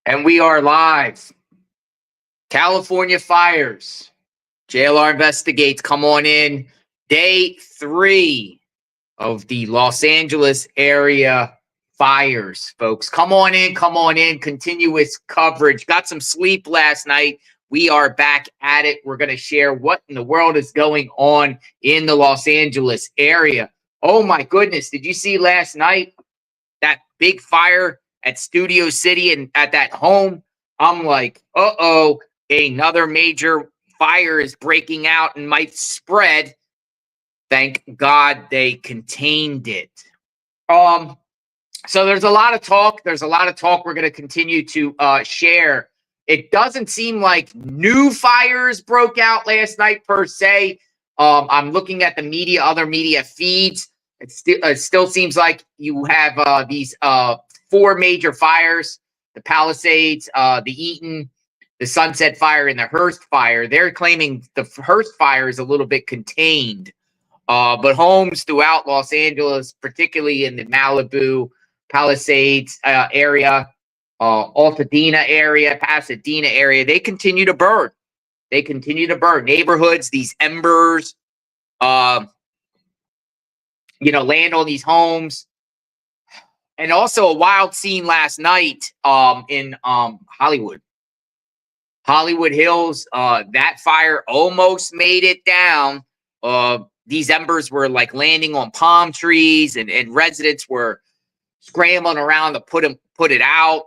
And we are live. California fires. JLR investigates. Come on in. Day 3 of the Los Angeles area fires, folks. Come on in. Come on in. Continuous coverage. Got some sleep last night. We are back at it. We're going to share what in the world is going on in the Los Angeles area. Oh, my goodness. Did you see last night that big fire at Studio City and at that home? I'm like, uh-oh, another major fire is breaking out and might spread. Thank God they contained it. So there's a lot of talk. There's a lot of talk we're going to continue to share. It doesn't seem like new fires broke out last night per se. I'm looking at the media, other media feeds. It still seems like you have these 4 major fires: the Palisades, the Eaton, the Sunset Fire, and the Hurst Fire. They're claiming the Hurst Fire is a little bit contained. But homes throughout Los Angeles, particularly in the Malibu, Palisades area, Altadena area, Pasadena area, they continue to burn. They continue to burn. Neighborhoods, these embers, land on these homes. And also a wild scene last night in Hollywood. Hollywood Hills, that fire almost made it down. These embers were like landing on palm trees, and residents were scrambling around to put it out.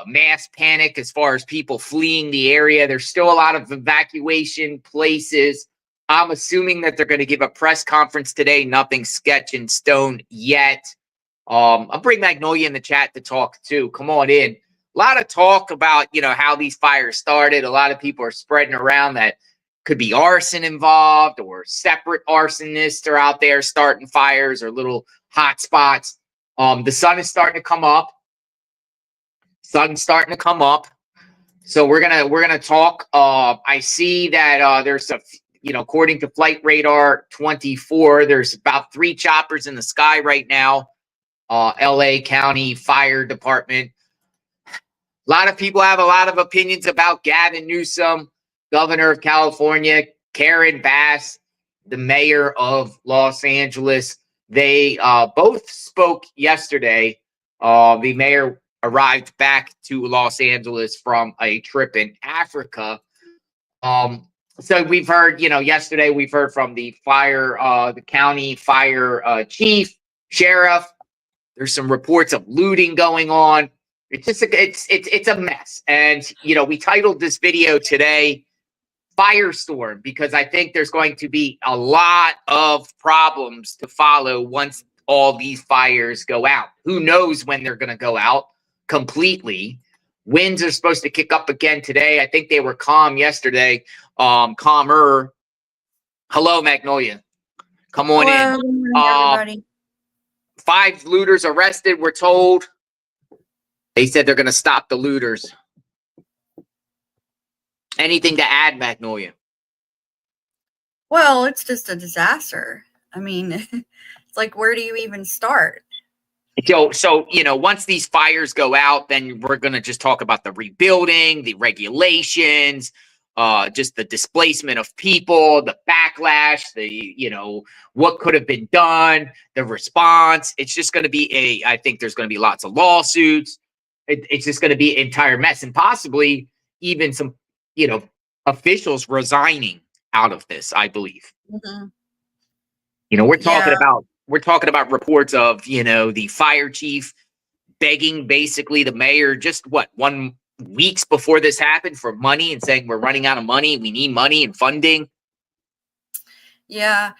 Mass panic as far as people fleeing the area. There's still a lot of evacuation places. I'm assuming that they're going to give a press conference today. Nothing sketch in stone yet. I'll bring Magnolia in the chat to talk too. Come on in. A lot of talk about, how these fires started. A lot of people are spreading around that could be arson involved, or separate arsonists are out there starting fires, or little hot spots. The sun is starting to come up. Sun's starting to come up. So we're gonna talk. I see that there's according to Flight Radar 24, there's about 3 choppers in the sky right now. LA County Fire Department. A lot of people have a lot of opinions about Gavin Newsom, governor of California, Karen Bass, the mayor of Los Angeles. They both spoke yesterday. The mayor arrived back to Los Angeles from a trip in Africa. So we've heard, yesterday we've heard from the the county fire chief, sheriff. There's some reports of looting going on. It's just it's a mess. And we titled this video today Firestorm, because I think there's going to be a lot of problems to follow once all these fires go out. Who knows when they're going to go out completely. Winds are supposed to kick up again today. I think they were calm yesterday. Calmer. Hello, Magnolia. Come on in. Good morning, everybody. 5 looters arrested, we're told. They said they're going to stop the looters. Anything to add, Magnolia? Well, it's just a disaster. I mean, it's like, where do you even start? So once these fires go out, then we're going to just talk about the rebuilding, the regulations, just the displacement of people, the backlash, what could have been done, the response. It's just going to be I think there's going to be lots of lawsuits. It's just going to be an entire mess, and possibly even some, officials resigning out of this, I believe. Mm-hmm. We're talking about reports of, the fire chief begging basically the mayor just 1 weeks before this happened for money, and saying we're running out of money. We need money and funding. Yeah.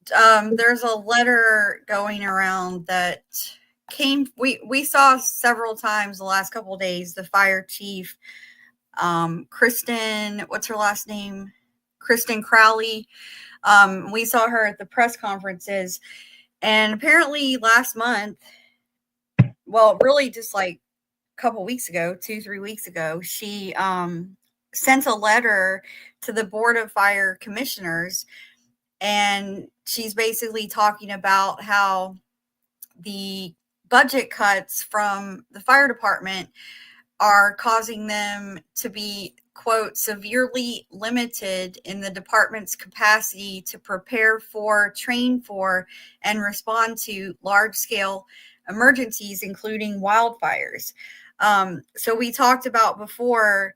There's a letter going around that we saw several times the last couple of days. The fire chief, Kristen, what's her last name? Kristen Crowley. We saw her at the press conferences, and apparently last month, well, really just like a couple weeks ago, 2-3 weeks ago, she sent a letter to the Board of Fire Commissioners, and she's basically talking about how the budget cuts from the fire department are causing them to be, quote, severely limited in the department's capacity to prepare for, train for, and respond to large-scale emergencies, including wildfires. So we talked about before,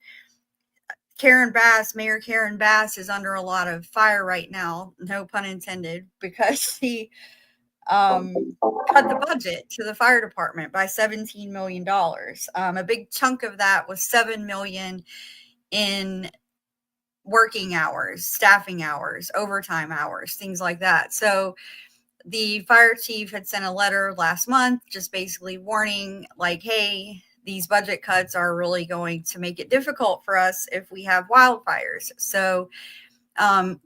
Mayor Karen Bass is under a lot of fire right now, no pun intended, because she cut the budget to the fire department by $17 million. A big chunk of that was $7 million in working hours, staffing hours, overtime hours, things like that. So the fire chief had sent a letter last month just basically warning, like, hey, these budget cuts are really going to make it difficult for us if we have wildfires. So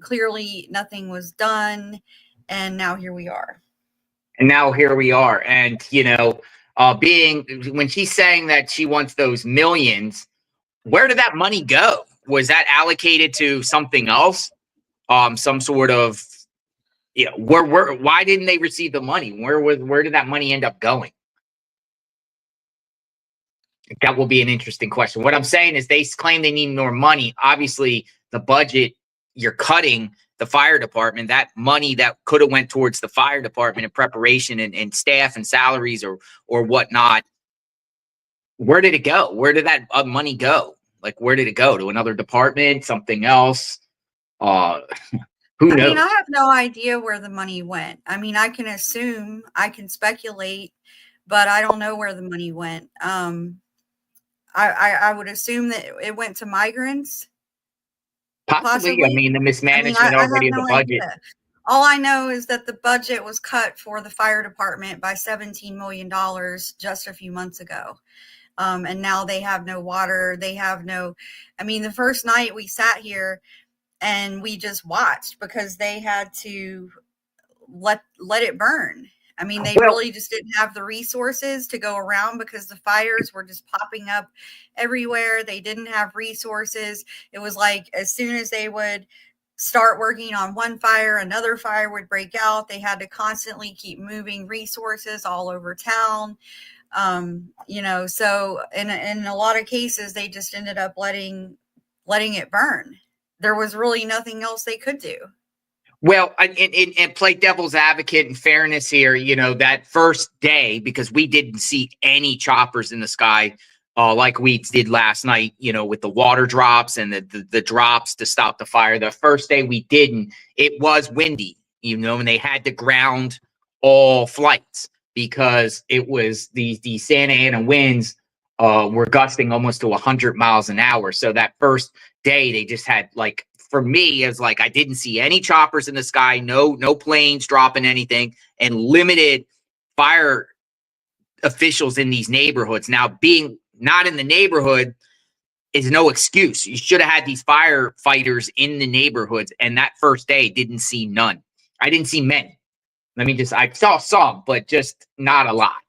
clearly nothing was done, and now here we are. And now here we are. And, being when she's saying that she wants those millions, where did that money go? Was that allocated to something else? Some sort of, why didn't they receive the money? Where did that money end up going? That will be an interesting question. What I'm saying is they claim they need more money. Obviously, the budget, you're cutting the fire department, that money that could have went towards the fire department in preparation and staff and salaries or whatnot. Where did it go? Where did that money go? Like, where did it go? To another department, something else? Who knows? I mean, I have no idea where the money went. I mean, I can assume, I can speculate, but I don't know where the money went. I would assume that it went to migrants. Possibly. I mean, the mismanagement already of the budget. Idea. All I know is that the budget was cut for the fire department by $17 million just a few months ago. And now they have no water. They have no, I mean, the first night we sat here and we just watched because they had to let it burn. I mean, they really just didn't have the resources to go around because the fires were just popping up everywhere. They didn't have resources. It was like as soon as they would start working on one fire, another fire would break out. They had to constantly keep moving resources all over town. So in a lot of cases, they just ended up letting it burn. There was really nothing else they could do. Well, and play devil's advocate in fairness here, that first day, because we didn't see any choppers in the sky like we did last night, with the water drops and the drops to stop the fire. The first day we didn't. It was windy, and they had to ground all flights because it was the Santa Ana winds were gusting almost to 100 miles an hour. So that first day they just had, like, for me, it's like I didn't see any choppers in the sky, no planes dropping anything, and limited fire officials in these neighborhoods. Now, being not in the neighborhood is no excuse. You should have had these firefighters in the neighborhoods, and that first day didn't see none. I didn't see many. I saw some, but just not a lot.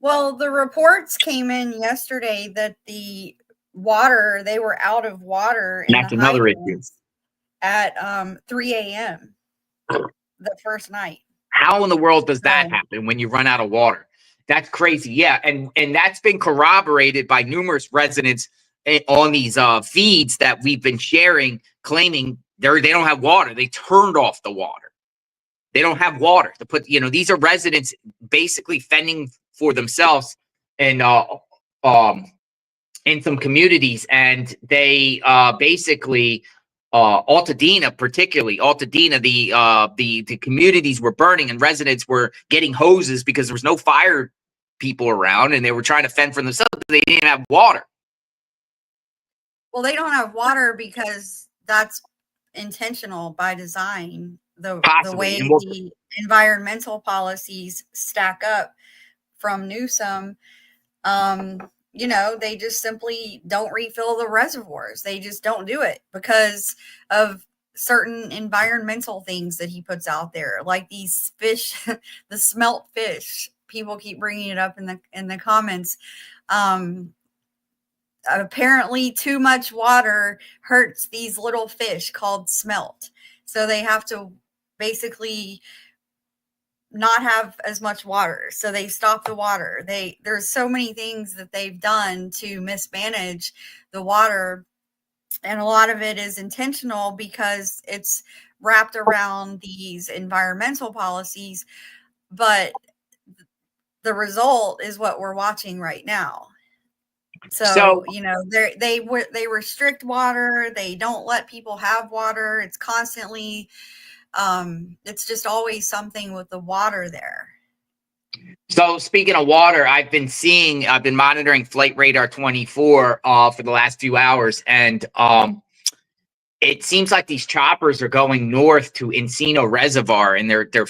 Well, the reports came in yesterday that they were out of water in That's another issue at 3 a.m. the first night. How in the world does that happen when you run out of water? That's crazy. Yeah, and that's been corroborated by numerous residents on these feeds that we've been sharing, claiming they don't have water. They turned off the water. They don't have water to put. These are residents basically fending for themselves and in some communities, and they basically Altadena, the communities were burning and residents were getting hoses because there was no fire people around and they were trying to fend for themselves. They didn't have water. Well, they don't have water because that's intentional by design. The way the environmental policies stack up from Newsom, they just simply don't refill the reservoirs. They just don't do it because of certain environmental things that he puts out there, like these fish, the smelt fish. People keep bringing it up in the comments. Apparently, too much water hurts these little fish called smelt, so they have to basically not have as much water, so they stop the water. There's so many things that they've done to mismanage the water, and a lot of it is intentional because it's wrapped around these environmental policies, but the result is what we're watching right now. So, you know, they restrict water, they don't let people have water. It's constantly it's just always something with the water there. So speaking of water, I've been monitoring Flight Radar 24 for the last few hours, and it seems like these choppers are going north to Encino Reservoir, and they're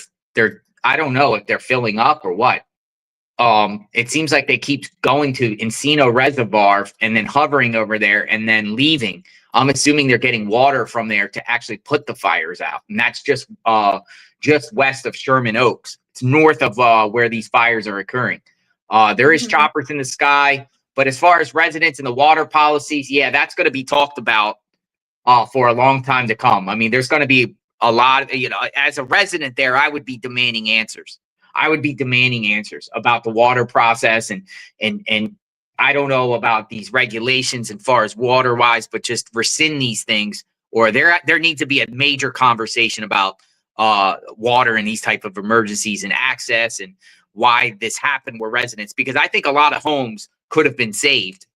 I don't know if they're filling up or what. It seems like they keep going to Encino Reservoir and then hovering over there and then leaving. I'm assuming they're getting water from there to actually put the fires out, and that's just west of Sherman Oaks. It's north of where these fires are occurring. There is choppers in the sky, but as far as residents and the water policies, yeah, that's going to be talked about for a long time to come. I mean, there's going to be a lot of, you know, as a resident there, I would be demanding answers. I would be demanding answers about the water process, and I don't know about these regulations as far as water wise, but just rescind these things, or there needs to be a major conversation about water and these type of emergencies and access and why this happened with residents, because I think a lot of homes could have been saved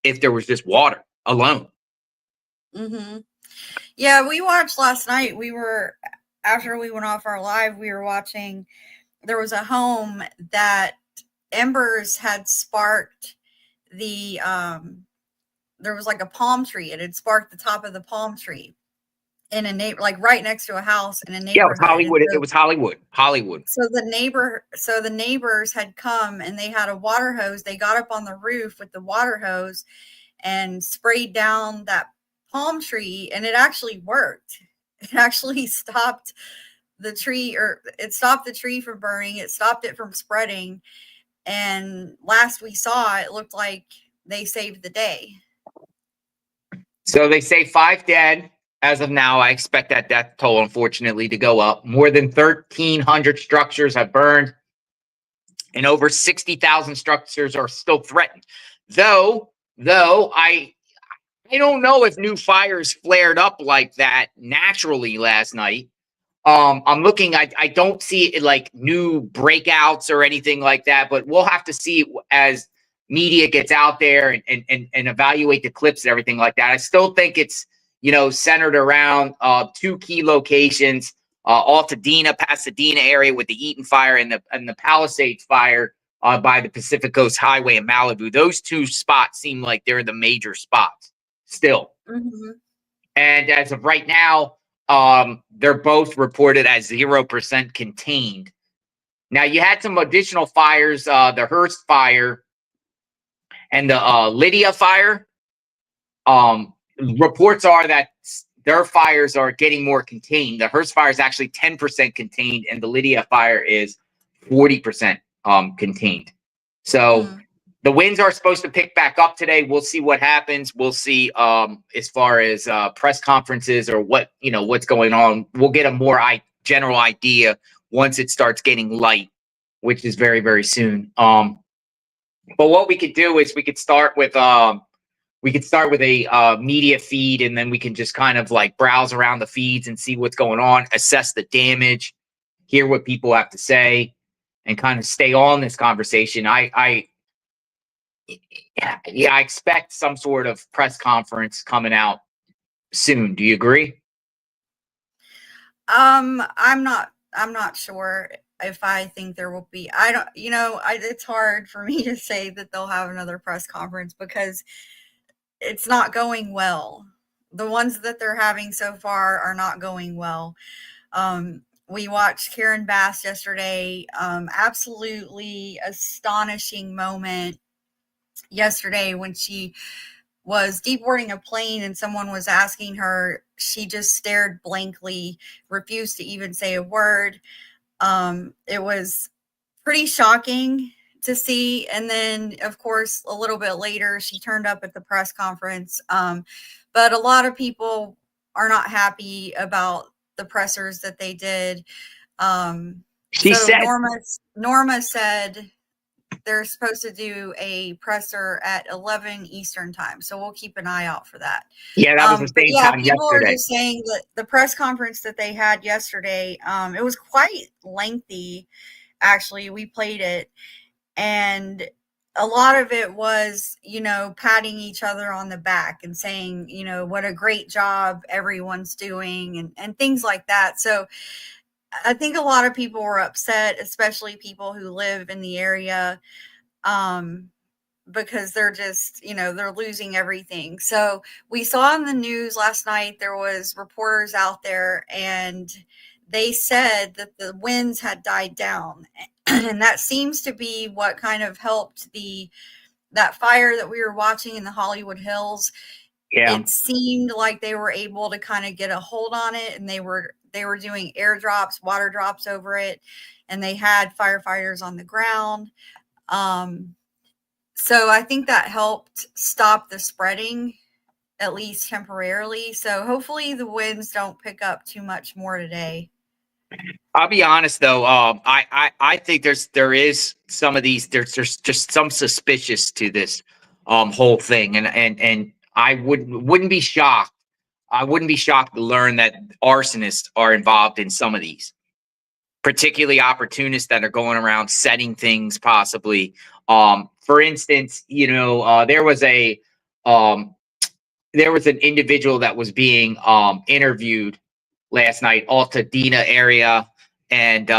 if there was just water alone. Yeah, we watched last night. After we went off our live, we were watching. There was a home that embers had sparked the there was like a palm tree. It had sparked the top of the palm tree in a like right next to a house in a neighborhood. Yeah, it was Hollywood. It was Hollywood. So the neighbors had come and they had a water hose. They got up on the roof with the water hose and sprayed down that palm tree, and it actually worked. It actually stopped the tree, or it stopped the tree from burning. It stopped it from spreading. And last we saw, it looked like they saved the day. So they say 5 dead as of now. I expect that death toll, unfortunately, to go up. More than 1,300 structures have burned, and over 60,000 structures are still threatened. Though I don't know if new fires flared up like that naturally last night. I'm looking, I don't see it like new breakouts or anything like that, but we'll have to see as media gets out there and evaluate the clips and everything like that. I still think it's, you know, centered around 2 key locations, Altadena, Pasadena area with the Eaton fire and the Palisades fire by the Pacific Coast Highway in Malibu. Those 2 spots seem like they're the major spots still. And as of right now, they're both reported as 0% contained. Now, you had some additional fires, the Hurst fire and the Lydia fire. Reports are that their fires are getting more contained. The Hurst fire is actually 10% contained, and the Lydia fire is 40% contained. So the winds are supposed to pick back up today. We'll see what happens. We'll see as far as press conferences or what, you know, what's going on. We'll get a more general idea once it starts getting light, which is very, very soon. But what we could do is we could start with a media feed, and then we can just kind of like browse around the feeds and see what's going on, assess the damage, hear what people have to say, and kind of stay on this conversation. I expect some sort of press conference coming out soon. Do you agree? I'm not sure if I think there will be. I don't, you know, it's hard for me to say that they'll have another press conference because it's not going well. The ones that they're having so far are not going well. We watched Karen Bass yesterday. Absolutely astonishing moment yesterday when she was deboarding a plane and someone was asking her. She just stared blankly, refused to even say a word. It was pretty shocking to see. And then, of course, a little bit later, she turned up at the press conference. But a lot of people are not happy about the pressers that they did. She So said, Norma said they're supposed to do a presser at 11 Eastern time. So we'll keep an eye out for that. yeah, that was the But same yeah, time people are yesterday. just saying that the press conference that they had yesterday, it was quite lengthy. Actually, we played it, and a lot of it was, patting each other on the back and saying, what a great job everyone's doing and things like that. So I think a lot of people were upset, especially people who live in the area, because they're just, they're losing everything. So we saw in the news last night, there was reporters out there and they said that the winds had died down. And that seems to be what kind of helped that fire that we were watching in the Hollywood Hills. Yeah. It seemed like they were able to kind of get a hold on it, and they were doing airdrops, water drops over it, and they had firefighters on the ground. So I think that helped stop the spreading, at least temporarily. So hopefully the winds don't pick up too much more today. I'll be honest though. I think there is some of these. There's just some suspicious to this whole thing, and I wouldn't be shocked. I wouldn't be shocked to learn that arsonists are involved in some of these, particularly opportunists that are going around setting things possibly. For instance, there was an individual that was being interviewed last night, Altadena area, and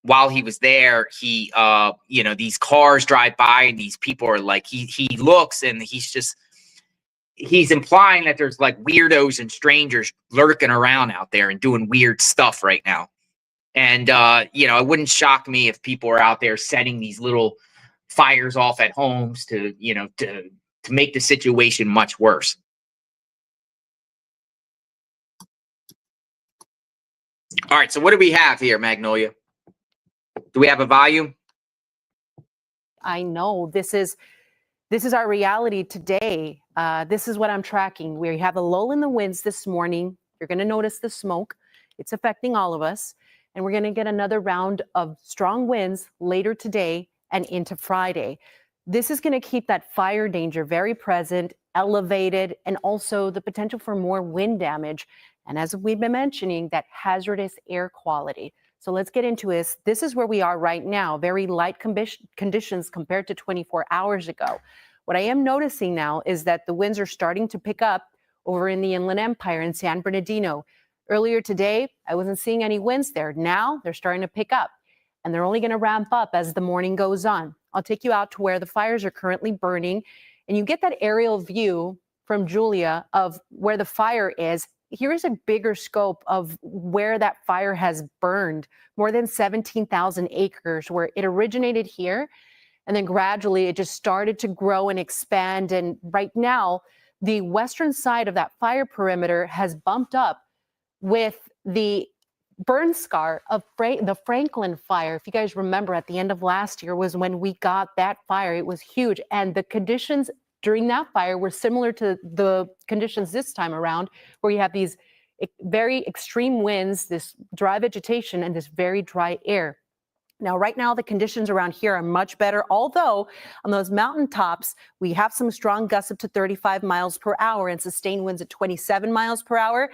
while he was there, he these cars drive by and these people are like, he looks and he's implying that there's like weirdos and strangers lurking around out there and doing weird stuff right now. And it wouldn't shock me if people are out there setting these little fires off at homes to make the situation much worse. All right, so what do we have here, Magnolia? Do we have a volume? I know this is our reality today. This is what I'm tracking. We have a lull in the winds this morning. You're going to notice the smoke. It's affecting all of us. And we're going to get another round of strong winds later today and into Friday. This is going to keep that fire danger very present, elevated, and also the potential for more wind damage. And as we've been mentioning, that hazardous air quality. So let's get into this. This is where we are right now, very light conditions compared to 24 hours ago. What I am noticing now is that the winds are starting to pick up over in the Inland Empire in San Bernardino. Earlier today, I wasn't seeing any winds there. Now they're starting to pick up, and they're only going to ramp up as the morning goes on. I'll take you out to where the fires are currently burning, and you get that aerial view from Julia of where the fire is. Here is a bigger scope of where that fire has burned, more than 17,000 acres, where it originated here. And then gradually it just started to grow and expand. And right now, the western side of that fire perimeter has bumped up with the burn scar of the Franklin fire. If you guys remember, at the end of last year was when we got that fire. It was huge. And the conditions during that fire were similar to the conditions this time around, where you have these very extreme winds, this dry vegetation, and this very dry air. Now, right now, the conditions around here are much better, although on those mountaintops, we have some strong gusts up to 35 miles per hour and sustained winds at 27 miles per hour.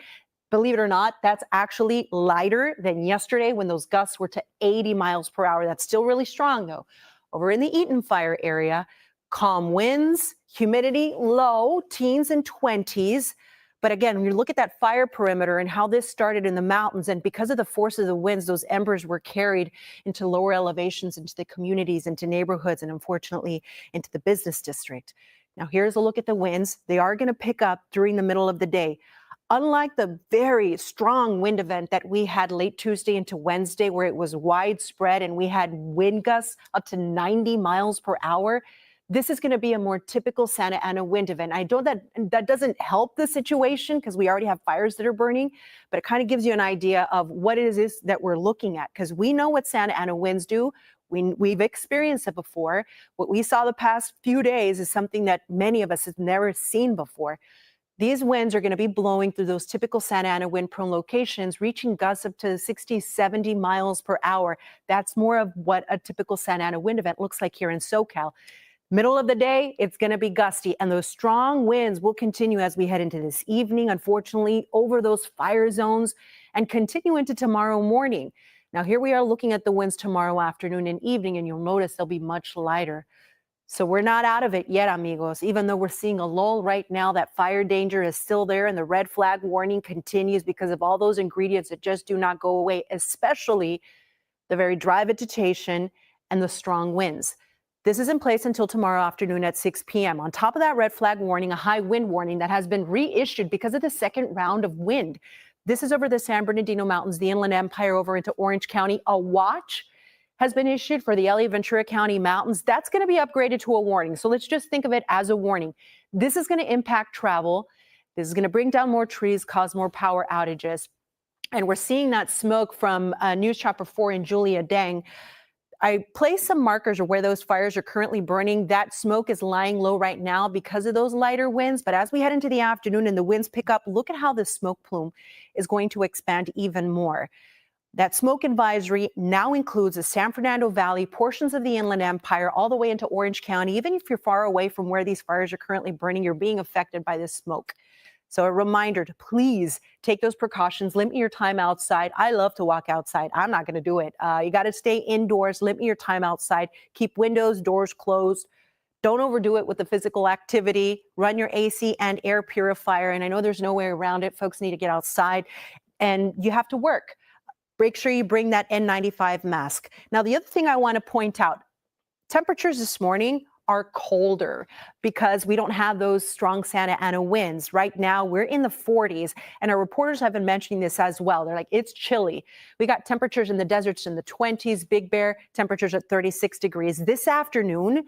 Believe it or not, that's actually lighter than yesterday when those gusts were to 80 miles per hour. That's still really strong, though. Over in the Eaton fire area, calm winds, humidity low, teens and 20s. But again, when you look at that fire perimeter and how this started in the mountains, and because of the force of the winds, those embers were carried into lower elevations, into the communities, into neighborhoods, and unfortunately into the business district. Now, here's a look at the winds. They are going to pick up during the middle of the day. Unlike the very strong wind event that we had late Tuesday into Wednesday, where it was widespread and we had wind gusts up to 90 miles per hour, this is going to be a more typical Santa Ana wind event. I know that doesn't help the situation because we already have fires that are burning, but it kind of gives you an idea of what it is that we're looking at, because we know what Santa Ana winds do. We've experienced it before. What we saw the past few days is something that many of us have never seen before. These winds are going to be blowing through those typical Santa Ana wind-prone locations, reaching gusts up to 60, 70 miles per hour. That's more of what a typical Santa Ana wind event looks like here in SoCal. Middle of the day, it's going to be gusty, and those strong winds will continue as we head into this evening, unfortunately, over those fire zones and continue into tomorrow morning. Now, here we are looking at the winds tomorrow afternoon and evening, and you'll notice they'll be much lighter. So we're not out of it yet, amigos. Even though we're seeing a lull right now, that fire danger is still there, and the red flag warning continues because of all those ingredients that just do not go away, especially the very dry vegetation and the strong winds. This is in place until tomorrow afternoon at 6 p.m. On top of that red flag warning, a high wind warning that has been reissued because of the second round of wind. This is over the San Bernardino Mountains, the Inland Empire over into Orange County. A watch has been issued for the LA Ventura County Mountains. That's going to be upgraded to a warning. So let's just think of it as a warning. This is going to impact travel. This is going to bring down more trees, cause more power outages. And we're seeing that smoke from News Chopper 4 in Julia Dang. I placed some markers of where those fires are currently burning. That smoke is lying low right now because of those lighter winds. But as we head into the afternoon and the winds pick up, look at how this smoke plume is going to expand even more. That smoke advisory now includes the San Fernando Valley, portions of the Inland Empire, all the way into Orange County. Even if you're far away from where these fires are currently burning, you're being affected by this smoke. So a reminder to please take those precautions, limit your time outside. I love to walk outside. I'm not going to do it. You got to stay indoors, limit your time outside, keep windows, doors closed. Don't overdo it with the physical activity. Run your AC and air purifier. And I know there's no way around it. Folks need to get outside and you have to work. Make sure you bring that N95 mask. Now, the other thing I want to point out, temperatures this morning are colder because we don't have those strong Santa Ana winds. Right now, we're in the 40s, and our reporters have been mentioning this as well. They're like, it's chilly. We got temperatures in the deserts in the 20s, Big Bear, temperatures at 36 degrees. This afternoon,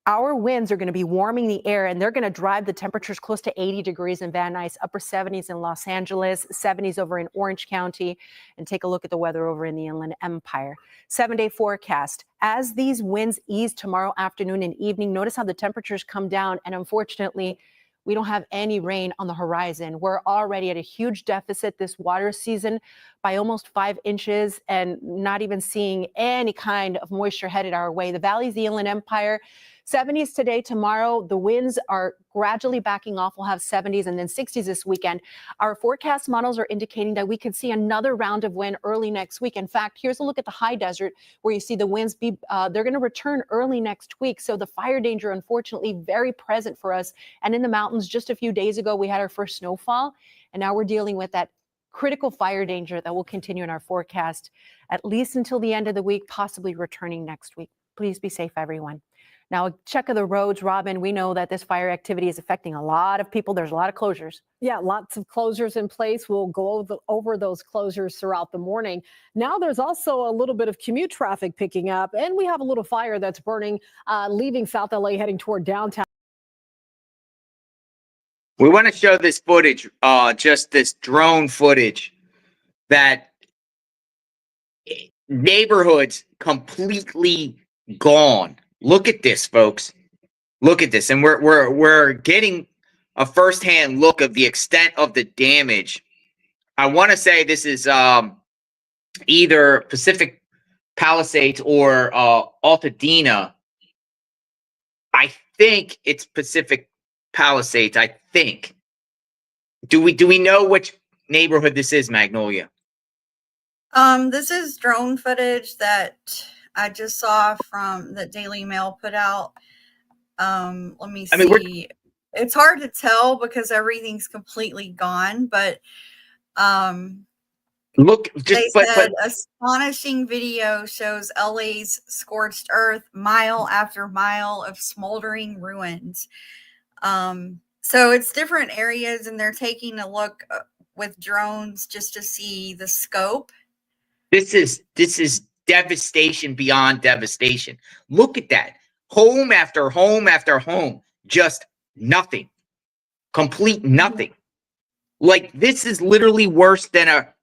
our winds are going to be warming the air, and they're going to drive the temperatures close to 80 degrees in Van Nuys, upper 70s in Los Angeles, 70s over in Orange County, and take a look at the weather over in the Inland Empire. 7-day forecast. As these winds ease tomorrow afternoon and evening, notice how the temperatures come down, and unfortunately, we don't have any rain on the horizon. We're already at a huge deficit this water season by almost 5 inches and not even seeing any kind of moisture headed our way. The valleys, the Inland Empire, 70s today, tomorrow. The winds are gradually backing off. We'll have 70s and then 60s this weekend. Our forecast models are indicating that we could see another round of wind early next week. In fact, here's a look at the high desert where you see the winds they're going to return early next week. So the fire danger, unfortunately, very present for us. And in the mountains, just a few days ago, we had our first snowfall, and now we're dealing with that critical fire danger that will continue in our forecast at least until the end of the week, possibly returning next week. Please be safe, everyone. Now, a check of the roads, Robin, we know that this fire activity is affecting a lot of people. There's a lot of closures. Yeah, lots of closures in place. We'll go over those closures throughout the morning. Now there's also a little bit of commute traffic picking up, and we have a little fire that's burning, leaving South LA heading toward downtown. We want to show this footage, just this drone footage that neighborhoods completely gone. Look at this, folks. Look at this. And we're getting a firsthand look of the extent of the damage. I want to say this is either Pacific Palisades or Altadena. I think it's Pacific Palisades, I think. Do we know which neighborhood this is, Magnolia? This is drone footage that I just saw from the Daily Mail put out. Let me see. I mean, it's hard to tell because everything's completely gone, but look, just they said astonishing video shows LA's scorched earth, mile after mile of smoldering ruins. So it's different areas, and they're taking a look with drones just to see the scope. This is devastation beyond devastation. Look at that. Home after home after home. Just nothing. Complete nothing. Like, this is literally worse than a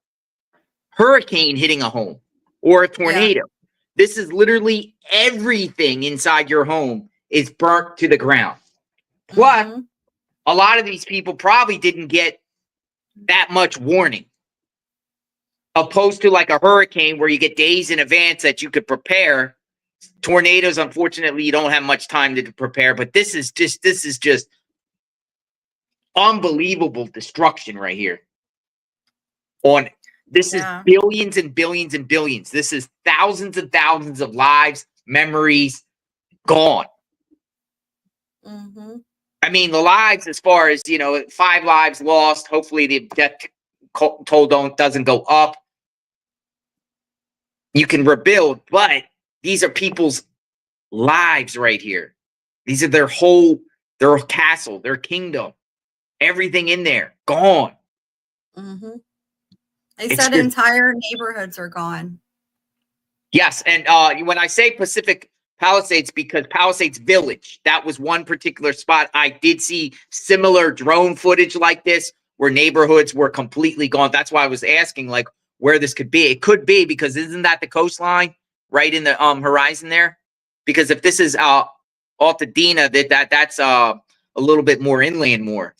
hurricane hitting a home or a tornado. Yeah. This is literally everything inside your home is burnt to the ground. Plus, a lot of these people probably didn't get that much warning, opposed to like a hurricane where you get days in advance that you could prepare. Tornadoes, unfortunately, you don't have much time to prepare, but this is just unbelievable destruction right here. This is billions and billions and billions. This is thousands and thousands of lives, memories gone. Mm-hmm. I mean, the lives, as far as, 5 lives lost. Hopefully the death toll doesn't go up. You can rebuild, but these are people's lives right here. These are their castle, their kingdom, everything in there gone. Mm-hmm. They said entire neighborhoods are gone. Yes, and when I say Pacific Palisades, because Palisades Village, that was one particular spot. I did see similar drone footage like this where neighborhoods were completely gone. That's why I was asking, like, where this could be. It could be because isn't that the coastline right in the horizon there? Because if this is Altadena, that's a little bit more inland more.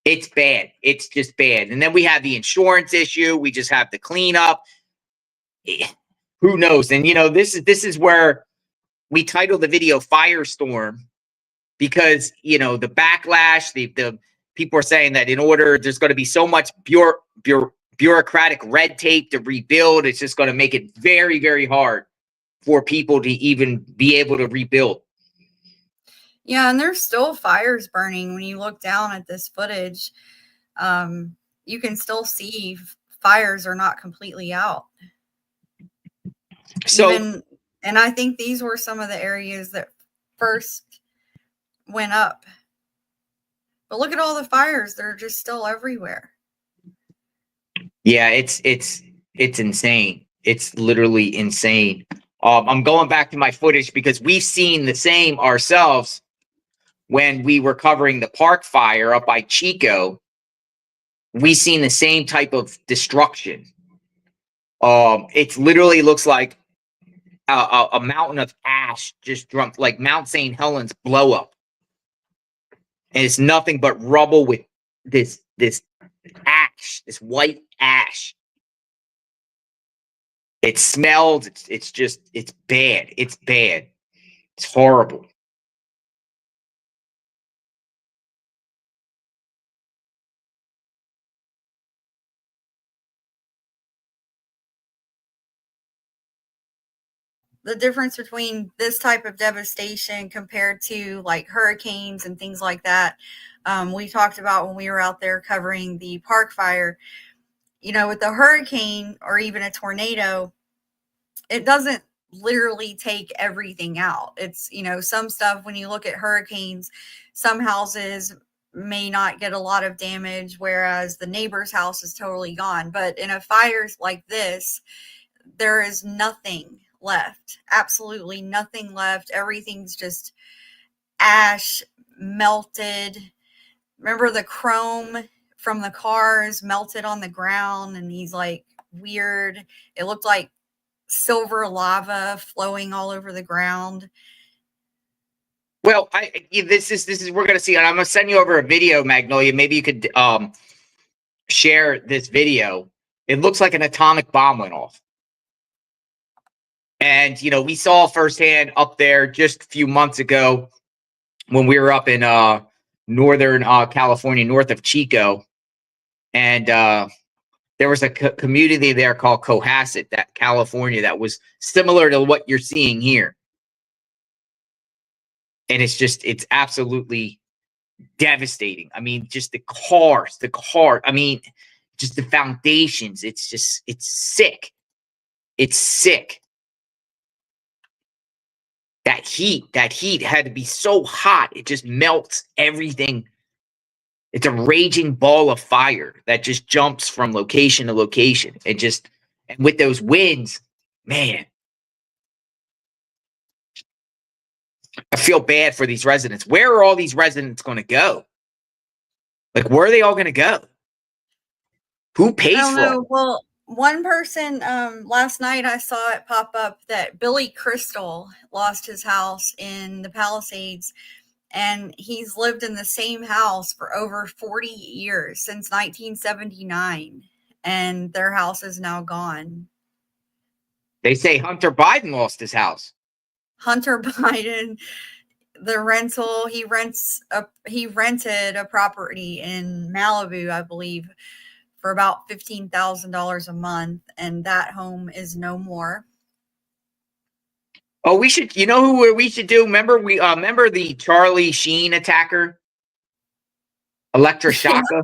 It's bad. It's just bad. And then we have the insurance issue. We just have the cleanup. Who knows? And this is where we titled the video Firestorm, because the backlash, the people are saying that there's going to be so much bureaucratic red tape to rebuild. It's just going to make it very, very hard for people to even be able to rebuild. Yeah, and there's still fires burning. When you look down at this footage, you can still see fires are not completely out. And I think these were some of the areas that first went up. But look at all the fires. They're just still everywhere. Yeah, it's insane. It's literally insane. I'm going back to my footage because we've seen the same ourselves when we were covering the park fire up by Chico. We seen the same type of destruction. It literally looks like a mountain of ash just drunk, like Mount St. Helens blow up. And it's nothing but rubble with this ash, this white ash. It smells. It's bad. It's bad. It's horrible. The difference between this type of devastation compared to like hurricanes and things like that, we talked about when we were out there covering the park fire. With a hurricane or even a tornado, it doesn't literally take everything out. It's, some stuff, when you look at hurricanes, some houses may not get a lot of damage, whereas the neighbor's house is totally gone. But in a fire like this, there is nothing left. Absolutely nothing left. Everything's just ash, melted. Remember the chrome from the cars melted on the ground, and these like weird, it looked like silver lava flowing all over the ground. Well, this is we're gonna see, and I'm gonna send you over a video, Magnolia. Maybe you could share this video. It looks like an atomic bomb went off. And, we saw firsthand up there just a few months ago when we were up in northern California, north of Chico. And there was a community there called Cohasset, that California, that was similar to what you're seeing here. And it's absolutely devastating. I mean, just the cars, I mean, just the foundations. It's sick. It's sick. That heat had to be so hot. It just melts everything. It's a raging ball of fire that just jumps from location to location. And with those winds, man, I feel bad for these residents. Where are all these residents going to go? Like, where are they all going to go? Who pays for it? Well, one person, last night I saw it pop up that Billy Crystal lost his house in the Palisades, and he's lived in the same house for over 40 years, since 1979, and their house is now gone. They say Hunter Biden lost his house. Hunter Biden, the rental, he rented a property in Malibu, I believe, for about $15,000 a month, and that home is no more. Oh, we should. You know who we should do? Remember remember the Charlie Sheen attacker, Electra Shaka.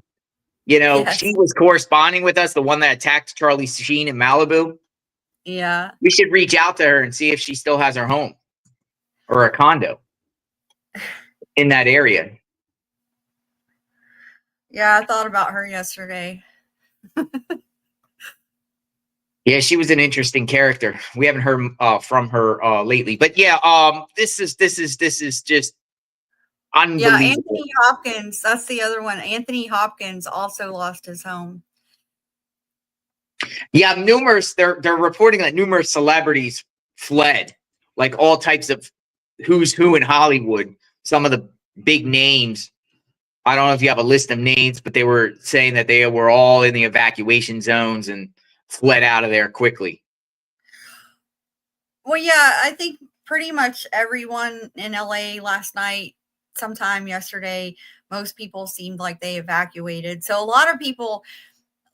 You know, Yes. she was corresponding with us, the one that attacked Charlie Sheen in Malibu. Yeah. We should reach out to her and see if she still has her home or a condo in that area. Yeah, I thought about her yesterday. Yeah, she was an interesting character. We haven't heard from her lately, but yeah, this is just unbelievable. Yeah, Anthony Hopkins, that's the other one. Anthony Hopkins also lost his home. Yeah, they're reporting that numerous celebrities fled, like all types of who's who in Hollywood. Some of the big names. I don't know if you have a list of names, but they were saying that they were all in the evacuation zones and fled out of there quickly. Well, yeah, I think pretty much everyone in LA last night, sometime yesterday, most people seemed like they evacuated. So a lot of people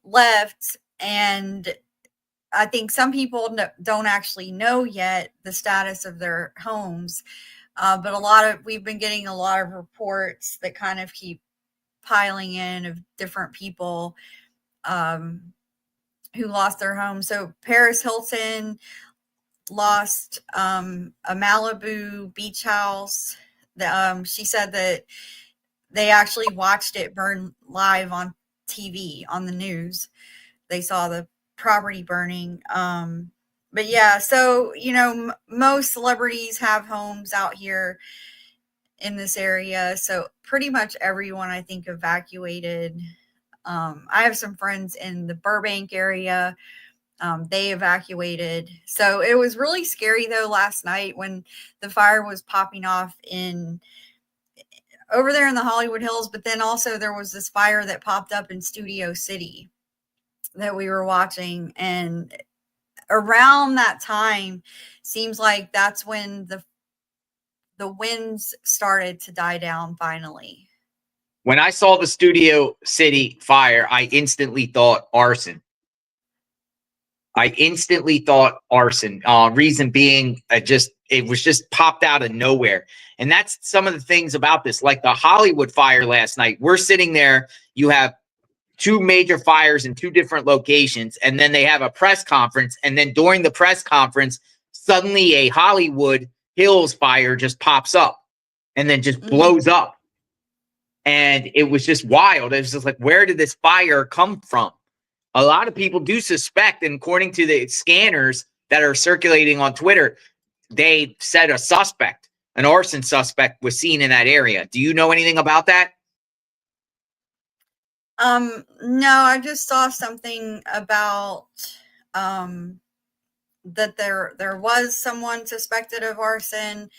left, and I think some people don't actually know yet the status of their homes. But we've been getting a lot of reports that kind of keep piling in of different people who lost their homes. So Paris Hilton lost a Malibu beach house. She said that they actually watched it burn live on TV, on the news. They saw the property burning. But yeah, so, most celebrities have homes out here in this area. So pretty much everyone, I think, evacuated. I have some friends in the Burbank area. They evacuated. So it was really scary, though, last night when the fire was popping off over there in the Hollywood Hills. But then also there was this fire that popped up in Studio City that we were watching. And around that time, seems like that's when the winds started to die down finally. When I saw the Studio City fire, I instantly thought arson. Reason being, it was just popped out of nowhere. And that's some of the things about this, like the Hollywood fire last night. We're sitting there, you have two major fires in two different locations, and then they have a press conference. And then during the press conference, suddenly a Hollywood Hills fire just pops up and then just blows up. And it was just wild. It was just like, where did this fire come from? A lot of people do suspect, and according to the scanners that are circulating on Twitter, they said an arson suspect was seen in that area. Do you know anything about that? No, I just saw something about that there was someone suspected of arson,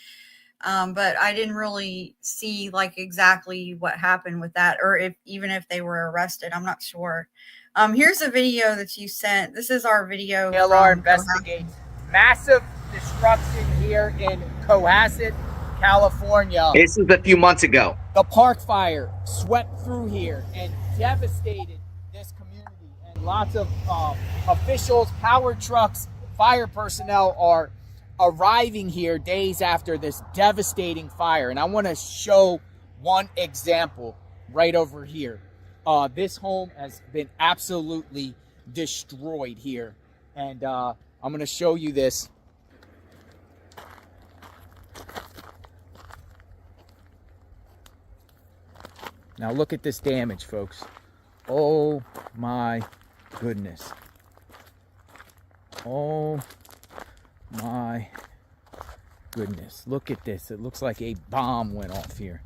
but I didn't really see like exactly what happened with that, or even if they were arrested. I'm not sure. Here's a video that you sent. This is our video. Arson Investigation. Massive destruction here in Cohasset, California. This was a few months ago. The park fire swept through here and devastated this community. And lots of officials, power trucks, fire personnel are arriving here days after this devastating fire. And I want to show one example right over here. This home has been absolutely destroyed here. And I'm going to show you this. Now look at this damage, folks. Oh my goodness. Oh my goodness. Look at this. It looks like a bomb went off here.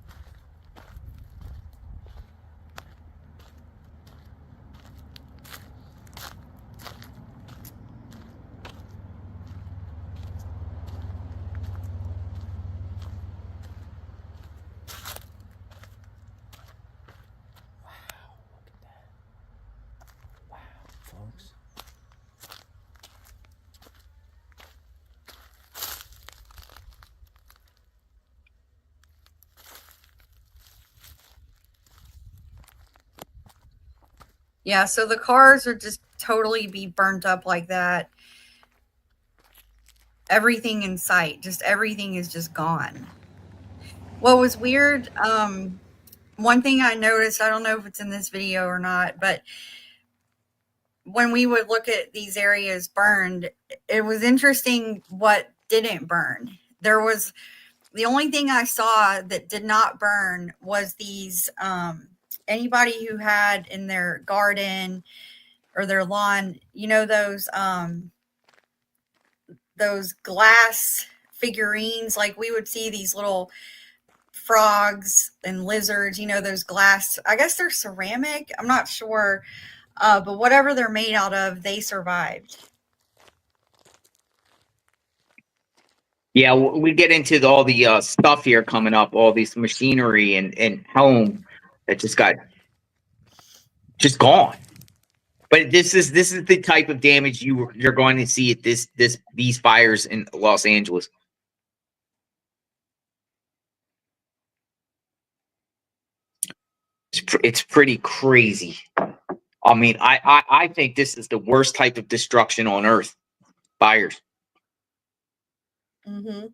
Yeah, so the cars are just totally be burnt up like that. Everything in sight, just everything is just gone. What was weird, one thing I noticed, I don't know if it's in this video or not, but when we would look at these areas burned, it was interesting what didn't burn. There was the only thing I saw that did not burn was these anybody who had in their garden or their lawn, you know, those glass figurines, like we would see these little frogs and lizards, you know, those glass, I guess they're ceramic, I'm not sure, but whatever they're made out of, they survived. Yeah, we get into all the stuff here coming up, all this machinery and home that just got just gone. But this is the type of damage you're going to see at these fires in Los Angeles. It's pretty crazy. I mean, I think this is the worst type of destruction on earth. Fires. Mm-hmm.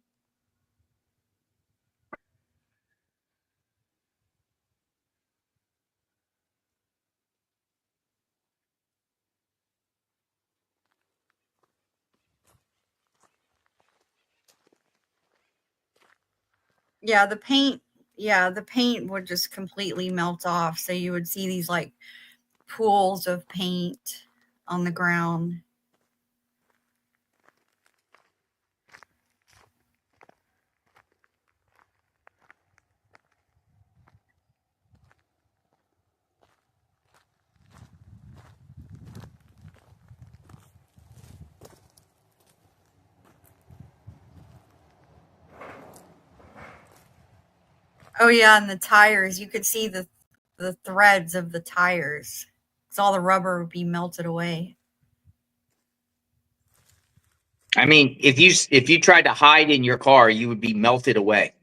Yeah, the paint. Yeah, the paint would just completely melt off. So you would see these like pools of paint on the ground. Oh yeah, and the tires, you could see the threads of the tires. Because all the rubber would be melted away. I mean, if you tried to hide in your car, you would be melted away.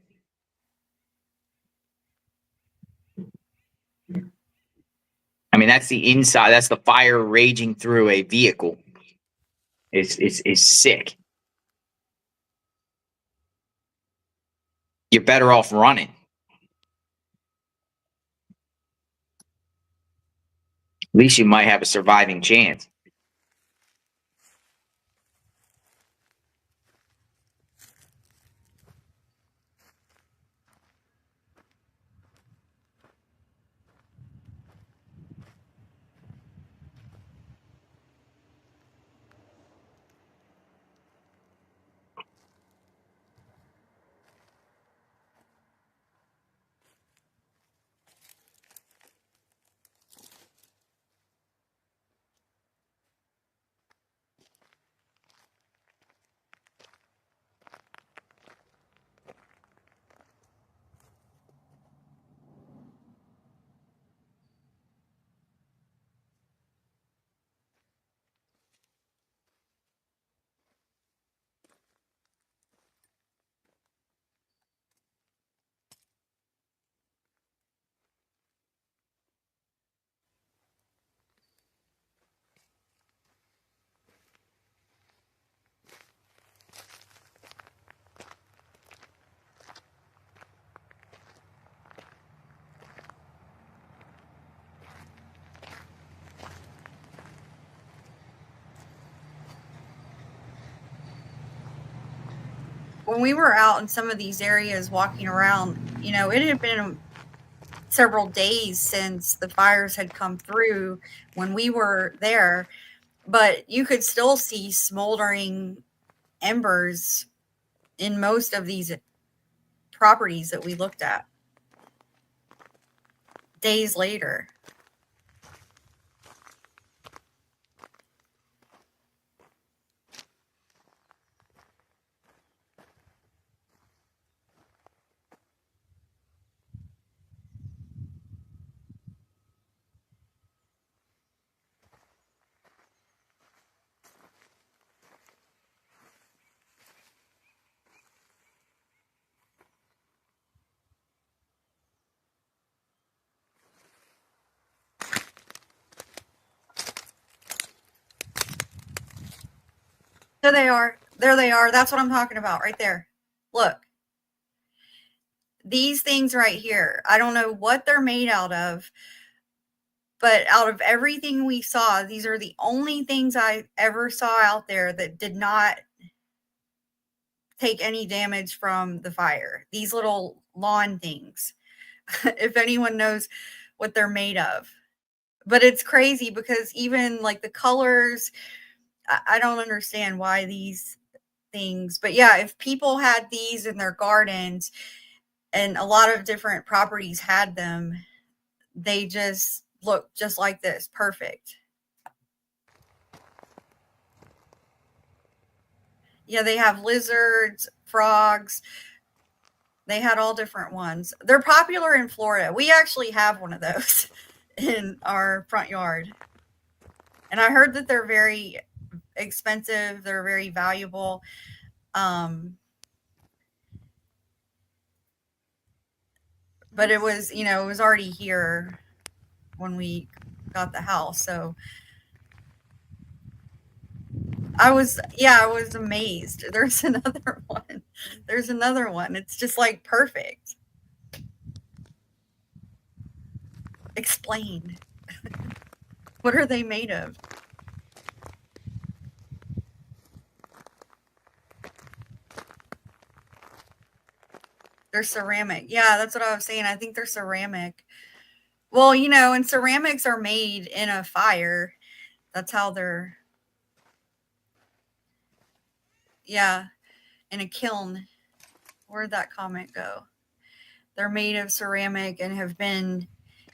I mean, that's the inside. That's the fire raging through a vehicle. It's sick. You're better off running. At least you might have a surviving chance. When we were out in some of these areas walking around, you know, it had been several days since the fires had come through when we were there, but you could still see smoldering embers in most of these properties that we looked at days later. There they are. There they are. That's what I'm talking about right there. Look. These things right here. I don't know what they're made out of, but out of everything we saw, these are the only things I ever saw out there that did not take any damage from the fire. These little lawn things. If anyone knows what they're made of. But it's crazy because even like the colors, I don't understand why these things. But yeah, if people had these in their gardens and a lot of different properties had them, they just look just like this. Perfect. Yeah, they have lizards, frogs. They had all different ones. They're popular in Florida. We actually have one of those in our front yard. And I heard that they're very expensive. They're very valuable. But it was, you know, it was already here when we got the house. So I was amazed. There's another one. There's another one. It's just like perfect. Explain. What are they made of? They're ceramic. Yeah, that's what I was saying. I think they're ceramic. Well, you know, and ceramics are made in a fire. That's how they're, yeah, in a kiln. Where'd that comment go? They're made of ceramic and have been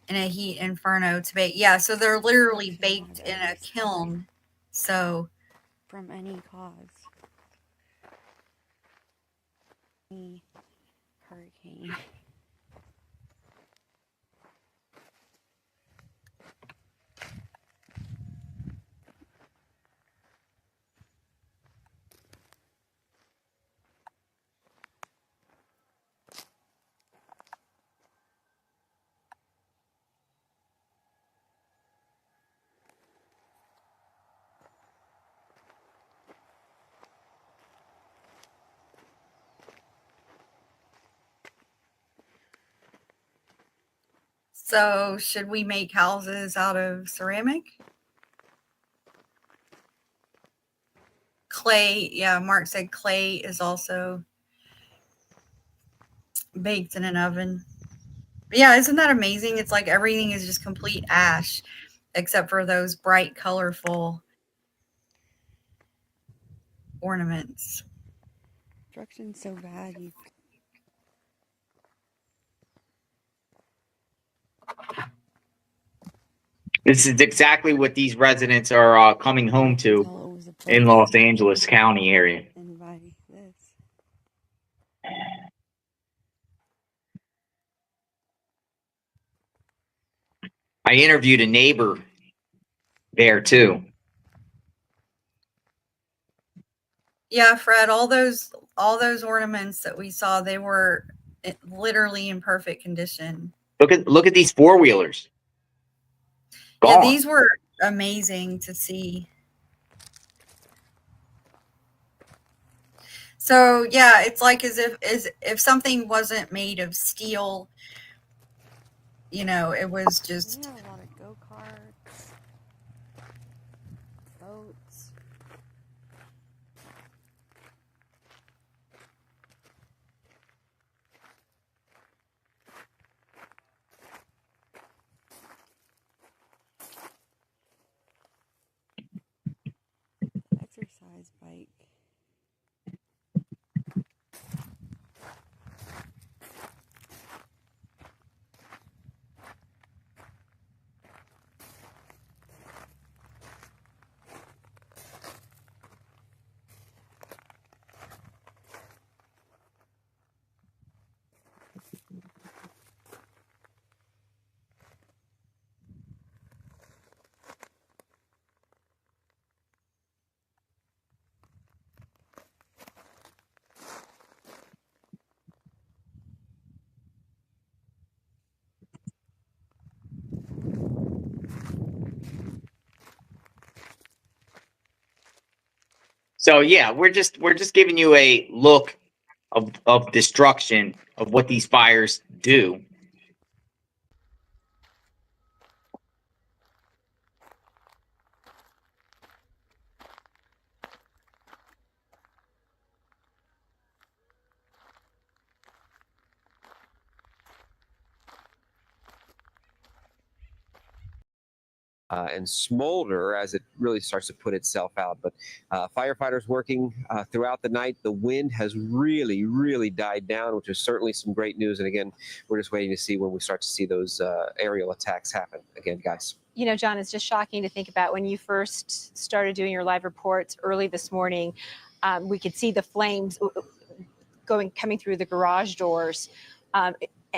in a heat inferno to bake. Yeah, so they're literally baked in a kiln. So from any cause. Any hurricane. So should we make houses out of ceramic? Clay, yeah, Mark said clay is also baked in an oven. But yeah, isn't that amazing? It's like everything is just complete ash except for those bright, colorful ornaments. Construction's so bad. This is exactly what these residents are coming home to in Los Angeles County area. And by this. I interviewed a neighbor there too. Yeah, Fred, all those ornaments that we saw, they were literally in perfect condition. Look at these four-wheelers. Yeah, these were amazing to see. So yeah, it's like as if something wasn't made of steel, you know, it was just. We have a lot of go-karts, boats. Exercise bike. So yeah, we're just giving you a look of destruction of what these fires do. And smolder as it really starts to put itself out. But firefighters working throughout the night. The wind has really, really died down, which is certainly some great news. And again, we're just waiting to see when we start to see those aerial attacks happen again, guys. You know, John, it's just shocking to think about when you first started doing your live reports early this morning. We could see the flames coming through the garage doors.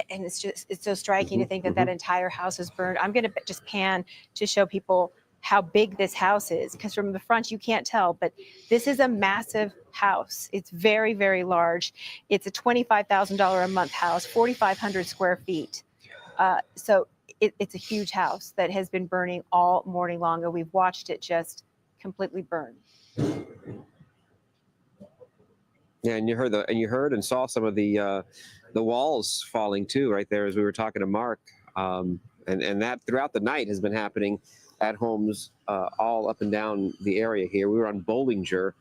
And it's so striking to think that that entire house is burned. I'm going to just pan to show people how big this house is, because from the front you can't tell, but this is a massive house. It's very, very large. It's a $25,000 a month house, 4,500 square feet. So it's a huge house that has been burning all morning long, and we've watched it just completely burn. Yeah, and you heard and saw some of the walls falling too, right there as we were talking to Mark, and that throughout the night has been happening at homes all up and down the area here. We were on Bollinger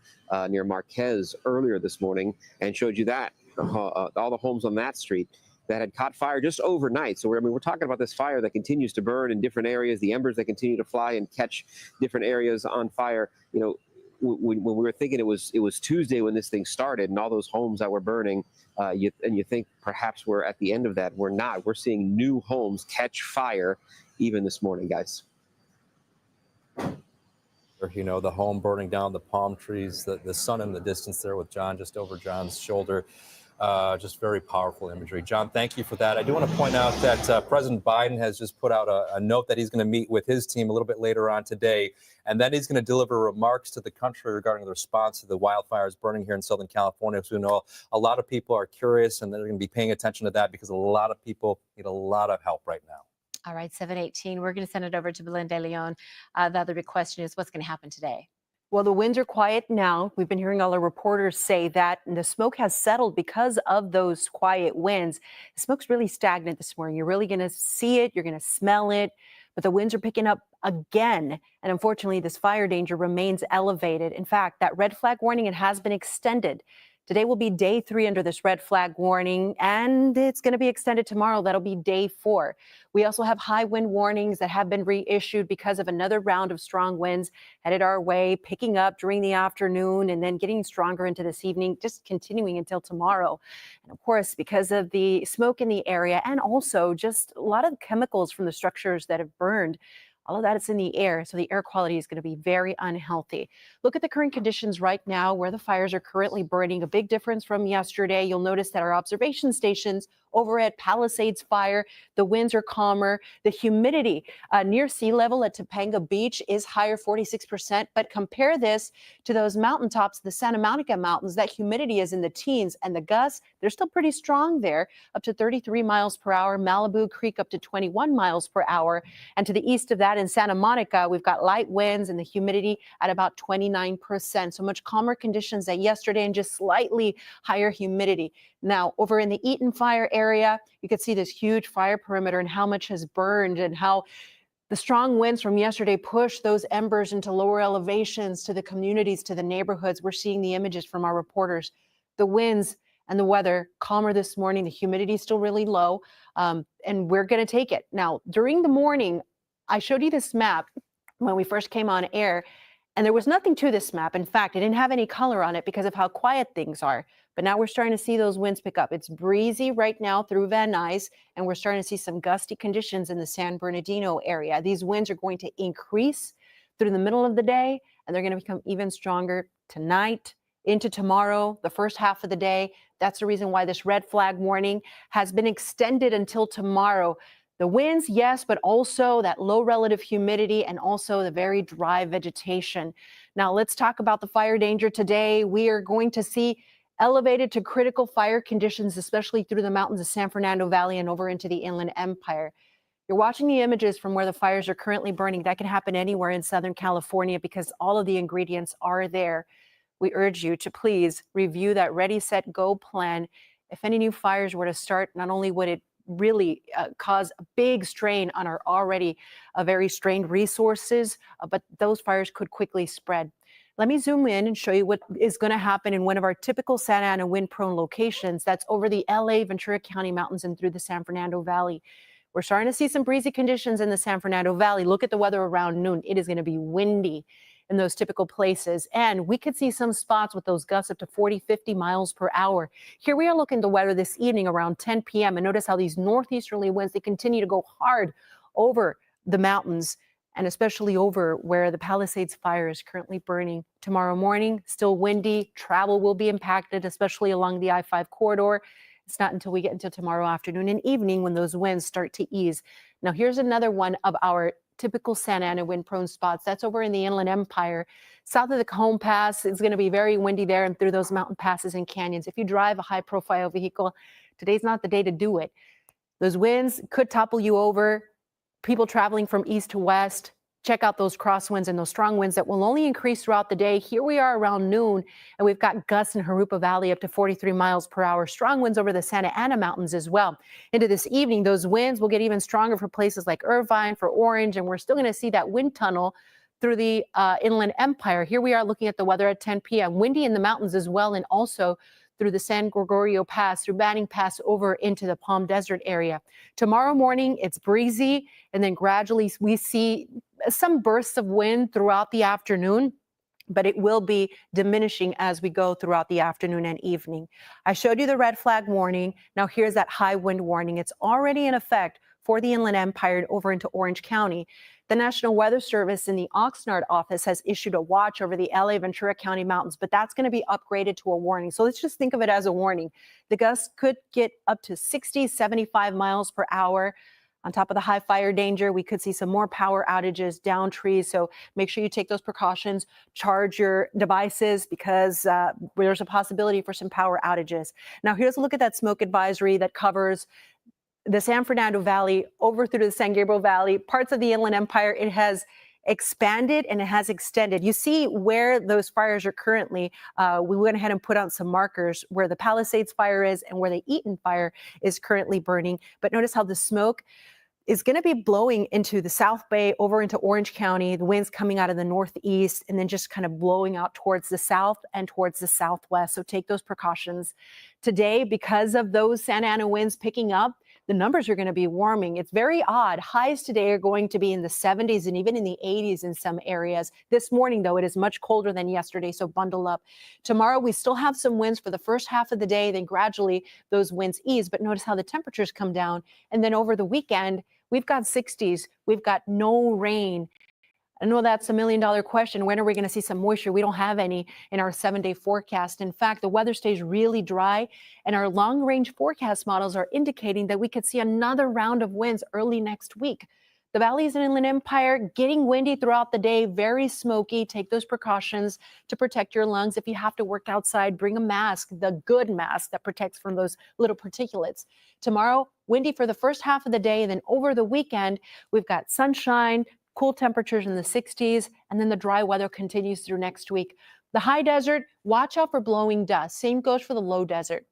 near Marquez earlier this morning and showed you that all the homes on that street that had caught fire just overnight. So we're talking about this fire that continues to burn in different areas, the embers that continue to fly and catch different areas on fire. You know, when we were thinking it was Tuesday when this thing started and all those homes that were burning, you think perhaps we're at the end of that. We're not. We're seeing new homes catch fire even this morning, guys. You know, the home burning down, the palm trees, the sun in the distance there with John just over John's shoulder. Just very powerful imagery. John, thank you for that. I do want to point out that President Biden has just put out a note that he's going to meet with his team a little bit later on today, and then he's going to deliver remarks to the country regarding the response to the wildfires burning here in Southern California. So we know a lot of people are curious, and they're going to be paying attention to that because a lot of people need a lot of help right now. All right, 7:18. We're going to send it over to Belinda Leon. The other big question is what's going to happen today? Well, the winds are quiet now. We've been hearing all the reporters say that, and the smoke has settled because of those quiet winds. The smoke's really stagnant this morning. You're really going to see it. You're going to smell it. But the winds are picking up again. And unfortunately, this fire danger remains elevated. In fact, that red flag warning, it has been extended. Today will be day 3 under this red flag warning, and it's going to be extended tomorrow. That'll be day 4. We also have high wind warnings that have been reissued because of another round of strong winds headed our way, picking up during the afternoon and then getting stronger into this evening, just continuing until tomorrow. And of course, because of the smoke in the area and also just a lot of chemicals from the structures that have burned, all of that is in the air, so the air quality is going to be very unhealthy. Look at the current conditions right now where the fires are currently burning. A big difference from yesterday. You'll notice that our observation stations over at Palisades fire, the winds are calmer. The humidity near sea level at Topanga Beach is higher, 46%. But compare this to those mountaintops, the Santa Monica Mountains. That humidity is in the teens, and the gusts, they're still pretty strong there, up to 33 miles per hour. Malibu Creek up to 21 miles per hour. And to the east of that in Santa Monica, we've got light winds and the humidity at about 29%. So much calmer conditions than yesterday and just slightly higher humidity. Now, over in the Eaton fire area, you could see this huge fire perimeter and how much has burned and how the strong winds from yesterday pushed those embers into lower elevations to the communities, to the neighborhoods. We're seeing the images from our reporters. The winds and the weather calmer this morning. The humidity is still really low, and we're going to take it. Now, during the morning, I showed you this map when we first came on air, and there was nothing to this map. In fact, it didn't have any color on it because of how quiet things are. But now we're starting to see those winds pick up. It's breezy right now through Van Nuys, and we're starting to see some gusty conditions in the San Bernardino area. These winds are going to increase through the middle of the day, and they're going to become even stronger tonight into tomorrow, the first half of the day. That's the reason why this red flag warning has been extended until tomorrow. The winds, yes, but also that low relative humidity and also the very dry vegetation. Now let's talk about the fire danger today. We are going to see elevated to critical fire conditions, especially through the mountains of San Fernando Valley and over into the Inland Empire. You're watching the images from where the fires are currently burning. That can happen anywhere in Southern California because all of the ingredients are there. we urge you to please review that Ready, Set, Go plan. If any new fires were to start, not only would it really cause a big strain on our already very strained resources, but those fires could quickly spread. Let me zoom in and show you what is going to happen in one of our typical Santa Ana wind-prone locations. That's over the LA Ventura County mountains and through the San Fernando Valley. We're starting to see some breezy conditions in the San Fernando Valley. Look at the weather around noon. It is going to be windy in those typical places. And we could see some spots with those gusts up to 40, 50 miles per hour. Here we are looking to weather this evening around 10 p.m. And notice how these northeasterly winds, they continue to go hard over the mountains and especially over where the Palisades fire is currently burning. Tomorrow morning, still windy. Travel will be impacted, especially along the I-5 corridor. It's not until we get into tomorrow afternoon and evening when those winds start to ease. Now, here's another one of our typical Santa Ana wind-prone spots. That's over in the Inland Empire. South of the Cajon Pass, it's going to be very windy there and through those mountain passes and canyons. If you drive a high-profile vehicle, today's not the day to do it. Those winds could topple you over. People traveling from east to west, check out those crosswinds and those strong winds that will only increase throughout the day. Here we are around noon, and we've got gusts in Jurupa Valley up to 43 miles per hour. Strong winds over the Santa Ana Mountains as well. Into this evening, those winds will get even stronger for places like Irvine, for Orange, and we're still going to see that wind tunnel through the Inland Empire. Here we are looking at the weather at 10 p.m. Windy in the mountains as well, and also through the San Gregorio Pass, through Banning Pass over into the Palm Desert area. Tomorrow morning, it's breezy, and then gradually we see some bursts of wind throughout the afternoon, but it will be diminishing as we go throughout the afternoon and evening. I showed you the red flag warning. Now here's that high wind warning. It's already in effect for the Inland Empire and over into Orange County. The National Weather Service in the Oxnard office has issued a watch over the LA Ventura County mountains, but that's going to be upgraded to a warning. So let's just think of it as a warning. The gusts could get up to 60, 75 miles per hour. On top of the high fire danger, we could see some more power outages, down trees. So make sure you take those precautions, charge your devices because there's a possibility for some power outages. Now here's a look at that smoke advisory that covers the San Fernando Valley over through the San Gabriel Valley, parts of the Inland Empire. It has expanded and it has extended. You see where those fires are currently. We went ahead and put out some markers where the Palisades fire is and where the Eaton fire is currently burning. But notice how the smoke is going to be blowing into the South Bay, over into Orange County, the winds coming out of the northeast, and then just kind of blowing out towards the south and towards the southwest. So take those precautions. Today, because of those Santa Ana winds picking up, the numbers are going to be warming. It's very odd. Highs today are going to be in the 70s and even in the 80s in some areas. This morning, though, it is much colder than yesterday, so bundle up. Tomorrow, we still have some winds for the first half of the day, then gradually those winds ease. But notice how the temperatures come down. And then over the weekend, we've got 60s. We've got no rain. I know that's $1 million question. When are we going to see some moisture? We don't have any in our 7-day forecast. In fact, the weather stays really dry, and our long-range forecast models are indicating that we could see another round of winds early next week. The valleys and Inland Empire getting windy throughout the day, very smoky. Take those precautions to protect your lungs. If you have to work outside, bring a mask, the good mask that protects from those little particulates. Tomorrow, windy for the first half of the day, and then over the weekend, we've got sunshine, cool temperatures in the 60s, and then the dry weather continues through next week. The high desert, watch out for blowing dust. Same goes for the low desert.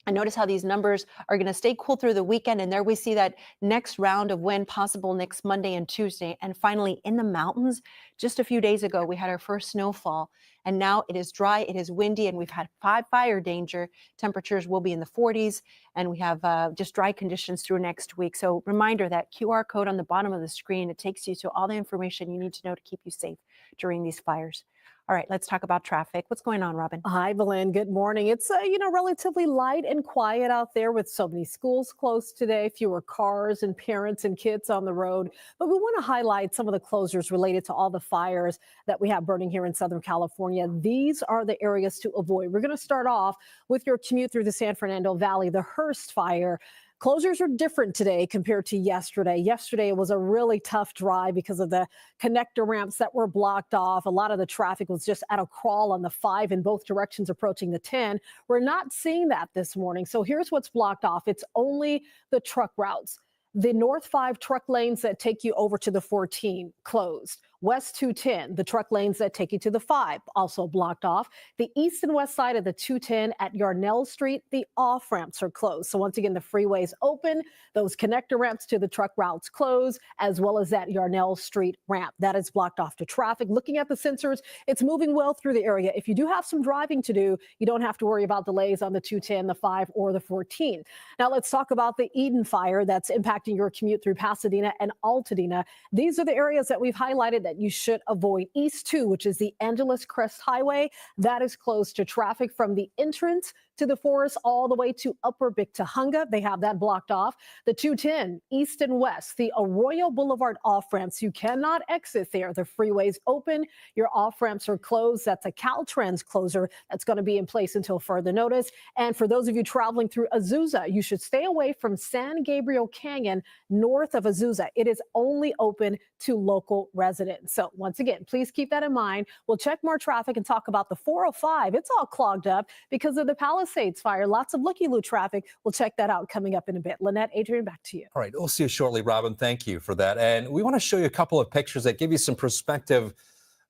And notice how these numbers are going to stay cool through the weekend. And there we see that next round of wind possible next Monday and Tuesday. And finally, in the mountains, just a few days ago, we had our first snowfall. And now it is dry, it is windy, and we've had fire danger. Temperatures will be in the 40s, and we have just dry conditions through next week. So reminder, that QR code on the bottom of the screen, it takes you to all the information you need to know to keep you safe during these fires. All right, let's talk about traffic. What's going on, Robin? Hi, Belen. Good morning. It's, relatively light and quiet out there with so many schools closed today, fewer cars and parents and kids on the road. But we want to highlight some of the closures related to all the fires that we have burning here in Southern California. These are the areas to avoid. We're going to start off with your commute through the San Fernando Valley, the Hurst fire. Closures are different today compared to yesterday. Yesterday, it was a really tough drive because of the connector ramps that were blocked off. A lot of the traffic was just at a crawl on the 5 in both directions approaching the 10. We're not seeing that this morning. So here's what's blocked off. It's only the truck routes. The North 5 truck lanes that take you over to the 14 closed. West 210, the truck lanes that take you to the 5, also blocked off. The east and west side of the 210 at Yarnell Street, the off ramps are closed. So once again, the freeway's open. Those connector ramps to the truck routes closed, as well as that Yarnell Street ramp. That is blocked off to traffic. Looking at the sensors, it's moving well through the area. If you do have some driving to do, you don't have to worry about delays on the 210, the 5, or the 14. Now let's talk about the Eaton fire that's impacting your commute through Pasadena and Altadena. These are the areas that we've highlighted that you should avoid. East 2, which is the Angeles Crest Highway, that is closed to traffic from the entrance to the forest all the way to Upper Bictahunga. They have that blocked off. The 210 east and west, the Arroyo Boulevard off ramps, you cannot exit there. The freeway's open. Your off ramps are closed. That's a Caltrans closure that's going to be in place until further notice. And for those of you traveling through Azusa, you should stay away from San Gabriel Canyon north of Azusa. It is only open to local residents. So once again, please keep that in mind. We'll check more traffic and talk about the 405. It's all clogged up because of the Palisades fire. Lots of looky-loo traffic. We'll check that out coming up in a bit. Lynette, Adrian, back to you. All right, we'll see you shortly, Robin. Thank you for that. And we want to show you a couple of pictures that give you some perspective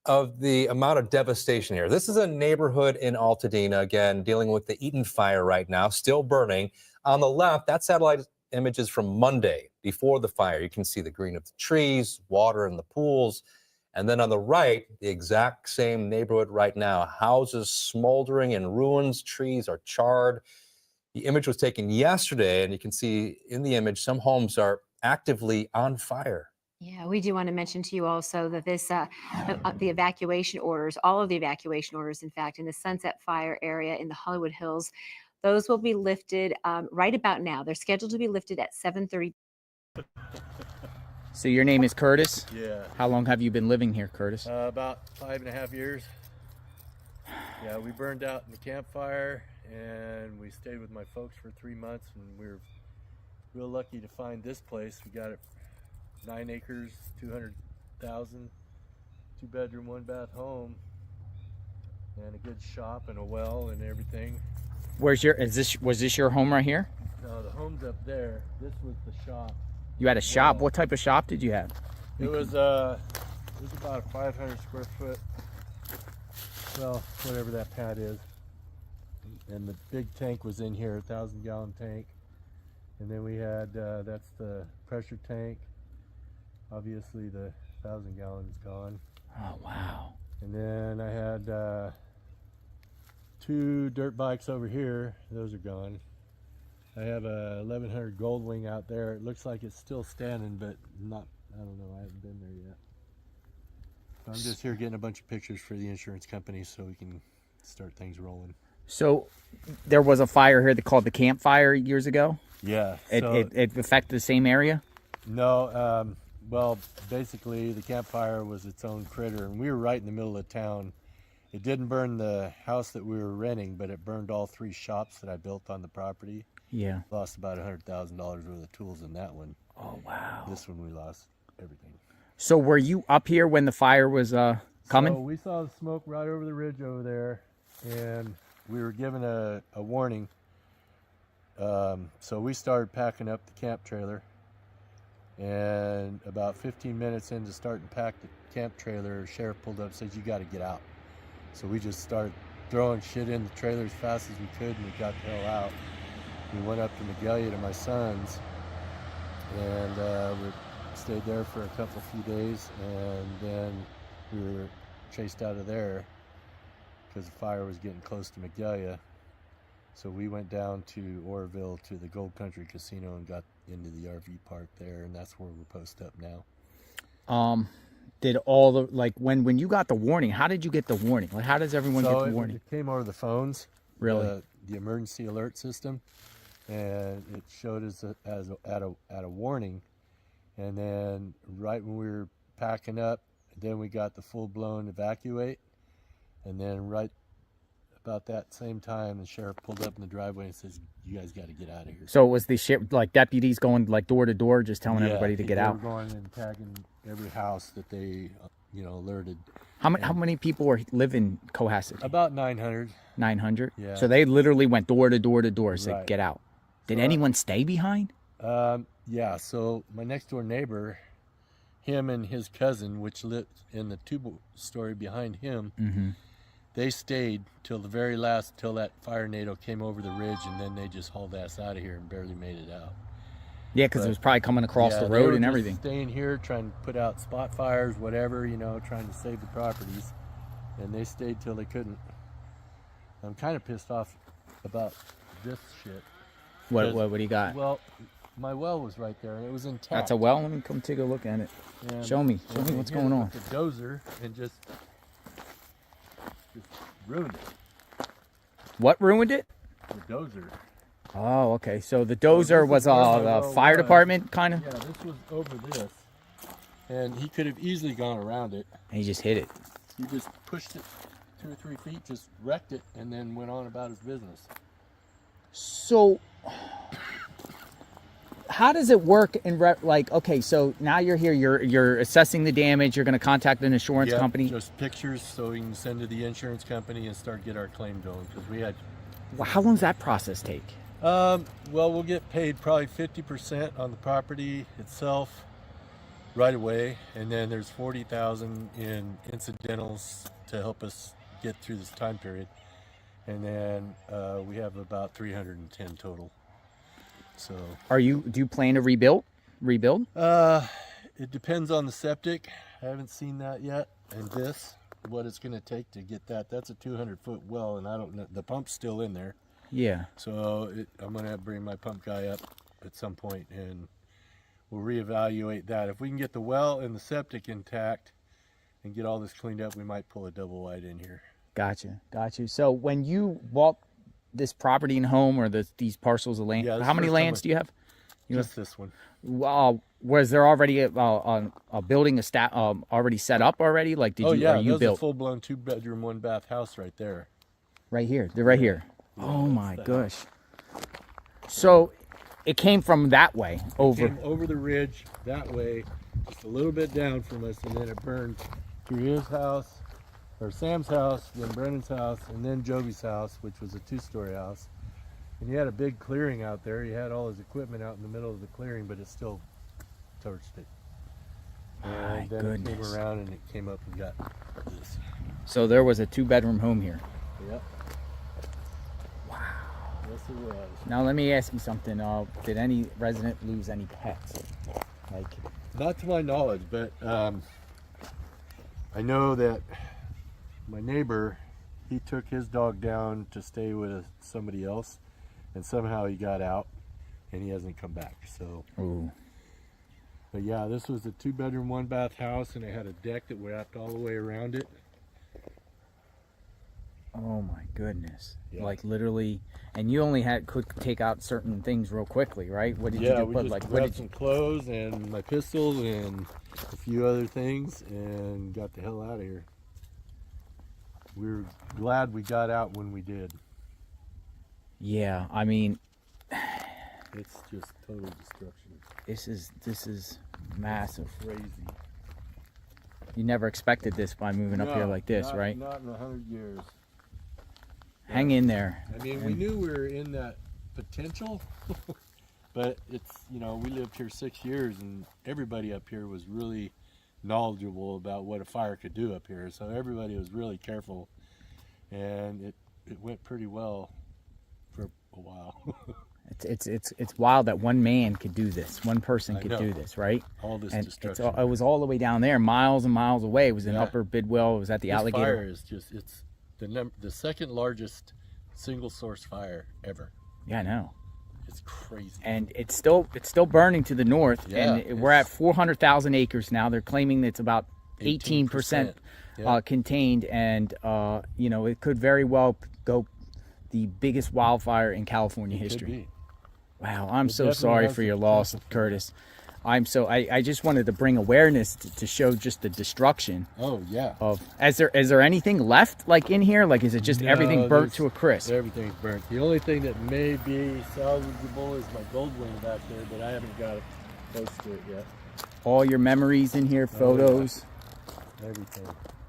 of the amount of devastation here. This is a neighborhood in Altadena, again, dealing with the Eaton fire right now, still burning. On the left, that's satellite images from Monday before the fire. You can see the green of the trees, water in the pools. And then on the right, the exact same neighborhood right now, houses smoldering in ruins, trees are charred. The image was taken yesterday, and you can see in the image, some homes are actively on fire. Yeah, we do want to mention to you also that this, the evacuation orders, all of the evacuation orders, in fact, in the Sunset Fire area in the Hollywood Hills, those will be lifted right about now. They're scheduled to be lifted at 7:30. So your name is Curtis? Yeah. How long have you been living here, Curtis? About 5.5 years. Yeah, we burned out in the campfire, and we stayed with my folks for 3 months, and we were real lucky to find this place. We got it 9 acres, 200,000, 2-bedroom, 1-bath home, and a good shop and a well and everything. Was this your home right here? No, the home's up there. This was the shop. You had a shop. Well, What type of shop did you have? It was about a 500 square foot, well, whatever that pad is. And the big tank was in here, 1,000-gallon tank. And then we had, that's the pressure tank. Obviously the 1,000-gallon is gone. Oh, wow. And then I had 2 dirt bikes over here. Those are gone. I have a 1100 Goldwing out there. It looks like it's still standing, but not, I don't know, I haven't been there yet. So I'm just here getting a bunch of pictures for the insurance company so we can start things rolling. So there was a fire here called the Camp Fire years ago? Yeah. It affected the same area? No, well, basically the campfire was its own critter, and we were right in the middle of town. It didn't burn the house that we were renting, but it burned all 3 shops that I built on the property. Yeah. Lost about $100,000 worth of tools in that one. Oh, wow. This one we lost everything. So were you up here when the fire was coming? So we saw the smoke right over the ridge over there, and we were given a warning. So we started packing up the camp trailer, and about 15 minutes into starting to pack the camp trailer, sheriff pulled up and said, "You got to get out." So we just started throwing shit in the trailer as fast as we could, and we got the hell out. We went up to Magalia to my son's, and we stayed there for a few days, and then we were chased out of there because the fire was getting close to Magalia. So we went down to Oroville to the Gold Country Casino and got into the RV park there, and that's where we're posted up now. Did all the, like, when you got the warning, how did you get the warning? Like, how does everyone get the warning? It came over the phones. Really? The emergency alert system, and it showed us at a warning. And then right when we were packing up, then we got the full-blown evacuate. And then right about that same time, the sheriff pulled up in the driveway and says, "You guys got to get out of here." So it was the sheriff, like deputies going like door to door, just telling everybody to get out? They were going and tagging every house that they, alerted. How many people live in Cohasset? About 900. 900? Yeah. So they literally went door to door to door, said, Right. "Get out." Did anyone stay behind? Yeah, so my next door neighbor, him and his cousin, which lived in the two-story behind him, Mm-hmm. they stayed till the very last, till that fire NATO came over the ridge, and then they just hauled ass out of here and barely made it out. Yeah, because it was probably coming across Yeah, the they road were and just everything. staying here, trying to put out spot fires, whatever, you know, trying to save the properties, and they stayed till they couldn't. I'm kind of pissed off about this shit. What do you got? Well, my well was right there, and it was intact. That's a well. Let me come take a look at it. And- Show me and they what's hit going it on. with the dozer and just ruined it. What ruined it? The dozer. Oh, okay. So the this dozer is was where my the well fire was. department kind of. Yeah, this was over this, and he could have easily gone around it. And he just hit it. He just pushed it 2 or 3 feet, just wrecked it, and then went on about his business. So, how does it work in like? Okay, so now you're here. You're assessing the damage. You're going to contact an insurance Yep, company. Just pictures so we can send to the insurance company and start get our claim going, because we had. Well, how long does that process take? Well, we'll get paid probably 50% on the property itself right away, and then there's $40,000 in incidentals to help us get through this time period, and then we have about 310 total. So Do you plan to rebuild? it depends on the septic. I haven't seen that yet, and what it's going to take to get that. That's a 200-foot well, and I don't know, the pump's still in there. Yeah. So I'm going to have to bring my pump guy up at some point, and we'll reevaluate that. If we can get the well and the septic intact and get all this cleaned up, we might pull a double wide in here. Gotcha. So when you bought this property and home, or these parcels of land, Yeah, this how many first time lands do you have? Just this one. Was there already a building already set up already? Like, are you there's built a full-blown 2-bedroom, 1-bath house right there. right here? They're right here. Yeah, Oh my that's gosh. So it came from that way over. Came over the ridge that way, just a little bit down from us, and then it burned through his house, or Sam's house, then Brennan's house, and then Joby's house, which was a 2-story house. And he had a big clearing out there. He had all his equipment out in the middle of the clearing, but it still torched it. My And then goodness. it came around and it came up and got this. So there was a 2-bedroom home here. Yep. Wow. Yes, it was. Now let me ask you something. Did any resident lose any pets? Like, Not to my knowledge, but I know that my neighbor, he took his dog down to stay with somebody else, and somehow he got out, and he hasn't come back. So, ooh. but yeah, this was a 2-bedroom, 1-bath house, and it had a deck that wrapped all the way around it. Oh my goodness. Yeah. Like literally, and you only could take out certain things real quickly, right? What did Yeah, you do? we Put just like what grabbed did you, some clothes and my pistol and a few other things, and got the hell out of here. We were glad we got out when we did. Yeah, I mean, It's just total destruction. this is massive. Crazy. You never expected this by moving up here No, like this, not- right? Not in 100 years. Hang in there. I mean, we knew we were in that potential, but it's, you know, we lived here 6 years, and everybody up here was really knowledgeable about what a fire could do up here. So everybody was really careful, and it went pretty well for a while. It's wild that one man could do this. One person I could know. do this, right? All this And destruction. it was all the way down there, miles and miles away. It was in Yeah. Upper Bidwell. It was at the This Alligator. fire is just, it's the second largest single source fire ever. Yeah, I know. It's crazy. And it's still burning to the north, Yeah, and we're at it's- 400,000 acres now. They're claiming it's about 18% Yeah. contained, and you know, it could very well go the biggest wildfire in California It could history. be. Wow, I'm It so definitely sorry has for the your loss, potential. Curtis. I just wanted to bring awareness to show just the destruction Oh yeah. of. Is there anything left like in here? Like, is it just everything No, burnt there's- to a crisp? Everything's burnt. The only thing that may be salvageable is my gold wing back there, but I haven't got it close to it yet. All your memories in here, Oh, yeah. photos. Everything.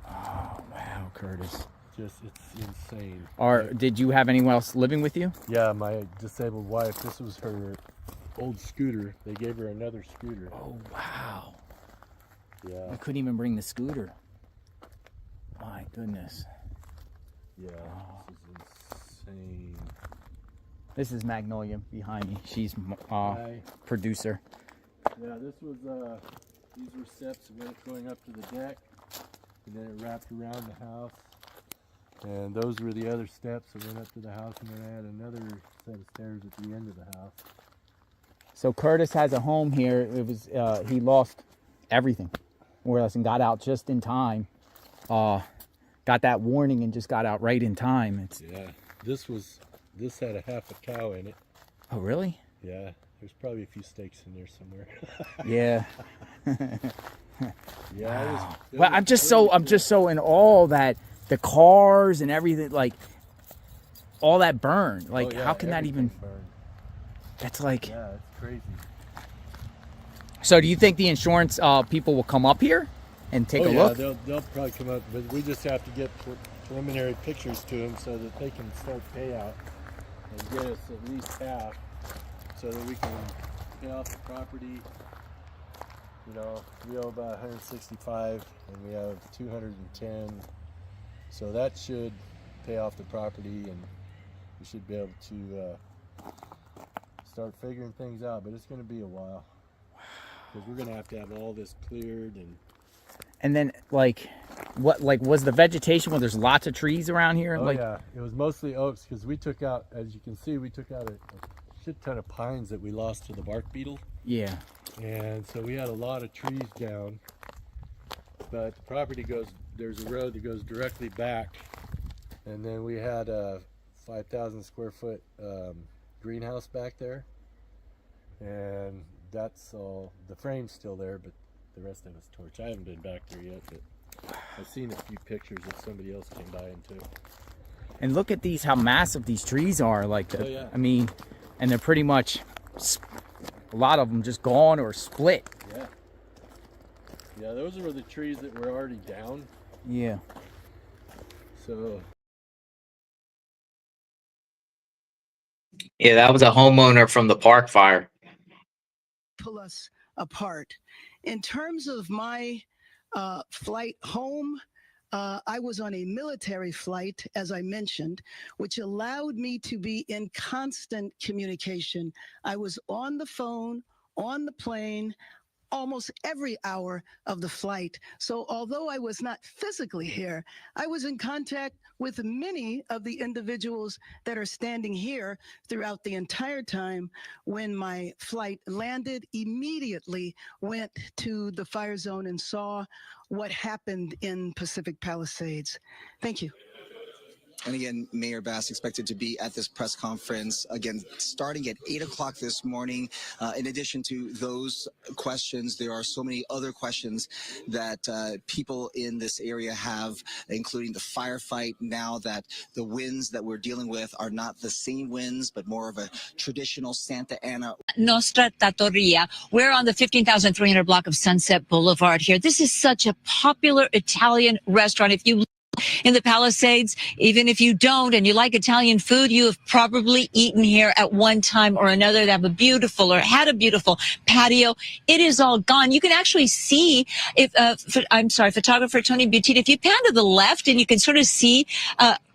Oh wow, Curtis. Just, it's insane. Did you have anyone else living with you? Yeah, my disabled wife, this was her old scooter. They gave her another scooter. Oh wow. Yeah. I couldn't even bring the scooter. My goodness. Yeah, this is insane. This is Magnolia behind me. She's Hi. producer. Yeah, this was, these were steps that went going up to the deck, and then it wrapped around the house. And those were the other steps that went up to the house, and then I had another set of stairs at the end of the house. So Curtis has a home here. It was he lost everything, more or less, and got out just in time. Got that warning and just got out right in time. Yeah, this had a half a cow in it. Oh, really? Yeah, there's probably a few steaks in there somewhere. Yeah. Yeah. Well, I'm just so in awe that the cars and everything, like all that burned. Like, how can that even? Burned. That's like. Yeah, it's crazy. So, do you think the insurance people will come up here and take a look? Yeah, they'll probably come up, but we just have to get preliminary pictures to them so that they can start payout and get us at least half, so that we can pay off the property. You know, we owe about 165, and we have 210, so that should pay off the property, and we should be able to start figuring things out. But it's going to be a while, because we're going to have all this cleared. And then, like, what, like, was the vegetation? Well, there's lots of trees around here. Oh, like, yeah, it was mostly oaks, because we took out, as you can see, we took out a shit ton of pines that we lost to the bark beetle. Yeah. And so we had a lot of trees down, but the property there's a road that goes directly back, and then we had a 5,000 square foot greenhouse back there, and that's all, the frame's still there, but the rest of it's torched. I haven't been back there yet, but I've seen a few pictures that somebody else came by and took. And look at these, how massive these trees are. Like, Oh, yeah. I mean, and they're pretty much, a lot of them just gone or split. Yeah. Yeah, those were the trees that were already down. Yeah. So. Yeah, that was a homeowner from the park fire. Pull us apart. In terms of my flight home, I was on a military flight, as I mentioned, which allowed me to be in constant communication. I was on the phone, on the plane, almost every hour of the flight. So although I was not physically here, I was in contact with many of the individuals that are standing here throughout the entire time. When my flight landed, immediately went to the fire zone and saw what happened in Pacific Palisades. Thank you. And again, Mayor Bass expected to be at this press conference, again, starting at 8 o'clock this morning. In addition to those questions, there are so many other questions that people in this area have, including the firefight, now that the winds that we're dealing with are not the same winds, but more of a traditional Santa Ana. Nostra Trattoria. We're on the 15,300 block of Sunset Boulevard here. This is such a popular Italian restaurant. If you in the Palisades, even if you don't and you like Italian food, you have probably eaten here at one time or another. They have a beautiful or had a beautiful patio. It is all gone. You can actually see if photographer Tony Butita, if you pan to the left and you can sort of see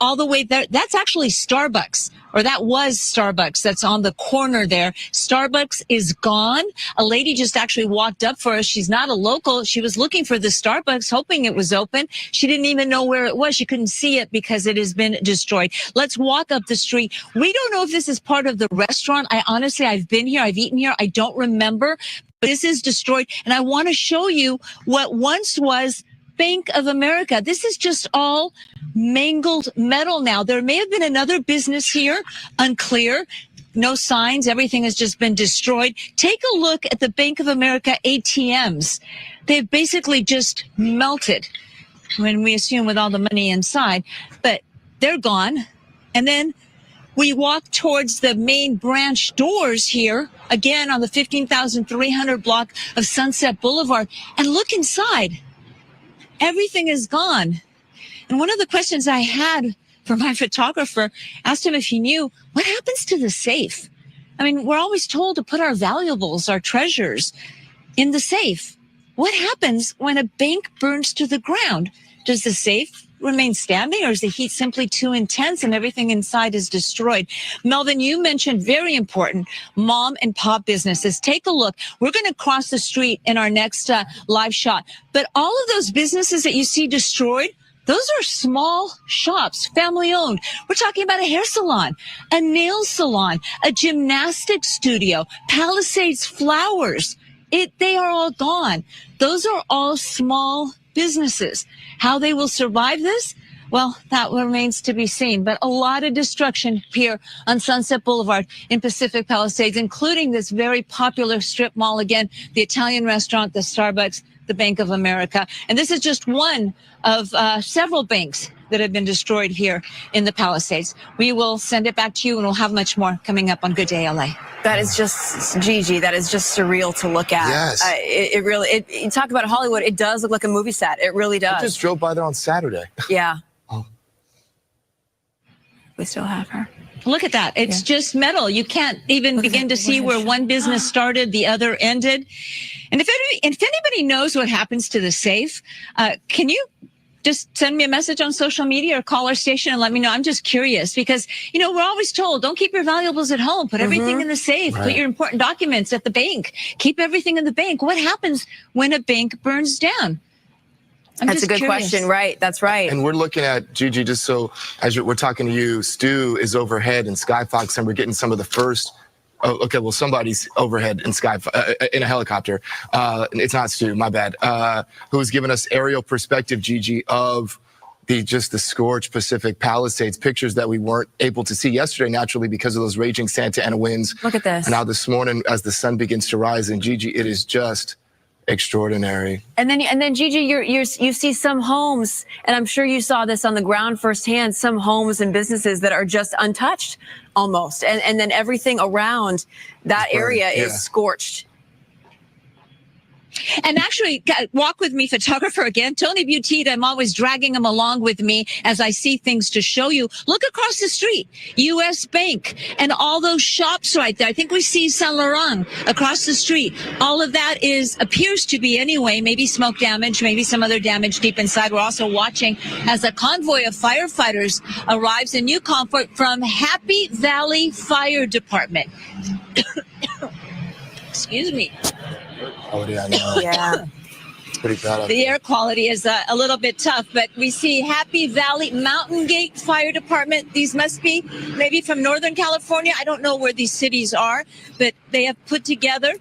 all the way there, that's actually Starbucks. Or that was Starbucks. That's on the corner there. Starbucks is gone. A lady just actually walked up for us. She's not a local. She was looking for the Starbucks, hoping it was open. She didn't even know where it was. She couldn't see it because it has been destroyed. Let's walk up the street. We don't know if this is part of the restaurant. I've been here. I've eaten here. I don't remember. But this is destroyed. And I want to show you what once was Bank of America. This is just all mangled metal now. There may have been another business here, unclear. No signs. Everything has just been destroyed. Take a look at the Bank of America ATMs. They've basically just melted, when we assume with all the money inside, but they're gone. And then we walk towards the main branch doors here, again on the 15,300 block of Sunset Boulevard, and look inside. Everything is gone. And one of the questions I had for my photographer, asked him if he knew what happens to the safe. I mean, we're always told to put our valuables, our treasures in the safe. what happens when a bank burns to the ground? Does the safe remain standing, or is the heat simply too intense and everything inside is destroyed? Melvin, you mentioned very important mom and pop businesses. Take a look. We're going to cross the street in our next live shot. But all of those businesses that you see destroyed, those are small shops, family owned. We're talking about a hair salon, a nail salon, a gymnastics studio, Palisades Flowers. They are all gone. Those are all small businesses. How they will survive this? Well, that remains to be seen. But a lot of destruction here on Sunset Boulevard in Pacific Palisades, including this very popular strip mall again, the Italian restaurant, the Starbucks, the Bank of America. And this is just one of several banks that have been destroyed here in the Palisades. We will send it back to you, and we'll have much more coming up on Good Day LA. That is just, Gigi, that is just surreal to look at. Yes. It really, you talk about Hollywood, it does look like a movie set. It really does. I just drove by there on Saturday. Yeah. Oh. We still have her. Look at that. It's just metal. You can't even begin to see where one business started, the other ended. And if anybody knows what happens to the safe, can you just send me a message on social media or call our station and let me know? I'm just curious because, you know, we're always told, don't keep your valuables at home. Put everything in the safe. Right. Put your important documents at the bank. Keep everything in the bank. What happens when a bank burns down? That's a good question, right? That's right. And we're looking at, Gigi, just so as we're talking to you, Stu is overhead in Skyfox, and we're getting some of the first. Oh, okay. Well, somebody's overhead in in a helicopter. It's not Stu, my bad. Who's given us aerial perspective, Gigi, of the scorched Pacific Palisades, pictures that we weren't able to see yesterday naturally because of those raging Santa Ana winds. Look at this. And now this morning, as the sun begins to rise, and Gigi, it is just extraordinary. And then Gigi, you see some homes, and I'm sure you saw this on the ground firsthand, some homes and businesses that are just untouched almost. And then everything around that area is scorched. And actually, walk with me, photographer again, Tony Butita. I'm always dragging him along with me as I see things to show you. Look across the street, U.S. Bank, and all those shops right there. I think we see Saint Laurent across the street. All of that appears to be anyway, maybe smoke damage, maybe some other damage deep inside. We're also watching as a convoy of firefighters arrives in new comfort from Happy Valley Fire Department. Excuse me. Oh, yeah, I know. Yeah. It's pretty bad. The air quality is a little bit tough, but we see Happy Valley Mountain Gate Fire Department. These must be maybe from Northern California. I don't know where these cities are, but they have put together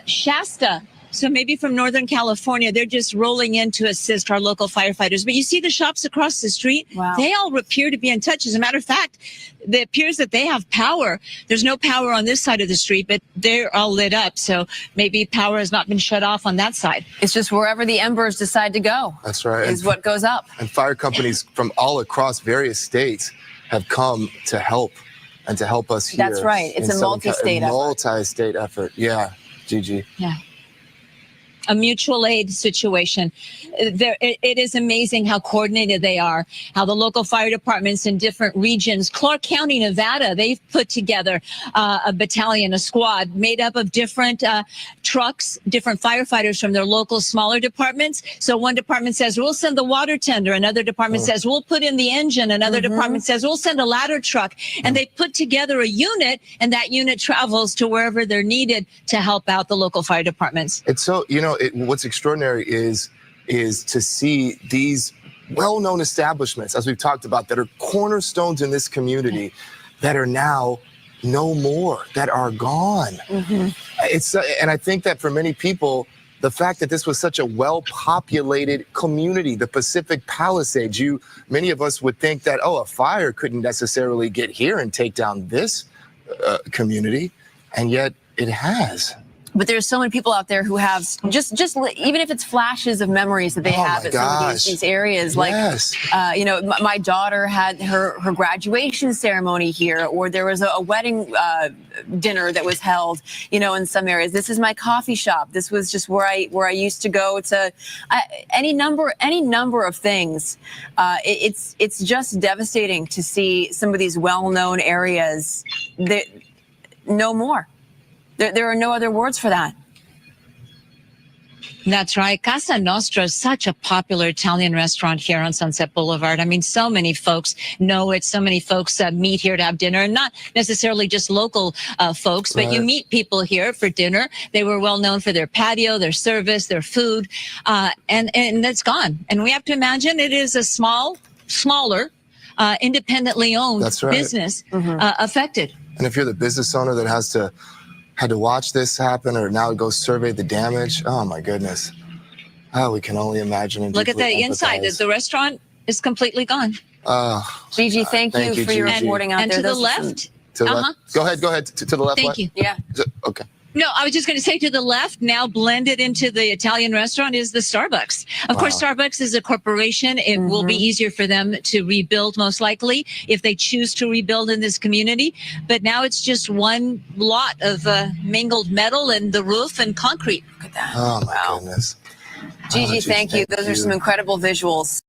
Shasta. So maybe from Northern California, they're just rolling in to assist our local firefighters. But you see the shops across the street, they all appear to be in touch. As a matter of fact, it appears that they have power. There's no power on this side of the street, but they're all lit up. So maybe power has not been shut off on that side. It's just wherever the embers decide to go. That's right. Is what goes up. And fire companies from all across various states have come to help and to help us here. That's right. It's a multi-state effort. Multi-state effort. Yeah, Gigi. Yeah. A mutual aid situation. It is amazing how coordinated they are, how the local fire departments in different regions, Clark County, Nevada, they've put together a battalion, a squad made up of different trucks, different firefighters from their local smaller departments. So one department says, we'll send the water tender. Another department says, we'll put in the engine. Another department says, we'll send a ladder truck. And they put together a unit, and that unit travels to wherever they're needed to help out the local fire departments. It's so, what's extraordinary is to see these well-known establishments, as we've talked about, that are cornerstones in this community that are now no more, that are gone. And I think that for many people, the fact that this was such a well-populated community, the Pacific Palisades, many of us would think that, a fire couldn't necessarily get here and take down this community, and yet it has. But there's so many people out there who have just even if it's flashes of memories that they have at some of these areas. Like, my daughter had her graduation ceremony here, or there was a wedding dinner that was held, in some areas. This is my coffee shop. This was just where I used to go to any number of things. It's just devastating to see some of these well-known areas that no more. There are no other words for that. That's right. Casa Nostra is such a popular Italian restaurant here on Sunset Boulevard. I mean, so many folks know it. So many folks meet here to have dinner, and not necessarily just local folks, but you meet people here for dinner. They were well known for their patio, their service, their food, and that's gone. And we have to imagine it is a smaller, independently owned business affected. And if you're the business owner that had to watch this happen or now go survey the damage, oh my goodness. Oh, we can only imagine. And Look at the inside. The restaurant is completely gone. Gigi, thank you for your reporting out and there. to the left. To the left. Go ahead. To the left. Thank you. Yeah. Okay. No, I was just going to say to the left, now blended into the Italian restaurant, is the Starbucks. Of course, Starbucks is a corporation. It will be easier for them to rebuild, most likely, if they choose to rebuild in this community. But now it's just one lot of mingled metal and the roof and concrete. Look at that. Oh, my goodness. Gigi, thank you. Those are some incredible visuals.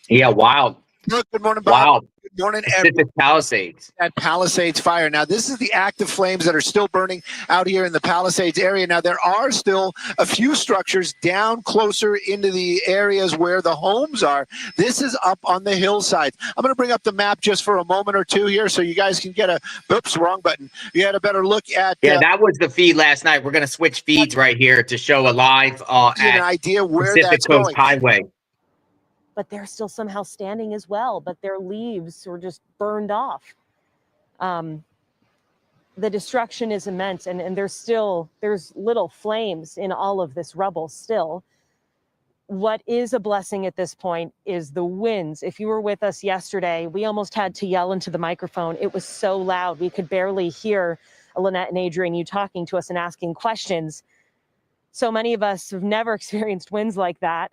Yeah, wild. Good morning, Bob. Wow. Good morning, Pacific Palisades. At Palisades fire. Now, this is the active flames that are still burning out here in the Palisades area. Now, there are still a few structures down closer into the areas where the homes are. This is up on the hillside. I'm going to bring up the map just for a moment or two here so you guys can get oops, wrong button. You had a better look at. Yeah, that was the feed last night. We're going to switch feeds right here to show a live an idea where Pacific that's Coast going. Highway. But they're still somehow standing as well, but their leaves were just burned off. The destruction is immense, and there's little flames in all of this rubble still. What is a blessing at this point is the winds. If you were with us yesterday, we almost had to yell into the microphone. It was so loud. We could barely hear Lynette and Adrian, you talking to us and asking questions. So many of us have never experienced winds like that.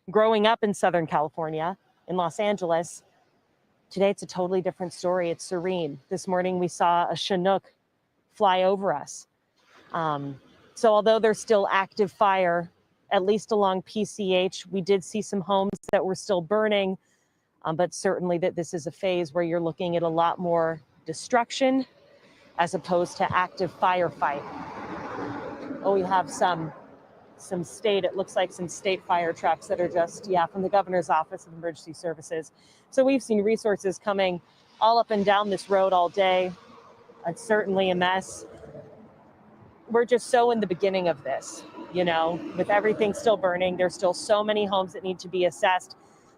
Growing up in Southern California, in Los Angeles, today it's a totally different story. It's serene. This morning we saw a Chinook fly over us. So although there's still active fire, at least along PCH, we did see some homes that were still burning, but certainly that this is a phase where you're looking at a lot more destruction as opposed to active firefight. Oh, we have some state, it looks like some state fire trucks that are just, from the governor's office of emergency services. So we've seen resources coming all up and down this road all day. It's certainly a mess. We're just so in the beginning of this, with everything still burning. There's still so many homes that need to be assessed.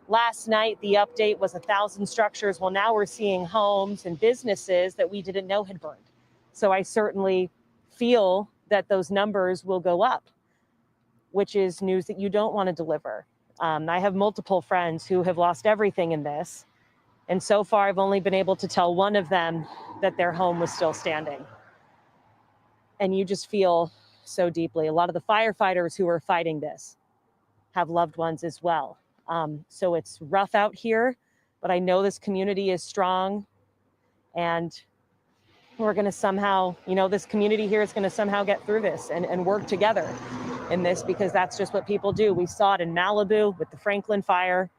Last night, the update was 1,000 structures. Well, now we're seeing homes and businesses that we didn't know had burned. So I certainly feel that those numbers will go up, which is news that you don't want to deliver. I have multiple friends who have lost everything in this. And so far, I've only been able to tell one of them that their home was still standing. And you just feel so deeply. A lot of the firefighters who are fighting this have loved ones as well. So it's rough out here, but I know this community is strong. And we're going to somehow, this community here is going to somehow get through this and work together in this, because that's just what people do. We saw it in Malibu with the Franklin fire,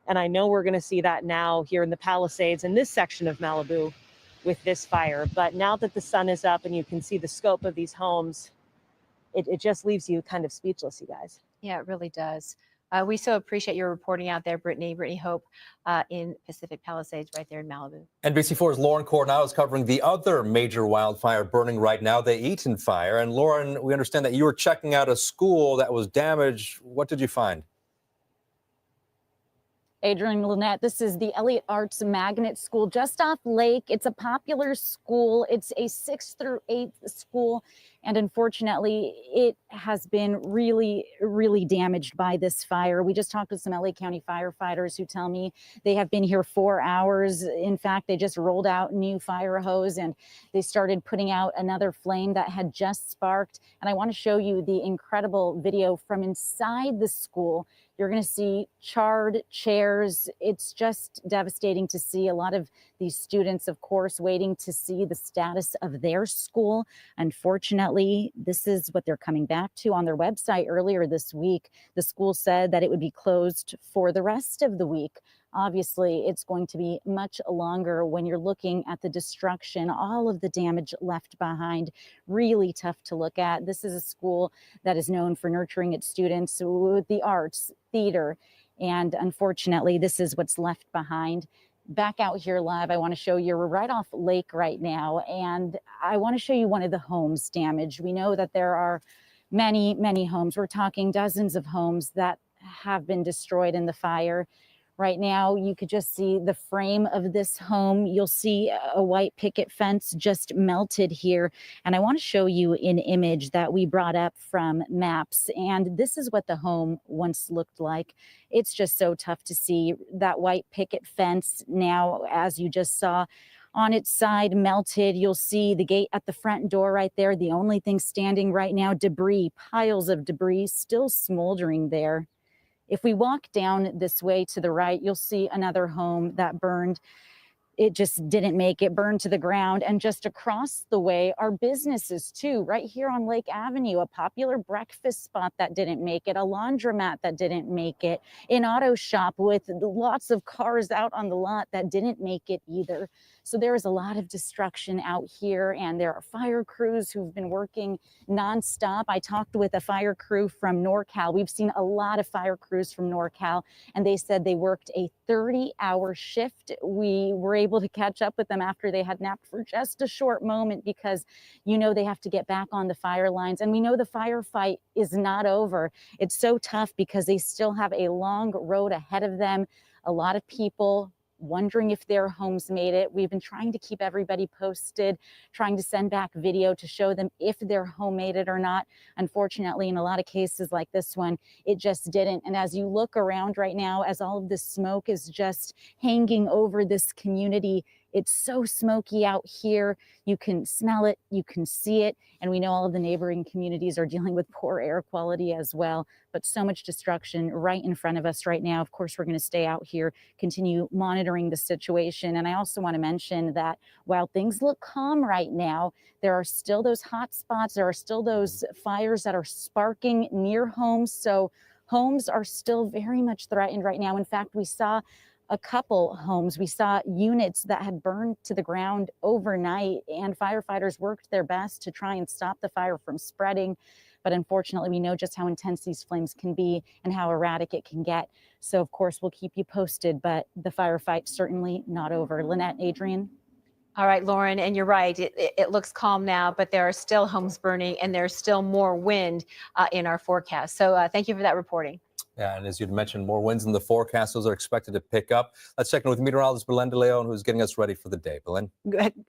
and I know we're going to see that now here in the Palisades in this section of Malibu with this fire. But now that the sun is up and you can see the scope of these homes, it just leaves you kind of speechless, you guys. Yeah, it really does. We so appreciate your reporting out there, Brittany Hope, in Pacific Palisades, right there in Malibu. NBC4's Lauren Coronado is covering the other major wildfire burning right now, the Eaton fire. And Lauren, we understand that you were checking out a school that was damaged. What did you find? Adrian, Lynette, this is the Elliott Arts Magnet School just off Lake. It's a popular school. It's a 6th through 8th school. And unfortunately, it has been really, really damaged by this fire. We just talked with some LA County firefighters who tell me they have been here 4 hours. In fact, they just rolled out new fire hose and they started putting out another flame that had just sparked. And I want to show you the incredible video from inside the school. You're going to see charred chairs. It's just devastating to see a lot of these students, of course, waiting to see the status of their school. Unfortunately, this is what they're coming back to on their website earlier this week. The school said that it would be closed for the rest of the week. obviously it's going to be much longer when you're looking at the destruction, all of the damage left behind. Really tough to look at. This is a school that is known for nurturing its students with the arts, theater, and unfortunately, this is what's left behind. Back out here live, I want to show you, we're right off lake right now, and I want to show you one of the homes damaged. We know that there are many, many homes. We're talking dozens of homes that have been destroyed in the fire. Right now, you could just see the frame of this home. You'll see a white picket fence just melted here. And I want to show you an image that we brought up from maps. And this is what the home once looked like. It's just so tough to see that white picket fence now, as you just saw, on its side melted. You'll see the gate at the front door right there. The only thing standing right now, debris, piles of debris still smoldering there. If we walk down this way to the right, you'll see another home that burned. It just didn't make it, burned to the ground. And just across the way are businesses too, right here on Lake Avenue, a popular breakfast spot that didn't make it, a laundromat that didn't make it, an auto shop with lots of cars out on the lot that didn't make it either. So there is a lot of destruction out here, and there are fire crews who've been working nonstop. I talked with a fire crew from NorCal. We've seen a lot of fire crews from NorCal, and they said they worked a 30-hour shift. We were able to catch up with them after they had napped for just a short moment because, you know, they have to get back on the fire lines. And we know the firefight is not over. It's so tough because they still have a long road ahead of them. A lot of people wondering if their homes made it. We've been trying to keep everybody posted, trying to send back video to show them if their home made it or not. Unfortunately, in a lot of cases like this one, it just didn't. And as you look around right now, as all of this smoke is just hanging over this community, it's so smoky out here. You can smell it, you can see it, and we know all of the neighboring communities are dealing with poor air quality as well. But so much destruction right in front of us right now. Of course, we're going to stay out here, continue monitoring the situation. And I also want to mention that while things look calm right now, there are still those hot spots. There are still those fires that are sparking near homes. So homes are still very much threatened right now. In fact, we saw a couple homes. We saw units that had burned to the ground overnight, and firefighters worked their best to try and stop the fire from spreading. But unfortunately, we know just how intense these flames can be and how erratic it can get. So of course, we'll keep you posted, but the firefight certainly not over. Lynette, Adrian? All right, Lauren, and you're right. It looks calm now, but there are still homes burning and there's still more wind in our forecast. So thank you for that reporting. Yeah, and as you'd mentioned, more winds in the forecast. Those are expected to pick up. Let's check in with meteorologist Belen de Leon, who's getting us ready for the day. Belen?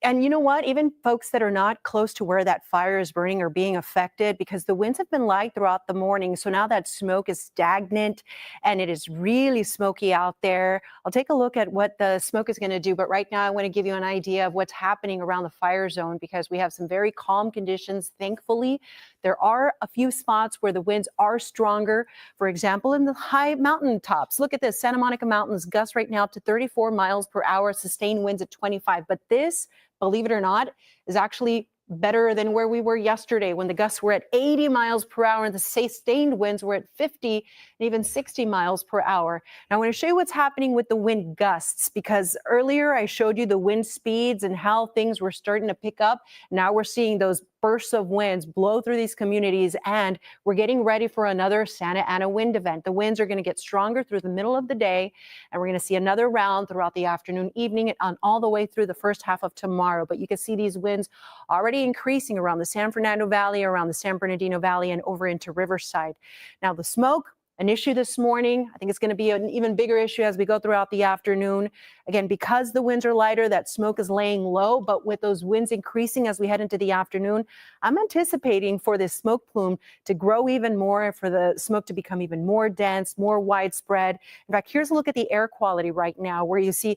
And you know what? Even folks that are not close to where that fire is burning are being affected because the winds have been light throughout the morning. So now that smoke is stagnant and it is really smoky out there. I'll take a look at what the smoke is going to do. But right now, I want to give you an idea of what's happening around the fire zone because we have some very calm conditions, thankfully. There are a few spots where the winds are stronger. For example, in the high mountain tops. Look at this, Santa Monica Mountains gusts right now up to 34 miles per hour, sustained winds at 25. But this, believe it or not, is actually better than where we were yesterday when the gusts were at 80 miles per hour and the sustained winds were at 50 and even 60 miles per hour. Now, I want to show you what's happening with the wind gusts because earlier I showed you the wind speeds and how things were starting to pick up. Now we're seeing those bursts of winds blow through these communities, and we're getting ready for another Santa Ana wind event. The winds are going to get stronger through the middle of the day, and we're going to see another round throughout the afternoon, evening, and all the way through the first half of tomorrow. But you can see these winds already increasing around the San Fernando Valley, around the San Bernardino Valley, and over into Riverside. Now, the smoke, an issue this morning. I think it's going to be an even bigger issue as we go throughout the afternoon. Again, because the winds are lighter, that smoke is laying low, but with those winds increasing as we head into the afternoon, I'm anticipating for this smoke plume to grow even more, for the smoke to become even more dense, more widespread. In fact, here's a look at the air quality right now, where you see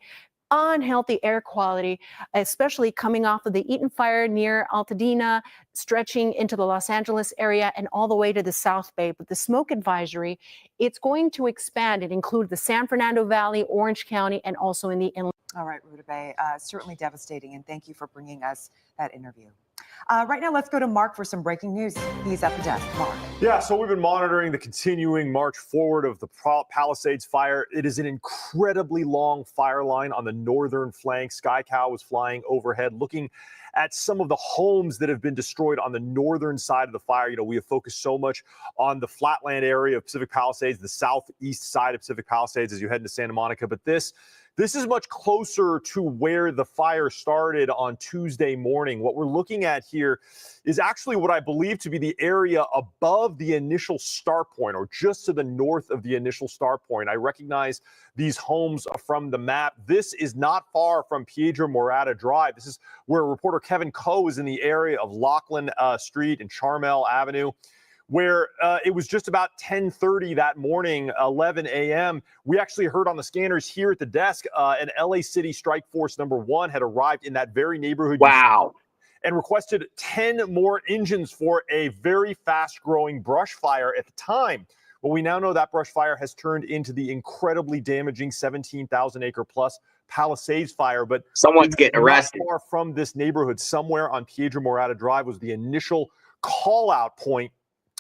unhealthy air quality, especially coming off of the Eaton fire near Altadena, stretching into the Los Angeles area and all the way to the South Bay. But the smoke advisory, it's going to expand and include the San Fernando Valley, Orange County, and also in the inland. All right, Ruta Bay, certainly devastating, and thank you for bringing us that interview. Right now, let's go to Mark for some breaking news. He's at the desk. Mark. Yeah, so we've been monitoring the continuing march forward of the Palisades fire. It is an incredibly long fire line on the northern flank. Sky Cow was flying overhead, looking at some of the homes that have been destroyed on the northern side of the fire. You know, we have focused so much on the flatland area of Pacific Palisades, the southeast side of Pacific Palisades as you head into Santa Monica. But this is much closer to where the fire started on Tuesday morning. What we're looking at here is actually what I believe to be the area above the initial start point, or just to the north of the initial start point. I recognize these homes from the map. This is not far from Piedra Morada Drive. This is where reporter Kevin Coe is in the area of Lachlan Street and Charmel Avenue, where it was just about 10:30 that morning, 11 a.m. We actually heard on the scanners here at the desk, an LA City Strike Force number 1 had arrived in that very neighborhood. Wow. And requested 10 more engines for a very fast-growing brush fire at the time. Well, we now know that brush fire has turned into the incredibly damaging 17,000-acre plus Palisades fire. But someone's getting arrested. Not far from this neighborhood, somewhere on Piedra Morada Drive, was the initial call-out point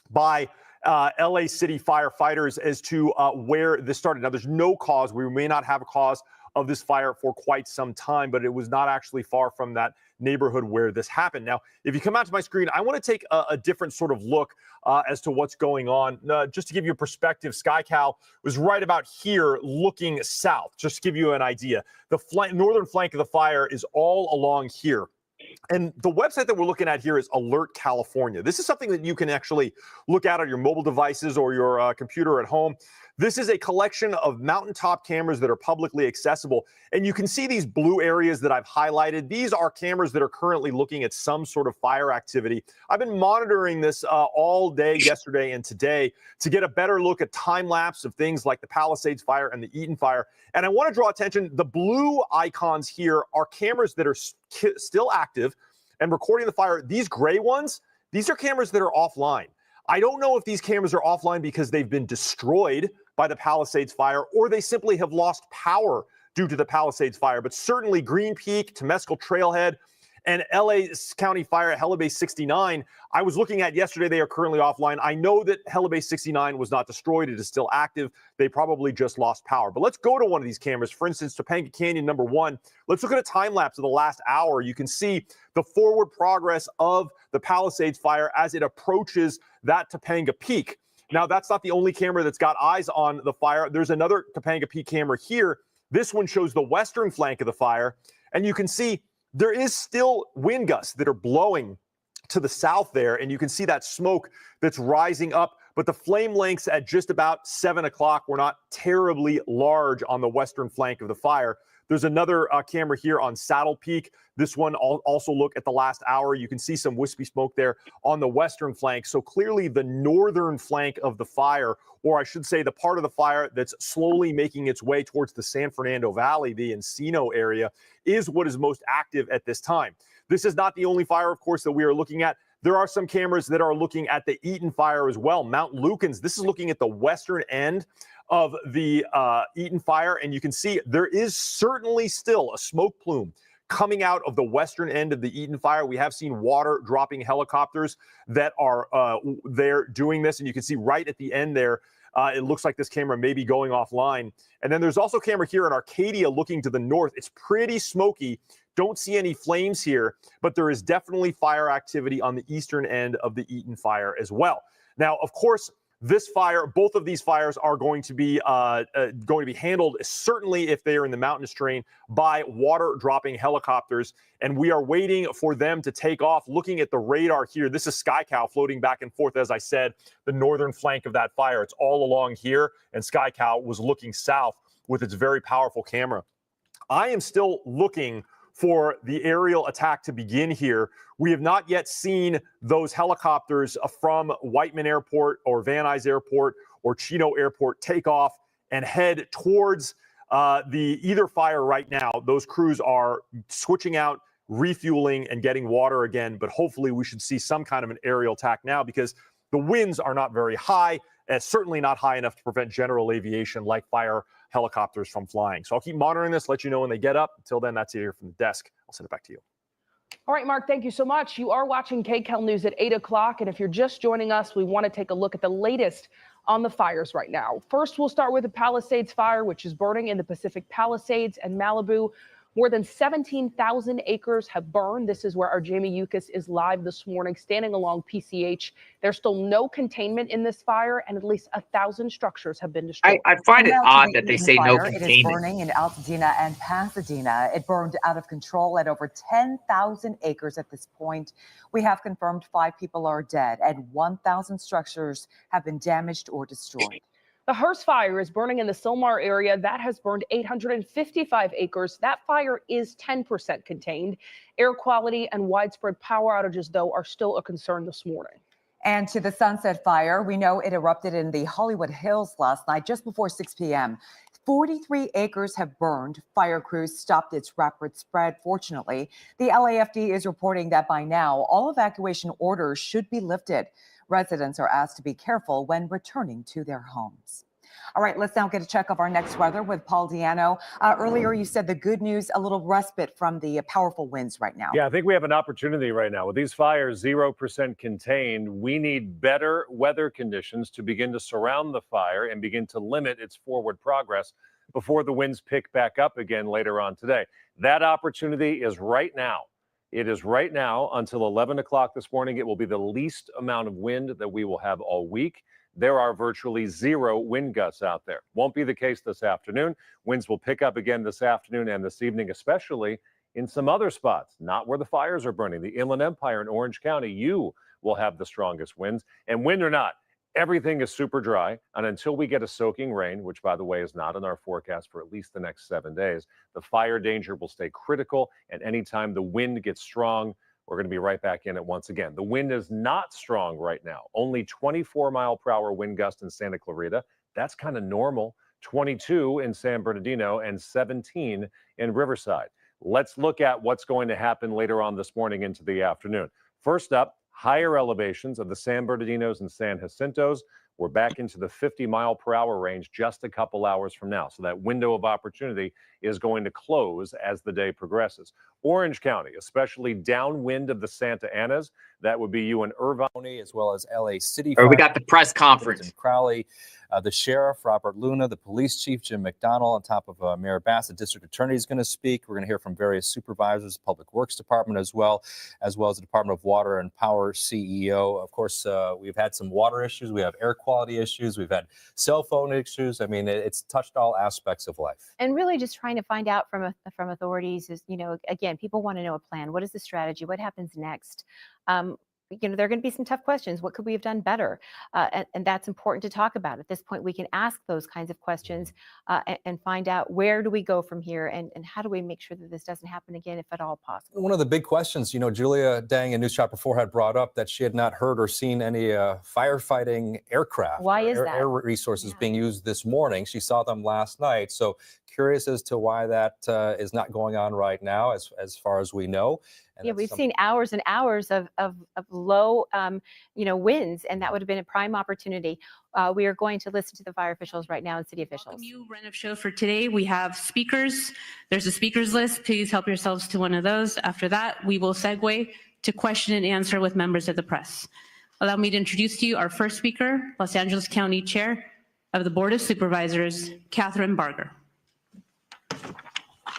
by LA City firefighters as to where this started. Now, there's no cause. We may not have a cause of this fire for quite some time, but it was not actually far from that neighborhood where this happened. Now, if you come out to my screen, I want to take a different sort of look as to what's going on. Just to give you a perspective, Sky Cow was right about here looking south, just to give you an idea. The northern flank of the fire is all along here. And the website that we're looking at here is Alert California. This is something that you can actually look at on your mobile devices or your computer at home. This is a collection of mountaintop cameras that are publicly accessible. And you can see these blue areas that I've highlighted. These are cameras that are currently looking at some sort of fire activity. I've been monitoring this all day yesterday and today to get a better look at time lapse of things like the Palisades fire and the Eaton fire. And I want to draw attention, the blue icons here are cameras that are still active and recording the fire. These gray ones, these are cameras that are offline. I don't know if these cameras are offline because they've been destroyed by the Palisades fire, or they simply have lost power due to the Palisades fire. But certainly Green Peak, Temescal Trailhead, and LA County Fire at Helibase 69, I was looking at yesterday, they are currently offline. I know that Helibase 69 was not destroyed. It is still active. They probably just lost power. But let's go to one of these cameras. For instance, Topanga Canyon number 1. Let's look at a time lapse of the last hour. You can see the forward progress of the Palisades fire as it approaches that Topanga Peak. Now, that's not the only camera that's got eyes on the fire. There's another Topanga Peak camera here. This one shows the western flank of the fire. And you can see there is still wind gusts that are blowing to the south there. And you can see that smoke that's rising up. But the flame lengths at just about 7 o'clock were not terribly large on the western flank of the fire. There's another camera here on Saddle Peak. This one also look at the last hour. You can see some wispy smoke there on the western flank. So clearly the northern flank of the fire, or I should say the part of the fire that's slowly making its way towards the San Fernando Valley, the Encino area, is what is most active at this time. This is not the only fire, of course, that we are looking at. There are some cameras that are looking at the Eaton fire as well. Mount Lukens, this is looking at the western end of the Eaton fire, and you can see there is certainly still a smoke plume coming out of the western end of the Eaton fire. We have seen water dropping helicopters that are there doing this, and you can see right at the end there, it looks like this camera may be going offline. And then there's also a camera here in Arcadia looking to the north. It's pretty smoky. Don't see any flames here, but there is definitely fire activity on the eastern end of the Eaton fire as well. Now, of course, this fire, both of these fires are going to be handled, certainly if they are in the mountainous terrain, by water dropping helicopters. And we are waiting for them to take off. Looking at the radar here, this is Sky Cow floating back and forth, as I said, the northern flank of that fire. It's all along here, and Sky Cow was looking south with its very powerful camera. I am still looking for the aerial attack to begin here. We have not yet seen those helicopters from Whiteman Airport or Van Nuys Airport or Chino Airport take off and head towards the either fire right now. Those crews are switching out, refueling, and getting water again. But hopefully we should see some kind of an aerial attack now, because the winds are not very high, and certainly not high enough to prevent general aviation like fire helicopters from flying. So I'll keep monitoring this, let you know when they get up. Until then, that's it here from the desk. I'll send it back to you. All right, Mark, thank you so much. You are watching KCAL News at 8 o'clock. And if you're just joining us, we want to take a look at the latest on the fires right now. First, we'll start with the Palisades fire, which is burning in the Pacific Palisades and Malibu. More than 17,000 acres have burned. This is where our Jamie Yukas is live this morning, standing along PCH. There's still no containment in this fire, and at least 1,000 structures have been destroyed. I find it Now to odd the that they Eaton say no fire. It is containment. burning in Altadena and Pasadena. It burned out of control at over 10,000 acres at this point. We have confirmed 5 people are dead and 1,000 structures have been damaged or destroyed. The Hurst fire is burning in the Sylmar area. That has burned 855 acres. That fire is 10% contained. Air quality and widespread power outages, though, are still a concern this morning. And to the Sunset fire, we know it erupted in the Hollywood Hills last night, just before 6 p.m. 43 acres have burned. Fire crews stopped its rapid spread. Fortunately, the LAFD is reporting that by now, all evacuation orders should be lifted. Residents are asked to be careful when returning to their homes. All right, let's now get a check of our next weather with Paul Diano. Earlier, you said the good news, a little respite from the powerful winds right now. Yeah, I think we have an opportunity right now. With these fires 0% contained, we need better weather conditions to begin to surround the fire and begin to limit its forward progress before the winds pick back up again later on today. That opportunity is right now. It is right now until 11 o'clock this morning. It will be the least amount of wind that we will have all week. There are virtually 0 wind gusts out there. Won't be the case this afternoon. Winds will pick up again this afternoon and this evening, especially in some other spots, not where the fires are burning. The Inland Empire in Orange County, you will have the strongest winds. And wind or not, everything is super dry. And until we get a soaking rain, which, by the way, is not in our forecast for at least the next 7 days, the fire danger will stay critical. And anytime the wind gets strong, we're going to be right back in it once again. The wind is not strong right now. Only 24-mile-per-hour wind gust in Santa Clarita. That's kind of normal. 22 in San Bernardino and 17 in Riverside. Let's look at what's going to happen later on this morning into the afternoon. First up, higher elevations of the San Bernardinos and San Jacintos. We're back into the 50-mile-per-hour range just a couple hours from now. So that window of opportunity is going to close as the day progresses. Orange County, especially downwind of the Santa Anas, that would be you in Irvine, as well as LA City. Or we got the press conference. In Crowley, the sheriff, Robert Luna, the police chief, Jim McDonald, on top of Mayor Bass, the district attorney is going to speak. We're going to hear from various supervisors, Public Works Department as well as the Department of Water and Power CEO. Of course, we've had some water issues. We have air quality issues. We've had cell phone issues. I mean, it's touched all aspects of life. And really just trying to find out from authorities is, again, people want to know a plan. What is the strategy? What happens next? There are going to be some tough questions. What could we have done better? And that's important to talk about. At this point, we can ask those kinds of questions and find out where do we go from here and how do we make sure that this doesn't happen again, if at all possible. One of the big questions, Julia Dang in News Chopper 4 had brought up that she had not heard or seen any firefighting aircraft. Why is that? Air resources being used this morning. She saw them last night. So curious as to why that is not going on right now, as far as we know. And we've seen hours and hours of low, winds, and that would have been a prime opportunity. We are going to listen to the fire officials right now and city officials. Welcome you, Run of Show for today. We have speakers. There's a speakers list. Please help yourselves to one of those. After that, we will segue to question and answer with members of the press. Allow me to introduce to you our first speaker, Los Angeles County Chair of the Board of Supervisors, Catherine Barger.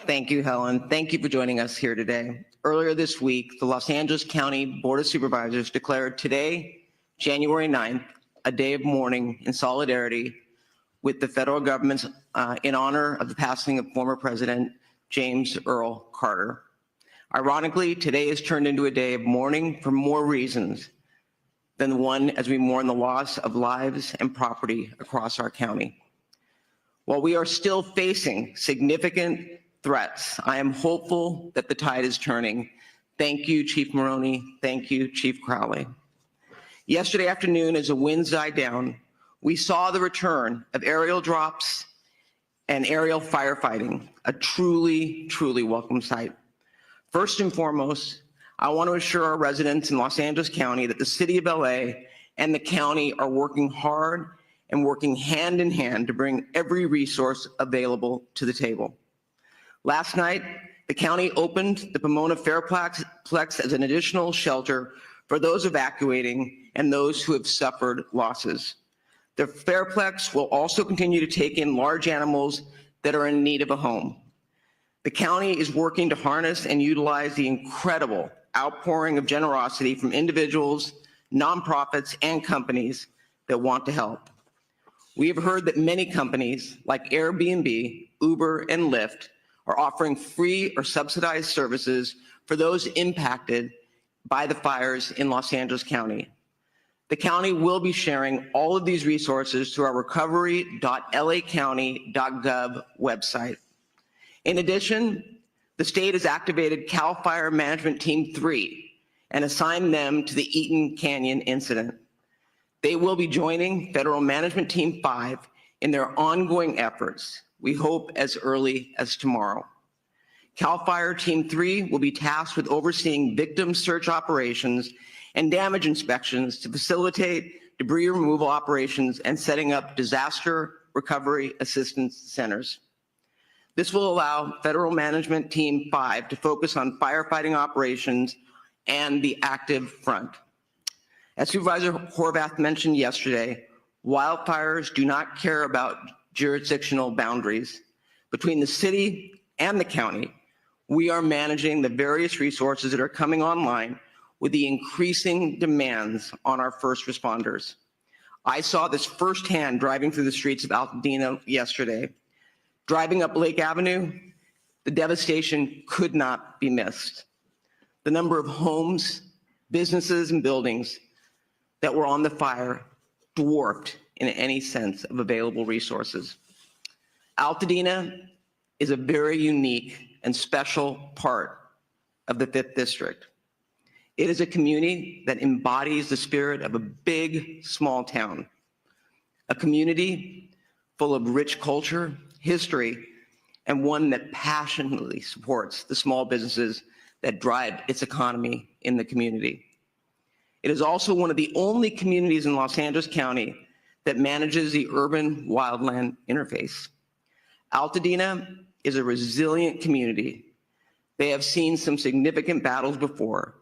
Thank you, Helen. Thank you for joining us here today. Earlier this week, the Los Angeles County Board of Supervisors declared today, January 9th, a day of mourning in solidarity with the federal government in honor of the passing of former President James Earl Carter. Ironically, today is turned into a day of mourning for more reasons than the one as we mourn the loss of lives and property across our county. While we are still facing significant threats, I am hopeful that the tide is turning. Thank you, Chief Maroney. Thank you, Chief Crowley. Yesterday afternoon, as the winds died down, we saw the return of aerial drops and aerial firefighting, a truly, truly welcome sight. First and foremost, I want to assure our residents in Los Angeles County that the city of LA and the county are working hard and working hand in hand to bring every resource available to the table. Last night, The county opened the Pomona Fairplex as an additional shelter for those evacuating and those who have suffered losses. The Fairplex will also continue to take in large animals that are in need of a home. The county is working to harness and utilize the incredible outpouring of generosity from individuals, nonprofits, and companies that want to help. We have heard that many companies like Airbnb, Uber, and Lyft are offering free or subsidized services for those impacted by the fires in Los Angeles County. The county will be sharing all of these resources through our recovery.lacounty.gov website. In addition, the state has activated CAL FIRE Management Team 3 and assigned them to the Eaton Canyon incident. They will be joining Federal Management Team 5 in their ongoing efforts, we hope as early as tomorrow. CAL FIRE Team 3 will be tasked with overseeing victim search operations and damage inspections to facilitate debris removal operations and setting up disaster recovery assistance centers. This will allow Federal Management Team 5 to focus on firefighting operations and the active front. As Supervisor Horvath mentioned yesterday, wildfires do not care about jurisdictional boundaries. Between the city and the county, we are managing the various resources that are coming online with the increasing demands on our first responders. I saw this firsthand driving through the streets of Altadena yesterday. Driving up Lake Avenue, the devastation could not be missed. The number of homes, businesses, and buildings that were on the fire dwarfed in any sense of available resources. Altadena is a very unique and special part of the 5th District. It is a community that embodies the spirit of a big, small town, a community full of rich culture, history, and one that passionately supports the small businesses that drive its economy in the community. It is also one of the only communities in Los Angeles County that manages the urban wildland interface. Altadena is a resilient community. They have seen some significant battles before,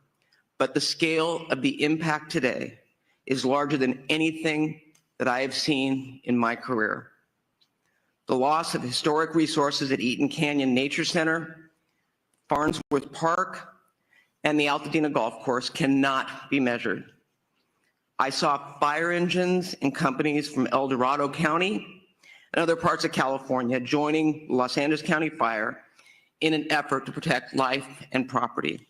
but the scale of the impact today is larger than anything that I have seen in my career. The loss of historic resources at Eaton Canyon Nature Center, Farnsworth Park, and the Altadena Golf Course cannot be measured. I saw fire engines and companies from El Dorado County and other parts of California joining Los Angeles County Fire in an effort to protect life and property.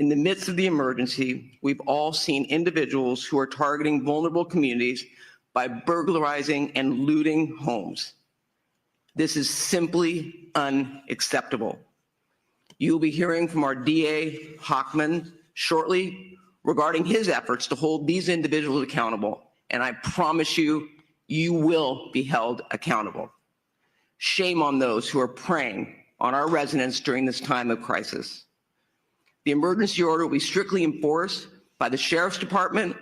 In the midst of the emergency, we've all seen individuals who are targeting vulnerable communities by burglarizing and looting homes. This is simply unacceptable. You'll be hearing from our DA, Hochman, shortly regarding his efforts to hold these individuals accountable, and I promise you, you will be held accountable. Shame on those who are preying on our residents during this time of crisis. The emergency order will be strictly enforced by the Sheriff's Department,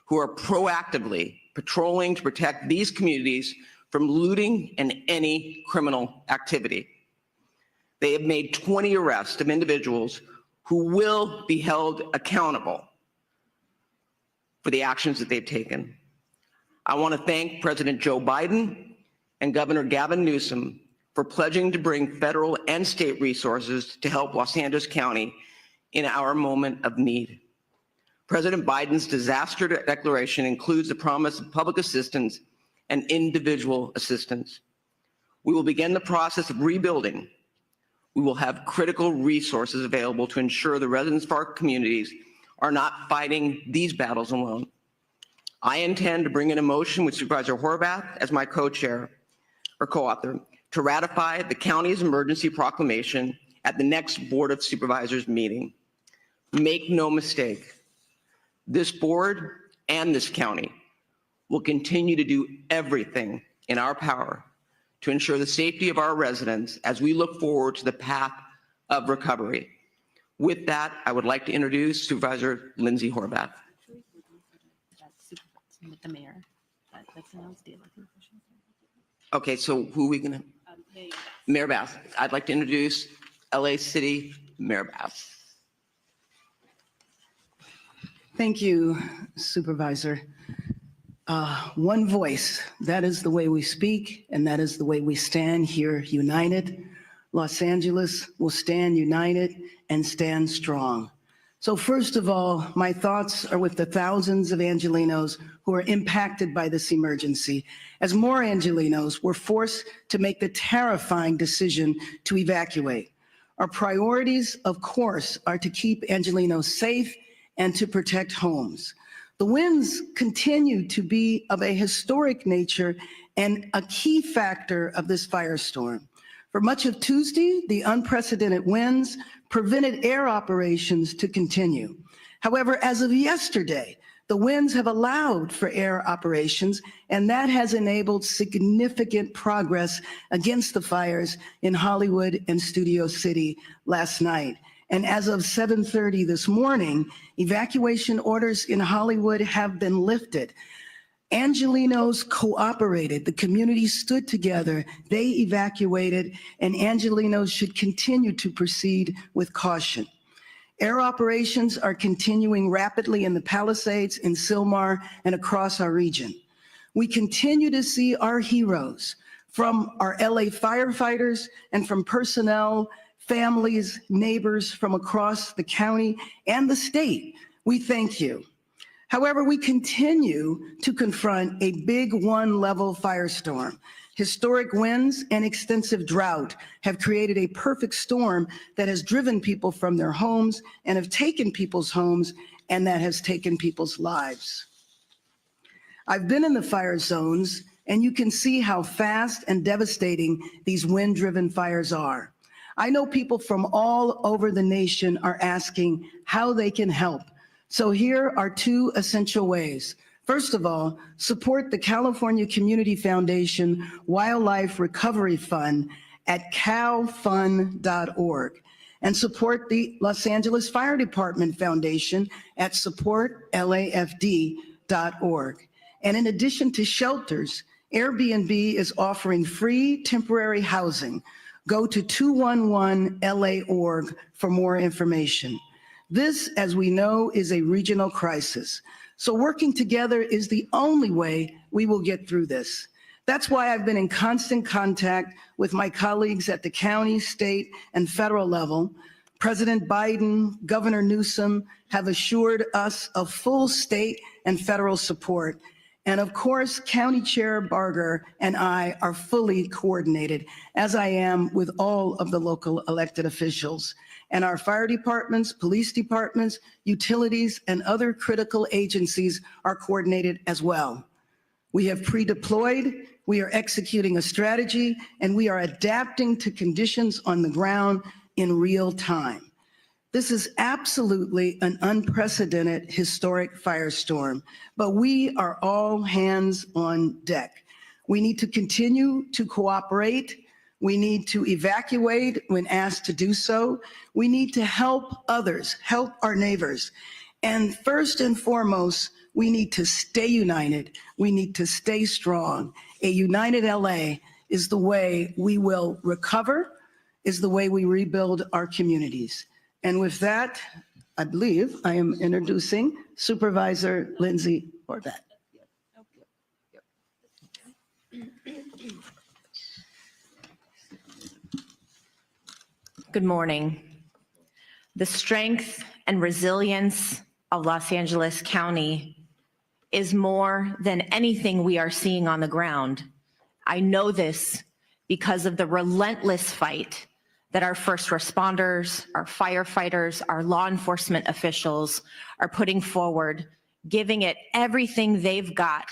who are proactively patrolling to protect these communities from looting and any criminal activity. They have made 20 arrests of individuals who will be held accountable for the actions that they've taken. I want to thank President Joe Biden and Governor Gavin Newsom for pledging to bring federal and state resources to help Los Angeles County in our moment of need. President Biden's disaster declaration includes the promise of public assistance and individual assistance. We will begin the process of rebuilding. We will have critical resources available to ensure the residents of our communities are not fighting these battles alone. I intend to bring in a motion with Supervisor Horvath as my co-chair or co-author to ratify the county's emergency proclamation at the next Board of Supervisors meeting. Make no mistake, this board and this county will continue to do everything in our power to ensure the safety of our residents as we look forward to the path of recovery. With that, I would like to introduce Supervisor Lindsay Horvath. The mayor. That's announced the elected Okay, so who are we gonna? Mayor Bass. I'd like to introduce LA City Mayor Bass. Thank you, Supervisor. One voice, that is the way we speak, and that is the way we stand here united. Los Angeles will stand united and stand strong. So first of all, my thoughts are with the thousands of Angelenos who are impacted by this emergency, as more Angelenos were forced to make the terrifying decision to evacuate. Our priorities, of course, are to keep Angelenos safe and to protect homes. The winds continue to be of a historic nature and a key factor of this firestorm. For much of Tuesday, the unprecedented winds prevented air operations to continue. However, as of yesterday, the winds have allowed for air operations, and that has enabled significant progress against the fires in Hollywood and Studio City last night. And as of 7:30 this morning, evacuation orders in Hollywood have been lifted. Angelenos cooperated. The community stood together. They evacuated, and Angelenos should continue to proceed with caution. Air operations are continuing rapidly in the Palisades, in Sylmar, and across our region. We continue to see our heroes from our LA firefighters and from personnel, families, neighbors from across the county and the state. We thank you. However, we continue to confront a big one-level firestorm. Historic winds and extensive drought have created a perfect storm that has driven people from their homes and have taken people's homes, and that has taken people's lives. I've been in the fire zones, and you can see how fast and devastating these wind-driven fires are. I know people from all over the nation are asking how they can help. So here are two essential ways. First of all, support the California Community Foundation Wildlife Recovery Fund at calfund.org, and support the Los Angeles Fire Department Foundation at supportlafd.org. And in addition to shelters, Airbnb is offering free temporary housing. Go to 211LA.org for more information. This, as we know, is a regional crisis. So working together is the only way we will get through this. That's why I've been in constant contact with my colleagues at the county, state, and federal level. President Biden, Governor Newsom have assured us of full state and federal support. And of course, County Chair Barger and I are fully coordinated, as I am with all of the local elected officials. And our fire departments, police departments, utilities, and other critical agencies are coordinated as well. We have pre-deployed, we are executing a strategy, and we are adapting to conditions on the ground in real time. This is absolutely an unprecedented historic firestorm, but we are all hands on deck. We need to continue to cooperate. We need to evacuate when asked to do so. We need to help others, help our neighbors. And first and foremost, we need to stay united. We need to stay strong. A united LA is the way we will recover, is the way we rebuild our communities. And with that, I believe I am introducing Supervisor Lindsay Orbat. Good morning. The strength and resilience of Los Angeles County is more than anything we are seeing on the ground. I know this because of the relentless fight that our first responders, our firefighters, our law enforcement officials are putting forward, giving it everything they've got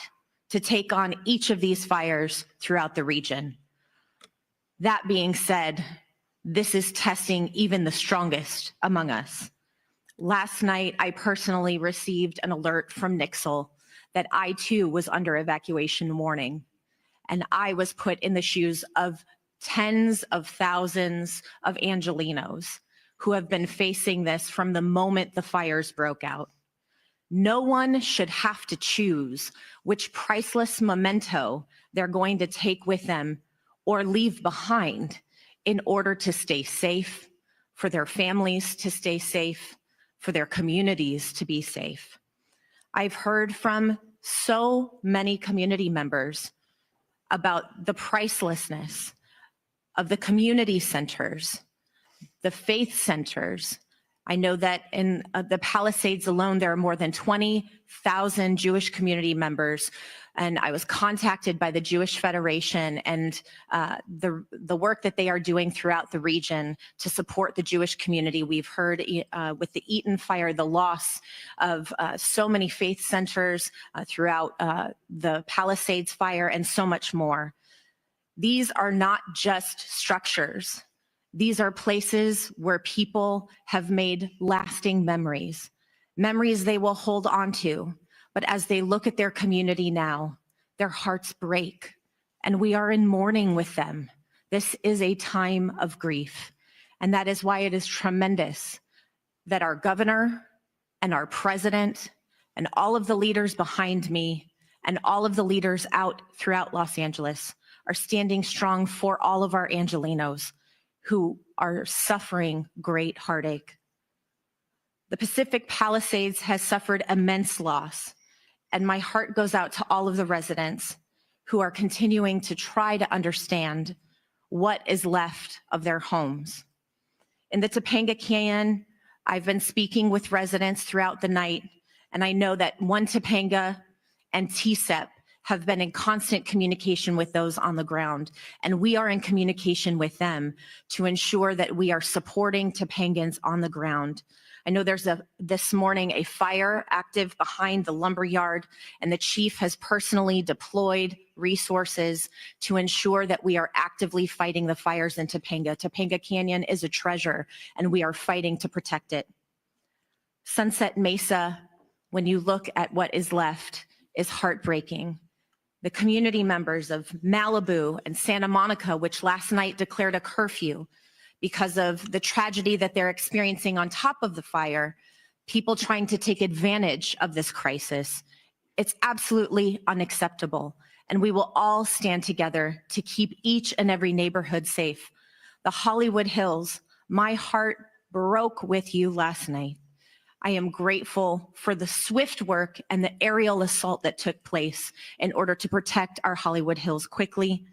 to take on each of these fires throughout the region. That being said, this is testing even the strongest among us. Last night, I personally received an alert from Nixle that I too was under evacuation warning. And I was put in the shoes of tens of thousands of Angelenos who have been facing this from the moment the fires broke out. No one should have to choose which priceless memento they're going to take with them or leave behind in order to stay safe, for their families to stay safe, for their communities to be safe. I've heard from so many community members about the pricelessness of the community centers, the faith centers. I know that in the Palisades alone, there are more than 20,000 Jewish community members. And I was contacted by the Jewish Federation and the work that they are doing throughout the region to support the Jewish community. We've heard with the Eaton fire, the loss of so many faith centers throughout the Palisades fire and so much more. These are not just structures. These are places where people have made lasting memories, memories they will hold on to. But as they look at their community now, their hearts break, and we are in mourning with them. This is a time of grief, and that is why it is tremendous that our governor and our president and all of the leaders behind me and all of the leaders out throughout Los Angeles are standing strong for all of our Angelenos who are suffering great heartache. The Pacific Palisades has suffered immense loss, and my heart goes out to all of the residents who are continuing to try to understand what is left of their homes. In the Topanga Canyon, I've been speaking with residents throughout the night, and I know that One Topanga and TSEP have been in constant communication with those on the ground, and we are in communication with them to ensure that we are supporting Topangans on the ground. I know there's this morning a fire active behind the lumber yard, and the chief has personally deployed resources to ensure that we are actively fighting the fires in Topanga. Topanga Canyon is a treasure, and we are fighting to protect it. Sunset Mesa, when you look at what is left, is heartbreaking. The community members of Malibu and Santa Monica, which last night declared a curfew because of the tragedy that they're experiencing on top of the fire, people trying to take advantage of this crisis. It's absolutely unacceptable, and we will all stand together to keep each and every neighborhood safe. The Hollywood Hills, my heart broke with you last night. I am grateful for the swift work and the aerial assault that took place in order to protect our Hollywood Hills quickly.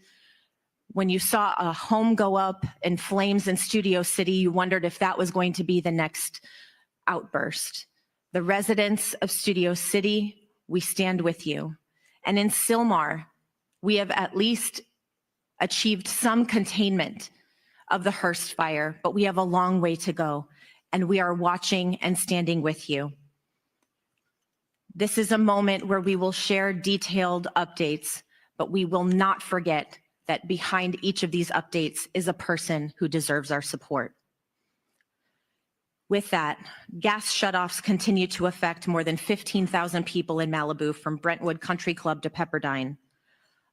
When you saw a home go up in flames in Studio City, you wondered if that was going to be the next outburst. The residents of Studio City, we stand with you. And in Sylmar, we have at least achieved some containment of the Hurst fire, but we have a long way to go. And we are watching and standing with you. This is a moment where we will share detailed updates, but we will not forget that behind each of these updates is a person who deserves our support. With that, gas shutoffs continue to affect more than 15,000 people in Malibu from Brentwood Country Club to Pepperdine.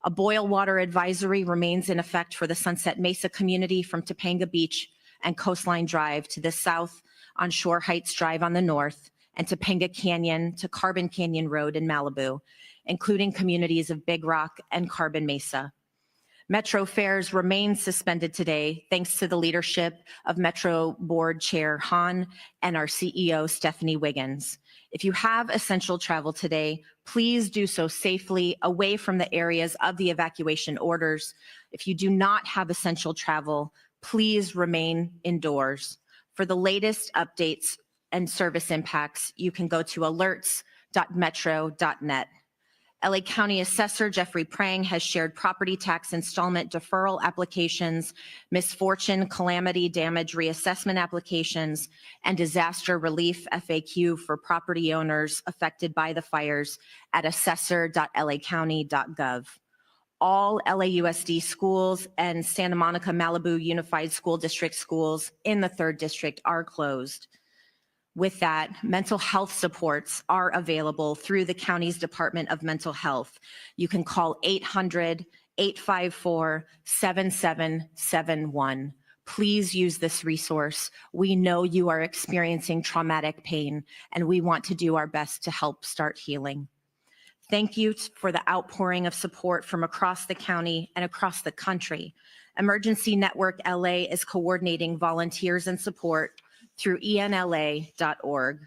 A boil water advisory remains in effect for the Sunset Mesa community from Topanga Beach and Coastline Drive to the south on Shore Heights Drive on the north, and Topanga Canyon to Carbon Canyon Road in Malibu, including communities of Big Rock and Carbon Mesa. Metro fares remain suspended today thanks to the leadership of Metro Board Chair Hahn and our CEO Stephanie Wiggins. If you have essential travel today, please do so safely away from the areas of the evacuation orders. If you do not have essential travel, please remain indoors. For the latest updates and service impacts, you can go to alerts.metro.net. LA County Assessor Jeffrey Prang has shared property tax installment deferral applications, misfortune, calamity, damage reassessment applications, and disaster relief FAQ for property owners affected by the fires at assessor.lacounty.gov. All LAUSD schools and Santa Monica Malibu Unified School District schools in the 3rd District are closed. With that, mental health supports are available through the county's Department of Mental Health. You can call 800-854-7771. Please use this resource. We know you are experiencing traumatic pain, and we want to do our best to help start healing. Thank you for the outpouring of support from across the county and across the country Emergency Network LA is coordinating volunteers and support through enla.org.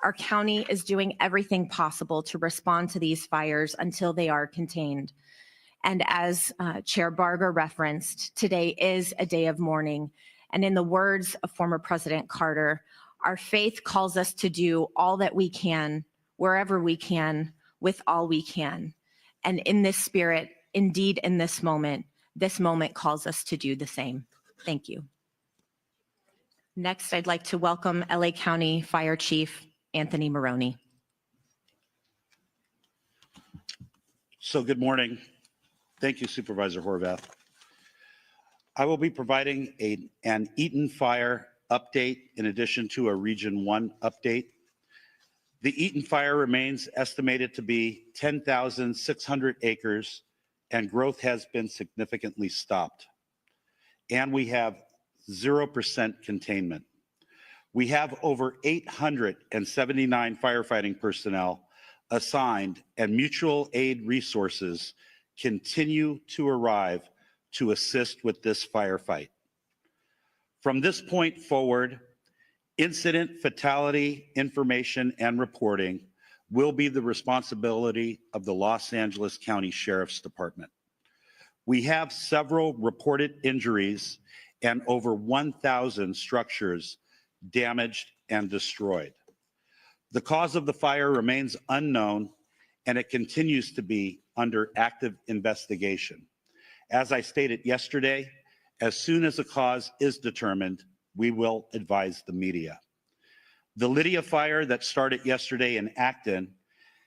Our county is doing everything possible to respond to these fires until they are contained. And as Chair Barger referenced, today is a day of mourning. And in the words of former President Carter, our faith calls us to do all that we can, wherever we can, with all we can. And in this spirit, indeed in this moment calls us to do the same. Thank you. Next, I'd like to welcome LA County Fire Chief Anthony Maroney. So good morning. Thank you, Supervisor Horvath. I will be providing an Eaton fire update in addition to a Region 1 update. The Eaton fire remains estimated to be 10,600 acres and growth has been significantly stopped. And we have 0% containment. We have over 879 firefighting personnel assigned and mutual aid resources continue to arrive to assist with this firefight. From this point forward, incident fatality information and reporting will be the responsibility of the Los Angeles County Sheriff's Department. We have several reported injuries and over 1,000 structures damaged and destroyed. The cause of the fire remains unknown and it continues to be under active investigation. As I stated yesterday, as soon as a cause is determined, we will advise the media. The Lydia fire that started yesterday in Acton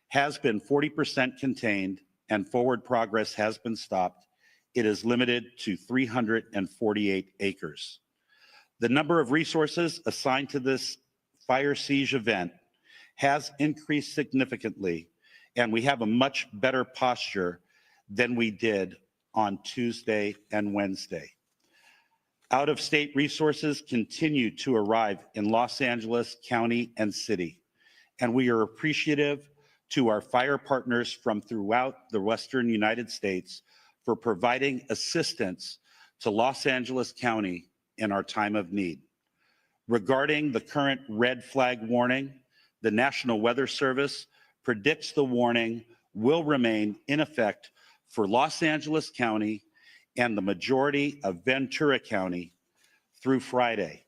has been 40% contained and forward progress has been stopped. It is limited to 348 acres. The number of resources assigned to this fire siege event has increased significantly, and we have a much better posture than we did on Tuesday and Wednesday. Out-of-state resources continue to arrive in Los Angeles County and City, and we are appreciative to our fire partners from throughout the Western United States for providing assistance to Los Angeles County in our time of need. Regarding the current red flag warning, the National Weather Service predicts the warning will remain in effect for Los Angeles County and the majority of Ventura County through Friday.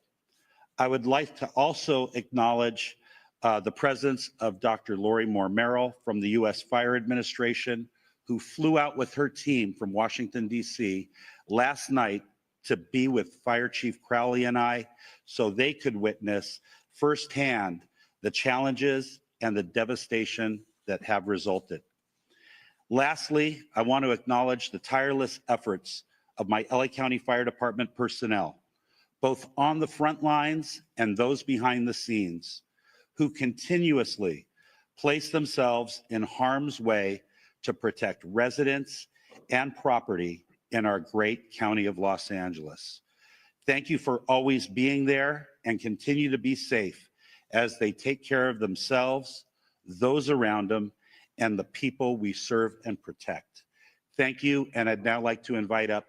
I would like to also acknowledge the presence of Dr. Lori Moore Merrill from the U.S. Fire Administration, who flew out with her team from Washington, D.C. last night to be with Fire Chief Crowley and I so they could witness firsthand the challenges and the devastation that have resulted. Lastly, I want to acknowledge the tireless efforts of my LA County Fire Department personnel, both on the front lines and those behind the scenes, who continuously place themselves in harm's way to protect residents and property in our great county of Los Angeles. Thank you for always being there and continue to be safe as they take care of themselves, those around them, and the people we serve and protect. Thank you, and I'd now like to invite up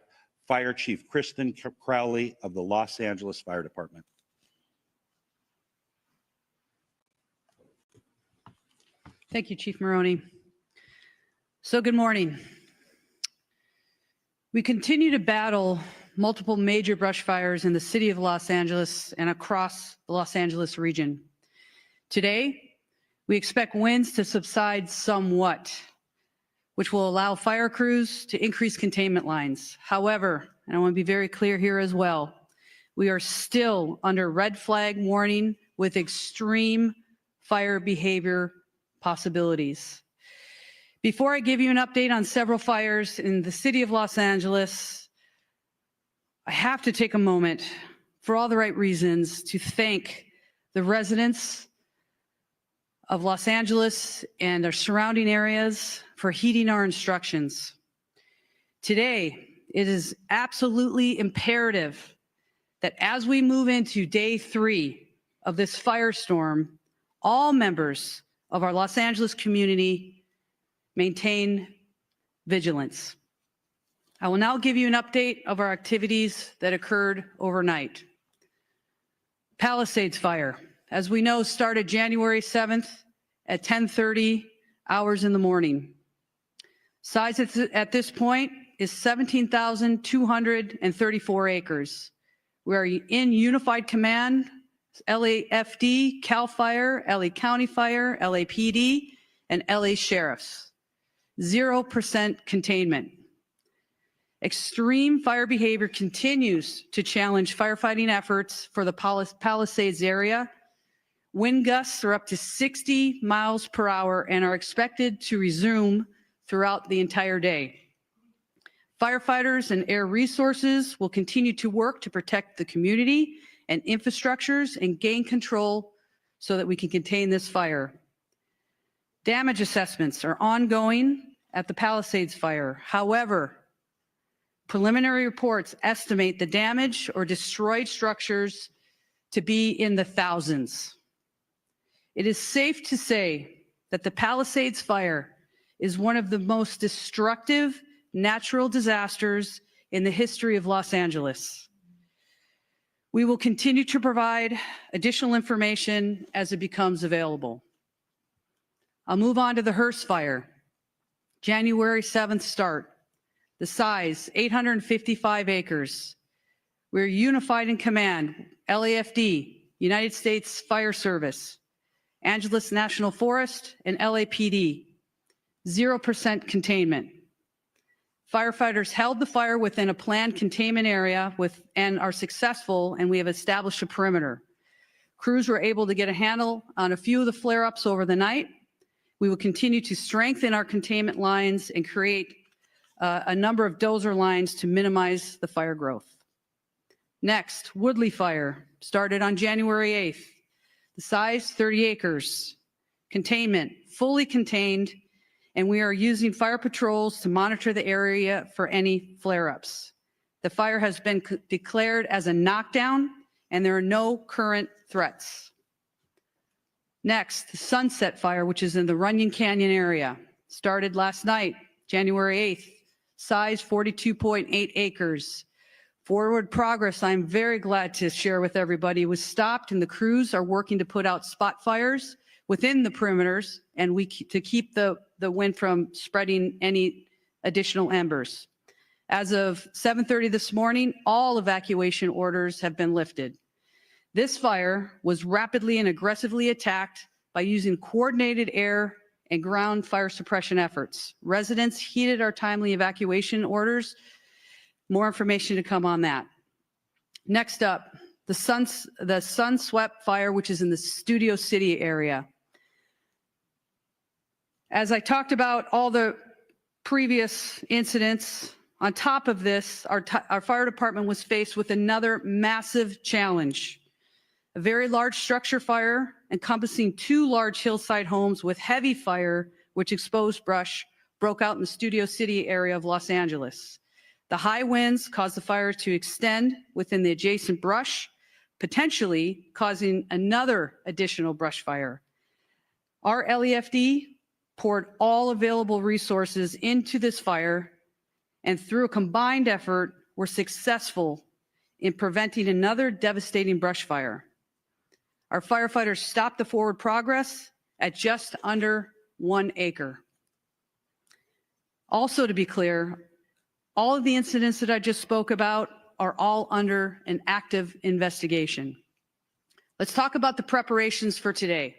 Fire Chief Kristen Crowley of the Los Angeles Fire Department. Thank you, Chief Maroney. So good morning. We continue to battle multiple major brush fires in the city of Los Angeles and across the Los Angeles region. Today, we expect winds to subside somewhat, which will allow fire crews to increase containment lines. However, and I want to be very clear here as well, we are still under red flag warning with extreme fire behavior possibilities. Before I give you an update on several fires in the city of Los Angeles, I have to take a moment, for all the right reasons, to thank the residents of Los Angeles and our surrounding areas for heeding our instructions. Today, it is absolutely imperative that as we move into day 3 of this firestorm, all members of our Los Angeles community maintain vigilance. I will now give you an update of our activities that occurred overnight. Palisades fire, as we know, started January 7th at 10:30 hours in the morning. Size at this point is 17,234 acres. We are in unified command, LAFD, CAL FIRE, LA County Fire, LAPD, and LA Sheriffs. 0% containment. Extreme fire behavior continues to challenge firefighting efforts for the Palisades area. Wind gusts are up to 60 miles per hour and are expected to resume throughout the entire day. Firefighters and air resources will continue to work to protect the community and infrastructures and gain control so that we can contain this fire. Damage assessments are ongoing at the Palisades fire. However, preliminary reports estimate the damage or destroyed structures to be in the thousands. It is safe to say that the Palisades fire is one of the most destructive natural disasters in the history of Los Angeles. We will continue to provide additional information as it becomes available. I'll move on to the Hurst fire. January 7th start. The size, 855 acres. We're unified in command, LAFD, United States Fire Service, Angeles National Forest, and LAPD. 0% containment. Firefighters held the fire within a planned containment area and are successful, and we have established a perimeter. Crews were able to get a handle on a few of the flare-ups over the night. We will continue to strengthen our containment lines and create a number of dozer lines to minimize the fire growth. Next, Woodley fire started on January 8th. The size, 30 acres. Containment, fully contained, and we are using fire patrols to monitor the area for any flare-ups. The fire has been declared as a knockdown, and there are no current threats. Next, the Sunset fire, which is in the Runyon Canyon area, started last night, January 8th. Size 42.8 acres. Forward progress, I'm very glad to share with everybody, was stopped, and the crews are working to put out spot fires within the perimeters and to keep the wind from spreading any additional embers. As of 7:30 this morning, all evacuation orders have been lifted. This fire was rapidly and aggressively attacked by using coordinated air and ground fire suppression efforts. Residents heeded our timely evacuation orders. More information to come on that. Next up, the Sunswept fire, which is in the Studio City area. As I talked about all the previous incidents, on top of this, our fire department was faced with another massive challenge. A very large structure fire encompassing 2 large hillside homes with heavy fire, which exposed brush, broke out in the Studio City area of Los Angeles. The high winds caused the fire to extend within the adjacent brush, potentially causing another additional brush fire. Our LAFD poured all available resources into this fire, and through a combined effort, were successful in preventing another devastating brush fire. Our firefighters stopped the forward progress at just under 1 acre. Also, to be clear, all of the incidents that I just spoke about are all under an active investigation. Let's talk about the preparations for today.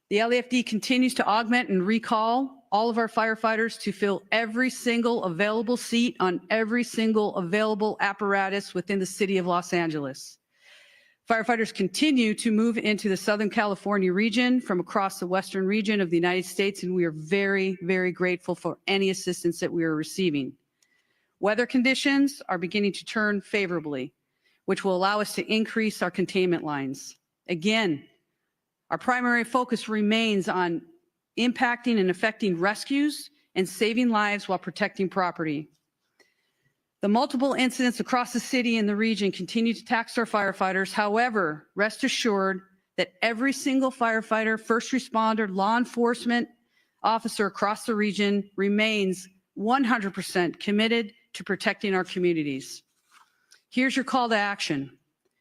The LAFD continues to augment and recall all of our firefighters to fill every single available seat on every single available apparatus within the city of Los Angeles. Firefighters continue to move into the Southern California region from across the Western region of the United States, and we are very, very grateful for any assistance that we are receiving. Weather conditions are beginning to turn favorably, which will allow us to increase our containment lines. Again, our primary focus remains on impacting and affecting rescues and saving lives while protecting property. The multiple incidents across the city and the region continue to tax our firefighters. However, rest assured that every single firefighter, first responder, law enforcement officer across the region remains 100% committed to protecting our communities. Here's your call to action.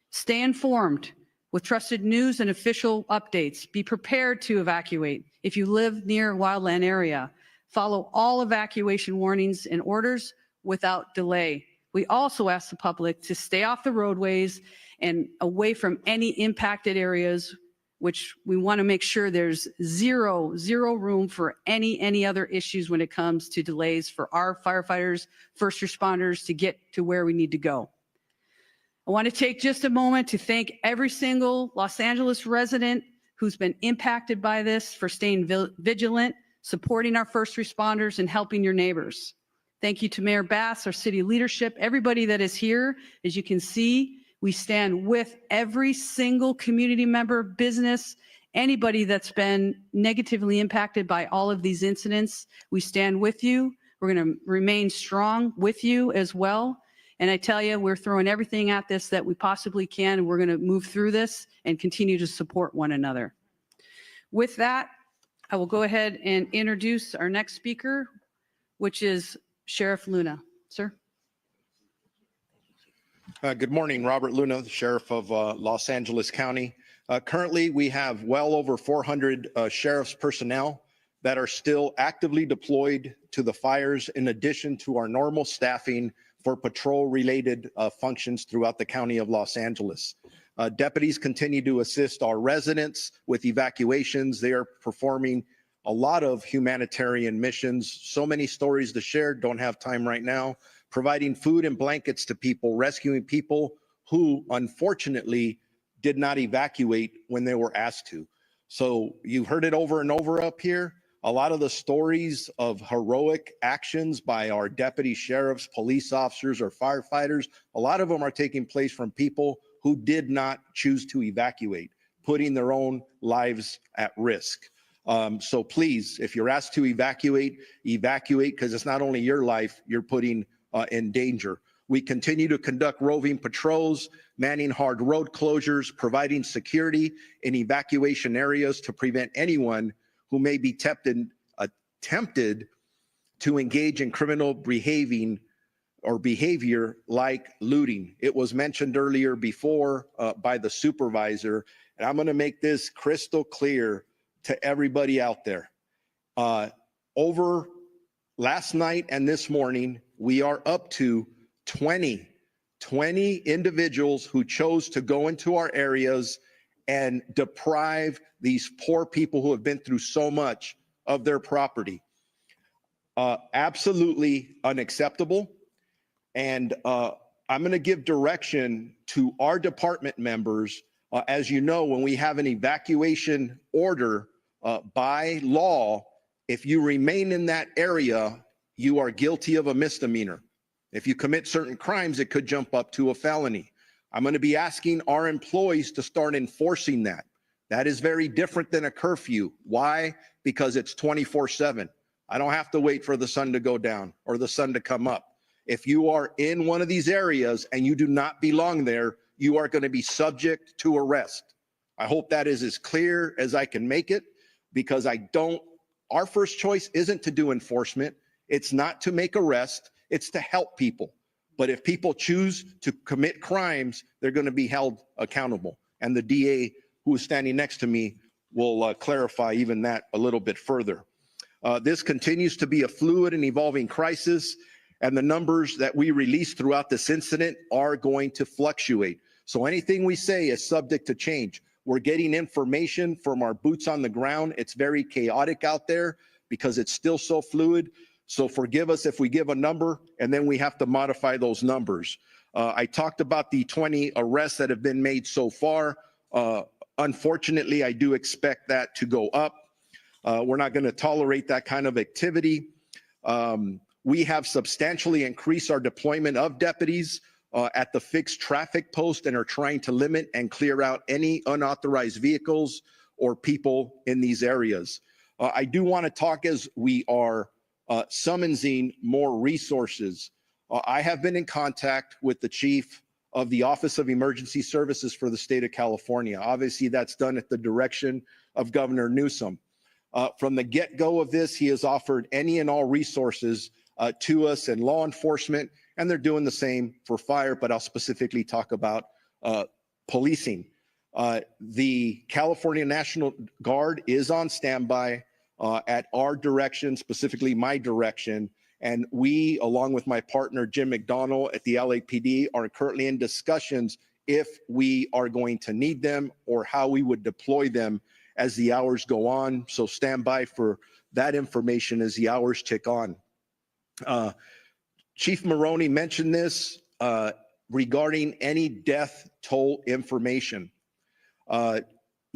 Stay informed with trusted news and official updates. Be prepared to evacuate if you live near a wildland area. Follow all evacuation warnings and orders without delay. We also ask the public to stay off the roadways and away from any impacted areas, which we want to make sure there's zero room for any other issues when it comes to delays for our firefighters, first responders to get to where we need to go. I want to take just a moment to thank every single Los Angeles resident who's been impacted by this for staying vigilant, supporting our first responders, and helping your neighbors. Thank you to Mayor Bass, our city leadership, everybody that is here. As you can see, we stand with every single community member, business, anybody that's been negatively impacted by all of these incidents. We stand with you. We're going to remain strong with you as well. And I tell you, we're throwing everything at this that we possibly can, and we're going to move through this and continue to support one another. With that, I will go ahead and introduce our next speaker, which is Sheriff Luna. Sir. Good morning, Robert Luna, the Sheriff of Los Angeles County. Currently, we have well over 400 sheriff's personnel that are still actively deployed to the fires, in addition to our normal staffing for patrol-related functions throughout the County of Los Angeles. Deputies continue to assist our residents with evacuations. They are performing a lot of humanitarian missions. So many stories to share, don't have time right now. Providing food and blankets to people, rescuing people who unfortunately did not evacuate when they were asked to. So you've heard it over and over up here. A lot of the stories of heroic actions by our deputy sheriffs, police officers, or firefighters, a lot of them are taking place from people who did not choose to evacuate, putting their own lives at risk. So please, if you're asked to evacuate, because it's not only your life you're putting in danger. We continue to conduct roving patrols, manning hard road closures, providing security in evacuation areas to prevent anyone who may be attempted to engage in criminal behavior like looting. It was mentioned earlier before by the supervisor, and I'm going to make this crystal clear to everybody out there. Over last night and this morning, we are up to 20 individuals who chose to go into our areas and deprive these poor people who have been through so much of their property. Absolutely unacceptable. And I'm going to give direction to our department members. As you know, when we have an evacuation order by law, if you remain in that area, you are guilty of a misdemeanor. If you commit certain crimes, it could jump up to a felony. I'm going to be asking our employees to start enforcing that. That is very different than a curfew. Why? Because it's 24/7. I don't have to wait for the sun to go down or the sun to come up. If you are in one of these areas and you do not belong there, you are going to be subject to arrest. I hope that is as clear as I can make it, because our first choice isn't to do enforcement. It's not to make arrests. It's to help people. But if people choose to commit crimes, they're going to be held accountable. And the DA, who is standing next to me, will clarify even that a little bit further. This continues to be a fluid and evolving crisis, and the numbers that we release throughout this incident are going to fluctuate. So anything we say is subject to change. We're getting information from our boots on the ground. It's very chaotic out there because it's still so fluid. So forgive us if we give a number and then we have to modify those numbers. I talked about the 20 arrests that have been made so far. Unfortunately, I do expect that to go up. We're not going to tolerate that kind of activity. We have substantially increased our deployment of deputies at the fixed traffic post and are trying to limit and clear out any unauthorized vehicles or people in these areas. I do want to talk as we are summoning more resources. I have been in contact with the chief of the Office of Emergency Services for the state of California. Obviously, that's done at the direction of Governor Newsom. From the get-go of this, he has offered any and all resources to us and law enforcement, and they're doing the same for fire, but I'll specifically talk about policing. The California National Guard is on standby at our direction, specifically my direction, and we, along with my partner Jim McDonald at the LAPD, are currently in discussions if we are going to need them or how we would deploy them as the hours go on. So stand by for that information as the hours tick on. Chief Maroney mentioned this regarding any death toll information.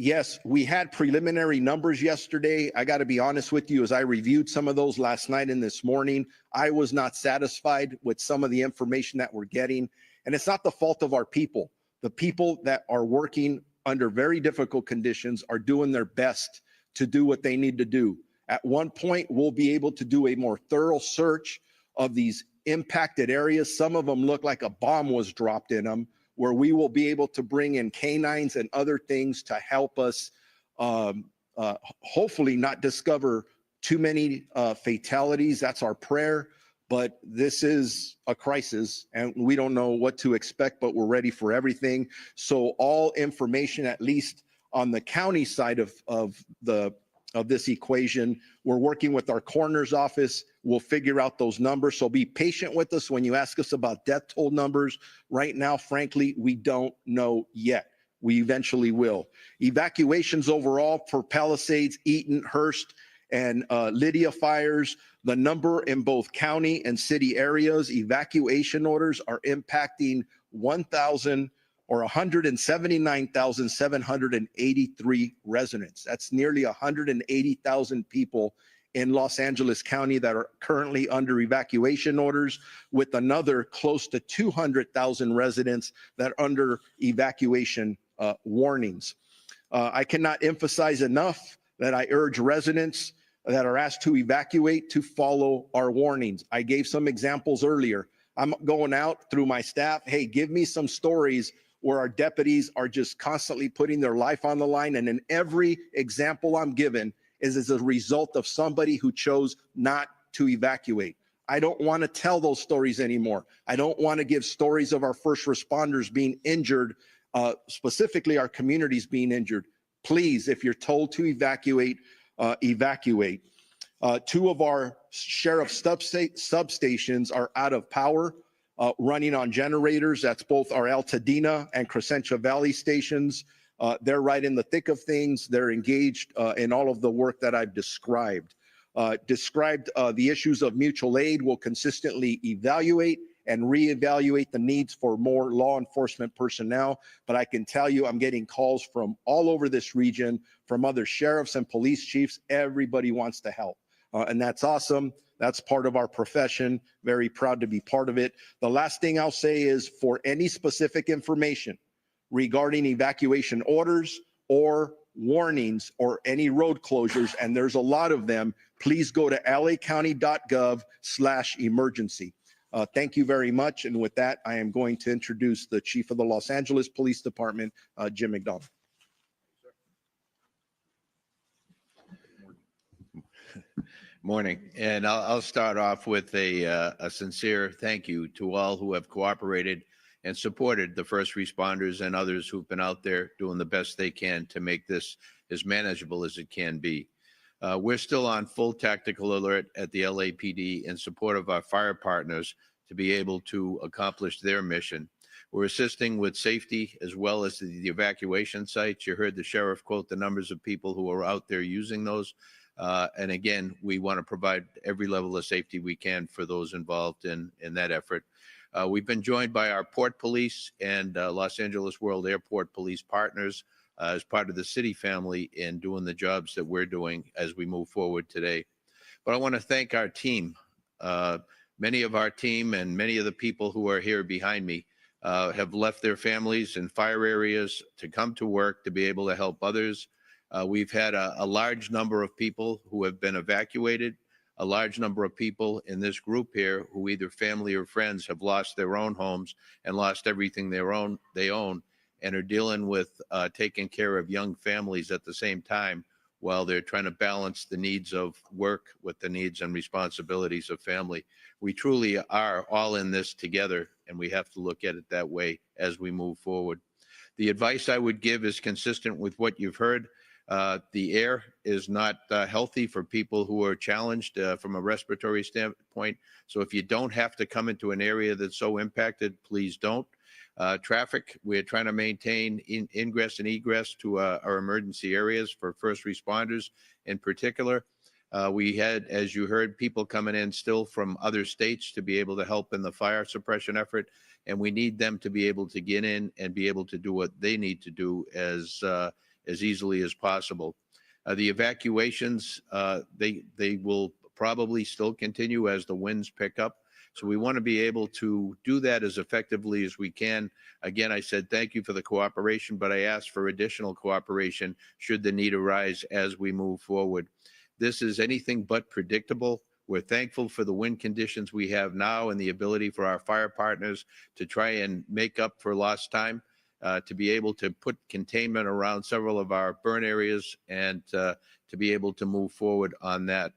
Yes, we had preliminary numbers yesterday. I got to be honest with you, as I reviewed some of those last night and this morning, I was not satisfied with some of the information that we're getting. And it's not the fault of our people. The people that are working under very difficult conditions are doing their best to do what they need to do. At one point, we'll be able to do a more thorough search of these impacted areas. Some of them look like a bomb was dropped in them, where we will be able to bring in canines and other things to help us hopefully not discover too many fatalities. That's our prayer. But this is a crisis and we don't know what to expect, but we're ready for everything. So all information, at least on the county side of this equation, we're working with our coroner's office. We'll figure out those numbers. So be patient with us when you ask us about death toll numbers. Right now, frankly, we don't know yet. We eventually will. Evacuations overall for Palisades, Eaton, Hurst, and Lydia fires, the number in both county and city areas, evacuation orders are impacting 179,783 residents. That's nearly 180,000 people in Los Angeles County that are currently under evacuation orders, with another close to 200,000 residents that are under evacuation warnings. I cannot emphasize enough that I urge residents that are asked to evacuate to follow our warnings. I gave some examples earlier. I'm going out through my staff, hey, give me some stories where our deputies are just constantly putting their life on the line. And in every example I'm given is as a result of somebody who chose not to evacuate. I don't want to tell those stories anymore. I don't want to give stories of our first responders being injured, specifically our communities being injured. Please, if you're told to evacuate, evacuate. Two of our sheriff substations are out of power, running on generators. That's both our Altadena and Crescentia Valley stations. They're right in the thick of things. They're engaged in all of the work that I've described. The issues of mutual aid. Will consistently evaluate and reevaluate the needs for more law enforcement personnel. But I can tell you, I'm getting calls from all over this region, from other sheriffs and police chiefs. Everybody wants to help. And that's awesome. That's part of our profession. Very proud to be part of it. The last thing I'll say is, for any specific information regarding evacuation orders or warnings or any road closures, and there's a lot of them, please go to lacounty.gov/emergency. Thank you very much. And with that, I am going to introduce the Chief of the Los Angeles Police Department, Jim McDonald. Morning. And I'll start off with a sincere thank you to all who have cooperated and supported the first responders and others who've been out there doing the best they can to make this as manageable as it can be. We're still on full tactical alert at the LAPD in support of our fire partners to be able to accomplish their mission. We're assisting with safety as well as the evacuation sites. You heard the sheriff quote the numbers of people who are out there using those. And again, we want to provide every level of safety we can for those involved in that effort. We've been joined by our Port Police and Los Angeles World Airport Police partners as part of the city family in doing the jobs that we're doing as we move forward today. But I want to thank our team. Many of our team and many of the people who are here behind me have left their families in fire areas to come to work to be able to help others. We've had a large number of people who have been evacuated, a large number of people in this group here who either family or friends have lost their own homes and lost everything they own and are dealing with taking care of young families at the same time while they're trying to balance the needs of work with the needs and responsibilities of family. We truly are all in this together, and we have to look at it that way as we move forward. The advice I would give is consistent with what you've heard. The air is not healthy for people who are challenged from a respiratory standpoint. So if you don't have to come into an area that's so impacted, please don't. Traffic, we're trying to maintain ingress and egress to our emergency areas for first responders in particular. We had, as you heard, people coming in still from other states to be able to help in the fire suppression effort, and we need them to be able to get in and be able to do what they need to do as easily as possible. The evacuations, they will probably still continue as the winds pick up. So we want to be able to do that as effectively as we can. Again, I said thank you for the cooperation, but I ask for additional cooperation should the need arise as we move forward. This is anything but predictable. We're thankful for the wind conditions we have now and the ability for our fire partners to try and make up for lost time, to be able to put containment around several of our burn areas and to be able to move forward on that.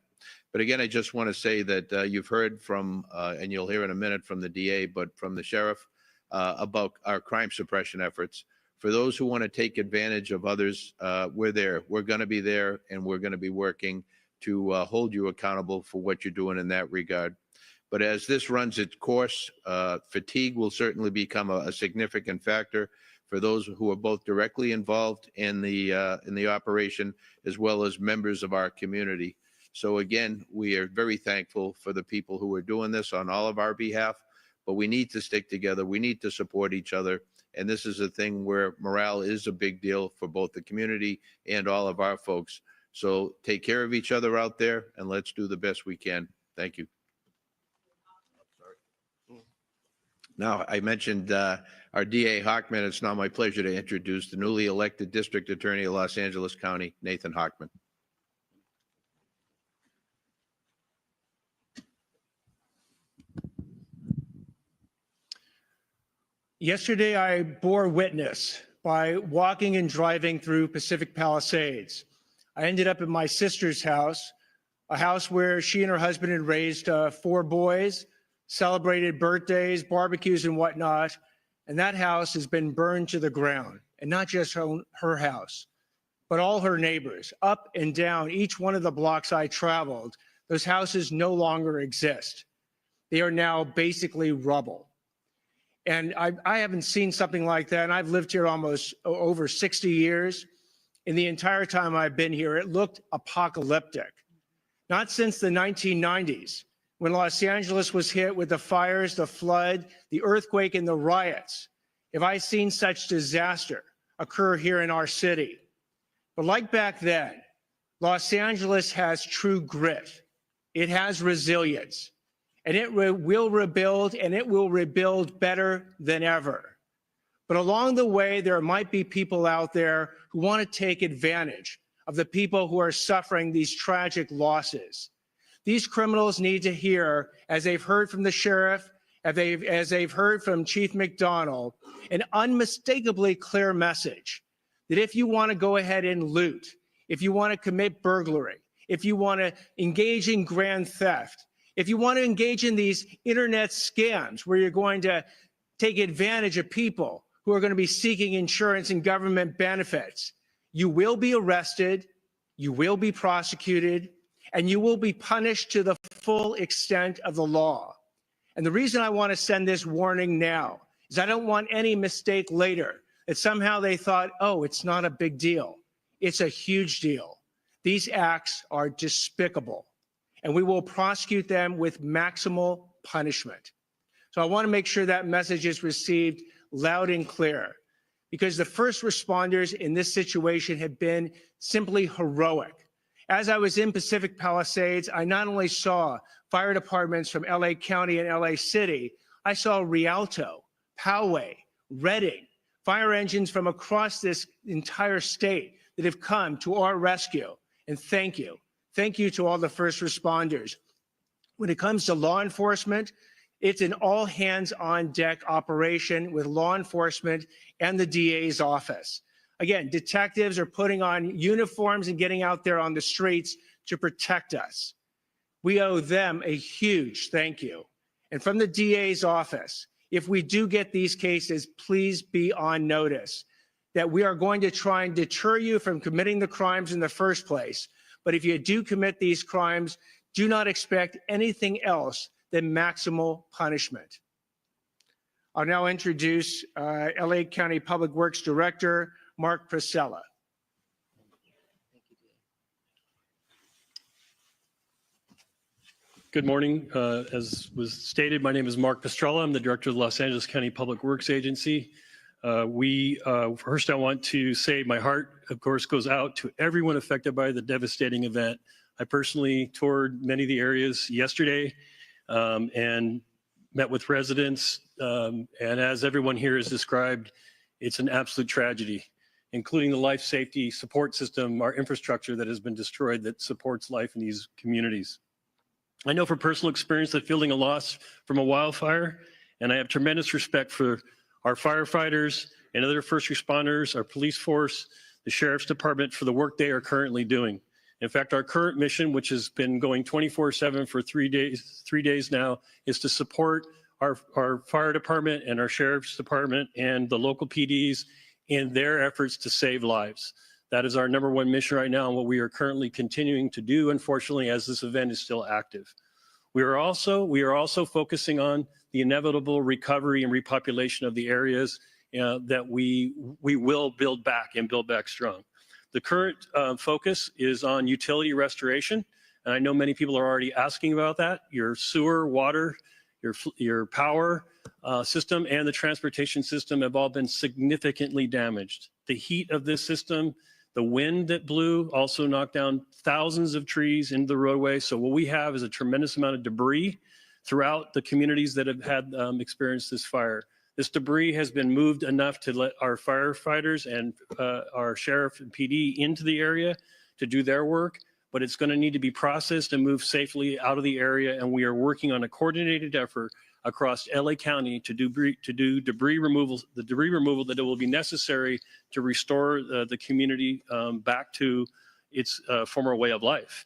But again, I just want to say that you've heard from, and you'll hear in a minute from the DA, but from the sheriff about our crime suppression efforts. For those who want to take advantage of others, we're there. We're going to be there, and we're going to be working to hold you accountable for what you're doing in that regard. But as this runs its course, fatigue will certainly become a significant factor for those who are both directly involved in the operation as well as members of our community. So again, we are very thankful for the people who are doing this on all of our behalf, but we need to stick together. We need to support each other. And this is a thing where morale is a big deal for both the community and all of our folks. So take care of each other out there, and let's do the best we can. Thank you. Now, I mentioned our DA Hockman. It's now my pleasure to introduce the newly elected District Attorney of Los Angeles County, Nathan Hockman. Yesterday, I bore witness by walking and driving through Pacific Palisades. I ended up at my sister's house, a house where she and her husband had raised 4 boys, celebrated birthdays, barbecues, and whatnot. And that house has been burned to the ground. And not just her house, but all her neighbors, up and down each one of the blocks I traveled. Those houses no longer exist. They are now basically rubble. And I haven't seen something like that. And I've lived here almost over 60 years. In the entire time I've been here, it looked apocalyptic. Not since the 1990s, when Los Angeles was hit with the fires, the flood, the earthquake, and the riots, have I seen such disaster occur here in our city. But like back then, Los Angeles has true grit. It has resilience. And it will rebuild, and it will rebuild better than ever. But along the way, there might be people out there who want to take advantage of the people who are suffering these tragic losses. These criminals need to hear, as they've heard from the sheriff, as they've heard from Chief McDonald, an unmistakably clear message that if you want to go ahead and loot, if you want to commit burglary, if you want to engage in grand theft, if you want to engage in these internet scams where you're going to take advantage of people who are going to be seeking insurance and government benefits, you will be arrested, you will be prosecuted, and you will be punished to the full extent of the law. And the reason I want to send this warning now is I don't want any mistake later that somehow they thought, oh, it's not a big deal. It's a huge deal. These acts are despicable, and we will prosecute them with maximal punishment. So I want to make sure that message is received loud and clear, because the first responders in this situation have been simply heroic. As I was in Pacific Palisades, I not only saw fire departments from LA County and LA City, I saw Rialto, Poway, Redding, fire engines from across this entire state that have come to our rescue. And thank you. Thank you to all the first responders. When it comes to law enforcement, it's an all hands on deck operation with law enforcement and the DA's office. Again, detectives are putting on uniforms and getting out there on the streets to protect us. We owe them a huge thank you. And from the DA's office, if we do get these cases, please be on notice that we are going to try and deter you from committing the crimes in the first place. But if you do commit these crimes, do not expect anything else than maximal punishment. I'll now introduce LA County Public Works Director, Mark Priscilla. Good morning. As was stated, my name is Mark Pastrella. I'm the director of the Los Angeles County Public Works Agency. First, I want to say my heart, of course, goes out to everyone affected by the devastating event. I personally toured many of the areas yesterday and met with residents. And as everyone here has described, it's an absolute tragedy, including the life safety support system, our infrastructure that has been destroyed that supports life in these communities. I know from personal experience that feeling a loss from a wildfire, and I have tremendous respect for our firefighters and other first responders, our police force, the sheriff's department for the work they are currently doing. In fact, our current mission, which has been going 24/7 for 3 days now, is to support our fire department and our sheriff's department and the local PDs in their efforts to save lives. That is our #1 mission right now and what we are currently continuing to do, unfortunately, as this event is still active. We are also focusing on the inevitable recovery and repopulation of the areas that we will build back and build back strong. The current focus is on utility restoration, and I know many people are already asking about that. Your sewer, water, your power system, and the transportation system have all been significantly damaged. The heat of this system, the wind that blew also knocked down thousands of trees into the roadway. So what we have is a tremendous amount of debris throughout the communities that have had experienced this fire. This debris has been moved enough to let our firefighters and our sheriff and PD into the area to do their work, but it's going to need to be processed and moved safely out of the area. And we are working on a coordinated effort across LA County to do debris removal, the debris removal that it will be necessary to restore the community back to its former way of life.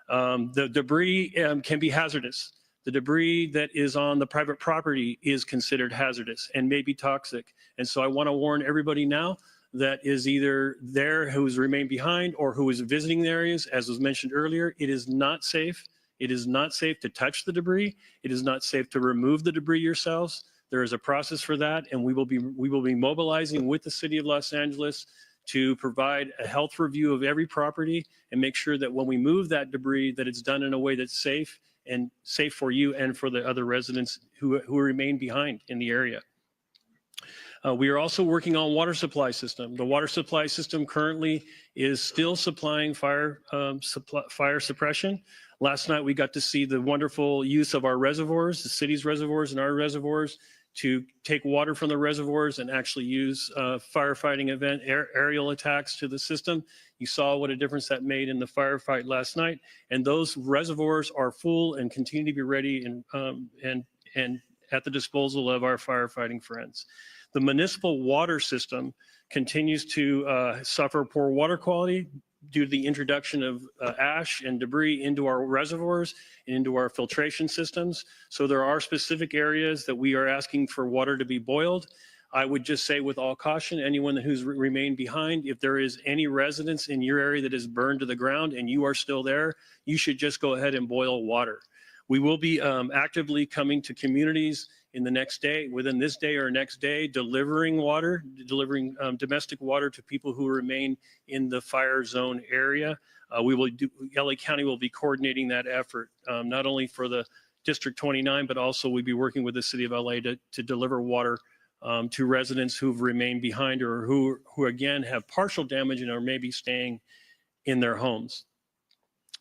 The debris can be hazardous. The debris that is on the private property is considered hazardous and may be toxic. And so I want to warn everybody now that is either there who has remained behind or who is visiting the areas, as was mentioned earlier, it is not safe. It is not safe to touch the debris. It is not safe to remove the debris yourselves. There is a process for that, and we will be mobilizing with the City of Los Angeles to provide a health review of every property and make sure that when we move that debris, that it's done in a way that's safe and safe for you and for the other residents who remain behind in the area. We are also working on water supply system. The water supply system currently is still supplying fire suppression. Last night, we got to see the wonderful use of our reservoirs, the city's reservoirs and our reservoirs, to take water from the reservoirs and actually use firefighting event aerial attacks to the system. You saw what a difference that made in the firefight last night. And those reservoirs are full and continue to be ready and at the disposal of our firefighting friends. The municipal water system continues to suffer poor water quality due to the introduction of ash and debris into our reservoirs and into our filtration systems. So there are specific areas that we are asking for water to be boiled. I would just say with all caution, anyone who's remained behind, if there is any residence in your area that is burned to the ground and you are still there, you should just go ahead and boil water. We will be actively coming to communities in the next day, within this day or next day, delivering water, delivering domestic water to people who remain in the fire zone area. LA County will be coordinating that effort, not only for the District 29, but also we'll be working with the City of LA to deliver water to residents who've remained behind or who again have partial damage and are maybe staying in their homes.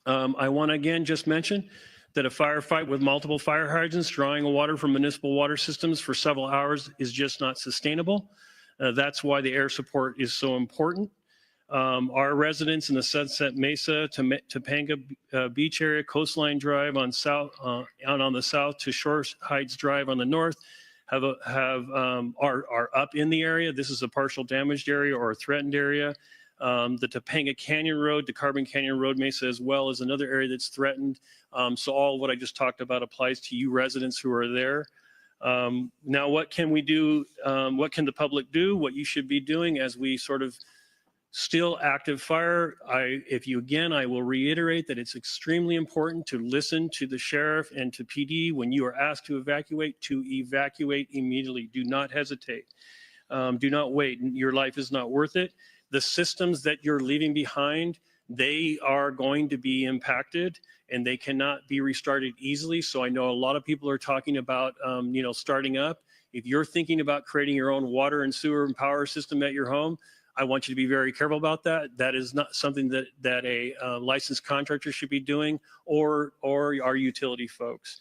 I want to again just mention that a firefight with multiple fire hydrants drawing water from municipal water systems for several hours is just not sustainable. That's why the air support is so important. Our residents in the Sunset Mesa, Topanga Beach area, Coastline Drive on the south to Shore Heights Drive on the north are up in the area. This is a partial damaged area or a threatened area. The Topanga Canyon Road, the Carbon Canyon Road Mesa as well is another area that's threatened. So all what I just talked about applies to you residents who are there. Now, what can we do? What can the public do? What you should be doing as we sort of still active fire. I will reiterate that it's extremely important to listen to the sheriff and to PD when you are asked to evacuate immediately. Do not hesitate. Do not wait. Your life is not worth it. The systems that you're leaving behind, they are going to be impacted and they cannot be restarted easily. So I know a lot of people are talking about, starting up. If you're thinking about creating your own water and sewer and power system at your home, I want you to be very careful about that. That is not something that a licensed contractor should be doing or our utility folks.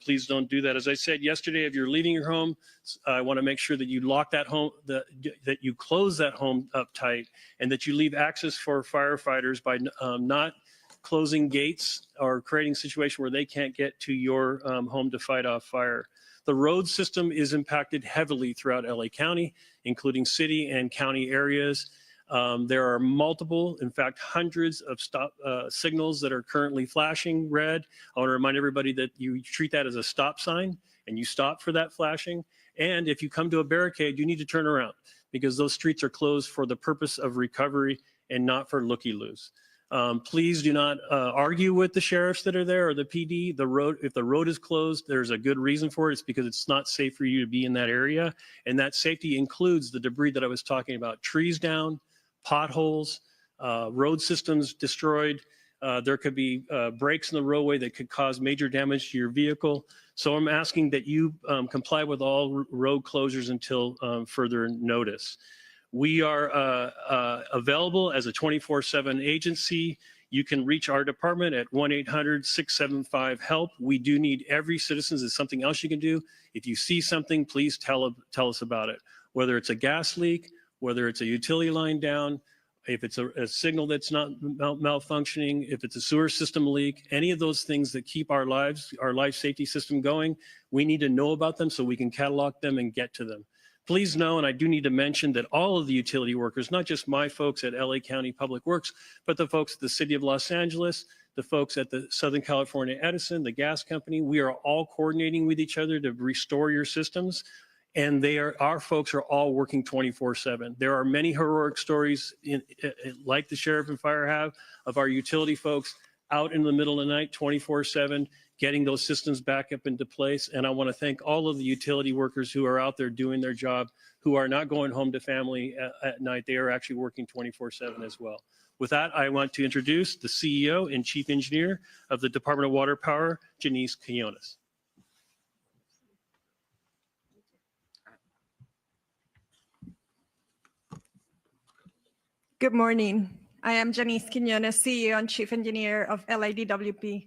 Please don't do that. As I said yesterday, if you're leaving your home, I want to make sure that you lock that home, that you close that home up tight, and that you leave access for firefighters by not closing gates or creating a situation where they can't get to your home to fight off fire. The road system is impacted heavily throughout LA County, including city and county areas. There are multiple, in fact, hundreds of stop signals that are currently flashing red. I want to remind everybody that you treat that as a stop sign and you stop for that flashing. And if you come to a barricade, you need to turn around because those streets are closed for the purpose of recovery and not for looky-loos. Please do not argue with the sheriffs that are there or the PD. If the road is closed, there's a good reason for it. It's because it's not safe for you to be in that area. And that safety includes the debris that I was talking about, trees down, potholes, road systems destroyed. There could be breaks in the roadway that could cause major damage to your vehicle. So I'm asking that you comply with all road closures until further notice. We are available as a 24/7 agency. You can reach our department at 1-800-675-HELP. We do need every citizen. There's something else you can do. If you see something, please tell us about it. Whether it's a gas leak, whether it's a utility line down, if it's a signal that's not malfunctioning, if it's a sewer system leak, any of those things that keep our life safety system going, we need to know about them so we can catalog them and get to them. Please know, and I do need to mention that all of the utility workers, not just my folks at LA County Public Works, but the folks at the City of Los Angeles, the folks at the Southern California Edison, the gas company, we are all coordinating with each other to restore your systems. And our folks are all working 24/7. There are many heroic stories like the sheriff and fire have of our utility folks out in the middle of the night 24/7, getting those systems back up into place. And I want to thank all of the utility workers who are out there doing their job, who are not going home to family at night. They are actually working 24/7 as well. With that, I want to introduce the CEO and Chief Engineer of the Department of Water Power, Janice Quinones. Good morning. I am Janice Quinones, CEO and Chief Engineer of LADWP.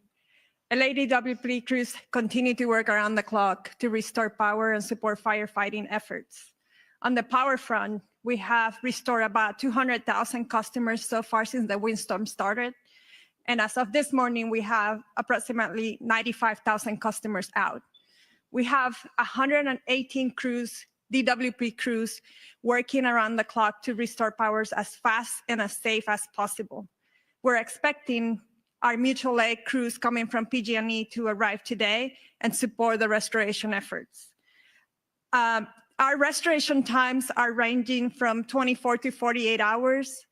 LADWP crews continue to work around the clock to restore power and support firefighting efforts. On the power front, we have restored about 200,000 customers so far since the windstorm started. And as of this morning, we have approximately 95,000 customers out. We have 118 crews, DWP crews, working around the clock to restore powers as fast and as safe as possible. We're expecting our mutual aid crews coming from PG&E to arrive today and support the restoration efforts. Our restoration times are ranging from 24 to 48 hours.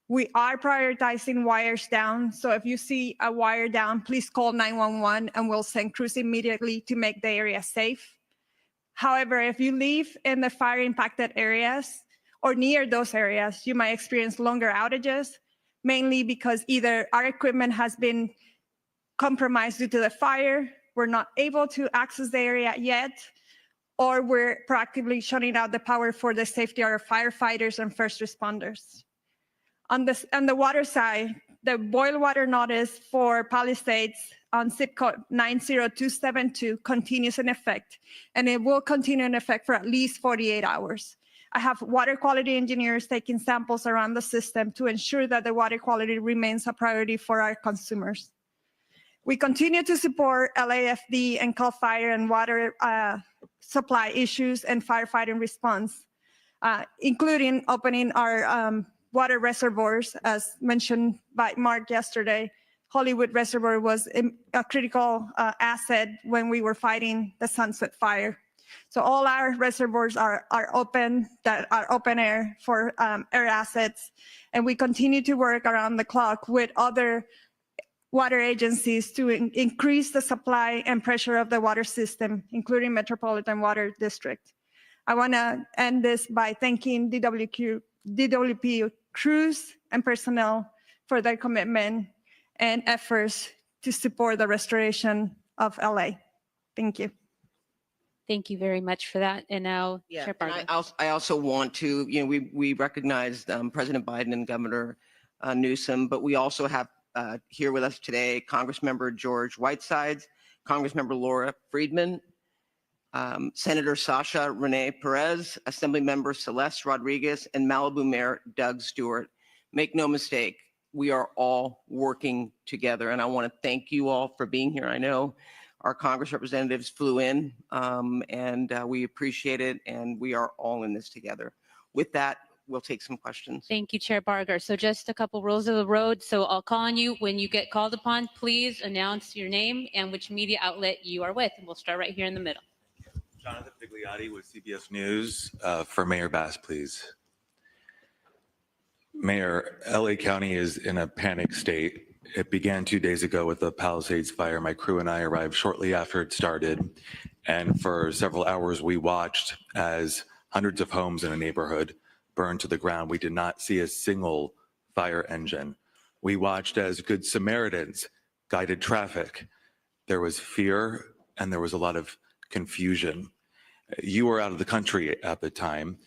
We are prioritizing wires down. So if you see a wire down, please call 911 and we'll send crews immediately to make the area safe. However, if you live in the fire impacted areas or near those areas, you might experience longer outages, mainly because either our equipment has been compromised due to the fire, we're not able to access the area yet, or we're proactively shutting out the power for the safety of our firefighters and first responders. On the water side, the boil water notice for Palisades on zip code 90272 continues in effect, and it will continue in effect for at least 48 hours. I have water quality engineers taking samples around the system to ensure that the water quality remains a priority for our consumers. We continue to support LAFD and CAL FIRE and water supply issues and firefighting response, including opening our water reservoirs, as mentioned by Mark yesterday. Hollywood Reservoir was a critical asset when we were fighting the Sunset Fire. So all our reservoirs are open, that are open air for air assets. And we continue to work around the clock with other water agencies to increase the supply and pressure of the water system, including Metropolitan Water District. I want to end this by thanking DWP crews and personnel for their commitment and efforts to support the restoration of LA. Thank you. Thank you very much for that. And now, Chair And Barger. I also want to, we recognized President Biden and Governor Newsom, but we also have here with us today Congressmember George Whitesides, Congressmember Laura Friedman, Senator Sasha Renee Perez, Assemblymember Celeste Rodriguez, and Malibu Mayor Doug Stewart. Make no mistake, we are all working together, and I want to thank you all for being here. I know our Congress representatives flew in, and we appreciate it, and we are all in this together. With that, we'll take some questions. Thank you, Chair Barger. So just a couple rules of the road. So I'll call on you. When you get called upon, please announce your name and which media outlet you are with. And we'll start right here in the middle. Jonathan Figliotti with CBS News. For Mayor Bass, please. Mayor, LA County is in a panic state. It began 2 days ago with the Palisades fire. My crew and I arrived shortly after it started. And for several hours, we watched as hundreds of homes in a neighborhood burned to the ground. We did not see a single fire engine. We watched as Good Samaritans guided traffic. There was fear and there was a lot of confusion. You were out of the country at the time.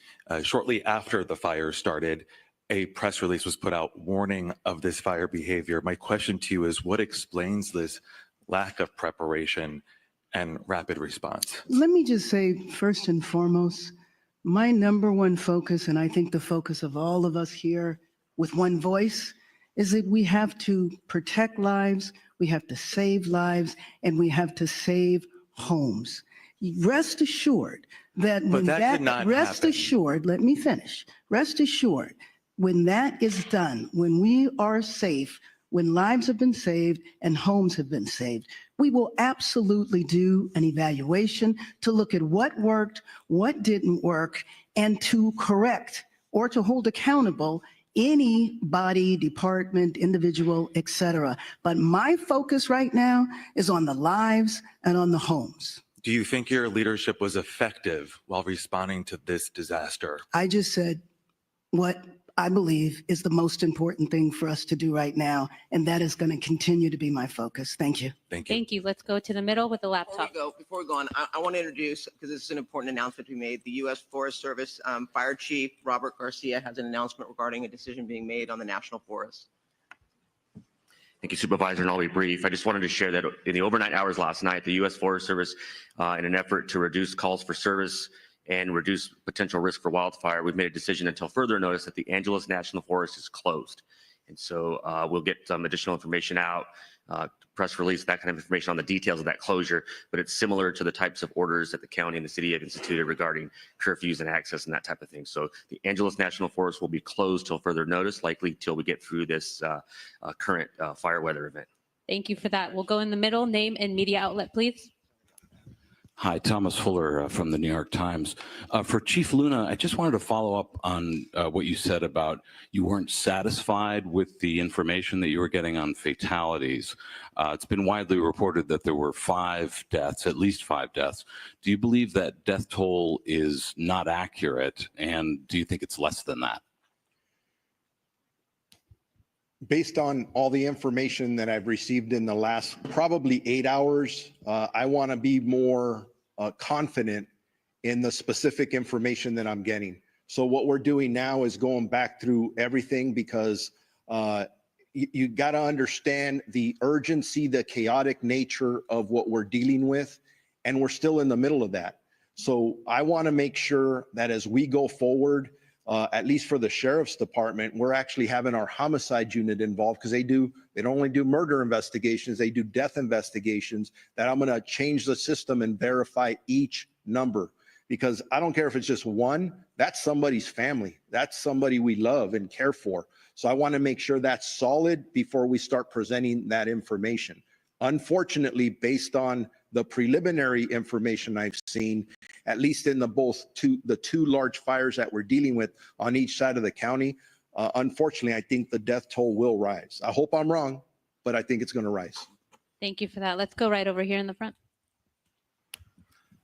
Shortly after the fire started, a press release was put out warning of this fire behavior. My question to you is, what explains this lack of preparation and rapid response? Let me just say, first and foremost, my number one focus, and I think the focus of all of us here with one voice, is that we have to protect lives, we have to save lives, and we have to save homes. Rest assured that when rest assured, let me finish. Rest assured, when that is done, when we are safe, when lives have been saved and homes have been saved, we will absolutely do an evaluation to look at what worked, what didn't work, and to correct or to hold accountable any body, department, individual, etc. But my focus right now is on the lives and on the homes. Do you think your leadership was effective while responding to this disaster? I just said what I believe is the most important thing for us to do right now, and that is going to continue to be my focus. Thank you. Thank you. Thank you. Let's go to the middle with the laptop. Before we go on, I want to introduce, because this is an important announcement we made, the U.S. Forest Service Fire Chief Robert Garcia has an announcement regarding a decision being made on the National Forest. Thank you, Supervisor, and I'll be brief. I just wanted to share that in the overnight hours last night, the U.S. Forest Service, in an effort to reduce calls for service and reduce potential risk for wildfire, we've made a decision until further notice that the Angeles National Forest is closed. And so we'll get some additional information out, press release, that kind of information on the details of that closure, but it's similar to the types of orders that the county and the city have instituted regarding curfews and access and that type of thing. So the Angeles National Forest will be closed till further notice, likely till we get through this current fire weather event. Thank you for that. We'll go in the middle. Name and media outlet, please. Hi, Thomas Fuller from the New York Times. For Chief Luna, I just wanted to follow up on what you said about you weren't satisfied with the information that you were getting on fatalities. It's been widely reported that there were 5 deaths, at least 5 deaths. Do you believe that death toll is not accurate, and do you think it's less than that? Based on all the information that I've received in the last probably 8 hours, I want to be more confident in the specific information that I'm getting. So what we're doing now is going back through everything, because you got to understand the urgency, the chaotic nature of what we're dealing with, and we're still in the middle of that. So I want to make sure that as we go forward, at least for the sheriff's department, we're actually having our homicide unit involved, because they don't only do murder investigations, they do death investigations, that I'm going to change the system and verify each number, because I don't care if it's just one, that's somebody's family. That's somebody we love and care for. So I want to make sure that's solid before we start presenting that information. Unfortunately, based on the preliminary information I've seen, at least in the two large fires that we're dealing with on each side of the county, unfortunately, I think the death toll will rise. I hope I'm wrong, but I think it's going to rise. Thank you for that. Let's go right over here in the front.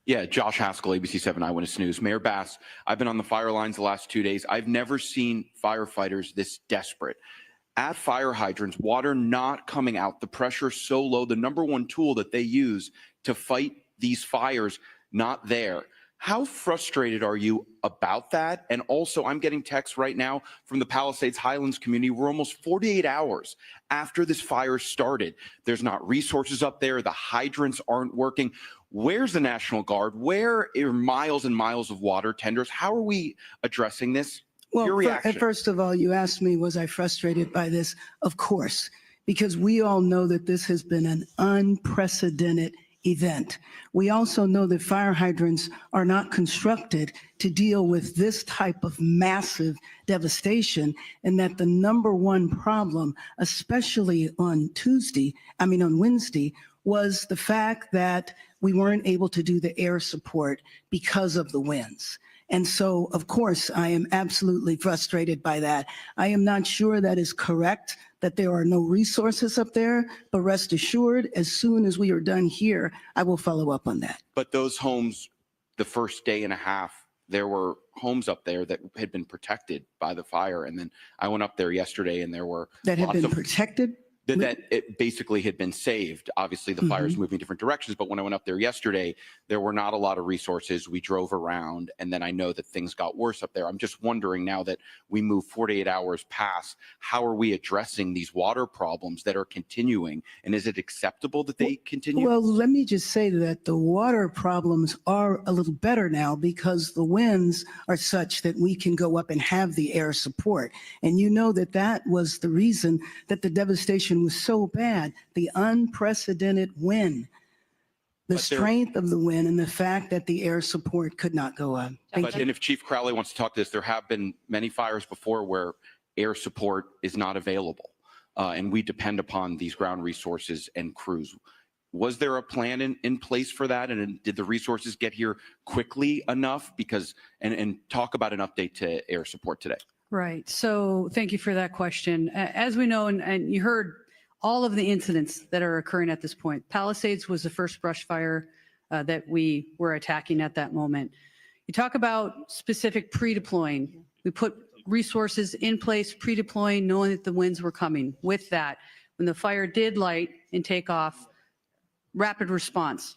Yeah, Josh Haskell, ABC7 Eyewitness News. Mayor Bass, I've been on the fire lines the last 2 days. I've never seen firefighters this desperate. At fire hydrants, water not coming out, the pressure so low, the number one tool that they use to fight these fires, not there. How frustrated are you about that? And also, I'm getting texts right now from the Palisades Highlands community. We're almost 48 hours after this fire started. There's not resources up there. The hydrants aren't working. Where's the National Guard? Where are miles and miles of water tenders? How are we addressing this? Your Well, reaction. first of all, you asked me, was I frustrated by this? Of course, because we all know that this has been an unprecedented event. We also know that fire hydrants are not constructed to deal with this type of massive devastation, and that the number one problem, especially on Wednesday, was the fact that we weren't able to do the air support because of the winds. And so, of course, I am absolutely frustrated by that. I am not sure that is correct, that there are no resources up there, but rest assured, as soon as we are done here, I will follow up on that. But those homes, the first day and a half, there were homes up there that had been protected by the fire. And then I went up there yesterday and there were That had lots been of protected? that it basically had been saved. Obviously, the fire's moving different directions, but when I went up there yesterday, there were not a lot of resources. We drove around, and then I know that things got worse up there. I'm just wondering, now that we move 48 hours past, how are we addressing these water problems that are continuing? And is it acceptable that they continue? Well, let me just say that the water problems are a little better now because the winds are such that we can go up and have the air support. And you know that that was the reason that the devastation was so bad, the unprecedented wind, the strength of the wind, and the fact that the air support could not go up. And if Chief Crowley wants to talk to this, there have been many fires before where air support is not available, and we depend upon these ground resources and crews. Was there a plan in place for that? And did the resources get here quickly enough? Because, and talk about an update to air support today. Right. So thank you for that question. As we know, and you heard all of the incidents that are occurring at this point. Palisades was the first brush fire that we were attacking at that moment. You talk about specific pre-deploying. We put resources in place, pre-deploying, knowing that the winds were coming. With that, when the fire did light and take off, rapid response,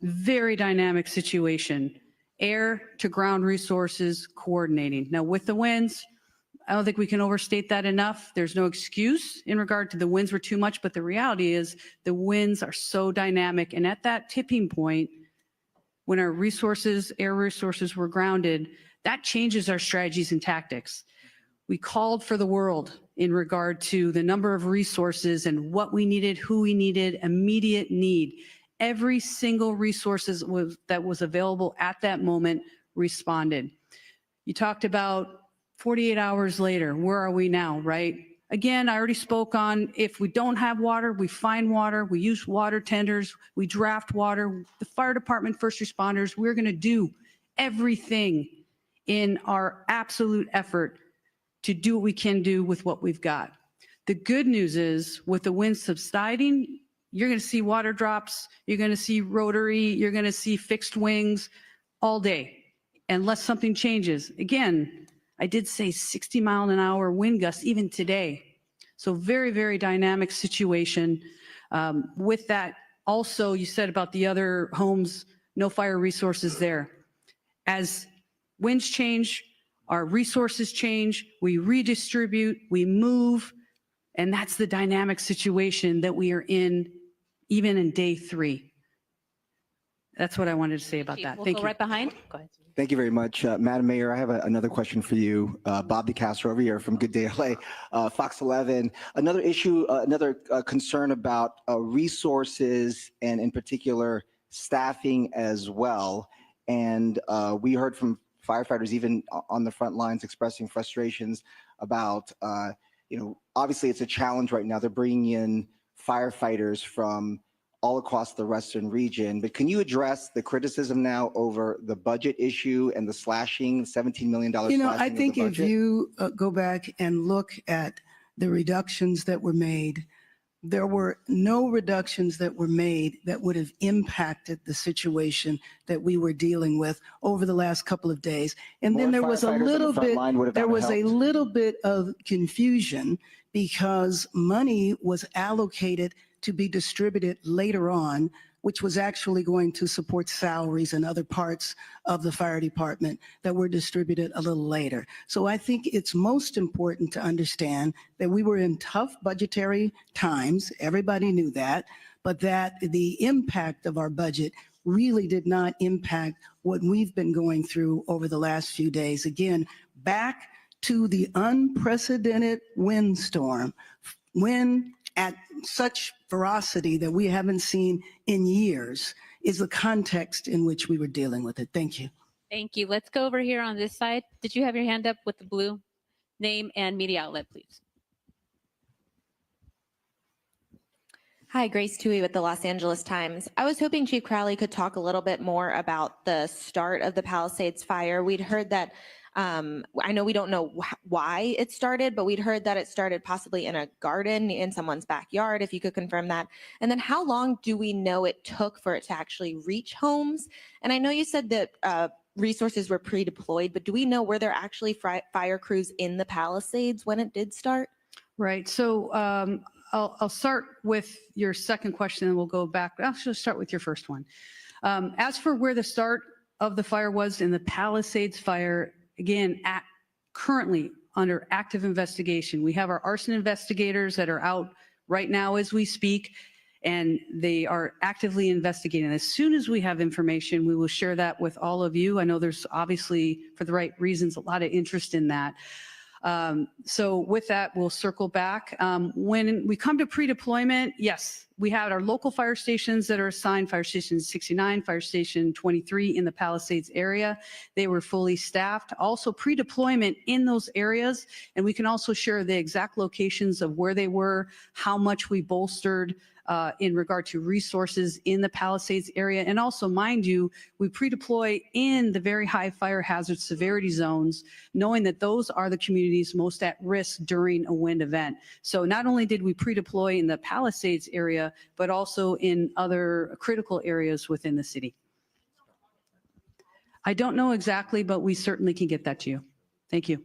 very dynamic situation, air to ground resources coordinating. Now with the winds, I don't think we can overstate that enough. There's no excuse in regard to the winds were too much, but the reality is the winds are so dynamic. And at that tipping point, when our resources, air resources were grounded, that changes our strategies and tactics. We called for the world in regard to the number of resources and what we needed, who we needed, immediate need. Every single resource that was available at that moment responded. You talked about 48 hours later, where are we now, right? Again, I already spoke on if we don't have water, we find water, we use water tenders, we draft water. The fire department, first responders, we're going to do everything in our absolute effort to do what we can do with what we've got. The good news is with the wind subsiding, you're going to see water drops, you're going to see rotary, you're going to see fixed wings all day, unless something changes. Again, I did say 60-mile-an-hour wind gusts even today. So very, very dynamic situation. With that, also you said about the other homes, no fire resources there. As winds change, our resources change, we redistribute, we move, and that's the dynamic situation that we are in even in day 3. That's what I wanted to say about that. We'll Thank go you. right behind. Go ahead. Thank you very much. Madam Mayor, I have another question for you. Bob DeCastro over here from Good Day LA, Fox 11. Another issue, another concern about resources and in particular staffing as well. And we heard from firefighters even on the front lines expressing frustrations about, obviously it's a challenge right now. They're bringing in firefighters from all across the Western region. But can you address the criticism now over the budget issue and the slashing, $17 million slashing I think of the if budget? you go back and look at the reductions that were made, there were no reductions that were made that would have impacted the situation that we were dealing with over the last couple of days. And then there was a little bit of confusion because money was allocated to be distributed later on, which was actually going to support salaries and other parts of the fire department that were distributed a little later. So I think it's most important to understand that we were in tough budgetary times. Everybody knew that, but that the impact of our budget really did not impact what we've been going through over the last few days. Again, back to the unprecedented windstorm, wind at such ferocity that we haven't seen in years, is the context in which we were dealing with it. Thank you. Thank you. Let's go over here on this side. Did you have your hand up with the blue? Name and media outlet, please. Hi, Grace Tui with the Los Angeles Times. I was hoping Chief Crowley could talk a little bit more about the start of the Palisades fire. We'd heard that, I know we don't know why it started, but we'd heard that it started possibly in a garden in someone's backyard, if you could confirm that. And then how long do we know it took for it to actually reach homes? And I know you said that resources were pre-deployed, but do we know were there actually fire crews in the Palisades when it did start? Right. So I'll start with your second question and we'll go back. I'll just start with your first one. As for where the start of the fire was in the Palisades fire, again, currently under active investigation. We have our arson investigators that are out right now as we speak, and they are actively investigating. As soon as we have information, we will share that with all of you. I know there's obviously, for the right reasons, a lot of interest in that. So with that, we'll circle back. When we come to pre-deployment, yes, we had our local fire stations that are assigned, Fire Station 69, Fire Station 23 in the Palisades area. They were fully staffed. Also pre-deployment in those areas, and we can also share the exact locations of where they were, how much we bolstered in regard to resources in the Palisades area. And also, mind you, we pre-deploy in the very high fire hazard severity zones, knowing that those are the communities most at risk during a wind event. So not only did we pre-deploy in the Palisades area, but also in other critical areas within the city. I don't know exactly, but we certainly can get that to you. Thank you.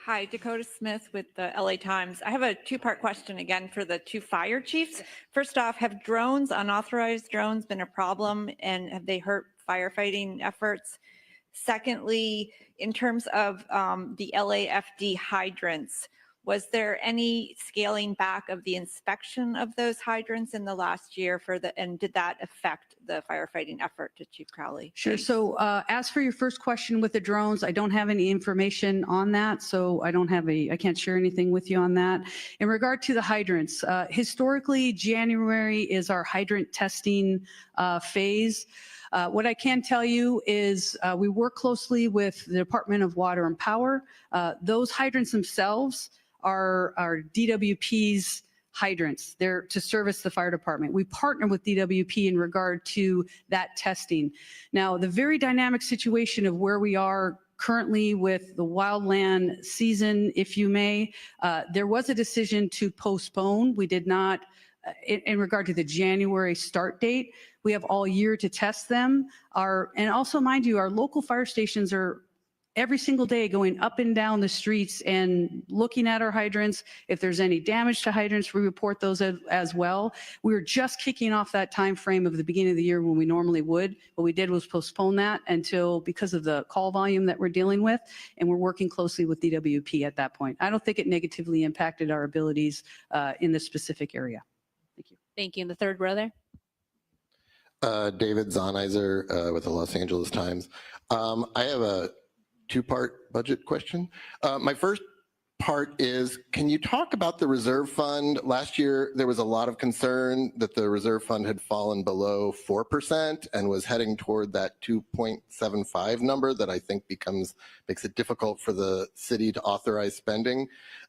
Hi, Dakota Smith with the LA Times. I have a two-part question again for the two fire chiefs. First off, have drones, unauthorized drones, been a problem, and have they hurt firefighting efforts? Secondly, in terms of the LAFD hydrants, was there any scaling back of the inspection of those hydrants in the last year and did that affect the firefighting effort, to Chief Crowley? Sure. Thanks. So as for your first question with the drones, I don't have any information on that. So I can't share anything with you on that. In regard to the hydrants, historically, January is our hydrant testing phase. What I can tell you is we work closely with the Department of Water and Power. Those hydrants themselves are DWP's hydrants. They're to service the fire department. We partner with DWP in regard to that testing. Now, the very dynamic situation of where we are currently with the wildland season, if you may, there was a decision to postpone. We did not, in regard to the January start date, we have all year to test them. And also, mind you, our local fire stations are every single day going up and down the streets and looking at our hydrants. If there's any damage to hydrants, we report those as well. We were just kicking off that time frame of the beginning of the year when we normally would. What we did was postpone that until, because of the call volume that we're dealing with, and we're working closely with DWP at that point. I don't think it negatively impacted our abilities in this specific area. Thank you. Thank you. In the third row there. David Zahnizer with the Los Angeles Times. I have a two-part budget question. My first part is, can you talk about the reserve fund? Last year, there was a lot of concern that the reserve fund had fallen below 4% and was heading toward that 2.75 number that I think makes it difficult for the city to authorize spending.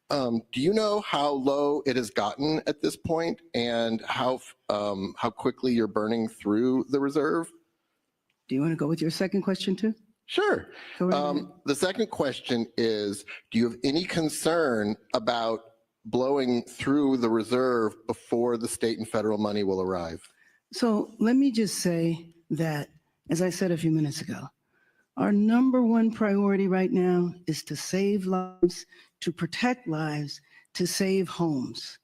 Do you know how low it has gotten at this point and how quickly you're burning through the reserve? Do you want to go with your second question too? Sure. Go right ahead. The second question is, do you have any concern about blowing through the reserve before the state and federal money will arrive? So let me just say that, as I said a few minutes ago, our number one priority right now is to save lives, to protect lives, to save homes.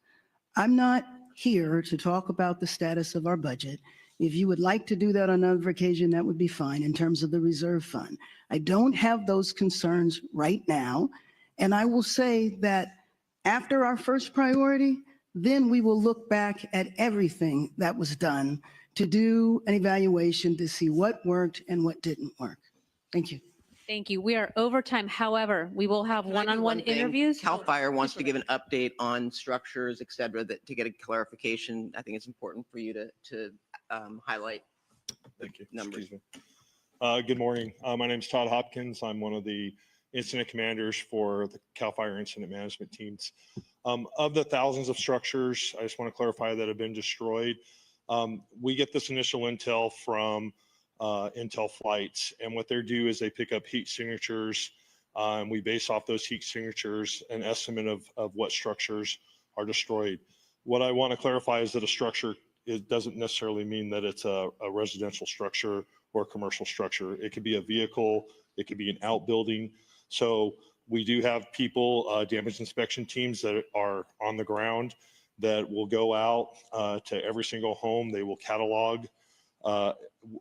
I'm not here to talk about the status of our budget. If you would like to do that on another occasion, that would be fine in terms of the reserve fund. I don't have those concerns right now. And I will say that after our first priority, then we will look back at everything that was done to do an evaluation to see what worked and what didn't work. Thank you. Thank you. We are over time. However, we will have one-on-one interviews. CAL FIRE wants to give an update on structures, et cetera, that to get a clarification. I think it's important for you to highlight. Thank you. Numbers. Excuse me. Good morning. My name is Todd Hopkins. I'm one of the incident commanders for the CAL FIRE incident management teams. Of the thousands of structures, I just want to clarify that have been destroyed. We get this initial intel from intel flights, and what they do is they pick up heat signatures, and we base off those heat signatures an estimate of what structures are destroyed. What I want to clarify is that a structure, it doesn't necessarily mean that it's a residential structure or a commercial structure. It could be a vehicle, it could be an outbuilding. So we do have people, damage inspection teams that are on the ground that will go out to every single home. They will catalog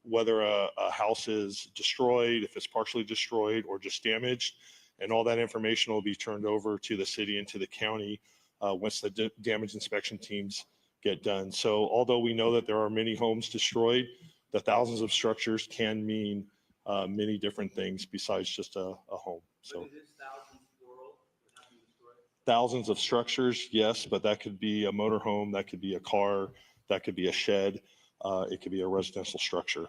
whether a house is destroyed, if it's partially destroyed or just damaged, and all that information will be turned over to the city and to the county once the damage inspection teams get done. So although we know that there are many homes destroyed, the thousands of structures can mean many different things besides just a home. So thousands of structures, yes, but that could be a motor home, that could be a car, that could be a shed. It could be a residential structure.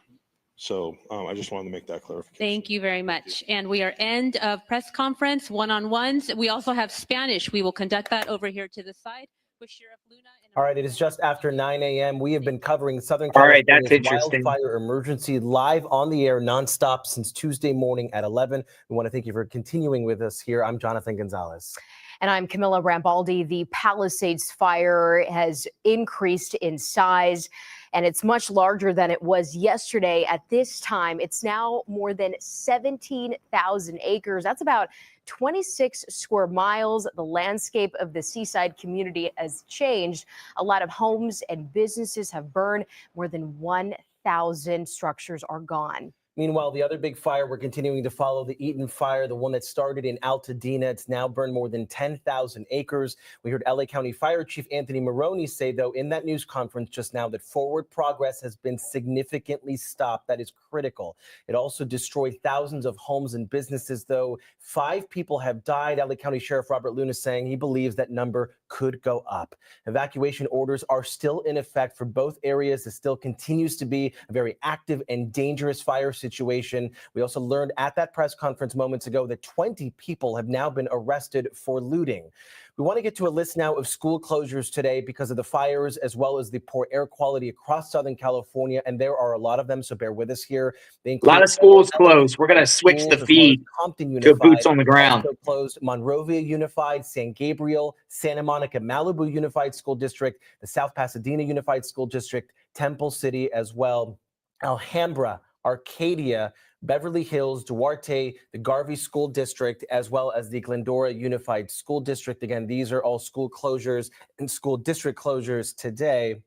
So I just wanted to make that clarification. Thank you very much. And we are end of press conference, one-on-ones. We also have Spanish. We will conduct that over here to the side with Sheriff Luna. All right, it is just after 9 a.m. We have been covering Southern California's wildfire emergency live on the air nonstop since Tuesday morning at 11. We want to thank you for continuing with us here. I'm Jonathan Gonzalez. And I'm Camilla Rambaldi. The Palisades fire has increased in size, and it's much larger than it was yesterday. At this time, it's now more than 17,000 acres. That's about 26 square miles. The landscape of the seaside community has changed. A lot of homes and businesses have burned. More than 1,000 structures are gone. Meanwhile, the other big fire we're continuing to follow, the Eaton fire, the one that started in Altadena. It's now burned more than 10,000 acres. We heard LA County Fire Chief Anthony Maroney say, though, in that news conference just now that forward progress has been significantly stopped. That is critical. It also destroyed thousands of homes and businesses, though. 5 people have died. LA County Sheriff Robert Luna saying he believes that number could go up. Evacuation orders are still in effect for both areas. It still continues to be a very active and dangerous fire situation. We also learned at that press conference moments ago that 20 people have now been arrested for looting. We want to get to a list now of school closures today because of the fires as well as the poor air quality across Southern California, and there are a lot of them, so bear with us here. A lot of schools closed. We're going to switch the feed to boots on the ground. Also closed Monrovia Unified, San Gabriel, Santa Monica Malibu Unified School District, the South Pasadena Unified School District, Temple City as well, Alhambra, Arcadia, Beverly Hills, Duarte, the Garvey School District, as well as the Glendora Unified School District. Again, these are all school closures and school district closures today.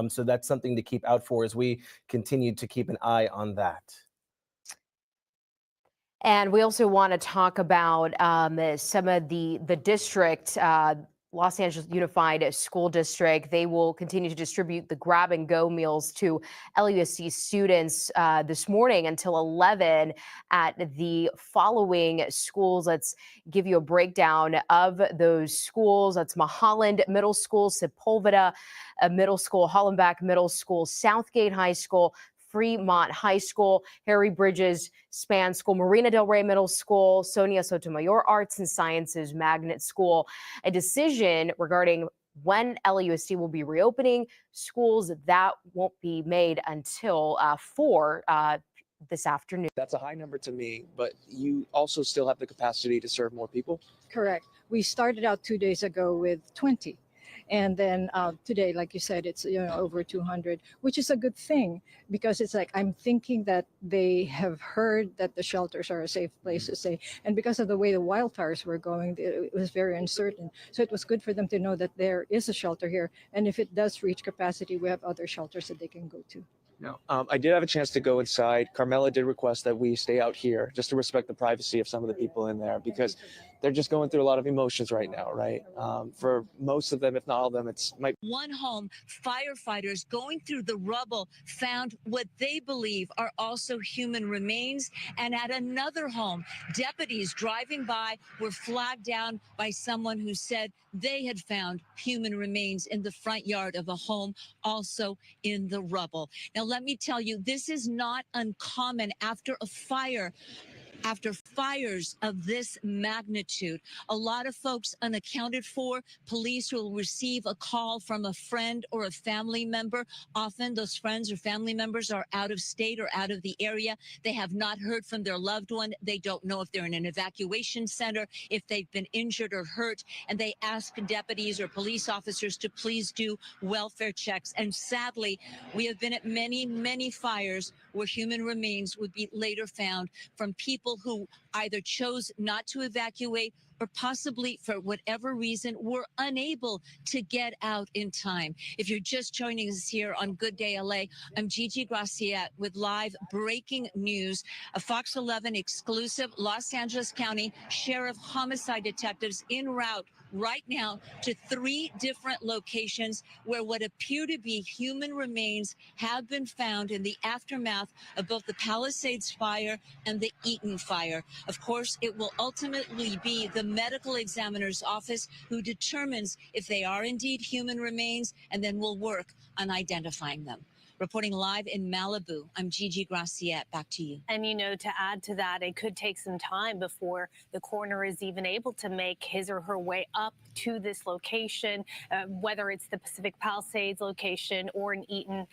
So that's something to keep out for as we continue to keep an eye on that. And we also want to talk about some of the district Los Angeles Unified School District. They will continue to distribute the grab and go meals to LUSC students this morning until 11 at the following schools. Let's give you a breakdown of those schools. That's Mulholland Middle School, Sepulveda Middle School, Hollenbach Middle School, Southgate High School, Fremont High School, Harry Bridges Span School, Marina Del Rey Middle School, Sonia Sotomayor Arts and Sciences Magnet School. A decision regarding when LAUSD will be reopening schools, that won't be made until 4 this afternoon. That's a high number to me, but you also still have the capacity to serve more people. Correct. We started out 2 days ago with 20. And then today, like you said, it's over 200, which is a good thing because it's like I'm thinking that they have heard that the shelters are a safe place to stay. And because of the way the wildfires were going, it was very uncertain. So it was good for them to know that there is a shelter here. And if it does reach capacity, we have other shelters that they can go to. No. I did have a chance to go inside. Carmela did request that we stay out here just to respect the privacy of some of the people in there because they're just going through a lot of emotions right now, right? For most of them, if not all of them, One home, firefighters going through the rubble found what they believe are also human remains. And at another home, deputies driving by were flagged down by someone who said they had found human remains in the front yard of a home, also in the rubble. Now, let me tell you, this is not uncommon after a fire. After fires of this magnitude, a lot of folks unaccounted for. Police will receive a call from a friend or a family member. Often those friends or family members are out of state or out of the area. They have not heard from their loved one. They don't know if they're in an evacuation center, if they've been injured or hurt, and they ask deputies or police officers to please do welfare checks. And sadly, we have been at many, many fires where human remains would be later found from people who either chose not to evacuate or possibly for whatever reason were unable to get out in time. If you're just joining us here on Good Day LA, I'm Gigi Gracia with live breaking news. A Fox 11 exclusive. Los Angeles County Sheriff Homicide detectives en route right now to 3 different locations where what appear to be human remains have been found in the aftermath of both the Palisades fire and the Eaton fire. Of course, it will ultimately be the medical examiner's office who determines if they are indeed human remains and then will work on identifying them. Reporting live in Malibu, I'm Gigi Gracia. Back to you. And, to add to that, it could take some time before the coroner is even able to make his or her way up to this location, whether it's the Pacific Palisades location or in Eaton,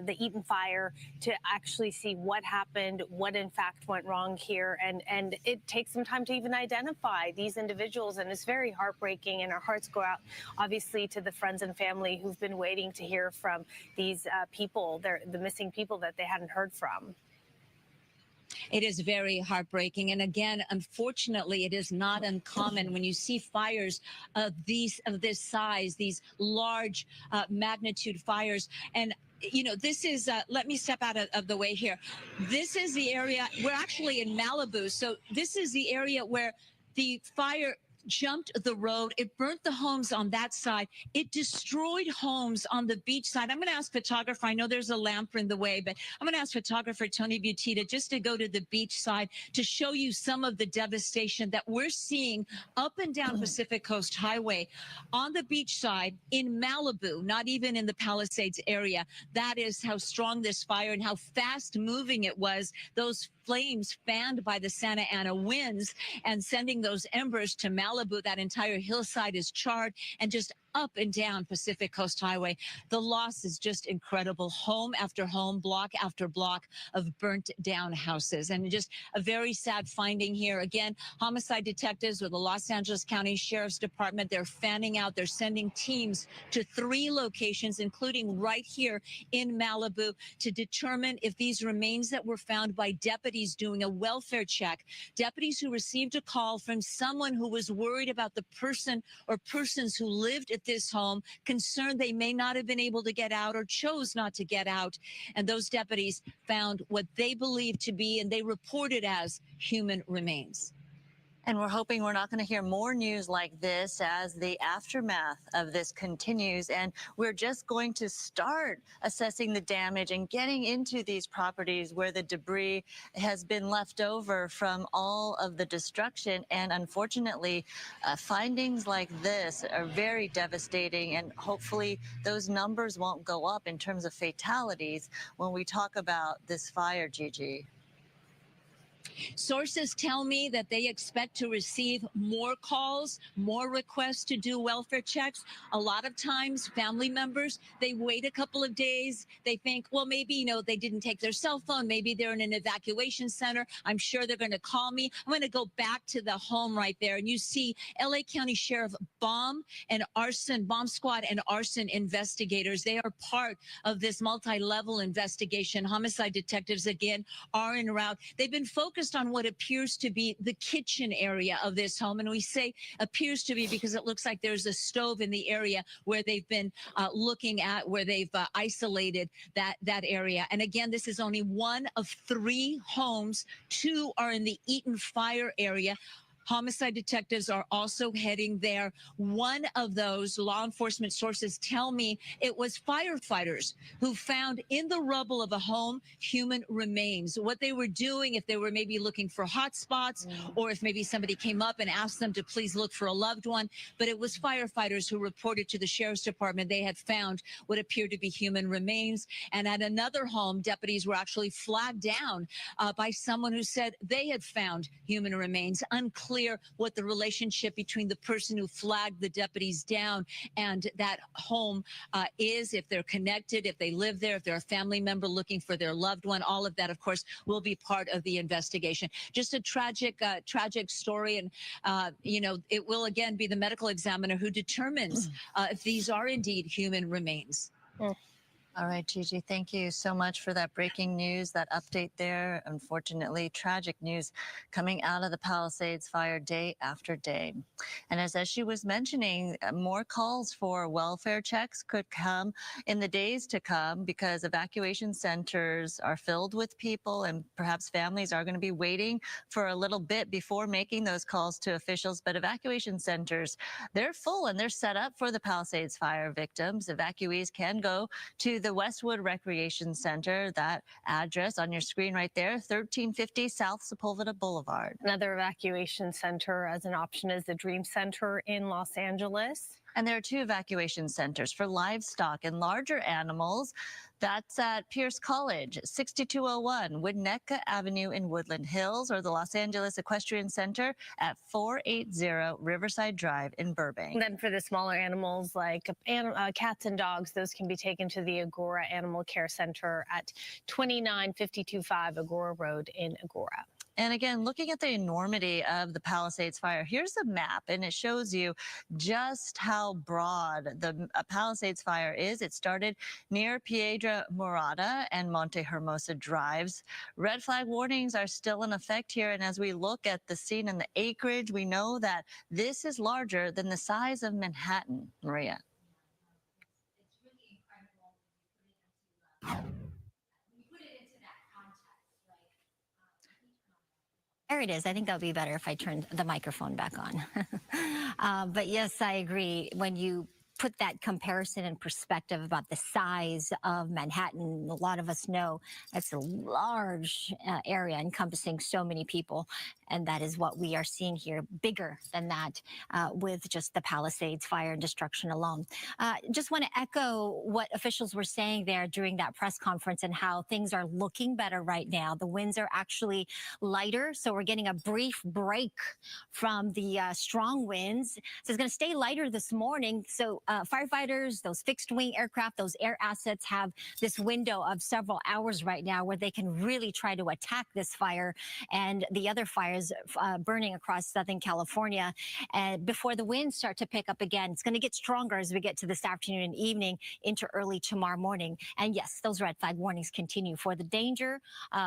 the Eaton fire, to actually see what happened, what in fact went wrong here. And it takes some time to even identify these individuals. And it's very heartbreaking. And our hearts go out, obviously, to the friends and family who've been waiting to hear from these people, the missing people that they hadn't heard from. It is very heartbreaking. And again, unfortunately, it is not uncommon when you see fires of this size, these large magnitude fires. And this is, let me step out of the way here. This is the area, we're actually in Malibu. So this is the area where the fire jumped the road. It burnt the homes on that side. It destroyed homes on the beach side. I'm going to ask photographer, I know there's a lamp in the way, but I'm going to ask photographer Tony Butita just to go to the beach side to show you some of the devastation that we're seeing up and down Pacific Coast Highway on the beach side in Malibu, not even in the Palisades area. That is how strong this fire and how fast moving it was. Those flames fanned by the Santa Ana winds and sending those embers to Malibu. That entire hillside is charred and just up and down Pacific Coast Highway. The loss is just incredible. Home after home, block after block of burnt down houses. And just a very sad finding here. Again, homicide detectives with the Los Angeles County Sheriff's Department, they're fanning out. They're sending teams to 3 locations, including right here in Malibu, to determine if these remains that were found by deputies doing a welfare check, deputies who received a call from someone who was worried about the person or persons who lived at this home, concerned they may not have been able to get out or chose not to get out. And those deputies found what they believed to be, and they reported as, human remains. And we're hoping we're not going to hear more news like this as the aftermath of this continues. And we're just going to start assessing the damage and getting into these properties where the debris has been left over from all of the destruction. And unfortunately, findings like this are very devastating. And hopefully those numbers won't go up in terms of fatalities when we talk about this fire, Gigi. Sources tell me that they expect to receive more calls, more requests to do welfare checks. A lot of times, family members, they wait a couple of days. They think, well, maybe, they didn't take their cell phone. Maybe they're in an evacuation center. I'm sure they're going to call me. I'm going to go back to the home right there. And you see LA County Sheriff bomb squad and arson investigators. They are part of this multi-level investigation. Homicide detectives, again, are en route. They've been focused on what appears to be the kitchen area of this home. And we say appears to be because it looks like there's a stove in the area where they've been looking at, where they've isolated that area. And again, this is only one of 3 homes. 2 are in the Eaton fire area. Homicide detectives are also heading there. One of those law enforcement sources tell me it was firefighters who found in the rubble of a home human remains. What they were doing, if they were maybe looking for hot spots, or if maybe somebody came up and asked them to please look for a loved one, but it was firefighters who reported to the sheriff's department they had found what appeared to be human remains. And at another home, deputies were actually flagged down by someone who said they had found human remains. Unclear what the relationship between the person who flagged the deputies down and that home is, if they're connected, if they live there, if they're a family member looking for their loved one. All of that, of course, will be part of the investigation. Just a tragic story. And, it will again be the medical examiner who determines if these are indeed human remains. All right, Gigi, thank you so much for that breaking news, that update there. Unfortunately, tragic news coming out of the Palisades fire day after day. And as she was mentioning, more calls for welfare checks could come in the days to come because evacuation centers are filled with people and perhaps families are going to be waiting for a little bit before making those calls to officials. But evacuation centers, they're full and they're set up for the Palisades fire victims. Evacuees can go to the Westwood Recreation Center. That address on your screen right there, 1350 South Sepulveda Boulevard. Another evacuation center as an option is the Dream Center in Los Angeles. And there are 2 evacuation centers for livestock and larger animals. That's at Pierce College, 6201 Winnetka Avenue in Woodland Hills, or the Los Angeles Equestrian Center at 480 Riverside Drive in Burbank. And then for the smaller animals like cats and dogs, those can be taken to the Agora Animal Care Center at 29525 Agora Road in Agora. And again, looking at the enormity of the Palisades fire, here's a map, and it shows you just how broad the Palisades fire is. It started near Piedra Morada and Monte Hermosa drives. Red flag warnings are still in effect here, and as we look at the scene and the acreage, we know that this is larger than the size of Manhattan. Maria. There it is. I think that would be better if I turned the microphone back on. But yes, I agree. When you put that comparison in perspective about the size of Manhattan, a lot of us know that's a large area encompassing so many people. And that is what we are seeing here, bigger than that with just the Palisades fire and destruction alone. Just want to echo what officials were saying there during that press conference and how things are looking better right now. The winds are actually lighter, so we're getting a brief break from the strong winds. So it's going to stay lighter this morning. So firefighters, those fixed wing aircraft, those air assets have this window of several hours right now where they can really try to attack this fire and the other fires burning across Southern California. And before the winds start to pick up again, it's going to get stronger as we get to this afternoon and evening into early tomorrow morning. And yes, those red flag warnings continue for the danger,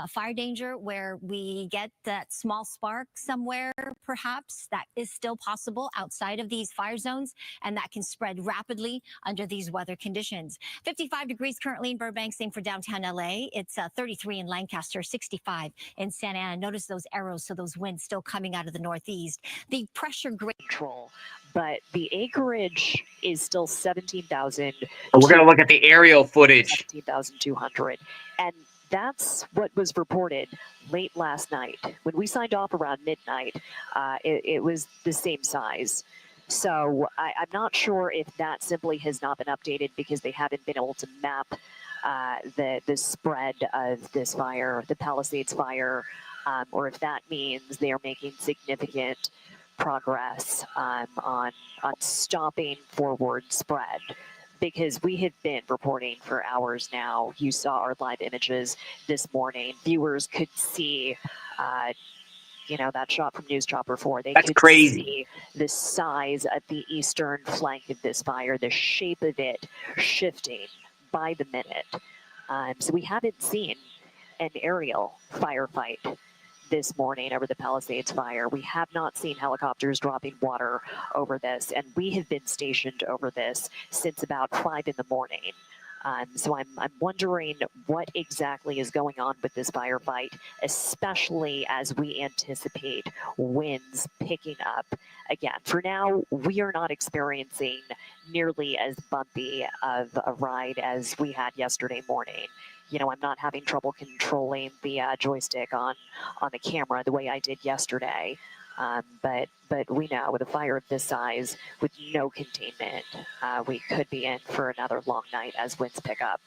fire danger, where we get that small spark somewhere, perhaps that is still possible outside of these fire zones, and that can spread rapidly under these weather conditions. 55 degrees currently in Burbank, same for downtown LA. It's 33 in Lancaster, 65 in Santa Ana. Notice those arrows, so those winds still coming out of the northeast. The pressure control, but the acreage is still 17,000. We're going to look at the aerial footage. 17,200. And that's what was reported late last night. When we signed off around midnight, it was the same size. So I'm not sure if that simply has not been updated because they haven't been able to map the spread of this fire, the Palisades fire, or if that means they are making significant progress on stopping forward spread. Because we have been reporting for hours now. You saw our live images this morning. Viewers could see, that shot from News Chopper 4. They could see the size of the eastern flank of this fire, the shape of it shifting by the minute. So we haven't seen an aerial firefight this morning over the Palisades fire. We have not seen helicopters dropping water over this, and we have been stationed over this since about 5 in the morning. So I'm wondering what exactly is going on with this firefight, especially as we anticipate winds picking up again. For now, we are not experiencing nearly as bumpy of a ride as we had yesterday morning. I'm not having trouble controlling the joystick on the camera the way I did yesterday. But we know with a fire of this size, with no containment, we could be in for another long night as winds pick up.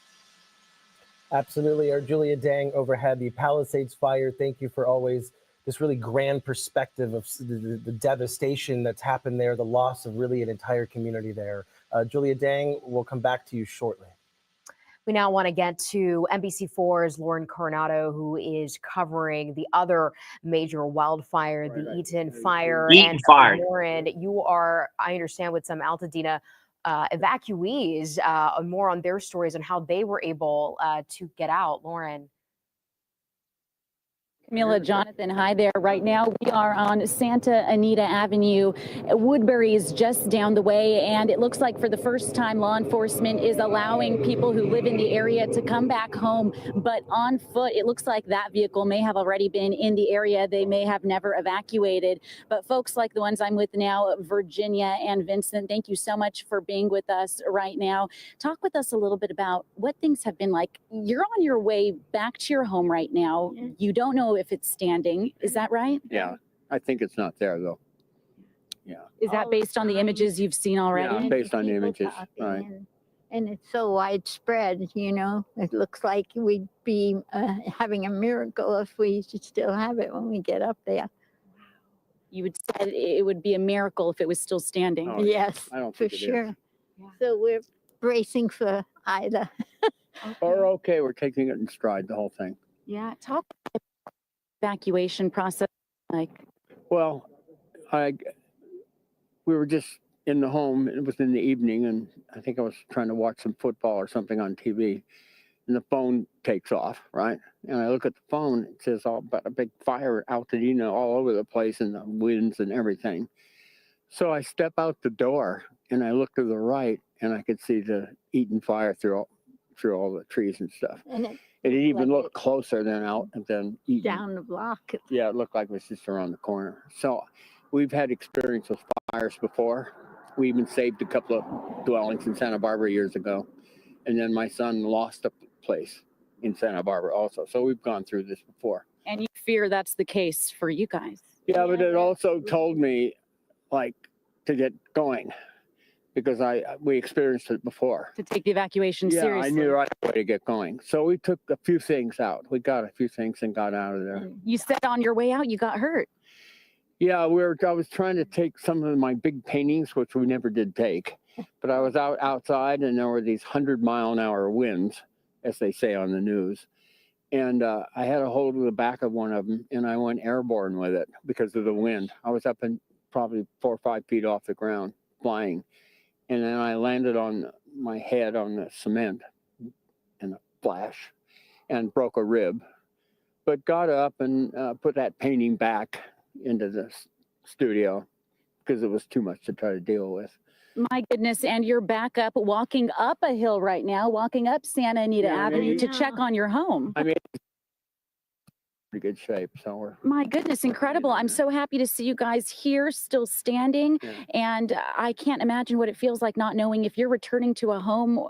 Absolutely. Our Julia Dang overhead, the Palisades fire. Thank you for always this really grand perspective of the devastation that's happened there, the loss of really an entire community there. Julia Dang, we'll come back to you shortly. We now want to get to NBC4's Lauren Coronado, who is covering the other major wildfire, the Eaton fire. Eaton fire. Lauren, you are, I understand, with some Altadena evacuees, more on their stories and how they were able to get out. Lauren. Camila, Jonathan, hi there. Right now we are on Santa Anita Avenue. Woodbury is just down the way, and it looks like for the first time law enforcement is allowing people who live in the area to come back home, but on foot. It looks like that vehicle may have already been in the area. They may have never evacuated, but folks like the ones I'm with now, Virginia and Vincent, thank you so much for being with us right now. Talk with us a little bit about what things have been like. You're on your way back to your home right now. You don't know if it's standing. Is that right? Yeah, I think it's not there though. Yeah. Is that based on the images you've seen already? Yeah, based on the images, right. And it's so widespread, it looks like we'd be having a miracle if we should still have it when we get up there. You would say it would be a miracle if it was still standing. Oh, Yes, I don't for think it is. sure. So we're bracing for either. Or okay, we're taking it in stride, the whole thing. Yeah. Talk about the evacuation process. Well, we were just in the home. It was in the evening, and I think I was trying to watch some football or something on TV, and the phone takes off, right? And I look at the phone, it says all about a big fire at Altadena all over the place, and the winds and everything. So I step out the door, and I look to the right, and I could see the Eaton fire through all the trees and stuff. And it even looked closer than Eaton. Down the block. Yeah, it looked like it was just around the corner. So we've had experience with fires before. We even saved a couple of dwellings in Santa Barbara years ago. And then my son lost a place in Santa Barbara also. So we've gone through this before. And you fear that's the case for you guys. Yeah, but it also told me to get going because we experienced it before. To take the evacuation seriously. I knew the right way to get going. So we took a few things out. We got a few things and got out of there. You said on your way out you got hurt. Yeah, I was trying to take some of my big paintings, which we never did take, but I was outside and there were these 100-mile-an-hour winds, as they say on the news. And I had a hold of the back of one of them and I went airborne with it because of the wind. I was up in probably 4 or 5 feet off the ground flying. And then I landed on my head on the cement in a flash and broke a rib, but got up and put that painting back into the studio because it was too much to try to deal with. My goodness, and you're back up, walking up a hill right now, walking up Santa Anita Avenue to check on your home. I mean, pretty good shape, so we're. My goodness, incredible. I'm so happy to see you guys here still standing. Yeah. And I can't imagine what it feels like not knowing if you're returning to a home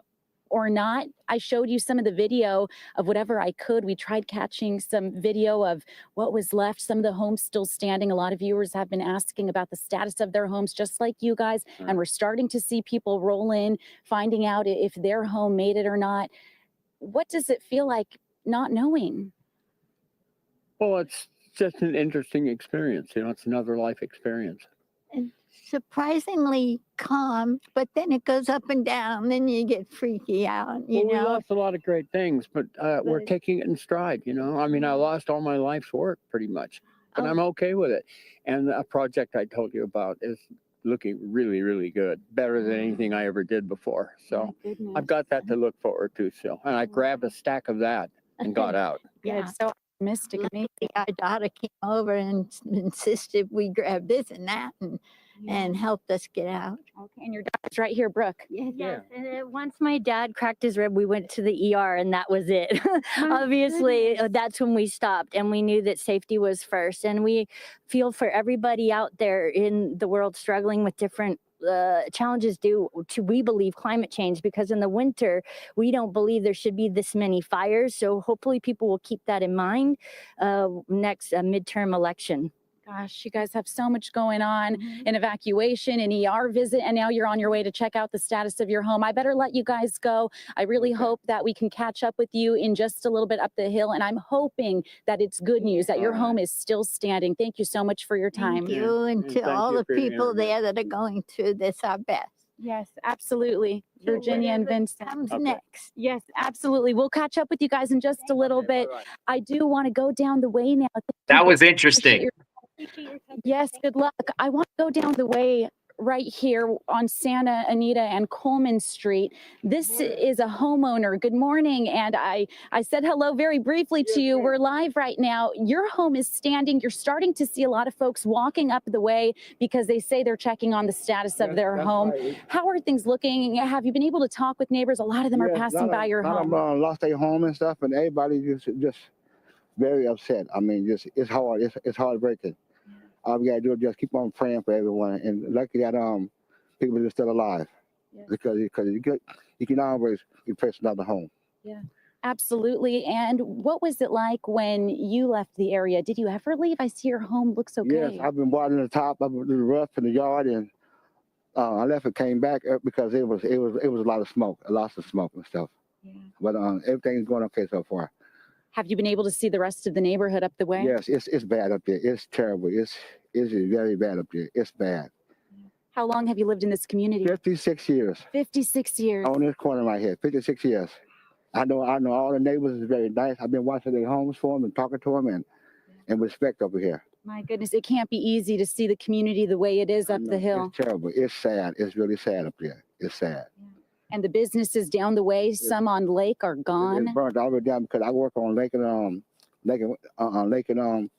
or not. I showed you some of the video of whatever I could. We tried catching some video of what was left, some of the homes still standing. A lot of viewers have been asking about the status of their homes, just like you guys. Right. And we're starting to see people roll in, finding out if their home made it or not. What does it feel like not knowing? Well, it's just an interesting experience. You know, it's another life experience. And surprisingly calm, but then it goes up and down. Then you get freaky out, you Well, know. we lost a lot of great things, but we're But- taking it in stride, you know. I mean, I lost all my life's work pretty much, but Oh. I'm okay with it. And a project I told you about is looking really, really good, better than anything I ever did before. So I've got that to look forward to still. And I grabbed a stack of that and got out. Yeah. It's so optimistic. Luckily, our daughter came over and insisted we grab this and that and helped us get out. Okay, and your daughter's right here, Brooke. Yes, and once my dad cracked his rib, we went to the ER and that was it. Obviously, that's when we stopped and we knew that safety was first. And we feel for everybody out there in the world struggling with different challenges due to, we believe, climate change, because in the winter, we don't believe there should be this many fires. So hopefully people will keep that in mind next midterm election. Gosh, you guys have so much going on, an evacuation, an ER visit, and now you're on your way to check out the status of your home. I better let you guys go. I really hope that we can catch up with you in just a little bit up the hill, and I'm hoping that it's good news, that your home is still standing. Thank you so much for your time. Thank you, and to all the people there that are going through this, our best. Yes, absolutely. Virginia and Vincent. Comes next. Yes, absolutely. We'll catch up with you guys in just a little bit. I do want to go down the way now. That was interesting. Yes, good luck. I want to go down the way right here on Santa Anita and Coleman Street. This is a homeowner. Good morning. And I said hello very briefly to you. We're live right now. Your home is standing. You're starting to see a lot of folks walking up the way because they say they're checking on the status of their home. Right. How are things looking? Have you been able to talk with neighbors? A lot of them are passing by your home. A lot of them lost their home and stuff, and everybody just very upset. I mean, just it's hard. It's heartbreaking. All we gotta do is just keep on praying for everyone, and lucky that people are still alive, because you can always replace another home. Yeah, absolutely. And what was it like when you left the area? Did you ever leave? I see your home looks okay. Yes, I've been watering the top of the roof in the yard, and I left and came back because it was a lot of smoke, lots of smoke and stuff. Yeah. But everything's going okay so far. Have you been able to see the rest of the neighborhood up the way? Yes, it's bad up there. It's terrible. It's very bad up there. It's bad. How long have you lived in this community? 56 years. 56 years. On this corner right here, 56 years. I know all the neighbors is very nice. I've been watching their homes for them and talking to them and respect over here. My goodness, it can't be easy to see the community the way it is up the hill. It's terrible. It's sad. It's really sad up there. It's sad. And the businesses down the way, some on Lake, are gone. It's burnt all the way down because I work on Lake and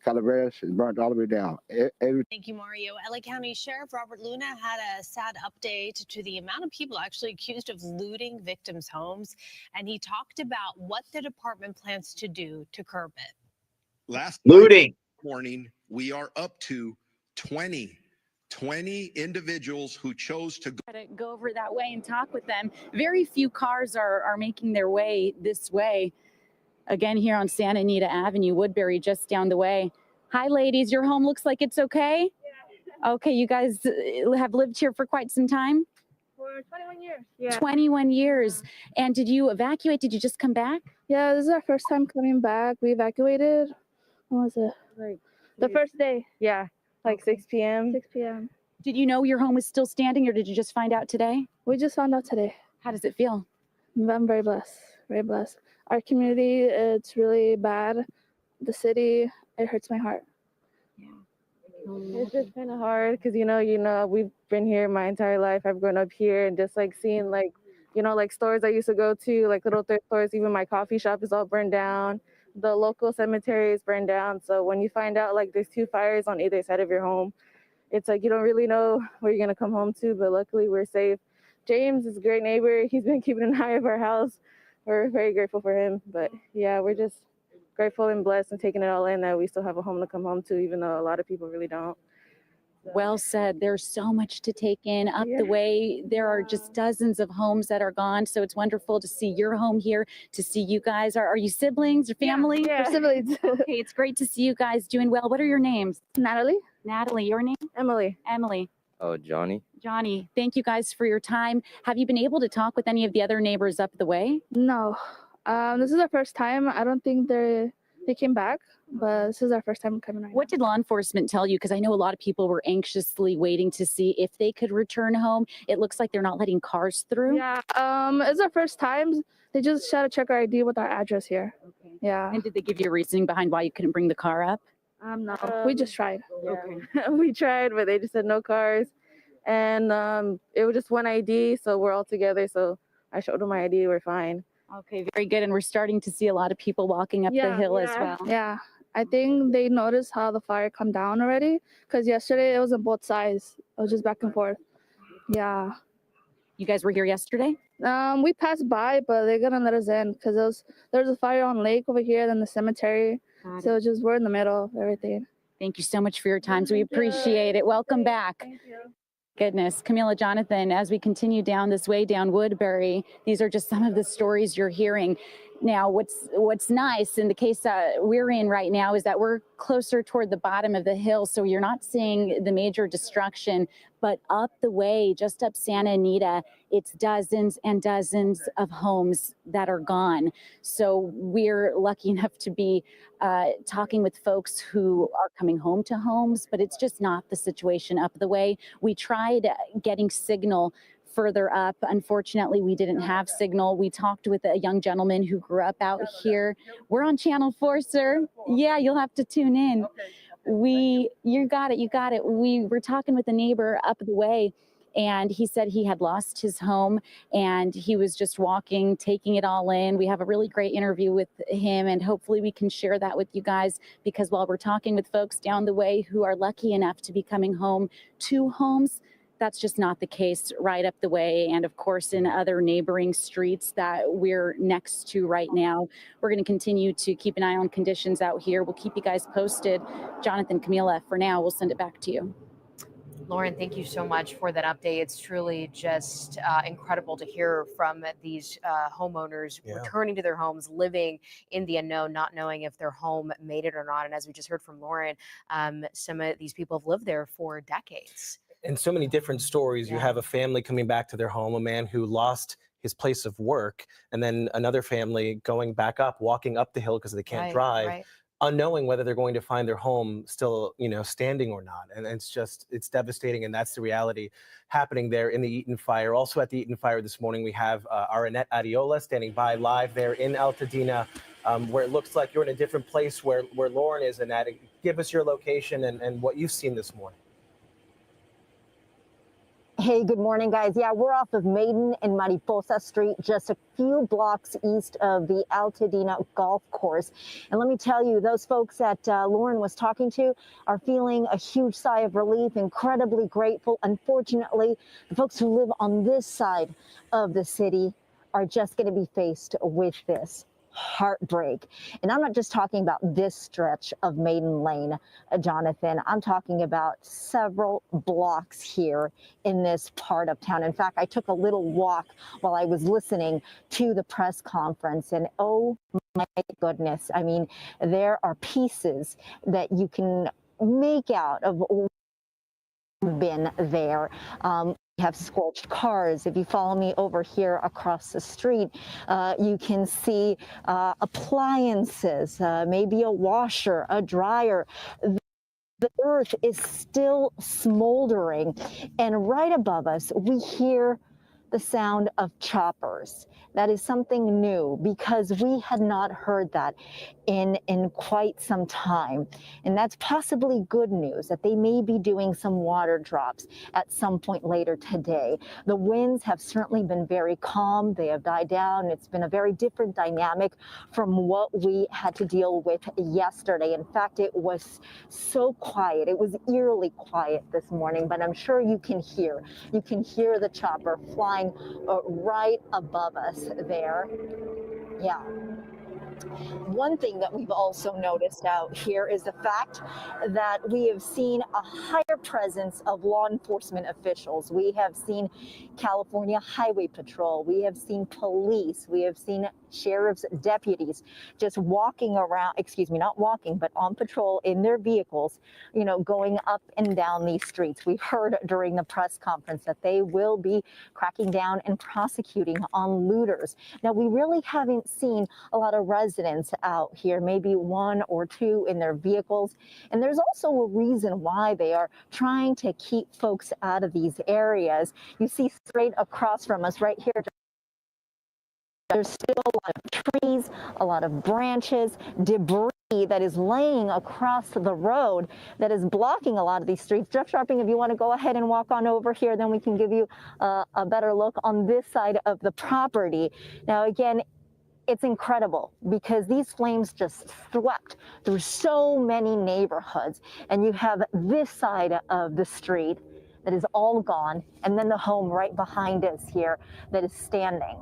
Calabasas. It's burnt all the way down. Thank you, Mario. LA County Sheriff Robert Luna had a sad update to the amount of people actually accused of looting victims' homes, and he talked about what the department plans to do to curb it. Last Looting. morning, we are up to 20 individuals who chose to Go over that way and talk with them. Very few cars are making their way this way. Again, here on Santa Anita Avenue, Woodbury, just down the way. Hi, ladies. Your home looks like it's okay? Yeah. Okay, you guys have lived here for quite some time? For 21 years. Yeah. 21 years. And did you evacuate? Did you just come back? Yeah, this is our first time coming back. We evacuated. What was it? Right. The first day. Yeah, like 6 p.m. 6 p.m. Did you know your home was still standing, or did you just find out today? We just found out today. How does it feel? I'm very blessed. Very blessed. Our community, it's really bad. The city, it hurts my heart. Yeah. It's just kind of hard because, you know, we've been here my entire life. I've grown up here, and just like seeing like stores I used to go to, like little thrift stores, even my coffee shop is all burned down. The local cemetery is burned down. So when you find out like there's 2 fires on either side of your home, it's like you don't really know where you're gonna come home to, but luckily we're safe. James is a great neighbor. He's been keeping an eye of our house. We're very grateful for him. But yeah, we're just grateful and blessed and taking it all in that we still have a home to come home to, even though a lot of people really don't. Well said. There's so much to take in up the way. There are just dozens of homes that are gone. So it's wonderful to see your home here, to see you guys. Are you siblings or family? Yeah, siblings. Okay, it's great to see you guys doing well. What are your names? Natalie. Natalie, your name? Emily. Emily. Oh, Johnny. Johnny, thank you guys for your time. Have you been able to talk with any of the other neighbors up the way? No. This is our first time. I don't think they came back, but this is our first time coming right What did law enforcement tell you? Because I know a lot of people were anxiously waiting to see if they could return home. It looks like they're not letting cars through. Yeah. It's our first time. They just tried to check our ID with our address here. Okay. Yeah. And did they give you a reasoning behind why you couldn't bring the car up? No. We just tried. Okay. We tried, but they just said no cars. And it was just one ID, so we're all together. So I showed them my ID, we're fine. Okay, very good. And we're starting to see a lot of people walking up the hill as well. Yeah. I think they noticed how the fire come down already, because yesterday it was on both sides. It was just back and forth. Yeah. You guys were here yesterday? We passed by, but they're gonna let us in because there's a fire on lake over here, then the cemetery. So it's just we're in the middle of everything. Thank you so much for your time. So we appreciate it. Welcome back. Thank you. Goodness, Camilla, Jonathan, as we continue down this way down Woodbury, these are just some of the stories you're hearing. Now, what's nice in the case we're in right now is that we're closer toward the bottom of the hill, so you're not seeing the major destruction. But up the way, just up Santa Anita, it's dozens and dozens of homes that are gone. So we're lucky enough to be talking with folks who are coming home to homes, but it's just not the situation up the way. We tried getting signal further up. Unfortunately, we didn't have signal. We talked with a young gentleman who grew up out here. We're on Channel 4, sir. Yeah, you'll have to tune in. You got it. We were talking with a neighbor up the way, and he said he had lost his home and he was just walking, taking it all in. We have a really great interview with him, and hopefully we can share that with you guys, because while we're talking with folks down the way who are lucky enough to be coming home to homes, that's just not the case right up the way. And of course, in other neighboring streets that we're next to right now, we're going to continue to keep an eye on conditions out here. We'll keep you guys posted. Jonathan, Camila, for now, we'll send it back to you. Lauren, thank you so much for that update. It's truly just incredible to hear from these homeowners returning to their homes, living in the unknown, not knowing if their home made it or not. And as we just heard from Lauren, some of these people have lived there for decades. And so many different stories. You have a family coming back to their home, a man who lost his place of work, and then another family going back up, walking up the hill because they can't drive, unknowing whether they're going to find their home still, standing or not. And it's devastating. And that's the reality happening there in the Eaton fire. Also at the Eaton fire this morning, we have our Annette Adiola standing by live there in Altadena, where it looks like you're in a different place where Lauren is. Annette, give us your location and what you've seen this morning. Hey, good morning, guys. Yeah, we're off of Maiden and Mariposa Street, just a few blocks east of the Altadena golf course. And let me tell you, those folks that Lauren was talking to are feeling a huge sigh of relief, incredibly grateful. Unfortunately, the folks who live on this side of the city are just going to be faced with this heartbreak. And I'm not just talking about this stretch of Maiden Lane, Jonathan. I'm talking about several blocks here in this part of town. In fact, I took a little walk while I was listening to the press conference, and oh my goodness, I mean, there are pieces that you can make out of been there. Have scorched cars. If you follow me over here across the street, you can see appliances, maybe a washer, a dryer. The earth is still smoldering, and right above us we hear the sound of choppers. That is something new because we had not heard that in quite some time. And that's possibly good news that they may be doing some water drops at some point later today. The winds have certainly been very calm. They have died down. It's been a very different dynamic from what we had to deal with yesterday. In fact, it was so quiet. It was eerily quiet this morning, but I'm sure you can hear. You can hear the chopper flying right above us there. Yeah. One thing that we've also noticed out here is the fact that we have seen a higher presence of law enforcement officials. We have seen California Highway Patrol. We have seen police. We have seen sheriff's deputies just walking around, excuse me, not walking, but on patrol in their vehicles, you know, going up and down these streets. We heard during the press conference that they will be cracking down and prosecuting on looters. Now, we really haven't seen a lot of residents out here, maybe one or two in their vehicles. And there's also a reason why they are trying to keep folks out of these areas. You see straight across from us right here, there's still a lot of trees, a lot of branches, debris that is laying across the road that is blocking a lot of these streets. Jeff Sharping, if you want to go ahead and walk on over here, then we can give you a better look on this side of the property. Now, again, it's incredible because these flames just swept through so many neighborhoods. And you have this side of the street that is all gone, and then the home right behind us here that is standing.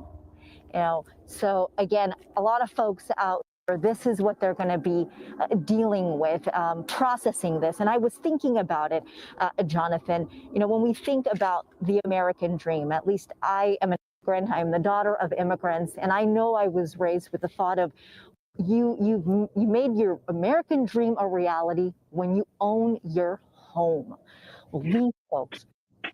You know, so again, a lot of folks out there, this is what they're going to be dealing with, processing this. And I was thinking about it, Jonathan, you know, when we think about the American dream, at least I am an immigrant, I'm the daughter of immigrants, and I know I was raised with the thought of you made your American dream a reality when you own your home. Well, these folks,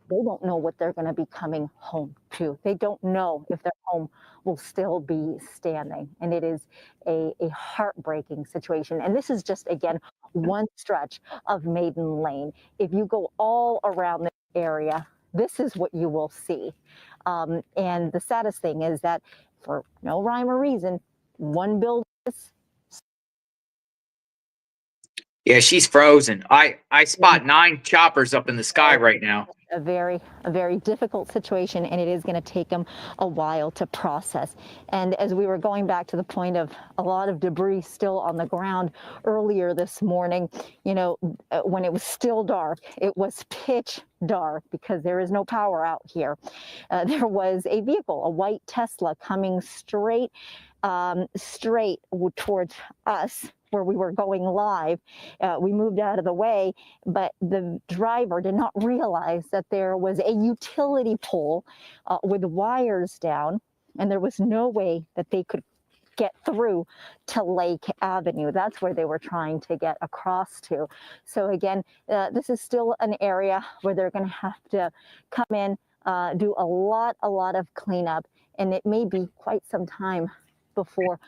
they don't know what they're going to be coming home to. They don't know if their home will still be standing. And it is a heartbreaking situation. And this is just, again, one stretch of Maiden Lane. If you go all around the area, this is what you will see. And the saddest thing is that for no rhyme or reason, one building is. Yeah, she's frozen. I spot 9 choppers up in the sky right now. A very difficult situation, and it is going to take them a while to process. And as we were going back to the point of a lot of debris still on the ground earlier this morning, you know, when it was still dark, it was pitch dark because there is no power out here. There was a vehicle, a white Tesla, coming straight towards us where we were going live. We moved out of the way, but the driver did not realize that there was a utility pole with wires down, and there was no way that they could get through to Lake Avenue. That's where they were trying to get across to. So again, this is still an area where they're going to have to come in, do a lot of cleanup, and it may be quite some time before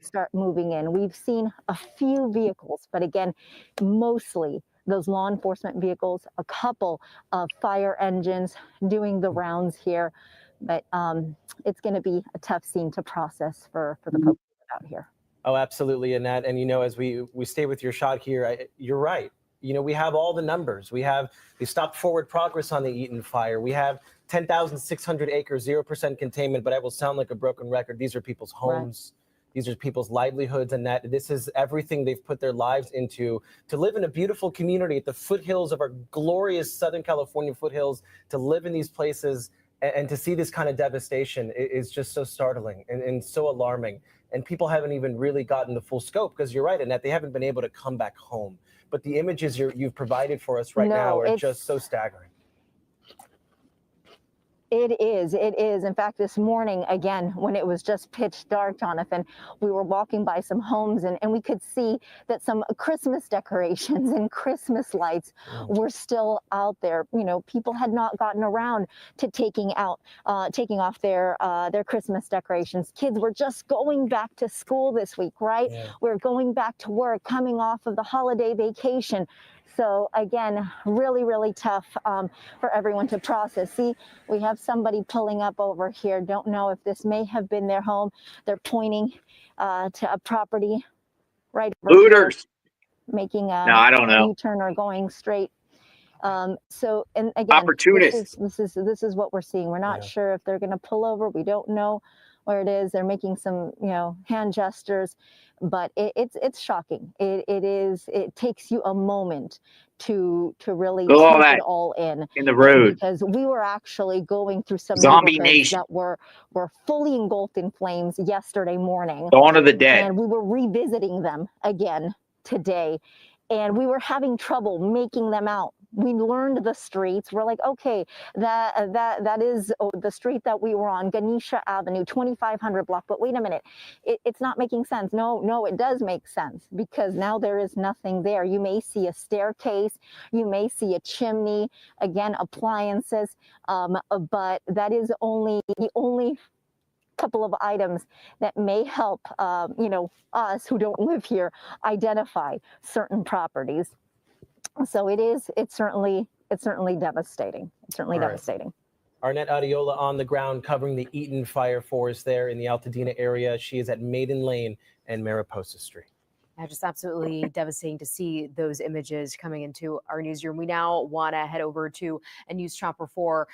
start moving in. We've seen a few vehicles, but again, mostly those law enforcement vehicles, a couple of fire engines doing the rounds here. But it's going to be a tough scene to process for the folks out here. Oh, absolutely, Annette. And, you know, as we stay with your shot here, you're right. You know, we have all the numbers. We stopped forward progress on the Eaton fire. We have 10,600 acres, 0% containment, but I will sound like a broken record. These are people's homes. Right. These are people's livelihoods, and that this is everything they've put their lives into to live in a beautiful community at the foothills of our glorious Southern California foothills, to live in these places and to see this kind of devastation is just so startling and so alarming. And people haven't even really gotten the full scope, because you're right, Annette, they haven't been able to come back home. But the images you've provided for us right now are just so staggering. It is. In fact, this morning, again, when it was just pitch dark, Jonathan, we were walking by some homes and we could see that some Christmas decorations and Christmas lights were still out there. You know, people had not gotten around to taking off their Christmas decorations. Kids were just going back to school this week, right? Yeah. We're going back to work, coming off of the holiday vacation. So again, really, really tough for everyone to process. See, we have somebody pulling up over here. Don't know if this may have been their home. They're pointing to a property right over Looters. here, making No, I don't a know. U-turn or going straight. So, and again, Opportunists. this is what we're seeing. We're not sure if they're going to pull over. We don't know where it is. They're making some, hand gestures, but it's shocking. It takes you a moment to really Look at all take that it all in in the road. because we were actually going through some Zombie neighborhoods nation. that were fully engulfed in flames yesterday morning. Dawn of the dead. And we were revisiting them again today, and we were having trouble making them out. We learned the streets. We're like, okay, that is the street that we were on, Ganesha Avenue, 2500 block. But wait a minute, it's not making sense. No, it does make sense because now there is nothing there. You may see a staircase, you may see a chimney, again, appliances, but that is the only couple of items that may help, us who don't live here identify certain properties. So it's certainly devastating. It's certainly devastating. Arnett Adiola on the ground covering the Eaton fire for us there in the Altadena area. She is at Maiden Lane and Mariposa Street. Yeah, just absolutely devastating to see those images coming into our newsroom. We now want to head over to a news chopper for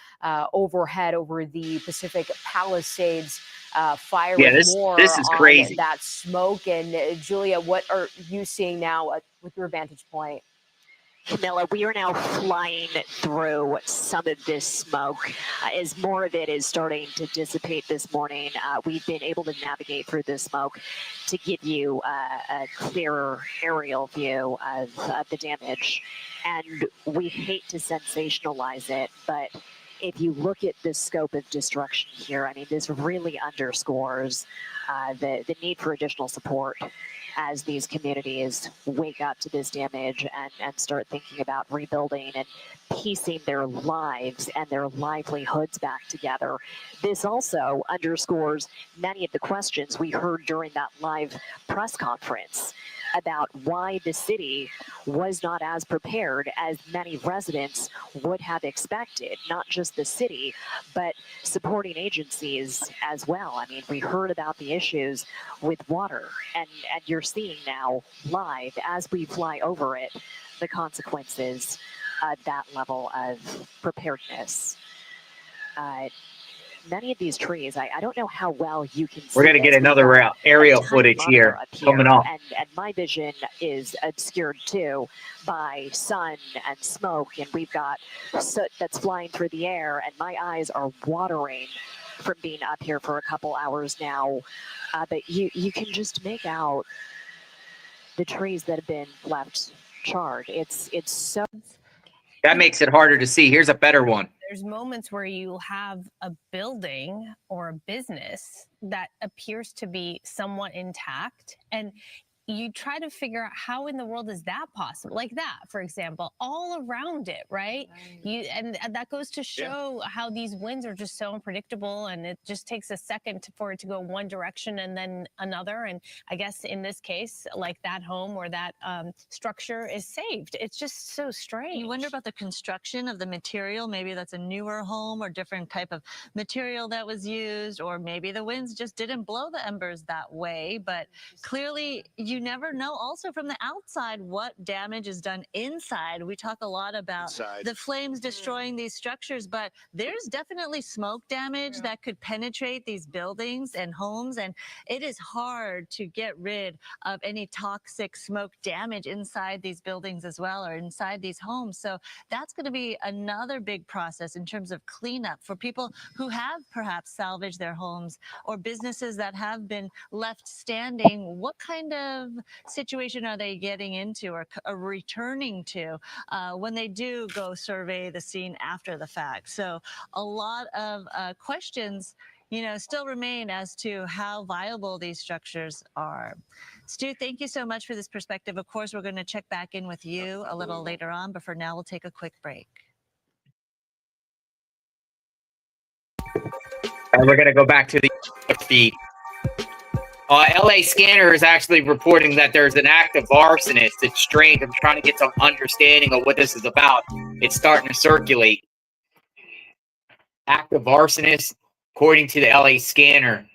overhead over the Pacific Palisades fire. Yeah, with more this is on crazy. that smoke. And Julia, what are you seeing now with your vantage point? Camilla, we are now flying through some of this smoke as more of it is starting to dissipate this morning. We've been able to navigate through this smoke to give you a clearer aerial view of the damage. And we hate to sensationalize it, but if you look at the scope of destruction here, I mean, this really underscores the need for additional support as these communities wake up to this damage and start thinking about rebuilding and piecing their lives and their livelihoods back together. This also underscores many of the questions we heard during that live press conference about why the city was not as prepared as many residents would have expected, not just the city, but supporting agencies as well. I mean, we heard about the issues with water, and you're seeing now live as we fly over it, the consequences of that level of preparedness. Many of these trees, I don't know how well you can see. We're going to get another aerial footage here coming up. And my vision is obscured too by sun and smoke, and we've got soot that's flying through the air, and my eyes are watering from being up here for a couple hours now. But you can just make out the trees that have been left charred. It's so. That makes it harder to see. Here's a better one. There's moments where you have a building or a business that appears to be somewhat intact, and you try to figure out how in the world is that possible? Like that, for example, all around it, right? And that goes to show how these winds are just so unpredictable, and it just takes a second for it to go one direction and then another. And I guess in this case, like that home or that structure is saved. It's just so strange. You wonder about the construction of the material. Maybe that's a newer home or different type of material that was used, or maybe the winds just didn't blow the embers that way. But clearly, you never know also from the outside what damage is done inside. We talk a lot about the flames destroying these structures, but there's definitely smoke damage that could penetrate these buildings and homes, and it is hard to get rid of any toxic smoke damage inside these buildings as well, or inside these homes. So that's going to be another big process in terms of cleanup for people who have perhaps salvaged their homes, or businesses that have been left standing. What kind of situation are they getting into or returning to when they do go survey the scene after the fact? So a lot of questions, still remain as to how viable these structures are. Stu, thank you so much for this perspective. Of course, we're going to check back in with you a little later on, but for now, we'll take a quick break. And we're going to go back to the feed. LA Scanner is actually reporting that there's an active arsonist. It's strange. I'm trying to get some understanding of what this is about. It's starting to circulate. Active arsonist, according to the LA Scanner.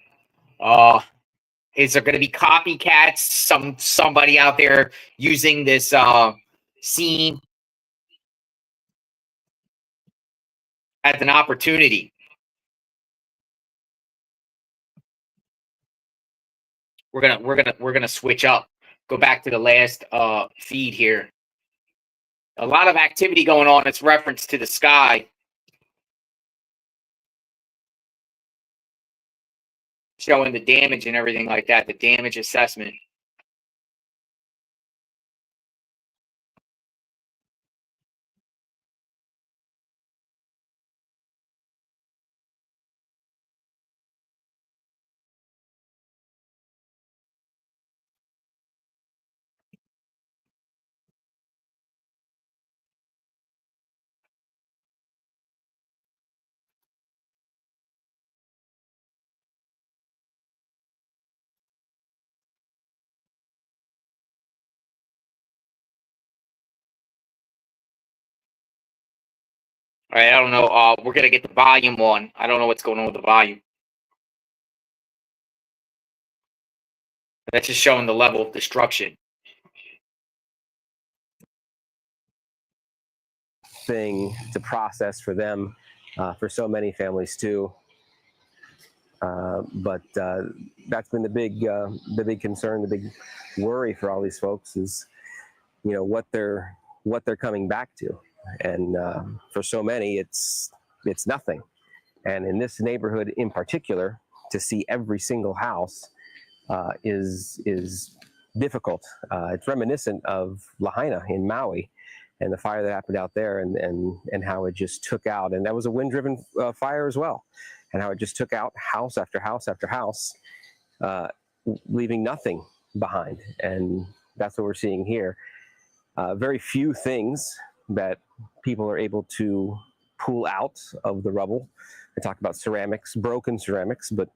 Is there going to be copycats? Somebody out there using this scene as an opportunity? We're gonna switch up. Go back to the last feed here. A lot of activity going on. It's reference to the sky. Showing the damage and everything like that, the damage assessment. All right, I don't know. We're gonna get the volume on. I don't know what's going on with the volume. That's just showing the level of destruction. Thing to process for them, for so many families too. But that's been the big concern, the big worry for all these folks is, you know, what they're coming back to, and for so many, it's nothing. And in this neighborhood in particular, to see every single house is difficult. It's reminiscent of Lahaina in Maui, and the fire that happened out there, and how it just took out, and that was a wind-driven fire as well, and how it just took out house after house after house, leaving nothing behind. And that's what we're seeing here. Very few things that people are able to pull out of the rubble. I talked about ceramics, broken ceramics, but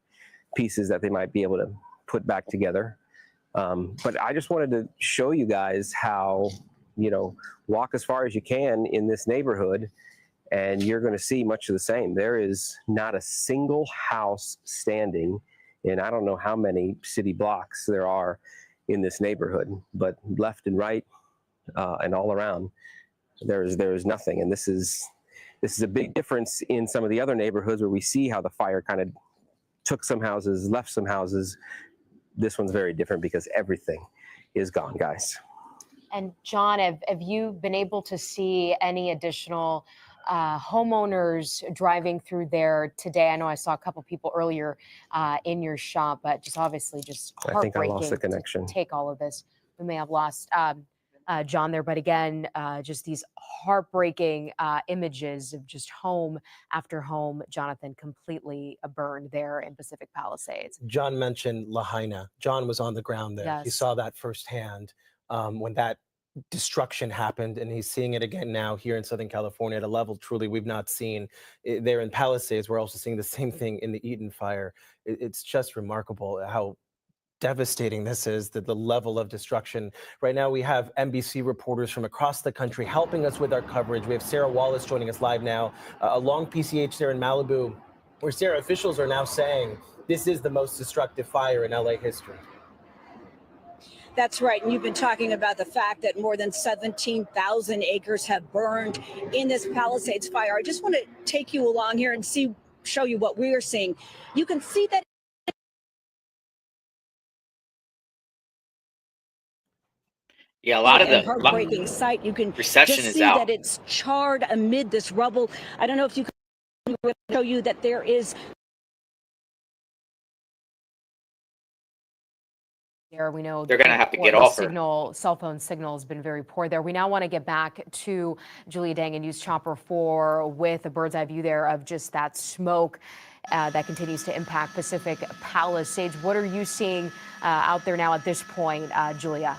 pieces that they might be able to put back together. But I just wanted to show you guys how, you know, walk as far as you can in this neighborhood, and you're going to see much of the same. There is not a single house standing in I don't know how many city blocks there are in this neighborhood, but left and right and all around, there is nothing. And this is a big difference in some of the other neighborhoods where we see how the fire kind of took some houses, left some houses. This one's very different because everything is gone, guys. And John, have you been able to see any additional homeowners driving through there today? I know I saw a couple people earlier in your shop, but just obviously just heartbreaking. I think I lost the connection. To take all of this. We may have lost John there, but again, just these heartbreaking images of just home after home, Jonathan, completely burned there in Pacific Palisades. John mentioned Lahaina. John was on the ground there. Yes. He saw that firsthand when that destruction happened, and he's seeing it again now here in Southern California at a level truly we've not seen. There in Palisades, we're also seeing the same thing in the Eaton fire. It's just remarkable how devastating this is, the level of destruction. Right now, we have NBC reporters from across the country helping us with our coverage. We have Sarah Wallace joining us live now along PCH there in Malibu, where Sarah, officials are now saying this is the most destructive fire in LA history. That's right. And you've been talking about the fact that more than 17,000 acres have burned in this Palisades fire. I just want to take you along here and show you what we are seeing. You can see that. Yeah, a lot of the heartbreaking sight. You can recession just is see out. that it's charred amid this rubble. I don't know if you can show you that there is. There, we know They're going to have to get the off her. cell phone signal has been very poor there. We now want to get back to Julia Dang and News Chopper 4 with a bird's eye view there of just that smoke that continues to impact Pacific Palisades. What are you seeing out there now at this point, Julia?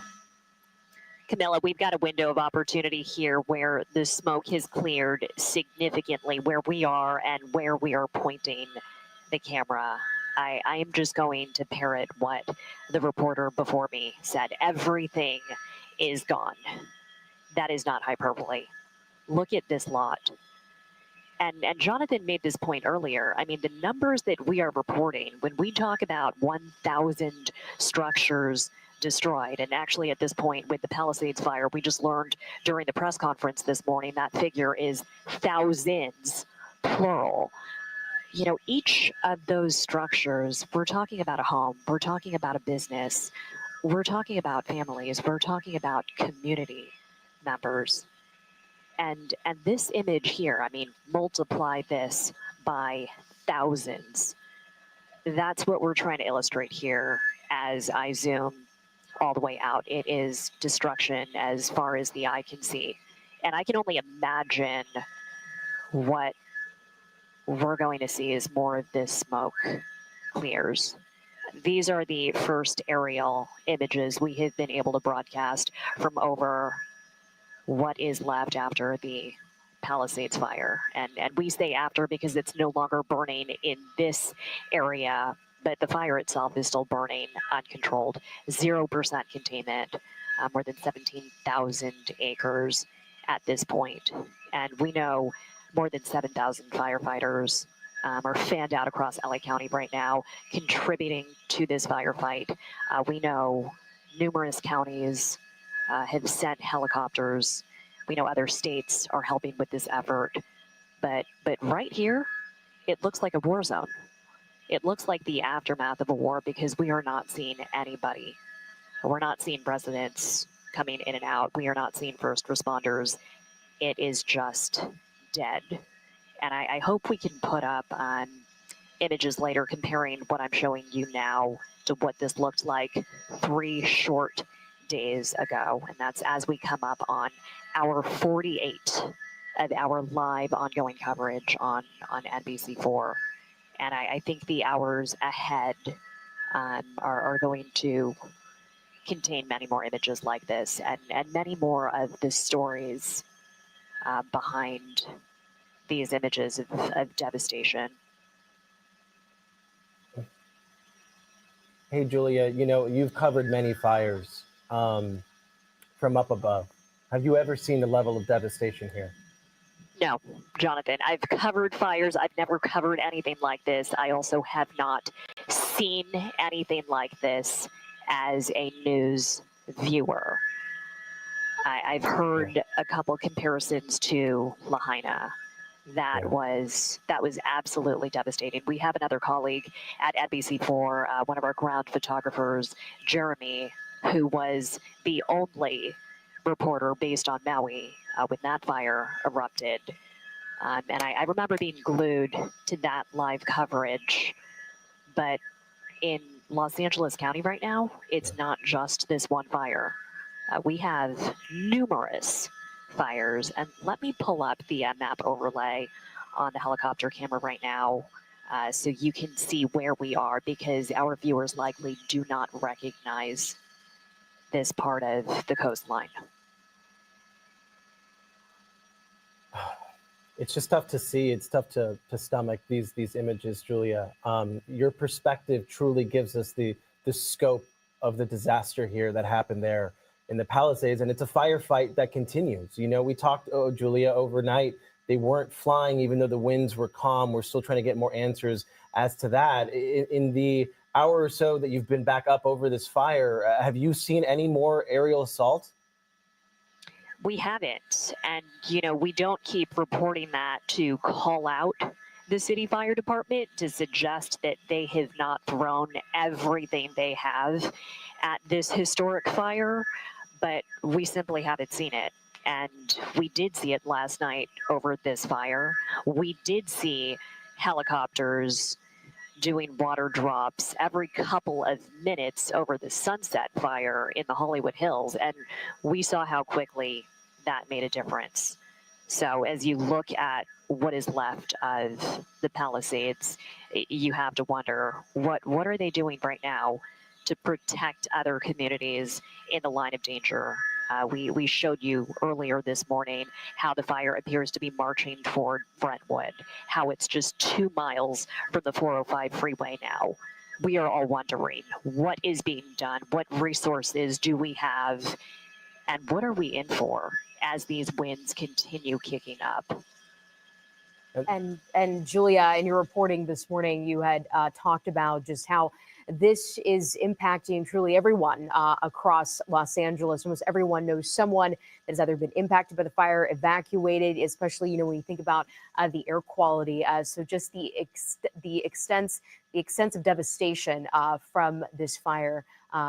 Camilla, we've got a window of opportunity here where the smoke has cleared significantly where we are and where we are pointing the camera. I am just going to parrot what the reporter before me said. Everything is gone. That is not hyperbole. Look at this lot. And Jonathan made this point earlier. I mean, the numbers that we are reporting, when we talk about 1,000 structures destroyed, and actually at this point with the Palisades fire, we just learned during the press conference this morning that figure is thousands, plural. You know, each of those structures, we're talking about a home, we're talking about a business, we're talking about families, we're talking about community members. And this image here, I mean, multiply this by thousands. That's what we're trying to illustrate here as I zoom all the way out. It is destruction as far as the eye can see. And I can only imagine what we're going to see as more of this smoke clears. These are the first aerial images we have been able to broadcast from over what is left after the Palisades fire. And we say after because it's no longer burning in this area, but the fire itself is still burning uncontrolled. 0% containment, more than 17,000 acres at this point. And we know more than 7,000 firefighters are fanned out across LA County right now, contributing to this firefight. We know numerous counties have sent helicopters. We know other states are helping with this effort. But right here, it looks like a war zone. It looks like the aftermath of a war because we are not seeing anybody. We're not seeing residents coming in and out. We are not seeing first responders. It is just dead. And I hope we can put up images later comparing what I'm showing you now to what this looked like 3 short days ago. And that's as we come up on hour 48 of our live ongoing coverage on NBC4. And I think the hours ahead are going to contain many more images like this and many more of the stories behind these images of devastation. Hey, Julia, you know, you've covered many fires from up above. Have you ever seen the level of devastation here? No, Jonathan, I've covered fires. I've never covered anything like this. I also have not seen anything like this as a news viewer. I've heard a couple comparisons to Lahaina. That was absolutely devastating. We have another colleague at NBC4, one of our ground photographers, Jeremy, who was the only reporter based on Maui when that fire erupted. And I remember being glued to that live coverage. But in Los Angeles County right now, it's not just this one fire. We have numerous fires. And let me pull up the map overlay on the helicopter camera right now so you can see where we are, because our viewers likely do not recognize this part of the coastline. It's just tough to see. It's tough to stomach these images, Julia. Your perspective truly gives us the scope of the disaster here that happened there in the Palisades, and it's a firefight that continues. You know, we talked, Julia, overnight. They weren't flying, even though the winds were calm. We're still trying to get more answers as to that. In the hour or so that you've been back up over this fire, have you seen any more aerial assault? We haven't. And, you know, we don't keep reporting that to call out the city fire department, to suggest that they have not thrown everything they have at this historic fire, but we simply haven't seen it. And we did see it last night over this fire. We did see helicopters doing water drops every couple of minutes over the Sunset fire in the Hollywood Hills. And we saw how quickly that made a difference. So as you look at what is left of the Palisades, you have to wonder, what are they doing right now to protect other communities in the line of danger We showed you earlier this morning how the fire appears to be marching toward Brentwood, how it's just 2 miles from the 405 freeway now. We are all wondering what is being done, what resources do we have, and what are we in for as these winds continue kicking up? And Julia, in your reporting this morning, you had talked about just how this is impacting truly everyone across Los Angeles. Almost everyone knows someone that has either been impacted by the fire, evacuated, especially, you know, when you think about the air quality. So just the extensive devastation from this fire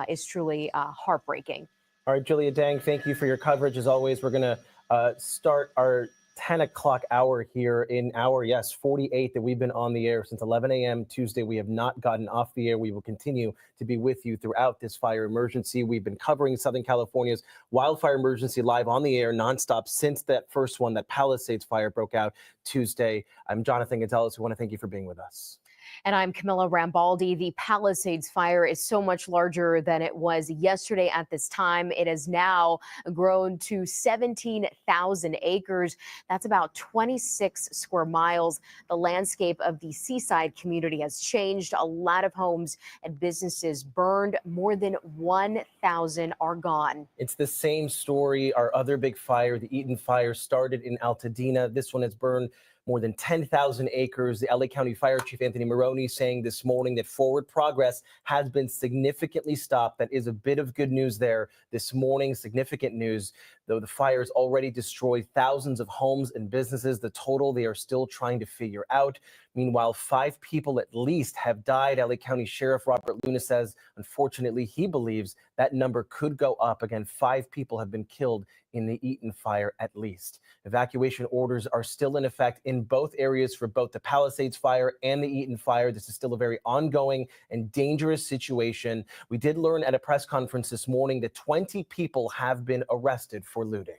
is truly heartbreaking. All right, Julia Dang, thank you for your coverage. As always, we're going to start our 10 o'clock hour here in our, 48 that we've been on the air since 11 a.m. Tuesday. We have not gotten off the air. We will continue to be with you throughout this fire emergency. We've been covering Southern California's wildfire emergency live on the air nonstop since that first one, that Palisades fire broke out Tuesday. I'm Jonathan Gonzalez. We want to thank you for being with us. And I'm Camilla Rambaldi. The Palisades fire is so much larger than it was yesterday at this time. It has now grown to 17,000 acres. That's about 26 square miles. The landscape of the seaside community has changed. A lot of homes and businesses burned. More than 1,000 are gone. It's the same story. Our other big fire, the Eaton fire, started in Altadena. This one has burned more than 10,000 acres. The LA County Fire Chief Anthony Maroney saying this morning that forward progress has been significantly stopped. That is a bit of good news there this morning, significant news. Though the fires already destroyed thousands of homes and businesses, the total they are still trying to figure out. Meanwhile, 5 people at least have died. LA County Sheriff Robert Luna says, unfortunately, he believes that number could go up. Again, 5 people have been killed in the Eaton fire at least. Evacuation orders are still in effect in both areas for both the Palisades fire and the Eaton fire. This is still a very ongoing and dangerous situation. We did learn at a press conference this morning that 20 people have been arrested for looting.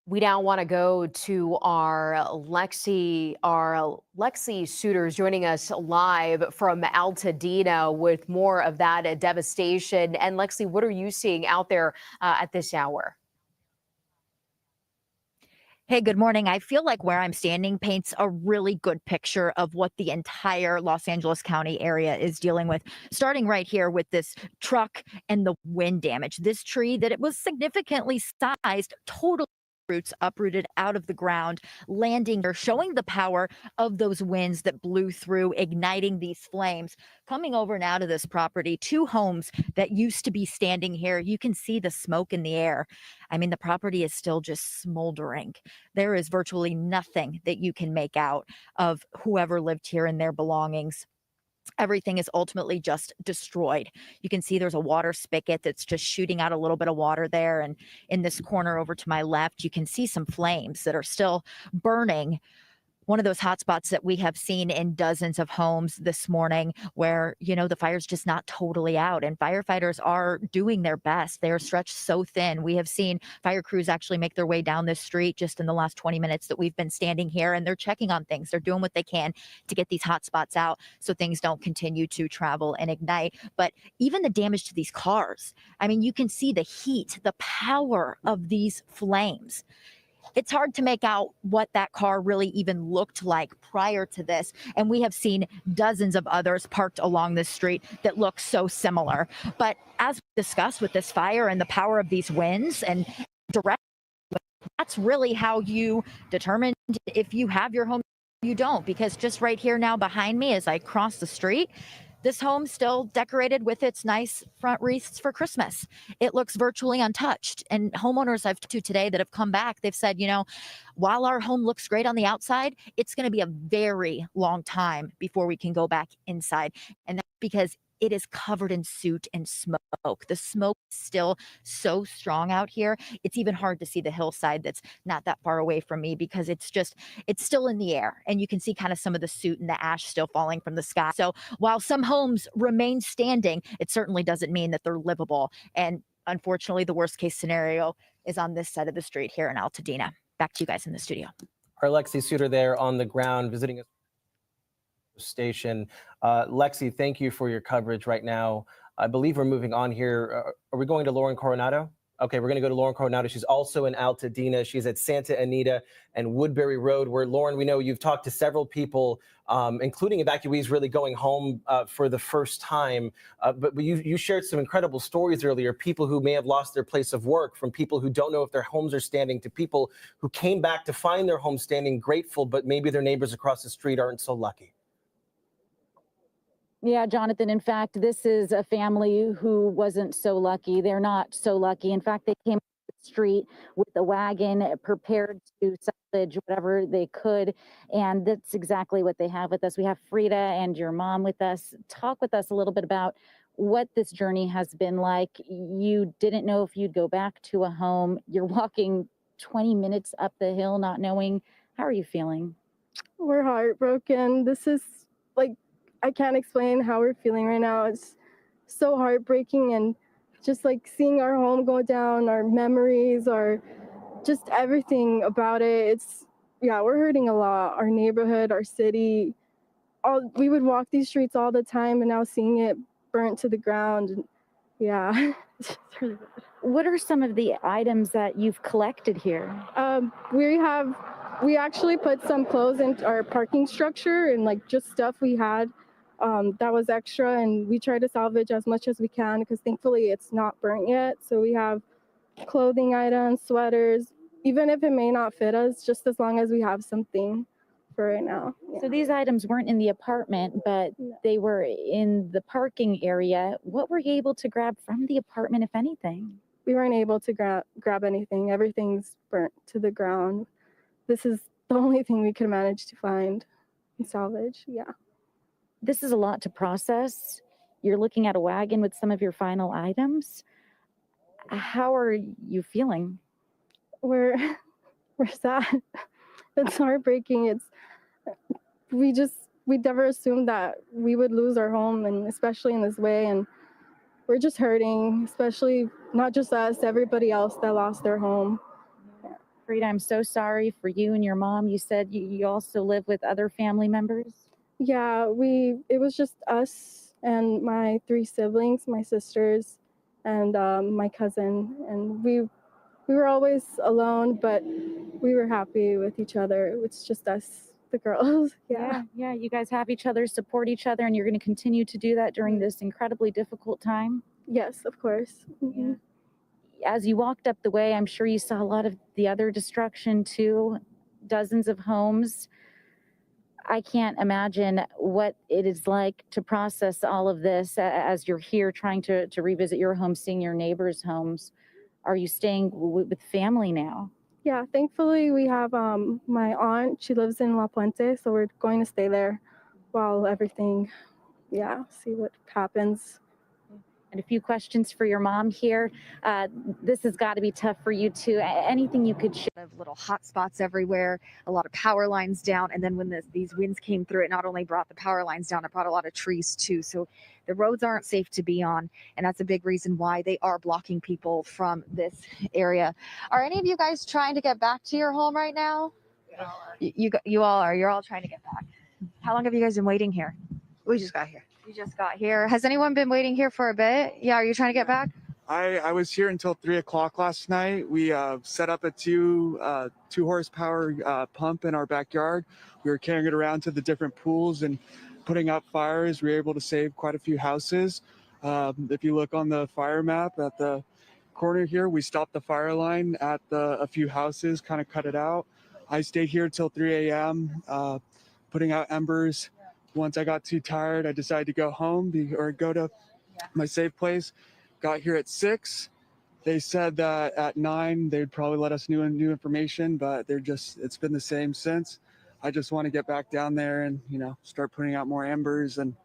We now want to go to our Lexi Suitors joining us live from Altadena with more of that devastation. And Lexi, what are you seeing out there at this hour? Hey, good morning. I feel like where I'm standing paints a really good picture of what the entire Los Angeles County area is dealing with, starting right here with this truck and the wind damage. This tree that it was significantly sized, totally roots uprooted out of the ground, landing or showing the power of those winds that blew through, igniting these flames. Coming over now to this property, 2 homes that used to be standing here. You can see the smoke in the air. I mean, the property is still just smoldering. There is virtually nothing that you can make out of whoever lived here and their belongings. Everything is ultimately just destroyed. You can see there's a water spigot that's just shooting out a little bit of water there. And in this corner over to my left, you can see some flames that are still burning. One of those hotspots that we have seen in dozens of homes this morning where, you know, the fire's just not totally out and firefighters are doing their best. They are stretched so thin. We have seen fire crews actually make their way down this street just in the last 20 minutes that we've been standing here, and they're checking on things. They're doing what they can to get these hotspots out so things don't continue to travel and ignite. But even the damage to these cars, I mean, you can see the heat, the power of these flames. It's hard to make out what that car really even looked like prior to this. And we have seen dozens of others parked along this street that look so similar. But as we discussed with this fire and the power of these winds and direct, that's really how you determine if you have your home or you don't. Because just right here now behind me as I cross the street, this home still decorated with its nice front wreaths for Christmas. It looks virtually untouched. And homeowners I've talked to today that have come back, they've said, you know, while our home looks great on the outside, it's going to be a very long time before we can go back inside. And that's because it is covered in soot and smoke. The smoke is still so strong out here. It's even hard to see the hillside that's not that far away from me because it's still in the air. And you can see kind of some of the soot and the ash still falling from the sky. So while some homes remain standing, it certainly doesn't mean that they're livable. And unfortunately, the worst case scenario is on this side of the street here in Altadena. Back to you guys in the studio. Our Lexi Suter there on the ground visiting us station. Lexi, thank you for your coverage right now. I believe we're moving on here. Are we going to Lauren Coronado? Okay, we're going to go to Lauren Coronado. She's also in Altadena. She's at Santa Anita and Woodbury Road, where, Lauren, we know you've talked to several people, including evacuees really going home for the first time. But you shared some incredible stories earlier, people who may have lost their place of work, from people who don't know if their homes are standing, to people who came back to find their home standing, grateful, but maybe their neighbors across the street aren't so lucky. Yeah, Jonathan, in fact, this is a family who wasn't so lucky. They're not so lucky. In fact, they came to the street with a wagon prepared to salvage whatever they could. And that's exactly what they have with us. We have Frida and your mom with us. Talk with us a little bit about what this journey has been like. You didn't know if you'd go back to a home. You're walking 20 minutes up the hill, not knowing. How are you feeling? We're heartbroken. This is like, I can't explain how we're feeling right now. It's so heartbreaking, and just like seeing our home go down, our memories, our just everything about it. Yeah, we're hurting a lot. Our neighborhood, our city, we would walk these streets all the time, and now seeing it burnt to the ground. And yeah. What are some of the items that you've collected here? We actually put some clothes in our parking structure, and like just stuff we had that was extra, and we try to salvage as much as we can because thankfully it's not burnt yet. So we have clothing items, sweaters, even if it may not fit us, just as long as we have something for right now. Yeah. So these items weren't in the apartment, but they were in the parking area. What were you able to grab from the apartment, if anything? We weren't able to grab anything. Everything's burnt to the ground. This is the only thing we could manage to find and salvage. Yeah. This is a lot to process. You're looking at a wagon with some of your final items. How are you feeling? We're sad. It's heartbreaking. We never assumed that we would lose our home, and especially in this way. And we're just hurting, especially not just us, everybody else that lost their home. Frida, I'm so sorry for you and your mom. You said you also live with other family members? Yeah, it was just us and my 3 siblings, my sisters, and my cousin. And we were always alone, but we were happy with each other. It's just us, the girls. Yeah, you guys have each other, support each other, and you're going to continue to do that during this incredibly difficult time? Yes, of course. Mm-hmm. As you walked up the way, I'm sure you saw a lot of the other destruction too, dozens of homes. I can't imagine what it is like to process all of this as you're here trying to revisit your home, seeing your neighbors' homes. Are you staying with family now? Yeah, thankfully we have my aunt. She lives in La Puente, so we're going to stay there while everything, see what happens. And a few questions for your mom here. This has got to be tough for you too. Anything you could share? Little hot spots everywhere, a lot of power lines down, and then when these winds came through, it not only brought the power lines down, it brought a lot of trees too. So the roads aren't safe to be on, and that's a big reason why they are blocking people from this area. Are any of you guys trying to get back to your home right now? You all are. You're all trying to get back. How long have you guys been waiting here? We just got here. You just got here. Has anyone been waiting here for a bit? Yeah, are you trying to get back? I was here until 3 o'clock last night. We set up a two horsepower pump in our backyard. We were carrying it around to the different pools and putting out fires. We were able to save quite a few houses. If you look on the fire map at the corner here, we stopped the fire line at a few houses, kind of cut it out. I stayed here till 3 a.m. Putting out embers. Once I got too tired, I decided to go home or go to my safe place. Got here at 6. They said that at 9 they'd probably let us new information, but it's been the same since. I just want to get back down there and start putting out more embers and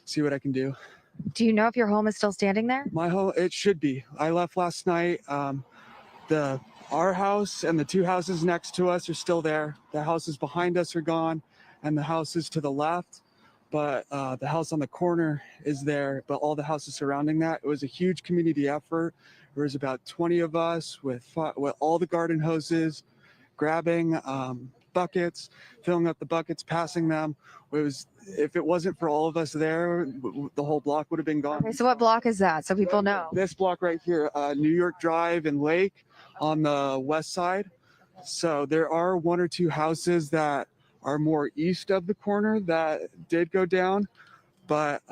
see what I can do. Do you know if your home is still standing there? My home, it should be. I left last night. Our house and the 2 houses next to us are still there. The houses behind us are gone, and the houses to the left. But the house on the corner is there, but all the houses surrounding that, it was a huge community effort. There was about 20 of us with all the garden hoses, grabbing buckets, filling up the buckets, passing them. If it wasn't for all of us there, the whole block would have been gone. Okay, so what block is that, so people know? This block right here, New York Drive and Lake on the west side. So there are one or two houses that are more east of the corner that did go down, but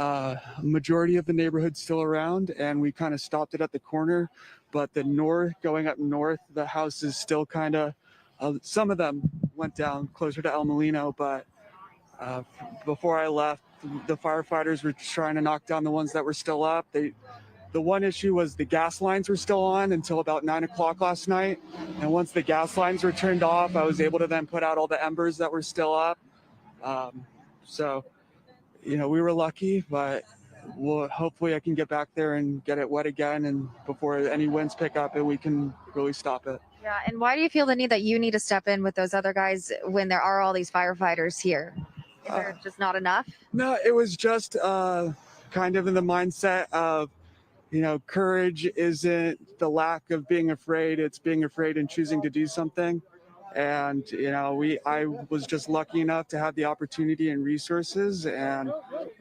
majority of the neighborhood's still around, and we kind of stopped it at the corner. But the north, going up north, the house is still kind of, some of them went down closer to El Molino, but before I left, the firefighters were trying to knock down the ones that were still up. The one issue was the gas lines were still on until about 9 o'clock last night. And once the gas lines were turned off, I was able to then put out all the embers that were still up. So, you know, we were lucky, but hopefully I can get back there and get it wet again, and before any winds pick up, and we can really stop it. Yeah, and why do you feel the need that you need to step in with those other guys when there are all these firefighters here? Is there just not enough? No, it was just kind of in the mindset of, you know, courage isn't the lack of being afraid, it's being afraid and choosing to do something. And, you know, I was just lucky enough to have the opportunity and resources, and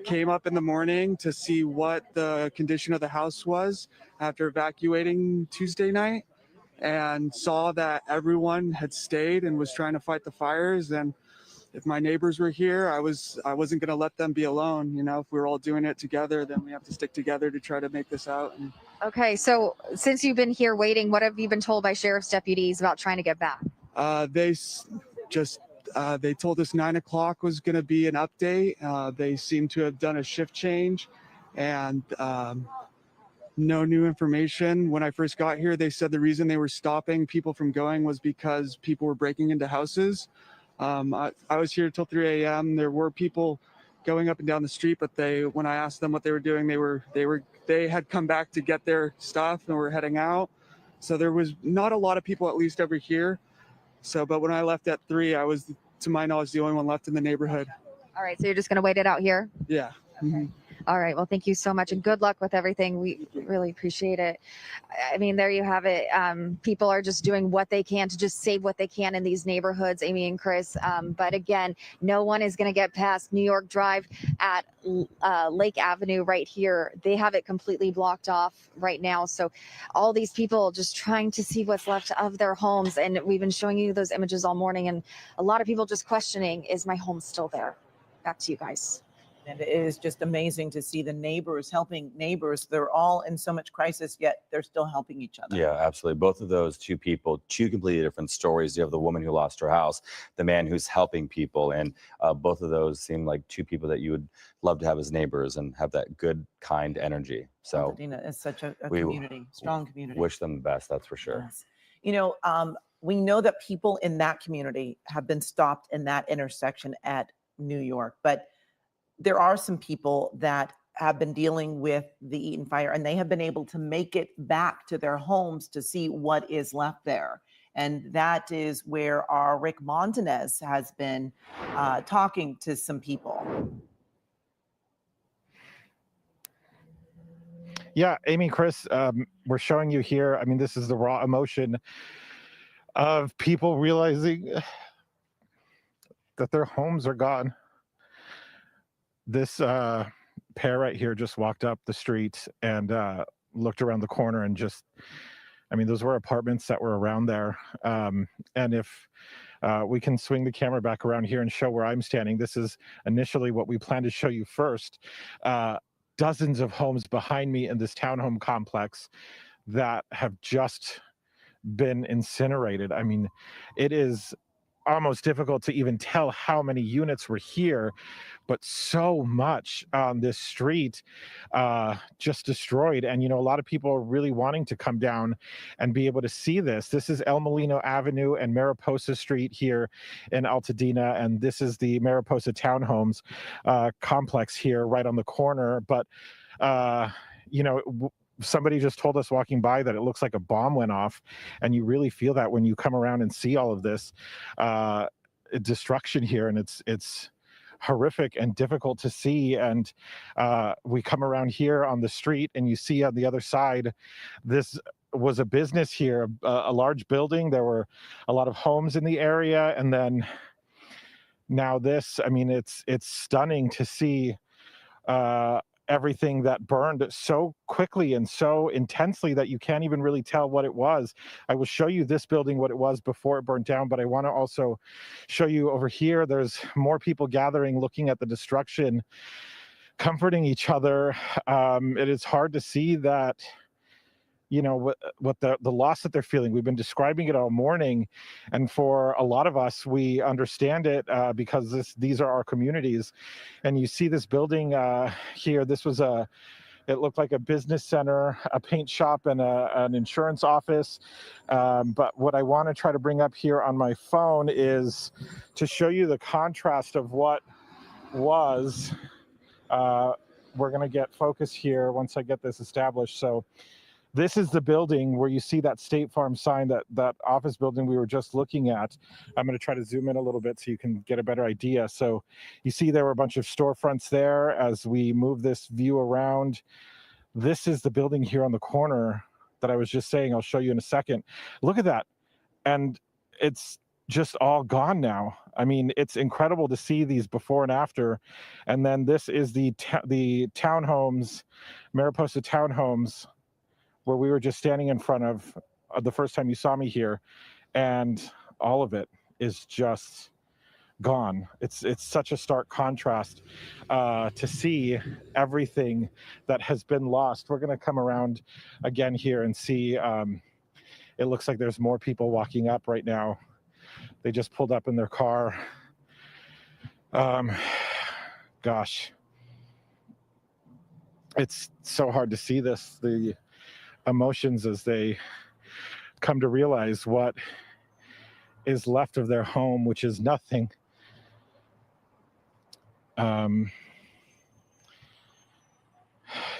came up in the morning to see what the condition of the house was after evacuating Tuesday night, and saw that everyone had stayed and was trying to fight the fires. And if my neighbors were here, I wasn't going to let them be alone. You know, if we're all doing it together, then we have to stick together to try to make this out. And Okay, so since you've been here waiting, what have you been told by sheriff's deputies about trying to get back? They told us 9 o'clock was going to be an update. They seem to have done a shift change, and no new information. When I first got here, they said the reason they were stopping people from going was because people were breaking into houses. I was here till 3 a.m. There were people going up and down the street, but when I asked them what they were doing, they had come back to get their stuff and were heading out. So there was not a lot of people, at least over here. But when I left at 3, I was, to my knowledge, the only one left in the neighborhood. All right, so you're just going to wait it out here? Yeah. Mm-hmm. All right, well, thank you so much, and good luck with everything. We really appreciate it. I mean, there you have it. People are just doing what they can to just save what they can in these neighborhoods, Amy and Chris. But again, no one is going to get past New York Drive at Lake Avenue right here. They have it completely blocked off right now. So all these people just trying to see what's left of their homes. And we've been showing you those images all morning, and a lot of people just questioning, is my home still there? Back to you guys. And it is just amazing to see the neighbors helping neighbors. They're all in so much crisis, yet they're still helping each other. Yeah, absolutely. Both of those two people, two completely different stories. You have the woman who lost her house, the man who's helping people. And both of those seem like two people that you would love to have as neighbors and have that good, kind energy. So Altadena is such a community, strong community. Wish them the best, that's for sure. Yes. You know, we know that people in that community have been stopped in that intersection at New York, but there are some people that have been dealing with the Eaton fire, and they have been able to make it back to their homes to see what is left there. And that is where our Rick Montanez has been talking to some people. Yeah, Amy, Chris, we're showing you here. I mean, this is the raw emotion of people realizing that their homes are gone. This pair right here just walked up the street and looked around the corner and just, I mean, those were apartments that were around there. And if we can swing the camera back around here and show where I'm standing, this is initially what we planned to show you first. Dozens of homes behind me in this townhome complex that have just been incinerated. I mean, it is almost difficult to even tell how many units were here, but so much on this street just destroyed. And, you know, a lot of people are really wanting to come down and be able to see this. This is El Molino Avenue and Mariposa Street here in Altadena, and this is the Mariposa Townhomes complex here right on the corner. But, you know, somebody just told us walking by that it looks like a bomb went off, and you really feel that when you come around and see all of this destruction here, and it's horrific and difficult to see. And we come around here on the street and you see on the other side this was a business here, a large building. There were a lot of homes in the area, and then now this. I mean, it's stunning to see everything that burned so quickly and so intensely that you can't even really tell what it was. I will show you this building, what it was before it burned down, but I want to also show you over here. There's more people gathering, looking at the destruction, comforting each other. It is hard to see that, you know, what the loss that they're feeling. We've been describing it all morning, and for a lot of us, we understand it because these are our communities. And you see this building here. This was it looked like a business center, a paint shop, and an insurance office. But what I want to try to bring up here on my phone is to show you the contrast of what was. We're going to get focus here once I get this established. So this is the building where you see that State Farm sign, that office building we were just looking at. I'm going to try to zoom in a little bit so you can get a better idea. So you see there were a bunch of storefronts there. As we move this view around, this is the building here on the corner that I was just saying. I'll show you in a second. Look at that. And it's just all gone now. I mean, it's incredible to see these before and after. And then this is the townhomes, Mariposa townhomes, where we were just standing in front of the first time you saw me here, and all of it is just gone. It's such a stark contrast to see everything that has been lost. We're going to come around again here and see. It looks like there's more people walking up right now. They just pulled up in their car. Gosh, it's so hard to see this. The emotions as they come to realize what is left of their home, which is nothing.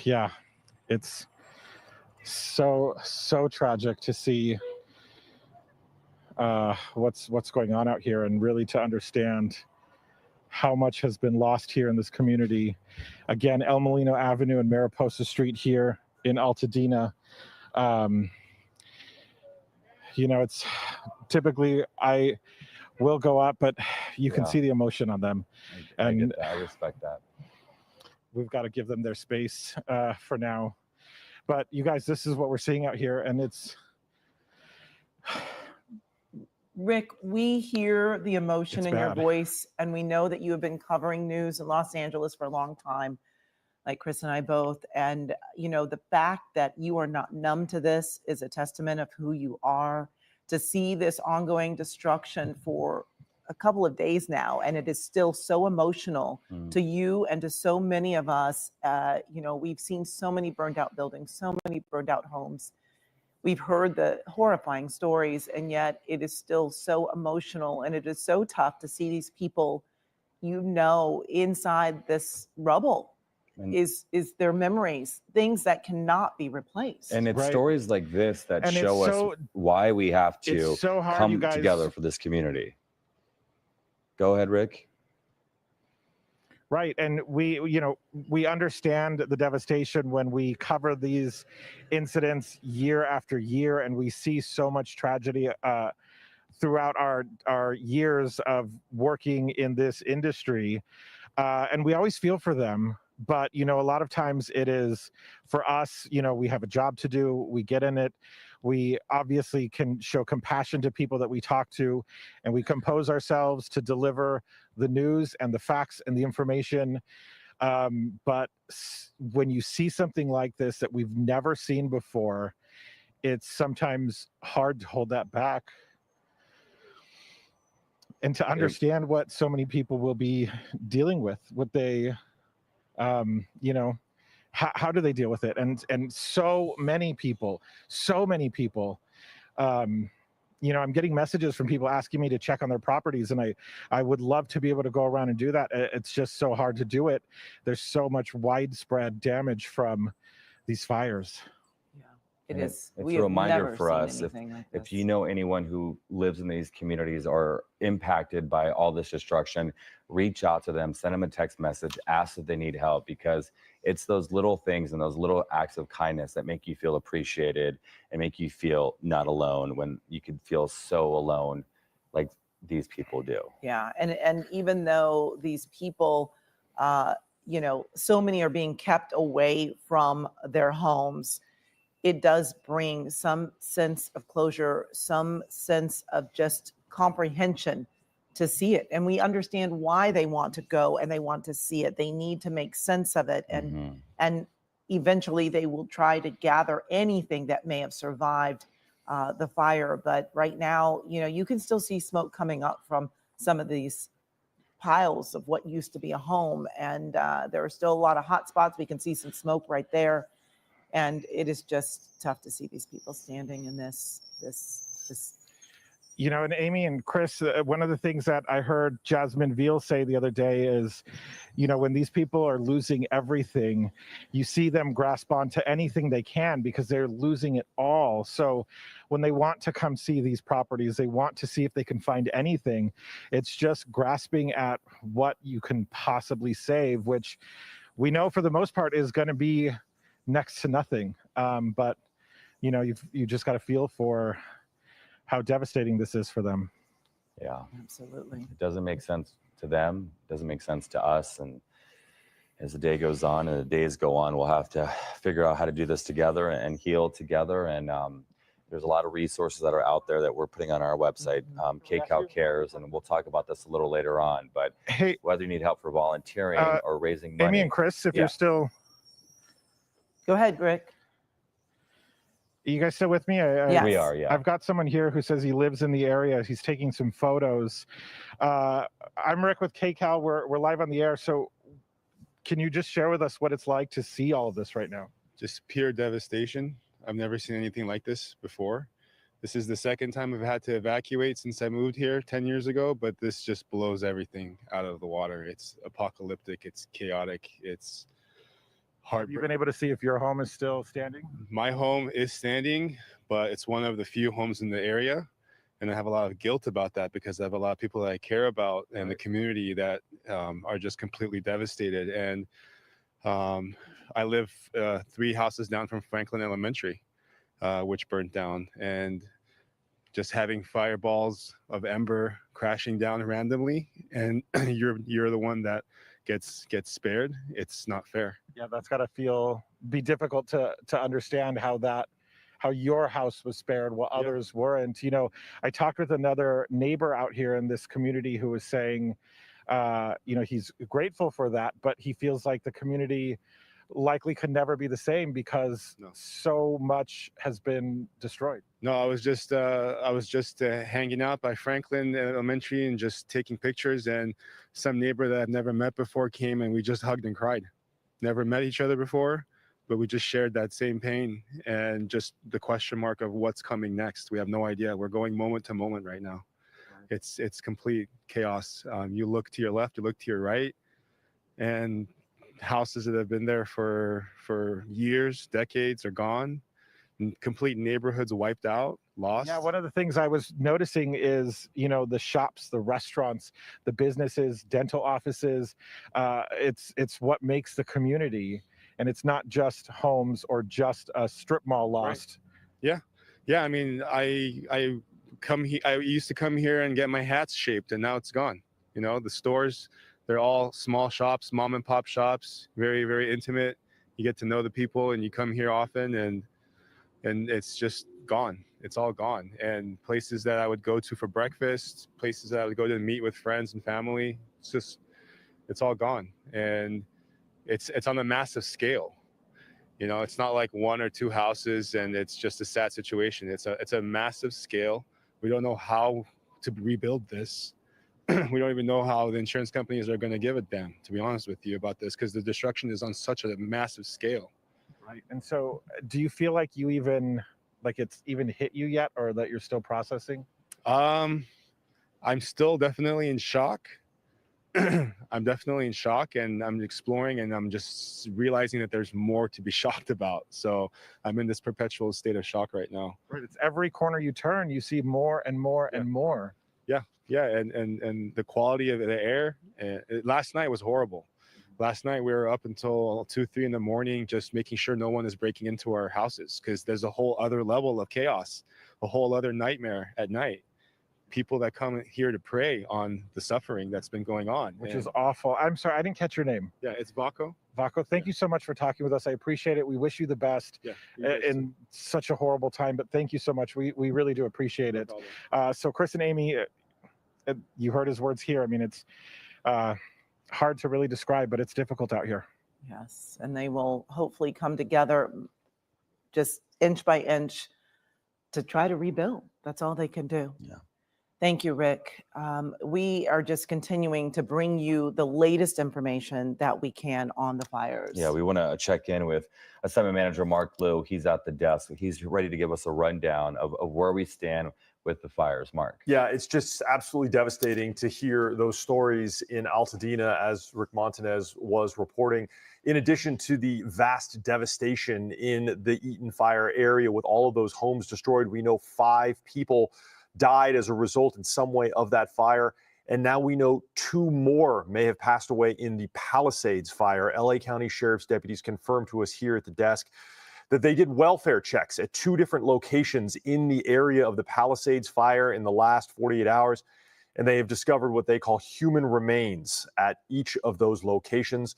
Yeah, it's so tragic to see what's going on out here, and really to understand how much has been lost here in this community. Again, El Molino Avenue and Mariposa Street here in Altadena. You know, it's typically I will go up, but you can see the emotion on them. And I respect that. We've got to give them their space for now. But you guys, this is what we're seeing out here, and it's... Rick, we hear the emotion in your voice, and we know that you have been covering news in Los Angeles for a long time, like Chris and I both. And, you know, the fact that you are not numb to this is a testament of who you are. To see this ongoing destruction for a couple of days now, and it is still so emotional to you and to so many of us. You know, we've seen so many burned out buildings, so many burned out homes. We've heard the horrifying stories, and yet it is still so emotional, and it is so tough to see these people, you know, inside this rubble. Is their memories, things that cannot be replaced. And it's stories like this that show us why we have to come together for this community. Go ahead, Rick. Right, and we understand the devastation when we cover these incidents year after year, and we see so much tragedy throughout our years of working in this industry, and we always feel for them. But, you know, a lot of times it is for us, you know, we have a job to do, we get in it. We obviously can show compassion to people that we talk to, and we compose ourselves to deliver the news and the facts and the information. But when you see something like this that we've never seen before, it's sometimes hard to hold that back. And to understand what so many people will be dealing with, what they... you know, how do they deal with it? And so many people, you know, I'm getting messages from people asking me to check on their properties, and I would love to be able to go around and do that. It's just so hard to do it. There's so much widespread damage from these fires. Yeah. It And is. it's We a have reminder never for seen us anything like if this. you know anyone who lives in these communities or impacted by all this destruction, reach out to them, send them a text message, ask if they need help, because it's those little things and those little acts of kindness that make you feel appreciated and make you feel not alone when you could feel so alone like these people do. Yeah, and even though these people, you know, so many are being kept away from their homes, it does bring some sense of closure, some sense of just comprehension to see it. And we understand why they want to go and they want to see it. They need to make sense of it. And eventually they will try to gather anything that may have survived the fire. But right now, you know, you can still see smoke coming up from some of these piles of what used to be a home. And there are still a lot of hot spots. We can see some smoke right there. And it is just tough to see these people standing in this. You know, and Amy and Chris, one of the things that I heard Jasmine Veal say the other day is, you know, when these people are losing everything, you see them grasp onto anything they can because they're losing it all. So when they want to come see these properties, they want to see if they can find anything. It's just grasping at what you can possibly save, which we know for the most part is going to be next to nothing. But, you know, you just got to feel for how devastating this is for them. Yeah, absolutely. It doesn't make sense to them. It doesn't make sense to us. And as the day goes on and the days go on, we'll have to figure out how to do this together and heal together. And there's a lot of resources that are out there that we're putting on our website, KCAL Cares, and we'll talk about this a little later on. But hey, whether you need help for volunteering or raising money. Amy and Chris, if you're still... Go ahead, Rick. Are you guys still with me? Yes. We are, yeah. I've got someone here who says he lives in the area. He's taking some photos. I'm Rick with KCAL. We're live on the air. So can you just share with us what it's like to see all of this right now? Just pure devastation. I've never seen anything like this before. This is the second time I've had to evacuate since I moved here 10 years ago, but this just blows everything out of the water. It's apocalyptic. It's chaotic. It's Have you been able to see if your home is still standing? My home is standing, but it's one of the few homes in the area. And I have a lot of guilt about that because I have a lot of people that I care about in the community that are just completely devastated. And I live 3 houses down from Franklin Elementary, which burnt down. And just having fireballs of ember crashing down randomly, and you're the one that gets spared. It's not fair. Yeah, that's got to be difficult to understand how your house was spared while others weren't. You know, I talked with another neighbor out here in this community who was saying, you know, he's grateful for that, but he feels like the community likely could never be the same because so much has been destroyed. No, I was just hanging out by Franklin Elementary and just taking pictures, and some neighbor that I've never met before came and we just hugged and cried. Never met each other before, but we just shared that same pain and just the question mark of what's coming next. We have no idea. We're going moment to moment right now. It's complete chaos. You look to your left, you look to your right, and houses that have been there for years, decades are gone. Complete neighborhoods wiped out, lost. Yeah, one of the things I was noticing is, you know, the shops, the restaurants, the businesses, dental offices, it's what makes the community, and it's not just homes or just a strip mall lost. Right. Yeah. I mean, I used to come here and get my hats shaped, and now it's gone. You know, the stores, they're all small shops, mom and pop shops, very, very intimate. You get to know the people and you come here often, and it's just gone. It's all gone. And places that I would go to for breakfast, places that I would go to meet with friends and family, it's all gone. And it's on a massive scale. You know, it's not like 1 or 2 houses and it's just a sad situation. It's a massive scale. We don't know how to rebuild this. We don't even know how the insurance companies are going to give a damn, to be honest with you, about this, because the destruction is on such a massive scale. Right. And so do you feel like it's even hit you yet, or that you're still processing? I'm still definitely in shock. I'm definitely in shock, and I'm exploring, and I'm just realizing that there's more to be shocked about. So I'm in this perpetual state of shock right now. Right. It's every corner you turn, you see more and more and more. Yeah, and the quality of the air. Last night was horrible. Last night we were up until 2, 3 in the morning, just making sure no one is breaking into our houses, because there's a whole other level of chaos, a whole other nightmare at night. People that come here to prey on the suffering that's been going on, which is awful. I'm sorry, I didn't catch your name. Yeah, it's Vaco. Vaco, thank you so much for talking with us. I appreciate it. We wish you the best in such a horrible time, but thank you so much. We really do appreciate it. So Chris and Amy, you heard his words here. I mean, it's hard to really describe, but it's difficult out here. Yes, and they will hopefully come together just inch by inch to try to rebuild. That's all they can do. Yeah. Thank you, Rick. We are just continuing to bring you the latest information that we can on the fires. Yeah, we want to check in with Assignment Manager Mark Liu. He's at the desk. He's ready to give us a rundown of where we stand with the fires. Mark. Yeah, it's just absolutely devastating to hear those stories in Altadena, as Rick Montanez was reporting. In addition to the vast devastation in the Eaton fire area with all of those homes destroyed, we know 5 people died as a result in some way of that fire. And now we know 2 more may have passed away in the Palisades fire. LA County Sheriff's deputies confirmed to us here at the desk that they did welfare checks at 2 different locations in the area of the Palisades fire in the last 48 hours. And they have discovered what they call human remains at each of those locations.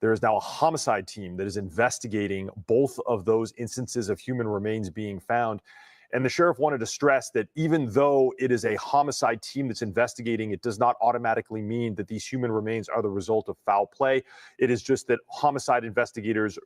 There is now a homicide team that is investigating both of those instances of human remains being found. And the sheriff wanted to stress that even though it is a homicide team that's investigating, it does not automatically mean that these human remains are the result of foul play. It is just that homicide investigators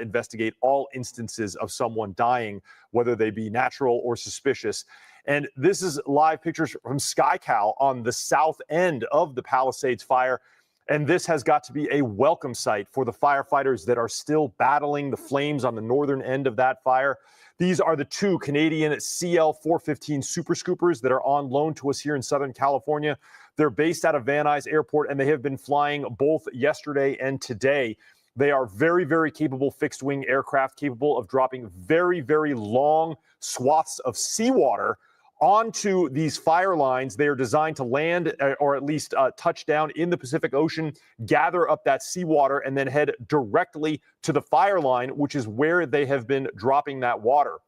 investigate all instances of someone dying, whether they be natural or suspicious. And this is live pictures from SkyCal on the south end of the Palisades fire. And this has got to be a welcome sight for the firefighters that are still battling the flames on the northern end of that fire. These are the 2 Canadian CL-415 Super Scoopers that are on loan to us here in Southern California. They're based out of Van Nuys Airport, and they have been flying both yesterday and today. They are very, very capable fixed-wing aircraft, capable of dropping very, very long swaths of seawater onto these fire lines. They are designed to land or at least touch down in the Pacific Ocean, gather up that seawater, and then head directly to the fire line, which is where they have been dropping that water.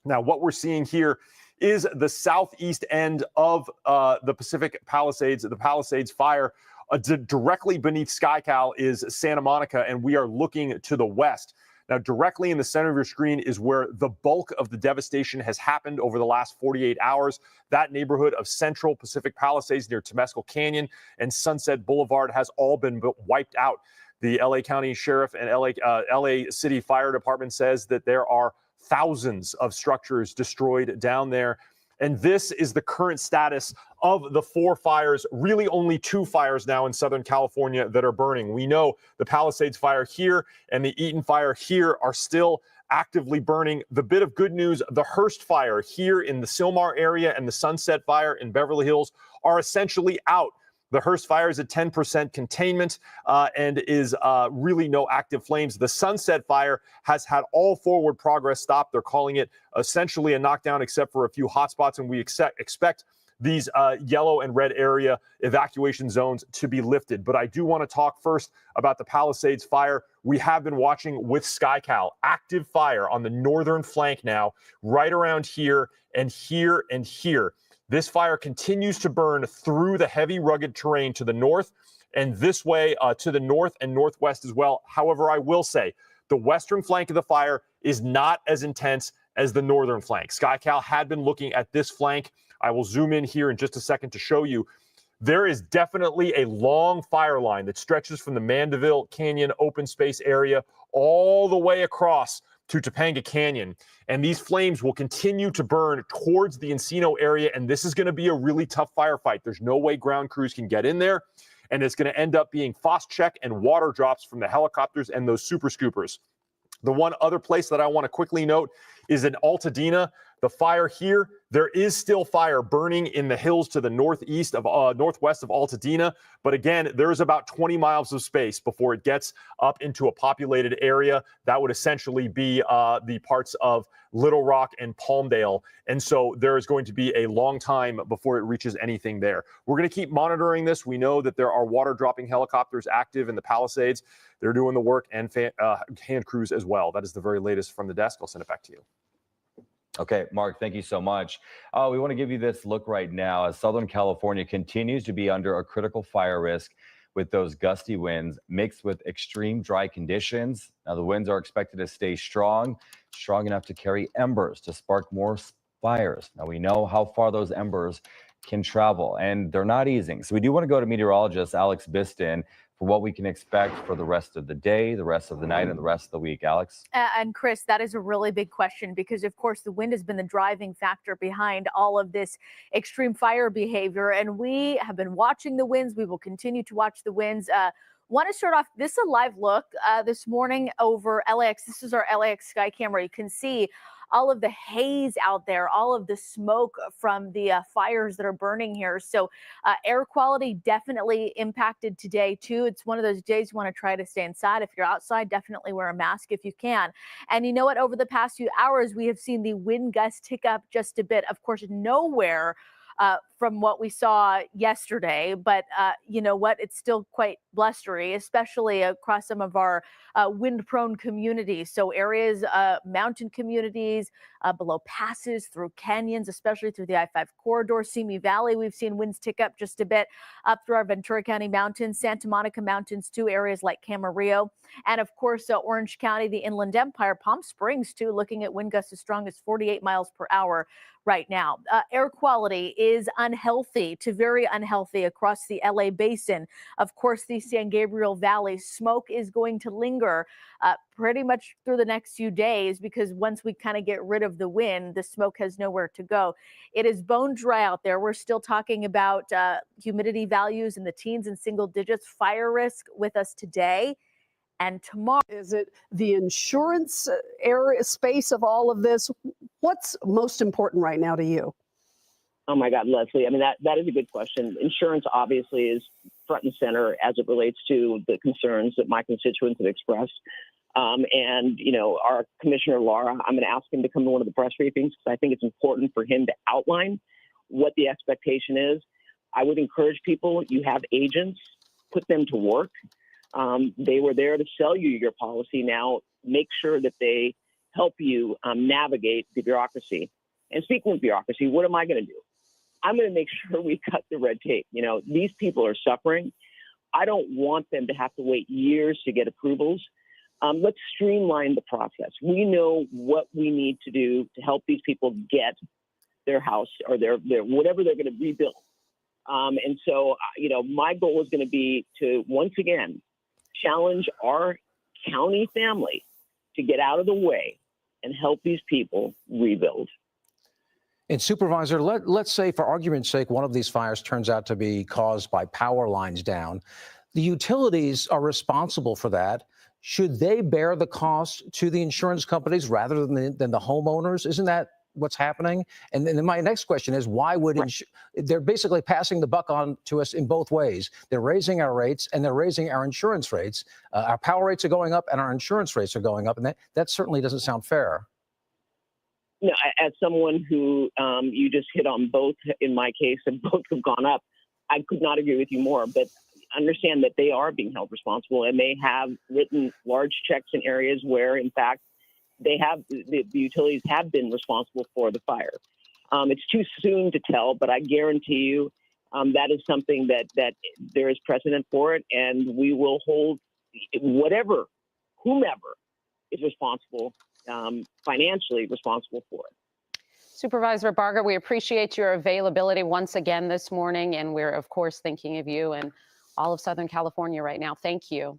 Now, what we're seeing here is the southeast end of the Pacific Palisades, the Palisades fire. Directly beneath SkyCal is Santa Monica, and we are looking to the west. Now, directly in the center of your screen is where the bulk of the devastation has happened over the last 48 hours. That neighborhood of Central Pacific Palisades near Temescal Canyon and Sunset Boulevard has all been wiped out. The LA County Sheriff and LA City Fire Department says that there are thousands of structures destroyed down there. And this is the current status of the 4 fires, really only 2 fires now in Southern California that are burning. We know the Palisades fire here and the Eaton fire here are still actively burning. The bit of good news, the Hurst fire here in the Sylmar area and the Sunset fire in Beverly Hills are essentially out. The Hurst fire is at 10% containment and is really no active flames. The Sunset fire has had all forward progress stopped. They're calling it essentially a knockdown except for a few hotspots, and we expect these yellow and red area evacuation zones to be lifted. But I do want to talk first about the Palisades fire. We have been watching with SkyCal, active fire on the northern flank now, right around here and here and here. This fire continues to burn through the heavy, rugged terrain to the north and this way to the north and northwest as well. However, I will say the western flank of the fire is not as intense as the northern flank. SkyCal had been looking at this flank. I will zoom in here in just a second to show you. There is definitely a long fire line that stretches from the Mandeville Canyon open space area all the way across to Topanga Canyon. And these flames will continue to burn towards the Encino area. And this is going to be a really tough firefight. There's no way ground crews can get in there. And it's going to end up being phos check and water drops from the helicopters and those super scoopers. The one other place that I want to quickly note is in Altadena. The fire here, there is still fire burning in the hills to the northwest of Altadena. But again, there is about 20 miles of space before it gets up into a populated area. That would essentially be the parts of Little Rock and Palmdale. And so there is going to be a long time before it reaches anything there. We're going to keep monitoring this. We know that there are water dropping helicopters active in the Palisades. They're doing the work, and hand crews as well. That is the very latest from the desk. I'll send it back to you. Okay, Mark, thank you so much. We want to give you this look right now as Southern California continues to be under a critical fire risk with those gusty winds mixed with extreme dry conditions. Now, the winds are expected to stay strong enough to carry embers to spark more fires. Now, we know how far those embers can travel, and they're not easing. So we do want to go to meteorologist Alex Biston for what we can expect for the rest of the day, the rest of the night, and the rest of the week. Alex? And Chris, that is a really big question because, of course, the wind has been the driving factor behind all of this extreme fire behavior. And we have been watching the winds. We will continue to watch the winds. Want to start off, this is a live look this morning over LAX. This is our LAX sky camera. You can see all of the haze out there, all of the smoke from the fires that are burning here. So air quality definitely impacted today too. It's one of those days you want to try to stay inside. If you're outside, definitely wear a mask if you can. And you know what? Over the past few hours, we have seen the wind gusts tick up just a bit. Of course, nowhere from what we saw yesterday, but you know what? It's still quite blustery, especially across some of our wind-prone communities. So areas, mountain communities, below passes, through canyons, especially through the I-5 corridor, Simi Valley, we've seen winds tick up just a bit up through our Ventura County mountains, Santa Monica mountains, too, areas like Camarillo, and of course, Orange County, the Inland Empire, Palm Springs, too, looking at wind gusts as strong as 48 miles per hour right now. Air quality is unhealthy to very unhealthy across the LA basin. Of course, the San Gabriel Valley smoke is going to linger pretty much through the next few days because once we kind of get rid of the wind, the smoke has nowhere to go. It is bone dry out there. We're still talking about humidity values in the teens and single digits. Fire risk with us today and tomorrow. Is it the insurance area space of all of this? What's most important right now to you? Oh my God, Leslie. I mean, that is a good question. Insurance obviously is front and center as it relates to the concerns that my constituents have expressed. And, you know, our Commissioner Lara, I'm going to ask him to come to one of the press briefings because I think it's important for him to outline what the expectation is. I would encourage people, you have agents, put them to work. They were there to sell you your policy. Now, make sure that they help you navigate the bureaucracy. And speaking of bureaucracy, what am I going to do? I'm going to make sure we cut the red tape. You know, these people are suffering. I don't want them to have to wait years to get approvals. Let's streamline the process. We know what we need to do to help these people get their house or their whatever they're going to rebuild. And so, you know, my goal is going to be to, once again, challenge our county family to get out of the way and help these people rebuild. And Supervisor, let's say for argument's sake, one of these fires turns out to be caused by power lines down. The utilities are responsible for that. Should they bear the cost to the insurance companies rather than the homeowners? Isn't that what's happening? And then my next question is, why would they're basically passing the buck on to us in both ways? They're raising our rates and they're raising our insurance rates. Our power rates are going up and our insurance rates are going up, and that certainly doesn't sound fair. You know, as someone who you just hit on both in my case, and both have gone up, I could not agree with you more. But understand that they are being held responsible, and they have written large checks in areas where, in fact, they have the utilities have been responsible for the fire. It's too soon to tell, but I guarantee you that is something that there is precedent for it, and we will hold whomever is responsible, financially responsible for it. Supervisor Barger, we appreciate your availability once again this morning, and we're, of course, thinking of you and all of Southern California right now. Thank you.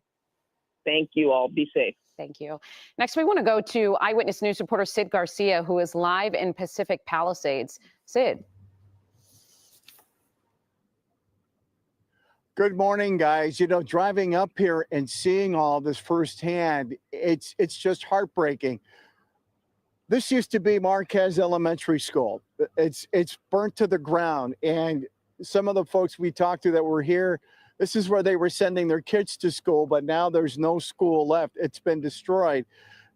Thank you all. Be safe. Thank you. Next, we want to go to Eyewitness News reporter Sid Garcia, who is live in Pacific Palisades. Sid. Good morning, guys. You know, driving up here and seeing all this firsthand, it's just heartbreaking. This used to be Marquez Elementary School. It's burnt to the ground. And some of the folks we talked to that were here, this is where they were sending their kids to school, but now there's no school left. It's been destroyed.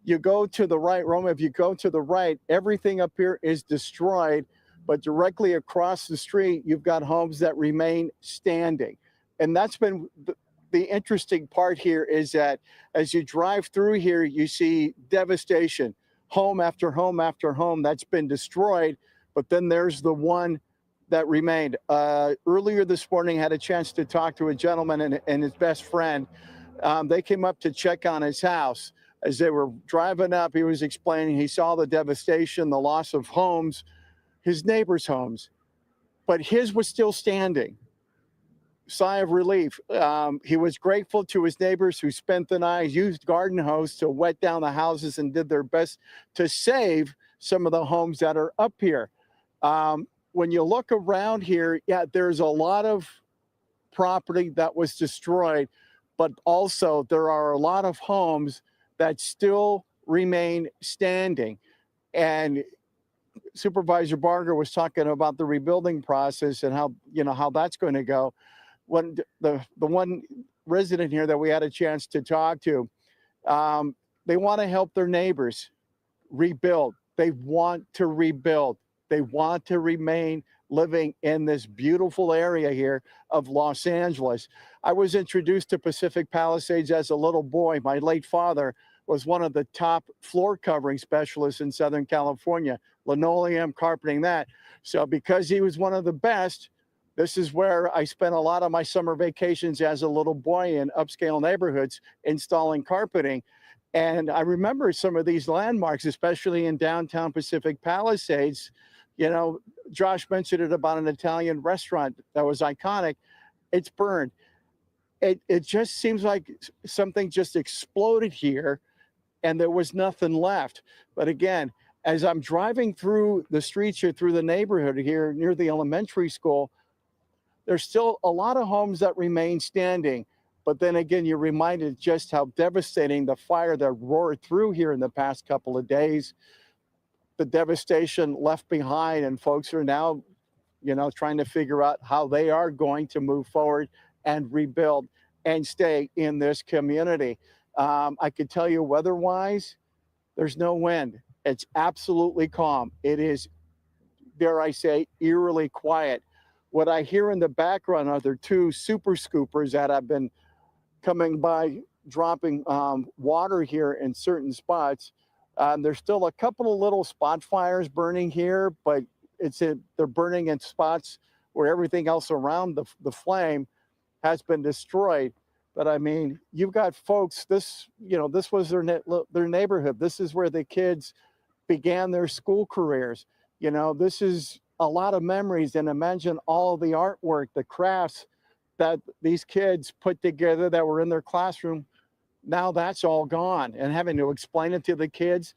You go to the right, Roma, if you go to the right, everything up here is destroyed, but directly across the street, you've got homes that remain standing. And that's been the interesting part here, is that as you drive through here, you see devastation. Home after home after home that's been destroyed, but then there's the one that remained. Earlier this morning, I had a chance to talk to a gentleman and his best friend. They came up to check on his house. As they were driving up, he was explaining he saw the devastation, the loss of homes, his neighbors' homes, but his was still standing. Sigh of relief. He was grateful to his neighbors who spent the night, used garden hose to wet down the houses and did their best to save some of the homes that are up here. When you look around here, yeah, there's a lot of property that was destroyed, but also there are a lot of homes that still remain standing. And Supervisor Barger was talking about the rebuilding process and how that's going to go. When the one resident here that we had a chance to talk to, they want to help their neighbors rebuild. They want to rebuild. They want to remain living in this beautiful area here of Los Angeles. I was introduced to Pacific Palisades as a little boy. My late father was one of the top floor covering specialists in Southern California, linoleum, carpeting, that. So because he was one of the best, this is where I spent a lot of my summer vacations as a little boy in upscale neighborhoods installing carpeting. And I remember some of these landmarks, especially in downtown Pacific Palisades. You know, Josh mentioned it about an Italian restaurant that was iconic. It's burned. It just seems like something just exploded here and there was nothing left. But again, as I'm driving through the streets here, through the neighborhood here near the elementary school, there's still a lot of homes that remain standing. But then again, you're reminded just how devastating the fire that roared through here in the past couple of days, the devastation left behind, and folks are now, trying to figure out how they are going to move forward and rebuild and stay in this community. I could tell you weather-wise, there's no wind. It's absolutely calm. It is, dare I say, eerily quiet. What I hear in the background are there two super scoopers that have been coming by, dropping water here in certain spots. There's still a couple of little spot fires burning here, but they're burning in spots where everything else around the flame has been destroyed. But I mean, you've got folks, this was their neighborhood. This is where the kids began their school careers. This is a lot of memories, and imagine all the artwork, the crafts that these kids put together that were in their classroom. Now that's all gone, and having to explain it to the kids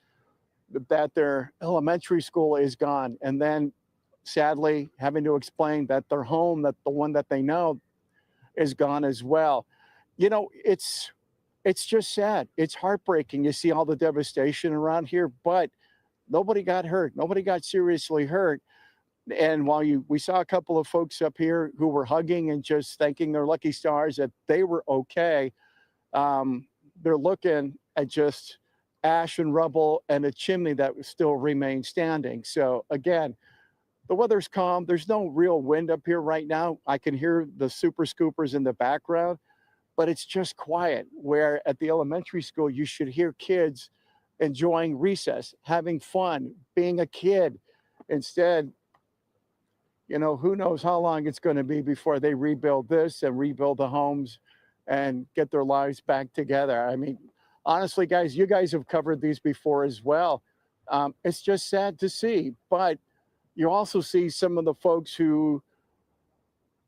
that their elementary school is gone, and then sadly having to explain that their home, that the one that they know, is gone as well. It's just sad. It's heartbreaking. You see all the devastation around here, but nobody got hurt. Nobody got seriously hurt. And while we saw a couple of folks up here who were hugging and just thanking their lucky stars that they were okay, they're looking at just ash and rubble and a chimney that still remains standing. So again, the weather's calm. There's no real wind up here right now. I can hear the super scoopers in the background, but it's just quiet, where at the elementary school, you should hear kids enjoying recess, having fun, being a kid. Instead, who knows how long it's going to be before they rebuild this and rebuild the homes and get their lives back together. I mean, honestly, guys, you guys have covered these before as well. It's just sad to see, but you also see some of the folks who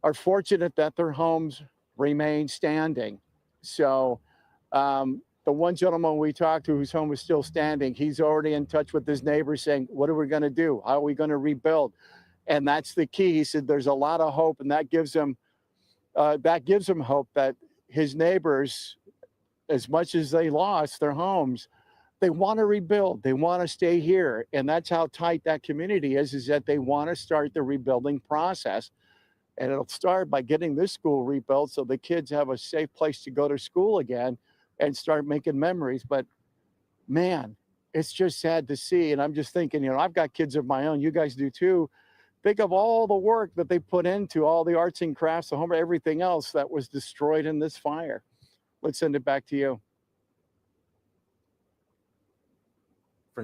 are fortunate that their homes remain standing. So the one gentleman we talked to whose home is still standing, he's already in touch with his neighbors saying, what are we going to do? How are we going to rebuild? And that's the key. He said there's a lot of hope, and that gives him hope that his neighbors, as much as they lost their homes, they want to rebuild. They want to stay here. And that's how tight that community is that they want to start the rebuilding process. And it'll start by getting this school rebuilt so the kids have a safe place to go to school again and start making memories. But man, it's just sad to see. And I'm just thinking, you know, I've got kids of my own. You guys do too. Think of all the work that they put into all the arts and crafts, the home, everything else that was destroyed in this fire. Let's send it back to you.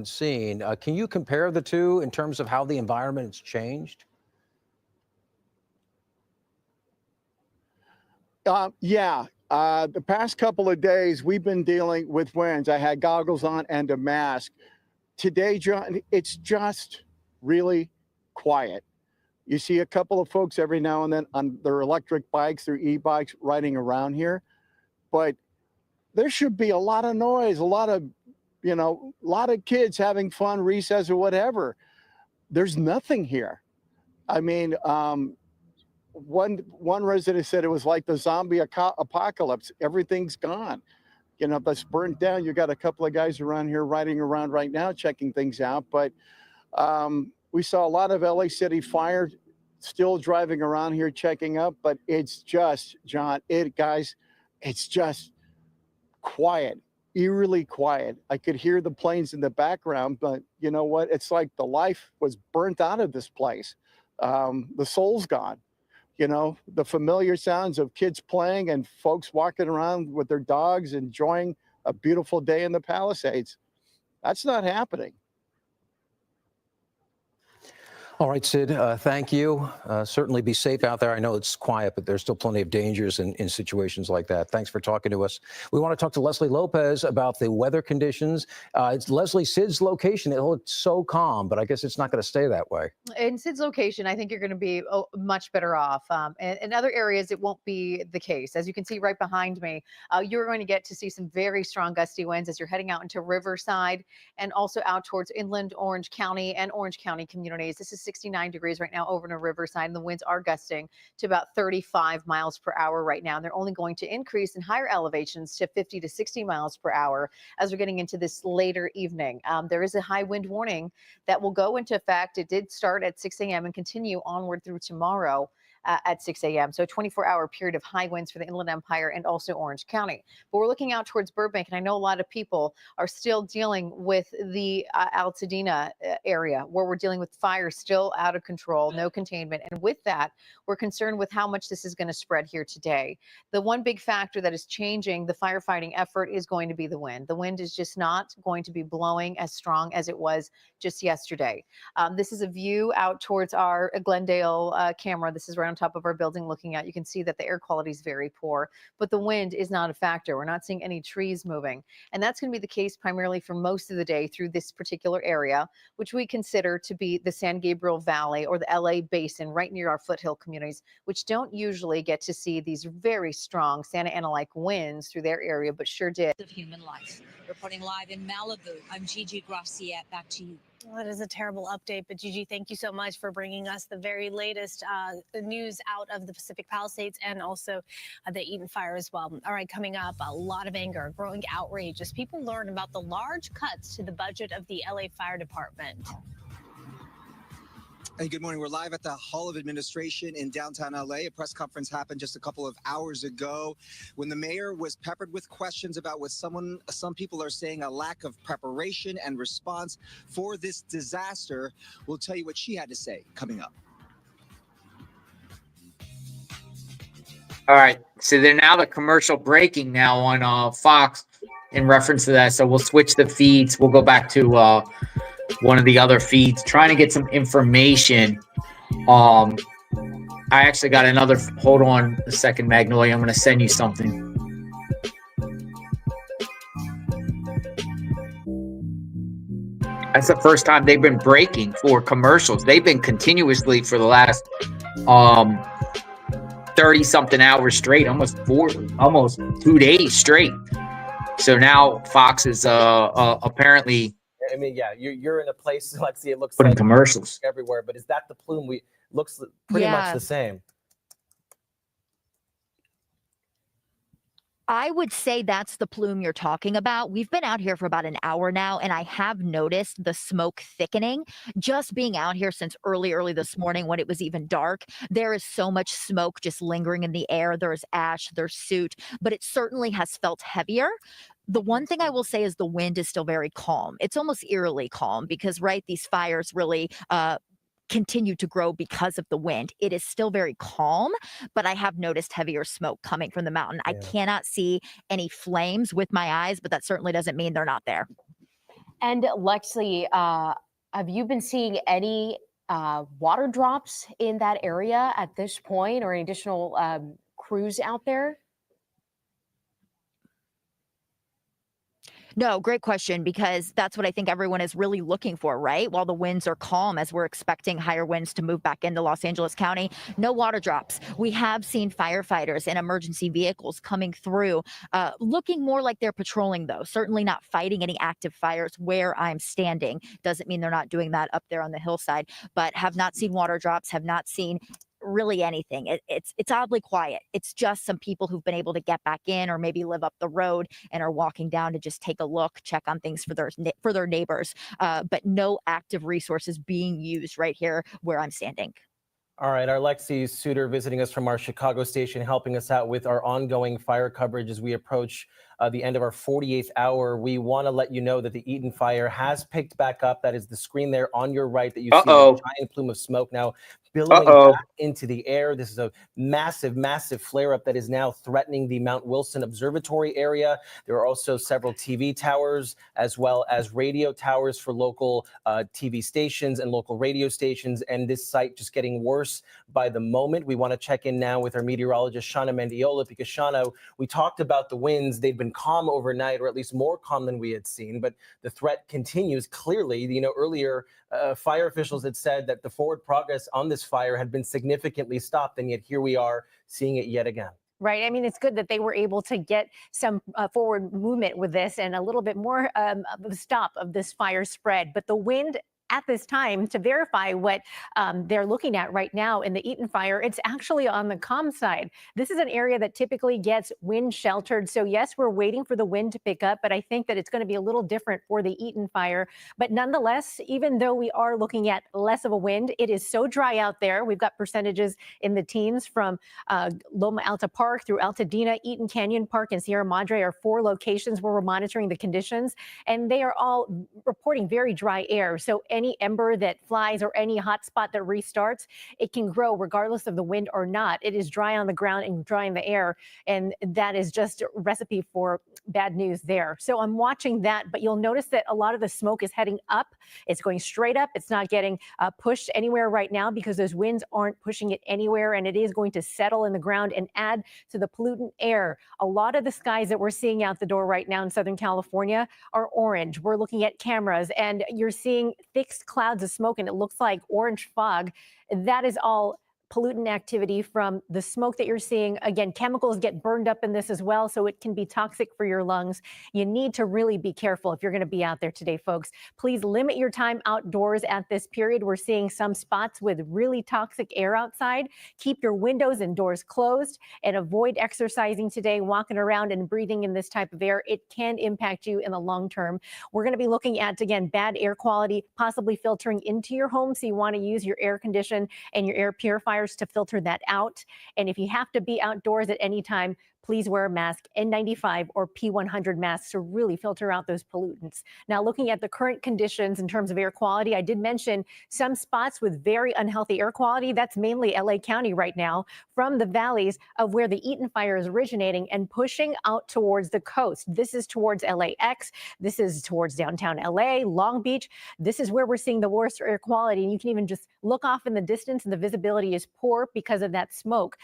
Scene. Can you compare the two in terms of how the environment has changed? Yeah. The past couple of days, we've been dealing with winds. I had goggles on and a mask. Today, John, it's just really quiet. You see a couple of folks every now and then on their electric bikes, their e-bikes riding around here. But there should be a lot of noise, a lot of, you know, a lot of kids having fun, recess or whatever. There's nothing here. I mean, one resident said it was like the zombie apocalypse. Everything's gone. You know, that's burnt down. You got a couple of guys around here riding around right now, checking things out. But we saw a lot of LA City Fire still driving around here, checking up. But it's just, John, guys, it's just quiet. Eerily quiet. I could hear the planes in the background, but you know what? It's like the life was burnt out of this place. The soul's gone. You know, the familiar sounds of kids playing and folks walking around with their dogs, enjoying a beautiful day in the Palisades. That's not happening. All right, Sid, thank you. Certainly be safe out there. I know it's quiet, but there's still plenty of dangers in situations like that. Thanks for talking to us. We want to talk to Leslie Lopez about the weather conditions. It's Leslie, Sid's location. It looks so calm, but I guess it's not going to stay that way. In Sid's location, I think you're going to be much better off. And in other areas, it won't be the case. As you can see right behind me, you're going to get to see some very strong gusty winds as you're heading out into Riverside and also out towards inland Orange County and Orange County communities. This is 69 degrees right now over in Riverside, and the winds are gusting to about 35 miles per hour right now. And they're only going to increase in higher elevations to 50 to 60 miles per hour as we're getting into this later evening. There is a high wind warning that will go into effect. It did start at 6 a.m. and continue onward through tomorrow at 6 a.m. So a 24-hour period of high winds for the Inland Empire and also Orange County. But we're looking out towards Burbank, and I know a lot of people are still dealing with the Altadena area where we're dealing with fire still out of control, no containment. And with that, we're concerned with how much this is going to spread here today. The one big factor that is changing the firefighting effort is going to be the wind. The wind is just not going to be blowing as strong as it was just yesterday. This is a view out towards our Glendale camera. This is right on top of our building looking out. You can see that the air quality is very poor, but the wind is not a factor. We're not seeing any trees moving. And that's going to be the case primarily for most of the day through this particular area, which we consider to be the San Gabriel Valley or the LA Basin right near our foothill communities, which don't usually get to see these very strong Santa Ana-like winds through their area, but sure did. Of human life. Reporting live in Malibu, I'm Gigi Graciette. Back to you. Well, that is a terrible update, but Gigi, thank you so much for bringing us the very latest news out of the Pacific Palisades and also the Eaton fire as well. All right, coming up, a lot of anger, growing outrage as people learn about the large cuts to the budget of the LA Fire Department. Hey, good morning. We're live at the Hall of Administration in downtown LA. A press conference happened just a couple of hours ago when the mayor was peppered with questions about what some people are saying a lack of preparation and response for this disaster. We'll tell you what she had to say coming up. All right. So they're now the commercial breaking now on Fox in reference to that. So we'll switch the feeds. We'll go back to one of the other feeds, trying to get some information. I actually got another. Hold on a second, Magnolia. I'm going to send you something. That's the first time they've been breaking for commercials. They've been continuously for the last 30-something hours straight, almost 2 days straight. So now Fox is apparently. I mean, yeah, you're in a place, Lexi, it looks putting like commercials everywhere, but is that the plume? Looks pretty much the same. I would say that's the plume you're talking about. We've been out here for about an hour now, and I have noticed the smoke thickening. Just being out here since early this morning when it was even dark, there is so much smoke just lingering in the air. There's ash, there's soot, but it certainly has felt heavier. The one thing I will say is the wind is still very calm. It's almost eerily calm because, right, these fires really continue to grow because of the wind. It is still very calm, but I have noticed heavier smoke coming from the mountain. I cannot see any flames with my eyes, but that certainly doesn't mean they're not there. And Lexi, have you been seeing any water drops in that area at this point, or any additional crews out there? No, great question, because that's what I think everyone is really looking for, right? While the winds are calm, as we're expecting higher winds to move back into Los Angeles County, no water drops. We have seen firefighters and emergency vehicles coming through, looking more like they're patrolling, though. Certainly not fighting any active fires where I'm standing. Doesn't mean they're not doing that up there on the hillside, but have not seen water drops, have not seen really anything. It's oddly quiet. It's just some people who've been able to get back in or maybe live up the road and are walking down to just take a look, check on things for their neighbors, but no active resources being used right here where I'm standing. All right, our Lexi Suter visiting us from our Chicago station, helping us out with our ongoing fire coverage as we approach the end of our 48th hour. We want to let you know that the Eaton fire has picked back up. That is the screen there on your right that you see a giant plume of smoke now billowing back into the air. This is a massive, massive flare-up that is now threatening the Mount Wilson Observatory area. There are also several TV towers as well as radio towers for local TV stations and local radio stations, and this site just getting worse by the moment. We want to check in now with our meteorologist, Shauna Mendiola, because Shauna, we talked about the winds. They've been calm overnight, or at least more calm than we had seen, but the threat continues clearly. You know, earlier fire officials had said that the forward progress on this fire had been significantly stopped, and yet here we are seeing it yet again. Right. I mean, it's good that they were able to get some forward movement with this and a little bit more of a stop of this fire spread. But the wind at this time, to verify what they're looking at right now in the Eaton fire, it's actually on the calm side. This is an area that typically gets wind sheltered. So yes, we're waiting for the wind to pick up, but I think that it's going to be a little different for the Eaton fire. But nonetheless, even though we are looking at less of a wind, it is so dry out there. We've got percentages in the teens from Loma Alta Park through Altadena, Eaton Canyon Park, and Sierra Madre are 4 locations where we're monitoring the conditions, and they are all reporting very dry air. So any ember that flies or any hot spot that restarts, it can grow regardless of the wind or not. It is dry on the ground and dry in the air, and that is just a recipe for bad news there. So I'm watching that, but you'll notice that a lot of the smoke is heading up. It's going straight up. It's not getting pushed anywhere right now because those winds aren't pushing it anywhere, and it is going to settle in the ground and add to the pollutant air. A lot of the skies that we're seeing out the door right now in Southern California are orange. We're looking at cameras, and you're seeing thick clouds of smoke, and it looks like orange fog. That is all pollutant activity from the smoke that you're seeing. Again, chemicals get burned up in this as well, so it can be toxic for your lungs. You need to really be careful if you're going to be out there today, folks. Please limit your time outdoors at this period. We're seeing some spots with really toxic air outside. Keep your windows and doors closed and avoid exercising today, walking around and breathing in this type of air. It can impact you in the long term. We're going to be looking at, again, bad air quality, possibly filtering into your home. So you want to use your air condition and your air purifiers to filter that out. And if you have to be outdoors at any time, please wear a mask, N95 or P100 masks to really filter out those pollutants. Now, looking at the current conditions in terms of air quality, I did mention some spots with very unhealthy air quality. That's mainly LA County right now, from the valleys of where the Eaton fire is originating and pushing out towards the coast. This is towards LAX. This is towards downtown LA, Long Beach. This is where we're seeing the worst air quality. And you can even just look off in the distance and the visibility is poor because of that smoke.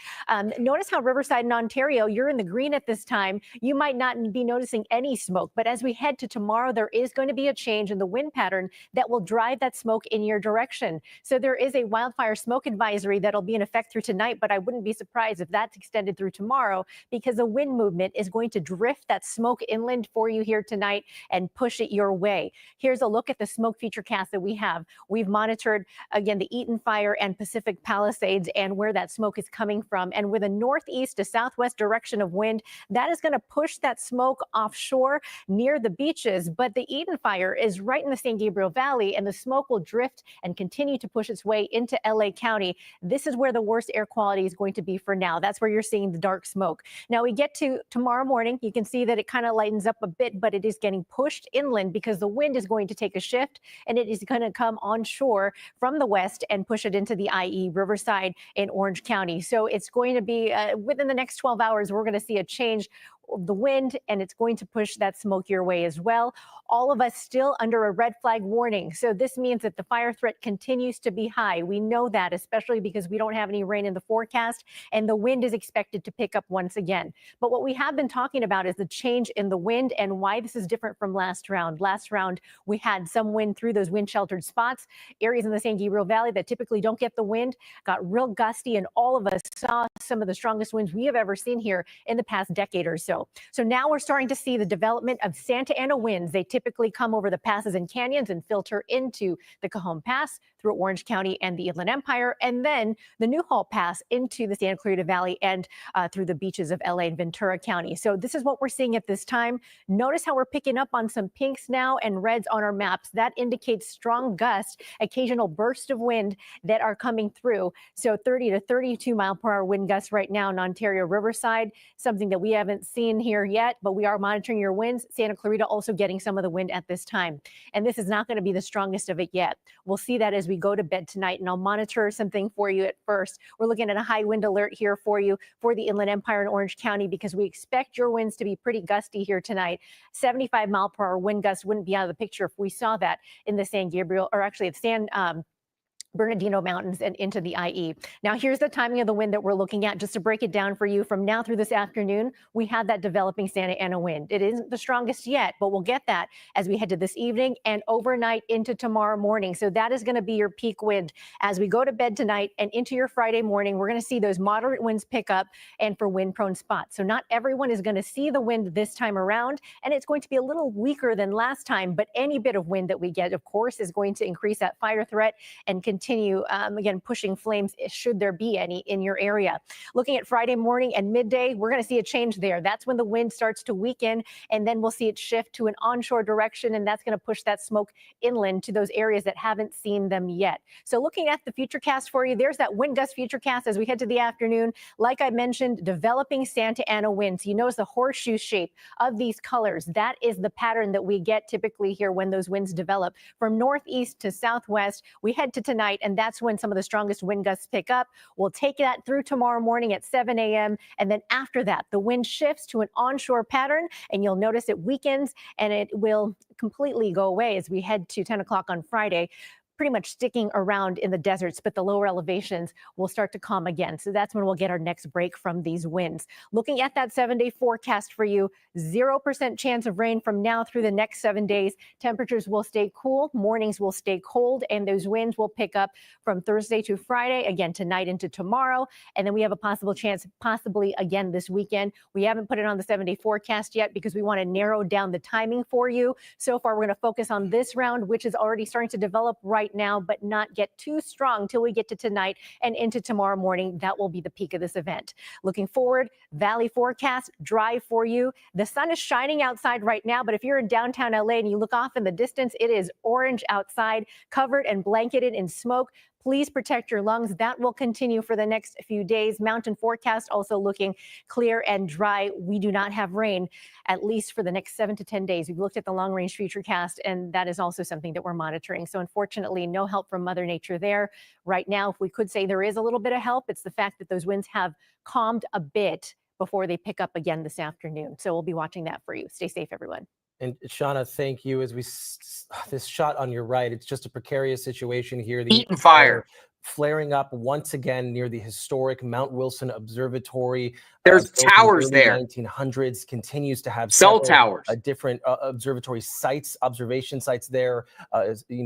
Notice how Riverside in Ontario, you're in the green at this time. You might not be noticing any smoke, but as we head to tomorrow, there is going to be a change in the wind pattern that will drive that smoke in your direction. So there is a wildfire smoke advisory that'll be in effect through tonight, but I wouldn't be surprised if that's extended through tomorrow because the wind movement is going to drift that smoke inland for you here tonight and push it your way. Here's a look at the smoke feature cast that we have. We've monitored, again, the Eaton fire and Pacific Palisades and where that smoke is coming from. And with a northeast to southwest direction direction of wind. That is going to push that smoke offshore near the beaches. But the Eaton fire is right in the San Gabriel Valley, and the smoke will drift and continue to push its way into LA County. This is where the worst air quality is going to be for now. That's where you're seeing the dark smoke. Now we get to tomorrow morning. You can see that it kind of lightens up a bit, but it is getting pushed inland because the wind is going to take a shift, and it is going to come onshore from the west and push it into the IE, Riverside, and Orange County. So it's going to be within the next 12 hours, we're going to see a change of the wind, and it's going to push that smoke your way as well. All of us still under a red flag warning. So this means that the fire threat continues to be high. We know that, especially because we don't have any rain in the forecast, and the wind is expected to pick up once again. But what we have been talking about is the change in the wind and why this is different from last round. Last round, we had some wind through those wind sheltered spots. Areas in the San Gabriel Valley that typically don't get the wind got real gusty, and all of us saw some of the strongest winds we have ever seen here in the past decade or so. So now we're starting to see the development of Santa Ana winds. They typically come over the passes and canyons and filter into the Cajon Pass through Orange County and the Inland Empire, and then the Newhall Pass into the Santa Clarita Valley and through the beaches of LA and Ventura County. So this is what we're seeing at this time. Notice how we're picking up on some pinks now and reds on our maps. That indicates strong gusts, occasional bursts of wind that are coming through. So 30 to 32 mile per hour wind gusts right now in Ontario Riverside, something that we haven't seen here yet, but we are monitoring your winds. Santa Clarita also getting some of the wind at this time. And this is not going to be the strongest of it yet. We'll see that as we go to bed tonight, and I'll monitor something for you at first. We're looking at a high wind alert here for you for the Inland Empire and Orange County because we expect your winds to be pretty gusty here tonight. 75 mile per hour wind gusts wouldn't be out of the picture if we saw that in the San Gabriel, or actually the San Bernardino Mountains and into the IE. Now, here's the timing of the wind that we're looking at. Just to break it down for you, from now through this afternoon, we have that developing Santa Ana wind. It isn't the strongest yet, but we'll get that as we head to this evening and overnight into tomorrow morning. So that is going to be your peak wind. As we go to bed tonight and into your Friday morning, we're going to see those moderate winds pick up and for wind-prone spots. So not everyone is going to see the wind this time around, and it's going to be a little weaker than last time, but any bit of wind that we get, of course, is going to increase that fire threat and continue, again, pushing flames should there be any in your area. Looking at Friday morning and midday, we're going to see a change there. That's when the wind starts to weaken, and then we'll see it shift to an onshore direction, and that's going to push that smoke inland to those areas that haven't seen them yet. So looking at the futurecast for you, there's that wind gust futurecast as we head to the afternoon. Like I mentioned, developing Santa Ana winds. You notice the horseshoe shape of these colors. That is the pattern that we get typically here when those winds develop. From northeast to southwest, we head to tonight, and that's when some of the strongest wind gusts pick up. We'll take that through tomorrow morning at 7 a.m. And then after that, the wind shifts to an onshore pattern, and you'll notice it weakens, and it will completely go away as we head to 10 o'clock on Friday, pretty much sticking around in the deserts, but the lower elevations will start to calm again. So that's when we'll get our next break from these winds. Looking at that 7-day forecast for you, 0% chance of rain from now through the next 7 days. Temperatures will stay cool, mornings will stay cold, and those winds will pick up from Thursday to Friday, again tonight into tomorrow. And then we have a possible chance, possibly again this weekend. We haven't put it on the 7-day forecast yet because we want to narrow down the timing for you. So far, we're going to focus on this round, which is already starting to develop right now, but not get too strong till we get to tonight and into tomorrow morning. That will be the peak of this event. Looking forward, valley forecast, dry for you. The sun is shining outside right now, but if you're in downtown LA and you look off in the distance, it is orange outside, covered and blanketed in smoke. Please protect your lungs. That will continue for the next few days. Mountain forecast also looking clear and dry. We do not have rain, at least for the next 7 to 10 days. We've looked at the long range futurecast, and that is also something that we're monitoring. So unfortunately, no help from Mother Nature there. Right now, if we could say there is a little bit of help, it's the fact that those winds have calmed a bit before they pick up again this afternoon. So we'll be watching that for you. Stay safe, everyone. And Shauna, thank you. As we this shot on your right, it's just a precarious situation here. The Eaton fire flaring up once again near the historic Mount Wilson Observatory. There's towers in the there. 1900s, continues to have cell towers, different observatory sites, observation sites there,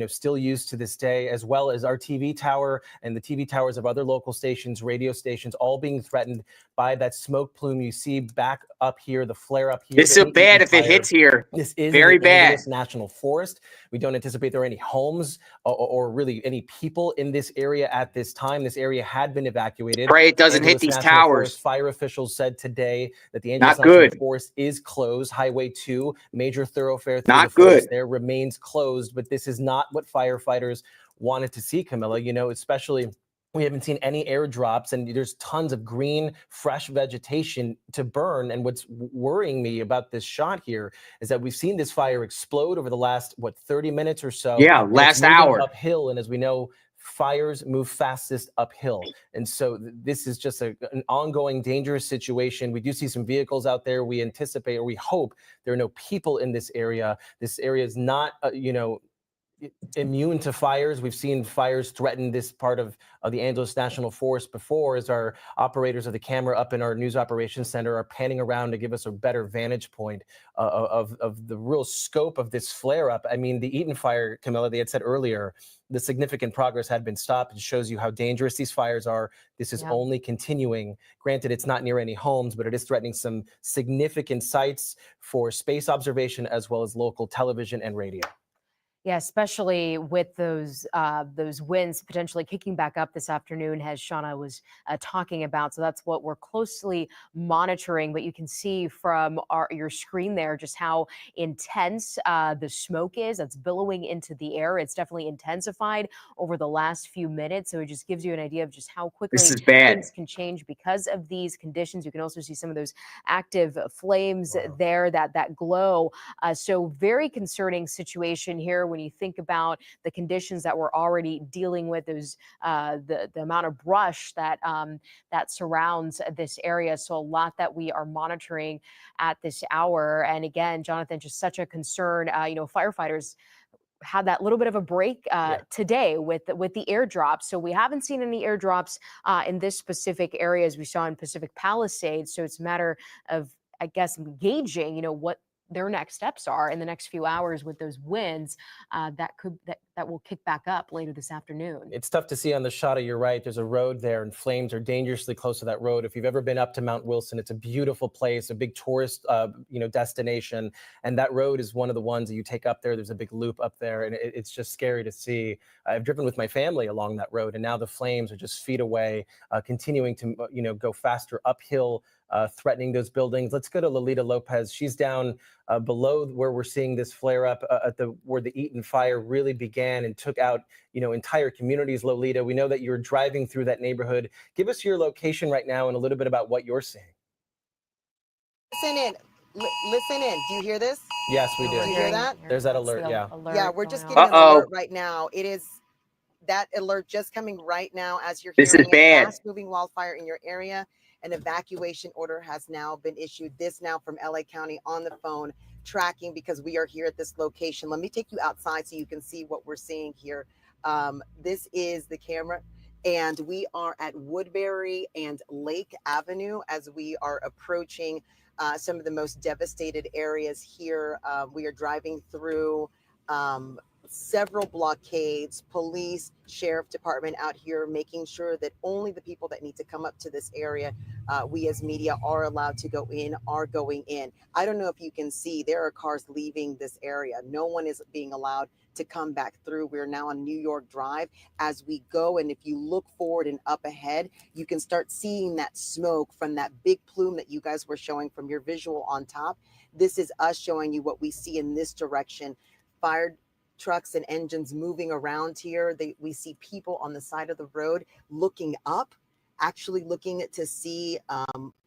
still used to this day, as well as our TV tower and the TV towers of other local stations, radio stations, all being threatened by that smoke plume you see back up here, the flare up here. This is bad if it hits here. This is very bad. National Forest. We don't anticipate there are any homes or really any people in this area at this time. This area had been evacuated. Pray it doesn't hit these towers. Fire officials officials said today that the Angeles Not National good. Forest is closed. Highway 2, major thoroughfare through Not the forest good. there, remains closed. But this is not what firefighters wanted to see, Camilla. You know, especially we haven't seen any airdrops, and there's tons of green, fresh vegetation to burn. And what's worrying me about this shot here is that we've seen this fire explode over the last, 30 minutes or so. Yeah, and it's last moving hour. uphill. And as we know, fires move fastest uphill. And so this is just an ongoing dangerous situation. We do see some vehicles out there. We anticipate, or we hope, there are no people in this area. This area is not, immune to fires. We've seen fires threaten this part of the Angeles National Forest before, as our operators of the camera up in our news operations center are panning around to give us a better vantage point of the real scope of this flare up. I mean, the Eaton fire, Camilla, they had said earlier, the significant progress had been stopped. It shows you how dangerous these fires are. This is only continuing. Granted, it's not near any homes, but it is threatening some significant sites for space observation as well as local television and radio. Yeah, especially with those winds potentially kicking back up this afternoon, as Shauna was talking about. So that's what we're closely monitoring. But you can see from your screen there just how intense the smoke is that's billowing into the air. It's definitely intensified over the last few minutes. So it just gives you an idea of just how quickly This is bad. things can change because of these conditions. You can also see some of those active flames there that glow. So very concerning situation here when you think about the conditions that we're already dealing with, those the amount of brush that that surrounds this area. So a lot that we are monitoring at this hour. And again, Jonathan, just such a concern. Firefighters had that little bit of a break today with the airdrops. So we haven't seen any airdrops in this specific area as we saw in Pacific Palisades. So it's a matter of, I guess, gauging, what their next steps are in the next few hours with those winds that will kick back up later this afternoon. It's tough to see on the shot of your right. There's a road there, and flames are dangerously close to that road. If you've ever been up to Mount Wilson, it's a beautiful place, a big tourist destination, and that road is one of the ones that you take up there. There's a big loop up there, and it's just scary to see. I've driven with my family along that road, and now the flames are just feet away, continuing to go faster uphill, threatening those buildings. Let's go to Lolita Lopez. She's down below where we're seeing this flare up where the Eaton fire really began and took out entire communities. Lolita, we know that you're driving through that neighborhood. Give us your location right now and a little bit about what you're seeing. Listen in. Listen in. Do you hear this? Yes, we do. Do you hear that? There's that alert. Yeah. Yeah, we're just getting an alert right now. It is that alert just coming right now as you're hearing This is bad. Fast-moving wildfire in your area. An evacuation order has now been issued. This now from LA County on the phone, tracking because we are here at this location. Let me take you outside so you can see what we're seeing here. This is the camera, and we are at Woodbury and Lake Avenue as we are approaching some of the most devastated areas here. We are driving through several blockades, police, sheriff department out here making sure that only the people that need to come up to this area, we as media are allowed to go in, are going in. I don't know if you can see, there are cars leaving this area. No one is being allowed to come back through. We're now on New York Drive as we go. And if you look forward and up ahead, you can start seeing that smoke from that big plume that you guys were showing from your visual on top. This is us showing you what we see in this direction. Fire trucks and engines moving around here. We see people on the side of the road looking up, actually looking to see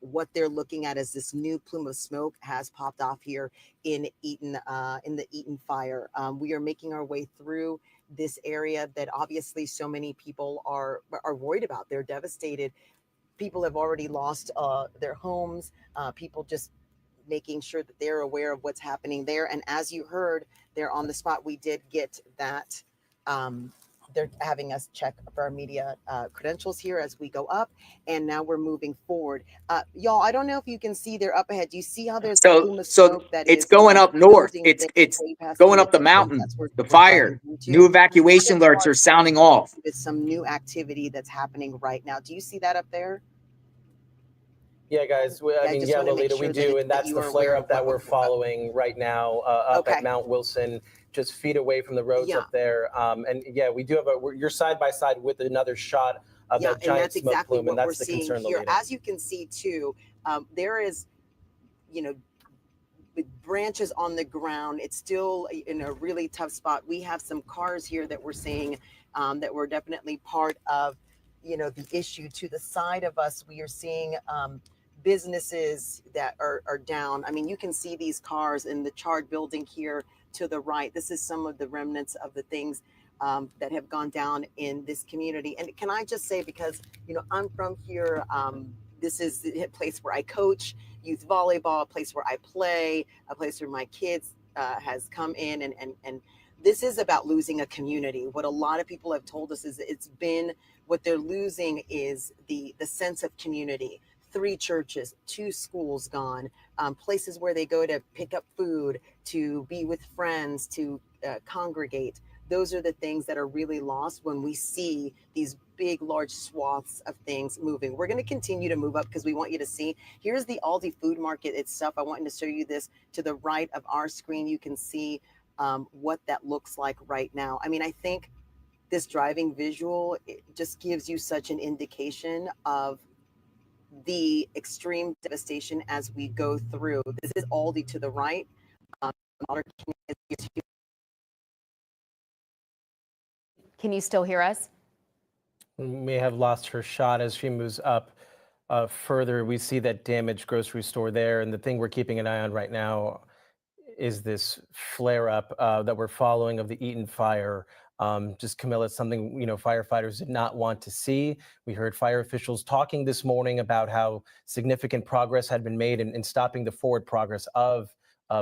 what they're looking at as this new plume of smoke has popped off here in Eaton, in the Eaton fire. We are making our way through this area that obviously so many people are worried about. They're devastated. People have already lost their homes. People just making sure that they're aware of what's happening there. And as you heard, they're on the spot. We did get that. They're having us check for our media credentials here as we go up. And now we're moving forward. Y'all, I don't know if you can see there up ahead. Do you see how there's a plume of smoke that it's is, going up north. closing It's way past going the up the Eaton? mountain. That's where The we're fire. driving to. New evacuation alerts are sounding off. With some new activity that's happening right now. Do you see that up there? Yeah, guys. Lolita, we do, and that's the flare up that we're following right now up at Mount Wilson, just feet away from the roads up there. And yeah, we do have you're side by side with another shot of Yeah, that and giant that's smoke exactly plume, and what we're that's the seeing concern, here. Lolita. As you can see too, there is, you know, with branches on the ground, it's still in a really tough spot. We have some cars here that we're seeing that were definitely part of, you know, the issue. To the side of us, we are seeing businesses that are down. I mean, you can see these cars in the charred building here to the right. This is some of the remnants of the things that have gone down in this community. And can I just say, because, you know, I'm from here, this is the place where I coach youth volleyball, a place where I play, a place where my kids has come in, and this is about losing a community. What a lot of people have told us is it's been, what they're losing is the sense of community. 3 churches, 2 schools gone, places where they go to pick up food, to be with friends, to congregate. Those are the things that are really lost when we see these big, large swaths of things moving. We're going to continue to move up because we want you to see. Here's the Aldi food market itself. I want to show you this to the right of our screen. You can see what that looks like right now. I mean, I think this driving visual, it just gives you such an indication of the extreme devastation as we go through. This is Aldi to the right. Can you still hear us? We may have lost her shot as she moves up further. We see that damaged grocery store there. And the thing we're keeping an eye on right now is this flare up that we're following of the Eaton fire. Just Camilla, something, you know, firefighters did not want to see. We heard fire officials talking this morning about how significant progress had been made in stopping the forward progress of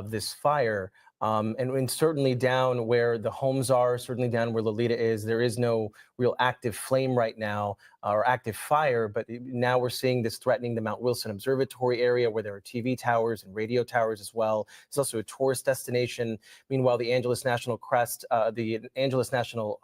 this fire. And certainly down where the homes are, certainly down where Lolita is, there is no real active flame right now or active fire, but now we're seeing this threatening the Mount Wilson Observatory area where there are TV towers and radio towers as well. It's also a tourist destination. Meanwhile, the Angeles National Crest, the Angeles National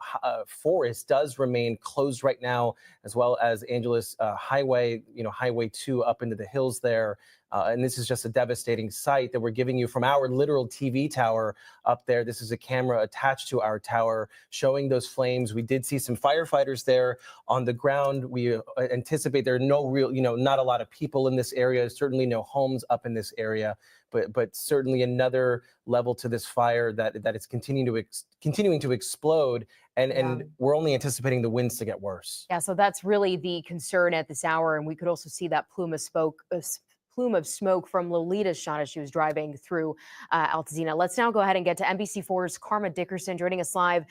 Forest does remain closed right now, as well as Angeles Highway, you know, Highway 2 up into the hills there. And this is just a devastating sight that we're giving you from our literal TV tower up there. This is a camera attached to our tower showing those flames. We did see some firefighters there on the ground. We anticipate there are no real, you know, not a lot of people in this area, certainly no homes up in this area, but certainly another level to this fire that it's continuing to explode. And we're only anticipating the winds to get worse. Yeah, so that's really the concern at this hour. And we could also see that plume of smoke from Lolita's shot as she was driving through Altadena. Let's now go ahead and get to NBC4's Karma Dickerson joining us live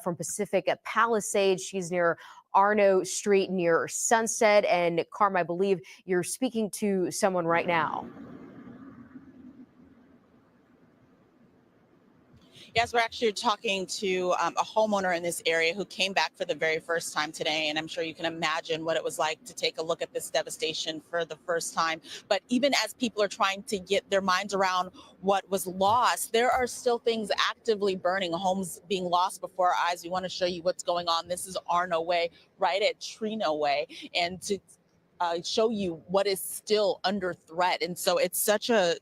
from Pacific at Palisades. She's near Arno Street near Sunset. And Karma, I believe you're speaking to someone right now. Yes, we're actually talking to a homeowner in this area who came back for the very first time today. And I'm sure you can imagine what it was like to take a look at this devastation for the first time. But even as people are trying to get their minds around what was lost, there are still things actively burning, homes being lost before our eyes. We want to show you what's going on. This is Arno Way, right at Trino Way. And to show you what is still under threat. And so it's such a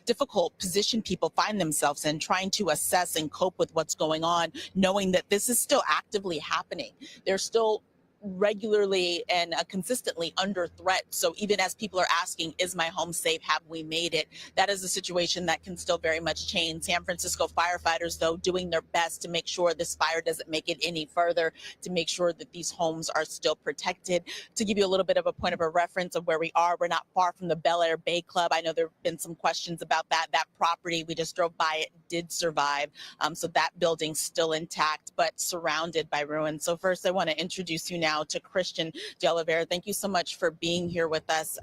difficult position people find themselves in, trying to assess and cope with what's going on, knowing that this is still actively happening. They're still regularly and consistently under threat. So even as people are asking, is my home safe? Have we made it? That is a situation that can still very much change. San Francisco firefighters, though, doing their best to make sure this fire doesn't make it any further, to make sure that these homes are still protected. To give you a little bit of a point of a reference of where we are, we're not far from the Bel Air Bay Club. I know there have been some questions about that. That property, we just drove by it, did survive. So that building's still intact, but surrounded by ruins. So first, I want to introduce you now to Christian De Oliveira. Thank you so much for being here with us.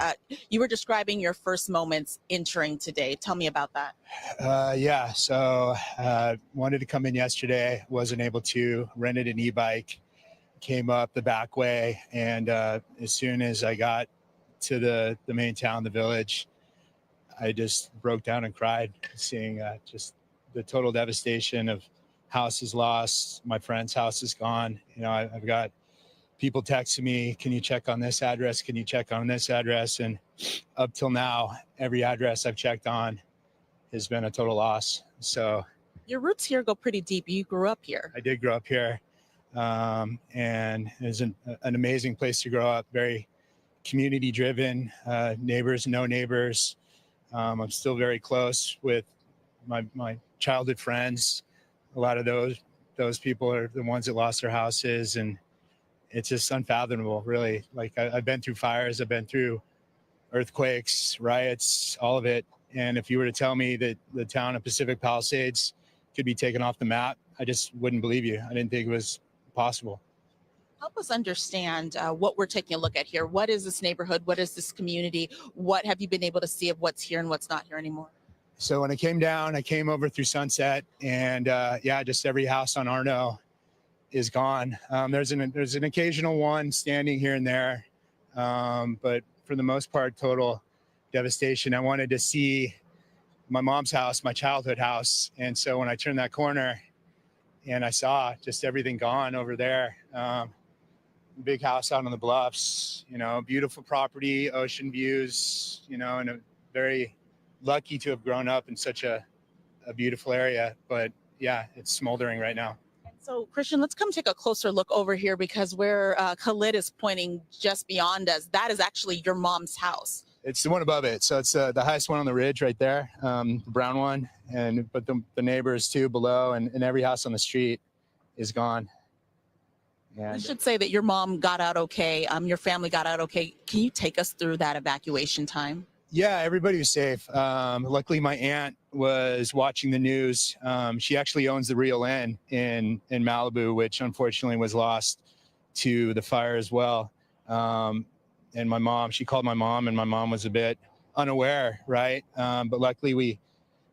You were describing your first moments entering today. Tell me about that. Yeah, so wanted to come in yesterday, wasn't able to, rented an e-bike, came up the back way, and as soon as I got to the main town, the village, I just broke down and cried, seeing just the total devastation of houses lost. My friend's house is gone. You know, I've got people texting me, can you check on this address? Can you check on this address? And up till now, every address I've checked on has been a total loss. So your roots here go pretty deep. You grew up here. I did grow up here. and it was an amazing place to grow up. Very community driven, neighbors, no neighbors. I'm still very close with my childhood friends. A lot of those people are the ones that lost their houses, and it's just unfathomable, really. Like I've been through fires, I've been through earthquakes, riots, all of it. And if you were to tell me that the town of Pacific Palisades could be taken off the map, I just wouldn't believe you. I didn't think it was possible. Help us understand what we're taking a look at here. What is this neighborhood? What is this community? What have you been able to see of what's here and what's not here anymore? So when I came down, I came over through Sunset, and yeah, just every house on Arno is gone. There's an occasional one standing here and there, but for the most part, total devastation. I wanted to see my mom's house, my childhood house, and so when I turned that corner, and I saw just everything gone over there. Big house out on the bluffs, you know, beautiful property, ocean views, you know, and a very lucky to have grown up in such a beautiful area. But yeah, it's smoldering right now. So Christian, let's come take a closer look over here, because where Khalid is pointing just beyond us, that is actually your mom's house. It's the one above it. So it's the highest one on the ridge right there, the brown one. But the neighbors too below, and every house on the street is gone. I should say that your mom got out okay. Your family got out okay. Can you take us through that evacuation time? Yeah, everybody was safe. Luckily, my aunt was watching the news. She actually owns the Rio Inn in Malibu, which unfortunately was lost to the fire as well. And my mom, she called my mom, and my mom was a bit unaware, right? But luckily, we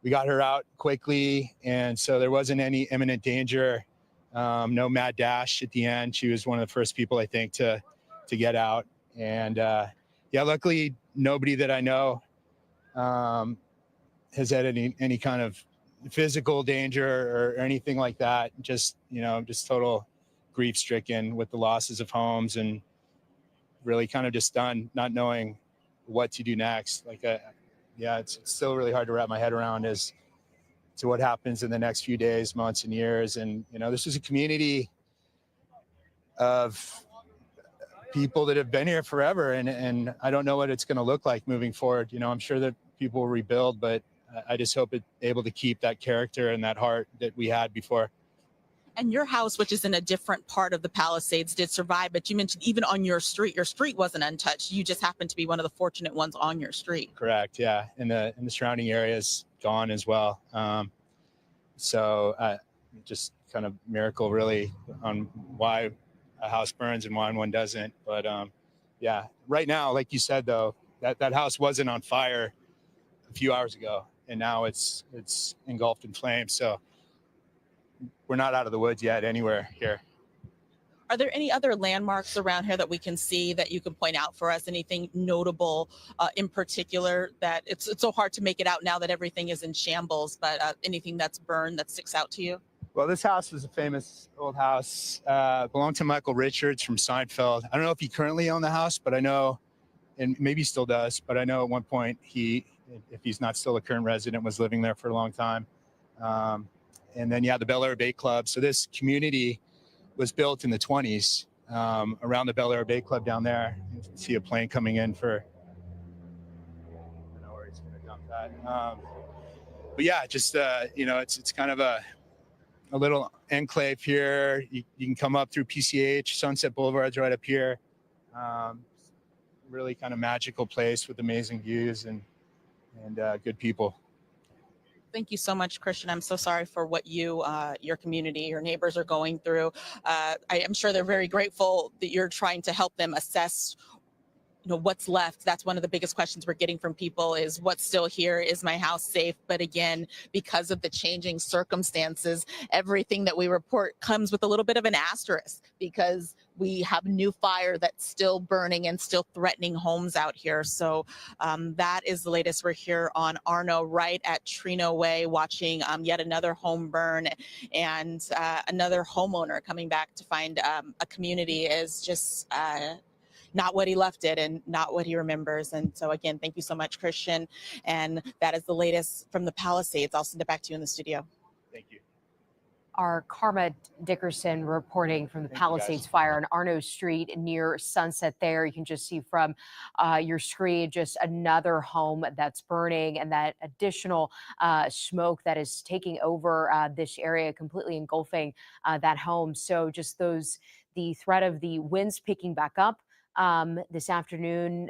got her out quickly, and so there wasn't any imminent danger. No mad dash at the end. She was one of the first people, I think, to get out. And yeah, luckily nobody that I know has had any kind of physical danger or anything like that. Just, you know, just total grief stricken with the losses of homes, and really kind of just done, not knowing what to do next. Like, yeah, it's still really hard to wrap my head around as to what happens in the next few days, months, and years. And, you know, this is a community of people that have been here forever. And I don't know what it's going to look like moving forward. You know, I'm sure that people will rebuild, but I just hope it's able to keep that character and that heart that we had before. And your house, which is in a different part of the Palisades, did survive. But you mentioned even on your street wasn't untouched. You just happened to be one of the fortunate ones on your street. Correct. Yeah. And the surrounding areas gone as well. So just kind of miracle really on why a house burns and why one doesn't. But yeah, right now, like you said, though, that house wasn't on fire a few hours ago, and now it's engulfed in flames. So we're not out of the woods yet anywhere here. Are there any other landmarks around here that we can see that you can point out for us? Anything notable in particular that it's so hard to make it out now that everything is in shambles, but anything that's burned that sticks out to you? Well, this house was a famous old house, belonged to Michael Richards from Seinfeld. I don't know if he currently owned the house, but I know, and maybe he still does, but I know at one point he, if he's not still a current resident, was living there for a long time. And then, yeah, the Bel Air Bay Club. So this community was built in the 20s around the Bel Air Bay Club down there. You can see a plane coming in for, I don't know where he's going to dump that. But yeah, just, you know, it's kind of a little enclave here. You can come up through PCH, Sunset Boulevard's right up here. Really kind of magical place with amazing views and good people. Thank you so much, Christian. I'm so sorry for what you, your community, your neighbors are going through. I am sure they're very grateful that you're trying to help them assess, you know, what's left. That's one of the biggest questions we're getting from people is what's still here? Is my house safe? But again, because of the changing circumstances, everything that we report comes with a little bit of an asterisk because we have new fire that's still burning and still threatening homes out here. So that is the latest. We're here on Arno, right at Trino Way, watching yet another home burn, and another homeowner coming back to find a community is just not what he left it and not what he remembers. And so again, thank you so much, Christian. And that is the latest from the Palisades. I'll send it back to you in the studio. Thank you. Our Karma Dickerson reporting from the Palisades fire on Arno Street near Sunset there. You can just see from your screen just another home that's burning, and that additional smoke that is taking over this area, completely engulfing that home. So just the threat of the winds picking back up this afternoon,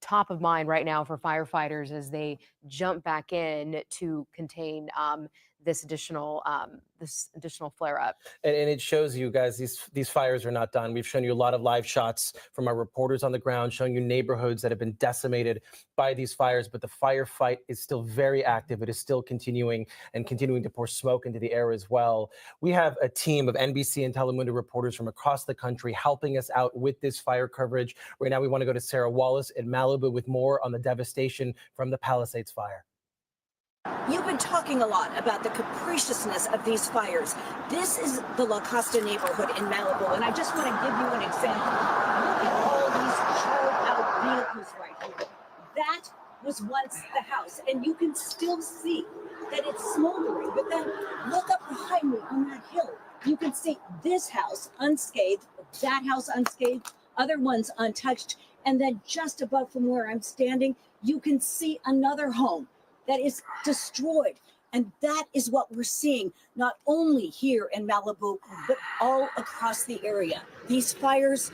top of mind right now for firefighters as they jump back in to contain this additional flare up. And it shows you guys these fires are not done. We've shown you a lot of live shots from our reporters on the ground, showing you neighborhoods that have been decimated by these fires, but the firefight is still very active. It is still continuing to pour smoke into the air as well. We have a team of NBC and Telemundo reporters from across the country helping us out with this fire coverage. Right now, we want to go to Sarah Wallace in Malibu with more on the devastation from the Palisades fire. You've been talking a lot about the capriciousness of these fires. This is the La Costa neighborhood in Malibu, and I just want to give you an example. Look at all these charred out vehicles right here. That was once the house, and you can still see that it's smoldering. But then look up behind me on that hill. You can see this house unscathed, that house unscathed, other ones untouched, and then just above from where I'm standing, you can see another home that is destroyed. And that is what we're seeing, not only here in Malibu, but all across the area. These fires,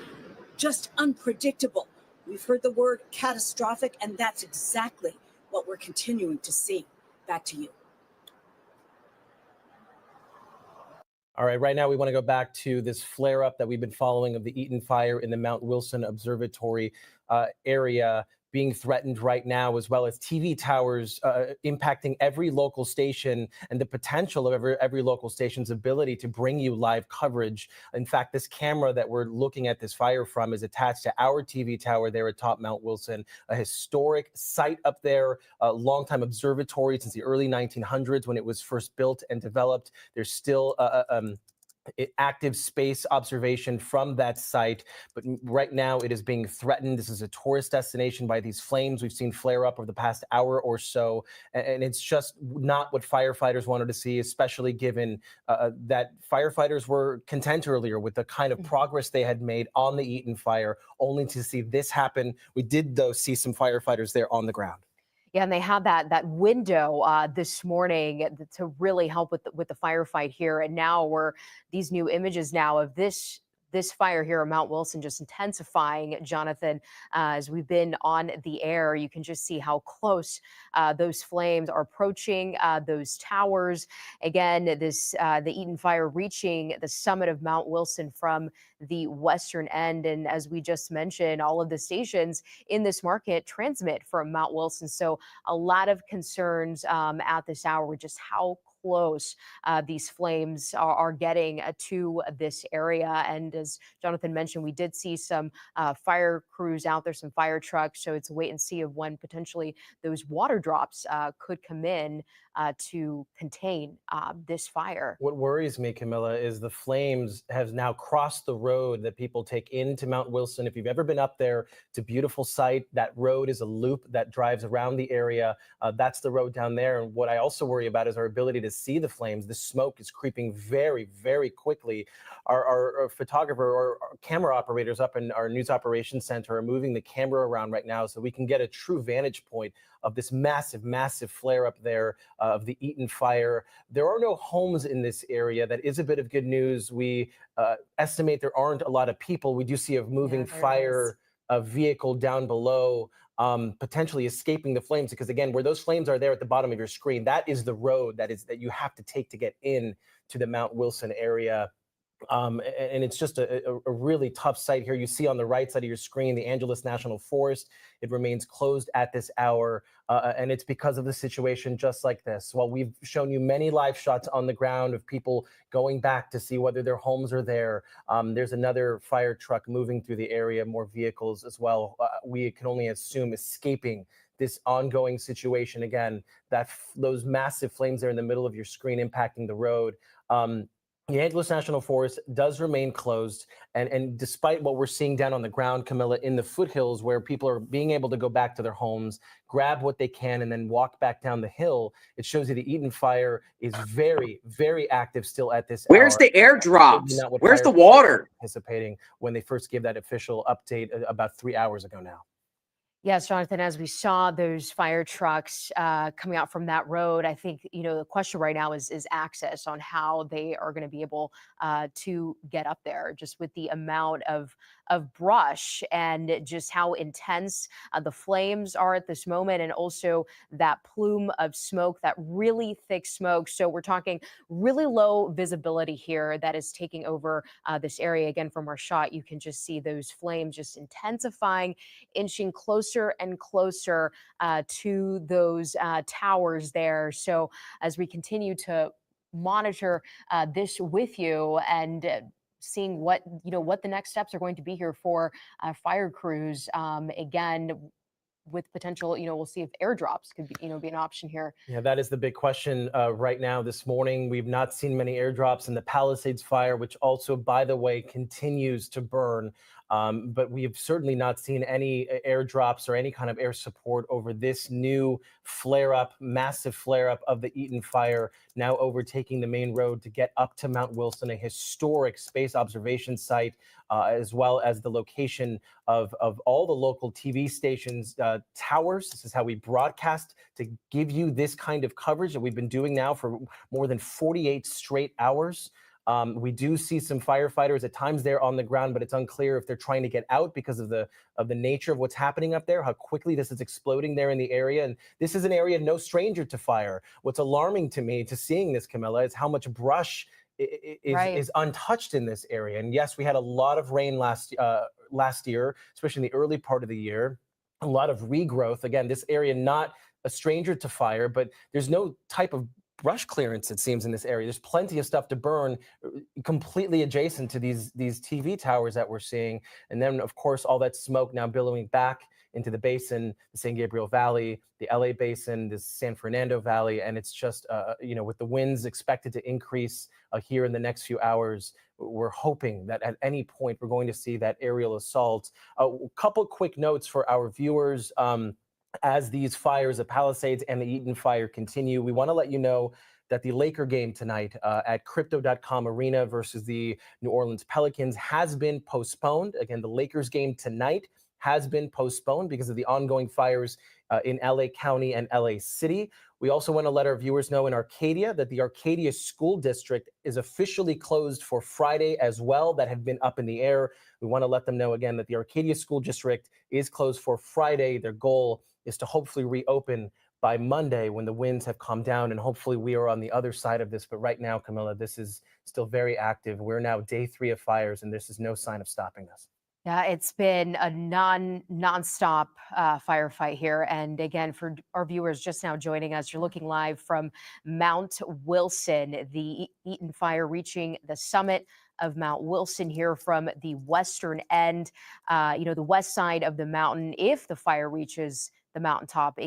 just unpredictable. We've heard the word catastrophic, and that's exactly what we're continuing to see. Back to you. All right, right now we want to go back to this flare up that we've been following of the Eaton fire in the Mount Wilson Observatory area, being threatened right now, as well as TV towers impacting every local station and the potential of every local station's ability to bring you live coverage. In fact, this camera that we're looking at this fire from is attached to our TV tower there at top Mount Wilson, a historic site up there, a longtime observatory since the early 1900s when it was first built and developed. There's still active space observation from that site, but right now it is being threatened. This is a tourist destination by these flames we've seen flare up over the past hour or so, and it's just not what firefighters wanted to see, especially given that firefighters were content earlier with the kind of progress they had made on the Eaton fire, only to see this happen. We did, though, see some firefighters there on the ground. Yeah, and they had that window this morning to really help with the firefight here. And now these new images now of this fire here at Mount Wilson just intensifying, Jonathan, as we've been on the air. You can just see how close those flames are approaching those towers. Again, the Eaton fire reaching the summit of Mount Wilson from the western end. And as we just mentioned, all of the stations in this market transmit from Mount Wilson. So a lot of concerns at this hour with just how close these flames are getting to this area. And as Jonathan mentioned, we did see some fire crews out there, some fire trucks. So it's a wait and see of when potentially those water drops could come in to contain this fire. What worries me, Camilla, is the flames have now crossed the road that people take into Mount Wilson. If you've ever been up there, it's a beautiful site. That road is a loop that drives around the area. That's the road down there. And what I also worry about is our ability to see the flames. The smoke is creeping very, very quickly. Our photographer or our camera operators up in our news operations center are moving the camera around right now so we can get a true vantage point of this massive, massive flare up there of the Eaton fire. There are no homes in this area. That is a bit of good news. We estimate there aren't a lot of people. We do see a moving fire vehicle down below, potentially escaping the flames, because again, where those flames are there at the bottom of your screen, that is the road that you have to take to get in to the Mount Wilson area. And it's just a really tough site here. You see on the right side of your screen, the Angeles National Forest. It remains closed at this hour, and it's because of the situation just like this. While we've shown you many live shots on the ground of people going back to see whether their homes are there, there's another fire truck moving through the area, more vehicles as well. We can only assume escaping this ongoing situation. Again, those massive flames there in the middle of your screen impacting the road. The Angeles National Forest does remain closed. And despite what we're seeing down on the ground, Camilla, in the foothills where people are being able to go back to their homes, grab what they can, and then walk back down the hill, it shows you the Eaton fire is very, very active still at this Where's hour. the airdrops? Not what Where's the firefighters water? were anticipating when they first gave that official update about 3 hours ago now. Yes, Jonathan, as we saw those fire trucks coming out from that road, I think, the question right now is access on how they are going to be able to get up there, just with the amount of brush and just how intense the flames are at this moment, and also that plume of smoke, that really thick smoke. So we're talking really low visibility here that is taking over this area. Again, from our shot, you can just see those flames just intensifying, inching closer and closer to those towers there. So as we continue to monitor this with you and seeing what the next steps are going to be here for fire crews, again, with potential, we'll see if airdrops could be an option here. Yeah, that is the big question right now. This morning, we've not seen many airdrops in the Palisades fire, which also, by the way, continues to burn. But we have certainly not seen any airdrops or any kind of air support over this new flare-up, massive flare-up of the Eaton fire, now overtaking the main road to get up to Mount Wilson, a historic space observation site, as well as the location of all the local TV stations' towers. This is how we broadcast to give you this kind of coverage that we've been doing now for more than 48 straight hours. We do see some firefighters at times there on the ground, but it's unclear if they're trying to get out because of the nature of what's happening up there, how quickly this is exploding there in the area. And this is an area no stranger to fire. What's alarming to me to seeing this, Camilla, is how much brush is untouched in this area. And yes, we had a lot of rain last year, especially in the early part of the year, a lot of regrowth. Again, this area not a stranger to fire, but there's no type of brush clearance, it seems, in this area. There's plenty of stuff to burn completely adjacent to these TV towers that we're seeing. And then, of course, all that smoke now billowing back into the basin, the San Gabriel Valley, the LA Basin, the San Fernando Valley. And it's just, with the winds expected to increase here in the next few hours, we're hoping that at any point we're going to see that aerial assault. A couple quick notes for our viewers. As these fires, the Palisades and the Eaton fire continue, we want to let you know that the Laker game tonight at Crypto.com Arena versus the New Orleans Pelicans has been postponed. Again, the Lakers game tonight has been postponed because of the ongoing fires in LA County and LA City. We also want to let our viewers know in Arcadia that the Arcadia School District is officially closed for Friday as well. That had been up in the air. We want to let them know again that the Arcadia School District is closed for Friday. Their goal is to hopefully reopen by Monday when the winds have calmed down, and hopefully we are on the other side of this. But right now, Camilla, this is still very active. We're now day 3 of fires, and this is no sign of stopping this. Yeah, it's been a non-stop firefight here. And again, for our viewers just now joining us, you're looking live from Mount Wilson, the Eaton fire reaching the summit of Mount Wilson here from the western end, the west side of the mountain. If the fire reaches the mountaintop,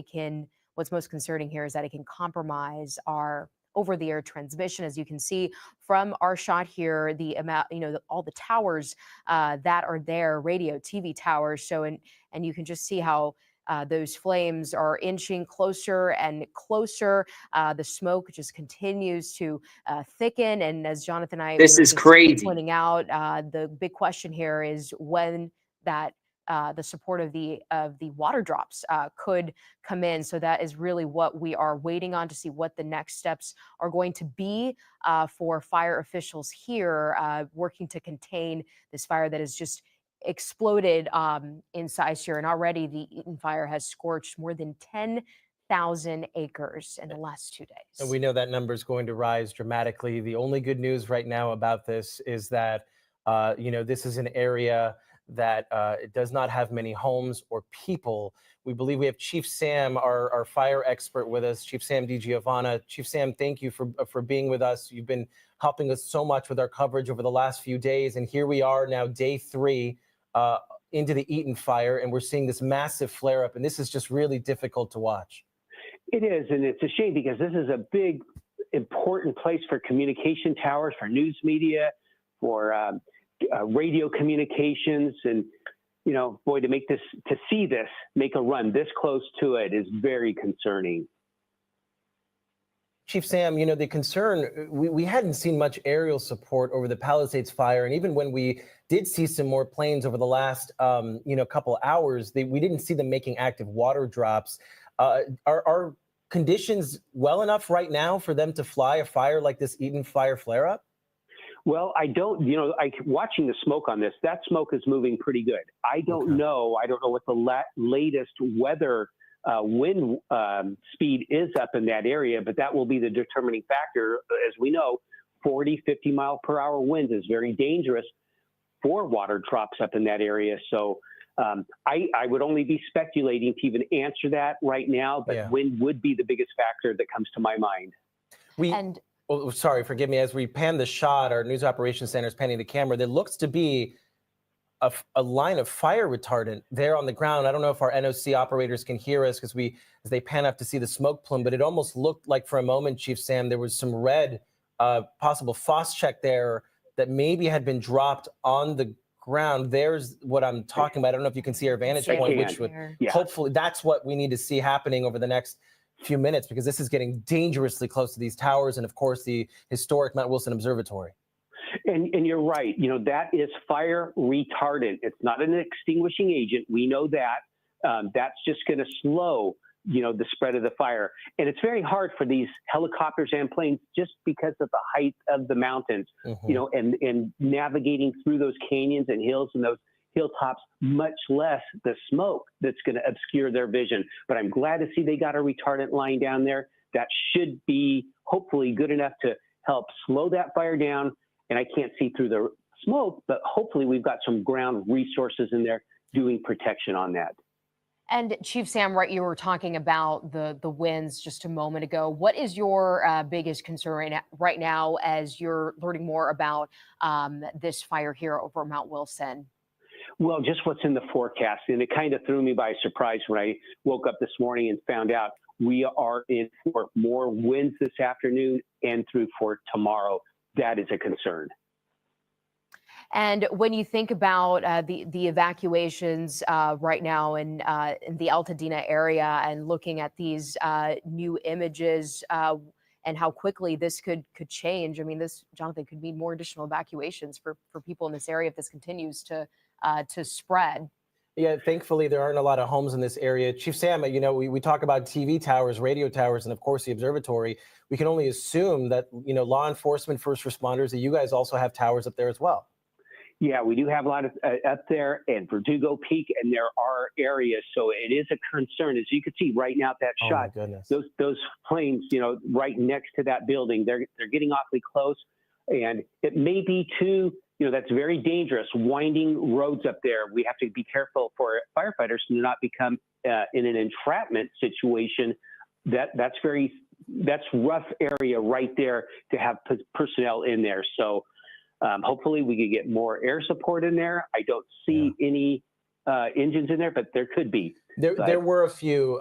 what's most concerning here is that it can compromise our over-the-air transmission. As you can see from our shot here, the amount, all the towers that are there, radio, TV towers. So, and you can just see how those flames are inching closer and closer. The smoke just continues to thicken. And as Jonathan and I This is crazy. pointing out, the big question here is when that the support of the water drops could come in. So that is really what we are waiting on to see what the next steps are going to be for fire officials here working to contain this fire that has just exploded in size here. And already the Eaton fire has scorched more than 10,000 acres in the last 2 days. And we know that number is going to rise dramatically. The only good news right now about this is that, this is an area that it does not have many homes or people. We believe we have Chief Sam, our fire expert, with us, Chief Sam DiGiovanna. Chief Sam, thank you for being with us. You've been helping us so much with our coverage over the last few days. And here we are now, day 3 into the Eaton fire, and we're seeing this massive flare up. And this is just really difficult to watch. It is, and it's a shame because this is a big important place for communication towers, for news media, for radio communications. And, you know, boy, to see this make a run this close to it is very concerning. Chief Sam, you know, the concern, we hadn't seen much aerial support over the Palisades fire. And even when we did see some more planes over the last, couple hours, we didn't see them making active water drops. Are conditions well enough right now for them to fly a fire like this Eaton fire flare-up? Well, I don't, watching the smoke on this, that smoke is moving pretty good. I don't know what the latest weather wind speed is up in that area, but that will be the determining factor. As we know, 40, 50 mile per hour winds is very dangerous for water drops up in that area. So I would only be speculating to even answer that right now, but wind would be the biggest factor that comes to my mind. Sorry, forgive me. As we pan the shot, our news operations center is panning the camera. There looks to be a line of fire retardant there on the ground. I don't know if our NOC operators can hear us as they pan up to see the smoke plume, but it almost looked like for a moment, Chief Sam, there was some red possible phosphates there that maybe had been dropped on the ground. There's what I'm talking about. I don't know if you can see our vantage point, which would hopefully that's what we need to see happening over the next few minutes, because this is getting dangerously close to these towers and, of course, the historic Mount Wilson Observatory. And you're right. You know, that is fire retardant. It's not an extinguishing agent. We know that. That's just going to slow, the spread of the fire. And it's very hard for these helicopters and planes just because of the height of the mountains, and navigating through those canyons and hills and those hilltops, much less the smoke that's going to obscure their vision. But I'm glad to see they got a retardant line down there. That should be hopefully good enough to help slow that fire down. And I can't see through the smoke, but hopefully we've got some ground resources in there doing protection on that. And Chief Sam, right, you were talking about the winds just a moment ago. What is your biggest concern right now as you're learning more about this fire here over Mount Wilson? Well, just what's in the forecast. And it kind of threw me by surprise when I woke up this morning and found out we are in for more winds this afternoon and through for tomorrow. That is a concern. And when you think about the evacuations right now in the Altadena area and looking at these new images and how quickly this could change, I mean, this, Jonathan, could mean more additional evacuations for people in this area if this continues to spread. Yeah, thankfully, there aren't a lot of homes in this area. Chief Sam, we talk about TV towers, radio towers, and of course the observatory. We can only assume that, law enforcement, first responders, that you guys also have towers up there as well. Yeah, we do have a lot of up there and Verdugo Peak, and there are areas. So it is a concern. As you can see right now at that shot, those planes, right next to that building, they're getting awfully close. And it may be too, that's very dangerous, winding roads up there. We have to be careful for firefighters to not become in an entrapment situation. That's rough area right there to have personnel in there. So hopefully we could get more air support in there. I don't see any engines in there, but there could be. There were a few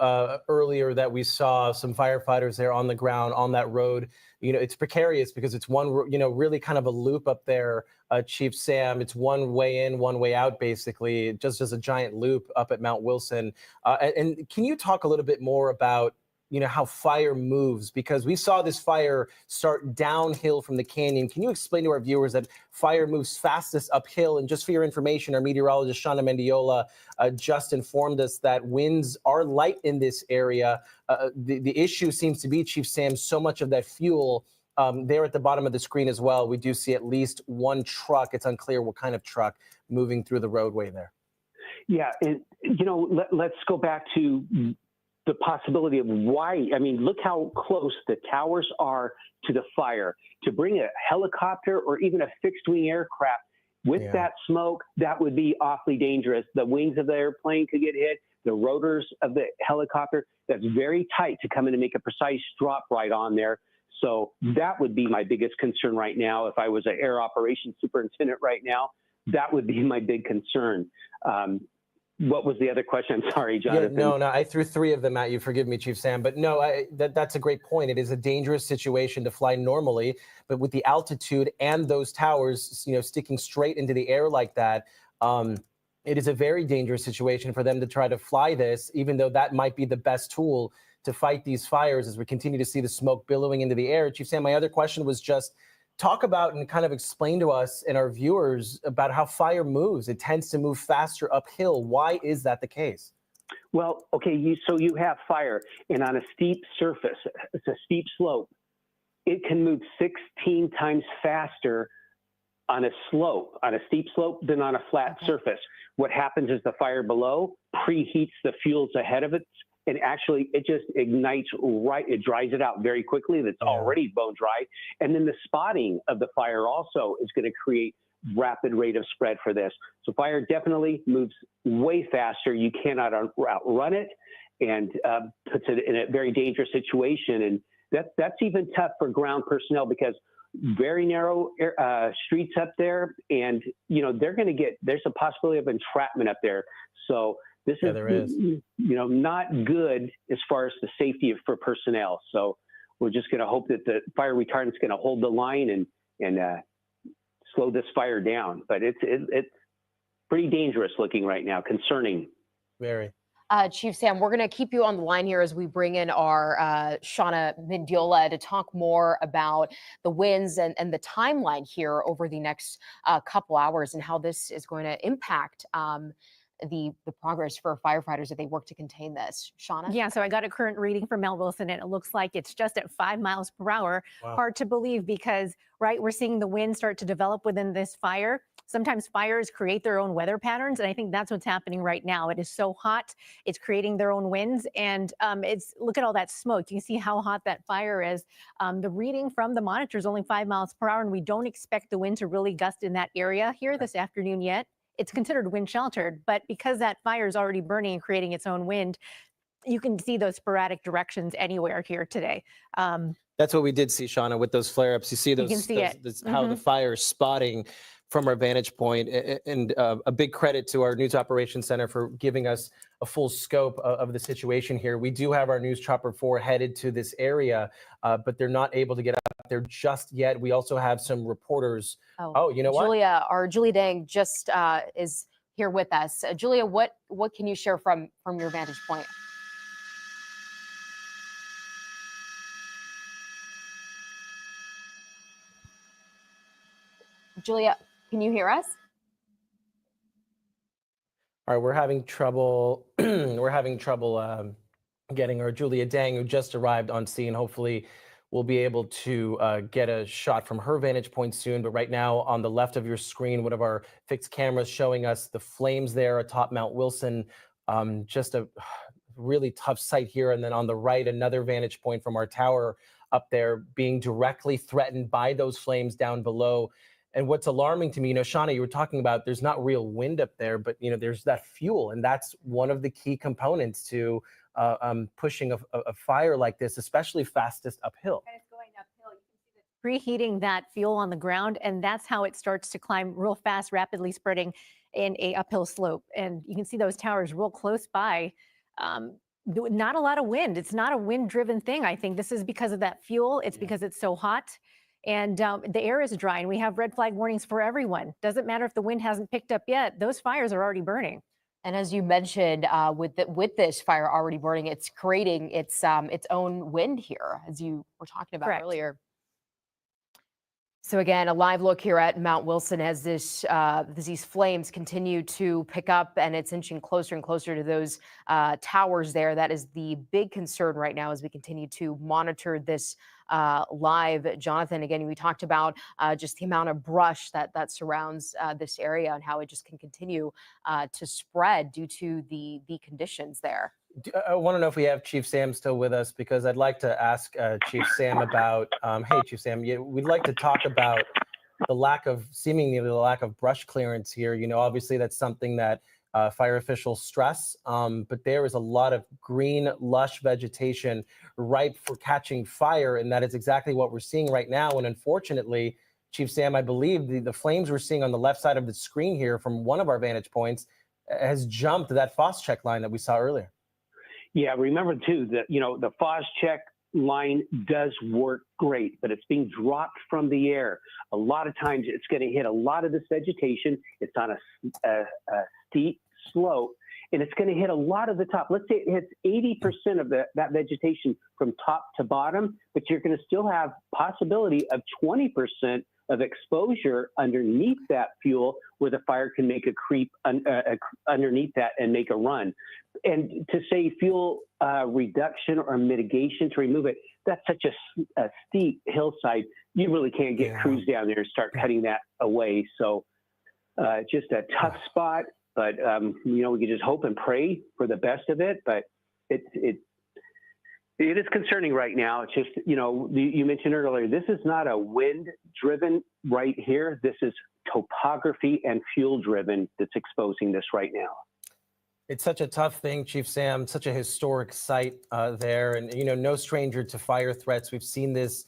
earlier that we saw some firefighters there on the ground on that road. It's precarious because it's one, really kind of a loop up there, Chief Sam. It's one way in, one way out, basically, just as a giant loop up at Mount Wilson. And can you talk a little bit more about, how fire moves? Because we saw this fire start downhill from the canyon. Can you explain to our viewers that fire moves fastest uphill? And just for your information, our meteorologist, Shauna Mendiola, just informed us that winds are light in this area. The issue seems to be, Chief Sam, so much of that fuel there at the bottom of the screen as well. We do see at least one truck. It's unclear what kind of truck moving through the roadway there. Yeah, and, let's go back to the possibility of why. I mean, look how close the towers are to the fire. To bring a helicopter or even a fixed-wing aircraft with that smoke, that would be awfully dangerous. The wings of the airplane could get hit. The rotors of the helicopter, that's very tight to come in and make a precise drop right on there. So that would be my biggest concern right now. If I was an air operations superintendent right now, that would be my big concern. what was the other question? I'm sorry, Yeah, Jonathan. no, I threw three of them at you. Forgive me, Chief Sam. But no, that's a great point. It is a dangerous situation to fly normally, but with the altitude and those towers, sticking straight into the air like that, it is a very dangerous situation for them to try to fly this, even though that might be the best tool to fight these fires as we continue to see the smoke billowing into the air. Chief Sam, my other question was just talk about and kind of explain to us and our viewers about how fire moves. It tends to move faster uphill. Why is that the case? Well, okay, so you have fire, and on a steep surface, it's a steep slope, it can move 16 times faster on a steep slope than on a flat surface. What happens is the fire below preheats the fuels ahead of it, and actually it just ignites it dries it out very quickly. That's already bone dry. And then the spotting of the fire also is going to create rapid rate of spread for this. So fire definitely moves way faster. You cannot outrun it, and puts it in a very dangerous situation. And that's even tough for ground personnel because very narrow streets up there, and they're going to there's a possibility of entrapment up there. So this is not good as far as the safety for personnel. So we're just going to hope that the fire retardant is going to hold the line and slow this fire down. But it's pretty dangerous looking right now, concerning. Very. Chief Sam, we're going to keep you on the line here as we bring in our Shauna Mendiola to talk more about the winds and the timeline here over the next couple hours and how this is going to impact the progress for firefighters as they work to contain this. Shauna? Yeah, so I got a current reading from Mount Wilson, and it looks like it's just at 5 miles per hour. Wow. Hard to believe because, right, we're seeing the wind start to develop within this fire. Sometimes fires create their own weather patterns, and I think that's what's happening right now. It is so hot, it's creating their own winds, and look at all that smoke. You can see how hot that fire is. The reading from the monitor is only 5 miles per hour, and we don't expect the wind to really gust in that area here this afternoon yet. It's considered wind sheltered, but because that fire is already burning and creating its own wind, you can see those sporadic directions anywhere here today. That's what we did see, Shauna, with those flare-ups. You see those, You can see it. how the fire is spotting from our vantage point. And a big credit to our News Operations Center for giving us a full scope of the situation here. We do have our News Chopper 4 headed to this area, but they're not able to get up there just yet. We also have some reporters. Oh, you know what? Julia Dang just is here with us. Julia, what can you share from your vantage point? Julia, can you hear us? All right, we're having trouble. We're having trouble getting our Julia Dang, who just arrived on scene. Hopefully, we'll be able to get a shot from her vantage point soon. But right now, on the left of your screen, one of our fixed cameras showing us the flames there atop Mount Wilson. Just a really tough sight here. And then on the right, another vantage point from our tower up there, being directly threatened by those flames down below. And what's alarming to me, Shauna, you were talking about there's not real wind up there, but there's that fuel, and that's one of the key components to pushing a fire like this, especially fastest uphill. And it's going uphill. You can see the preheating that fuel on the ground, and that's how it starts to climb real fast, rapidly spreading in a uphill slope. And you can see those towers real close by. Not a lot of wind. It's not a wind-driven thing. I think this is because of that fuel. It's because it's so hot. And the air is dry, and we have red flag warnings for everyone. Doesn't matter if the wind hasn't picked up yet; those fires are already burning. And as you mentioned, with this fire already burning, it's creating its own wind here, as you were talking about earlier. So again, a live look here at Mount Wilson as these flames continue to pick up, and it's inching closer and closer to those towers there. That is the big concern right now as we continue to monitor this live. Jonathan, again, we talked about just the amount of brush that surrounds this area and how it just can continue to spread due to the conditions there. I want to know if we have Chief Sam still with us, because I'd like to ask Chief Sam about, hey, Chief Sam, we'd like to talk about seemingly the lack of brush clearance here. Obviously that's something that fire officials stress, but there is a lot of green, lush vegetation ripe for catching fire, and that is exactly what we're seeing right now. And unfortunately, Chief Sam, I believe the flames we're seeing on the left side of the screen here from one of our vantage points has jumped that FOS check line that we saw earlier. Yeah, remember too that the FOS check line does work great, but it's being dropped from the air. A lot of times it's going to hit a lot of this vegetation. It's on a steep slope, and it's going to hit a lot of the top. Let's say it hits 80% of that vegetation from top to bottom, but you're going to still have possibility of 20% of exposure underneath that fuel where the fire can make a creep underneath that and make a run. And to say fuel reduction or mitigation to remove it, that's such a steep hillside. You really can't get crews down there and start cutting that away. So just a tough spot, but we can just hope and pray for the best of it. But it is concerning right now. It's just, you mentioned earlier, this is not a wind driven right here. This is topography and fuel driven that's exposing this right now. It's such a tough thing, Chief Sam, such a historic site there. And, no stranger to fire threats. We've seen this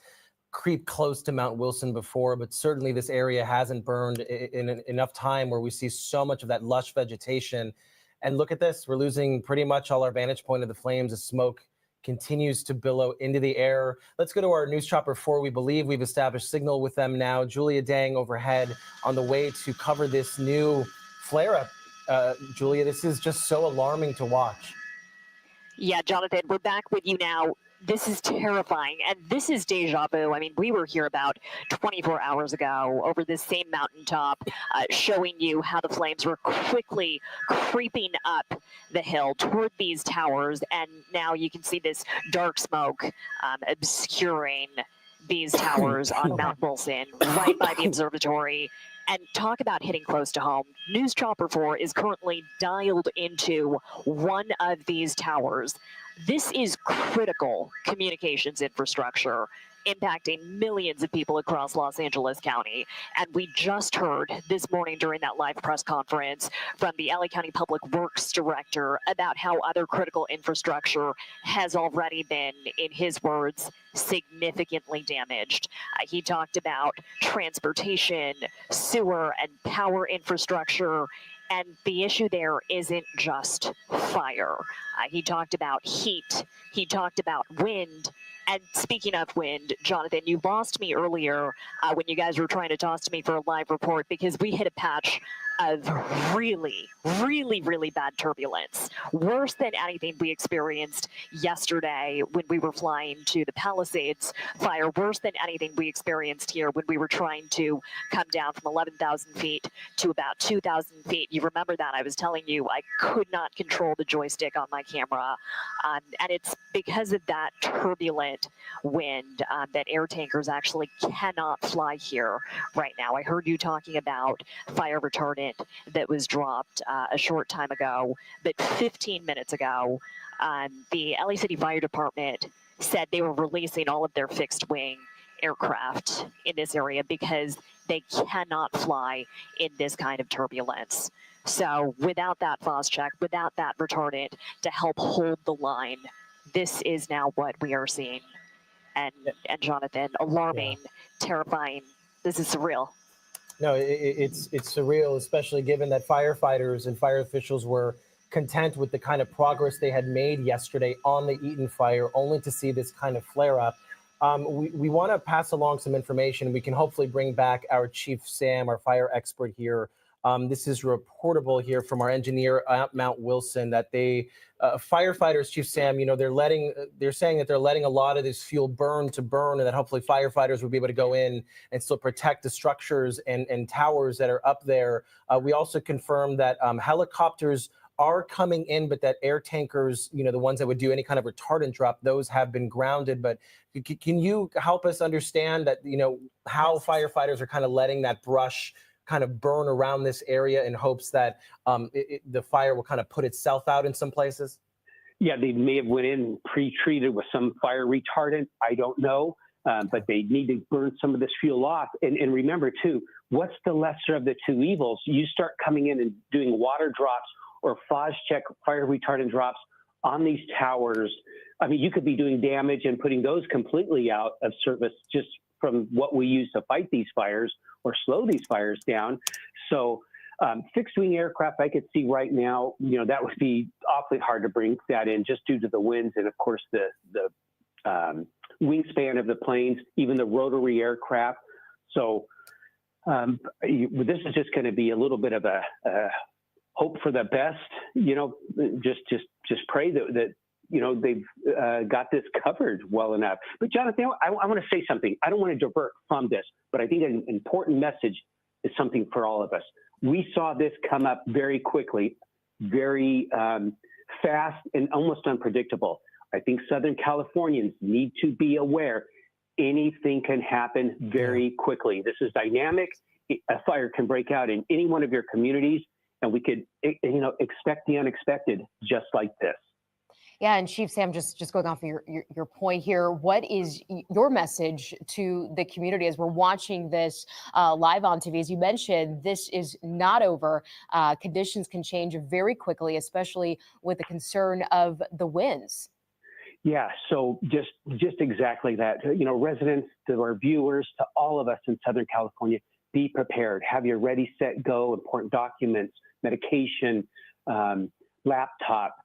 creep close to Mount Wilson before, but certainly this area hasn't burned in enough time where we see so much of that lush vegetation. And look at this. We're losing pretty much all our vantage point of the flames as smoke continues to billow into the air. Let's go to our news chopper 4. We believe we've established signal with them now. Julia Dang overhead on the way to cover this new flare-up. Julia, this is just so alarming to watch. Yeah, Jonathan, we're back with you now. This is terrifying, and this is deja vu. I mean, we were here about 24 hours ago over this same mountaintop, showing you how the flames were quickly creeping up the hill toward these towers, and now you can see this dark smoke obscuring these towers on Mount Wilson, right by the observatory. And talk about hitting close to home. News Chopper 4 is currently dialed into one of these towers. This is critical communications infrastructure impacting millions of people across Los Angeles County. And we just heard this morning during that live press conference from the LA County Public Works Director about how other critical infrastructure has already been, in his words, significantly damaged. He talked about transportation, sewer, and power infrastructure. And the issue there isn't just fire. He talked about heat. He talked about wind. And speaking of wind, Jonathan, you lost me earlier when you guys were trying to toss to me for a live report because we hit a patch of really, really, really bad turbulence. Worse than anything we experienced yesterday when we were flying to the Palisades fire. Worse than anything we experienced here when we were trying to come down from 11,000 feet to about 2,000 feet. You remember that? I was telling you I could not control the joystick on my camera. And it's because of that turbulent wind that air tankers actually cannot fly here right now. I heard you talking about fire retardant that was dropped a short time ago, but 15 minutes ago, the LA City Fire Department said they were releasing all of their fixed wing aircraft in this area because they cannot fly in this kind of turbulence. So without that FOS check, without that retardant to help hold the line, this is now what we are seeing. And Jonathan, alarming, terrifying. This is surreal. No, it's surreal, especially given that firefighters and fire officials were content with the kind of progress they had made yesterday on the Eaton fire, only to see this kind of flare up. We want to pass along some information. We can hopefully bring back our Chief Sam, our fire expert here. This is reportable here from our engineer at Mount Wilson that firefighters, Chief Sam, they're saying that they're letting a lot of this fuel burn, and that hopefully firefighters will be able to go in and still protect the structures and towers that are up there. We also confirmed that helicopters are coming in, but that air tankers, the ones that would do any kind of retardant drop, those have been grounded. But can you help us understand that, how firefighters are kind of letting that brush kind of burn around this area in hopes that the fire will kind of put itself out in some places? Yeah, they may have went in pre-treated with some fire retardant. I don't know, but they need to burn some of this fuel off. And remember, too, what's the lesser of the two evils? You start coming in and doing water drops or FOS check fire retardant drops on these towers. I mean, you could be doing damage and putting those completely out of service just from what we use to fight these fires or slow these fires down. So Fixed wing aircraft, I could see right now, that would be awfully hard to bring that in just due to the winds and, of course, the wingspan of the planes, even the rotary aircraft. So this is just going to be a little bit of a hope for the best. Just pray that they've got this covered well enough. But Jonathan, I want to say something. I don't want to divert from this, but I think an important message is something for all of us. We saw this come up very quickly, very fast, and almost unpredictable. I think Southern Californians need to be aware anything can happen very quickly. This is dynamic. A fire can break out in any one of your communities, and we could, expect the unexpected just like this. Yeah, and Chief Sam, just going off of your point here, what is your message to the community as we're watching this live on TV? As you mentioned, this is not over. Conditions can change very quickly, especially with the concern of the winds. Yeah, so just exactly that. Residents, to our viewers, to all of us in Southern California, be prepared. Have your ready, set, go, important documents, medication, laptop,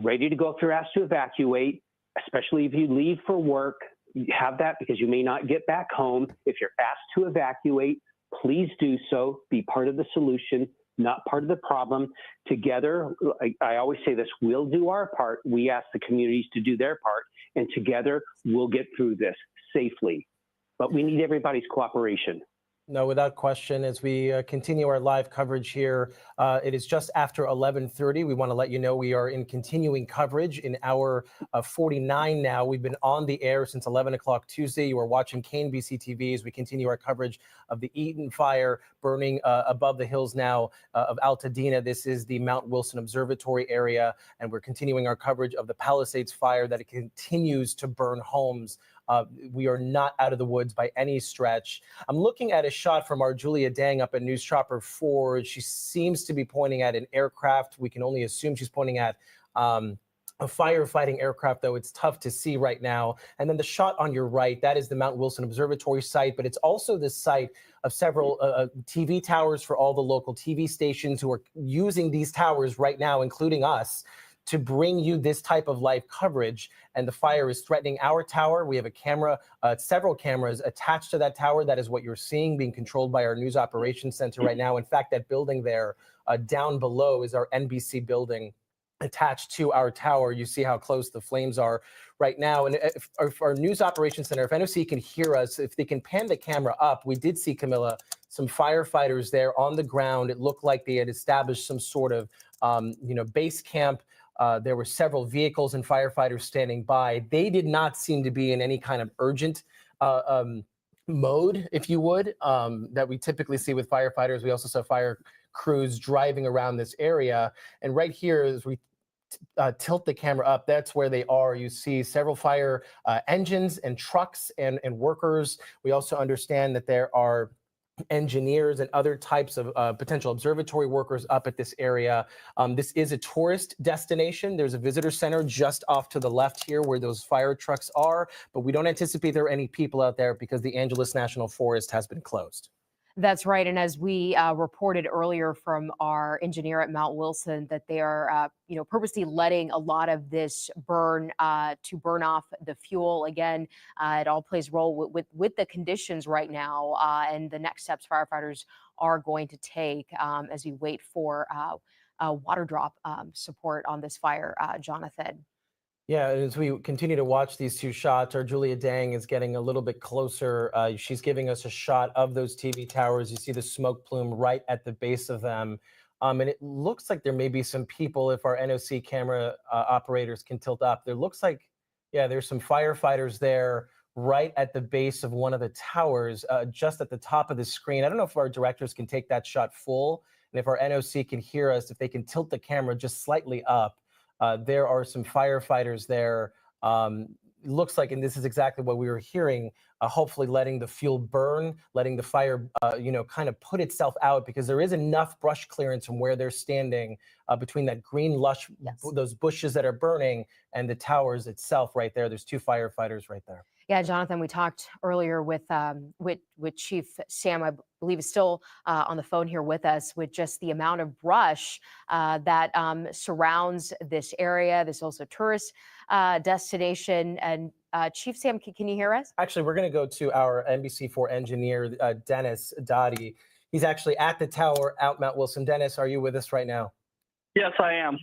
ready to go if you're asked to evacuate, especially if you leave for work. You have that because you may not get back home. If you're asked to evacuate, please do so. Be part of the solution, not part of the problem. Together, I always say this, we'll do our part. We ask the communities to do their part, and together we'll get through this safely. But we need everybody's cooperation. No, without question, as we continue our live coverage here, it is just after 11:30. We want to let you know we are in continuing coverage in hour 49 now. We've been on the air since 11 o'clock Tuesday. You are watching KNBC TV as we continue our coverage of the Eaton fire burning above the hills now of Altadena. This is the Mount Wilson Observatory area, and we're continuing our coverage of the Palisades fire that it continues to burn homes. We are not out of the woods by any stretch. I'm looking at a shot from our Julia Dang up at News Chopper 4. She seems to be pointing at an aircraft. We can only assume she's pointing at a firefighting aircraft, though it's tough to see right now. And then the shot on your right, that is the Mount Wilson Observatory site, but it's also the site of several TV towers for all the local TV stations who are using these towers right now, including us, to bring you this type of live coverage. And the fire is threatening our tower. We have a camera, several cameras attached to that tower. That is what you're seeing being controlled by our news operations center right now. In fact, that building there down below is our NBC building attached to our tower. You see how close the flames are right now. And if our news operations center, if NOC can hear us, if they can pan the camera up, we did see, Camilla, some firefighters there on the ground. It looked like they had established some sort of, base camp. There were several vehicles and firefighters standing by. They did not seem to be in any kind of urgent mode, if you would, that we typically see with firefighters. We also saw fire crews driving around this area. And right here, as we tilt the camera up, that's where they are. You see several fire engines and trucks and workers. We also understand that there are engineers and other types of potential observatory workers up at this area. This is a tourist destination. There's a visitor center just off to the left here where those fire trucks are, but we don't anticipate there are any people out there because the Angeles National Forest has been closed. That's right. And as we reported earlier from our engineer at Mount Wilson, that they are, purposely letting a lot of this burn to burn off the fuel. Again, it all plays a role with the conditions right now and the next steps firefighters are going to take as we wait for water drop support on this fire, Jonathan. Yeah, as we continue to watch these two shots, our Julia Dang is getting a little bit closer. She's giving us a shot of those TV towers. You see the smoke plume right at the base of them. And it looks like there may be some people, if our NOC camera operators can tilt up. There looks like, there's some firefighters there right at the base of one of the towers, just at the top of the screen. I don't know if our directors can take that shot full, and if our NOC can hear us, if they can tilt the camera just slightly up. There are some firefighters there. Looks like, and this is exactly what we were hearing, hopefully letting the fuel burn, letting the fire, kind of put itself out, because there is enough brush clearance from where they're standing between that green lush, those bushes that are burning, and the towers itself right there. There's two firefighters right there. Yeah, Jonathan, we talked earlier with Chief Sam, I believe is still on the phone here with us, with just the amount of brush that surrounds this area. This is also a tourist destination. And Chief Sam, can you hear us? Actually, we're going to go to our NBC4 engineer, Dennis Dottie. He's actually at the tower out Mount Wilson. Dennis, are you with us right now? Yes, I am.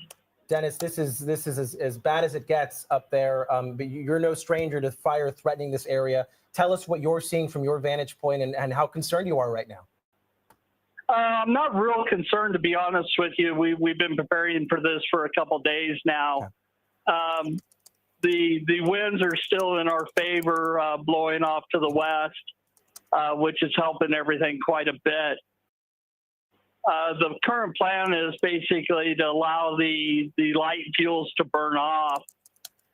Dennis, this is as bad as it gets up there, but you're no stranger to fire threatening this area. Tell us what you're seeing from your vantage point and how concerned you are right now. I'm not real concerned, to be honest with you. We've been preparing for this for a couple days now. The winds are still in our favor, blowing off to the west, which is helping everything quite a bit. The current plan is basically to allow the light fuels to burn off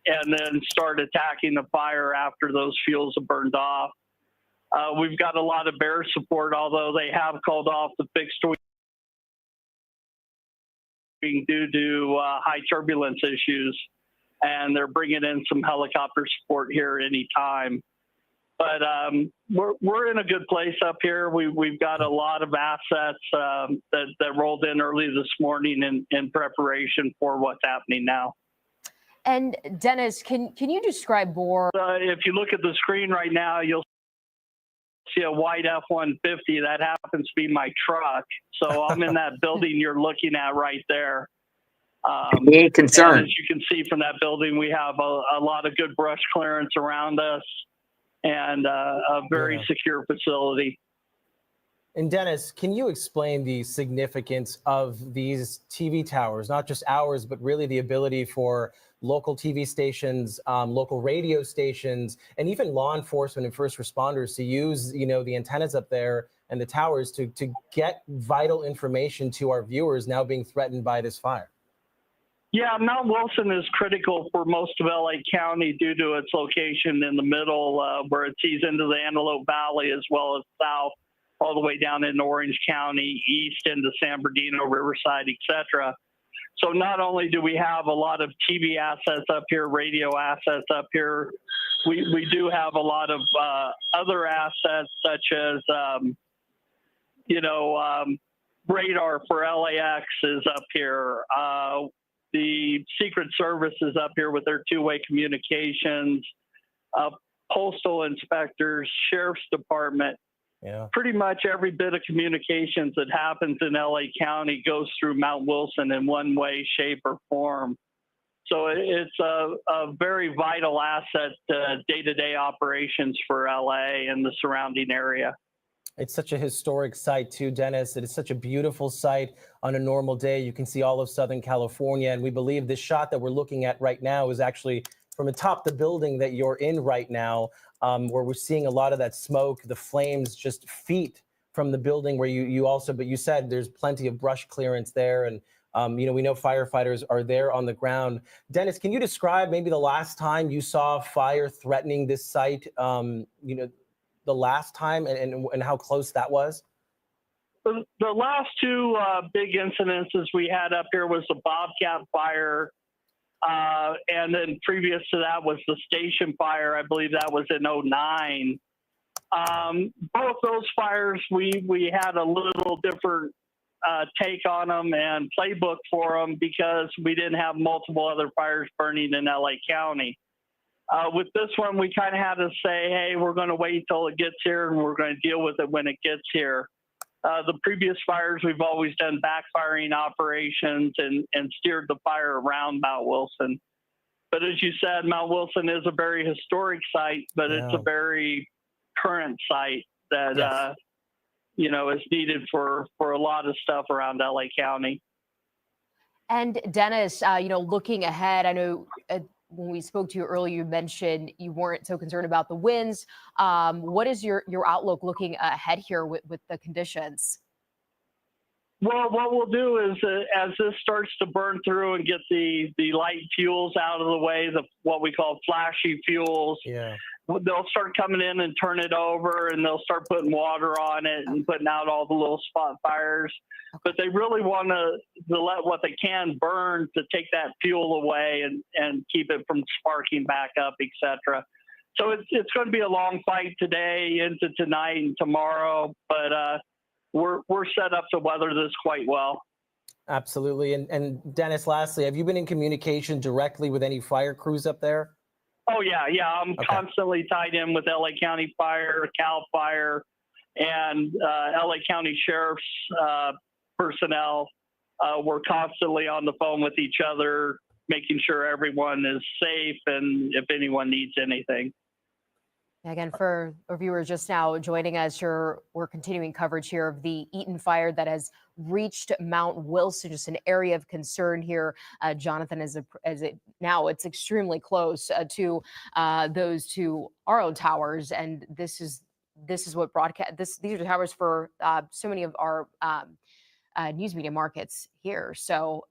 and then start attacking the fire after those fuels have burned off. We've got a lot of BERT support, although they have called off the fixed wing due to high turbulence issues, and they're bringing in some helicopter support here anytime. But we're in a good place up here. We've got a lot of assets that rolled in early this morning in preparation for what's happening now. And Dennis, can you describe more? If you look at the screen right now, you'll see a white F-150. That happens to be my truck. So I'm in that building you're looking at right there. Be a concern. As you can see from that building, we have a lot of good brush clearance around us and a very secure facility. And Dennis, can you explain the significance of these TV towers, not just ours, but really the ability for local TV stations, local radio stations, and even law enforcement and first responders to use, the antennas up there and the towers to get vital information to our viewers now being threatened by this fire? Yeah, Mount Wilson is critical for most of LA County due to its location in the middle where it sees into the Antelope Valley as well as south, all the way down in Orange County, east into San Bernardino, Riverside, etc. So not only do we have a lot of TV assets up here, radio assets up here, we do have a lot of other assets such as, radar for LAX is up here. The Secret Service is up here with their two-way communications, postal inspectors, sheriff's department. Yeah. Pretty much every bit of communications that happens in LA County goes through Mount Wilson in one way, shape, or form. So it's a very vital asset to day-to-day operations for LA and the surrounding area. It's such a historic site too, Dennis. It is such a beautiful site. On a normal day, you can see all of Southern California. And we believe this shot that we're looking at right now is actually from atop the building that you're in right now, where we're seeing a lot of that smoke, the flames just feet from the building where but you said there's plenty of brush clearance there. And, we know firefighters are there on the ground. Dennis, can you describe maybe the last time you saw fire threatening this site, the last time and how close that was? The last two big incidences we had up here was the Bobcat fire. And then previous to that was the station fire. I believe that was in 2009. Both those fires, we had a little different take on them and playbook for them because we didn't have multiple other fires burning in LA County. With this one, we kind of had to say, hey, we're going to wait till it gets here and we're going to deal with it when it gets here. The previous fires, we've always done backfiring operations and steered the fire around Mount Wilson. But as you said, Mount Wilson is a very historic site, but it's a very current site that, is needed for a lot of stuff around LA County. And Dennis, looking ahead, I know when we spoke to you earlier, you mentioned you weren't so concerned about the winds. What is your outlook looking ahead here with the conditions? Well, what we'll do is as this starts to burn through and get the light fuels out of the way, what we call flashy fuels, they'll start coming in and turn it over and they'll start putting water on it and putting out all the little spot fires. But they really want to let what they can burn to take that fuel away and keep it from sparking back up, etc. So it's going to be a long fight today into tonight and tomorrow, but we're set up to weather this quite well. Absolutely. And Dennis, lastly, have you been in communication directly with any fire crews up there? Oh, yeah. I'm constantly tied in with LA County Fire, Cal Fire, and LA County Sheriff's personnel. We're constantly on the phone with each other, making sure everyone is safe and if anyone needs anything. Again, for our viewers just now joining us, we're continuing coverage here of the Eaton fire that has reached Mount Wilson, just an area of concern here, Jonathan, as it now it's extremely close to those two RO towers, and this is what broadcast these are the towers for so many of our news media markets here. So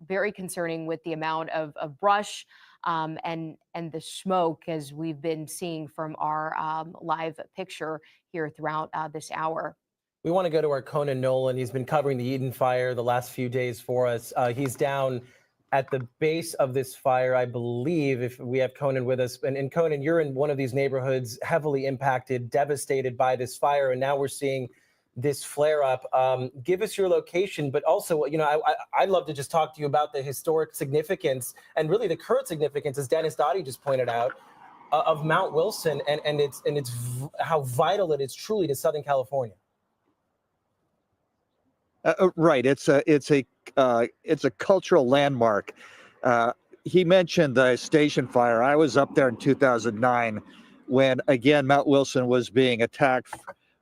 very concerning with the amount of brush and the smoke, as we've been seeing from our live picture here throughout this hour. We want to go to our Conan Nolan. He's been covering the Eaton fire the last few days for us. He's down at the base of this fire, I believe, if we have Conan with us. And Conan, you're in one of these neighborhoods heavily impacted, devastated by this fire, and now we're seeing this flare up. Give us your location, but also, I'd love to just talk to you about the historic significance and really the current significance, as Dennis Dottie just pointed out, of Mount Wilson and it's how vital it is truly to Southern California. Right. It's a cultural landmark. He mentioned the station fire. I was up there in 2009 when, again, Mount Wilson was being attacked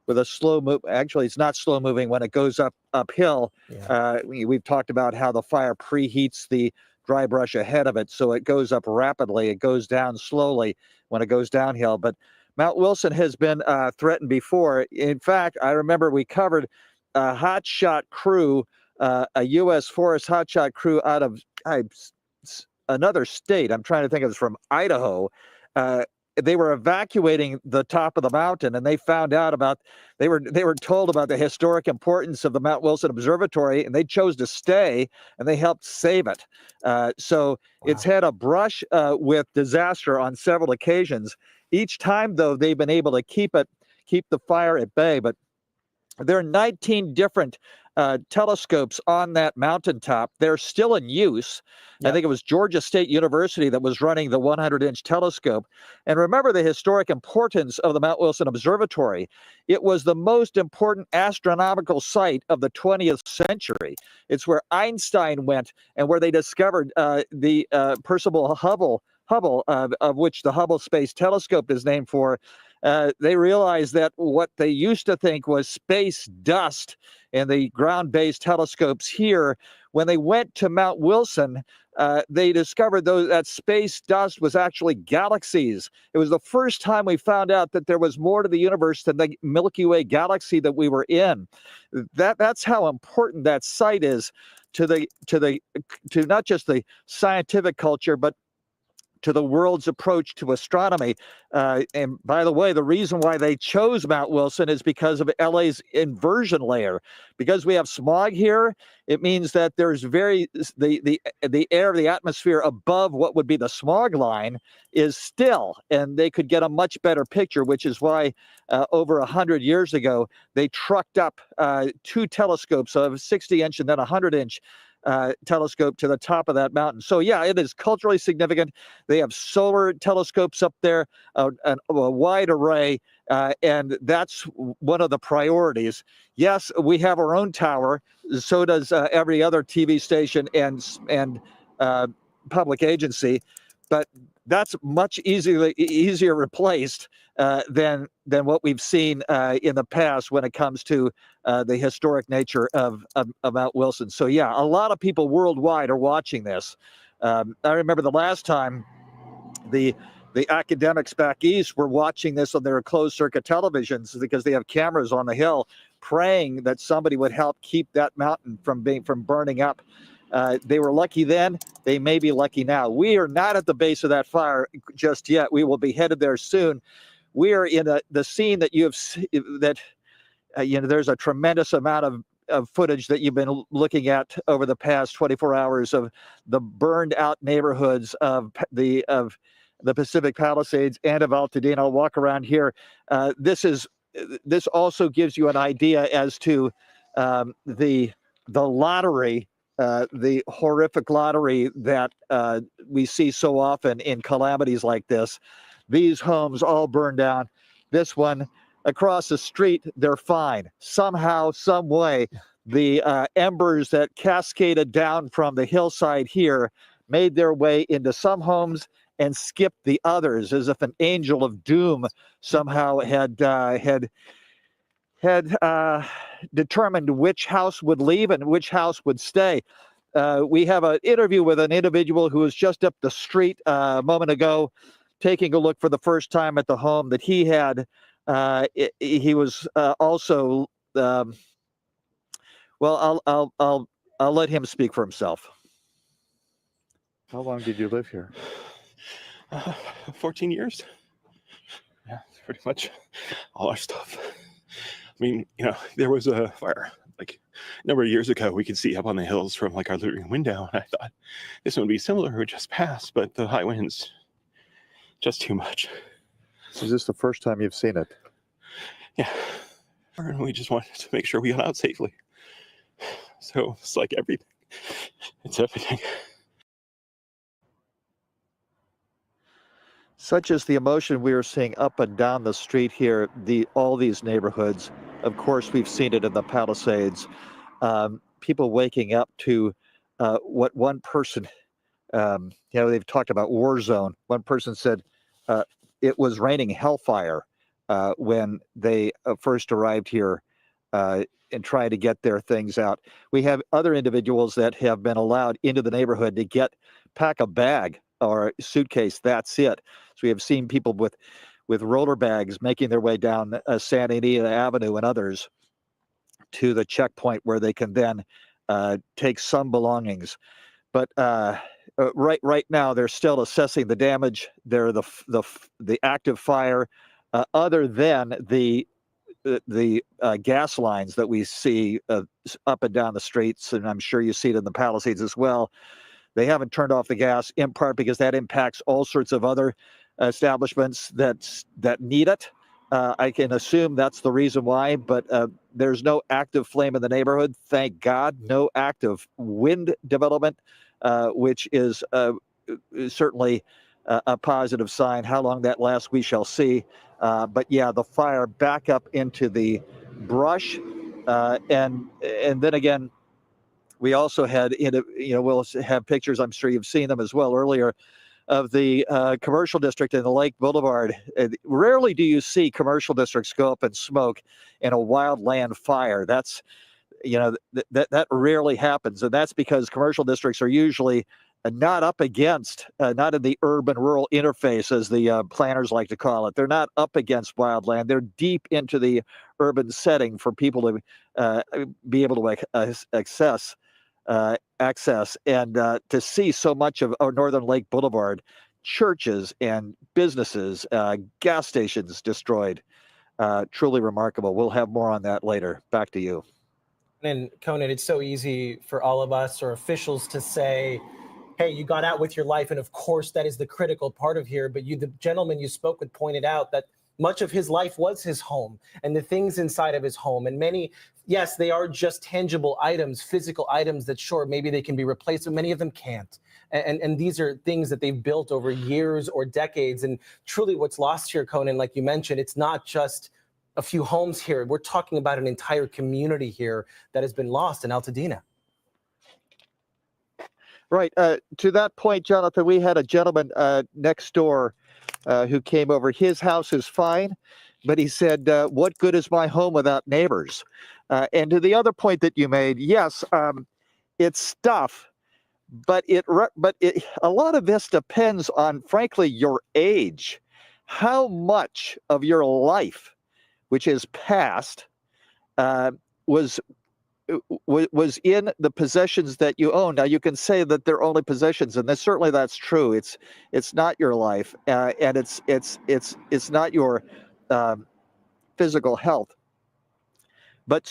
with a slow move. Actually, it's not slow moving when it goes uphill. Yeah. We've talked about how the fire preheats the dry brush ahead of it, so it goes up rapidly. It goes down slowly when it goes downhill. But Mount Wilson has been threatened before. In fact, I remember we covered a hotshot crew, a U.S. Forest hotshot crew out of another state. I'm trying to think, it was from Idaho. They were evacuating the top of the mountain, and they found out they were told about the historic importance of the Mount Wilson Observatory, and they chose to stay, and they helped save it. So it's had a brush with disaster on several occasions. Each time, though, they've been able to keep the fire at bay. But there are 19 different telescopes on that mountaintop. They're still in use. Yep. I think it was Georgia State University that was running the 100-inch telescope. And remember the historic importance of the Mount Wilson Observatory. It was the most important astronomical site of the 20th century. It's where Einstein went and where they discovered the Percival Hubble, of which the Hubble Space Telescope is named for. They realized that what they used to think was space dust in the ground-based telescopes here, when they went to Mount Wilson, they discovered that space dust was actually galaxies. It was the first time we found out that there was more to the universe than the Milky Way galaxy that we were in. That's how important that site is to not just the scientific culture, but to the world's approach to astronomy. And by the way, the reason why they chose Mount Wilson is because of LA's inversion layer. Because we have smog here, it means that there's the air, the atmosphere above what would be the smog line is still, and they could get a much better picture, which is why over 100 years ago, they trucked up two telescopes, a 60-inch and then a 100-inch telescope to the top of that mountain. So yeah, it is culturally significant. They have solar telescopes up there, a wide array, and that's one of the priorities. Yes, we have our own tower. So does every other TV station and public agency, but that's much easier replaced than what we've seen in the past when it comes to the historic nature of Mount Wilson. So yeah, a lot of people worldwide are watching this. I remember the last time the academics back east were watching this on their closed circuit televisions because they have cameras on the hill, praying that somebody would help keep that mountain from burning up. They were lucky then. They may be lucky now. We are not at the base of that fire just yet. We will be headed there soon. We are in the scene that you have there's a tremendous amount of footage that you've been looking at over the past 24 hours of the burned out neighborhoods of the Pacific Palisades and of Altadena. I'll walk around here. This also gives you an idea as to the lottery, the horrific lottery that we see so often in calamities like this. These homes all burned down. This one across the street, they're fine. Somehow, some way, the embers that cascaded down from the hillside here made their way into some homes and skipped the others, as if an angel of doom somehow had determined which house would leave and which house would stay. We have an interview with an individual who was just up the street a moment ago, taking a look for the first time at the home that he had. He was also. Well, I'll let him speak for himself. How long did you live here? 14 years. Yeah, pretty much all our stuff. I mean, there was a fire like a number of years ago we could see up on the hills from like our living room window. And I thought this one would be similar, it would just pass, but the high winds, just too much. So is this the first time you've seen it? Yeah. And we just wanted to make sure we got out safely. So it's like everything. It's everything. Such is the emotion we are seeing up and down the street here, all these neighborhoods. Of course, we've seen it in the Palisades. People waking up to what one person, they've talked about war zone. One person said it was raining hellfire when they first arrived here and trying to get their things out. We have other individuals that have been allowed into the neighborhood to pack a bag or a suitcase. That's it. So we have seen people with roller bags making their way down Santa Anita Avenue and others to the checkpoint where they can then take some belongings. But right now they're still assessing the damage. They're the active fire, other than the gas lines that we see up and down the streets, and I'm sure you see it in the Palisades as well. They haven't turned off the gas, in part because that impacts all sorts of other establishments that need it. I can assume that's the reason why, but there's no active flame in the neighborhood. Thank God, no active wind development, which is certainly a positive sign. How long that lasts, we shall see. But yeah, the fire back up into the brush, and then again, we also had, we'll have pictures, I'm sure you've seen them as well earlier, of the commercial district in the Lake Boulevard. Rarely do you see commercial districts go up in smoke in a wildland fire. That's, that rarely happens. And that's because commercial districts are usually not up against, not in the urban-rural interface, as the planners like to call it. They're not up against wildland. They're deep into the urban setting for people to be able to access. And to see so much of Northern Lake Boulevard, churches and businesses, gas stations destroyed, truly remarkable. We'll have more on that later. Back to you. And Conan, it's so easy for all of us or officials to say, hey, you got out with your life. And of course, that is the critical part of here. But the gentleman you spoke with pointed out that much of his life was his home and the things inside of his home. And many, yes, they are just tangible items, physical items that, sure, maybe they can be replaced, but many of them can't. And these are things that they've built over years or decades. And truly what's lost here, Conan, like you mentioned, it's not just a few homes here. We're talking about an entire community here that has been lost in Altadena. Right. To that point, Jonathan, we had a gentleman next door who came over. His house is fine, but he said, what good is my home without neighbors? And to the other point that you made, yes, it's stuff, but a lot of this depends on, frankly, your age. How much of your life, which is past, was in the possessions that you own. Now you can say that they're only possessions, and certainly that's true. It's not your life, and it's not your physical health. But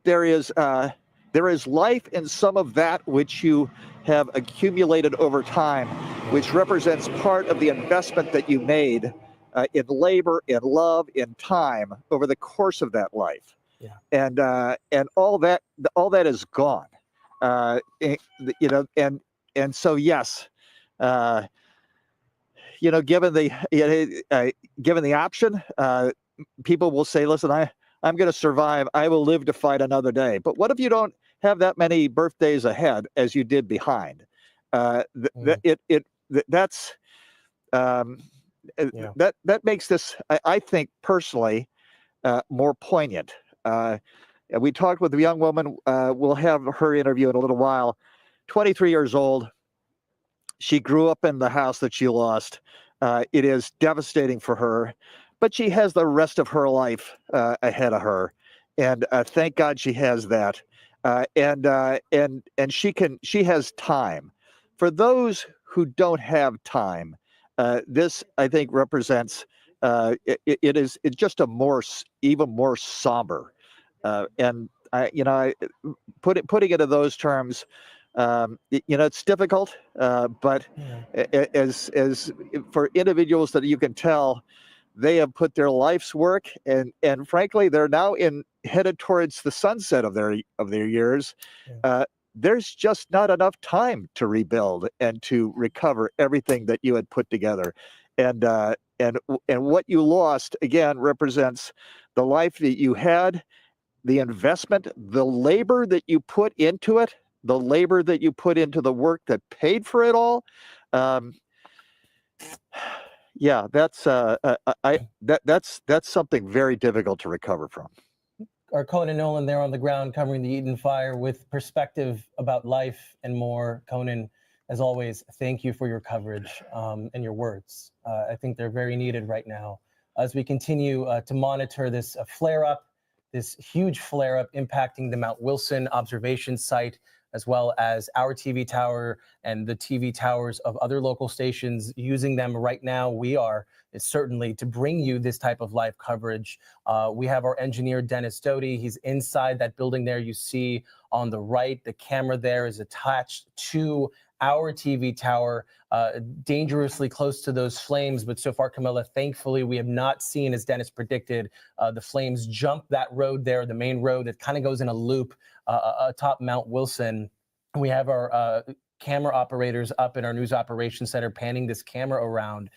there is life in some of that which you have accumulated over time, which represents part of the investment that you made in labor, in love, in time over the course of that life. Yeah. And all that is gone. You know, and so yes, you know, given the option, people will say, listen, I'm going to survive. I will live to fight another day. But what if you don't have that many birthdays ahead as you did behind? That's that makes this, I think personally, more poignant. We talked with a young woman. We'll have her interview in a little while. 23 years old. She grew up in the house that she lost. It is devastating for her, but she has the rest of her life ahead of her, and thank God she has that. And she has time. For those who don't have time, this I think represents it's just even more somber. And putting it in those terms, it's difficult, but as for individuals that you can tell, they have put their life's work, and frankly, they're now headed towards the sunset of their years. There's just not enough time to rebuild and to recover everything that you had put together, and what you lost again represents the life that you had, the investment, the labor that you put into it, the labor that you put into the work that paid for it all. Yeah, that's something very difficult to recover from. Our Conan Nolan there on the ground covering the Eaton fire with perspective about life and more. Conan, as always, thank you for your coverage and your words. I think they're very needed right now as we continue to monitor this flare-up, this huge flare-up impacting the Mount Wilson observation site, as well as our TV tower and the TV towers of other local stations using them right now. We are certainly to bring you this type of live coverage. We have our engineer, Dennis Doty. He's inside that building there. You see on the right, the camera there is attached to our TV tower, dangerously close to those flames. But so far, Camilla, thankfully, we have not seen, as Dennis predicted, the flames jump that road there, the main road that kind of goes in a loop atop Mount Wilson. We have our camera operators up in our news operations center panning this camera around.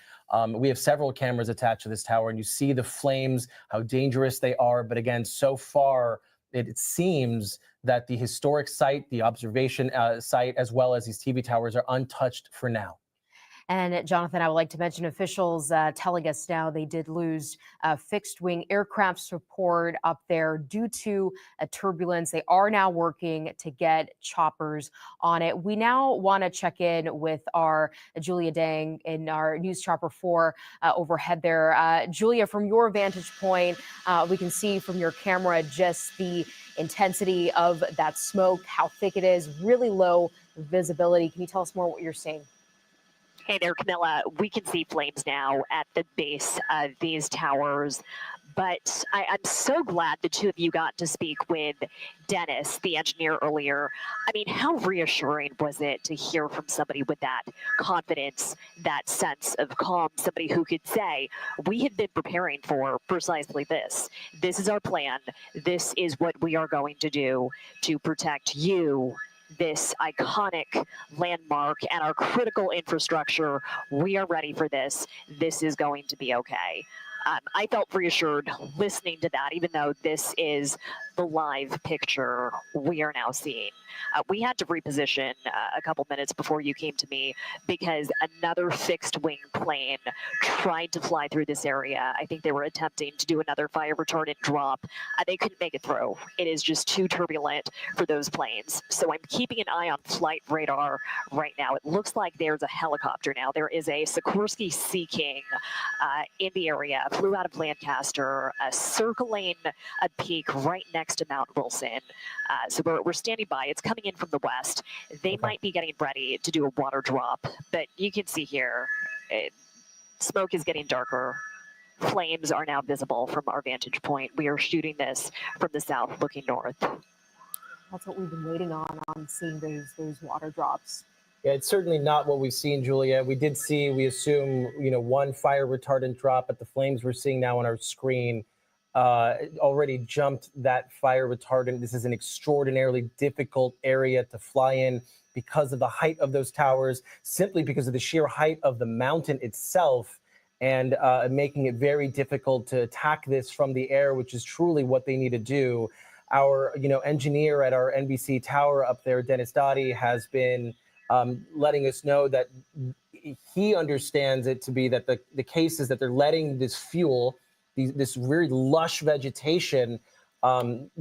We have several cameras attached to this tower, and you see the flames, how dangerous they are. But again, so far, it seems that the historic site, the observation site, as well as these TV towers are untouched for now. And Jonathan, I would like to mention officials telling us now they did lose fixed wing aircraft support up there due to a turbulence. They are now working to get choppers on it. We now want to check in with our Julia Dang in our News Chopper 4 overhead there. Julia, from your vantage point, we can see from your camera just the intensity of that smoke, how thick it is, really low visibility. Can you tell us more what you're seeing? Hey there, Camilla. We can see flames now at the base of these towers, but I'm so glad the two of you got to speak with Dennis, the engineer, earlier. I mean, how reassuring was it to hear from somebody with that confidence, that sense of calm, somebody who could say, we have been preparing for precisely this. This is our plan. This is what we are going to do to protect you, this iconic landmark, and our critical infrastructure. We are ready for this. This is going to be okay. I felt reassured listening to that, even though this is the live picture we are now seeing. We had to reposition a couple minutes before you came to me because another fixed wing plane tried to fly through this area. I think they were attempting to do another fire retardant drop. They couldn't make it through. It is just too turbulent for those planes. So I'm keeping an eye on flight radar right now. It looks like there's a helicopter now. There is a Sikorsky Sea King in the area, flew out of Lancaster, circling a peak right next to Mount Wilson. So we're standing by. It's coming in from the west. They might be getting ready to do a water drop, but you can see here, smoke is getting darker. Flames are now visible from our vantage point. We are shooting this from the south, looking north. That's what we've been waiting on seeing those water drops. Yeah, it's certainly not what we've seen, Julia. We did see, we assume, one fire retardant drop, but the flames we're seeing now on our screen already jumped that fire retardant. This is an extraordinarily difficult area to fly in because of the height of those towers, simply because of the sheer height of the mountain itself, and making it very difficult to attack this from the air, which is truly what they need to do. Our, engineer at our NBC tower up there, Dennis Dottie, has been letting us know that he understands it to be that the case is that they're letting this fuel, this very lush vegetation,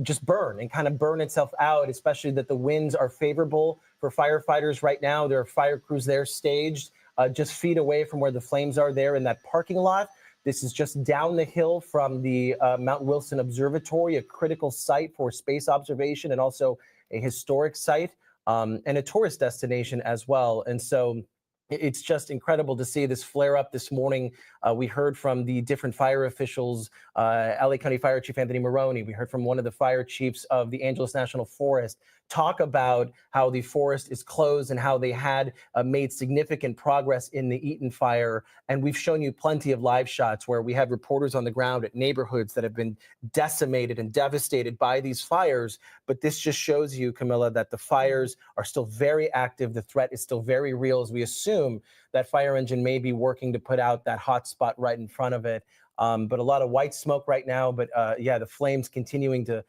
just burn and kind of burn itself out, especially that the winds are favorable for firefighters right now. There are fire crews there staged just feet away from where the flames are there in that parking lot. This is just down the hill from the Mount Wilson Observatory, a critical site for space observation and also a historic site. And a tourist destination as well. And so it's just incredible to see this flare up this morning. We heard from the different fire officials, LA County Fire Chief Anthony Maroney. We heard from one of the fire chiefs of the Angeles National Forest talk about how the forest is closed and how they had made significant progress in the Eaton fire. And we've shown you plenty of live shots where we have reporters on the ground at neighborhoods that have been decimated and devastated by these fires. But this just shows you, Camilla, that the fires are still very active. The threat is still very real, as we assume that fire engine may be working to put out that hot spot right in front of it. But a lot of white smoke right now. But yeah, the flames continuing to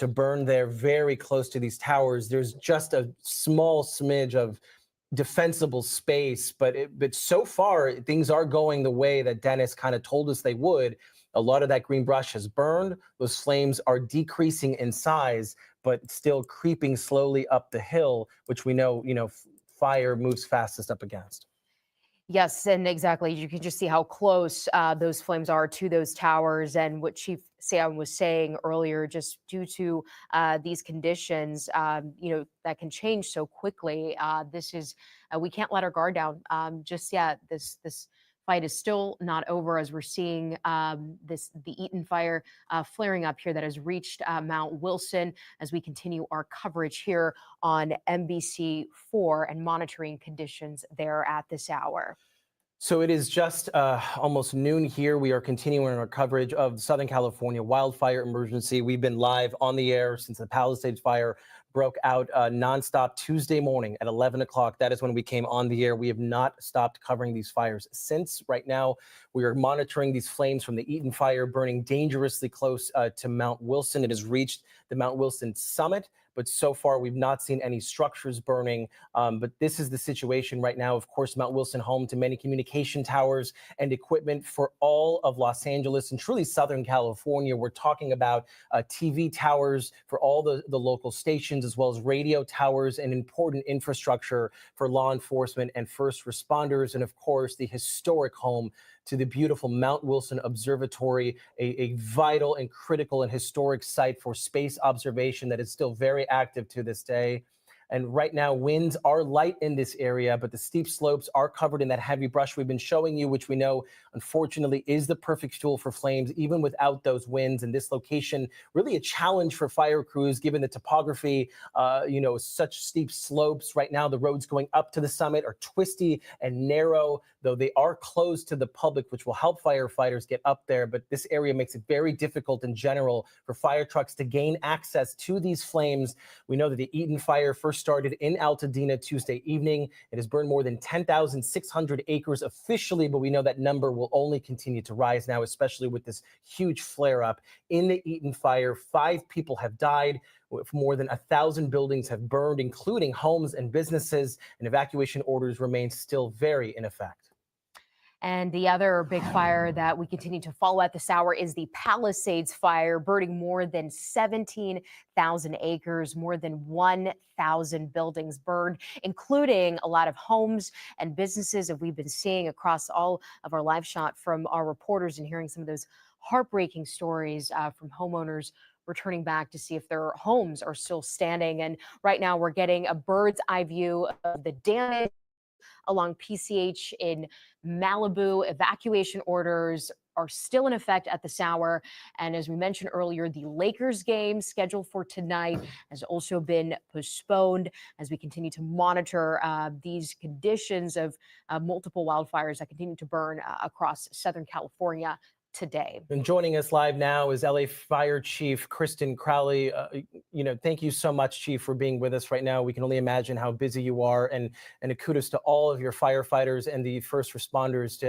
burn there very close to these towers. There's just a small smidge of defensible space, but so far things are going the way that Dennis kind of told us they would. A lot of that green brush has burned. Those flames are decreasing in size, but still creeping slowly up the hill, which we know, fire moves fastest up against. Yes, and exactly. You can just see how close those flames are to those towers, and what Chief Sam was saying earlier, just due to these conditions, that can change so quickly. This is we can't let our guard down just yet. This fight is still not over, as we're seeing the Eaton fire flaring up here that has reached Mount Wilson, as we continue our coverage here on NBC4 and monitoring conditions there at this hour. So it is just almost noon here. We are continuing our coverage of the Southern California wildfire emergency. We've been live on the air since the Palisades fire broke out nonstop Tuesday morning at 11 o'clock. That is when we came on the air. We have not stopped covering these fires since. Right now, we are monitoring these flames from the Eaton fire burning dangerously close to Mount Wilson. It has reached the Mount Wilson summit, but so far we've not seen any structures burning. But this is the situation right now. Of course, Mount Wilson, home to many communication towers and equipment for all of Los Angeles and truly Southern California. We're talking about TV towers for all the local stations, as well as radio towers and important infrastructure for law enforcement and first responders. And of course, the historic home to the beautiful Mount Wilson Observatory, a vital and critical and historic site for space observation that is still very active to this day. And right now, winds are light in this area, but the steep slopes are covered in that heavy brush we've been showing you, which we know, unfortunately, is the perfect fuel for flames, even without those winds. And this location, really a challenge for fire crews, given the topography, such steep slopes. Right now, the roads going up to the summit are twisty and narrow, though they are closed to the public, which will help firefighters get up there. But this area makes it very difficult in general for fire trucks to gain access to these flames. We know that the Eaton fire first started in Altadena Tuesday evening. It has burned more than 10,600 acres officially, but we know that number will only continue to rise now, especially with this huge flare up. In the Eaton fire, 5 people have died. More than 1,000 buildings have burned, including homes and businesses, and evacuation orders remain still very in effect. And the other big fire that we continue to follow at this hour is the Palisades fire, burning more than 17,000 acres, more than 1,000 buildings burned, including a lot of homes and businesses that we've been seeing across all of our live shot from our reporters, and hearing some of those heartbreaking stories from homeowners returning back to see if their homes are still standing. And right now we're getting a bird's eye view of the damage along PCH in Malibu. Evacuation orders are still in effect at this hour. And as we mentioned earlier, the Lakers game scheduled for tonight has also been postponed as we continue to monitor these conditions of multiple wildfires that continue to burn across Southern California today. And joining us live now is LA Fire Chief Kristen Crowley. Thank you so much, Chief, for being with us right now. We can only imagine how busy you are, and a kudos to all of your firefighters and the first responders.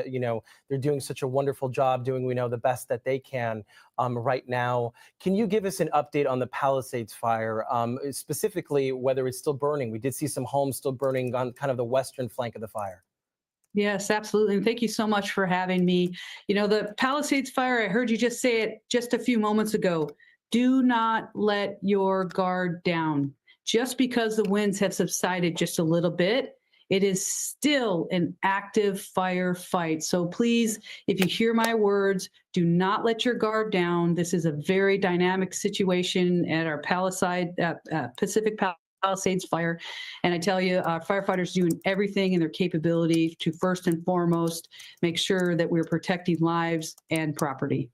They're doing such a wonderful job doing, the best that they can right now. Can you give us an update on the Palisades fire, specifically whether it's still burning? We did see some homes still burning on kind of the western flank of the fire. Yes, absolutely. And thank you so much for having me. The Palisades fire, I heard you just say it just a few moments ago. Do not let your guard down. Just because the winds have subsided just a little bit, it is still an active firefight. So please, if you hear my words, do not let your guard down. This is a very dynamic situation at our Pacific Palisades fire. And I tell you, firefighters doing everything in their capability to first and foremost make sure that we're protecting lives and property.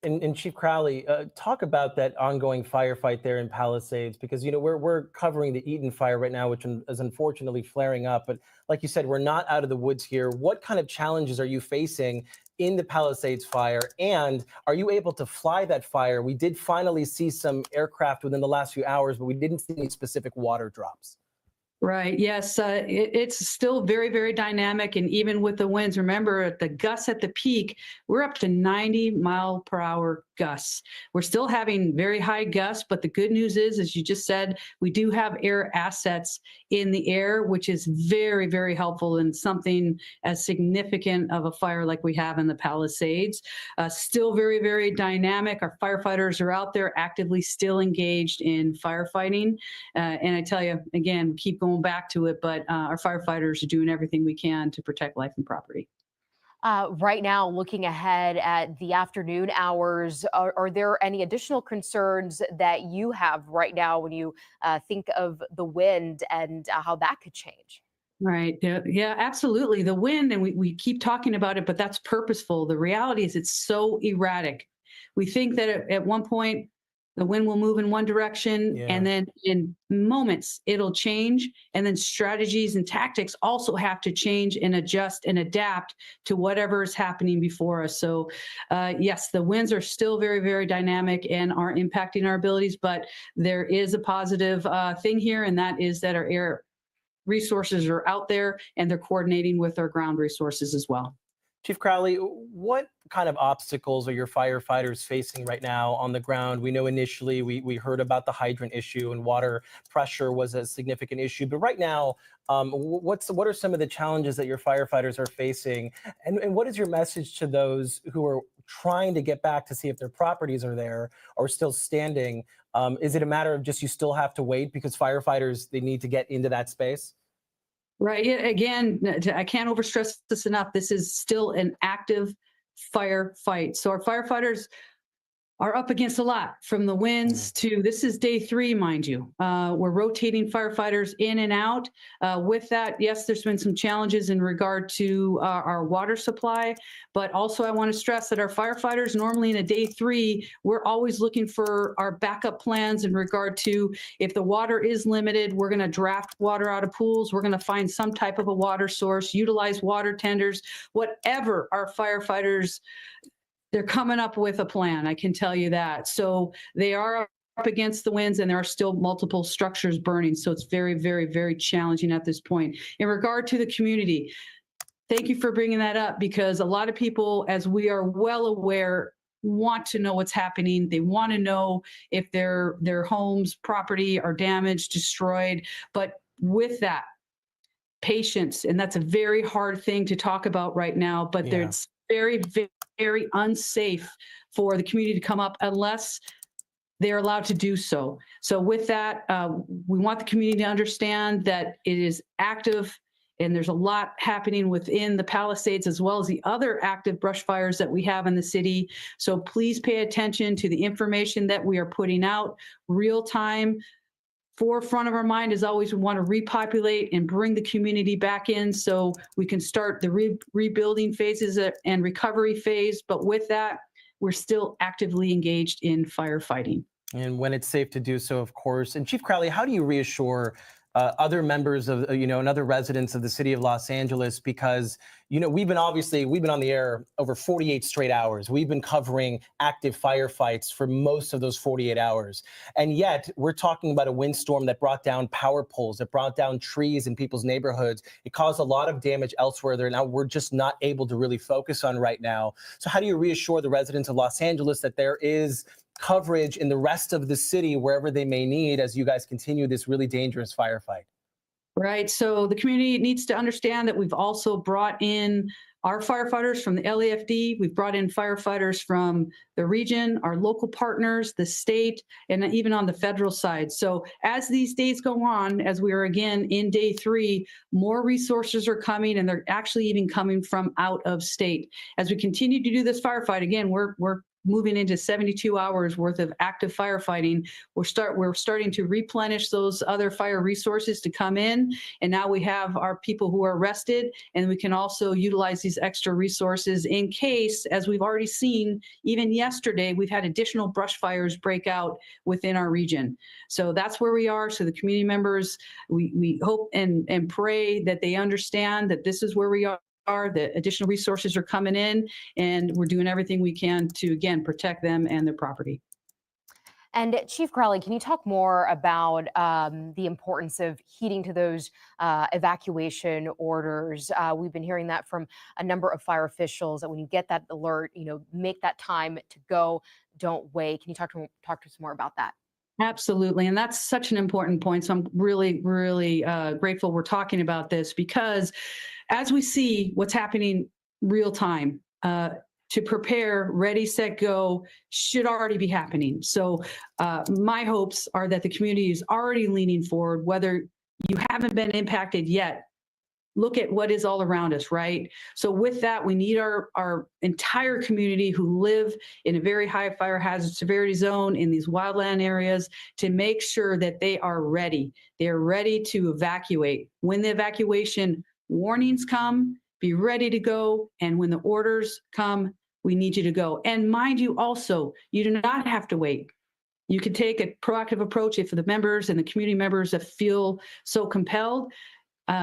And Chief Crowley, talk about that ongoing firefight there in Palisades, because we're covering the Eaton fire right now, which is unfortunately flaring up. But like you said, we're not out of the woods here. What kind of challenges are you facing in the Palisades fire, and are you able to fly that fire? We did finally see some aircraft within the last few hours, but we didn't see any specific water drops. Right. Yes. It's still very, very dynamic. And even with the winds, remember at the gusts at the peak, we're up to 90-mile-per-hour gusts. We're still having very high gusts, but the good news is, as you just said, we do have air assets in the air, which is very, very helpful in something as significant of a fire like we have in the Palisades. Still very, very dynamic. Our firefighters are out there actively still engaged in firefighting. And I tell you, again, keep going back to it, but our firefighters are doing everything we can to protect life and property. Right now, looking ahead at the afternoon hours, are there any additional concerns that you have right now when you think of the wind and how that could change? Right. Yeah, absolutely. The wind, and we keep talking about it, but that's purposeful. The reality is it's so erratic. We think that at one point, the wind will move in one direction, and then in moments it'll change. And then strategies and tactics also have to change and adjust and adapt to whatever is happening before us. So yes, the winds are still very, very dynamic and are impacting our abilities, but there is a positive thing here, and that is that our air resources are out there and they're coordinating with our ground resources as well. Chief Crowley, what kind of obstacles are your firefighters facing right now on the ground? We know initially we heard about the hydrant issue and water pressure was a significant issue, but right now, what are some of the challenges that your firefighters are facing? And what is your message to those who are trying to get back to see if their properties are there or still standing? Is it a matter of just you still have to wait because firefighters, they need to get into that space? Right. Yeah, again, I can't overstress this enough. This is still an active firefight. So our firefighters are up against a lot, from the winds to, this is day 3, mind you. We're rotating firefighters in and out. With that, yes, there's been some challenges in regard to our water supply, but also I want to stress that our firefighters, normally in a day 3, we're always looking for our backup plans in regard to, if the water is limited, we're going to draft water out of pools. We're going to find some type of a water source, utilize water tenders, whatever our firefighters, they're coming up with a plan, I can tell you that. So they are up against the winds, and there are still multiple structures burning. So it's very, very, very challenging at this point. In regard to the community, thank you for bringing that up, because a lot of people, as we are well aware, want to know what's happening. They want to know if their homes, property are damaged, destroyed. But with that, patience, and that's a very hard thing to talk about right now, but there's very, very, very unsafe for the community to come up unless they're allowed to do so. So with that, we want the community to understand that it is active, and there's a lot happening within the Palisades as well as the other active brush fires that we have in the city. So please pay attention to the information that we are putting out real time. forefront of our mind is always we want to repopulate and bring the community back in so we can start the rebuilding phases and recovery phase. But with that, we're still actively engaged in firefighting. And when it's safe to do so, of course. And Chief Crowley, how do you reassure other members of, and other residents of the city of Los Angeles? Because, we've been on the air over 48 straight hours. We've been covering active firefights for most of those 48 hours. And yet we're talking about a windstorm that brought down power poles, that brought down trees in people's neighborhoods. It caused a lot of damage elsewhere that now we're just not able to really focus on right now. So how do you reassure the residents of Los Angeles that there is coverage in the rest of the city wherever they may need as you guys continue this really dangerous firefight? Right. So the community needs to understand that we've also brought in our firefighters from the LAFD. We've brought in firefighters from the region, our local partners, the state, and even on the federal side. So as these days go on, as we are again in day 3, more resources are coming, and they're actually even coming from out of state. As we continue to do this firefight, again, we're moving into 72 hours worth of active firefighting. We're starting to replenish those other fire resources to come in. And now we have our people who are rested, and we can also utilize these extra resources in case, as we've already seen, even yesterday, we've had additional brush fires break out within our region. So that's where we are. So the community members, we hope and pray that they understand that this is where we are. The additional resources are coming in, and we're doing everything we can to, again, protect them and their property. And Chief Crowley, can you talk more about the importance of heeding to those evacuation orders? We've been hearing that from a number of fire officials, that when you get that alert, make that time to go, don't wait. Can you talk to us more about that? Absolutely. And that's such an important point. So I'm really, really grateful we're talking about this, because as we see what's happening real time, to prepare, ready, set, go should already be happening. So my hopes are that the community is already leaning forward, whether you haven't been impacted yet. Look at what is all around us, right? So with that, we need our entire community who live in a very high fire hazard severity zone in these wildland areas to make sure that they are ready. They're ready to evacuate. When the evacuation warnings come, be ready to go. And when the orders come, we need you to go. And mind you also, you do not have to wait. You can take a proactive approach if the members and the community members feel so compelled.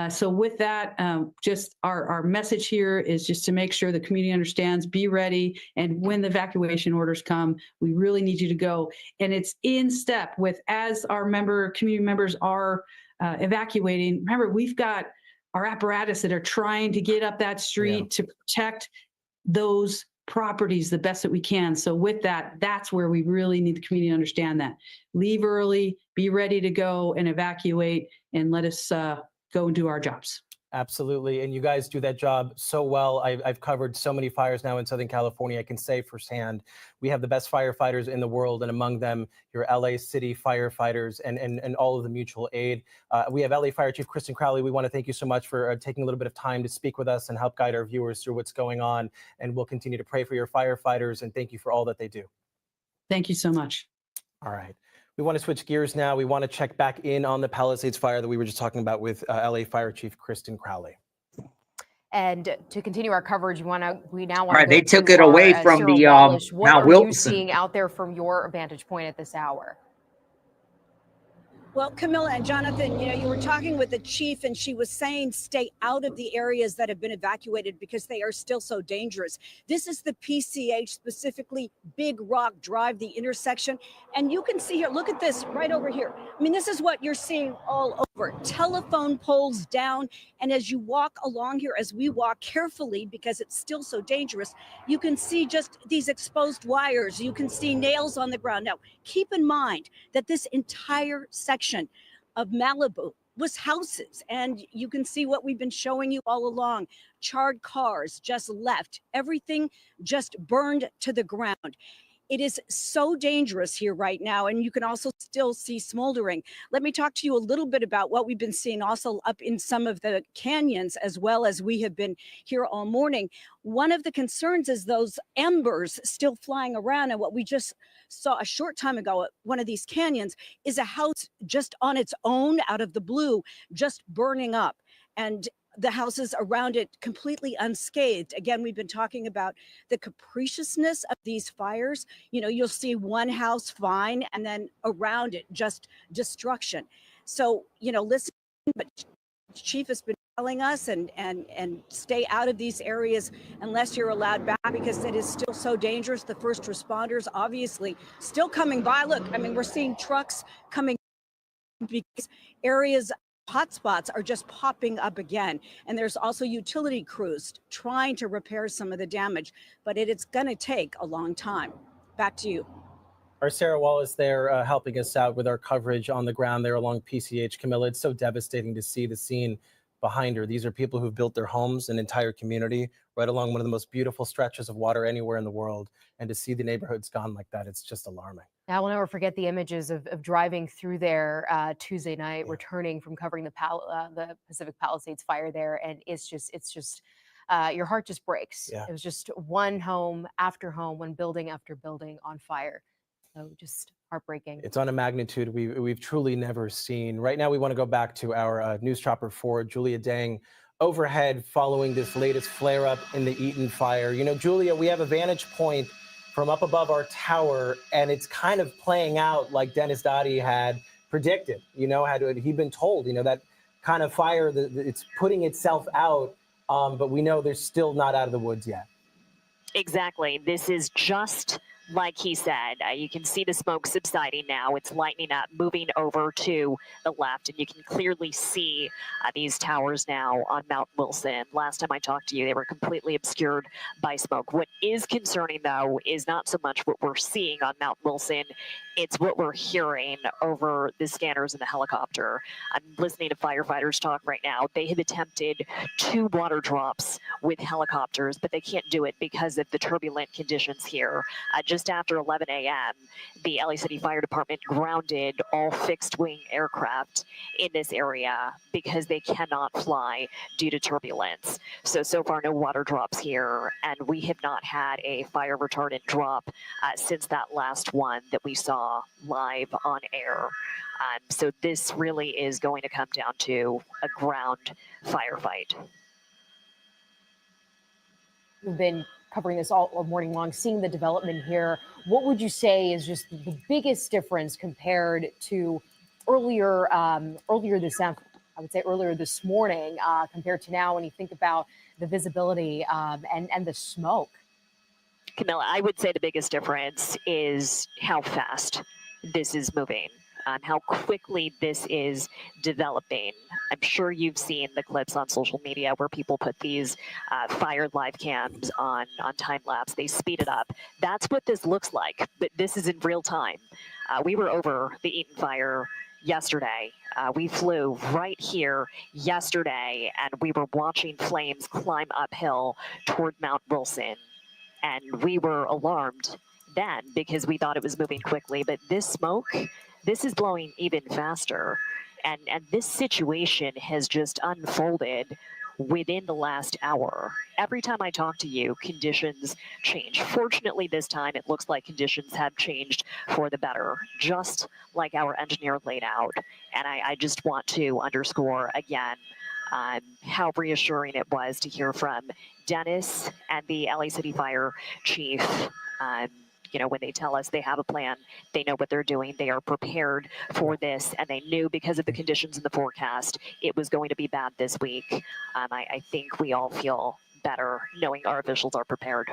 So with that, just our message here is just to make sure the community understands, be ready. And when the evacuation orders come, we really need you to go. And it's in step with, as our community members are evacuating. Remember, we've got our apparatus that are trying to get up that street to protect those properties the best that we can. So with that, that's where we really need the community to understand that. Leave early, be ready to go and evacuate, and let us go and do our jobs. Absolutely. And you guys do that job so well. I've covered so many fires now in Southern California. I can say firsthand, we have the best firefighters in the world, and among them, your LA City firefighters and all of the mutual aid. We have LA Fire Chief Kristen Crowley. We want to thank you so much for taking a little bit of time to speak with us and help guide our viewers through what's going on. And we'll continue to pray for your firefighters, and thank you for all that they do. Thank you so much. All right. We want to switch gears now. We want to check back in on the Palisades fire that we were just talking about with LA Fire Chief Kristen Crowley. And to continue our coverage, we now want All right, to they took it away from the what Mount are you Wilson. seeing out there from your vantage point at this hour? Well, Camilla and Jonathan, you were talking with the chief, and she was saying stay out of the areas that have been evacuated because they are still so dangerous. This is the PCH, specifically Big Rock Drive, the intersection. And you can see here, look at this right over here. I mean, this is what you're seeing all over. Telephone poles down. And as you walk along here, as we walk carefully, because it's still so dangerous, you can see just these exposed wires. You can see nails on the ground. Now, keep in mind that this entire section of Malibu was houses, and you can see what we've been showing you all along. Charred cars just left, everything just burned to the ground. It is so dangerous here right now, and you can also still see smoldering. Let me talk to you a little bit about what we've been seeing also up in some of the canyons, as well as we have been here all morning. One of the concerns is those embers still flying around, and what we just saw a short time ago at one of these canyons is a house just on its own out of the blue, just burning up. And the houses around it completely unscathed. Again, we've been talking about the capriciousness of these fires. You know, you'll see one house fine and then around it just destruction. So, you know, listen, but Chief has been telling us and stay out of these areas unless you're allowed back, because it is still so dangerous. The first responders obviously still coming by. Look, I mean, we're seeing trucks coming because areas hotspots are just popping up again. And there's also utility crews trying to repair some of the damage, but it's going to take a long time. Back to you. Our Sarah Wallace there helping us out with our coverage on the ground there along PCH. Camilla, it's so devastating to see the scene behind her. These are people who've built their homes, an entire community, right along one of the most beautiful stretches of water anywhere in the world. And to see the neighborhoods gone like that, it's just alarming. I will never forget the images of driving through there Tuesday night, returning from covering the Pacific Palisades fire there, and it's just your heart just breaks. Yeah. It was just one home after home, one building after building on fire. So just heartbreaking. It's on a magnitude we've truly never seen. Right now, we want to go back to our news chopper 4, Julia Dang, overhead following this latest flare-up in the Eaton fire. You know, Julia, we have a vantage point from up above our tower, and it's kind of playing out like Dennis Dottie had predicted. You know, he'd been told, you know, that kind of fire, it's putting itself out, but we know they're still not out of the woods yet. Exactly. This is just like he said. You can see the smoke subsiding now. It's lightening up, moving over to the left, and you can clearly see these towers now on Mount Wilson. Last time I talked to you, they were completely obscured by smoke. What is concerning, though, is not so much what we're seeing on Mount Wilson. It's what we're hearing over the scanners in the helicopter. I'm listening to firefighters talk right now. They have attempted 2 water drops with helicopters, but they can't do it because of the turbulent conditions here. Just after 11 a.m., the LA City Fire Department grounded all fixed-wing aircraft in this area because they cannot fly due to turbulence. So far, no water drops here, and we have not had a fire retardant drop since that last one that we saw live on air. So this really is going to come down to a ground firefight. We've been covering this all morning long, seeing the development here. What would you say is just the biggest difference compared to earlier this morning, compared to now, when you think about the visibility and the smoke? Camilla, I would say the biggest difference is how fast this is moving, how quickly this is developing. I'm sure you've seen the clips on social media where people put these fire live cams on time lapse. They speed it up. That's what this looks like, but this is in real time. We were over the Eaton fire yesterday. We flew right here yesterday, and we were watching flames climb uphill toward Mount Wilson. And we were alarmed then because we thought it was moving quickly. But this smoke, this is blowing even faster. And this situation has just unfolded within the last hour. Every time I talk to you, conditions change. Fortunately, this time it looks like conditions have changed for the better, just like our engineer laid out. And I just want to underscore again how reassuring it was to hear from Dennis and the LA City Fire Chief. You know, when they tell us they have a plan, they know what they're doing, they are prepared for this, and they knew because of the conditions in the forecast, it was going to be bad this week. I think we all feel better knowing our officials are prepared.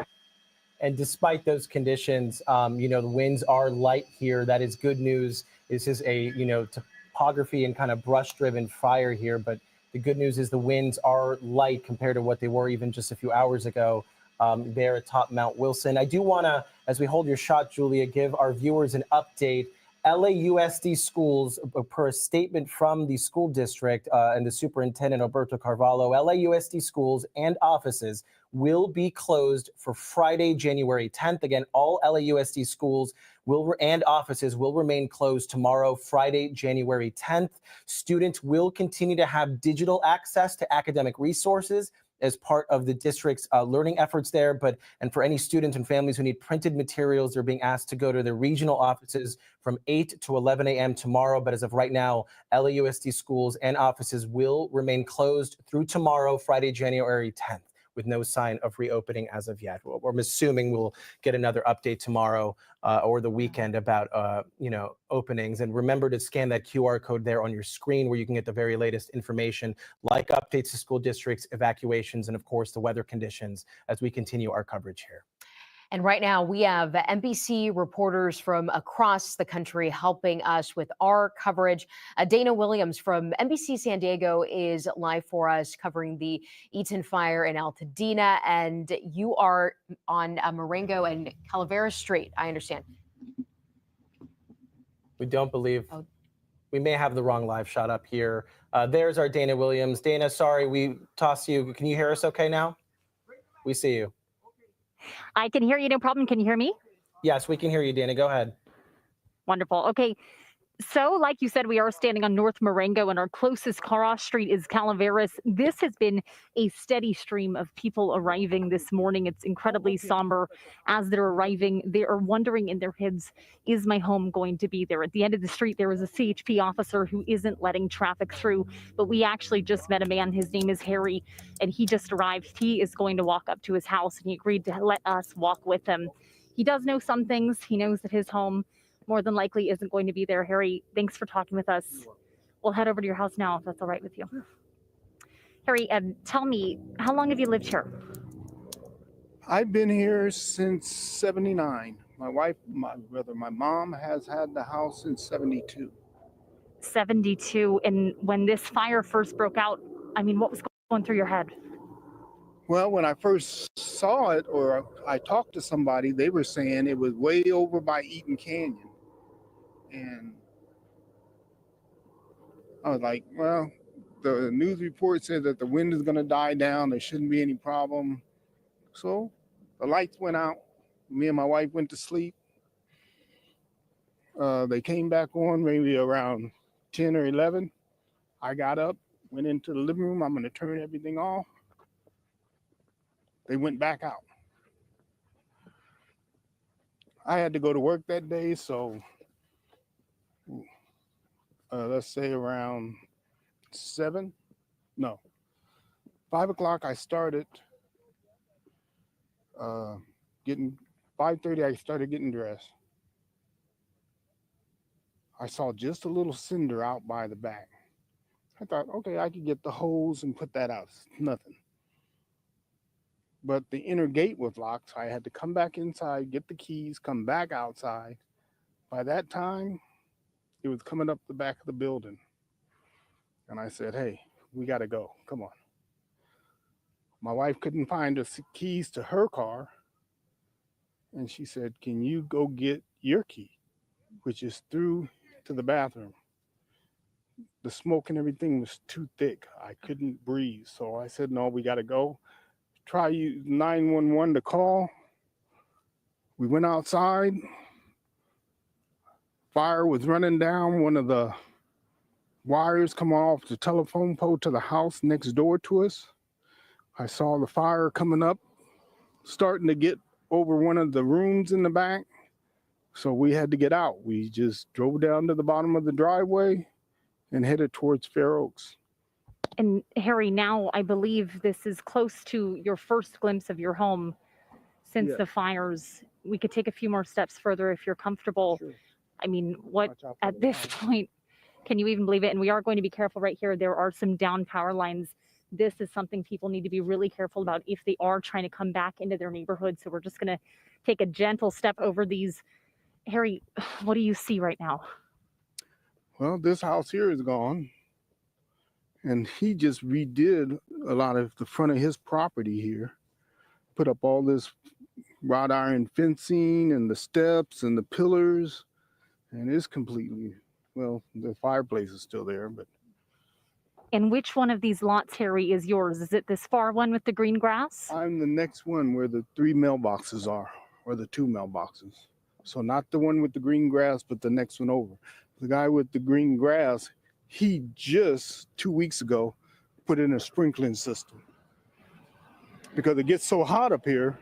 And despite those conditions, you know, the winds are light here. That is good news. This is a, you know, topography and kind of brush-driven fire here, but the good news is the winds are light compared to what they were even just a few hours ago there atop Mount Wilson. I do want to, as we hold your shot, Julia, give our viewers an update LAUSD schools, per a statement from the school district and the superintendent, Alberto Carvalho, LAUSD schools and offices will be closed for Friday, January 10th. Again, all LAUSD schools and offices will remain closed tomorrow, Friday, January 10th. Students will continue to have digital access to academic resources as part of the district's learning efforts there. And for any students and families who need printed materials, they're being asked to go to their regional offices from 8 to 11 a.m. tomorrow. But as of right now, LAUSD schools and offices will remain closed through tomorrow, Friday, January 10th, with no sign of reopening as of yet. I'm assuming we'll get another update tomorrow or the weekend about openings. And remember to scan that QR code there on your screen where you can get the very latest information, like updates to school districts, evacuations, and of course the weather conditions as we continue our coverage here. And right now we have NBC reporters from across the country helping us with our coverage. Dana Williams from NBC San Diego is live for us covering the Eaton fire in Altadena. And you are on Marengo and Calaveras Street, I understand. We don't believe. We may have the wrong live shot up here. There's our Dana Williams. Dana, sorry, we tossed you. Can you hear us okay now? We see you. I can hear you, no problem. Can you hear me? Yes, we can hear you, Dana. Go ahead. Wonderful. Okay. So, like you said, we are standing on North Marengo, and our closest cross street is Calaveras. This has been a steady stream of people arriving this morning. It's incredibly somber. As they're arriving, they are wondering in their heads, is my home going to be there? At the end of the street, there is a CHP officer who isn't letting traffic through, but we actually just met a man. His name is Harry, and he just arrived. He is going to walk up to his house, and he agreed to let us walk with him. He does know some things. He knows that his home more than likely isn't going to be there. Harry, thanks for talking with us. We'll head over to your house now, if that's all right with you. Harry, tell me, how long have you lived here? I've been here since 79. My wife, my mom has had the house since 72. 72. And when this fire first broke out, I mean, what was going through your head? Well, when I first saw it, or I talked to somebody, they were saying it was way over by Eaton Canyon. And I was like, well, the news report said that the wind is going to die down. There shouldn't be any problem. So the lights went out. Me and my wife went to sleep. They came back on maybe around 10 or 11. I got up, went into the living room. I'm going to turn everything off. They went back out. I had to go to work that day, so let's say around 5 o'clock I started 5:30 I started getting dressed. I saw just a little cinder out by the back. I thought, okay, I could get the hose and put that out. Nothing. But the inner gate was locked, so I had to come back inside, get the keys, come back outside. By that time, it was coming up the back of the building. And I said, hey, we got to go. Come on. My wife couldn't find the keys to her car. And she said, can you go get your key, which is through to the bathroom? The smoke and everything was too thick. I couldn't breathe. So I said, no, we got to go. Try use 911 to call. We went outside. Fire was running down. One of the wires come off the telephone pole to the house next door to us. I saw the fire coming up, starting to get over one of the rooms in the back. So we had to get out. We just drove down to the bottom of the driveway and headed towards Fair Oaks. And Harry, now I believe this is close to your first glimpse of your home since the fires. We could take a few more steps further if you're comfortable. Sure. I mean, what at this point, can you even believe it? And we are going to be careful right here. There are some down power lines. This is something people need to be really careful about if they are trying to come back into their neighborhood. So we're just going to take a gentle step over these. Harry, what do you see right now? Well, this house here is gone. And he just redid a lot of the front of his property here. Put up all this wrought iron fencing and the steps and the pillars. and it's completely, well, the fireplace is still there, but And which one of these lots, Harry, is yours? Is it this far one with the green grass? I'm the next one where the 3 mailboxes are, or the 2 mailboxes. So not the one with the green grass, but the next one over. The guy with the green grass, he just 2 weeks ago put in a sprinkling system because it gets so hot up here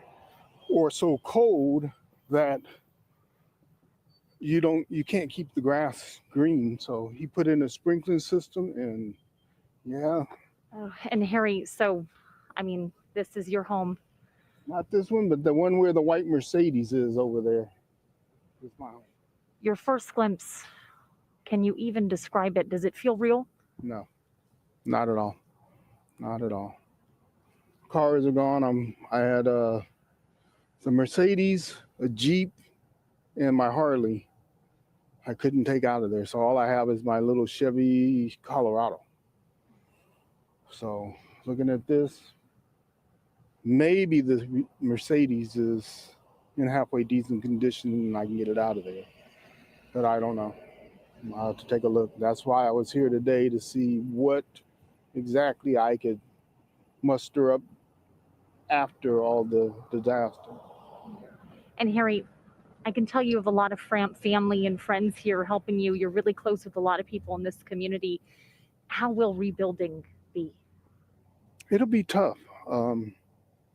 or so cold that you can't keep the grass green. So he put in a sprinkling system, and yeah. Oh, and Harry, so, I mean, this is your home. Not this one, but the one where the white Mercedes is over there. Is my home. Your first glimpse, can you even describe it? Does it feel real? No, not at all. Not at all. Cars are gone. I had the Mercedes, a Jeep, and my Harley. I couldn't take out of there. So all I have is my little Chevy Colorado. So looking at this, maybe the Mercedes is in halfway decent condition and I can get it out of there. But I don't know. I'll have to take a look. That's why I was here today, to see what exactly I could muster up after all the disaster. And Harry, I can tell you have a lot of family and friends here helping you. You're really close with a lot of people in this community. How will rebuilding be? It'll be tough.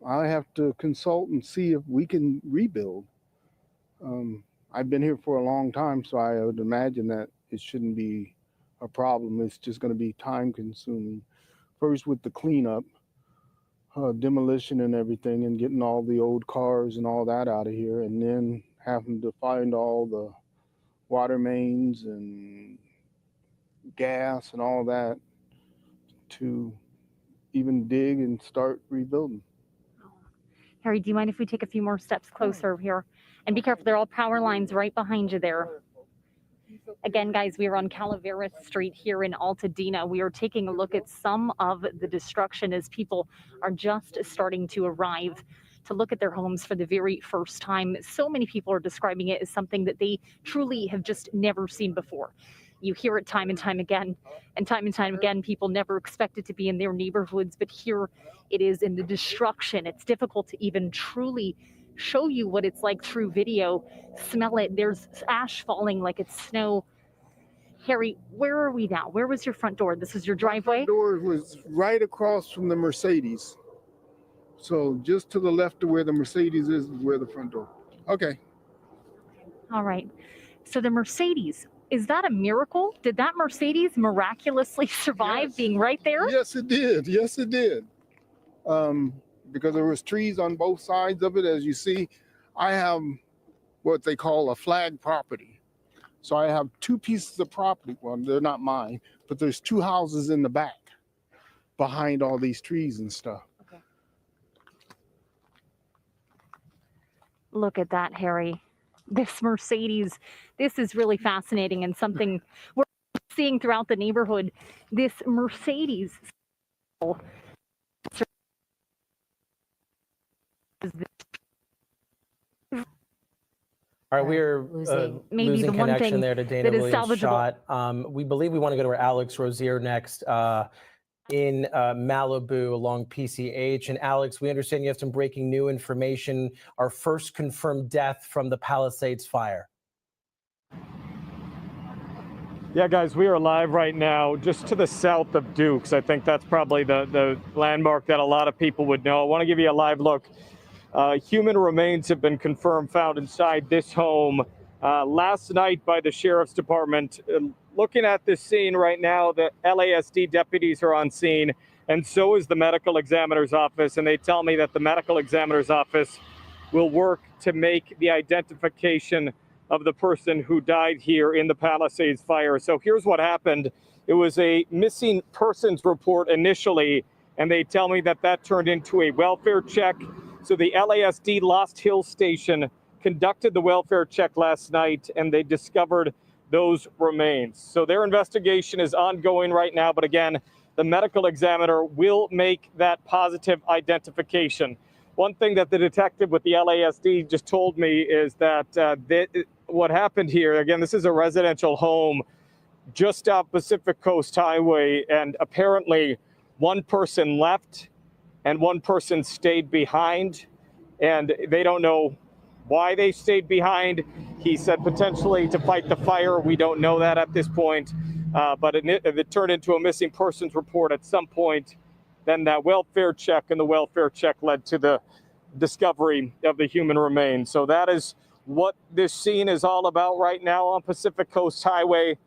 I have to consult and see if we can rebuild. I've been here for a long time, so I would imagine that it shouldn't be a problem. It's just going to be time consuming. First with the cleanup, demolition and everything, and getting all the old cars and all that out of here, and then having to find all the water mains and gas and all that to even dig and start rebuilding. Harry, do you mind if we take a few more steps closer here? And be careful, there are all power lines right behind you there. Again, guys, we are on Calabasas Street here in Altadena. We are taking a look at some of the destruction as people are just starting to arrive to look at their homes for the very first time. So many people are describing it as something that they truly have just never seen before. You hear it time and time again, people never expect it to be in their neighborhoods, but here it is in the destruction. It's difficult to even truly show you what it's like through video. Smell it. There's ash falling like it's snow. Harry, where are we now? Where was your front door? This is your driveway? My front door was right across from the Mercedes. So just to the left of where the Mercedes is where the front door. Okay. All right. So the Mercedes, is that a miracle? Did that Mercedes miraculously survive being right there? Yes, it did. Yes, it did. Because there was trees on both sides of it, as you see. I have what they call a flag property. So I have 2 pieces of property. Well, they're not mine, but there's 2 houses in the back behind all these trees and stuff. Okay. Look at that, Harry. This Mercedes, this is really fascinating and something we're seeing throughout the neighborhood. This Mercedes. All right, we're maybe losing the one connection thing there to Dana that is Williams' salvageable. shot. We believe we want to go to Alex Rozier next in Malibu along PCH. And Alex, we understand you have some breaking new information. Our first confirmed death from the Palisades fire. Yeah, guys, we are live right now just to the south of Dukes. I think that's probably the landmark that a lot of people would know. I want to give you a live look. Human remains have been confirmed found inside this home last night by the Sheriff's Department. Looking at this scene right now, the LASD deputies are on scene, and so is the medical examiner's office. And they tell me that the medical examiner's office will work to make the identification of the person who died here in the Palisades fire. So here's what happened. It was a missing persons report initially, and they tell me that that turned into a welfare check. So the LASD Lost Hills Station conducted the welfare check last night, and they discovered those remains. So their investigation is ongoing right now. But again, the medical examiner will make that positive identification. One thing that the detective with the LASD just told me is that what happened here, again, this is a residential home just off Pacific Coast Highway, and apparently one person left and one person stayed behind, and they don't know why they stayed behind. He said potentially to fight the fire. We don't know that at this point, but it turned into a missing persons report at some point. Then that welfare check, and the welfare check led to the discovery of the human remains. So that is what this scene is all about right now on Pacific Coast Highway.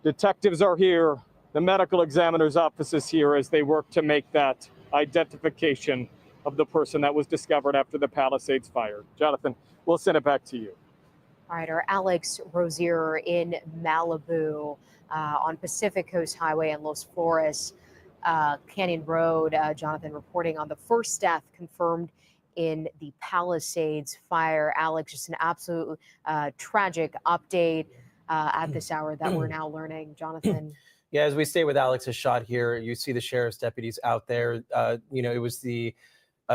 Detectives are here. The medical examiner's office is here as they work to make that identification of the person that was discovered after the Palisades fire. Jonathan, we'll send it back to you. All right, our Alex Rozier in Malibu on Pacific Coast Highway in Los Flores Canyon Road. Jonathan reporting on the first death confirmed in the Palisades fire. Alex, just an absolute tragic update at this hour that we're now learning. Jonathan. Yeah, as we stay with Alex's shot here, you see the sheriff's deputies out there. It was the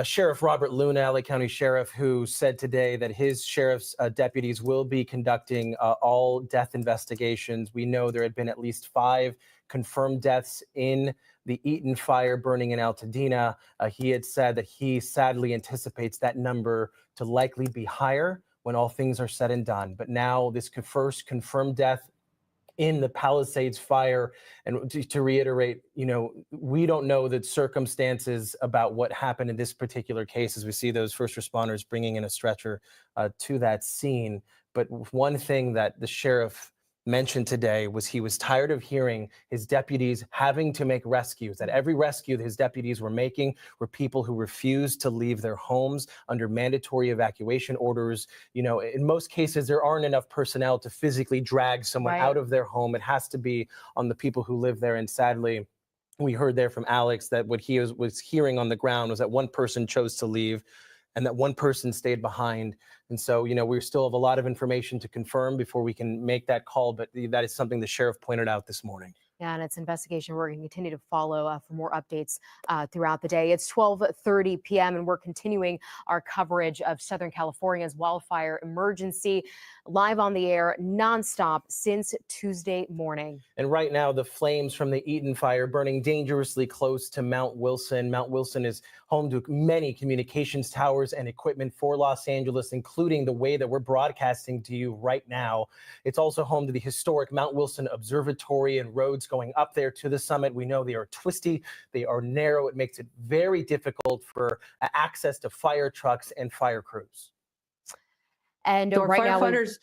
Sheriff Robert Luna, LA County Sheriff, who said today that his sheriff's deputies will be conducting all death investigations. We know there had been at least 5 confirmed deaths in the Eaton fire burning in Altadena. He had said that he sadly anticipates that number to likely be higher when all things are said and done. But now this first confirmed death in the Palisades fire. And to reiterate, we don't know the circumstances about what happened in this particular case as we see those first responders bringing in a stretcher to that scene. But one thing that the sheriff mentioned today was he was tired of hearing his deputies having to make rescues, that every rescue that his deputies were making were people who refused to leave their homes under mandatory evacuation orders. In most cases, there aren't enough personnel to physically drag someone out of their home. It has to be on the people who live there. And sadly, we heard there from Alex that what he was hearing on the ground was that one person chose to leave and that one person stayed behind. And so, we still have a lot of information to confirm before we can make that call, but that is something the sheriff pointed out this morning. Yeah, and it's investigation we're going to continue to follow for more updates throughout the day. It's 12:30 p.m. and we're continuing our coverage of Southern California's wildfire emergency live on the air nonstop since Tuesday morning. And right now, the flames from the Eaton fire burning dangerously close to Mount Wilson. Mount Wilson is home to many communications towers and equipment for Los Angeles, including the way that we're broadcasting to you right now. It's also home to the historic Mount Wilson Observatory and roads going up there to the summit. We know they are twisty, they are narrow. It makes it very difficult for access to fire trucks and fire crews. And So our right firefighters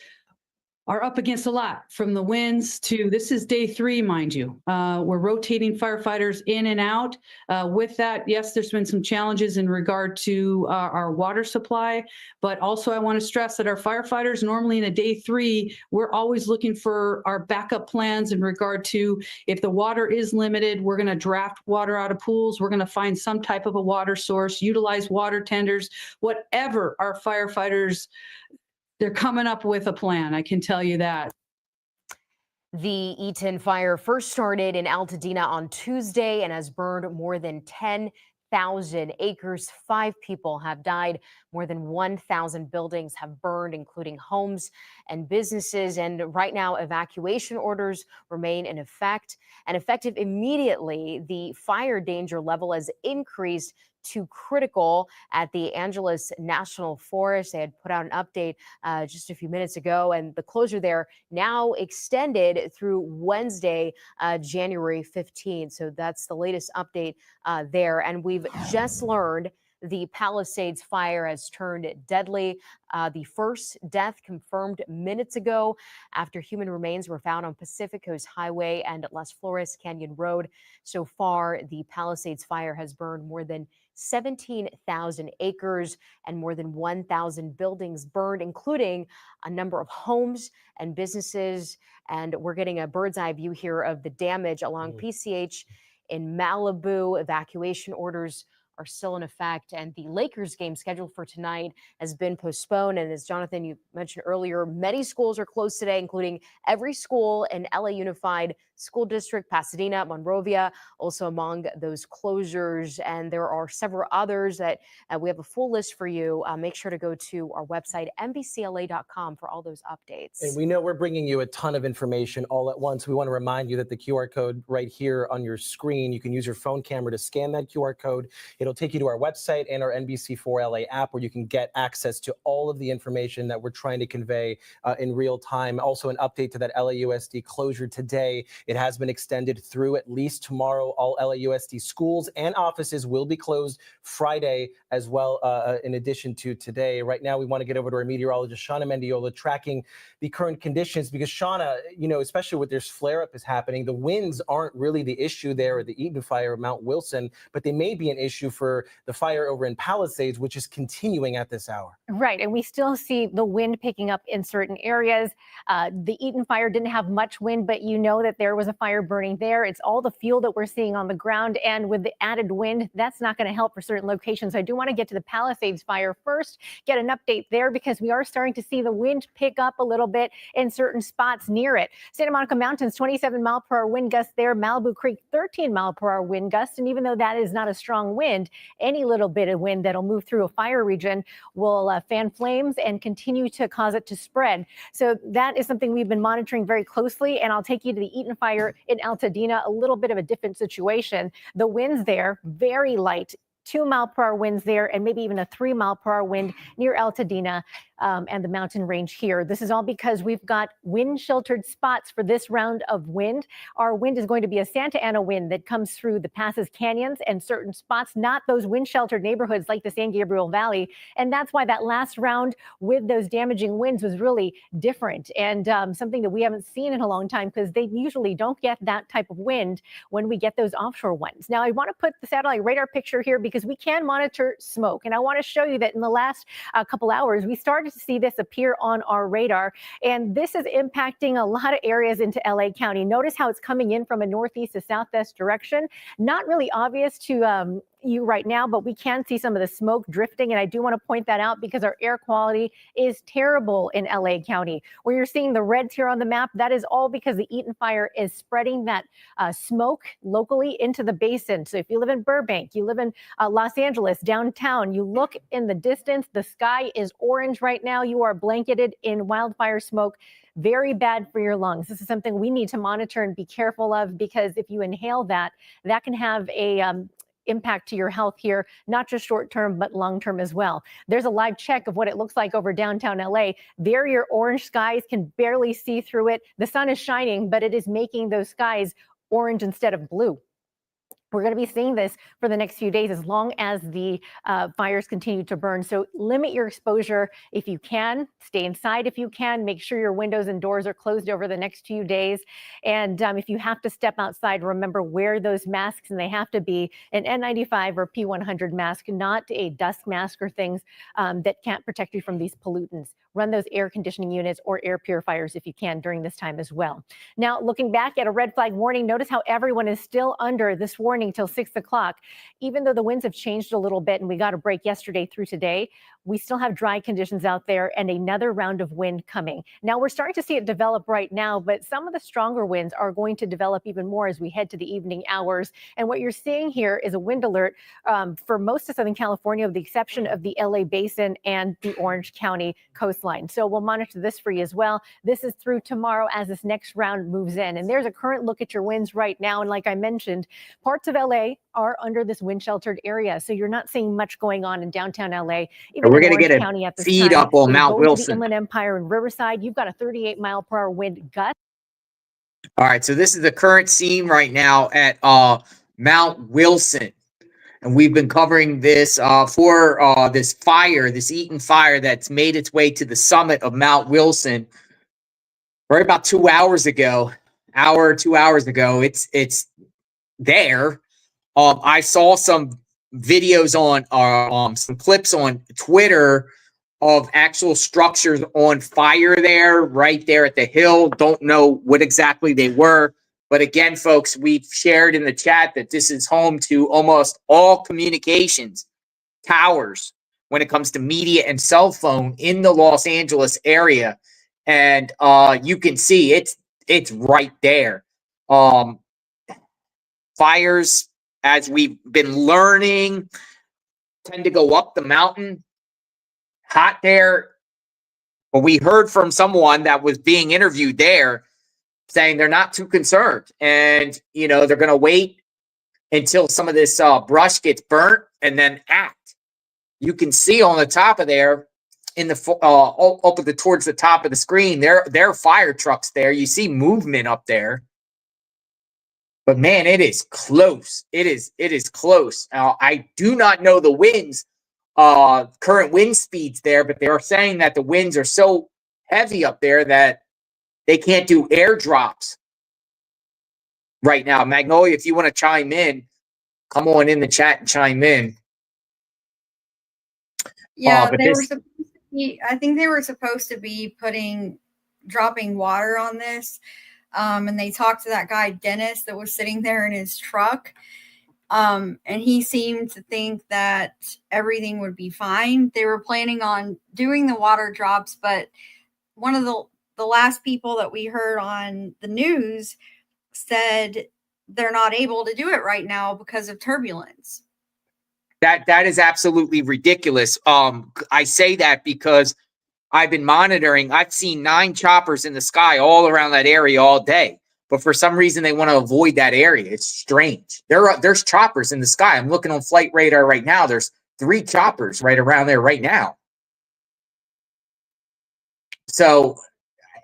are up against a lot, from the winds to, this is day 3, mind you. We're rotating firefighters in and out. With that, yes, there's been some challenges in regard to our water supply, but also I want to stress that our firefighters, normally in a day 3, we're always looking for our backup plans in regard to, if the water is limited, we're going to draft water out of pools. We're going to find some type of a water source, utilize water tenders, whatever our firefighters, they're coming up with a plan, I can tell you that. The Eaton fire first started in Altadena on Tuesday and has burned more than 10,000 acres. 5 people have died. More than 1,000 buildings have burned, including homes and businesses. And right now, evacuation orders remain in effect. And effective immediately, the fire danger level has increased to critical at the Angeles National Forest. They had put out an update just a few minutes ago, and the closure there now extended through Wednesday, January 15th. So that's the latest update there. And we've just learned the Palisades fire has turned deadly. The first death confirmed minutes ago after human remains were found on Pacific Coast Highway and Las Flores Canyon Road. So far, the Palisades fire has burned more than 17,000 acres and more than 1,000 buildings burned, including a number of homes and businesses. And we're getting a bird's eye view here of the damage along PCH in Malibu. Evacuation orders are still in effect, and the Lakers game scheduled for tonight has been postponed. And as Jonathan, you mentioned earlier, many schools are closed today, including every school in LA Unified School District, Pasadena, Monrovia, also among those closures. And there are several others that we have a full list for you. Make sure to go to our website, NBCLA.com, for all those updates. And we know we're bringing you a ton of information all at once. We want to remind you that the QR code right here on your screen, you can use your phone camera to scan that QR code. It'll take you to our website and our NBC4LA app, where you can get access to all of the information that we're trying to convey in real time. Also, an update to that LAUSD closure today. It has been extended through at least tomorrow. All LAUSD schools and offices will be closed Friday as well, in addition to today. Right now, we want to get over to our meteorologist, Shauna Mendiola, tracking the current conditions, because Shauna, especially with this flare-up is happening, the winds aren't really the issue there at the Eaton fire of Mount Wilson, but they may be an issue for the fire over in Palisades, which is continuing at this hour. Right. And we still see the wind picking up in certain areas. The Eaton fire didn't have much wind, but you know that there was a fire burning there. It's all the fuel that we're seeing on the ground. And with the added wind, that's not going to help for certain locations. I do want to get to the Palisades fire first, get an update there, because we are starting to see the wind pick up a little bit in certain spots near it. Santa Monica Mountains, 27-mile-per-hour wind gusts there. Malibu Creek, 13-mile-per-hour wind gusts. And even though that is not a strong wind, any little bit of wind that'll move through a fire region will fan flames and continue to cause it to spread. So that is something we've been monitoring very closely. And I'll take you to the Eaton fire in Altadena, a little bit of a different situation. The winds there, very light. 2-mile-per-hour winds there, and maybe even a 3-mile-per-hour wind near Altadena and the mountain range here. This is all because we've got wind sheltered spots for this round of wind. Our wind is going to be a Santa Ana wind that comes through the passes, canyons, and certain spots, not those wind sheltered neighborhoods like the San Gabriel Valley. And that's why that last round with those damaging winds was really different, and something that we haven't seen in a long time, because they usually don't get that type of wind when we get those offshore ones. Now, I want to put the satellite radar picture here because we can monitor smoke. And I want to show you that in the last couple hours, we started to see this appear on our radar. And this is impacting a lot of areas into LA County. Notice how it's coming in from a northeast to southwest direction. Not really obvious to you right now, but we can see some of the smoke drifting. And I do want to point that out because our air quality is terrible in LA County. Where you're seeing the reds here on the map, that is all because the Eaton fire is spreading that smoke locally into the basin. So if you live in Burbank, you live in Los Angeles, downtown, you look in the distance, the sky is orange right now. You are blanketed in wildfire smoke. Very bad for your lungs. This is something we need to monitor and be careful of, because if you inhale that, that can have a impact to your health here, not just short term, but long term as well. There's a live check of what it looks like over downtown LA. There, your orange skies can barely see through it. The sun is shining, but it is making those skies orange instead of blue. We're going to be seeing this for the next few days as long as the fires continue to burn. So limit your exposure if you can. Stay inside if you can. Make sure your windows and doors are closed over the next few days. And if you have to step outside, remember, wear those masks, and they have to be an N95 or P100 mask, not a dust mask or things that can't protect you from these pollutants. Run those air conditioning units or air purifiers if you can during this time as well. Now, looking back at a red flag warning, notice how everyone is still under this warning till 6 o'clock. Even though the winds have changed a little bit and we got a break yesterday through today, we still have dry conditions out there and another round of wind coming. Now, we're starting to see it develop right now, but some of the stronger winds are going to develop even more as we head to the evening hours. And what you're seeing here is a wind alert for most of Southern California, with the exception of the LA Basin and the Orange County coastline. So we'll monitor this for you as well. This is through tomorrow as this next round moves in. And there's a current look at your winds right now. And like I mentioned, parts of LA are under this wind sheltered area. So you're not seeing much going on in downtown LA. Even We're going to get a County at this feed time. up on When you Mount go to the Wilson. Inland Empire and Riverside, you've got a 38-mile-per-hour wind gust. All right, so this is the current scene right now at Mount Wilson. And we've been covering this for this fire, this Eaton fire that's made its way to the summit of Mount Wilson right about 2 hours ago. 2 hours ago. It's there. I saw some videos on some clips on Twitter of actual structures on fire there, right there at the hill. Don't know what exactly they were. But again, folks, we've shared in the chat that this is home to almost all communications towers when it comes to media and cell phone in the Los Angeles area. And you can see it's right there. Fires, as we've been learning, tend to go up the mountain. Hot there. But we heard from someone that was being interviewed there saying they're not too concerned. And, they're going to wait until some of this brush gets burnt and then act. You can see on the top of there, in the towards the top of the screen, there are fire trucks there. You see movement up there. But man, it is close. It is close. I do not know the winds, current wind speeds there, but they are saying that the winds are so heavy up there that they can't do airdrops right now. Magnolia, if you want to chime in, come on in the chat and chime in. Yeah, I think they were supposed to be dropping water on this. And they talked to that guy, Dennis, that was sitting there in his truck. And he seemed to think that everything would be fine. They were planning on doing the water drops, but one of the last people that we heard on the news said they're not able to do it right now because of turbulence. That is absolutely ridiculous. I say that because I've been monitoring. I've seen 9 choppers in the sky all around that area all day. But for some reason, they want to avoid that area. It's strange. There's choppers in the sky. I'm looking on flight radar right now. There's 3 choppers right around there right now. So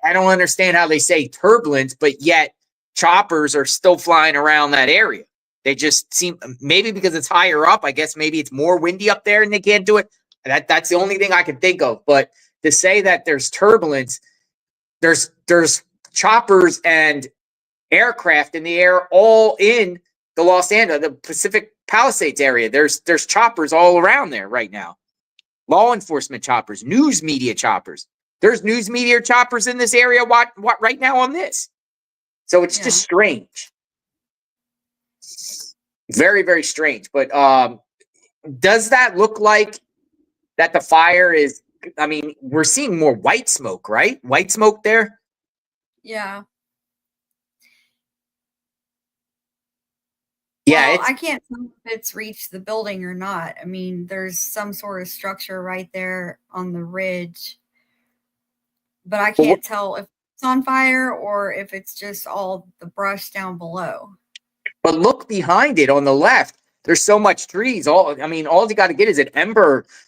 I don't understand how they say turbulence, but yet choppers are still flying around that area. They just seem, maybe because it's higher up, I guess maybe it's more windy up there and they can't do it. That's the only thing I can think of. But to say that there's turbulence, there's choppers and aircraft in the air all in the Los Angeles, the Pacific Palisades area. There's choppers all around there right now. Law enforcement choppers, news media choppers. There's news media choppers in this area what right now on this. So it's just strange. Very, very strange. But does that look like that the fire is, I mean, we're seeing more white smoke, right? White smoke there? Yeah. Yeah. Well, I can't tell if it's reached the building or not. I mean, there's some sort of structure right there on the ridge, but I can't tell if it's on fire or if it's just all the brush down below. But look behind it on the left. There's so much trees. All you got to get is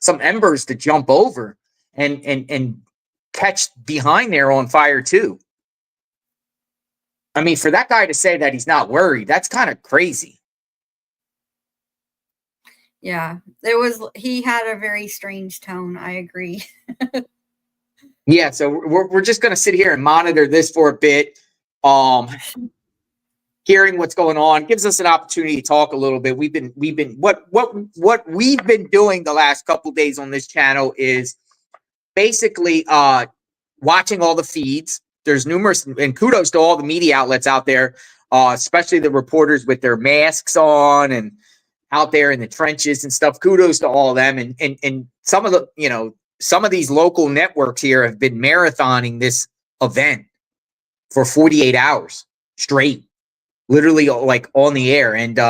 some embers to jump over and catch behind there on fire too. I mean, for that guy to say that he's not worried, that's kind of crazy. Yeah, he had a very strange tone. I agree. Yeah, so we're just gonna sit here and monitor this for a bit. Hearing what's going on gives us an opportunity to talk a little bit. What we've been doing the last couple of days on this channel is basically watching all the feeds. There's numerous, and kudos to all the media outlets out there, especially the reporters with their masks on and out there in the trenches and stuff. Kudos to all of them. And some of these local networks here have been marathoning this event for 48 hours straight. Literally like on the air. And,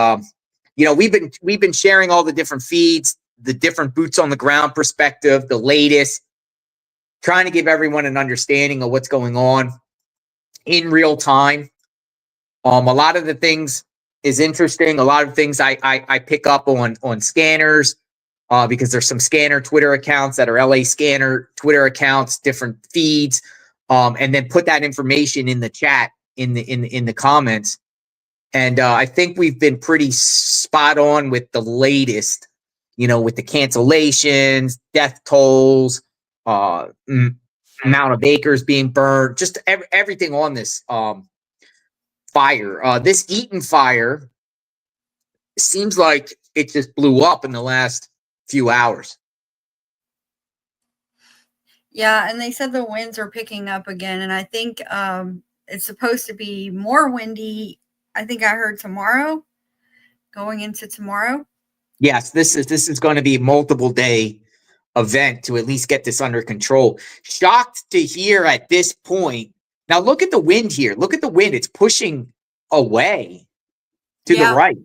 we've been sharing all the different feeds, the different boots on the ground perspective, the latest, trying to give everyone an understanding of what's going on in real time. A lot of the things is interesting. A lot of things I pick up on scanners because there's some scanner Twitter accounts that are LA scanner Twitter accounts, different feeds, and then put that information in the chat in the comments. And I think we've been pretty spot on with the latest, with the cancellations, death tolls, amount of acres being burned, just everything on this fire. This Eaton fire seems like it just blew up in the last few hours. Yeah, and they said the winds are picking up again, and I think it's supposed to be more windy. I think I heard tomorrow, going into tomorrow. Yes, this is going to be a multiple day event to at least get this under control. Shocked to hear at this point. Now look at the wind here. Look at the wind. It's pushing away to the Yeah. right.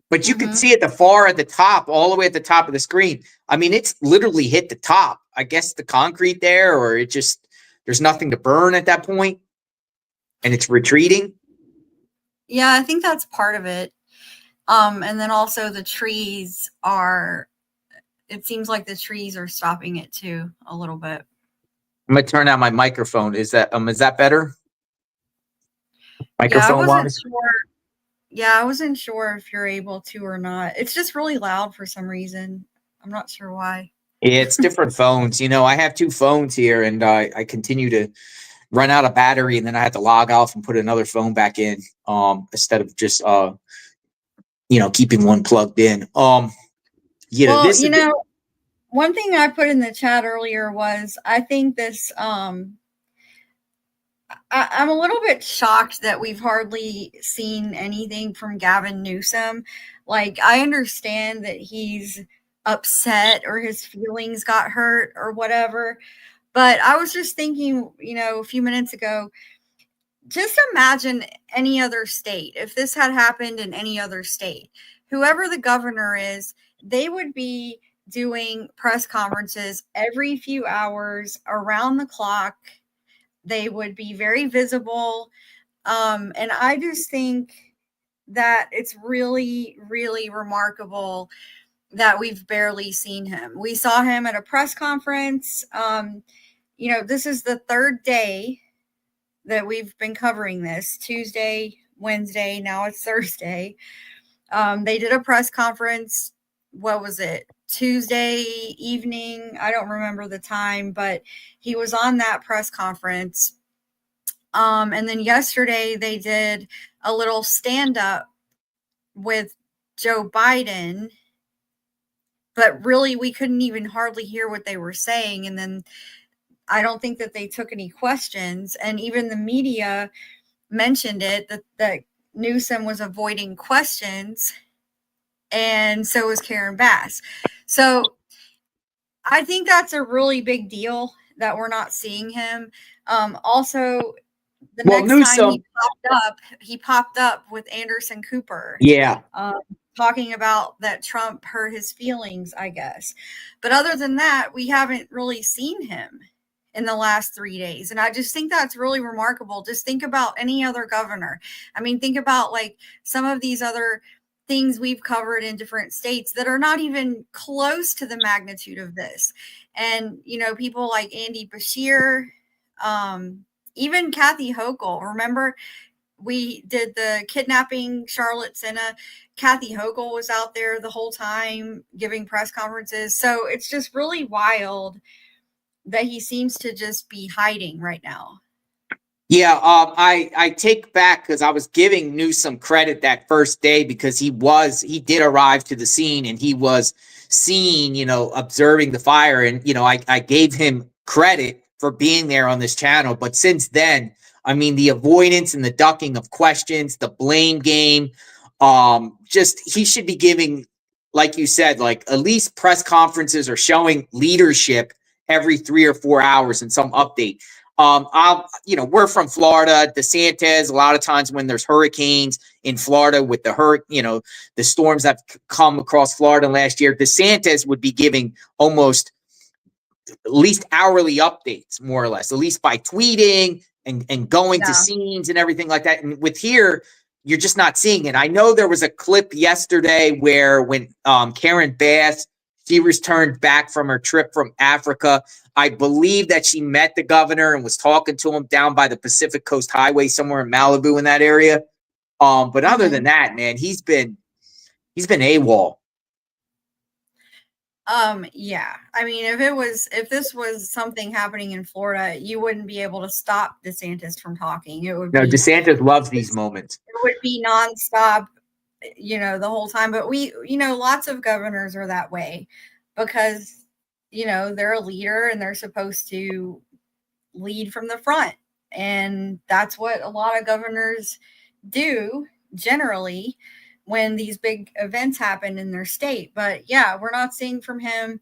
But you can see at the top, all the way at the top of the screen. I mean, it's literally hit the top. I guess the concrete there, or it just, there's nothing to burn at that point, and it's retreating. Yeah, I think that's part of it. And then also the trees are, it seems like the trees are stopping it too a little bit. I'm gonna turn on my microphone. Is that better? Yeah, I Microphone wasn't wise? sure. Yeah, I wasn't sure if you're able to or not. It's just really loud for some reason. I'm not sure why. Yeah, it's different phones. You know, I have 2 phones here, and I continue to run out of battery, and then I have to log off and put another phone back in, instead of just keeping one plugged in. Well, one thing I put in the chat earlier was I think this I'm a little bit shocked that we've hardly seen anything from Gavin Newsom. Like, I understand that he's upset or his feelings got hurt or whatever, but I was just thinking, a few minutes ago, just imagine any other state. If this had happened in any other state, whoever the governor is, they would be doing press conferences every few hours around the clock. They would be very visible. And I just think that it's really, really remarkable that we've barely seen him. We saw him at a press conference. This is the 3rd day that we've been covering this. Tuesday, Wednesday, now it's Thursday. They did a press conference. What was it? Tuesday evening. I don't remember the time, but he was on that press conference. And then yesterday they did a little stand up with Joe Biden, but really we couldn't even hardly hear what they were saying. And then I don't think that they took any questions. And even the media mentioned it, that Newsom was avoiding questions. And so was Karen Bass. So I think that's a really big deal that we're not seeing him. Also, the next time he popped up with Anderson Cooper. Yeah. Talking about that Trump hurt his feelings, I guess. But other than that, we haven't really seen him in the last 3 days. And I just think that's really remarkable. Just think about any other governor. I mean, think about like some of these other things we've covered in different states that are not even close to the magnitude of this. And, people like Andy Beshear, even Kathy Hochul. Remember, we did the kidnapping Charlotte Senna. Kathy Hochul was out there the whole time giving press conferences. So it's just really wild that he seems to just be hiding right now. Yeah, I take back, because I was giving Newsom credit that first day because he did arrive to the scene and he was seen, observing the fire. And, I gave him credit for being there on this channel. But since then, I mean, the avoidance and the ducking of questions, the blame game, he should be giving, like you said, like at least press conferences or showing leadership every 3 or 4 hours in some update. We're from Florida. DeSantis, a lot of times when there's hurricanes in Florida with the storms that come across Florida last year, DeSantis would be giving almost at least hourly updates, more or less, at least by tweeting and going to scenes and everything like that. And with here, you're just not seeing it. I know there was a clip yesterday where when Karen Bass, she returned back from her trip from Africa, I believe that she met the governor and was talking to him down by the Pacific Coast Highway somewhere in Malibu in that area. But other than that, man, he's been AWOL. Yeah. I mean, if this was something happening in Florida, you wouldn't be able to stop DeSantis from talking. DeSantis loves these moments. It would be nonstop, the whole time. But lots of governors are that way because, they're a leader and they're supposed to lead from the front. And that's what a lot of governors do generally when these big events happen in their state. But yeah, we're not seeing from him.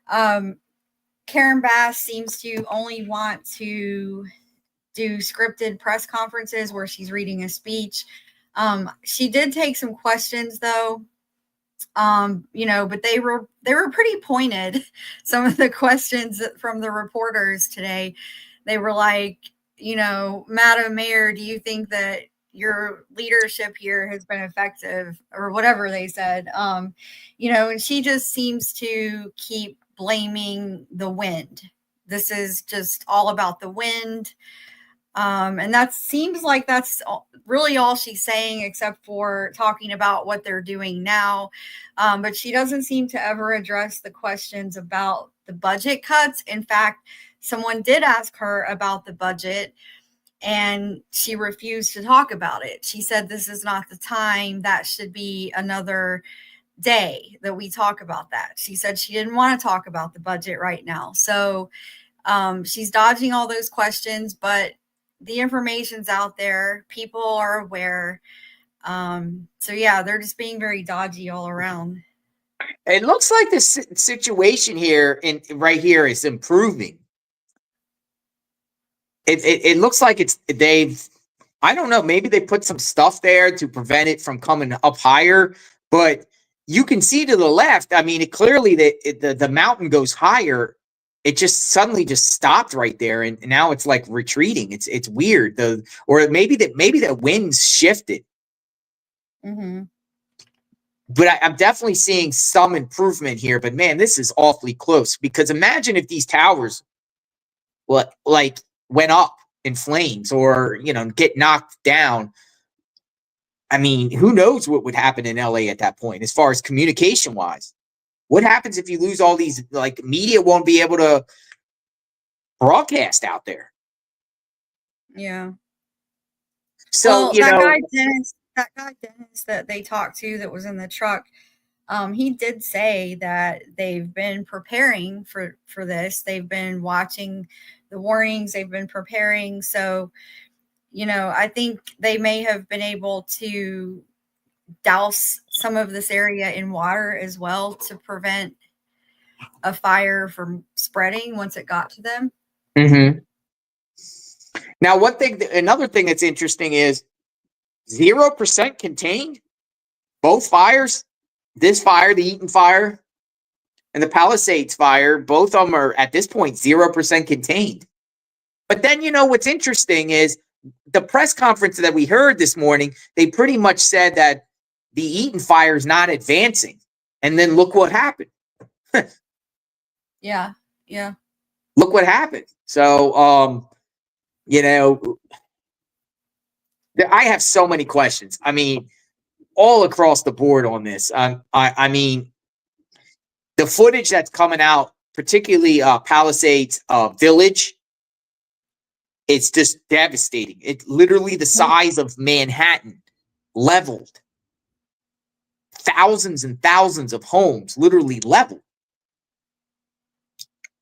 Karen Bass seems to only want to do scripted press conferences where she's reading a speech. She did take some questions though, but they were pretty pointed. Some of the questions from the reporters today, they were like, Madam Mayor, do you think that your leadership here has been effective, or whatever they said? And she just seems to keep blaming the wind. This is just all about the wind. And that seems like that's really all she's saying, except for talking about what they're doing now. But she doesn't seem to ever address the questions about the budget cuts. In fact, someone did ask her about the budget, and she refused to talk about it. She said, this is not the time. That should be another day that we talk about that. She said she didn't want to talk about the budget right now. So she's dodging all those questions, but the information's out there. People are aware. So yeah, they're just being very dodgy all around. It looks like this situation here right here is improving. It looks like I don't know, maybe they put some stuff there to prevent it from coming up higher, but you can see to the left, I mean, it clearly the mountain goes higher. It just suddenly just stopped right there, and now it's like retreating. It's weird. Or maybe the winds shifted. Mm-hmm. But I'm definitely seeing some improvement here. But man, this is awfully close, because imagine if these towers went up in flames or get knocked down. I mean, who knows what would happen in LA at that point as far as communication wise. What happens if you lose all these, media won't be able to broadcast out there? Yeah. So, that guy Dennis that they talked to that was in the truck, he did say that they've been preparing for this. They've been watching the warnings. They've been preparing. So, I think they may have been able to douse some of this area in water as well to prevent a fire from spreading once it got to them. Mm-hmm. Now, another thing that's interesting is 0% contained. Both fires, this fire, the Eaton fire, and the Palisades fire, both of them are at this point 0% contained. But then, what's interesting is the press conference that we heard this morning, they pretty much said that the Eaton fire is not advancing. And then look what happened. Yeah. Look what happened. So, I have so many questions. I mean, all across the board on this. I mean, the footage that's coming out, particularly Palisades Village, it's just devastating. It's literally the size of Manhattan, leveled. Thousands and thousands of homes literally leveled.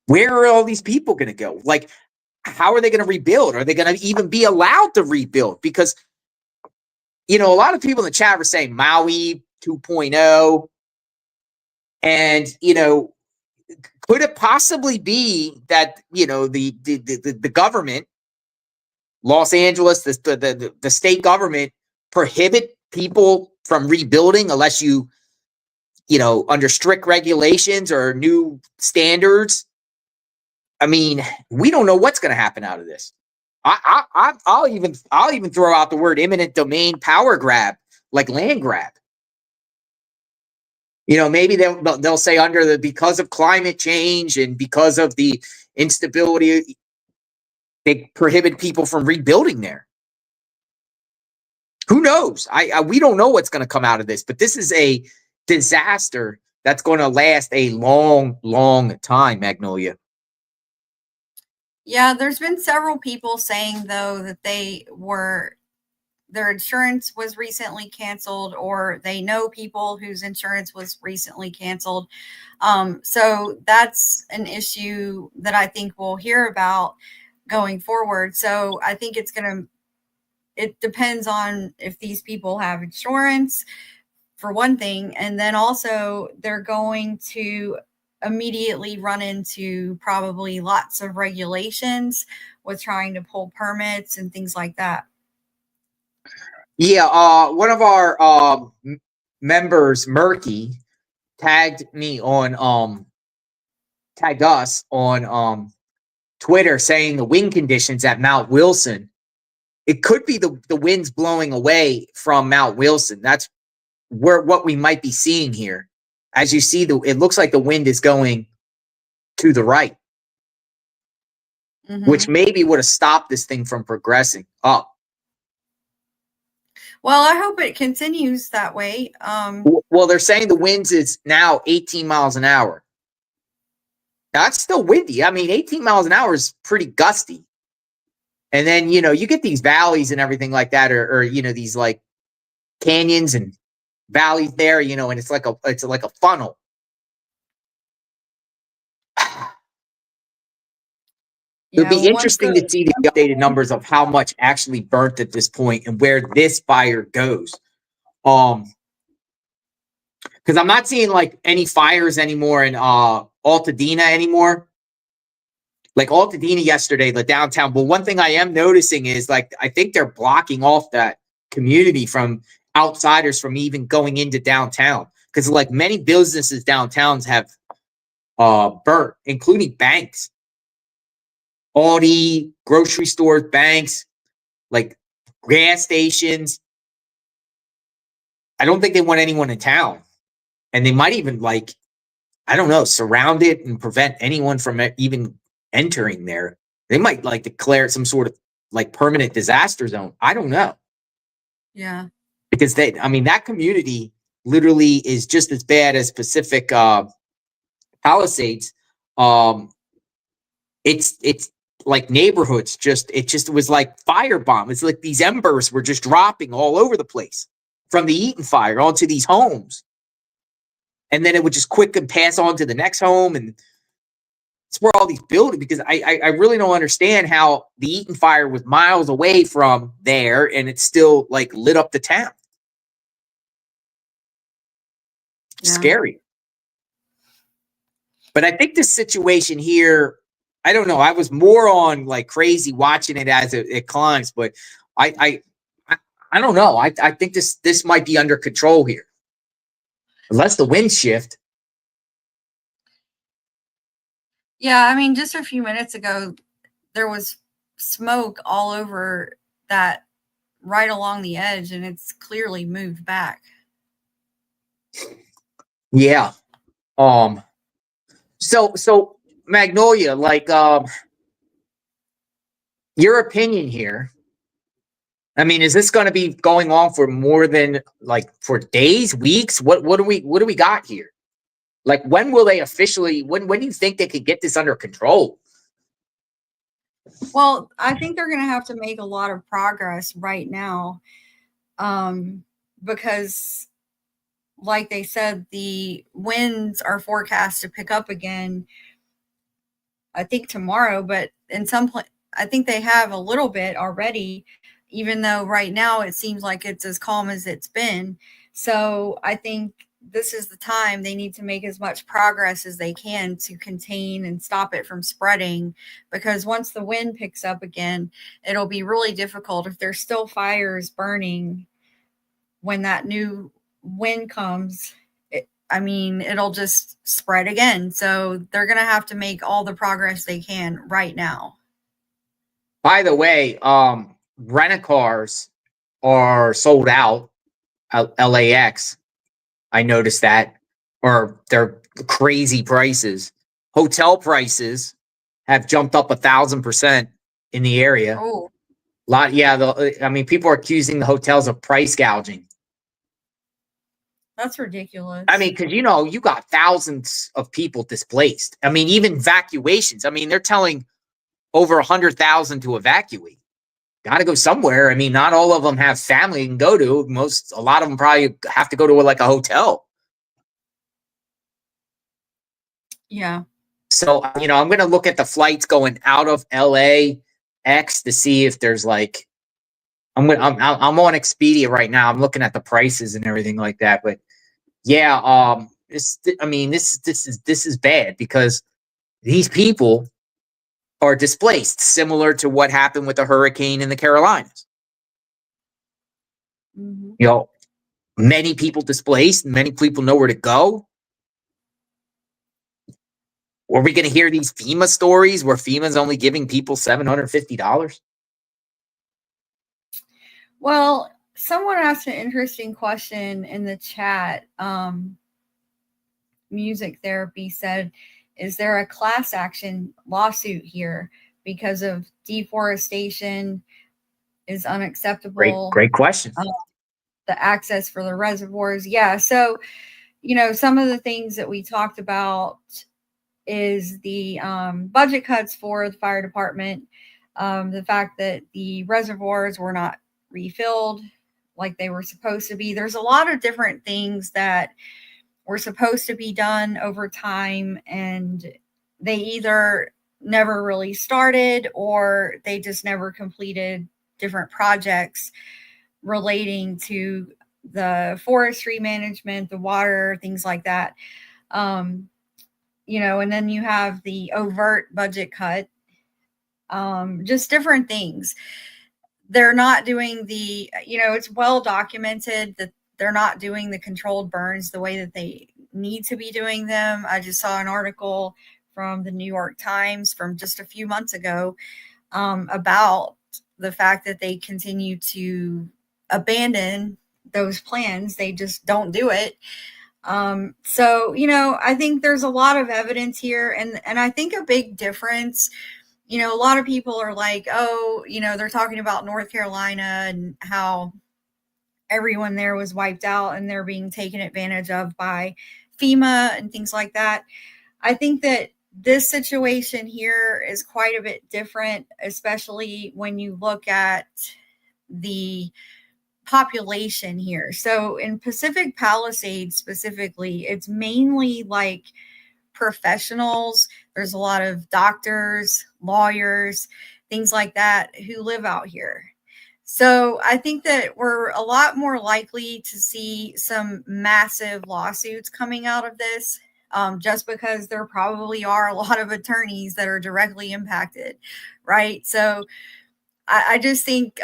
Where are all these people going to go? How are they going to rebuild? Are they going to even be allowed to rebuild? Because, a lot of people in the chat were saying Maui 2.0. And, could it possibly be that, the government, Los Angeles, the state government, prohibit people from rebuilding unless you under strict regulations or new standards? I mean, we don't know what's going to happen out of this. I'll even throw out the word eminent domain power grab, like land grab. Maybe they'll say because of climate change and because of the instability, they prohibit people from rebuilding there. Who knows? We don't know what's going to come out of this, but this is a disaster that's going to last a long, long time, Magnolia. Yeah, there's been several people saying, though, that their insurance was recently canceled, or they know people whose insurance was recently canceled. So that's an issue that I think we'll hear about going forward. So I think it depends on if these people have insurance, for one thing, and then also they're going to immediately run into probably lots of regulations with trying to pull permits and things like that. Yeah, one of our members, Murky, tagged us on Twitter saying the wind conditions at Mount Wilson, it could be the winds blowing away from Mount Wilson. That's what we might be seeing here. As you see, it looks like the wind is going to the right, which maybe would have stopped this thing from progressing up. Well, I hope it continues that way. Well, they're saying the winds is now 18 miles an hour. That's still windy. I mean, 18 miles an hour is pretty gusty. And then, you get these valleys and everything like that, or these like canyons and valleys there, and it's like a funnel. It'll be interesting to see the updated numbers of how much actually burnt at this point and where this fire goes. Because I'm not seeing like any fires anymore in Altadena anymore. Like Altadena yesterday, the downtown. But one thing I am noticing is like I think they're blocking off that community from outsiders from even going into downtown. Because like many businesses downtowns have burnt, including banks. Aldi, grocery stores, banks, like gas stations. I don't think they want anyone in town. And they might even surround it and prevent anyone from even entering there. They might declare some sort of permanent disaster zone. I don't know. Yeah. Because that community literally is just as bad as Pacific Palisades. It's like neighborhoods, it was like firebomb. It's like these embers were just dropping all over the place from the Eaton fire onto these homes. And then it would just quick and pass on to the next home. And it's where all these buildings, because I really don't understand how the Eaton fire was miles away from there and it still lit up the town. Yeah. Scary. But I think this situation here, I don't know. I was more on crazy watching it as it climbs, but I don't know. I think this might be under control here, unless the winds shift. Yeah, I mean, just a few minutes ago, there was smoke all over that right along the edge, and it's clearly moved back. Yeah. So Magnolia, your opinion here. I mean, is this going to be going on for more than for days, weeks? What do we got here? When will they officially? When do you think they could get this under control? Well, I think they're going to have to make a lot of progress right now, because, like they said, the winds are forecast to pick up again. I think tomorrow, but in I think they have a little bit already, even though right now it seems like it's as calm as it's been. So I think this is the time they need to make as much progress as they can to contain and stop it from spreading, because once the wind picks up again, it'll be really difficult if there's still fires burning when that new wind comes. It'll just spread again. So they're going to have to make all the progress they can right now. By the way, rent-a-cars are sold out at LAX. I noticed that. Or they're crazy prices. Hotel prices have jumped up 1,000% in the area. Oh. People are accusing the hotels of price gouging. That's ridiculous. Because you got thousands of people displaced. Even evacuations. They're telling over 100,000 to evacuate. Got to go somewhere. Not all of them have family you can go to. A lot of them probably have to go to a hotel. Yeah. So I'm going to look at the flights going out of LAX to see if there's I'm on Expedia right now. I'm looking at the prices and everything like that. But yeah, I mean, this is bad because these people are displaced, similar to what happened with the hurricane in the Carolinas. Mm-hmm. You know, many people displaced, many people know where to go. Are we going to hear these FEMA stories where FEMA's only giving people $750? Well, someone asked an interesting question in the chat. Music Therapy said, is there a class action lawsuit here because of deforestation is unacceptable? Great question. The access for the reservoirs. Yeah. So, you know, some of the things that we talked about is the budget cuts for the fire department, the fact that the reservoirs were not refilled like they were supposed to be. There's a lot of different things that were supposed to be done over time, and they either never really started or they just never completed different projects relating to the forestry management, the water, things like that. You know, and then you have the overt budget cut, just different things. They're not doing the, you know, it's well documented that they're not doing the controlled burns the way that they need to be doing them. I just saw an article from the New York Times from just a few months ago about the fact that they continue to abandon those plans. They just don't do it. So, you know, I think there's a lot of evidence here, and I think a big difference, you know, a lot of people are like, oh, you know, they're talking about North Carolina and how everyone there was wiped out and they're being taken advantage of by FEMA and things like that. I think that this situation here is quite a bit different, especially when you look at the population here. So in Pacific Palisades specifically, it's mainly like professionals. There's a lot of doctors, lawyers, things like that who live out here. So I think that we're a lot more likely to see some massive lawsuits coming out of this, just because there probably are a lot of attorneys that are directly impacted, right? So I just think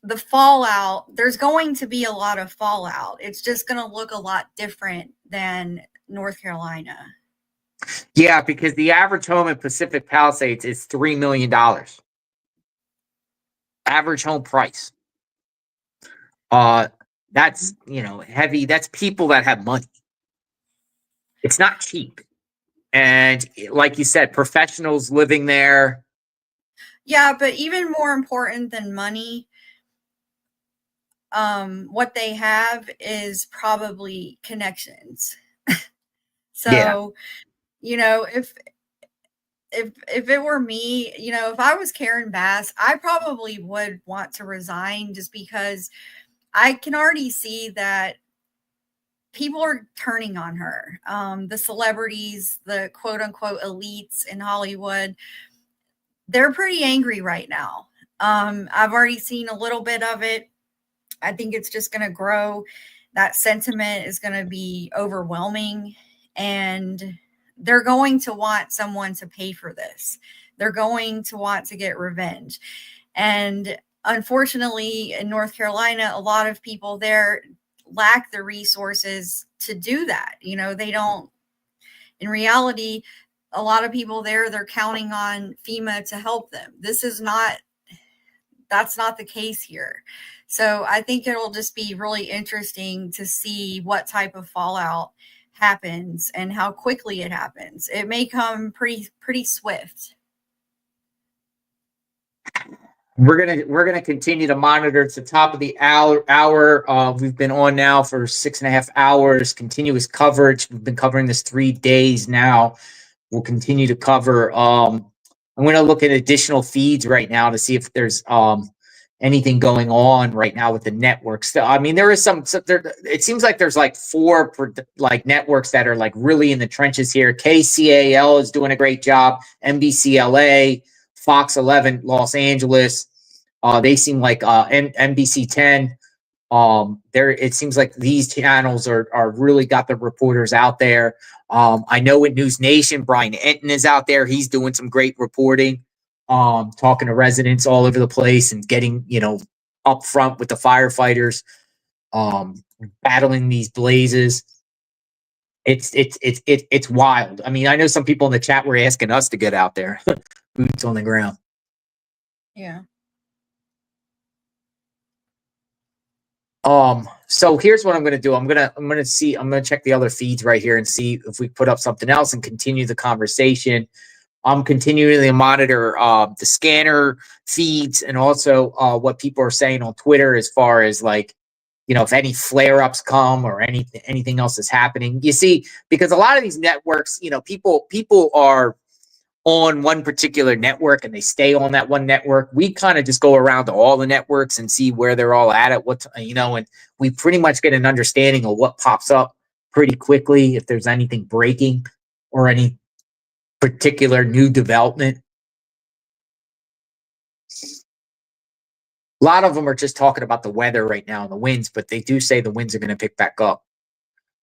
the fallout, there's going to be a lot of fallout. It's just going to look a lot different than North Carolina. Yeah, because the average home in Pacific Palisades is $3 million. Average home price. That's, you know, heavy. That's people that have money. It's not cheap. And like you said, professionals living there. Yeah, but even more important than money, what they have is probably connections. So, yeah. You know, if it were me, you know, if I was Karen Bass, I probably would want to resign just because I can already see that people are turning on her. The celebrities, the quote unquote elites in Hollywood, they're pretty angry right now. I've already seen a little bit of it. I think it's just going to grow. That sentiment is going to be overwhelming, and they're going to want someone to pay for this. They're going to want to get revenge. And unfortunately, in North Carolina, a lot of people there lack the resources to do that. You know, they don't, in reality, a lot of people there, they're counting on FEMA to help them. That's not the case here. So I think it'll just be really interesting to see what type of fallout happens and how quickly it happens. It may come pretty swift. We're gonna continue to monitor. It's the top of the hour. We've been on now for 6.5 hours. Continuous coverage. We've been covering this 3 days now. We'll continue to cover. I'm going to look at additional feeds right now to see if there's anything going on right now with the networks. I mean, there is some. It seems like there's like 4 like networks that are like really in the trenches here. KCAL is doing a great job. NBC Fox 11 Los Angeles. They seem like NBC 10 It seems like these channels are really got the reporters out there. I know in News Nation, Brian Eaton is out there. He's doing some great reporting, talking to residents all over the place and getting, up front with the firefighters, battling these blazes. It's wild. I mean, I know some people in the chat were asking us to get out there, boots on the ground. Yeah. So here's what I'm gonna do. I'm gonna check the other feeds right here and see if we put up something else and continue the conversation. I'm continuing to monitor the scanner feeds and also what people are saying on Twitter as far as like, if any flare-ups come or anything else is happening. You see, because a lot of these networks, people are on one particular network and they stay on that one network. We kind of just go around to all the networks and see where they're all at and we pretty much get an understanding of what pops up pretty quickly if there's anything breaking or any particular new development. A lot of them are just talking about the weather right now and the winds, but they do say the winds are going to pick back up.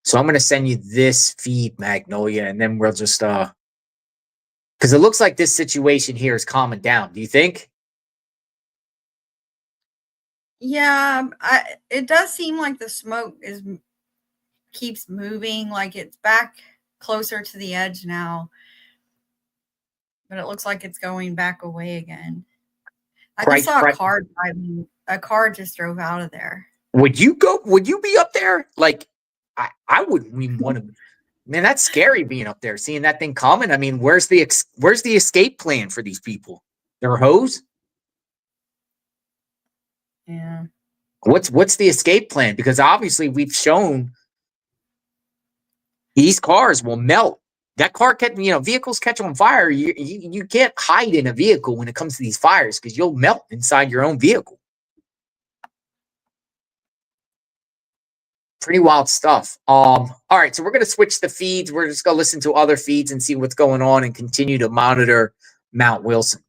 So I'm going to send you this feed, Magnolia, and then we'll just because it looks like this situation here is calming down. Do you think? Yeah, it does seem like the smoke keeps moving, like it's back closer to the edge now, but it looks like it's going back away again. I just saw a car driving. A car just drove out of there. Would you be up there? Like, I wouldn't even want to. Man, that's scary being up there, seeing that thing coming. I mean, where's the escape plan for these people? They're hose? Yeah. What's the escape plan? Because obviously we've shown these cars will melt. That car vehicles catch on fire. You can't hide in a vehicle when it comes to these fires because you'll melt inside your own vehicle. Pretty wild stuff. All right, so we're going to switch the feeds. We're just going to listen to other feeds and see what's going on and continue to monitor Mount Wilson.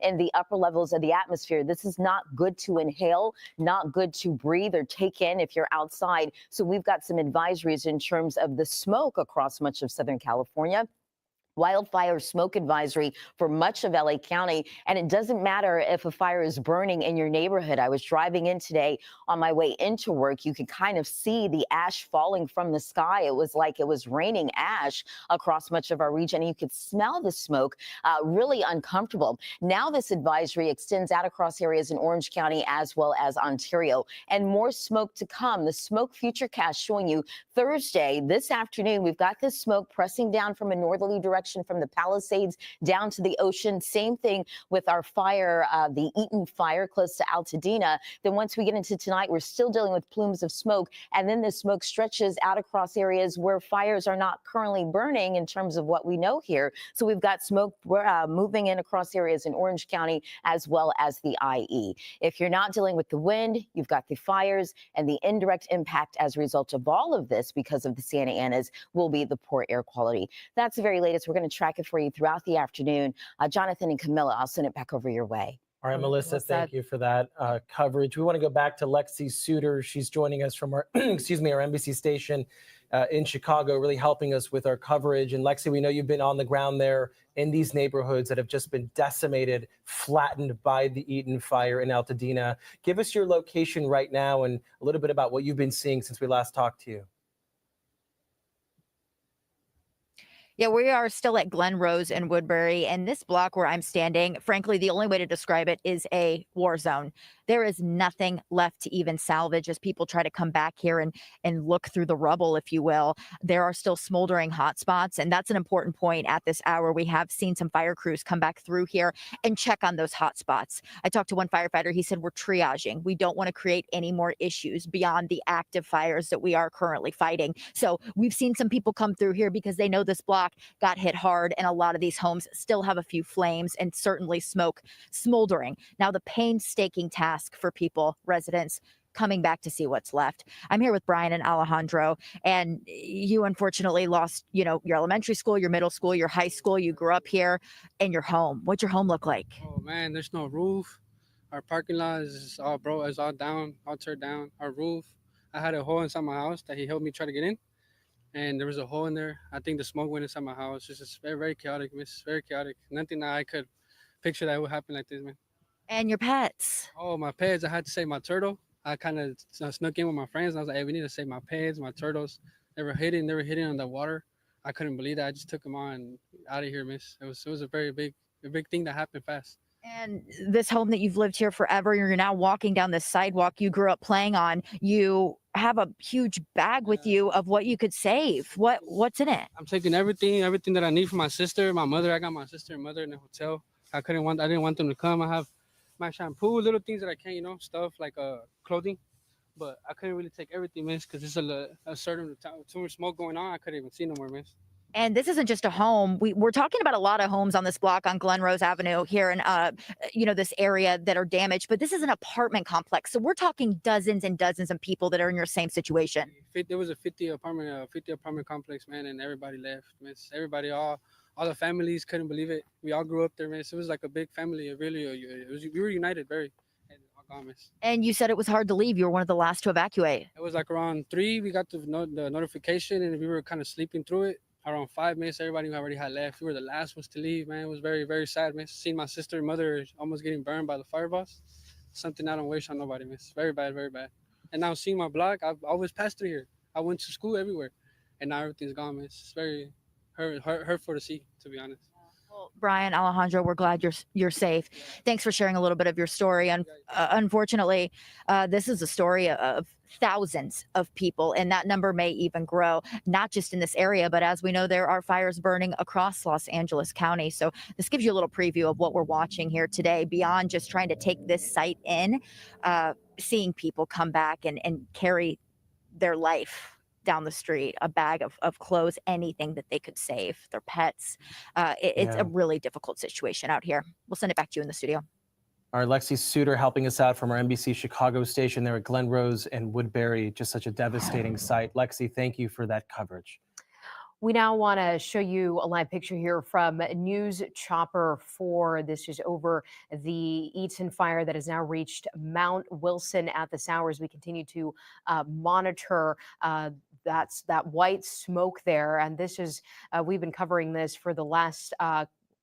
In the upper levels of the atmosphere. This is not good to inhale, not good to breathe or take in if you're outside. So we've got some advisories in terms of the smoke across much of Southern California. Wildfire smoke advisory for much of LA County. And it doesn't matter if a fire is burning in your neighborhood. I was driving in today on my way into work. You could kind of see the ash falling from the sky. It was like it was raining ash across much of our region. And you could smell the smoke, really uncomfortable. Now this advisory extends out across areas in Orange County as well as Ontario. And more smoke to come. The smoke futurecast showing you Thursday, this afternoon, we've got this smoke pressing down from a northerly direction from the Palisades down to the ocean. Same thing with our fire, the Eaton fire close to Altadena. Then once we get into tonight, we're still dealing with plumes of smoke. And then the smoke stretches out across areas where fires are not currently burning in terms of what we know here. So we've got smoke moving in across areas in Orange County as well as the IE. If you're not dealing with the wind, you've got the fires, and the indirect impact as a result of all of this because of the Santa Anas will be the poor air quality. That's the very latest. We're going to track it for you throughout the afternoon. Jonathan and Camilla, I'll send it back over your way. All right, Melissa, thank you for that coverage. We want to go back to Lexi Suter. She's joining us from our, our NBC station in Chicago, really helping us with our coverage. And Lexi, we know you've been on the ground there in these neighborhoods that have just been decimated, flattened by the Eaton fire in Altadena. Give us your location right now and a little bit about what you've been seeing since we last talked to you. Yeah, we are still at Glen Rose and Woodbury, and this block where I'm standing, frankly, the only way to describe it is a war zone. There is nothing left to even salvage as people try to come back here and look through the rubble, if you will. There are still smoldering hot spots, and that's an important point at this hour. We have seen some fire crews come back through here and check on those hot spots. I talked to one firefighter. He said, we're triaging. We don't want to create any more issues beyond the active fires that we are currently fighting. So we've seen some people come through here because they know this block got hit hard, and a lot of these homes still have a few flames and certainly smoke smoldering. Now, the painstaking task for people, residents, coming back to see what's left. I'm here with Brian and Alejandro, and you unfortunately lost, your elementary school, your middle school, your high school. You grew up here, and your home. What's your home look like? Oh man, there's no roof. Our parking lot is all broke, it's all down, all turned down. Our roof, I had a hole inside my house that he helped me try to get in, and there was a hole in there. I think the smoke went inside my house. It's just very, very chaotic, miss. Very chaotic. Nothing that I could picture that would happen like this, man. And your pets? Oh, my pets. I had to save my turtle. I kind of snuck in with my friends, and I was like, hey, we need to save my pets, my turtles. They were hidden on the water. I couldn't believe that. I just took them on out of here, miss. It was a very big thing that happened fast. And this home that you've lived here forever, you're now walking down this sidewalk you grew up playing on. You have a huge bag with you of what you could save. What's in it? I'm taking everything that I need for my sister, my mother. I got my sister and mother in the hotel. I didn't want them to come. I have my shampoo, little things that I can, stuff like clothing. But I couldn't really take everything, miss, because there's a certain too much smoke going on. I couldn't even see no more, miss. And this isn't just a home. We're talking about a lot of homes on this block on Glen Rose Avenue here in, this area that are damaged. But this is an apartment complex. So we're talking dozens and dozens of people that are in your same situation. There was a 50 apartment complex, man, and everybody left, miss. Everybody, all the families couldn't believe it. We all grew up there, miss. It was like a big family. We were united, very. And you said it was hard to leave. You were one of the last to evacuate. It was like around 3, we got the notification, and we were kind of sleeping through it. Around 5 minutes, everybody already had left. We were the last ones to leave, man. It was very, very sad, man. Seeing my sister and mother almost getting burned by the fire boss. Something I don't wish on nobody, miss. Very bad, very bad. And now seeing my block, I've always passed through here. I went to school everywhere, and now everything's gone, miss. It's very hurtful to see, to be honest. Well, Brian, Alejandro, we're glad you're safe. Thanks for sharing a little bit of your story. And unfortunately, this is a story of thousands of people, and that number may even grow, not just in this area, but as we know, there are fires burning across Los Angeles County. So this gives you a little preview of what we're watching here today, beyond just trying to take this site in, seeing people come back and carry their life down the street, a bag of clothes, anything that they could save, their pets. It's a really difficult situation out here. We'll send it back to you in the studio. All right, Lexi Suter helping us out from our NBC Chicago station there at Glen Rose and Woodbury. Just such a devastating sight. Lexi, thank you for that coverage. We now want to show you a live picture here from News Chopper 4. This is over the Eaton fire that has now reached Mount Wilson at this hour as we continue to monitor that white smoke there. And this is, we've been covering this for the last,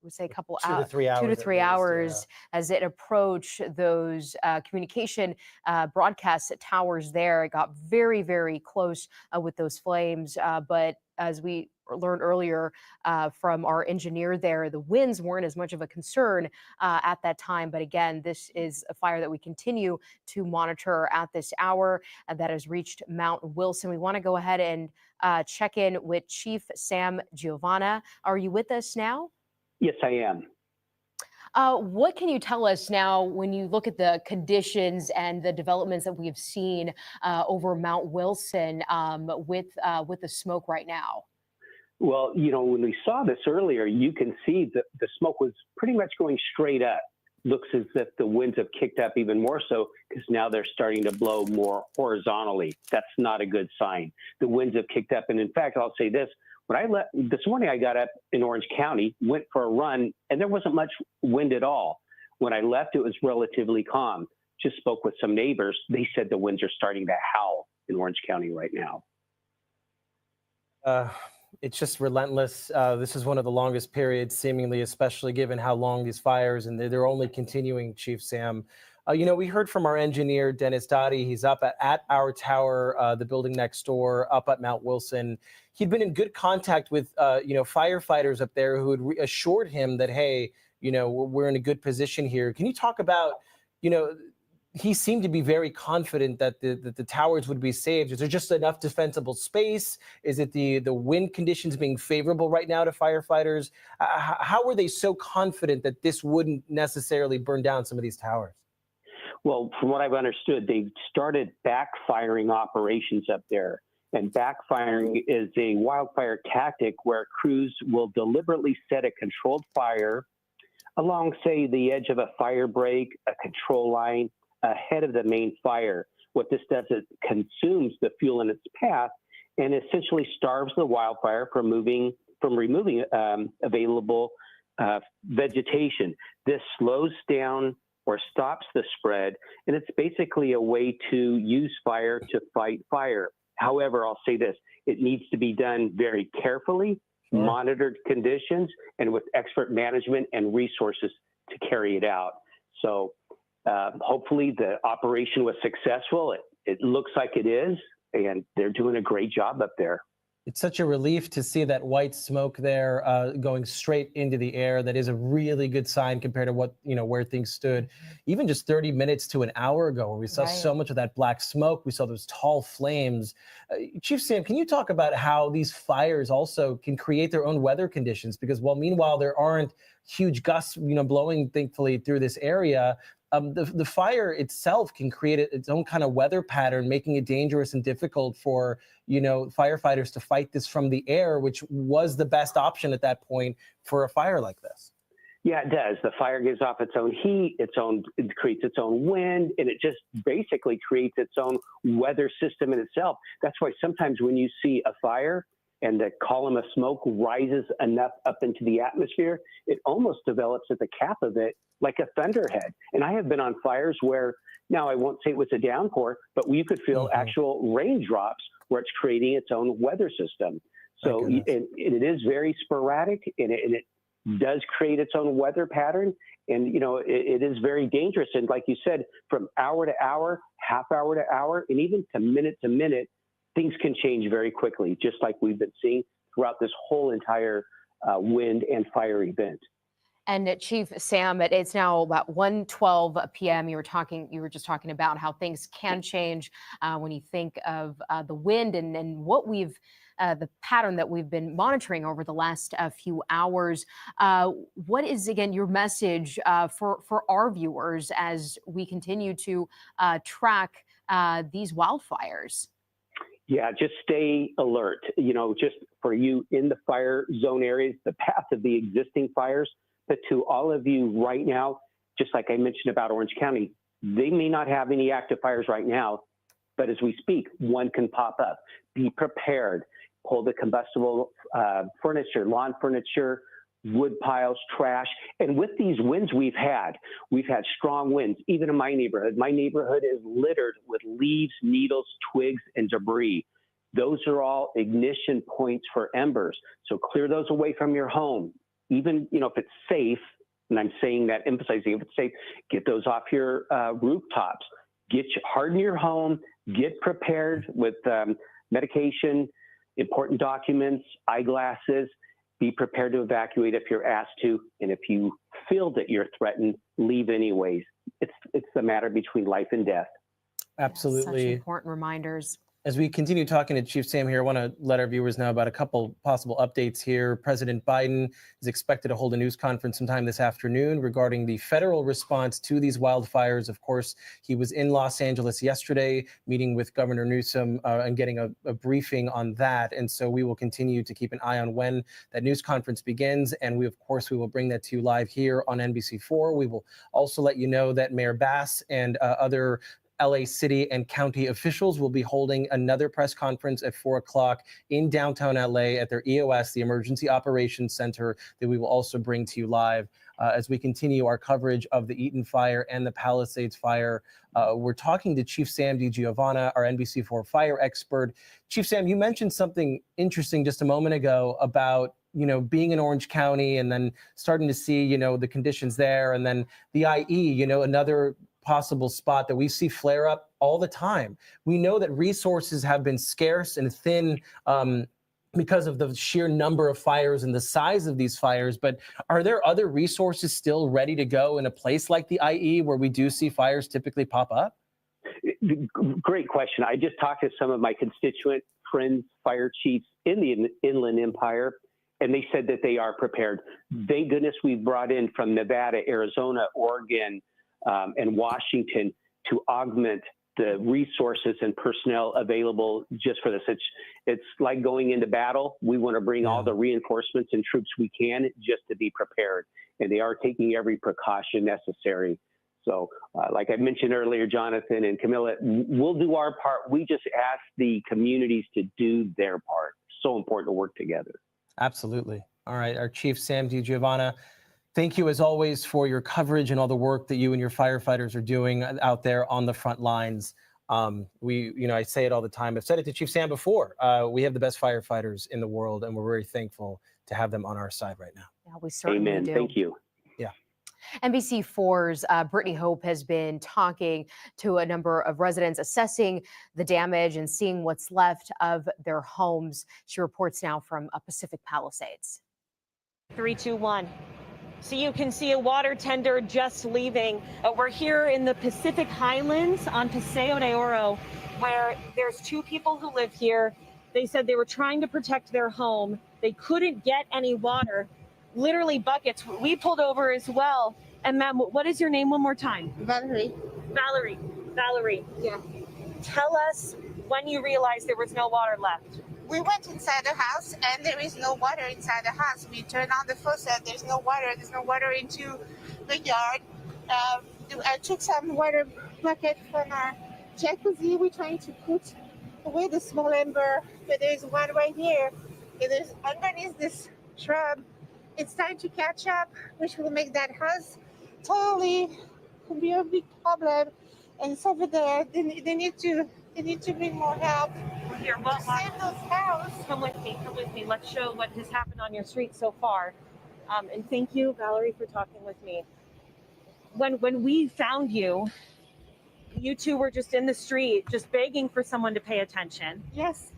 would say a couple 2 to 3 hours. 2 to 3 hours as it approached those communication broadcast towers there. It got very, very close with those flames. But as we learned earlier from our engineer there, the winds weren't as much of a concern at that time. But again, this is a fire that we continue to monitor at this hour that has reached Mount Wilson. We want to go ahead and check in with Chief Sam Giovanna. Are you with us now? Yes, I am. What can you tell us now when you look at the conditions and the developments that we've seen over Mount Wilson with the smoke right now? Well, when we saw this earlier, you can see that the smoke was pretty much going straight up. Looks as if the winds have kicked up even more so because now they're starting to blow more horizontally. That's not a good sign. The winds have kicked up. And in fact, I'll say this. When I left this morning, I got up in Orange County, went for a run, and there wasn't much wind at all. When I left, it was relatively calm. Just spoke with some neighbors. They said the winds are starting to howl in Orange County right now. It's just relentless. This is one of the longest periods, seemingly, especially given how long these fires, and they're only continuing, Chief Sam. We heard from our engineer, Dennis Dottie. He's up at our tower, the building next door, up at Mount Wilson. He'd been in good contact with, firefighters up there who had assured him that, hey, we're in a good position here. Can you talk about, he seemed to be very confident that the towers would be saved. Is there just enough defensible space? Is it the wind conditions being favorable right now to firefighters? How were they so confident that this wouldn't necessarily burn down some of these towers? Well, from what I've understood, they've started backfiring operations up there. And backfiring is a wildfire tactic where crews will deliberately set a controlled fire along, say, the edge of a fire break, a control line, ahead of the main fire. What this does, it consumes the fuel in its path and essentially starves the wildfire from removing available vegetation. This slows down or stops the spread, and it's basically a way to use fire to fight fire. However, I'll say this, it needs to be done very carefully, monitored conditions, and with expert management and resources to carry it out. So hopefully the operation was successful. It looks like it is, and they're doing a great job up there. It's such a relief to see that white smoke there going straight into the air. That is a really good sign compared to what, where things stood even just 30 minutes to an hour ago, where we saw so much of that black smoke. We saw those tall flames. Chief Sam, can you talk about how these fires also can create their own weather conditions? Because meanwhile, there aren't huge gusts, blowing thankfully through this area. The fire itself can create its own kind of weather pattern, making it dangerous and difficult for, firefighters to fight this from the air, which was the best option at that point for a fire like this. Yeah, it does. The fire gives off its own heat, it creates its own wind, and it just basically creates its own weather system in itself. That's why sometimes when you see a fire and the column of smoke rises enough up into the atmosphere, it almost develops at the cap of it like a thunderhead. And I have been on fires where, now I won't say it was a downpour, but you could feel actual raindrops where it's creating its own weather system. So it is very sporadic, and it does create its own weather pattern. And, it is very dangerous. And like you said, from hour to hour, half hour to hour, and even to minute, things can change very quickly, just like we've been seeing throughout this whole entire wind and fire event. And Chief Sam, it's now about 1:12 p.m. You were just talking about how things can change when you think of the wind and what the pattern that we've been monitoring over the last few hours. What is, again, your message for our viewers as we continue to track these wildfires? Yeah, just stay alert. Just for you in the fire zone areas, the path of the existing fires. But to all of you right now, just like I mentioned about Orange County, they may not have any active fires right now, but as we speak, one can pop up. Be prepared. Pull the combustible furniture, lawn furniture, wood piles, trash. And with these winds we've had strong winds, even in my neighborhood. My neighborhood is littered with leaves, needles, twigs, and debris. Those are all ignition points for embers. So clear those away from your home. Even, if it's safe, and I'm saying that, emphasizing if it's safe, get those off your rooftops. Harden your home, get prepared with medication, important documents, eyeglasses. Be prepared to evacuate if you're asked to, and if you feel that you're threatened, leave anyways. It's the matter between life and death. Absolutely. Such important reminders. As we continue talking to Chief Sam here, I want to let our viewers know about a couple possible updates here. President Biden is expected to hold a news conference sometime this afternoon regarding the federal response to these wildfires. Of course, he was in Los Angeles yesterday, meeting with Governor Newsom and getting a briefing on that. And so we will continue to keep an eye on when that news conference begins. And we will bring that to you live here on NBC4. We will also let you know that Mayor Bass and other LA city and county officials will be holding another press conference at 4 o'clock in downtown LA at their EOS, the Emergency Operations Center, that we will also bring to you live as we continue our coverage of the Eaton fire and the Palisades fire. We're talking to Chief Sam DiGiovanna, our NBC4 fire expert. Chief Sam, you mentioned something interesting just a moment ago about being in Orange County and then starting to see, the conditions there, and then the IE, another possible spot that we see flare up all the time. We know that resources have been scarce and thin because of the sheer number of fires and the size of these fires, but are there other resources still ready to go in a place like the IE where we do see fires typically pop up? Great question. I just talked to some of my constituent friends, fire chiefs in the Inland Empire, and they said that they are prepared. Thank goodness we've brought in from Nevada, Arizona, Oregon, and Washington to augment the resources and personnel available just for this. It's like going into battle. We want to bring all the reinforcements and troops we can just to be prepared. And they are taking every precaution necessary. So like I mentioned earlier, Jonathan and Camilla, we'll do our part. We just ask the communities to do their part. So important to work together. Absolutely. All right. Our Chief Sam DiGiovanna, thank you as always for your coverage and all the work that you and your firefighters are doing out there on the front lines. I say it all the time. I've said it to Chief Sam before. We have the best firefighters in the world, and we're very thankful to have them on our side right now. Yeah, we certainly do. Thank you. Yeah. NBC4's Brittany Hope has been talking to a number of residents, assessing the damage and seeing what's left of their homes. She reports now from Pacific Palisades. 3, 2, 1. So you can see a water tender just leaving. We're here in the Pacific Highlands on Paseo de Oro, where there's 2 people who live here. They said they were trying to protect their home. They couldn't get any water, literally buckets. We pulled over as well. And ma'am, what is your name one more time? Valerie. Valerie. Yeah. Tell us when you realized there was no water left. We went inside the house and there is no water inside the house. We turned on the faucet, there's no water. There's no water into the yard. I took some water bucket from our jacuzzi. We're trying to put away the small ember, but there's one right here. And there's underneath this shrub. It's time to catch up, which will make that house totally could be a big problem. And it's over there. They need to bring more help. Here, save those houses. Come with me. Let's show what has happened on your street so far. And thank you, Valerie, for talking with me. When we found you, you 2 were just in the street, just begging for someone to pay attention. Yes.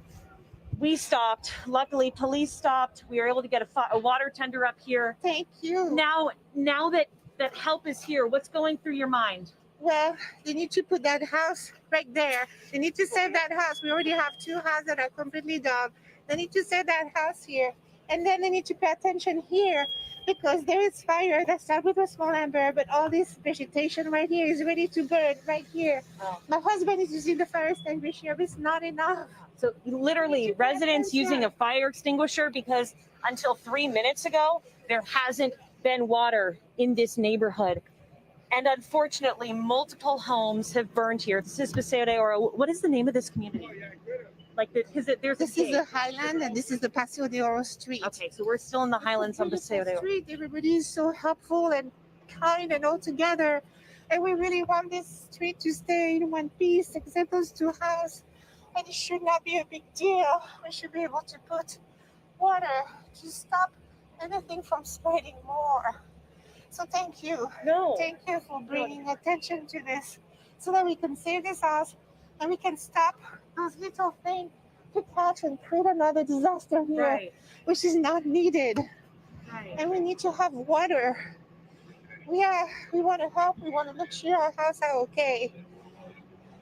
We stopped. Luckily, police stopped. We were able to get a water tender up here. Thank you. Now that help is here, what's going through your mind? Well, they need to put that house right there. They need to save that house. We already have 2 houses that are completely done. They need to save that house here. And then they need to pay attention here because there is fire that started with a small ember, but all this vegetation right here is ready to burn right here. Oh. My husband is using the fire extinguisher, but it's not enough. So literally residents using a fire extinguisher because until 3 minutes ago, there hasn't been water in this neighborhood. And unfortunately, multiple homes have burned here. This is Paseo de Oro. What is the name of this community? This is the Highland and this is the Paseo de Oro street. Okay, so we're still in the Highlands on Paseo de Oro. Everybody is so helpful and kind and all together. And we really want this street to stay in one piece, except those 2 houses. And it should not be a big deal. We should be able to put water to stop anything from spreading more. So thank you. Thank you for bringing attention to this so that we can save this house and we can stop those little things to catch and create another disaster here, which is not needed. Right. And we need to have water. We want to help. We want to make sure our house are okay.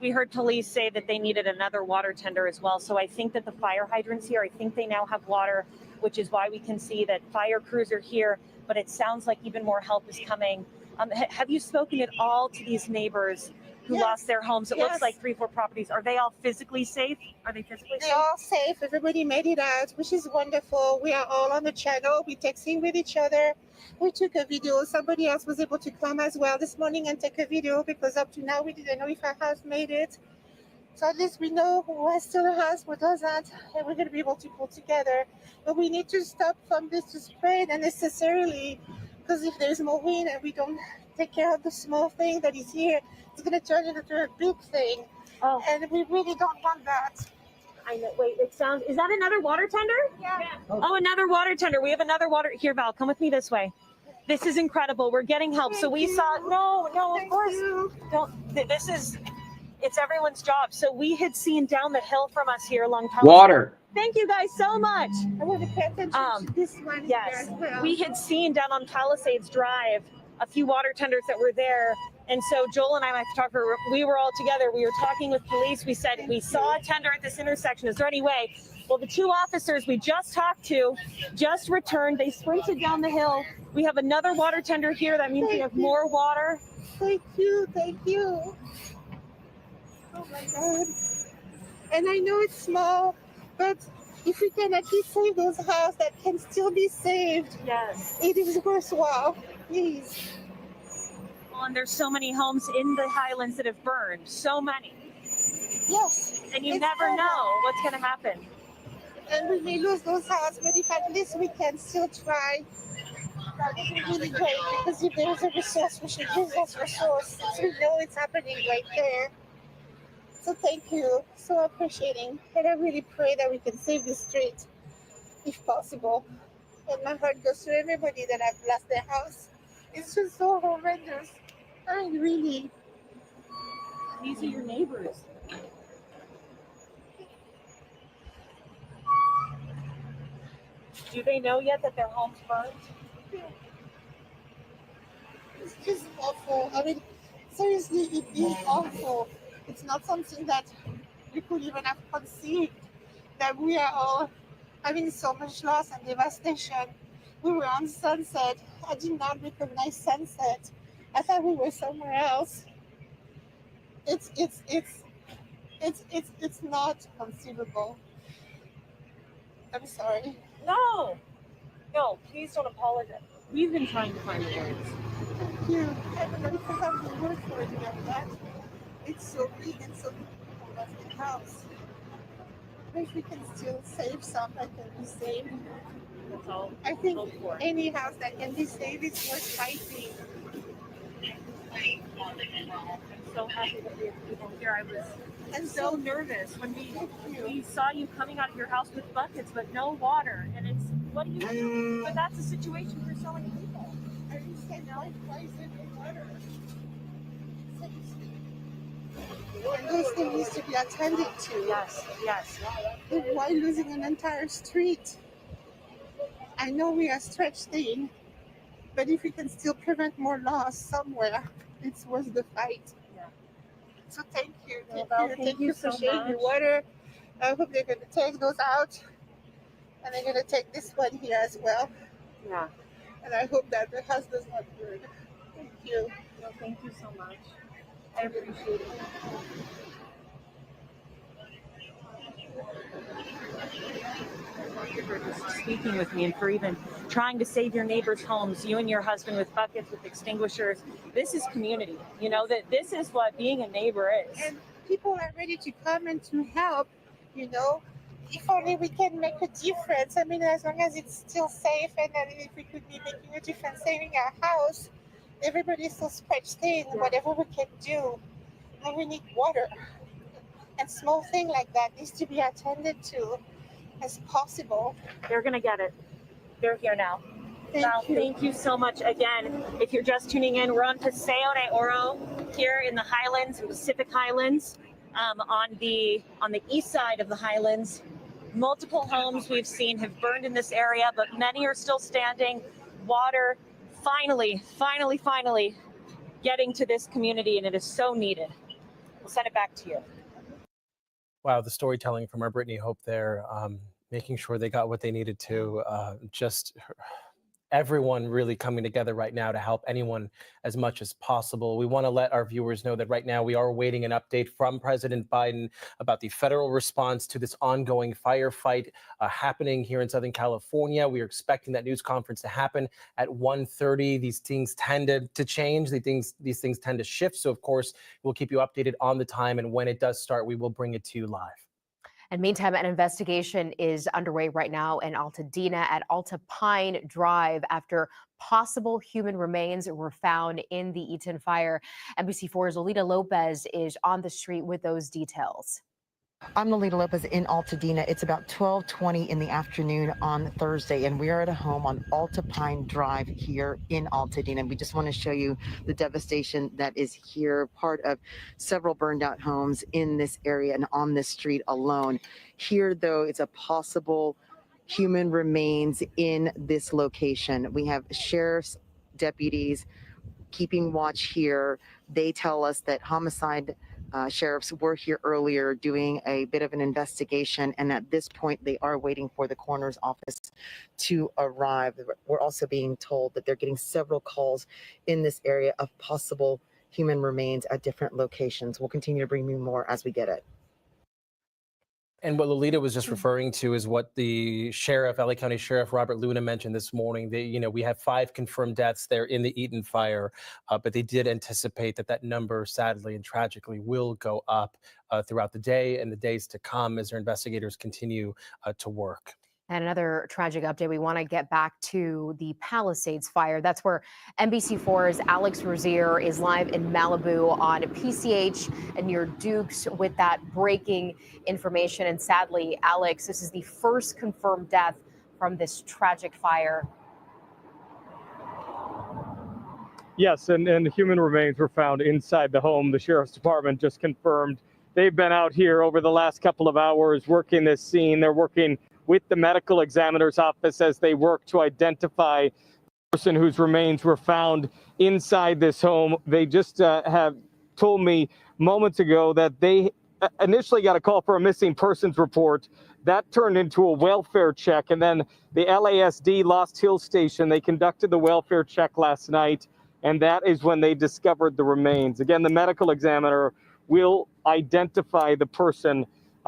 We heard police say that they needed another water tender as well. So I think that the fire hydrants here, I think they now have water, which is why we can see that fire crews are here, but it sounds like even more help is coming. Have you spoken at all to these neighbors who lost their homes? It looks like 3, 4 properties. Are they all physically safe? Are they physically safe? They're all safe. Everybody made it out, which is wonderful. We are all on the channel. We're texting with each other. We took a video. Somebody else was able to come as well this morning and take a video because up to now we didn't know if our house made it. So at least we know who has still a house, who doesn't, and we're going to be able to pull together. But we need to stop from this to spread unnecessarily, because if there's more wind and we don't take care of the small thing that is here, it's going to turn into a big thing. Oh. And we really don't want that. I know. Wait, is that another water tender? Yeah. Oh, another water tender. We have another water. Here, Val, come with me this way. This is incredible. We're getting help. So we saw, of course. It's everyone's job. So we had seen down the hill from us here along Palisades. Water. Thank you guys so much. I want to pay attention to this one. Yes. As well. We had seen down on Palisades Drive a few water tenders that were there. And so Joel and I, my photographer, we were all together. We were talking with police. We said, we saw a tender at this intersection. Is there any way? Well, the 2 officers we just talked to just returned. They sprinted down the hill. We have another water tender here. That means we have more water. Thank you. Thank you. Oh my God. And I know it's small, but if we can at least save those houses that can still be saved, yes, it is worthwhile. Please. Well, and there's so many homes in the Highlands that have burned. So many. Yes. And you it's never horrible. know what's going to happen. And we may lose those houses, but if at least we can still try, that would be really great. Because if there's a resource, we should use those resources. Since we know it's happening right there. So thank you. So appreciating. And I really pray that we can save the street, if possible. And my heart goes to everybody that have lost their house. It's just so horrendous. I mean, really. These are your neighbors. Do they know yet that their home's burned? It's just awful. I mean, seriously, it is awful. It's not something that you could even have conceived, that we are all having so much loss and devastation. We were on Sunset. I did not recognize Sunset. I thought we were somewhere else. It's not conceivable. I'm sorry. No, please don't apologize. We've been trying to find the words. Thank you. I don't know if I have the word for it like that. It's so big and so beautiful, that's the house. If we can still save some that can be saved. That's all. I think any house that can be saved is worth fighting. I'm so happy that we have people here. I was so nervous when we saw you coming out of your house with buckets but no water. And it's, what do you do? But that's a situation for so many people. I just said, now why is there no water? And those things need to be attended to. Yes, yes. Why losing an entire street? I know we are stretched thin, but if we can still prevent more loss somewhere, it's worth the fight. Yeah. So thank you. Thank you for so sharing much. your water. I hope they're going to take those out. And they're going to take this one here as well. Yeah. And I hope that the house does not burn. Thank you. No, thank you so much. I appreciate it. Thank you for just speaking with me and for even trying to save your neighbors' homes, you and your husband with buckets, with extinguishers. This is community. You know, that this is what being a neighbor is. And people are ready to come and to help, you know. If only we can make a difference. I mean, as long as it's still safe and if we could be making a difference, saving our house, everybody's so stretched thin, whatever we can do. And we need water. And small thing like that needs to be attended to as possible. They're going to get it. They're here now. Thank you so much again. If you're just tuning in, we're on Paseo de Oro here in the Highlands, Pacific Highlands, on the east side of the Highlands. Multiple homes we've seen have burned in this area, but many are still standing. Water finally getting to this community, and it is so needed. We'll send it back to you. Wow, the storytelling from our Brittany Hope there, making sure they got what they needed to, just everyone really coming together right now to help anyone as much as possible. We want to let our viewers know that right now we are awaiting an update from President Biden about the federal response to this ongoing firefight happening here in Southern California. We are expecting that news conference to happen at 1:30. These things tend to change. These things tend to shift. So, of course, we'll keep you updated on the time. And when it does start, we will bring it to you live. And meantime, an investigation is underway right now in Altadena at Pine Drive after possible human remains were found in the Eaton fire. NBC4's Lolita Lopez is on the street with those details. I'm Lolita Lopez in Altadena. It's about 12:20 in the afternoon on Thursday, and we are at a home on Pine Drive here in Altadena. We just want to show you the devastation that is here, part of several burned out homes in this area and on this street alone. Here, though, it's a possible human remains in this location. We have sheriff's deputies keeping watch here. They tell us that homicide sheriffs were here earlier doing a bit of an investigation, and at this point they are waiting for the coroner's office to arrive. We're also being told that they're getting several calls in this area of possible human remains at different locations. We'll continue to bring you more as we get it. And what Lolita was just referring to is what the sheriff, LA County Sheriff Robert Luna mentioned this morning. We have 5 confirmed deaths there in the Eaton fire, but they did anticipate that number, sadly and tragically, will go up throughout the day and the days to come as their investigators continue to work. And another tragic update, we want to get back to the Palisades fire. That's where NBC4's Alex Rozier is live in Malibu on PCH and near Dukes with that breaking information. And sadly, Alex, this is the first confirmed death from this tragic fire. Yes, and human remains were found inside the home. The sheriff's department just confirmed they've been out here over the last couple of hours working this scene. They're working with the medical examiner's office as they work to identify the person whose remains were found inside this home. They just have told me moments ago that they initially got a call for a missing persons report. That turned into a welfare check, and then the LASD Lost Hills Station, they conducted the welfare check last night, and that is when they discovered the remains. Again, the medical examiner will identify the person.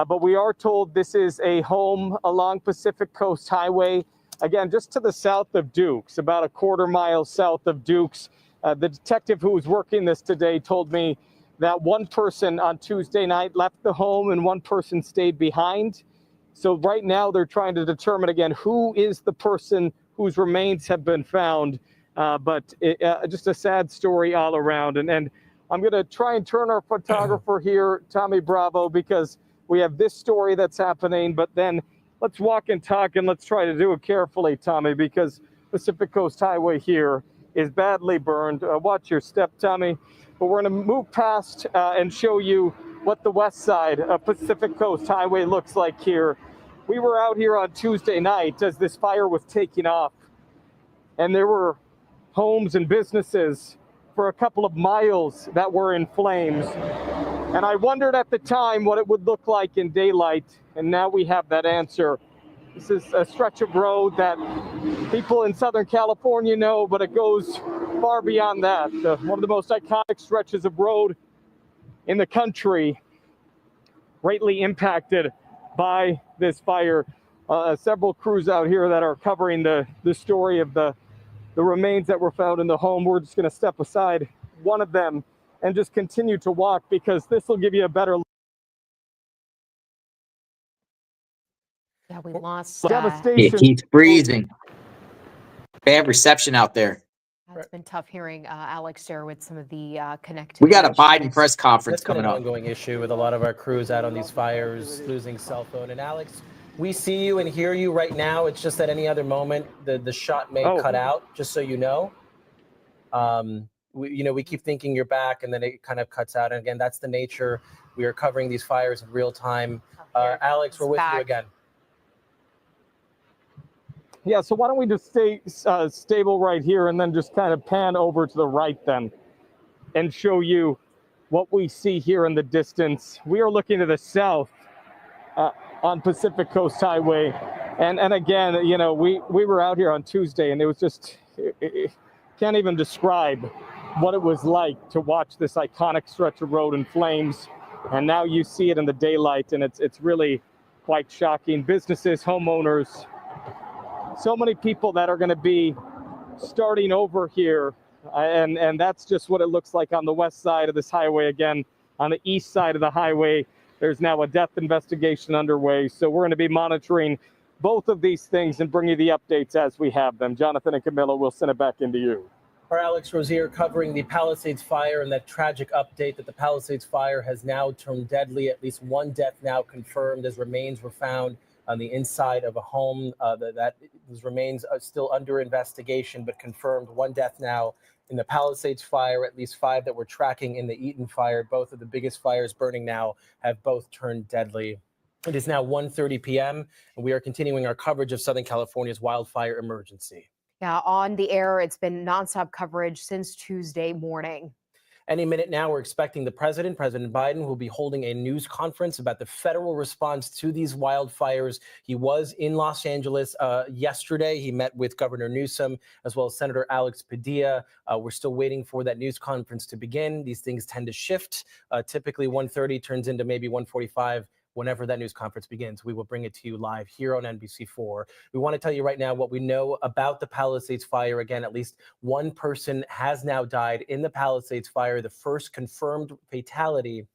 But we are told this is a home along Pacific Coast Highway, again, just to the south of Dukes, about a quarter mile south of Dukes. The detective who was working this today told me that one person on Tuesday night left the home and one person stayed behind. So right now they're trying to determine, again, who is the person whose remains have been found. Just a sad story all around. And I'm going to try and turn our photographer here, Tommy Bravo, because we have this story that's happening, but then let's walk and talk and let's try to do it carefully, Tommy, because Pacific Coast Highway here is badly burned. Watch your step, Tommy. But we're going to move past and show you what the west side of Pacific Coast Highway looks like here. We were out here on Tuesday night as this fire was taking off, and there were homes and businesses for a couple of miles that were in flames. And I wondered at the time what it would look like in daylight, and now we have that answer. This is a stretch of road that people in Southern California know, but it goes far beyond that. One of the most iconic stretches of road in the country, greatly impacted by this fire. Several crews out here that are covering the story of the remains that were found in the home. We're just going to step aside one of them and just continue to walk, because this will give you a better look. Yeah, we lost Yeah, it keeps freezing. Bad reception out there. It's been tough hearing Alex there with some of the connectivity. We got a Biden press conference That's been coming an up. ongoing issue with a lot of our crews out on these fires, losing cell phone. And Alex, we see you and hear you right now. It's just at any other moment, the shot may cut out, just so you know. We keep thinking you're back, and then it kind of cuts out. And again, that's the nature. We are covering these fires in real time. Alex, we're with you again. Yeah, so why don't we just stay stable right here and then just kind of pan over to the right then and show you what we see here in the distance. We are looking to the south on Pacific Coast Highway. And again, we were out here on Tuesday, and it was just, can't even describe what it was like to watch this iconic stretch of road in flames. And now you see it in the daylight, and it's really quite shocking. Businesses, homeowners, so many people that are going to be starting over here. And that's just what it looks like on the west side of this highway. Again, on the east side of the highway, there's now a death investigation underway. So we're going to be monitoring both of these things and bring you the updates as we have them. Jonathan and Camilla, we'll send it back into you. Our Alex Rozier covering the Palisades fire and that tragic update that the Palisades fire has now turned deadly. At least one death now confirmed as remains were found on the inside of a home. Those remains are still under investigation, but confirmed one death now in the Palisades fire, at least 5 that we're tracking in the Eaton fire. Both of the biggest fires burning now have both turned deadly. It is now 1:30 p.m., and we are continuing our coverage of Southern California's wildfire emergency. Yeah, on the air, it's been nonstop coverage since Tuesday morning. Any minute now, we're expecting President Biden will be holding a news conference about the federal response to these wildfires. He was in Los Angeles yesterday. He met with Governor Newsom as well as Senator Alex Padilla. We're still waiting for that news conference to begin. These things tend to shift. Typically 1:30 turns into maybe 1:45. whenever that news conference begins, we will bring it to you live here on NBC4. We want to tell you right now what we know about the Palisades fire. Again, at least one person has now died in the Palisades fire, the first confirmed fatality.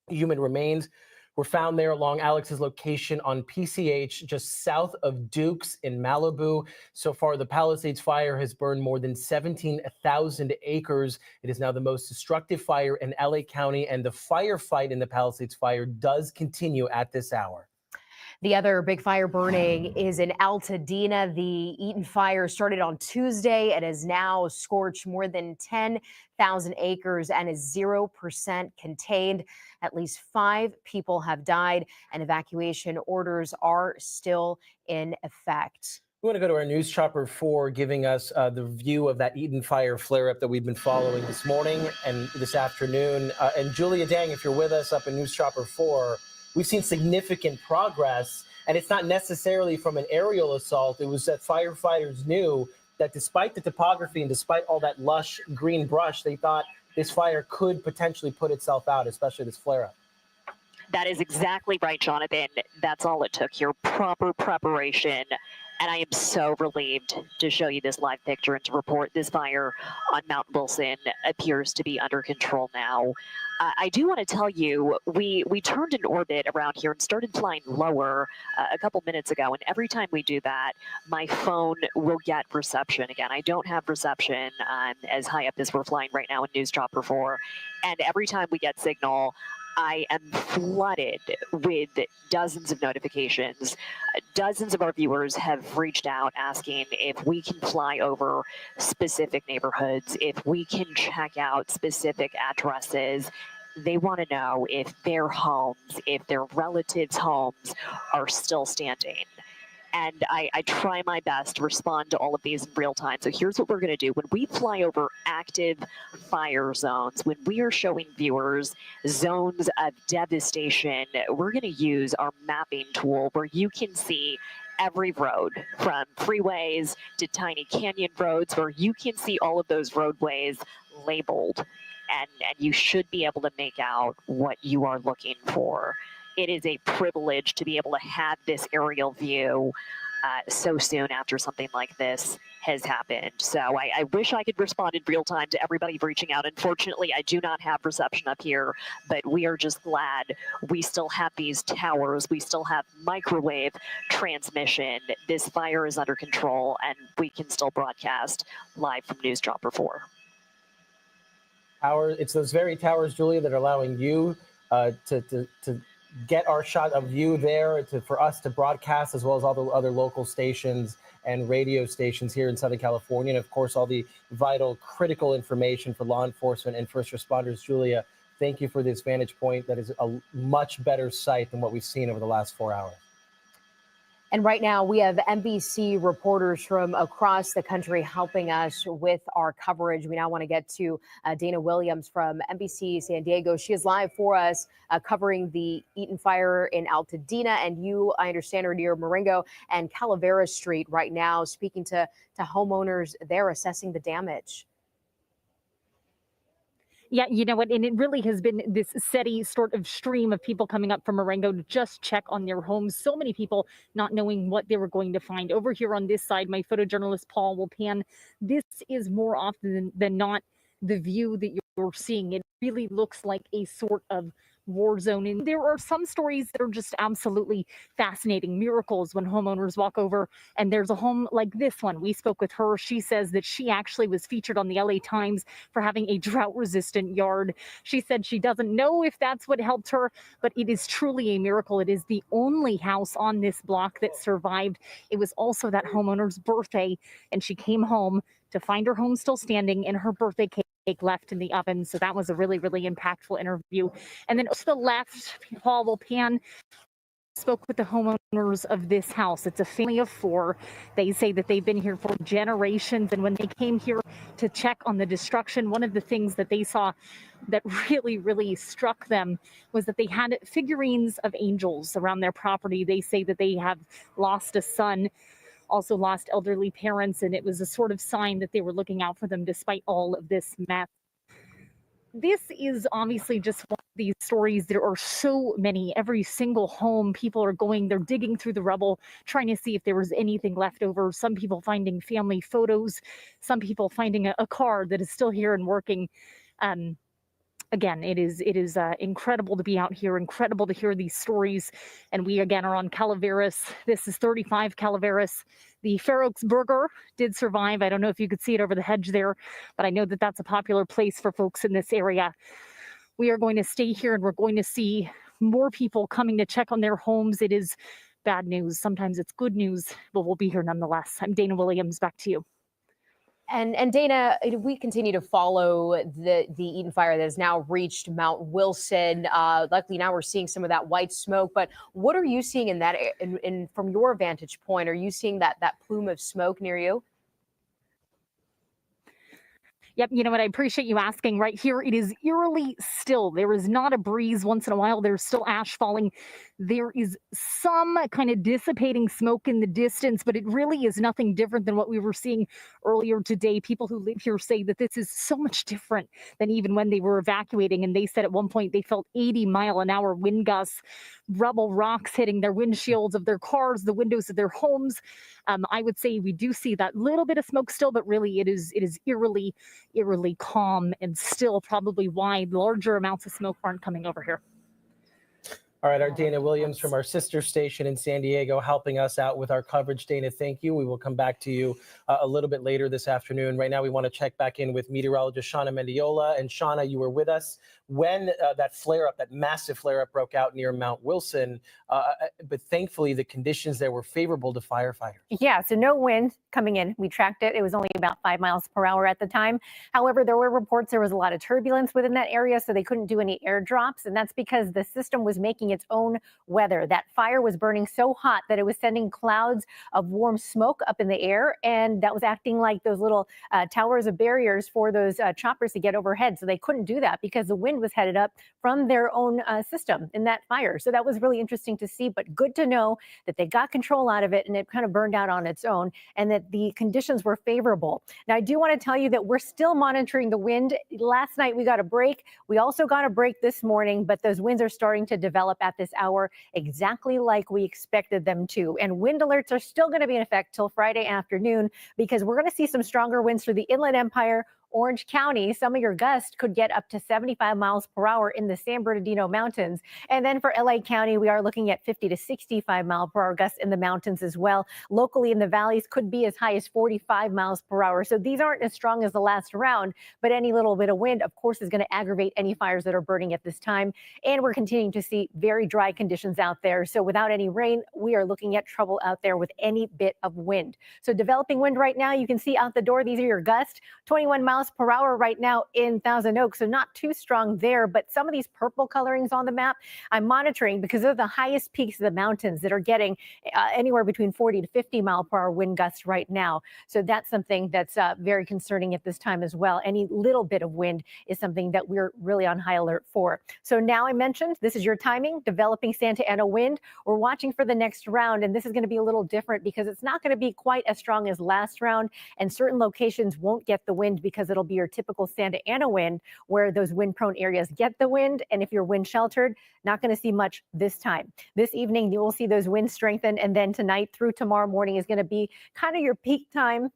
Human remains were found there along Alex's location on PCH, just south of Dukes in Malibu. So far, the Palisades fire has burned more than 17,000 acres. It is now the most destructive fire in LA County, and the firefight in the Palisades fire does continue at this hour. The other big fire burning is in Altadena. The Eaton fire started on Tuesday and has now scorched more than 10,000 acres and is 0% contained. At least 5 people have died, and evacuation orders are still in effect. We want to go to our News Chopper 4, giving us the view of that Eaton fire flare-up that we've been following this morning and this afternoon. And Julia Dang, if you're with us up in News Chopper 4, we've seen significant progress, and it's not necessarily from an aerial assault. It was that firefighters knew that despite the topography and despite all that lush green brush, they thought this fire could potentially put itself out, especially this flare-up. That is exactly right, Jonathan. That's all it took here. Proper preparation. And I am so relieved to show you this live picture and to report this fire on Mount Wilson appears to be under control now. I do want to tell you, we turned in orbit around here and started flying lower a couple minutes ago. And every time we do that, my phone will get reception. Again, I don't have reception as high up as we're flying right now in News Chopper 4. And every time we get signal, I am flooded with dozens of notifications. Dozens of our viewers have reached out asking if we can fly over specific neighborhoods, if we can check out specific addresses. They want to know if their homes, if their relatives' homes are still standing. And I try my best to respond to all of these in real time. So here's what we're going to do. When we fly over active fire zones, when we are showing viewers zones of devastation, we're going to use our mapping tool where you can see every road, from freeways to tiny canyon roads, where you can see all of those roadways labeled. And you should be able to make out what you are looking for. It is a privilege to be able to have this aerial view so soon after something like this has happened. So I wish I could respond in real time to everybody reaching out. Unfortunately, I do not have reception up here, but we are just glad we still have these towers. We still have microwave transmission. This fire is under control, and we can still broadcast live from News Chopper 4. It's those very towers, Julia, that are allowing you to get our shot of you there, for us to broadcast, as well as all the other local stations and radio stations here in Southern California, and of course all the vital, critical information for law enforcement and first responders. Julia, thank you for this vantage point. That is a much better sight than what we've seen over the last 4 hours. And right now we have NBC reporters from across the country helping us with our coverage. We now want to get to Dana Williams from NBC San Diego. She is live for us covering the Eaton fire in Altadena. And you, I understand, are near Marengo and Calaveras Street right now, speaking to homeowners there assessing the damage. Yeah, you know what? And it really has been this steady sort of stream of people coming up from Marengo to just check on their homes. So many people not knowing what they were going to find. Over here on this side, my photojournalist Paul will pan. This is more often than not the view that you're seeing. It really looks like a sort of war zone. And there are some stories that are just absolutely fascinating, miracles when homeowners walk over and there's a home like this one. We spoke with her. She says that she actually was featured on the LA Times for having a drought resistant yard. She said she doesn't know if that's what helped her, but it is truly a miracle. It is the only house on this block that survived. It was also that homeowner's birthday, and she came home to find her home still standing and her birthday cake left in the oven. So that was a really, really impactful interview. And then to the left, Paul will pan, spoke with the homeowners of this house. It's a family of 4. They say that they've been here for generations. And when they came here to check on the destruction, one of the things that they saw that really, really struck them was that they had figurines of angels around their property. They say that they have lost a son, also lost elderly parents, and it was a sort of sign that they were looking out for them despite all of this mess. This is obviously just one of these stories. There are so many. Every single home, people are going, they're digging through the rubble, trying to see if there was anything left over. Some people finding family photos, some people finding a car that is still here and working. Again, it is incredible to be out here, incredible to hear these stories. And we again are on Calaveras. This is 35 Calaveras. The Fair Oaks Burger did survive. I don't know if you could see it over the hedge there, but I know that that's a popular place for folks in this area. We are going to stay here and we're going to see more people coming to check on their homes. It is bad news. Sometimes it's good news, but we'll be here nonetheless. I'm Dana Williams. Back to you. And Dana, we continue to follow the Eaton fire that has now reached Mount Wilson. Luckily, now we're seeing some of that white smoke. But what are you seeing in that? In from your vantage point, are you seeing that plume of smoke near you? Yep, you know what? I appreciate you asking. Right here, it is eerily still. There is not a breeze once in a while. There's still ash falling. There is some kind of dissipating smoke in the distance, but it really is nothing different than what we were seeing earlier today. People who live here say that this is so much different than even when they were evacuating. And they said at one point they felt 80-mile-an-hour wind gusts, rubble rocks hitting their windshields of their cars, the windows of their homes. I would say we do see that little bit of smoke still, but really it is eerily calm and still, probably why larger amounts of smoke aren't coming over here. All right, our Dana Williams from our sister station in San Diego helping us out with our coverage. Dana, thank you. We will come back to you a little bit later this afternoon. Right now, we want to check back in with meteorologist Shauna Mendiola. And Shauna, you were with us when that flare-up, that massive flare-up broke out near Mount Wilson. But thankfully, the conditions there were favorable to firefighters. Yeah, so no wind coming in. We tracked it. It was only about 5 miles per hour at the time. However, there were reports there was a lot of turbulence within that area, so they couldn't do any airdrops. And that's because the system was making its own weather. That fire was burning so hot that it was sending clouds of warm smoke up in the air. And that was acting like those little towers of barriers for those choppers to get overhead. So they couldn't do that because the wind was headed up from their own system in that fire. So that was really interesting to see, but good to know that they got control out of it and it kind of burned out on its own and that the conditions were favorable. Now, I do want to tell you that we're still monitoring the wind. Last night we got a break. We also got a break this morning, but those winds are starting to develop at this hour exactly like we expected them to. And wind alerts are still going to be in effect till Friday afternoon because we're going to see some stronger winds through the Inland Empire, Orange County. Some of your gusts could get up to 75 miles per hour in the San Bernardino Mountains. And then for LA County, we are looking at 50 to 65 mile per hour gusts in the mountains as well. Locally in the valleys could be as high as 45 miles per hour. So these aren't as strong as the last round, but any little bit of wind, of course, is going to aggravate any fires that are burning at this time. And we're continuing to see very dry conditions out there. So without any rain, we are looking at trouble out there with any bit of wind. So developing wind right now, you can see out the door, these are your gusts, 21 miles per hour right now in Thousand Oaks. So not too strong there, but some of these purple colorings on the map, I'm monitoring because they're the highest peaks of the mountains that are getting anywhere between 40 to 50 mile per hour wind gusts right now. So that's something that's very concerning at this time as well. Any little bit of wind is something that we're really on high alert for. So now I mentioned, this is your timing, developing Santa Ana wind. We're watching for the next round, and this is going to be a little different because it's not going to be quite as strong as last round, and certain locations won't get the wind because it'll be your typical Santa Ana wind where those wind prone areas get the wind. And if you're wind sheltered, not going to see much this time. This evening, you will see those winds strengthen. And then tonight through tomorrow morning is going to be kind of your peak time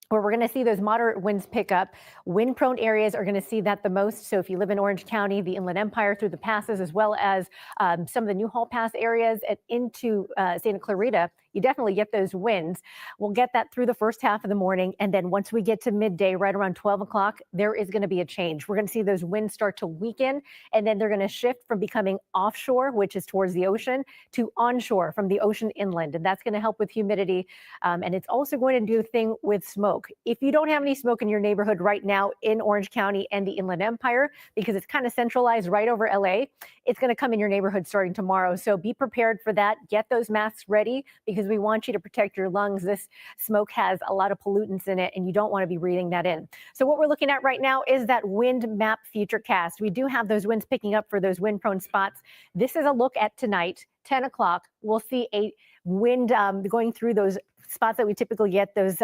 where we're going to see those moderate winds pick up. Wind prone areas are going to see that the most. So if you live in Orange County, the Inland Empire through the passes, as well as some of the Newhall Pass areas and into Santa Clarita, you definitely get those winds. We'll get that through the first half of the morning. And then once we get to midday, right around 12 o'clock, there is going to be a change. We're going to see those winds start to weaken, and then they're going to shift from becoming offshore, which is towards the ocean, to onshore from the ocean inland. And that's going to help with humidity. And it's also going to do a thing with smoke. If you don't have any smoke in your neighborhood right now in Orange County and the Inland Empire, because it's kind of centralized right over LA, it's going to come in your neighborhood starting tomorrow. So be prepared for that. Get those masks ready because we want you to protect your lungs. This smoke has a lot of pollutants in it, and you don't want to be breathing that in. So what we're looking at right now is that wind map futurecast. We do have those winds picking up for those wind prone spots. This is a look at tonight, 10 o'clock. We'll see a wind going through those spots that we typically get, those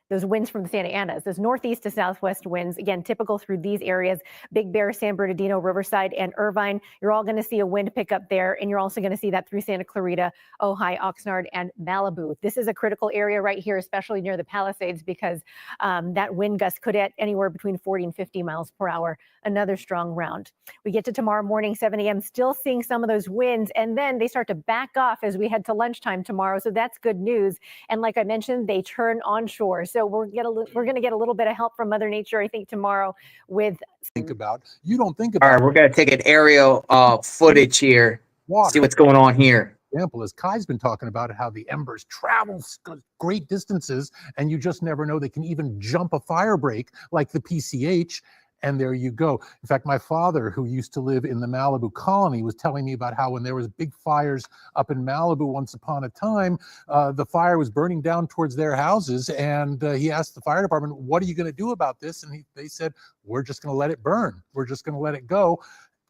those winds from the Santa Anas, those northeast to southwest winds, again, typical through these areas, Big Bear, San Bernardino, Riverside, and Irvine. You're all going to see a wind pickup there, and you're also going to see that through Santa Clarita, Ojai, Oxnard, and Malibu. This is a critical area right here, especially near the Palisades, because that wind gust could hit anywhere between 40 and 50 miles per hour. Another strong round. We get to tomorrow morning, 7 a.m., still seeing some of those winds, and then they start to back off as we head to lunchtime tomorrow, so that's good news. And like I mentioned, they turn onshore. So we're going to get a little bit of help from Mother Nature, I think, tomorrow with. Think about. You don't think about. All right, we're going to take an aerial footage here. Water. See what's going on here. Example, as Kai's been talking about how the embers travel great distances, and you just never know they can even jump a fire break like the PCH. And there you go. In fact, my father, who used to live in the Malibu colony, was telling me about how when there was big fires up in Malibu once upon a time, the fire was burning down towards their houses. And he asked the fire department, what are you going to do about this? And they said, we're just going to let it burn. We're just going to let it go.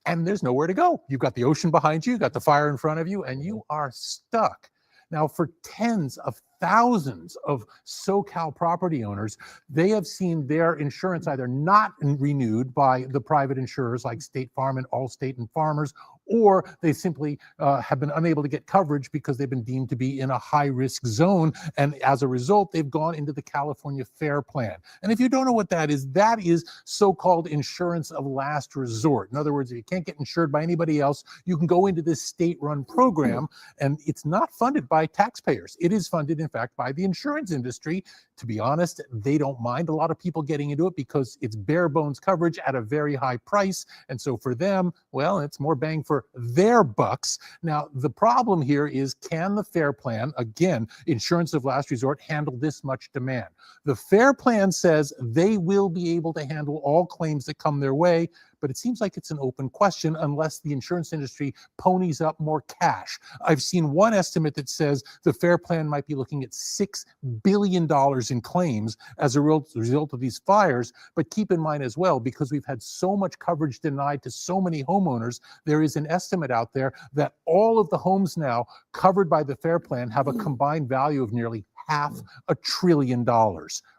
And there's nowhere to go. You've got the ocean behind you, you've got the fire in front of you, and you are stuck. Now, for tens of thousands of SoCal property owners, they have seen their insurance either not renewed by the private insurers like State Farm and Allstate and Farmers, or they simply have been unable to get coverage because they've been deemed to be in a high-risk zone. And as a result, they've gone into the California FAIR Plan. And if you don't know what that is so-called insurance of last resort. In other words, if you can't get insured by anybody else, you can go into this state-run program, and it's not funded by taxpayers. It is funded, in fact, by the insurance industry. To be honest, they don't mind a lot of people getting into it because it's bare bones coverage at a very high price. And so for them, well, it's more bang for their bucks. Now, the problem here is, can the FAIR Plan, again, insurance of last resort, handle this much demand? The FAIR Plan says they will be able to handle all claims that come their way, but it seems like it's an open question unless the insurance industry ponies up more cash. I've seen one estimate that says the FAIR Plan might be looking at $6 billion in claims as a result of these fires. But keep in mind as well, because we've had so much coverage denied to so many homeowners, there is an estimate out there that all of the homes now covered by the FAIR Plan have a combined value of nearly $500 billion.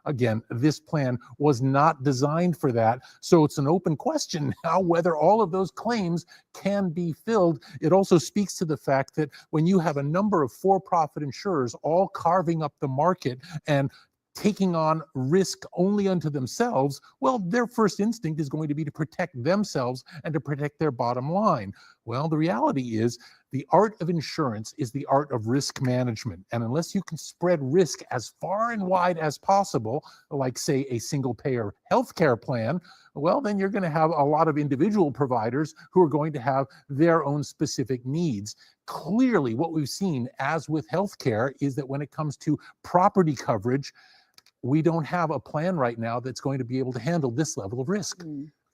Again, this plan was not designed for that. So it's an open question now whether all of those claims can be filled. It also speaks to the fact that when you have a number of for-profit insurers all carving up the market and taking on risk only unto themselves, well, their first instinct is going to be to protect themselves and to protect their bottom line. Well, the reality is the art of insurance is the art of risk management. And unless you can spread risk as far and wide as possible, like say a single payer healthcare plan, well, then you're going to have a lot of individual providers who are going to have their own specific needs. Clearly, what we've seen, as with healthcare, is that when it comes to property coverage, we don't have a plan right now that's going to be able to handle this level of risk.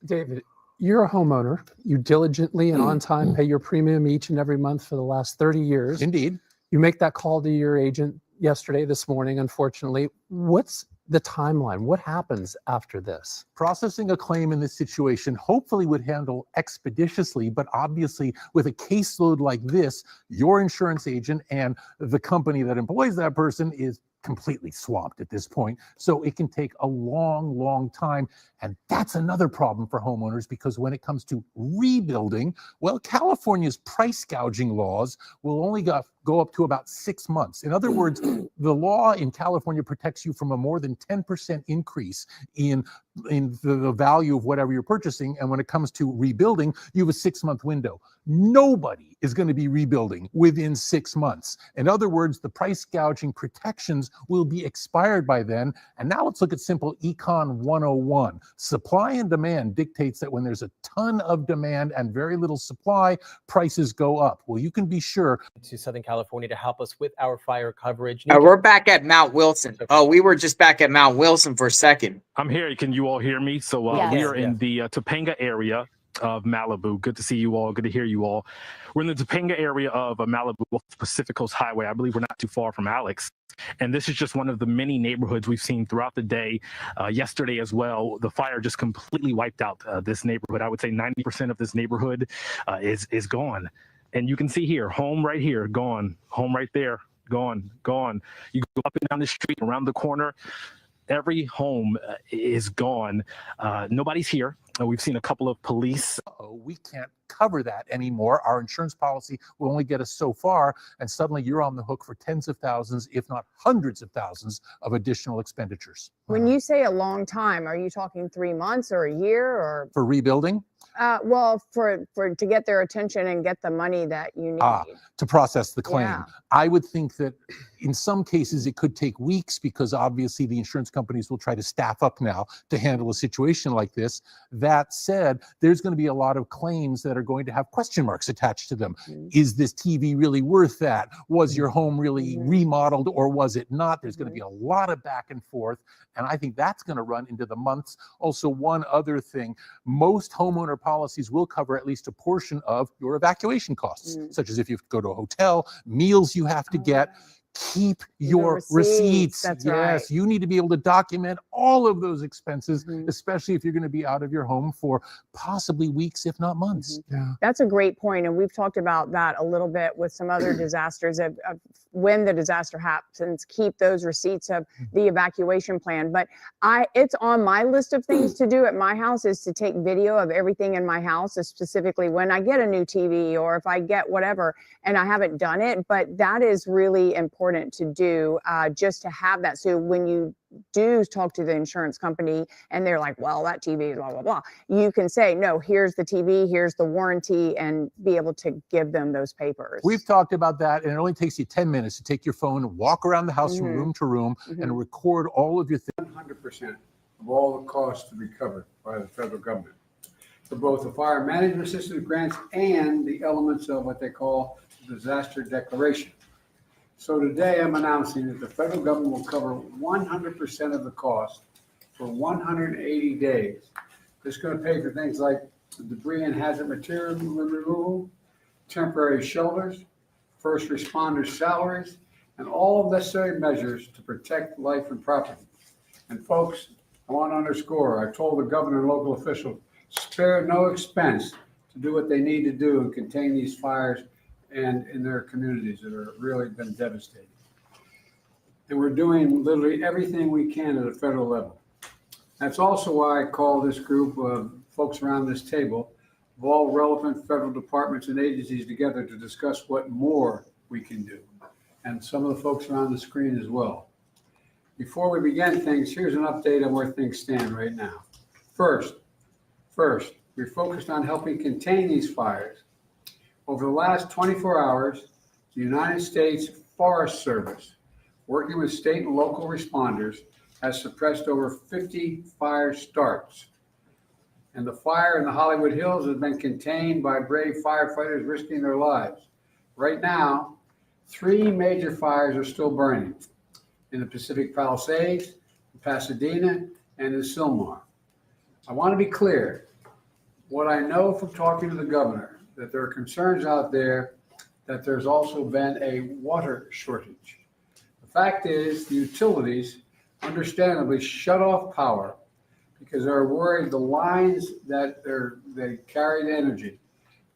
David, you're a homeowner. You diligently and on time pay your premium each and every month for the last 30 years. Indeed. You make that call to your agent this morning, unfortunately. What's the timeline? What happens after this? Processing a claim in this situation hopefully would handle expeditiously, but obviously with a caseload like this, your insurance agent and the company that employs that person is completely swamped at this point. So it can take a long, long time. And that's another problem for homeowners, because when it comes to rebuilding, well, California's price gouging laws will only go up to about 6 months. In other words, the law in California protects you from a more than 10% increase in the value of whatever you're purchasing. And when it comes to rebuilding, you have a 6-month window. Nobody is going to be rebuilding within 6 months. In other words, the price gouging protections will be expired by then. And now let's look at simple Econ 101. Supply and demand dictates that when there's a ton of demand and very little supply, prices go up. Well, you can be sure. To Southern California to help us with our fire coverage. We're back at Mount Wilson. Oh, we were just back at Mount Wilson for a second. I'm here. Can you all hear me? So Yes. we are in the Topanga area of Malibu. Good to see you all. Good to hear you all. We're in the Topanga area of Malibu, Pacific Coast Highway. I believe we're not too far from Alex. And this is just one of the many neighborhoods we've seen throughout the day. Yesterday as well, the fire just completely wiped out this neighborhood. I would say 90% of this neighborhood is gone. And you can see here, home right here, gone. Home right there, gone. You go up and down the street, around the corner, every home is gone. Nobody's here. We've seen a couple of police. We can't cover that anymore. Our insurance policy will only get us so far, and suddenly you're on the hook for tens of thousands, if not hundreds of thousands of additional expenditures. When you say a long time, are you talking 3 months or a year or? For rebuilding? Well, for to get their attention and get the money that you need. To process the claim. Yeah. I would think that in some cases it could take weeks, because obviously the insurance companies will try to staff up now to handle a situation like this. That said, there's going to be a lot of claims that are going to have question marks attached to them. Is this TV really worth that? Was your home really remodeled or was it not? There's going to be a lot of back and forth, and I think that's going to run into the months. Also, one other thing, most homeowner policies will cover at least a portion of your evacuation costs, such as if you have to go to a hotel, meals you have to get. Keep your receipts. That's yes, right. you need to be able to document all of those expenses, especially if you're going to be out of your home for possibly weeks, if not months. Yeah. That's a great point, and we've talked about that a little bit with some other disasters of when the disaster happens. Keep those receipts of the evacuation plan. But it's on my list of things to do at my house is to take video of everything in my house, specifically when I get a new TV or if I get whatever, and I haven't done it. But that is really important to do, just to have that. So when you do talk to the insurance company and they're like, well, that TV is blah, blah, blah, you can say, no, here's the TV, here's the warranty, and be able to give them those papers. We've talked about that, and it only takes you 10 minutes to take your phone and walk around the house from room to room and record all of your things. 100% of all the costs to be covered by the federal government for both the fire management assistance grants and the elements of what they call the disaster declaration. So today I'm announcing that the federal government will cover 100% of the cost for 180 days. It's going to pay for things like debris and hazard material removal, temporary shelters, first responders' salaries, and all necessary measures to protect life and property. And folks, I want to underscore, I told the governor and local officials, spare no expense to do what they need to do and contain these fires and in their communities that are really been devastated. And we're doing literally everything we can at a federal level. That's also why I call this group of folks around this table of all relevant federal departments and agencies together to discuss what more we can do. And some of the folks are on the screen as well. Before we begin things, here's an update on where things stand right now. First, we're focused on helping contain these fires. Over the last 24 hours, the United States Forest Service, working with state and local responders, has suppressed over 50 fire starts. And the fire in the Hollywood Hills has been contained by brave firefighters risking their lives. Right now, 3 major fires are still burning in the Pacific Palisades, in Pasadena, and in Sylmar. I want to be clear. What I know from talking to the governor, that there are concerns out there that there's also been a water shortage. The fact is, the utilities understandably shut off power because they're worried the lines that they carry the energy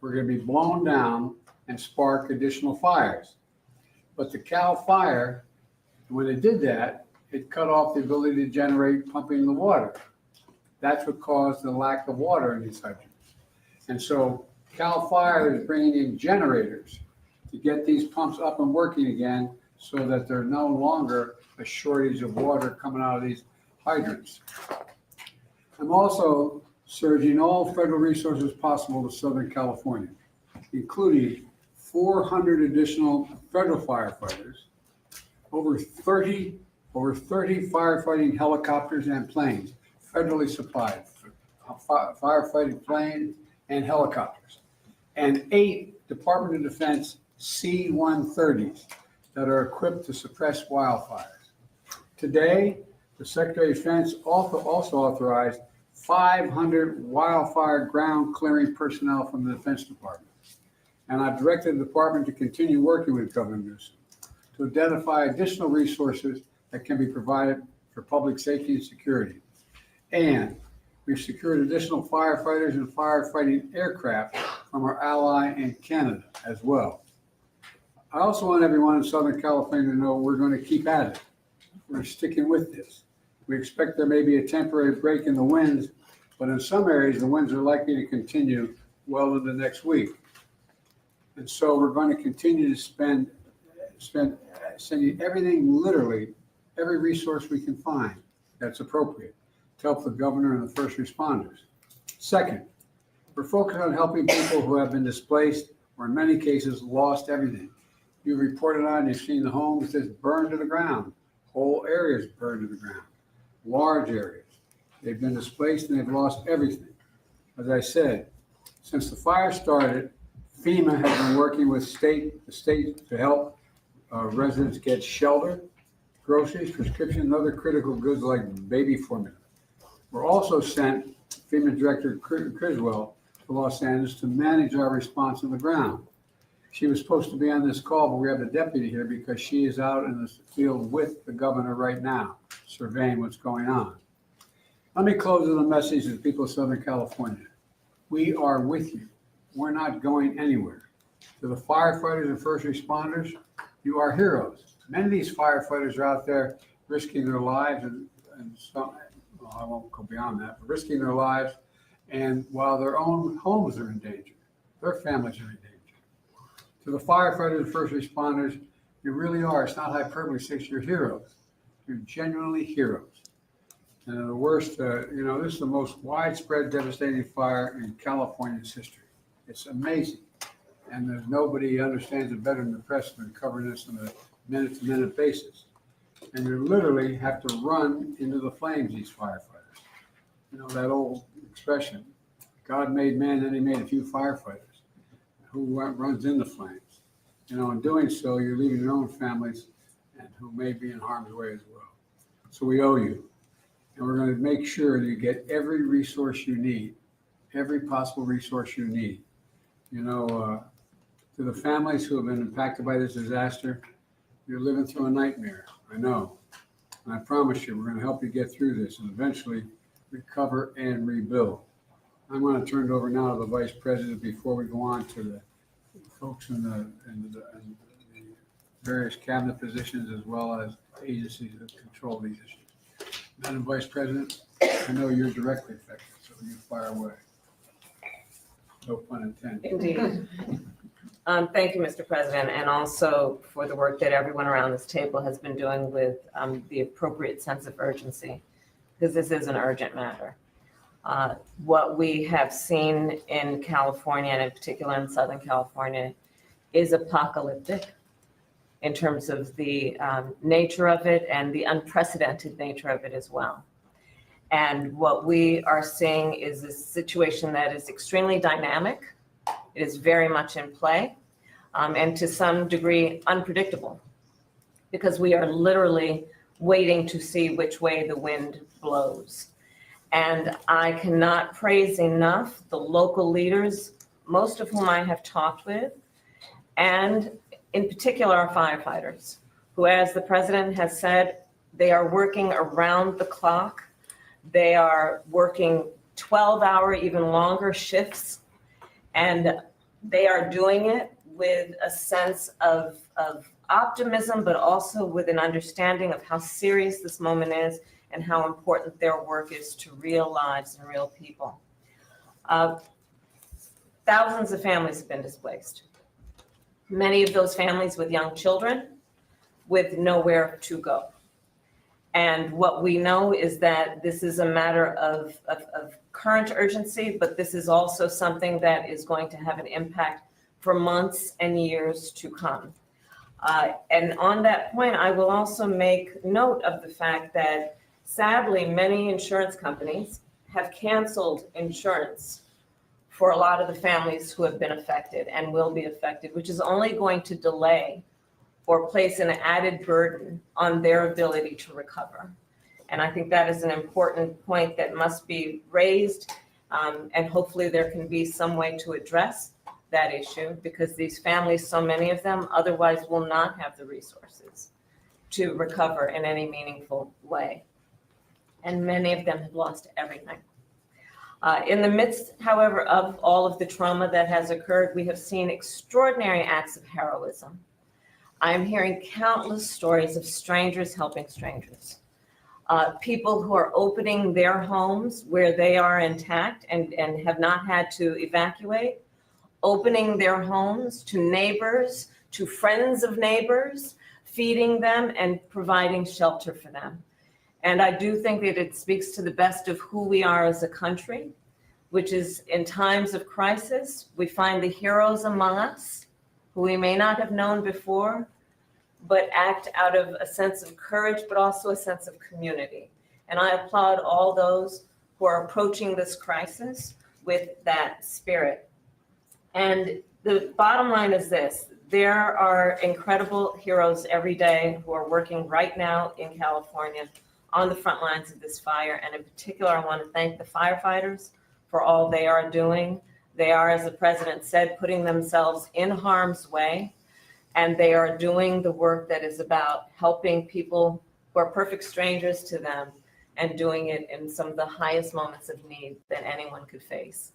were going to be blown down and spark additional fires. But the Cal Fire, when they did that, it cut off the ability to generate pumping the water. That's what caused the lack of water in these hydrants. And so Cal Fire is bringing in generators to get these pumps up and working again so that there's no longer a shortage of water coming out of these hydrants. I'm also surging all federal resources possible to Southern California, including 400 additional federal firefighters, over 30 firefighting helicopters and planes, federally supplied, firefighting planes and helicopters, and 8 Department of Defense C-130s that are equipped to suppress wildfires. Today, the Secretary of Defense also authorized 500 wildfire ground clearing personnel from the Defense Department. And I've directed the department to continue working with Governor Newsom to identify additional resources that can be provided for public safety and security. And we've secured additional firefighters and firefighting aircraft from our ally in Canada as well. I also want everyone in Southern California to know we're going to keep at it. We're sticking with this. We expect there may be a temporary break in the winds, but in some areas, the winds are likely to continue well into next week. And so we're going to continue to sending everything, literally, every resource we can find that's appropriate to help the governor and the first responders. Second, we're focused on helping people who have been displaced or in many cases lost everything. You reported on, you've seen the homes just burned to the ground, whole areas burned to the ground, large areas. They've been displaced and they've lost everything. As I said, since the fire started, FEMA has been working with the state to help residents get shelter, groceries, prescription, and other critical goods like baby formula. We're also sent FEMA Director Criswell to Los Angeles to manage our response on the ground. She was supposed to be on this call, but we have the deputy here because she is out in the field with the governor right now, surveying what's going on. Let me close with a message to the people of Southern California. We are with you. We're not going anywhere. To the firefighters and first responders, you are heroes. Many of these firefighters are out there risking their lives and some, well, I won't go beyond that, but risking their lives, and while their own homes are in danger, their families are in danger. To the firefighters and first responders, you really are, it's not hyperbole, you're heroes. You're genuinely heroes. And the worst, this is the most widespread, devastating fire in California's history. It's amazing. And there's nobody understands it better than the press has been covering this on a minute-to-minute basis. And you literally have to run into the flames, these firefighters. You know, that old expression, God made man, then he made a few firefighters. Who runs in the flames? You know, in doing so, you're leaving your own families and who may be in harm's way as well. So we owe you. And we're going to make sure that you get every resource you need, every possible resource you need. You know, to the families who have been impacted by this disaster, you're living through a nightmare, I know. And I promise you, we're going to help you get through this and eventually recover and rebuild. I'm going to turn it over now to the Vice President before we go on to the folks in the various cabinet positions as well as agencies that control these issues. Madam Vice President, I know you're directly affected, so you fire away. No pun intended. Indeed. Thank you, Mr. President, and also for the work that everyone around this table has been doing with the appropriate sense of urgency, because this is an urgent matter. What we have seen in California, and in particular in Southern California, is apocalyptic in terms of the nature of it and the unprecedented nature of it as well. And what we are seeing is a situation that is extremely dynamic. It is very much in play, and to some degree unpredictable, because we are literally waiting to see which way the wind blows. And I cannot praise enough the local leaders, most of whom I have talked with, and in particular our firefighters, who, as the president has said, they are working around the clock. They are working 12-hour, even longer shifts, and they are doing it with a sense of optimism, but also with an understanding of how serious this moment is and how important their work is to real lives and real people. Thousands of families have been displaced. Many of those families with young children with nowhere to go. And what we know is that this is a matter of current urgency, but this is also something that is going to have an impact for months and years to come. And on that point, I will also make note of the fact that sadly, many insurance companies have canceled insurance for a lot of the families who have been affected and will be affected, which is only going to delay or place an added burden on their ability to recover. And I think that is an important point that must be raised, and hopefully there can be some way to address that issue, because these families, so many of them, otherwise will not have the resources to recover in any meaningful way. And many of them have lost everything. In the midst, however, of all of the trauma that has occurred, we have seen extraordinary acts of heroism. I'm hearing countless stories of strangers helping strangers, People who are opening their homes where they are intact and have not had to evacuate, opening their homes to neighbors, to friends of neighbors, feeding them and providing shelter for them. And I do think that it speaks to the best of who we are as a country, which is in times of crisis, we find the heroes among us who we may not have known before, but act out of a sense of courage, but also a sense of community. And I applaud all those who are approaching this crisis with that spirit. And the bottom line is this: there are incredible heroes every day who are working right now in California on the front lines of this fire. And in particular, I want to thank the firefighters for all they are doing. They are, as the president said, putting themselves in harm's way. And they are doing the work that is about helping people who are perfect strangers to them and doing it in some of the highest moments of need that anyone could face.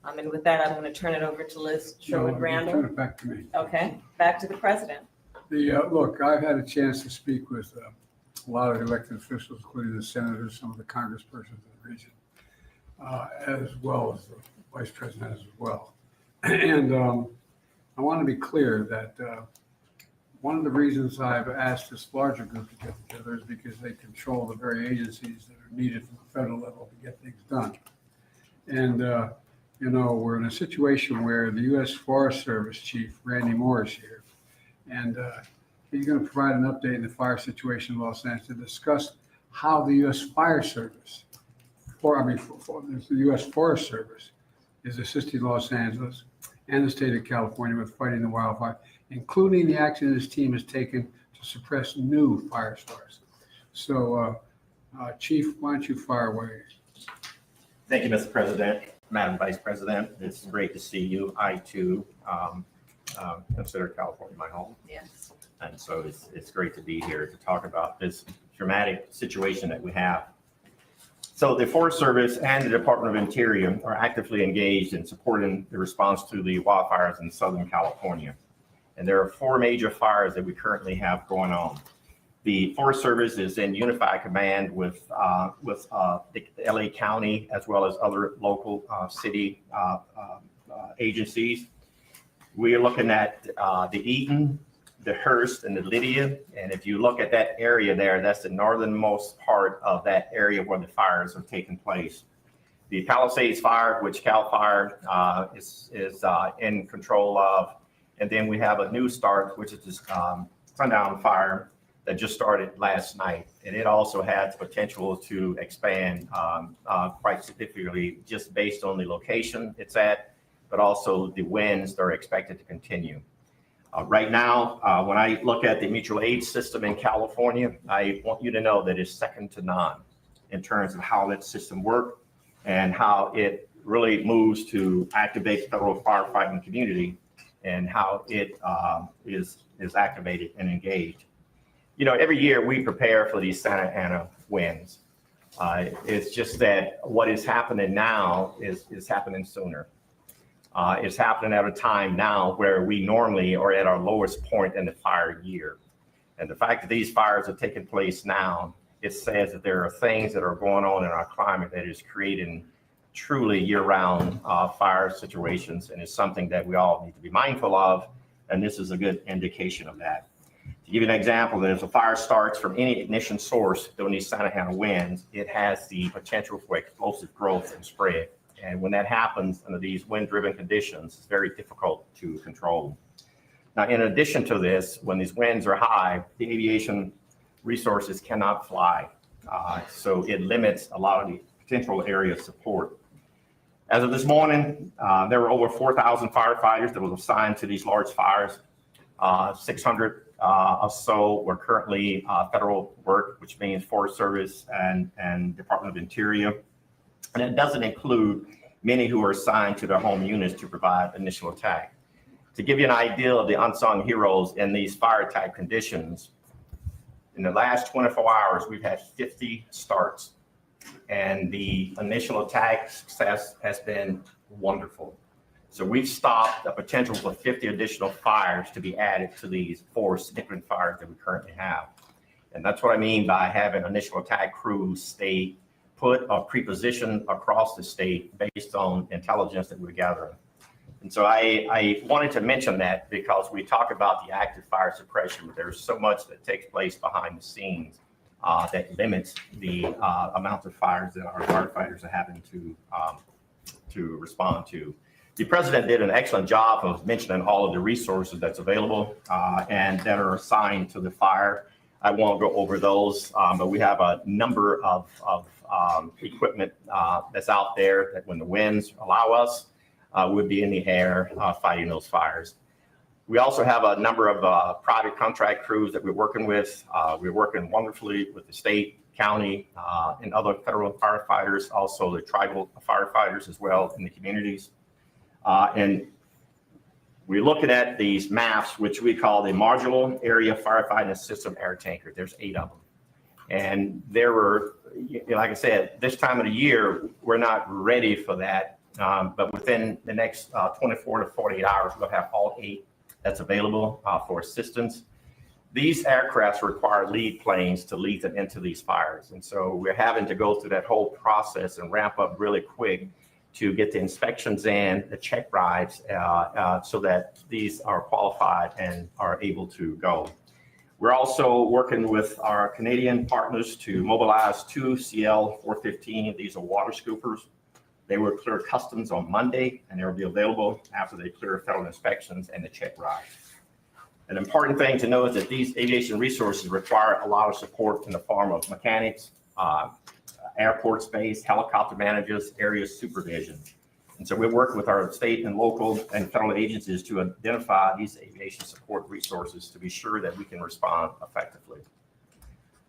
And with that, I'm going to turn it over to Liz Sherwood-Randall. Turn it back to me. Okay, back to the president. Look, I've had a chance to speak with a lot of elected officials, including the senators, some of the congresspersons in the region, as well as the vice president as well. And I want to be clear that one of the reasons I've asked this larger group to get together is because they control the very agencies that are needed from the federal level to get things done. And, you know, we're in a situation where the U.S. Forest Service Chief, Randy Moore, is here. And he's going to provide an update in the fire situation in Los Angeles to discuss how the U.S. Fire Service, the U.S. Forest Service is assisting Los Angeles and the state of California with fighting the wildfire, including the action his team has taken to suppress new fire starts. So, Chief, why don't you fire away? Thank you, Mr. President, Madam Vice President. It's great to see you. I, too, consider California my home. Yes. And so it's great to be here to talk about this dramatic situation that we have. So the Forest Service and the Department of Interior are actively engaged in supporting the response to the wildfires in Southern California. And there are 4 major fires that we currently have going on. The Forest Service is in unified command with the LA County, as well as other local city agencies. We are looking at the Eaton, the Hurst, and the Lydia. And if you look at that area there, that's the northernmost part of that area where the fires are taking place. The Palisades fire, which CAL FIRE is in control of. And then we have a new start, which is this Sundown fire that just started last night. And it also has potential to expand quite significantly just based on the location it's at, but also the winds that are expected to continue. Right now, when I look at the mutual aid system in California, I want you to know that it's second to none in terms of how that system works and how it really moves to activate the federal firefighting community and how it is activated and engaged. You know, every year we prepare for these Santa Ana winds. It's just that what is happening now is happening sooner. It's happening at a time now where we normally are at our lowest point in the fire year. And the fact that these fires are taking place now, it says that there are things that are going on in our climate that is creating truly year-round fire situations. And it's something that we all need to be mindful of. And this is a good indication of that. To give you an example, if a fire starts from any ignition source during these Santa Ana winds, it has the potential for explosive growth and spread. And when that happens under these wind-driven conditions, it's very difficult to control. Now, in addition to this, when these winds are high, the aviation resources cannot fly. So it limits a lot of the potential area of support. As of this morning, there were over 4,000 firefighters that were assigned to these large fires. 600 or so were currently federal work, which means Forest Service and Department of Interior. And it doesn't include many who are assigned to their home units to provide initial attack. To give you an idea of the unsung heroes in these fire attack conditions, in the last 24 hours, we've had 50 starts. And the initial attack success has been wonderful. So we've stopped the potential for 50 additional fires to be added to these 4 significant fires that we currently have. And that's what I mean by having initial attack crews stay put or pre-positioned across the state based on intelligence that we're gathering. And so I wanted to mention that because we talk about the active fire suppression, but there's so much that takes place behind the scenes that limits the amount of fires that our firefighters are having to respond to. The president did an excellent job of mentioning all of the resources that's available and that are assigned to the fire. I won't go over those, but we have a number of equipment that's out there that when the winds allow us, we'll be in the air fighting those fires. We also have a number of private contract crews that we're working with. We're working wonderfully with the state, county, and other federal firefighters, also the tribal firefighters as well in the communities. And we're looking at these maps, which we call the Modular Area Firefighting System Air Tanker. There's 8 of them. And there were, like I said, this time of the year, we're not ready for that. But within the next 24 to 48 hours, we'll have all 8 that's available for assistance. These aircrafts require lead planes to lead them into these fires. And so we're having to go through that whole process and ramp up really quick to get the inspections in, the check rides, so that these are qualified and are able to go. We're also working with our Canadian partners to mobilize 2 CL-415. These are water scoopers. They will clear customs on Monday, and they will be available after they clear federal inspections and the check ride. An important thing to know is that these aviation resources require a lot of support in the form of mechanics, airport space, helicopter managers, area supervision. And so we work with our state and local and federal agencies to identify these aviation support resources to be sure that we can respond effectively.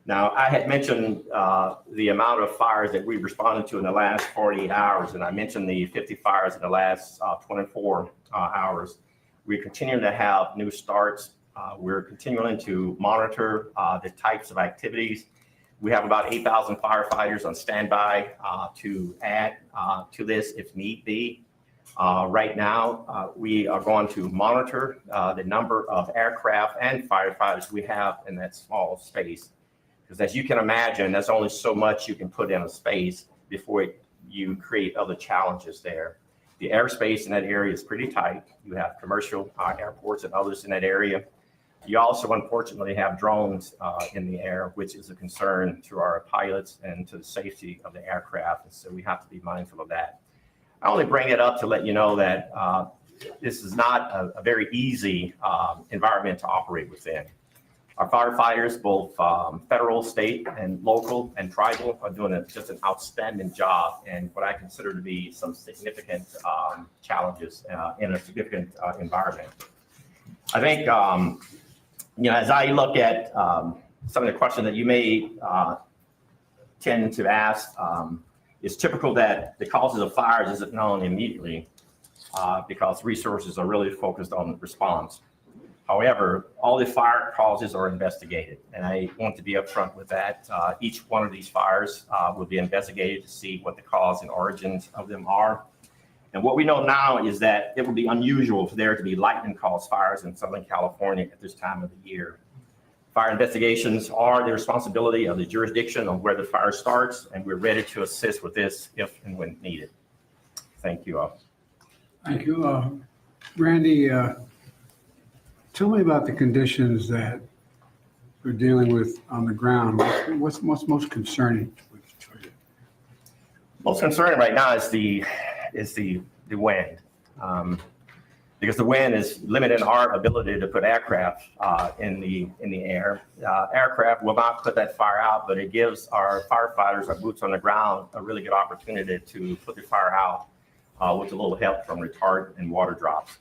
Now, I had mentioned the amount of fires that we responded to in the last 48 hours, and I mentioned the 50 fires in the last 24 hours. We're continuing to have new starts. We're continuing to monitor the types of activities. We have about 8,000 firefighters on standby to add to this if need be. Right now, we are going to monitor the number of aircraft and firefighters we have in that small space. Because as you can imagine, there's only so much you can put in a space before you create other challenges there. The airspace in that area is pretty tight. You have commercial airports and others in that area. You also, unfortunately, have drones in the air, which is a concern to our pilots and to the safety of the aircraft. And so we have to be mindful of that. I only bring it up to let you know that this is not a very easy environment to operate within. Our firefighters, both federal, state, and local and tribal, are doing just an outstanding job in what I consider to be some significant challenges in a significant environment. I think, as I look at some of the questions that you may tend to ask, it's typical that the causes of fires isn't known immediately because resources are really focused on response. However, all the fire causes are investigated, and I want to be upfront with that. Each one of these fires will be investigated to see what the cause and origins of them are. And what we know now is that it would be unusual for there to be lightning-caused fires in Southern California at this time of the year. Fire investigations are the responsibility of the jurisdiction on where the fire starts, and we're ready to assist with this if and when needed. Thank you all. Thank you. Randy, tell me about the conditions that we're dealing with on the ground. What's most concerning for you? Most concerning right now is the wind, because the wind is limiting our ability to put aircraft in the air. Aircraft will not put that fire out, but it gives our firefighters, our boots on the ground, a really good opportunity to put the fire out with a little help from retardant and water drops.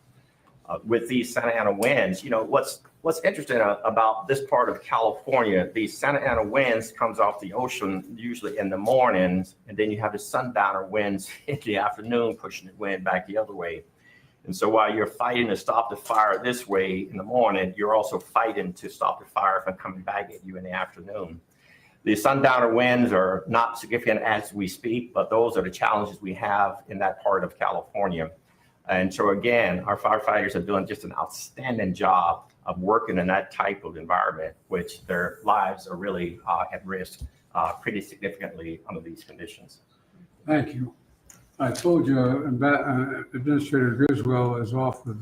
With these Santa Ana winds, what's interesting about this part of California, these Santa Ana winds comes off the ocean usually in the mornings, and then you have the sundowner winds in the afternoon pushing the wind back the other way. And so while you're fighting to stop the fire this way in the morning, you're also fighting to stop the fire from coming back at you in the afternoon. The sundowner winds are not significant as we speak, but those are the challenges we have in that part of California. And so again, our firefighters are doing just an outstanding job of working in that type of environment, which their lives are really at risk pretty significantly under these conditions. Thank you. I told you Administrator Griswold is off with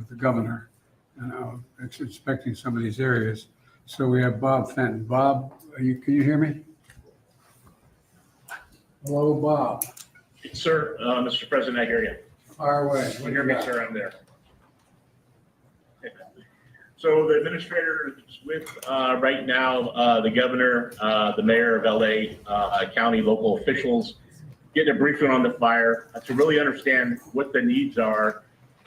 the governor, and inspecting some of these areas. So we have Bob Fenton. Bob, can you hear me? Hello, Bob. Sir, Mr. President, I hear you. Fire away. You hear me, sir? I'm there. So the administrator is with right now the governor, the mayor of LA, county, local officials, getting a briefing on the fire to really understand what the needs are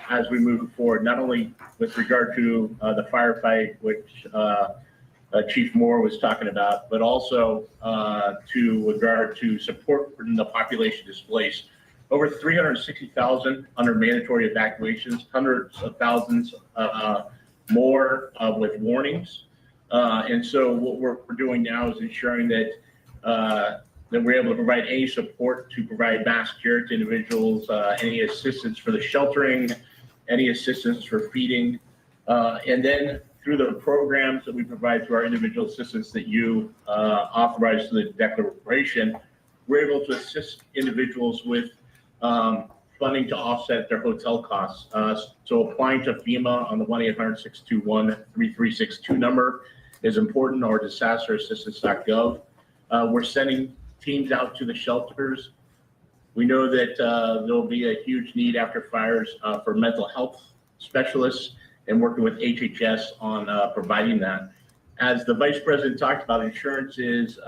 as we move forward, not only with regard to the firefight, which Chief Moore was talking about, but also to regard to support for the population displaced. Over 360,000 under mandatory evacuations, hundreds of thousands more with warnings. And so what we're doing now is ensuring that that we're able to provide any support to provide mass care to individuals, any assistance for the sheltering, any assistance for feeding, and then through the programs that we provide through our individual assistance that you authorize through the declaration, we're able to assist individuals with funding to offset their hotel costs. So applying to FEMA on the 1-800-621-3362 number is important, or disasterassistance.gov. We're sending teams out to the shelters. We know that there'll be a huge need after fires for mental health specialists, and working with HHS on providing that. As the Vice President talked about, insurance is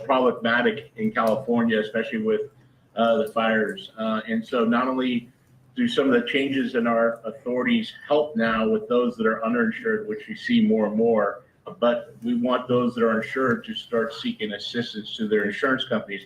problematic in California, especially with the fires. And so not only do some of the changes in our authorities help now with those that are underinsured, which we see more and more, but we want those that are insured to start seeking assistance to their insurance companies.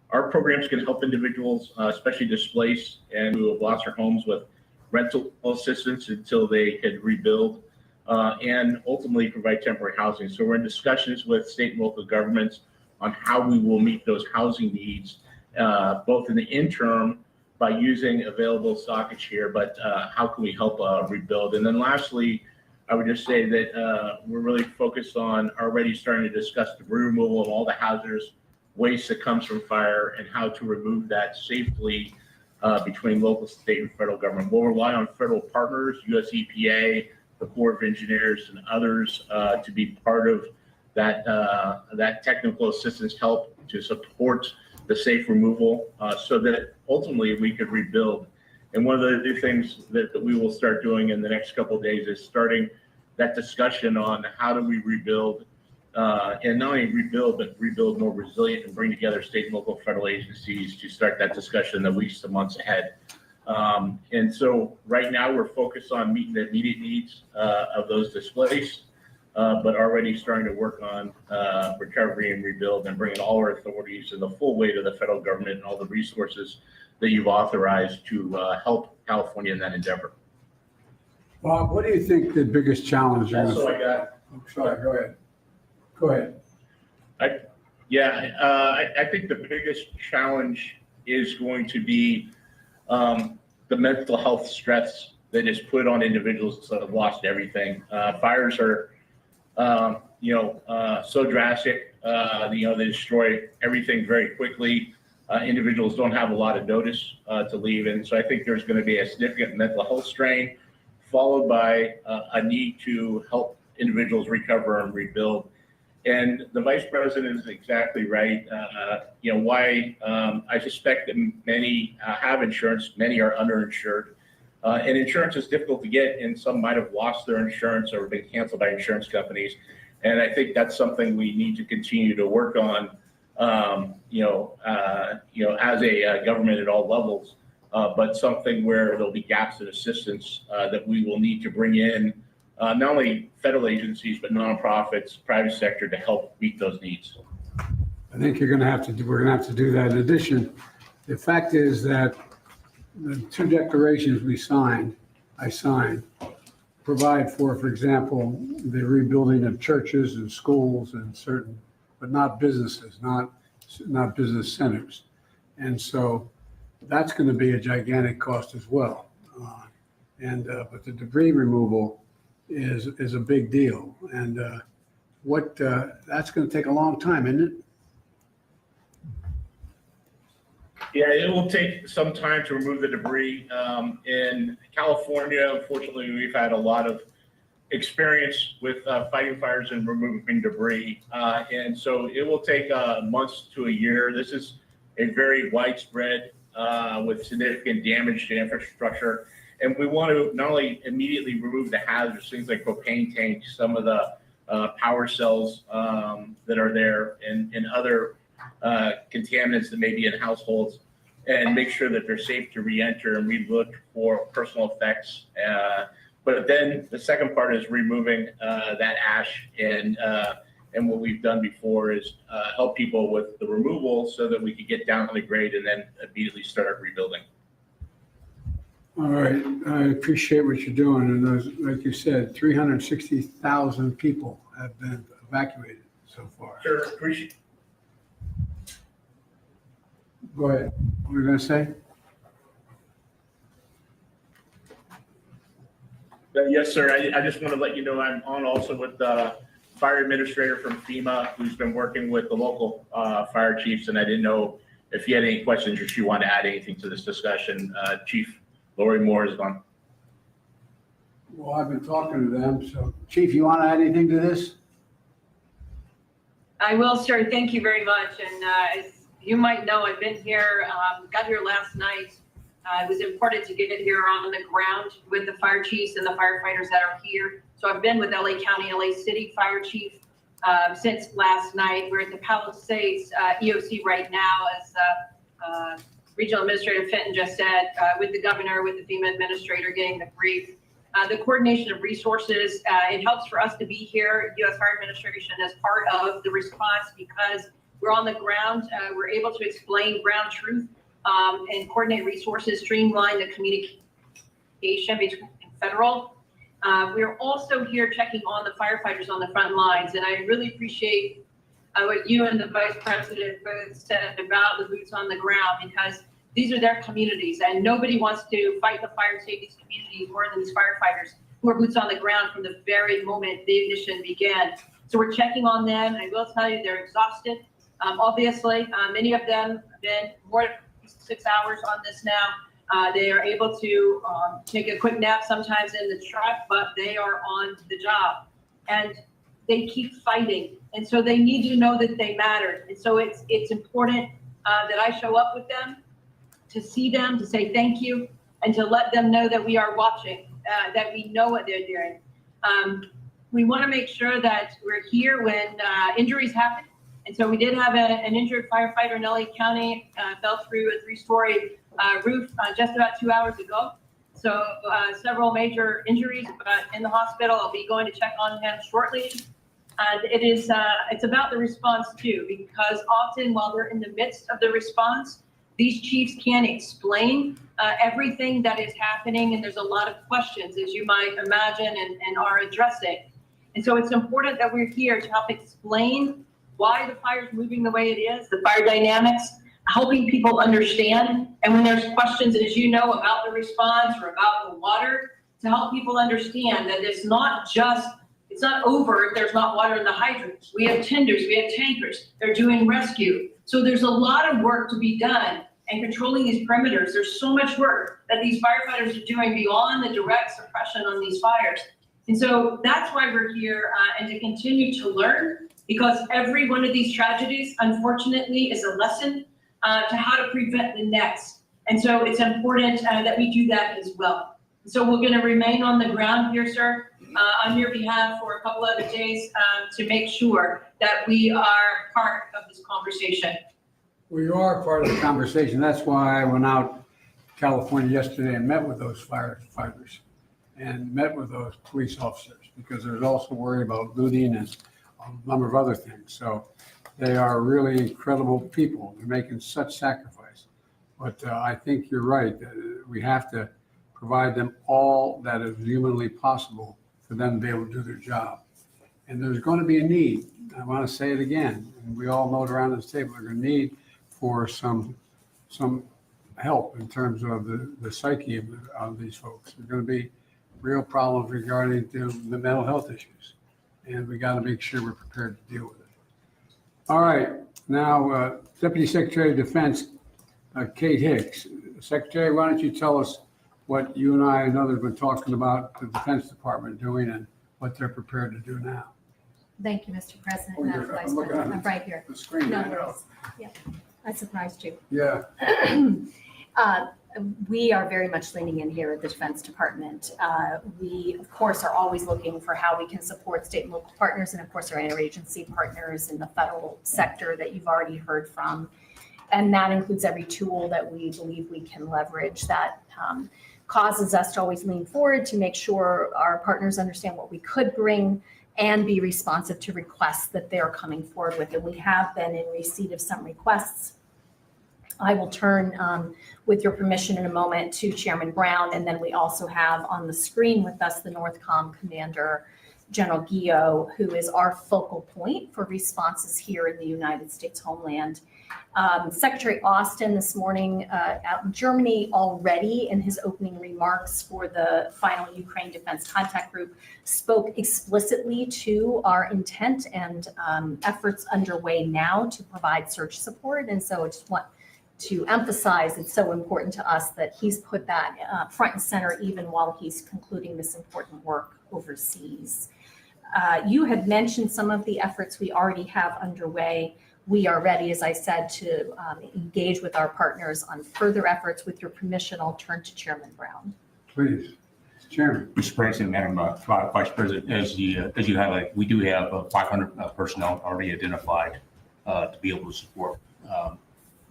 Our programs can help individuals, especially displaced and who have lost their homes, with rental assistance until they can rebuild, and ultimately provide temporary housing. So we're in discussions with state and local governments on how we will meet those housing needs, both in the interim by using available stockage here, but how can we help rebuild? And then lastly, I would just say that we're really focused on already starting to discuss the removal of all the hazardous waste that comes from fire and how to remove that safely between local, state, and federal government. We'll rely on federal partners, US EPA, the Corps of Engineers, and others to be part of that, that technical assistance help to support the safe removal so that ultimately we could rebuild. And one of the things that we will start doing in the next couple of days is starting that discussion on how do we rebuild, and not only rebuild, but rebuild more resilient and bring together state and local federal agencies to start that discussion in the weeks to months ahead. And so right now we're focused on meeting the immediate needs of those displaced, but already starting to work on recovery and rebuild and bringing all our authorities and the full weight of the federal government and all the resources that you've authorized to help California in that endeavor. Bob, what do you think the biggest challenge is? That's all I got. Oh, sorry, go ahead. Go ahead. I think the biggest challenge is going to be the mental health stress that is put on individuals that have lost everything. Fires are, so drastic. They destroy everything very quickly. Individuals don't have a lot of notice to leave, and so I think there's going to be a significant mental health strain, followed by a need to help individuals recover and rebuild. And the Vice President is exactly right. Why I suspect that many have insurance, many are underinsured. And insurance is difficult to get, and some might have lost their insurance or been canceled by insurance companies. And I think that's something we need to continue to work on, as a government at all levels, but something where there'll be gaps in assistance that we will need to bring in, not only federal agencies, but nonprofits, private sector to help meet those needs. I think we're going to have to do that. In addition, the fact is that the two declarations I signed, provide for example, the rebuilding of churches and schools and certain, but not businesses, not business centers. And so that's going to be a gigantic cost as well. But the debris removal is a big deal. And that's going to take a long time, isn't it? Yeah, it will take some time to remove the debris. In California, unfortunately, we've had a lot of experience with fighting fires and removing debris. And so it will take months to a year. This is a very widespread with significant damage to infrastructure. And we want to not only immediately remove the hazards, things like propane tanks, some of the power cells that are there, and other contaminants that may be in households, and make sure that they're safe to re-enter, and we look for personal effects. But then the second part is removing that ash, and what we've done before is help people with the removal so that we can get down on the grade and then immediately start rebuilding. All right, I appreciate what you're doing. And those, like you said, 360,000 people have been evacuated so far. Sure, appreciate. Go ahead. What were you going to say? Yes, sir. I just want to let you know I'm on also with the fire administrator from FEMA, who's been working with the local fire chiefs, and I didn't know if you had any questions or if you want to add anything to this discussion. Chief Lori Moore is on. Well, I've been talking to them. So, Chief, you want to add anything to this? I will, sir. Thank you very much. And as you might know, I've been here, got here last night. It was important to get here on the ground with the fire chiefs and the firefighters that are here. So I've been with LA County, LA City Fire Chief since last night. We're at the Palisades EOC right now, as Regional Administrator Fenton just said, with the governor, with the FEMA administrator getting the brief. The coordination of resources, it helps for us to be here, U.S. Fire Administration, as part of the response, because we're on the ground. We're able to explain ground truth and coordinate resources, streamline the communication between federal. We're also here checking on the firefighters on the front lines, and I really appreciate what you and the Vice President both said about the boots on the ground, because these are their communities, and nobody wants to fight the fire and save these communities more than these firefighters who are boots on the ground from the very moment the ignition began. So we're checking on them. I will tell you they're exhausted. Obviously, many of them have been more than 6 hours on this now. They are able to take a quick nap sometimes in the truck, but they are on the job, and they keep fighting. And so they need to know that they matter. And so it's important that I show up with them, to see them, to say thank you, and to let them know that we are watching, that we know what they're doing. We want to make sure that we're here when injuries happen. And so we did have an injured firefighter in LA County, fell through a 3-story roof just about 2 hours ago. So several major injuries, but in the hospital. I'll be going to check on him shortly. And it's about the response too, because often while we're in the midst of the response, these chiefs can't explain everything that is happening, and there's a lot of questions, as you might imagine, and are addressing. And so it's important that we're here to help explain why the fire's moving the way it is, the fire dynamics, helping people understand. And when there's questions, as you know, about the response or about the water, to help people understand that it's not over if there's not water in the hydrants. We have tenders, we have tankers, they're doing rescue. So there's a lot of work to be done, and controlling these perimeters. There's so much work that these firefighters are doing beyond the direct suppression on these fires. And so that's why we're here, and to continue to learn, because every one of these tragedies, unfortunately, is a lesson to how to prevent the next. And so it's important that we do that as well. So we're going to remain on the ground here, sir, on your behalf for a couple other days to make sure that we are part of this conversation. We are part of the conversation. That's why I went out to California yesterday and met with those firefighters and met with those police officers, because there's also worry about looting and a number of other things. So they are really incredible people. They're making such sacrifice. But I think you're right. We have to provide them all that is humanly possible for them to be able to do their job. And there's going to be a need. I want to say it again, and we all know it around this table, there's a need for some help in terms of the psyche of these folks. There's going to be real problems regarding the mental health issues. And we got to make sure we're prepared to deal with it. All right, now Deputy Secretary of Defense, Kate Hicks. Secretary, why don't you tell us what you and I and others have been talking about the Defense Department doing and what they're prepared to do now. Thank you, Mr. President. Oh, Madam Vice President. I'm right here. The screen. No I know. worries. Yeah, I surprised you. Yeah. We are very much leaning in here at the Defense Department. We, of course, are always looking for how we can support state and local partners and, of course, our interagency partners in the federal sector that you've already heard from. And that includes every tool that we believe we can leverage that causes us to always lean forward to make sure our partners understand what we could bring and be responsive to requests that they're coming forward with. And we have been in receipt of some requests. I will turn, with your permission in a moment, to Chairman Brown, and then we also have on the screen with us the NORTHCOM Commander, General Guillot, who is our focal point for responses here in the United States homeland. Secretary Austin this morning out in Germany already in his opening remarks for the final Ukraine Defense Contact Group spoke explicitly to our intent and efforts underway now to provide search support. And so I just want to emphasize it's so important to us that he's put that front and center even while he's concluding this important work overseas. You had mentioned some of the efforts we already have underway. We are ready, as I said, to engage with our partners on further efforts. With your permission, I'll turn to Chairman Brown. Please, Chairman. Mr. President, Madam Vice President, as you highlighted, we do have 500 personnel already identified to be able to support.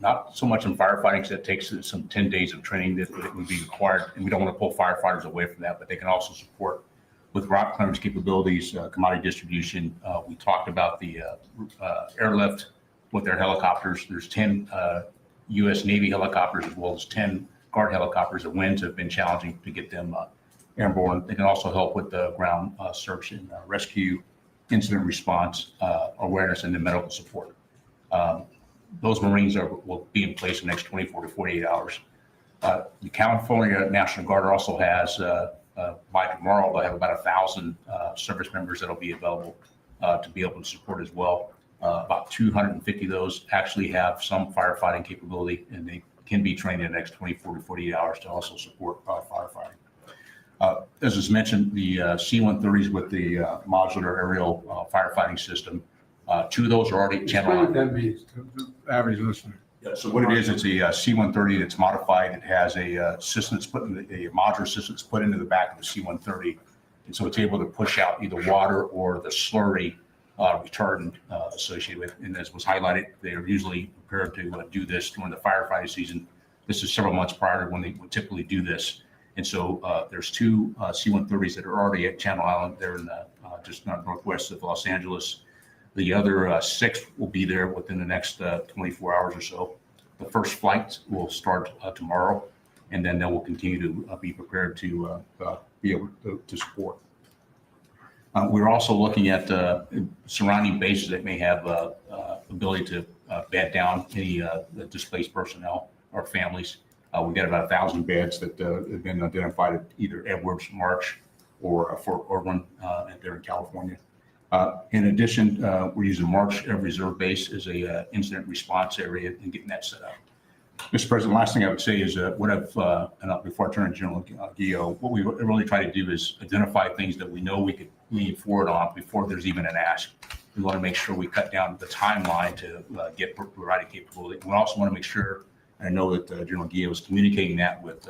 Not so much in firefighting, because it takes some 10 days of training that would be required, and we don't want to pull firefighters away from that, but they can also support with rock clearance capabilities, commodity distribution. We talked about the airlift with their helicopters. There's 10 U.S. Navy helicopters as well as 10 Guard helicopters. The winds have been challenging to get them airborne. They can also help with the ground search and rescue, incident response, awareness, and the medical support. Those Marines will be in place in the next 24 to 48 hours. The California National Guard also has, by tomorrow, they'll have about 1,000 service members that'll be available to be able to support as well. About 250 of those actually have some firefighting capability, and they can be trained in the next 24 to 48 hours to also support firefighting. As was mentioned, the C-130s with the modular aerial firefighting system, 2 of those are already channel. Explain what that means to the average listener. Yeah, so what it is, it's a C-130 that's modified. It has a system that's put in a modular system that's put into the back of the C-130, and so it's able to push out either water or the slurry retardant associated with. And as was highlighted, they are usually prepared to do this during the firefighting season. This is several months prior to when they would typically do this. And so there's 2 C-130s that are already at Channel Island. They're in just northwest of Los Angeles. The other 6 will be there within the next 24 hours or so. The first flight will start tomorrow, and then they will continue to be prepared to be able to support. We're also looking at surrounding bases that may have ability to bed down any displaced personnel or families. We've got about 1,000 beds that have been identified at either Edwards, March, or Fort Irwin there in California. In addition, we're using March Reserve Base as a incident response area and getting that set up. Mr. President, last thing I would say is what before I turn to General Guillot, what we really try to do is identify things that we know we could lean forward on before there's even an ask. We want to make sure we cut down the timeline to get provided capability. We also want to make sure, and I know that General Guillot was communicating that with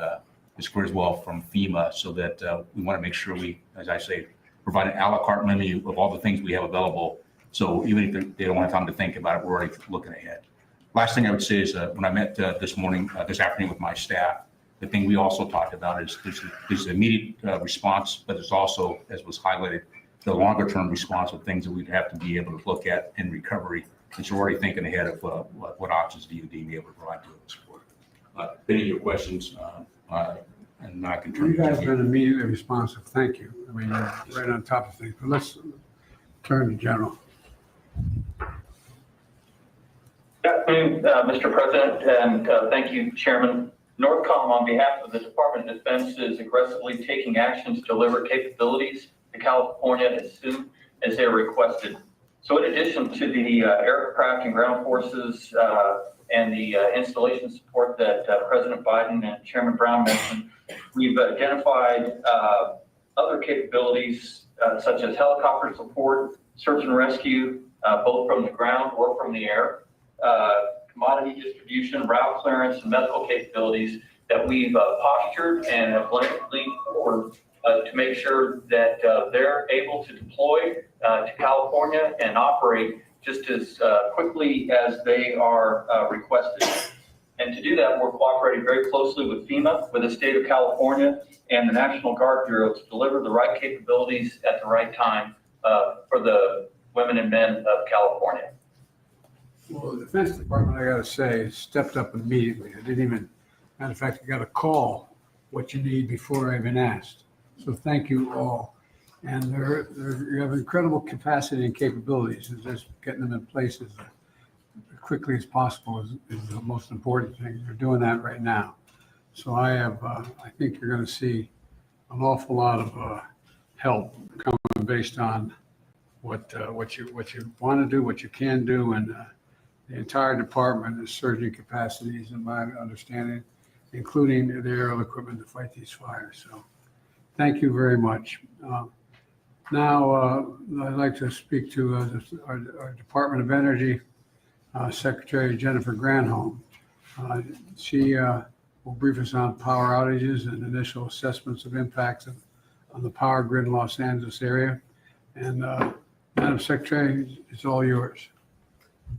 Ms. Griswold from FEMA, so that we want to make sure we, as I say, provide an a la carte menu of all the things we have available. So even if they don't have time to think about it, we're already looking ahead. Last thing I would say is when I met this afternoon with my staff, the thing we also talked about is there's immediate response, but there's also, as was highlighted, the longer term response of things that we'd have to be able to look at in recovery. And so we're already thinking ahead of what options DoD may be able to provide to support. Any of your questions, and I can turn. You guys have been immediately responsive. Thank you. I mean, you're right on top of things. But let's turn to General. Good afternoon, Mr. President, and thank you, Chairman Northcom, on behalf of the Department of Defense, is aggressively taking actions to deliver capabilities to California as soon as they're requested. So in addition to the aircraft and ground forces and the installation support that President Biden and Chairman Brown mentioned, we've identified other capabilities such as helicopter support, search and rescue, both from the ground or from the air, commodity distribution, route clearance, and medical capabilities that we've postured and have leaned forward to make sure that they're able to deploy to California and operate just as quickly as they are requested. And to do that, we're cooperating very closely with FEMA, with the state of California, and the National Guard Bureau to deliver the right capabilities at the right time for the women and men of California. Well, the Defense Department, I got to say, stepped up immediately. I didn't even, matter of fact, I got a call what you need before I even asked. So thank you all. And you have incredible capacity and capabilities. And just getting them in place as quickly as possible is the most important thing. You're doing that right now. So I think you're going to see an awful lot of help coming based on what you want to do, what you can do, and the entire department is surging capacities, in my understanding, including the aerial equipment to fight these fires. So thank you very much. Now, I'd like to speak to our Department of Energy Secretary Jennifer Granholm. She will brief us on power outages and initial assessments of impacts on the power grid in Los Angeles area. And Madam Secretary, it's all yours,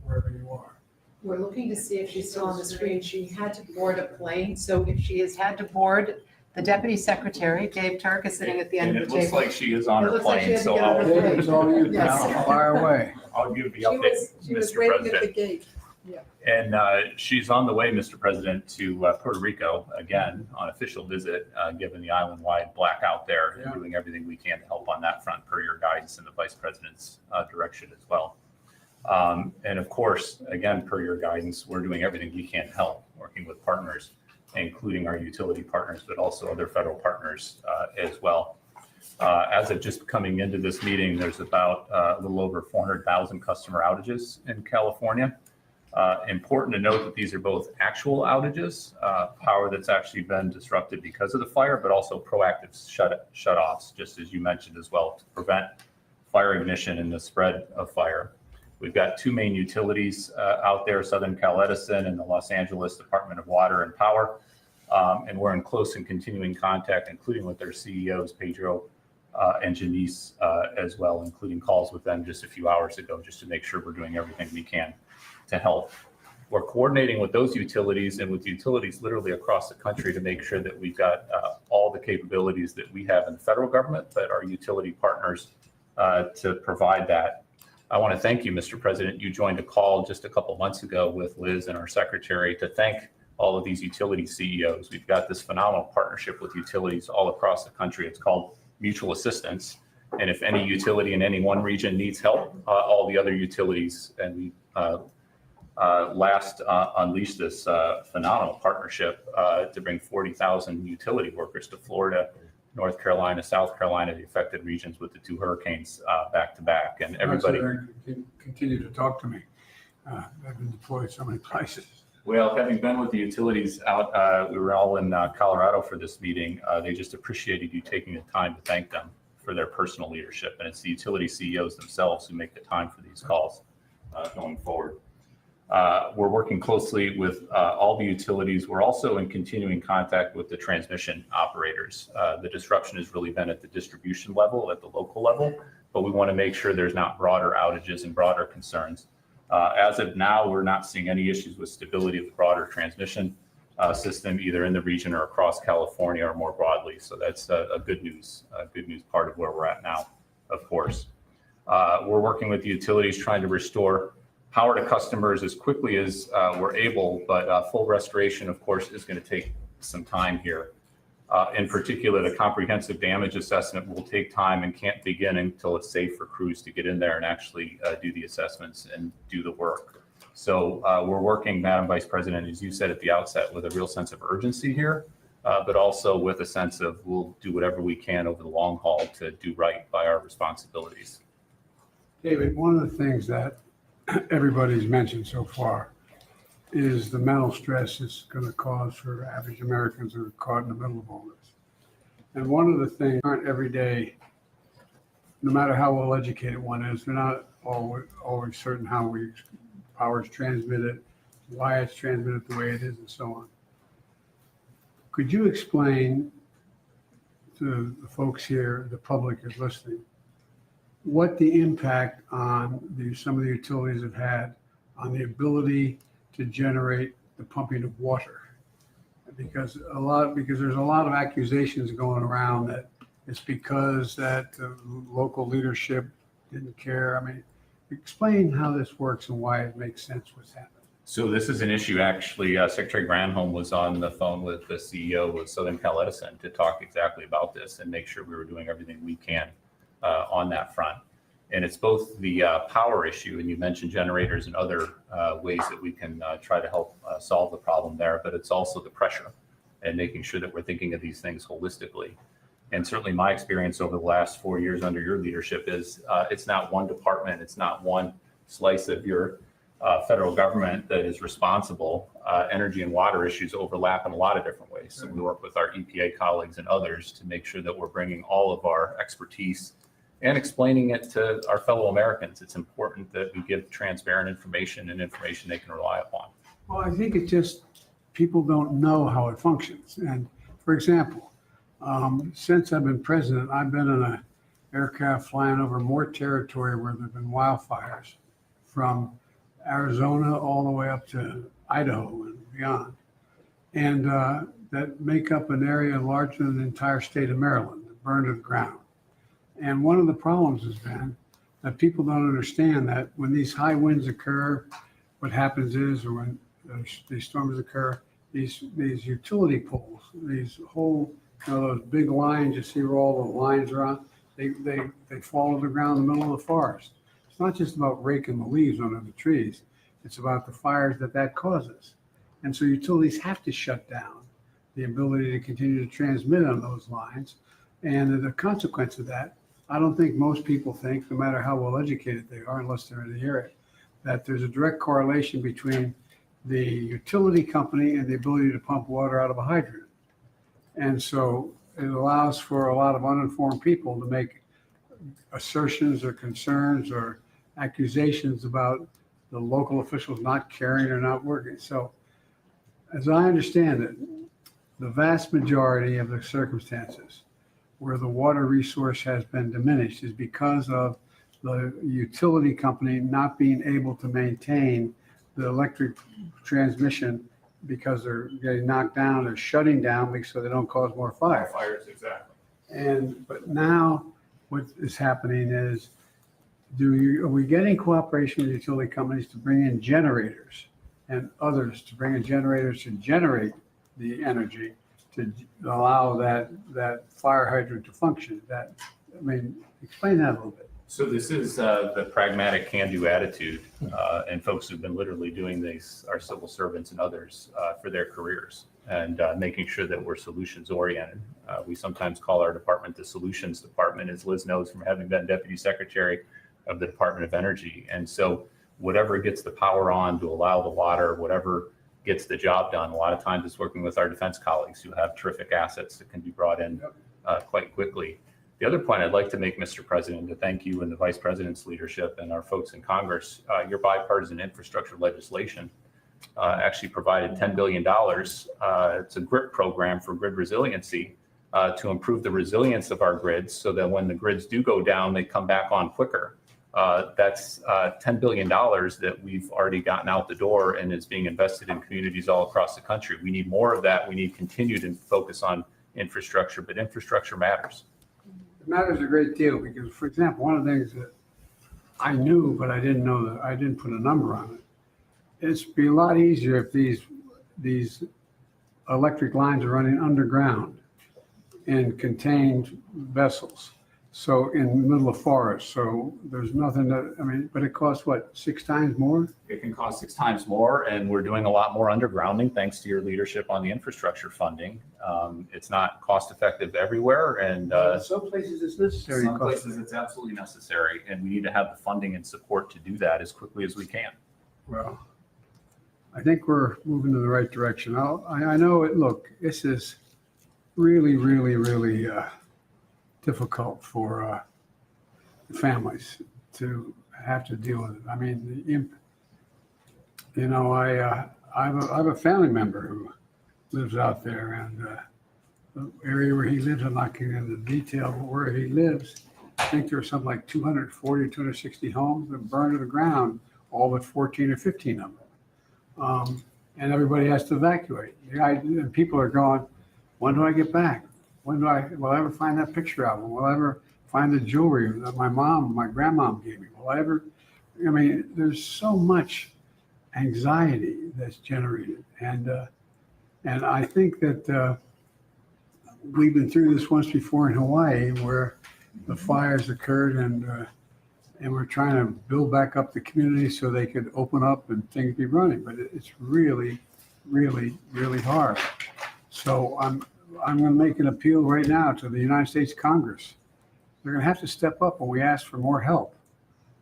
wherever you are. We're looking to see if she's still on the screen. She had to board a plane, so if she has had to board, the Deputy Secretary, Dave Turk, is sitting at the end of the table. It looks like she is on her plane, so It's all you now, fire away. I'll give the update, She was Mr. waiting at the President. gate. Yeah. And she's on the way, Mr. President, to Puerto Rico again on official visit, given the island-wide blackout there, and doing everything we can to help on that front per your guidance and the Vice President's direction as well. And of course, again, per your guidance, we're doing everything we can to help, working with partners, including our utility partners, but also other federal partners as well. As of just coming into this meeting, there's about a little over 400,000 customer outages in California. Important to note that these are both actual outages, power that's actually been disrupted because of the fire, but also proactive shut-offs, just as you mentioned as well, to prevent fire ignition and the spread of fire. We've got two main utilities out there, Southern Cal Edison and the Los Angeles Department of Water and Power. And we're in close and continuing contact, including with their CEOs, Pedro and Janice as well, including calls with them just a few hours ago, just to make sure we're doing everything we can to help. We're coordinating with those utilities and with utilities literally across the country to make sure that we've got all the capabilities that we have in the federal government, but our utility partners to provide that. I want to thank you, Mr. President. You joined a call just a couple months ago with Liz and our secretary to thank all of these utility CEOs. We've got this phenomenal partnership with utilities all across the country. It's called mutual assistance. And if any utility in any one region needs help, all the other utilities, and we last unleashed this phenomenal partnership to bring 40,000 utility workers to Florida, North Carolina, South Carolina, the affected regions with the two hurricanes back to back. And everybody Continue to talk to me. I've been deployed so many places. Well, having been with the utilities out, we were all in Colorado for this meeting. They just appreciated you taking the time to thank them for their personal leadership. And it's the utility CEOs themselves who make the time for these calls going forward. We're working closely with all the utilities. We're also in continuing contact with the transmission operators. The disruption has really been at the distribution level, at the local level, but we want to make sure there's not broader outages and broader concerns. As of now, we're not seeing any issues with stability of the broader transmission system, either in the region or across California or more broadly. So that's a good news part of where we're at now, of course. We're working with the utilities trying to restore power to customers as quickly as we're able, but full restoration, of course, is going to take some time here. In particular, the comprehensive damage assessment will take time and can't begin until it's safe for crews to get in there and actually do the assessments and do the work. So we're working, Madam Vice President, as you said at the outset, with a real sense of urgency here, but also with a sense of we'll do whatever we can over the long haul to do right by our responsibilities. David, one of the things that everybody's mentioned so far is the mental stress it's going to cause for average Americans who are caught in the middle of all this. And one of the things aren't every day, no matter how well educated one is, they're not always certain how power is transmitted, why it's transmitted the way it is, and so on. Could you explain to the folks here, the public is listening, what the impact on some of the utilities have had on the ability to generate the pumping of water? Because there's a lot of accusations going around that it's because that local leadership didn't care. I mean, explain how this works and why it makes sense what's happening. So this is an issue, actually, Secretary Granholm was on the phone with the CEO of Southern Cal Edison to talk exactly about this and make sure we were doing everything we can on that front. And it's both the power issue, and you mentioned generators and other ways that we can try to help solve the problem there, but it's also the pressure and making sure that we're thinking of these things holistically. And certainly my experience over the last 4 years under your leadership is it's not one department, it's not one slice of your federal government that is responsible. Energy and water issues overlap in a lot of different ways. So we work with our EPA colleagues and others to make sure that we're bringing all of our expertise and explaining it to our fellow Americans. It's important that we give transparent information and information they can rely upon. Well, I think it just, people don't know how it functions. And for example, since I've been president, I've been in an aircraft flying over more territory where there've been wildfires, from Arizona all the way up to Idaho and beyond. And that make up an area larger than the entire state of Maryland, that burned to the ground. And one of the problems has been that people don't understand that when these high winds occur, what happens is, or when these storms occur, these utility poles, these whole, those big lines, you see where all the lines are on, they fall to the ground in the middle of the forest. It's not just about raking the leaves under the trees. It's about the fires that causes. And so utilities have to shut down the ability to continue to transmit on those lines. And the consequence of that, I don't think most people think, no matter how well educated they are, unless they're in the area, that there's a direct correlation between the utility company and the ability to pump water out of a hydrant. And so it allows for a lot of uninformed people to make assertions or concerns or accusations about the local officials not caring or not working. So as I understand it, the vast majority of the circumstances where the water resource has been diminished is because of the utility company not being able to maintain the electric transmission because they're getting knocked down or shutting down so they don't cause more fires. Fires, exactly. But now what is happening is, are we getting cooperation with utility companies to bring in generators and others to bring in generators to generate the energy to allow that fire hydrant to function? Explain that a little bit. So this is the pragmatic can-do attitude, and folks who've been literally doing these, our civil servants and others, for their careers, and making sure that we're solutions oriented. We sometimes call our department the solutions department, as Liz knows from having been deputy secretary of the Department of Energy. And so whatever gets the power on to allow the water, whatever gets the job done, a lot of times it's working with our defense colleagues who have terrific assets that can be brought in quite quickly. The other point I'd like to make, Mr. President, to thank you and the Vice President's leadership and our folks in Congress, your bipartisan infrastructure legislation actually provided $10 billion. It's a GRIP program for grid resiliency to improve the resilience of our grids so that when the grids do go down, they come back on quicker. That's $10 billion that we've already gotten out the door and is being invested in communities all across the country. We need more of that. We need continued focus on infrastructure, but infrastructure matters. It matters a great deal because, for example, one of the things that I knew, but I didn't know that I didn't put a number on it. It'd be a lot easier if these electric lines are running underground in contained vessels, So in the middle of forest, so there's nothing that, I mean, but it costs what, 6 times more? It can cost 6 times more, and we're doing a lot more undergrounding thanks to your leadership on the infrastructure funding. It's not cost effective everywhere, and Some places it's necessary. some places it's absolutely necessary, and we need to have the funding and support to do that as quickly as we can. Well, I think we're moving in the right direction. I know it, look, this is really, really, really difficult for families to have to deal with it. I mean, you know, I have a family member who lives out there, and the area where he lives, I'm not getting into detail, but where he lives, I think there's something like 240, 260 homes that burned to the ground, all but 14 or 15 of them. And everybody has to evacuate. And people are going, when do I get back? Will I ever find that picture album? Will I ever find the jewelry that my grandmom gave me? Will I ever, I mean, there's so much anxiety that's generated. And I think that we've been through this once before in Hawaii, where the fires occurred, and we're trying to build back up the community so they could open up and things be running. But it's really, really, really hard. So I'm going to make an appeal right now to the United States Congress. They're going to have to step up when we ask for more help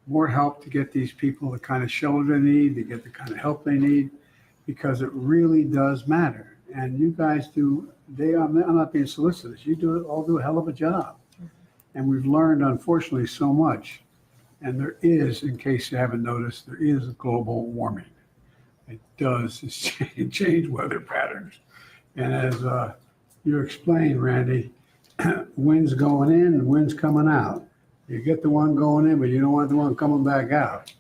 to get these people the kind of shelter they need, to get the kind of help they need, because it really does matter. And you guys do, I'm not being solicitous, you all do a hell of a job. And we've learned, unfortunately, so much. And there is, in case you haven't noticed, there is global warming. It does change weather patterns. And as you explained, Randy, winds going in and winds coming out. You get the one going in, but you don't want the one coming back out.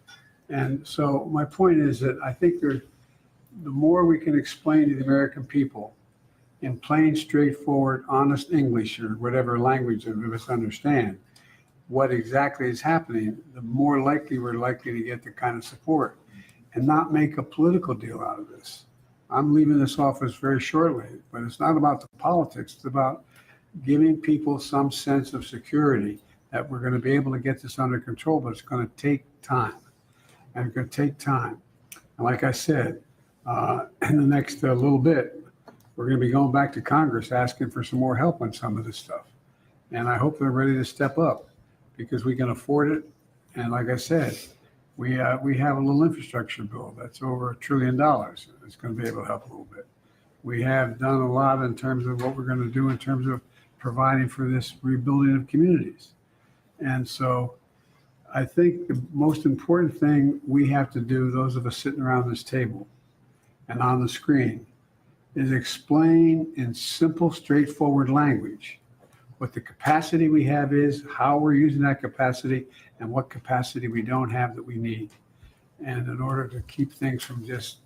And so my point is that I think the more we can explain to the American people in plain, straightforward, honest English, or whatever language of us understand what exactly is happening, the more likely we're likely to get the kind of support, and not make a political deal out of this. I'm leaving this office very shortly, but it's not about the politics. It's about giving people some sense of security that we're going to be able to get this under control, but it's going to take time. And it's going to take time. And like I said, in the next little bit, we're going to be going back to Congress asking for some more help on some of this stuff. And I hope they're ready to step up, because we can afford it. And like I said, we have a little infrastructure bill that's over $1 trillion. It's going to be able to help a little bit. We have done a lot in terms of what we're going to do in terms of providing for this rebuilding of communities. And so I think the most important thing we have to do, those of us sitting around this table and on the screen, is explain in simple, straightforward language what the capacity we have is, how we're using that capacity, and what capacity we don't have that we need. And in order to keep things from just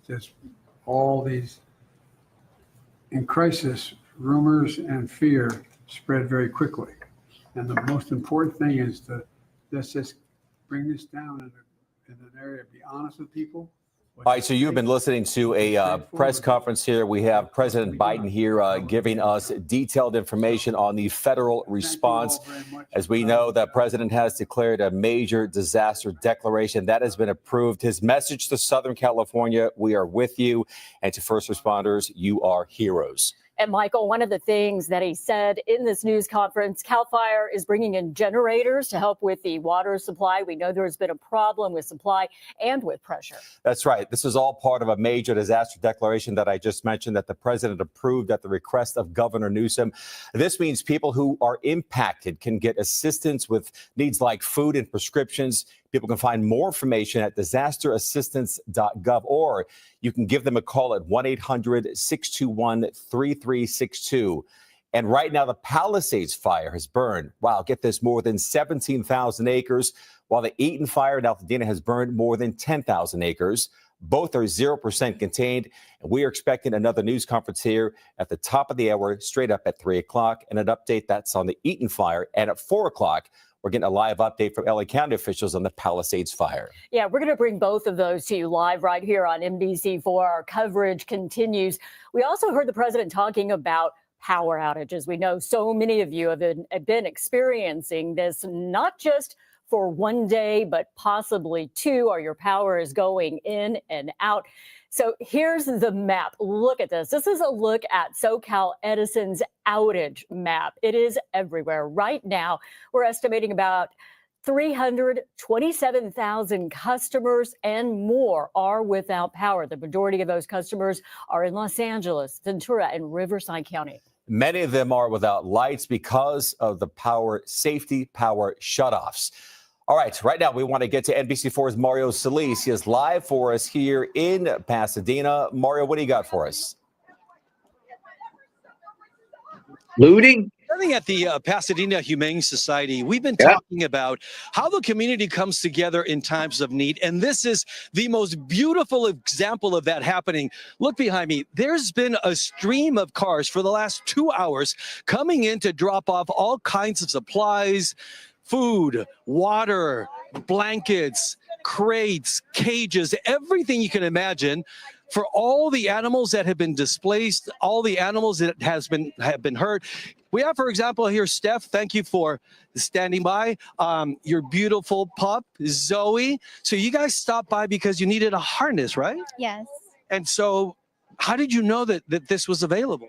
all these, in crisis, rumors and fear spread very quickly. And the most important thing is to let's just bring this down in an area, be honest with people. All right, so you've been listening to a press conference here. We have President Biden here giving us detailed information on the federal response. As we know, the president has declared a major disaster declaration that has been approved. His message to Southern California: we are with you, and to first responders, you are heroes. And Michael, one of the things that he said in this news conference, CAL FIRE is bringing in generators to help with the water supply. We know there's been a problem with supply and with pressure. That's right. This is all part of a major disaster declaration that I just mentioned that the president approved at the request of Governor Newsom. This means people who are impacted can get assistance with needs like food and prescriptions. People can find more information at disasterassistance.gov, or you can give them a call at 1-800-621-3362. And right now, the Palisades fire has burned, wow, get this, more than 17,000 acres, while the Eaton fire in Altadena has burned more than 10,000 acres. Both are 0% contained. And we are expecting another news conference here at the top of the hour, straight up at 3 o'clock, and an update that's on the Eaton fire. And at 4 o'clock, we're getting a live update from LA County officials on the Palisades fire. Yeah, we're going to bring both of those to you live right here on NBC4. Our coverage continues. We also heard the president talking about power outages. We know so many of you have been experiencing this, not just for one day, but possibly two, or your power is going in and out. So here's the map. Look at this. This is a look at SoCal Edison's outage map. It is everywhere. Right now, we're estimating about 327,000 customers and more are without power. The majority of those customers are in Los Angeles, Ventura, and Riverside County. Many of them are without lights because of the power shutoffs. All right now we want to get to NBC4's Mario Solis. He is live for us here in Pasadena. Mario, what do you got for us? Looting? Starting at the Pasadena Humane Society, we've been talking about how the community comes together in times of need, and this is the most beautiful example of that happening. Look behind me. There's been a stream of cars for the last 2 hours coming in to drop off all kinds of supplies, food, water, blankets, crates, cages, everything you can imagine for all the animals that have been displaced, all the animals that have been hurt. We have, for example, here, Steph, thank you for standing by. Your beautiful pup, Zoe. So you guys stopped by because you needed a harness, right? Yes. And so how did you know that this was available?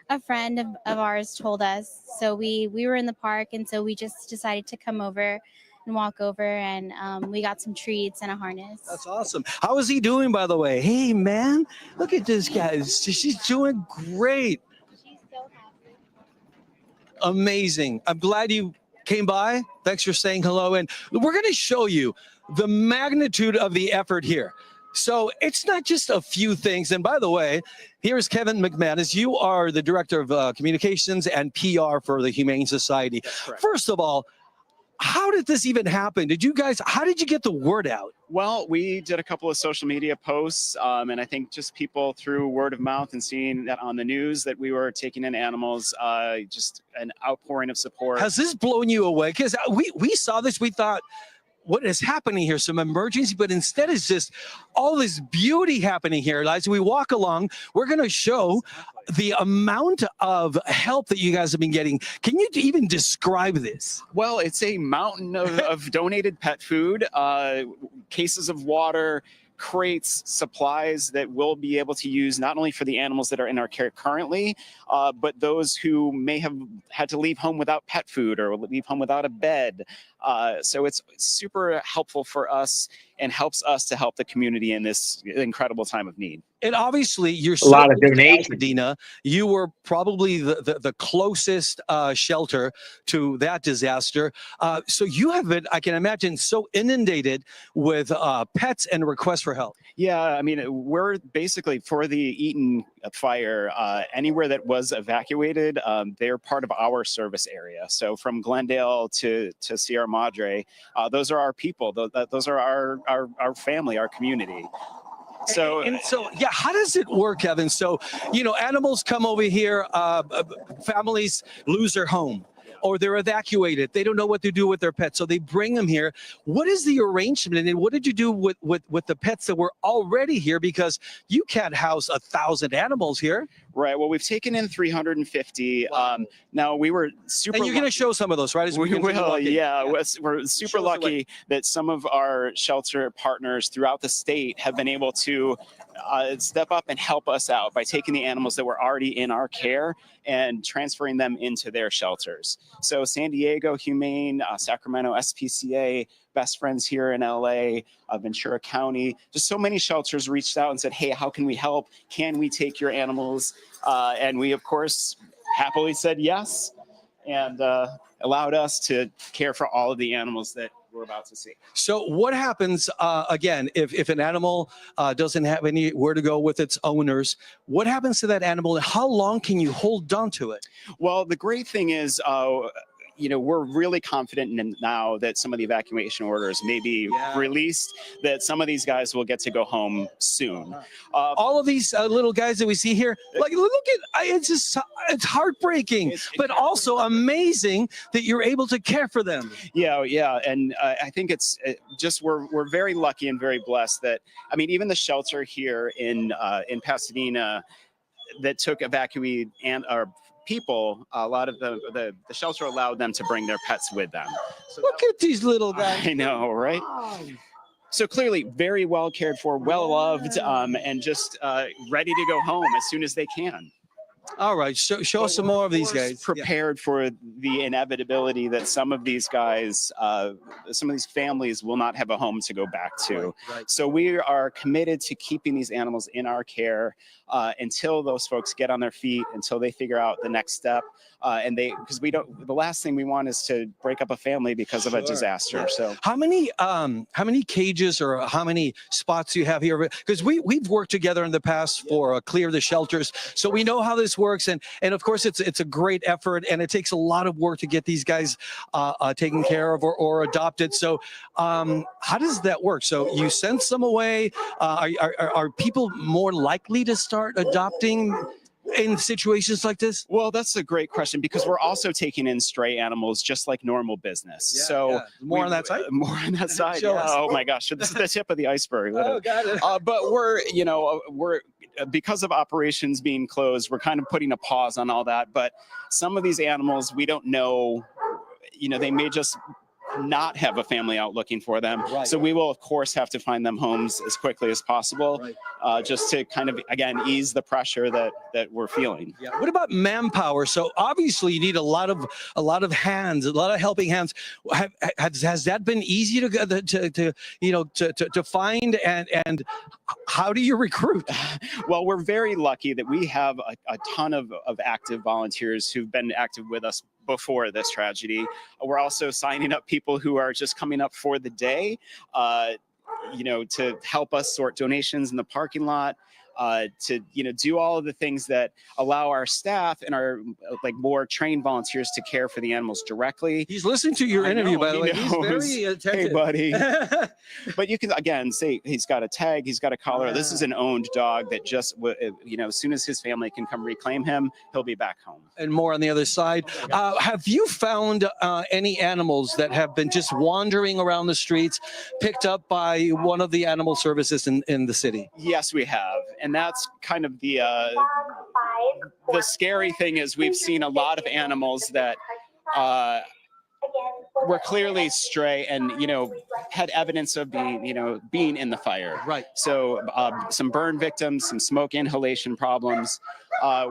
A friend of ours told us. So we were in the park, and so we just decided to come over and walk over, and we got some treats and a harness. That's awesome. How is he doing, by the way? Hey, man, look at this guy. She's doing great. She's so happy. Amazing. I'm glad you came by. Thanks for saying hello. And we're going to show you the magnitude of the effort here. So it's not just a few things. And by the way, here's Kevin McManus. You are the Director of Communications and PR for the Humane Society. First of all, how did this even happen? How did you get the word out? Well, we did a couple of social media posts, and I think just people through word of mouth and seeing that on the news that we were taking in animals, just an outpouring of support. Has this blown you away? Because we saw this, we thought, what is happening here? Some emergency, but instead it's just all this beauty happening here. As we walk along, we're going to show the amount of help that you guys have been getting. Can you even describe this? Well, it's a mountain of donated pet food, cases of water, crates, supplies that we'll be able to use not only for the animals that are in our care currently, but those who may have had to leave home without pet food or leave home without a bed. So it's super helpful for us and helps us to help the community in this incredible time of need. And obviously, you're a lot of donations. Altadena, you were probably the closest shelter to that disaster. So you have been, I can imagine, so inundated with pets and requests for help. Yeah, I mean, we're basically for the Eaton fire, anywhere that was evacuated, they're part of our service area. So from Glendale to Sierra Madre, those are our people. Those are our family, our community. So yeah, how does it work, Kevin? So, animals come over here, families lose their home or they're evacuated. They don't know what to do with their pets. So they bring them here. What is the arrangement? And what did you do with the pets that were already here? Because you can't house 1,000 animals here. Right. Well, we've taken in 350. Wow. Now we were super. And you're going to show some of those, right? We will. Yeah. We're super lucky that some of our shelter partners throughout the state have been able to step up and help us out by taking the animals that were already in our care and transferring them into their shelters. So San Diego Humane, Sacramento SPCA, Best Friends here in LA, Ventura County, just so many shelters reached out and said, hey, how can we help? Can we take your animals? And we, of course, happily said yes and allowed us to care for all of the animals that we're about to see. So what happens, again, if an animal doesn't have anywhere to go with its owners, what happens to that animal? How long can you hold on to it? Well, the great thing is, we're really confident in now that some of the evacuation orders may be released, that some of these guys will get to go home soon. All of these little guys that we see here, like, look at, it's heartbreaking, but also amazing that you're able to care for them. Yeah. And I think it's just, we're very lucky and very blessed that, I mean, even the shelter here in Pasadena that took evacuee people, a lot of the shelter allowed them to bring their pets with them. So Look at these little guys. I know, right? So clearly very well cared for, well loved, and just ready to go home as soon as they can. All right, show us some more of these guys. Prepared for the inevitability that some of these guys, some of these families will not have a home to go back to. Right. So we are committed to keeping these animals in our care until those folks get on their feet, until they figure out the next step. Because the last thing we want is to break up a family because of a disaster. Yeah. So how many cages or how many spots do you have here? Because we've worked together in the past for Clear the Shelters, so we know how this works. And of course, it's a great effort, and it takes a lot of work to get these guys taken care of or adopted. So how does that work? So you send some away. Are people more likely to start adopting in situations like this? Well, that's a great question, because we're also taking in stray animals just like normal business. More on that side? More on that side. Show Yeah. us. Oh my gosh, this is the tip of the iceberg. Oh, got it. But we're because of operations being closed, we're kind of putting a pause on all that. But some of these animals, we don't know, they may just not have a family out looking for them. Right. So we will, of course, have to find them homes as quickly as possible, just to kind of, again, ease the pressure that we're feeling. Yeah. What about manpower? So obviously you need a lot of hands, a lot of helping hands. Has that been easy to find, and how do you recruit? Well, we're very lucky that we have a ton of active volunteers who've been active with us before this tragedy. We're also signing up people who are just coming up for the day, to help us sort donations in the parking lot, to do all of the things that allow our staff and our more trained volunteers to care for the animals directly. He's listening to your interview, by the way. He's very attentive. Hey, buddy. But you can, again, say he's got a tag, he's got a collar. This is an owned dog that just, as soon as his family can come reclaim him, he'll be back home. And more on the other side. Have you found any animals that have been just wandering around the streets, picked up by one of the animal services in the city? Yes, we have. And that's kind of the scary thing, is we've seen a lot of animals that were clearly stray and, had evidence of being in the fire. Right. So some burn victims, some smoke inhalation problems.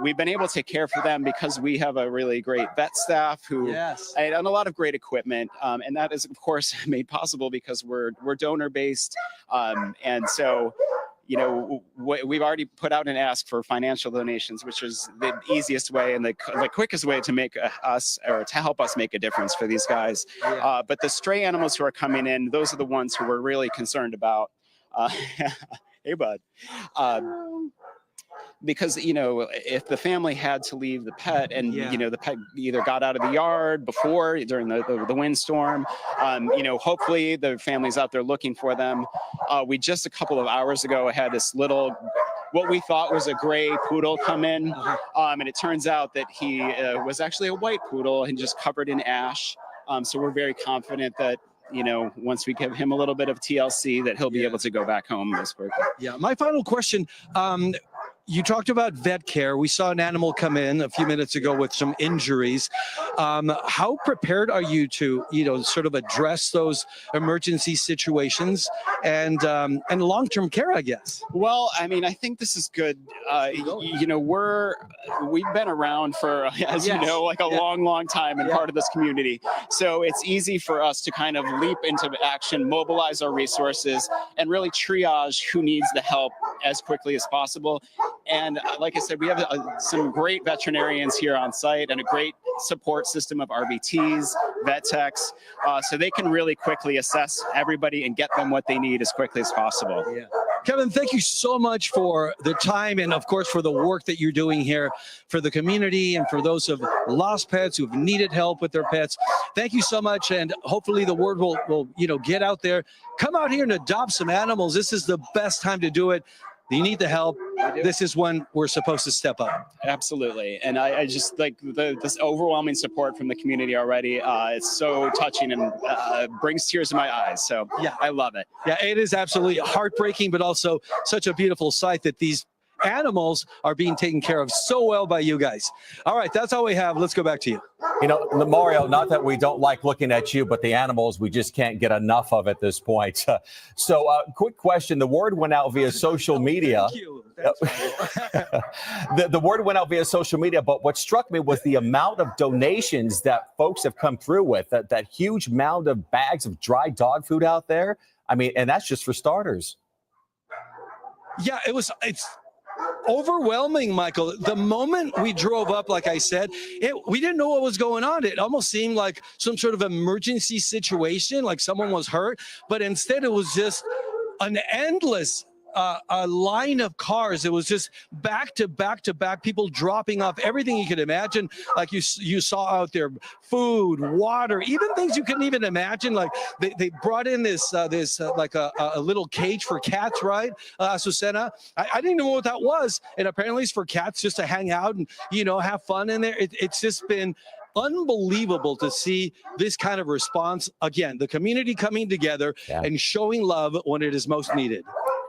We've been able to care for them because we have a really great vet staff and a lot of great equipment. And that is, of course, made possible because we're donor based. And so, we've already put out an ask for financial donations, which is the easiest way and the quickest way to make us, or to help us make a difference for these guys. But the stray animals who are coming in, those are the ones who we're really concerned about. Hey, bud. Because, if the family had to leave the pet and, the pet either got out of the yard during the windstorm, hopefully the family's out there looking for them. We just a couple of hours ago had this little, what we thought was a gray poodle come in. And it turns out that he was actually a white poodle and just covered in ash. So we're very confident that, once we give him a little bit of TLC, that he'll be able to go back home this quickly. Yeah. My final question. You talked about vet care. We saw an animal come in a few minutes ago with some injuries. How prepared are you to, sort of address those emergency situations and long-term care, I guess? Well, I mean, I think this is good. We've been around for, as you know, a long time and part of this community. So it's easy for us to kind of leap into action, mobilize our resources, and really triage who needs the help as quickly as possible. And like I said, we have some great veterinarians here on site and a great support system of RBTs, vet techs, so they can really quickly assess everybody and get them what they need as quickly as possible. Yeah. Kevin, thank you so much for the time and, of course, for the work that you're doing here for the community and for those who've lost pets, who've needed help with their pets. Thank you so much, and hopefully the word will get out there. Come out here and adopt some animals. This is the best time to do it. You need the help. This is when we're supposed to step up. Absolutely. And I just like this overwhelming support from the community already. It's so touching and brings tears to my eyes. So yeah, I love it. Yeah, it is absolutely heartbreaking, but also such a beautiful sight that these animals are being taken care of so well by you guys. All right, that's all we have. Let's go back to you. You know, Mario, not that we don't like looking at you, but the animals, we just can't get enough of at this point. Quick question. The word went out via social media. Thank you. The word went out via social media, but what struck me was the amount of donations that folks have come through with, that huge mound of bags of dry dog food out there. I mean, and that's just for starters. Yeah, it's overwhelming, Michael. The moment we drove up, like I said, we didn't know what was going on. It almost seemed like some sort of emergency situation, like someone was hurt, but instead it was just an endless a line of cars. It was just back to back to back, people dropping off everything you could imagine. Like you saw out there, food, water, even things you couldn't even imagine. Like they brought in this like a little cage for cats, right? Susana, I didn't know what that was. And apparently it's for cats just to hang out and, have fun in there. It's just been unbelievable to see this kind of response. Again, the community coming together and showing love when it is most needed.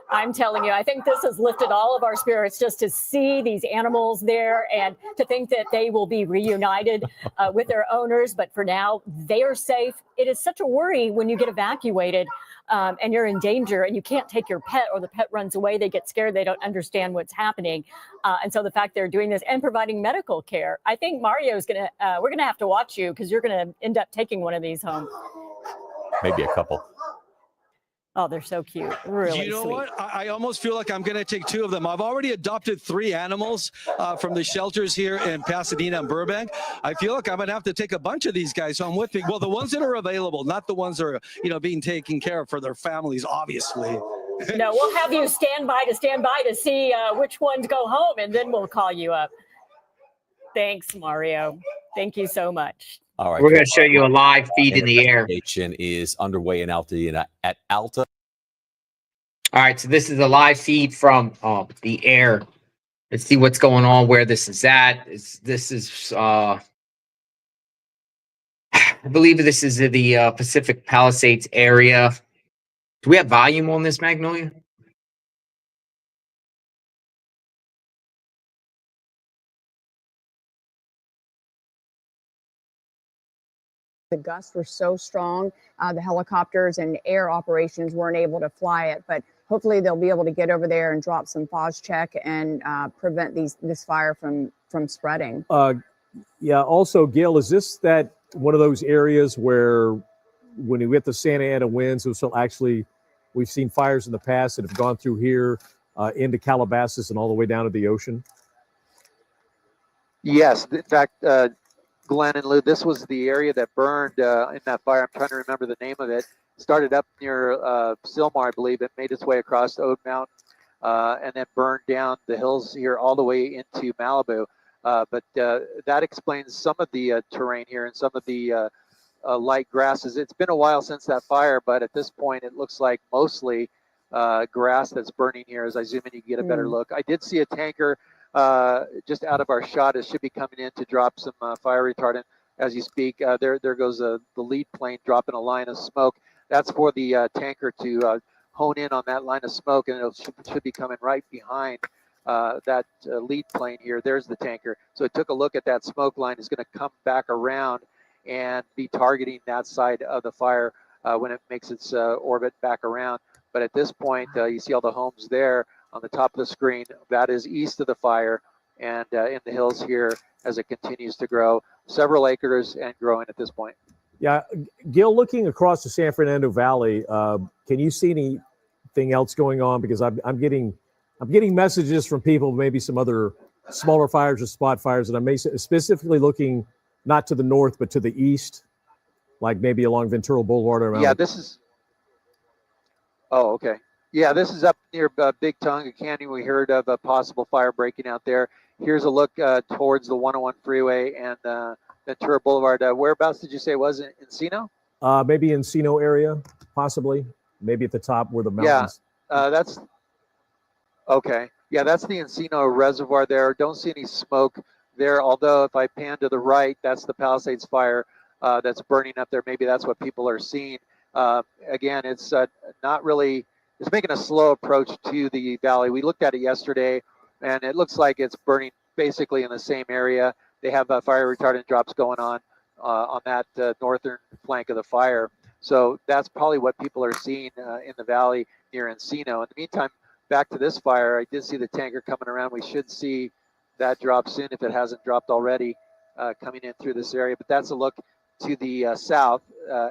I'm telling you, I think this has lifted all of our spirits just to see these animals there and to think that they will be reunited with their owners. But for now, they are safe. It is such a worry when you get evacuated and you're in danger and you can't take your pet, or the pet runs away. They get scared. They don't understand what's happening. And so the fact they're doing this and providing medical care, I think Mario's we're going to have to watch you, because you're going to end up taking one of these home. Maybe a couple. Oh, they're so cute. Really You know sweet. what? I almost feel like I'm going to take two of them. I've already adopted 3 animals from the shelters here in Pasadena and Burbank. I feel like I'm going to have to take a bunch of these guys home with me. Well, the ones that are available, not the ones that are, being taken care of for their families, obviously. No, we'll have you stand by to see which ones go home, and then we'll call you up. Thanks, Mario. Thank you so much. All right. We're going to show you a live feed in the air. Investigation is underway in Altadena at Alta. All right, so this is a live feed from the air. Let's see what's going on, where this is at. This is I believe this is the Pacific Palisades area. Do we have volume on this, Magnolia? The gusts were so strong, the helicopters and air operations weren't able to fly it, but hopefully they'll be able to get over there and drop some phos check and prevent this fire from spreading. Yeah. Also, Gil, is this that one of those areas where when you get the Santa Ana winds, so actually we've seen fires in the past that have gone through here into Calabasas and all the way down to the ocean? Yes. In fact, Glenn and Lou, this was the area that burned in that fire. I'm trying to remember the name of it. Started up near Sylmar, I believe. It made its way across Ode Mountain and then burned down the hills here all the way into Malibu. But that explains some of the terrain here and some of the light grasses. It's been a while since that fire, but at this point, it looks like mostly grass that's burning here. As I zoom in, you can get a better look. I did see a tanker just out of our shot. It should be coming in to drop some fire retardant as you speak. There goes the lead plane dropping a line of smoke. That's for the tanker to hone in on that line of smoke, and it should be coming right behind that lead plane here. There's the tanker. So it took a look at that smoke line. It's going to come back around and be targeting that side of the fire when it makes its orbit back around. But at this point, you see all the homes there on the top of the screen. That is east of the fire and in the hills here as it continues to grow. Several acres and growing at this point. Yeah, Gil, looking across the San Fernando Valley, can you see anything else going on? Because I'm getting messages from people, maybe some other smaller fires or spot fires, and I'm specifically looking not to the north but to the east, like maybe along Ventura Boulevard. Around. Yeah, this is. Oh, okay. Yeah, this is up near Big Tonga Canyon. We heard of a possible fire breaking out there. Here's a look towards the 101 freeway and Ventura Boulevard. Whereabouts did you say it was? In Encino? Maybe Encino area, possibly. Maybe at the top where the mountains. Yeah, that's okay. Yeah, that's the Encino Reservoir there. Don't see any smoke there. Although if I pan to the right, that's the Palisades fire that's burning up there. Maybe that's what people are seeing. Again, it's not really. It's making a slow approach to the valley. We looked at it yesterday, and it looks like it's burning basically in the same area. They have fire retardant drops going on that northern flank of the fire. So that's probably what people are seeing in the valley near Encino. In the meantime, back to this fire, I did see the tanker coming around. We should see that drop soon if it hasn't dropped already, coming in through this area. But that's a look to the south,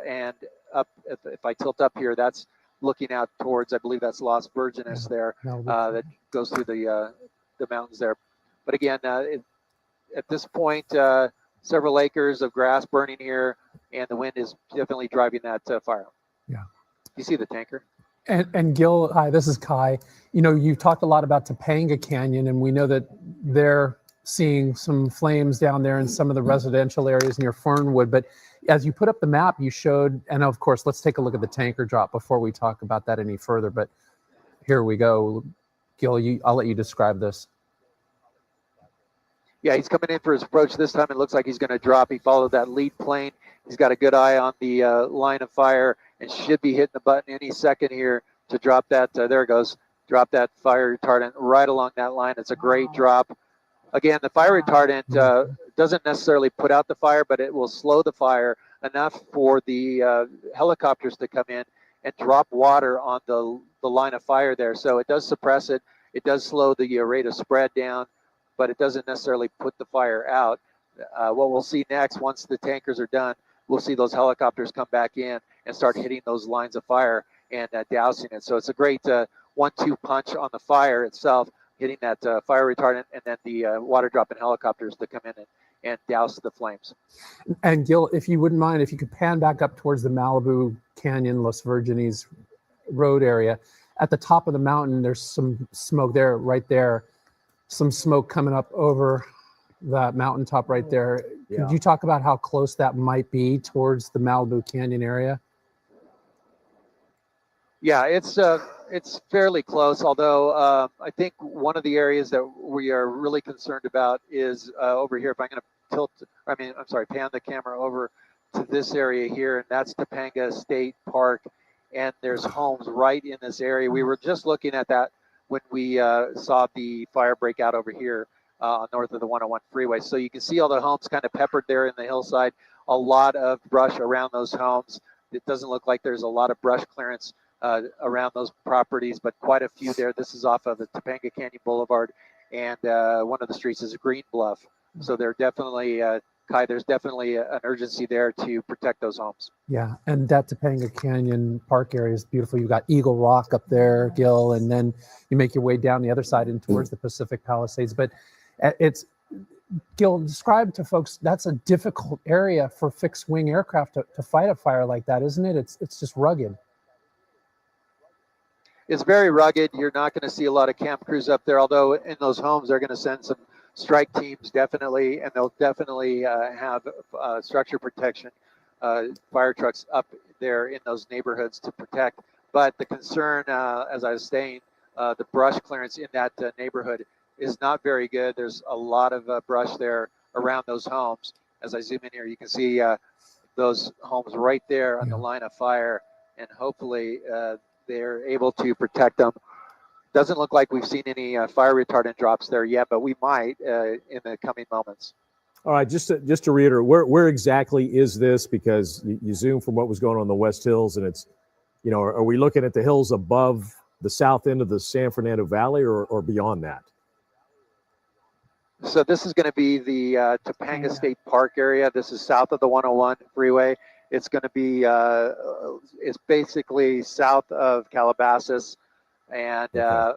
and up. If I tilt up here, that's looking out towards, I believe that's Las Virgenes there, that goes through the mountains there. But again, at this point, several acres of grass burning here, and the wind is definitely driving that fire. Yeah. You see the tanker? And Gil, hi, this is Kai. You know, you talked a lot about Topanga Canyon, and we know that they're seeing some flames down there in some of the residential areas near Fernwood. But as you put up the map, you showed, and of course, let's take a look at the tanker drop before we talk about that any further. But here we go. Gil, I'll let you describe this. Yeah, he's coming in for his approach this time. It looks like he's going to drop. He followed that lead plane. He's got a good eye on the line of fire and should be hitting the button any second here to drop that. There it goes. Drop that fire retardant right along that line. It's a great drop. Again, the fire retardant doesn't necessarily put out the fire, but it will slow the fire enough for the helicopters to come in and drop water on the line of fire there. So it does suppress it. It does slow the rate of spread down, but it doesn't necessarily put the fire out. What we'll see next, once the tankers are done, we'll see those helicopters come back in and start hitting those lines of fire and dousing it. So it's a great 1-2 punch on the fire itself, hitting that fire retardant, and then the water dropping helicopters to come in and douse the flames. And Gil, if you wouldn't mind, if you could pan back up towards the Malibu Canyon, Las Virgenes road area. At the top of the mountain, there's some smoke there, right there. Some smoke coming up over that mountaintop right there. Yeah. Could you talk about how close that might be towards the Malibu Canyon area? Yeah, it's fairly close, although I think one of the areas that we are really concerned about is over here. If I'm going to pan the camera over to this area here, and that's Topanga State Park, and there's homes right in this area. We were just looking at that when we saw the fire break out over here north of the 101 freeway. So you can see all the homes kind of peppered there in the hillside, a lot of brush around those homes. It doesn't look like there's a lot of brush clearance around those properties, but quite a few there. This is off of the Topanga Canyon Boulevard, and one of the streets is Green Bluff. So they're definitely, Kai, there's definitely an urgency there to protect those homes. Yeah, and that Topanga Canyon Park area is beautiful. You've got Eagle Rock up there, Gil, and then you make your way down the other side and towards the Pacific Palisades. But it's, Gil, describe to folks, that's a difficult area for fixed wing aircraft to fight a fire like that, isn't it? It's just rugged. It's very rugged. You're not going to see a lot of camp crews up there, although in those homes they're going to send some strike teams definitely, and they'll definitely have structure protection fire trucks up there in those neighborhoods to protect. But the concern, as I was saying, the brush clearance in that neighborhood is not very good. There's a lot of brush there around those homes. As I zoom in here, you can see those homes right there on the line of fire, and hopefully they're able to protect them. Doesn't look like we've seen any fire retardant drops there yet, but we might in the coming moments. All right, just to reiterate, where exactly is this? Because you zoom from what was going on in the West Hills, and it's, you know, are we looking at the hills above the south end of the San Fernando Valley, or beyond that? So this is going to be the Topanga State Park area. This is south of the 101 freeway. It's going to be, it's basically south of Calabasas and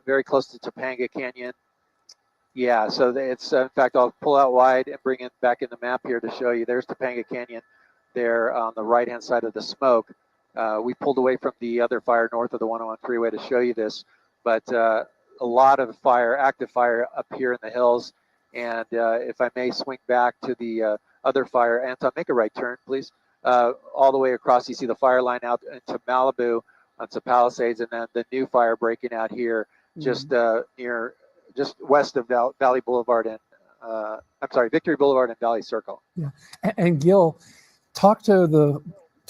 very close to Topanga Canyon. Yeah, so it's, in fact, I'll pull out wide and bring it back in the map here to show you. There's Topanga Canyon there on the right-hand side of the smoke. We pulled away from the other fire north of the 101 freeway to show you this, but a lot of fire, active fire up here in the hills. And if I may swing back to the other fire, Anton, make a right turn, please. All the way across, you see the fire line out into Malibu, onto Palisades, and then the new fire breaking out here, just just west of Valley Boulevard and Victory Boulevard and Valley Circle. Yeah, and Gil, talk to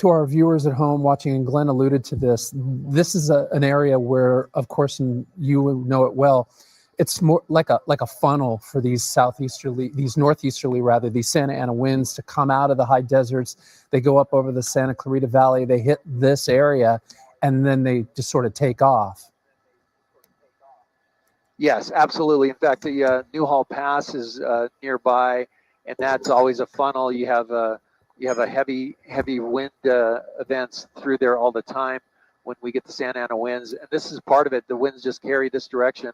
our viewers at home watching, and Glenn alluded to this. This is an area where, of course, and you know it well, it's more like a funnel for these northeasterly rather, these Santa Ana winds to come out of the high deserts. They go up over the Santa Clarita Valley, they hit this area, and then they just sort of take off. Yes, absolutely. In fact, the Newhall Pass is nearby, and that's always a funnel. You have a heavy wind events through there all the time when we get the Santa Ana winds, and this is part of it. The winds just carry this direction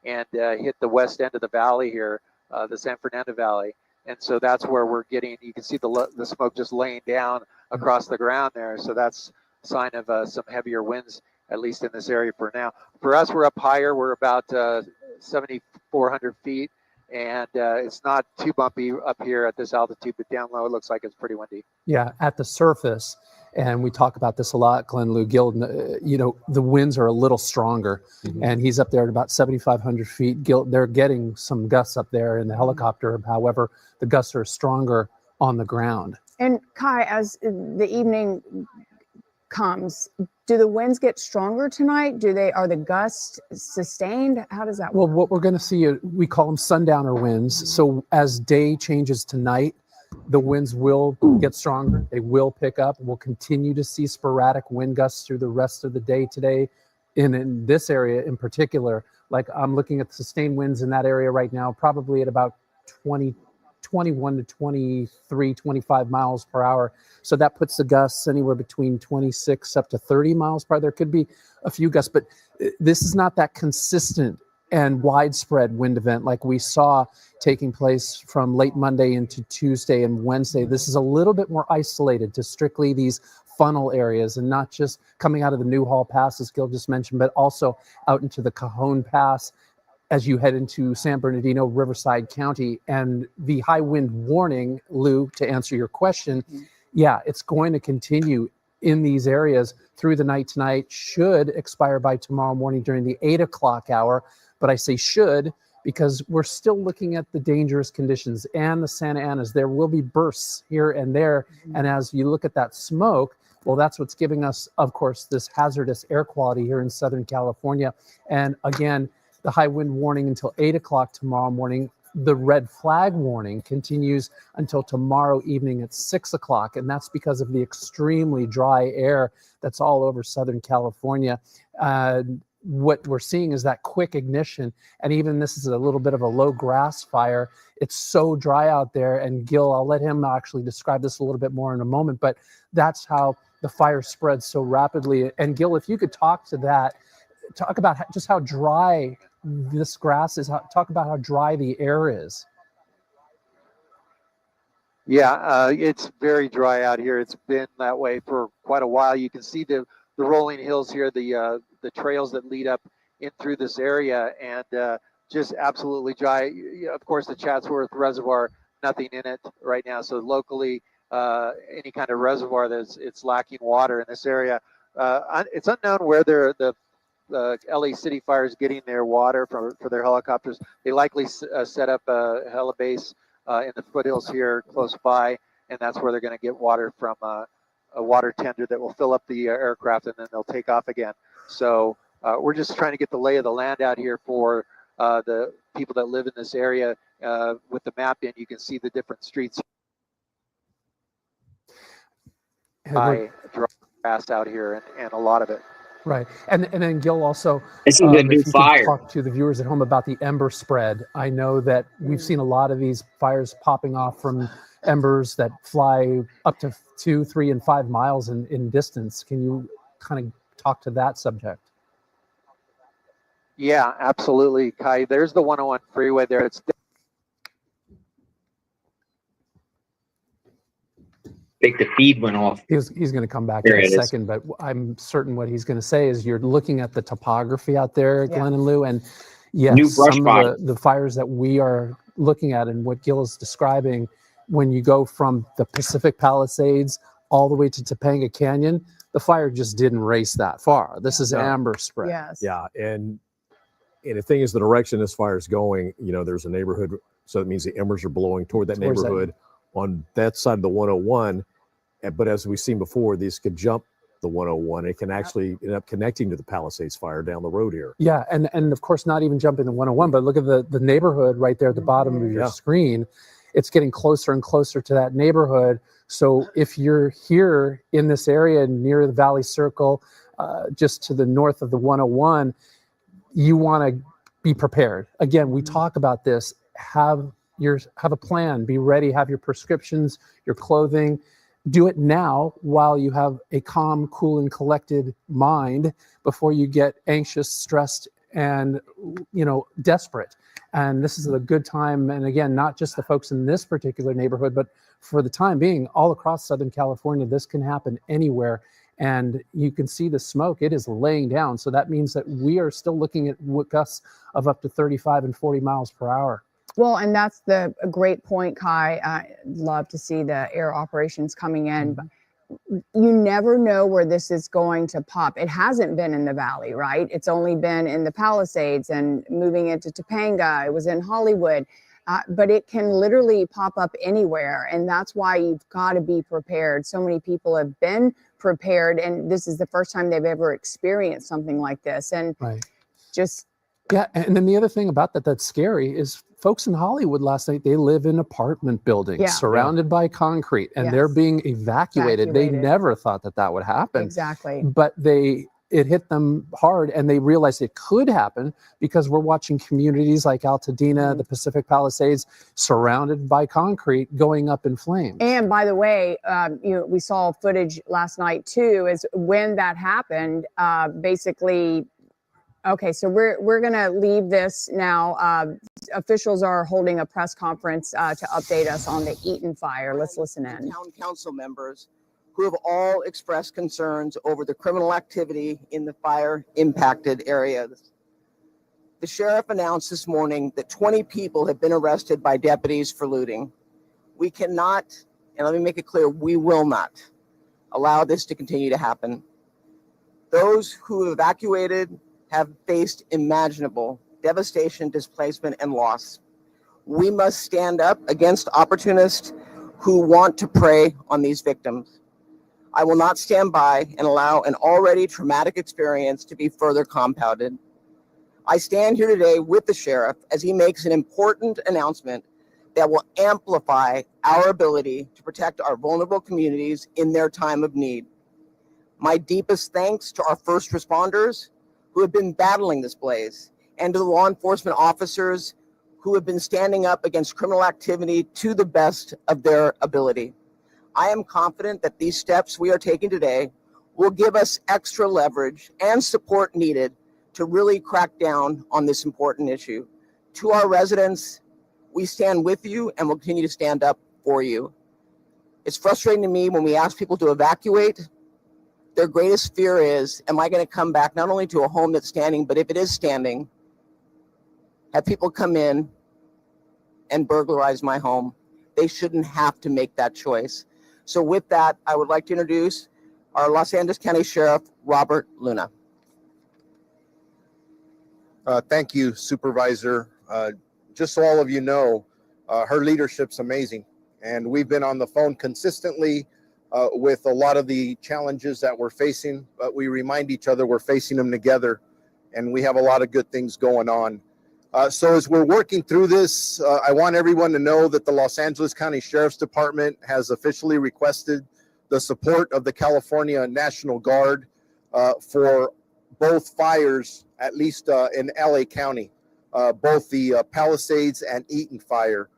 and hit the west end of the valley here, the San Fernando Valley, and so that's where we're getting. You can see the smoke just laying down across the ground there. So that's a sign of some heavier winds, at least in this area for now. For us, we're up higher. We're about 7,400 feet, and it's not too bumpy up here at this altitude, but down low, it looks like it's pretty windy. Yeah, at the surface, and we talk about this a lot, Glenn Lou Gill, you know, the winds are a little stronger, and he's up there at about 7,500 feet. They're getting some gusts up there in the helicopter. However, the gusts are stronger on the ground. And Kai, as the evening comes, do the winds get stronger tonight? Are the gusts sustained? How does that work? Well, what we're going to see, we call them sundowner winds. So as day changes to night, the winds will get stronger. They will pick up. We'll continue to see sporadic wind gusts through the rest of the day today. In this area in particular, like I'm looking at sustained winds in that area right now, probably at about 21 to 23, 25 miles per hour. So that puts the gusts anywhere between 26 up to 30 miles per hour. There could be a few gusts, but this is not that consistent and widespread wind event like we saw taking place from late Monday into Tuesday and Wednesday. This is a little bit more isolated to strictly these funnel areas, and not just coming out of the Newhall Pass, as Gil just mentioned, but also out into the Cajon Pass as you head into San Bernardino, Riverside County. And the high wind warning, Lou, to answer your question, yeah, it's going to continue in these areas through the night tonight, should expire by tomorrow morning during the 8 o'clock hour. But I say should because we're still looking at the dangerous conditions and the Santa Anas. There will be bursts here and there. And as you look at that smoke, well, that's what's giving us, of course, this hazardous air quality here in Southern California. And again, the high wind warning until 8 o'clock tomorrow morning. The red flag warning continues until tomorrow evening at 6 o'clock. And that's because of the extremely dry air that's all over Southern California. What we're seeing is that quick ignition. And even this is a little bit of a low grass fire. It's so dry out there. And Gil, I'll let him actually describe this a little bit more in a moment, but that's how the fire spreads so rapidly. And Gil, if you could talk to that, talk about just how dry this grass is, talk about how dry the air is. Yeah, it's very dry out here. It's been that way for quite a while. You can see the rolling hills here, the trails that lead up in through this area, and just absolutely dry. Of course, the Chatsworth Reservoir, nothing in it right now. So locally, any kind of reservoir it's lacking water in this area. It's unknown where the LA City Fire is getting their water for their helicopters. They likely set up a helibase in the foothills here close by, and that's where they're going to get water from a water tender that will fill up the aircraft, and then they'll take off again. So we're just trying to get the lay of the land out here for the people that live in this area. With the map in, you can see the different streets. Dry grass out here, and a lot of it. Right. And then Gil also, this is a new if you fire. could talk to the viewers at home about the ember spread. I know that we've seen a lot of these fires popping off from embers that fly up to 2, 3, and 5 miles in distance. Can you kind of talk to that subject? Yeah, absolutely, Kai. There's the 101 freeway there. It's I think the feed went off. He's going to come back There in a it is. second, but I'm certain what he's going to say is you're looking at the topography out there, Glenn and Lou, and yes, New brush some fire. of the fires that we are looking at and what Gil is describing, when you go from the Pacific Palisades all the way to Topanga Canyon, the fire just didn't race that far. This is amber spread. Yes. Yeah, and the thing is, the direction this fire is going, there's a neighborhood, so that means the embers are blowing toward that Towards that. neighborhood on that side of the 101. But as we've seen before, these could jump the 101. It can actually end up connecting to the Palisades fire down the road here. Yeah, and of course, not even jumping the 101, but look at the neighborhood right there at the bottom of your Yeah. screen. It's getting closer and closer to that neighborhood. So if you're here in this area near the Valley Circle, just to the north of the 101, you want to be prepared. Again, we talk about this. Have a plan. Be ready. Have your prescriptions, your clothing. Do it now while you have a calm, cool, and collected mind before you get anxious, stressed, and desperate. And this is a good time. And again, not just the folks in this particular neighborhood, but for the time being, all across Southern California, this can happen anywhere. And you can see the smoke, it is laying down. So that means that we are still looking at gusts of up to 35 and 40 miles per hour. Well, and that's a great point, Kai. I love to see the air operations coming in. But you never know where this is going to pop. It hasn't been in the Valley, right? It's only been in the Palisades and moving into Topanga. It was in Hollywood. But it can literally pop up anywhere. And that's why you've got to be prepared. So many people have been prepared, and this is the first time they've ever experienced something like this. And just... Yeah, and then the other thing about that's scary is folks in Hollywood last night, they live in apartment buildings surrounded by concrete, and they're being evacuated. They never thought that would happen. Exactly. But it hit them hard, and they realized it could happen because we're watching communities like Altadena, the Pacific Palisades, surrounded by concrete going up in flames. And by the way, we saw footage last night too, is when that happened, basically. Okay, so we're going to leave this now. Officials are holding a press conference to update us on the Eaton fire. Let's listen in. Town council members who have all expressed concerns over the criminal activity in the fire impacted areas. The sheriff announced this morning that 20 people have been arrested by deputies for looting. We cannot, and let me make it clear, we will not allow this to continue to happen. Those who evacuated have faced imaginable devastation, displacement, and loss. We must stand up against opportunists who want to prey on these victims. I will not stand by and allow an already traumatic experience to be further compounded. I stand here today with the sheriff as he makes an important announcement that will amplify our ability to protect our vulnerable communities in their time of need. My deepest thanks to our first responders who have been battling this blaze, and to the law enforcement officers who have been standing up against criminal activity to the best of their ability. I am confident that these steps we are taking today will give us extra leverage and support needed to really crack down on this important issue. To our residents, we stand with you and will continue to stand up for you. It's frustrating to me when we ask people to evacuate. Their greatest fear is, am I going to come back not only to a home that's standing, but if it is standing, have people come in and burglarize my home? They shouldn't have to make that choice. So with that, I would like to introduce our Los Angeles County Sheriff, Robert Luna. Thank you, Supervisor. Just so all of you know, her leadership's amazing. And we've been on the phone consistently with a lot of the challenges that we're facing, but we remind each other we're facing them together, and we have a lot of good things going on. So as we're working through this, I want everyone to know that the Los Angeles County Sheriff's Department has officially requested the support of the California National Guard for both fires, at least in LA County, both the Palisades and Eaton fire.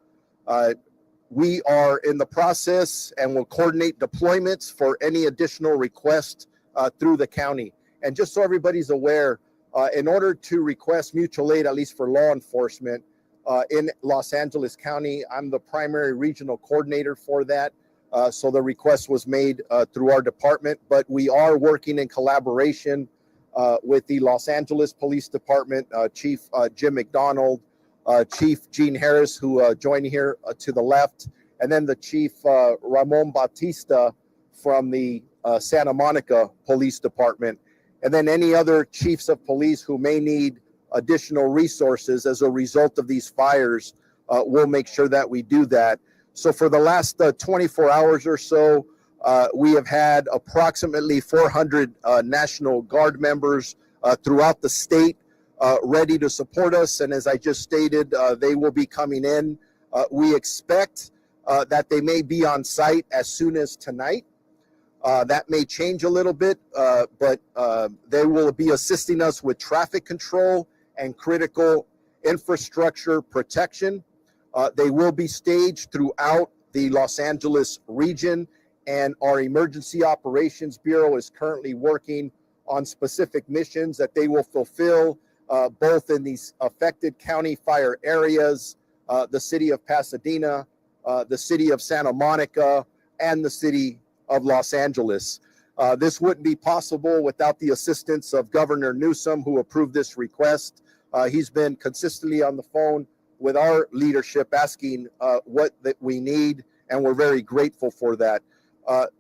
We are in the process and will coordinate deployments for any additional requests through the county. And just so everybody's aware, in order to request mutual aid, at least for law enforcement in Los Angeles County, I'm the primary regional coordinator for that. So the request was made through our department, but we are working in collaboration with the Los Angeles Police Department, Chief Jim McDonald, Chief Gene Harris, who joined here to the left, and then the Chief Ramon Bautista from the Santa Monica Police Department, and then any other chiefs of police who may need additional resources as a result of these fires. We'll make sure that we do that. So for the last 24 hours or so, We have had approximately 400 National Guard members throughout the state ready to support us. And as I just stated, they will be coming in. We expect that they may be on site as soon as tonight. That may change a little bit, but they will be assisting us with traffic control and critical infrastructure protection. They will be staged throughout the Los Angeles region, and our Emergency Operations Bureau is currently working on specific missions that they will fulfill both in these affected county fire areas, the city of Pasadena, the city of Santa Monica, and the city of Los Angeles. This wouldn't be possible without the assistance of Governor Newsom, who approved this request. He's been consistently on the phone with our leadership asking what that we need, and we're very grateful for that.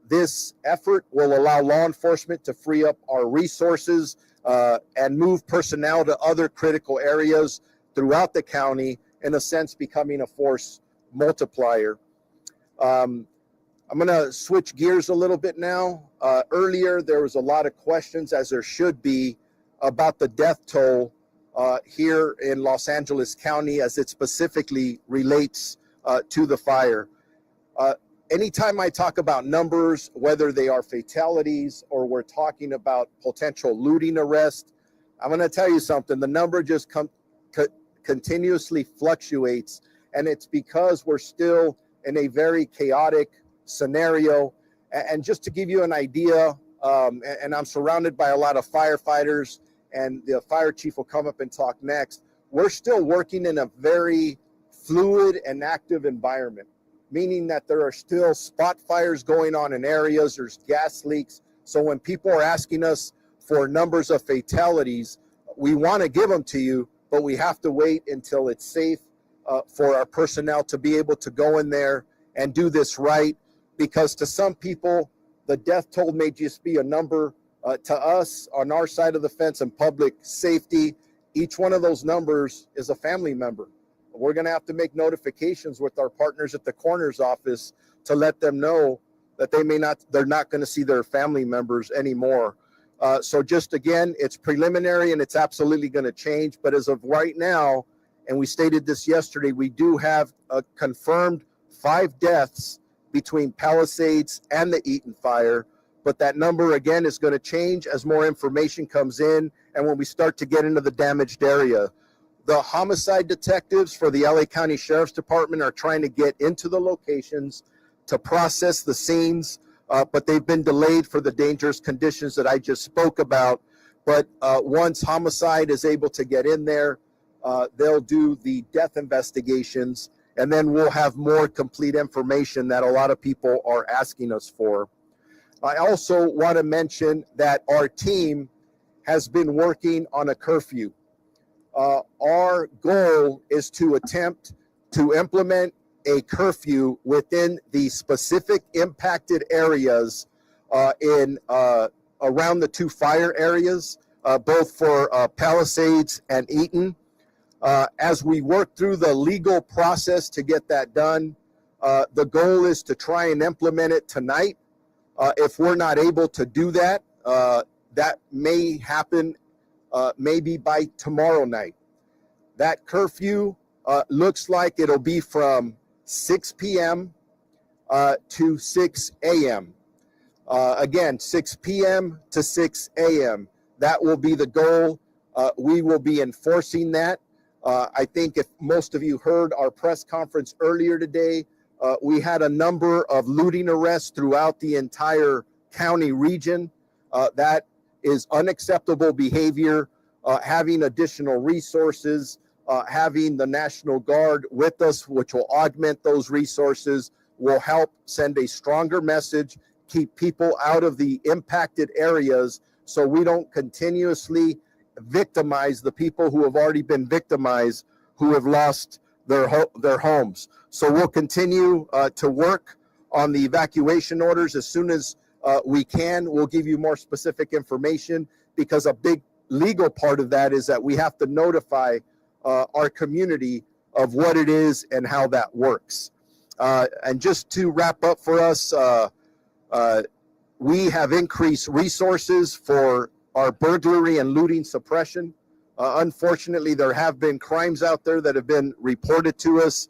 This effort will allow law enforcement to free up our resources and move personnel to other critical areas throughout the county, in a sense becoming a force multiplier. I'm going to switch gears a little bit now. Earlier, there was a lot of questions, as there should be, about the death toll here in Los Angeles County as it specifically relates to the fire. Anytime I talk about numbers, whether they are fatalities or we're talking about potential looting arrest, I'm going to tell you something. The number just continuously fluctuates, and it's because we're still in a very chaotic scenario. And just to give you an idea, and I'm surrounded by a lot of firefighters, and the fire chief will come up and talk next, we're still working in a very fluid and active environment, meaning that there are still spot fires going on in areas, there's gas leaks. So when people are asking us for numbers of fatalities, we want to give them to you, but we have to wait until it's safe for our personnel to be able to go in there and do this right. Because to some people, the death toll may just be a number. To us, on our side of the fence and public safety, each one of those numbers is a family member. We're going to have to make notifications with our partners at the coroner's office to let them know that they're not going to see their family members anymore. So just again, it's preliminary and it's absolutely going to change. But as of right now, and we stated this yesterday, we do have a confirmed 5 deaths between Palisades and the Eaton fire. But that number, again, is going to change as more information comes in and when we start to get into the damaged area. The homicide detectives for the LA County Sheriff's Department are trying to get into the locations to process the scenes, but they've been delayed for the dangerous conditions that I just spoke about. But once homicide is able to get in there, they'll do the death investigations, and then we'll have more complete information that a lot of people are asking us for. I also want to mention that our team has been working on a curfew. Our goal is to attempt to implement a curfew within the specific impacted areas in around the 2 fire areas, both for Palisades and Eaton. As we work through the legal process to get that done, the goal is to try and implement it tonight. If we're not able to do that, that may happen maybe by tomorrow night. That curfew looks like it'll be from 6 p.m. To 6 a.m. Again, 6 p.m. to 6 a.m. That will be the goal. We will be enforcing that. I think if most of you heard our press conference earlier today, we had a number of looting arrests throughout the entire county region. That is unacceptable behavior. Having additional resources, having the National Guard with us, which will augment those resources, will help send a stronger message, keep people out of the impacted areas so we don't continuously victimize the people who have already been victimized, who have lost their homes. So we'll continue to work on the evacuation orders as soon as we can. We'll give you more specific information, because a big legal part of that is that we have to notify our community of what it is and how that works. And just to wrap up for us, We have increased resources for our burglary and looting suppression. Unfortunately, there have been crimes out there that have been reported to us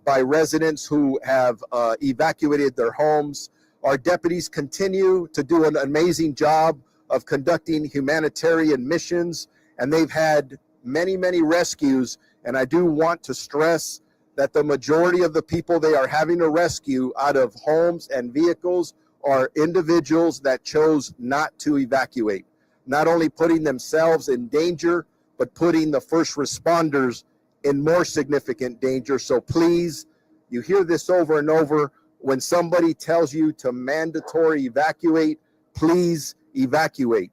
by residents who have evacuated their homes. Our deputies continue to do an amazing job of conducting humanitarian missions, and they've had many, many rescues. And I do want to stress that the majority of the people they are having to rescue out of homes and vehicles are individuals that chose not to evacuate, not only putting themselves in danger, but putting the first responders in more significant danger. So please, you hear this over and over, when somebody tells you to mandatory evacuate, please evacuate.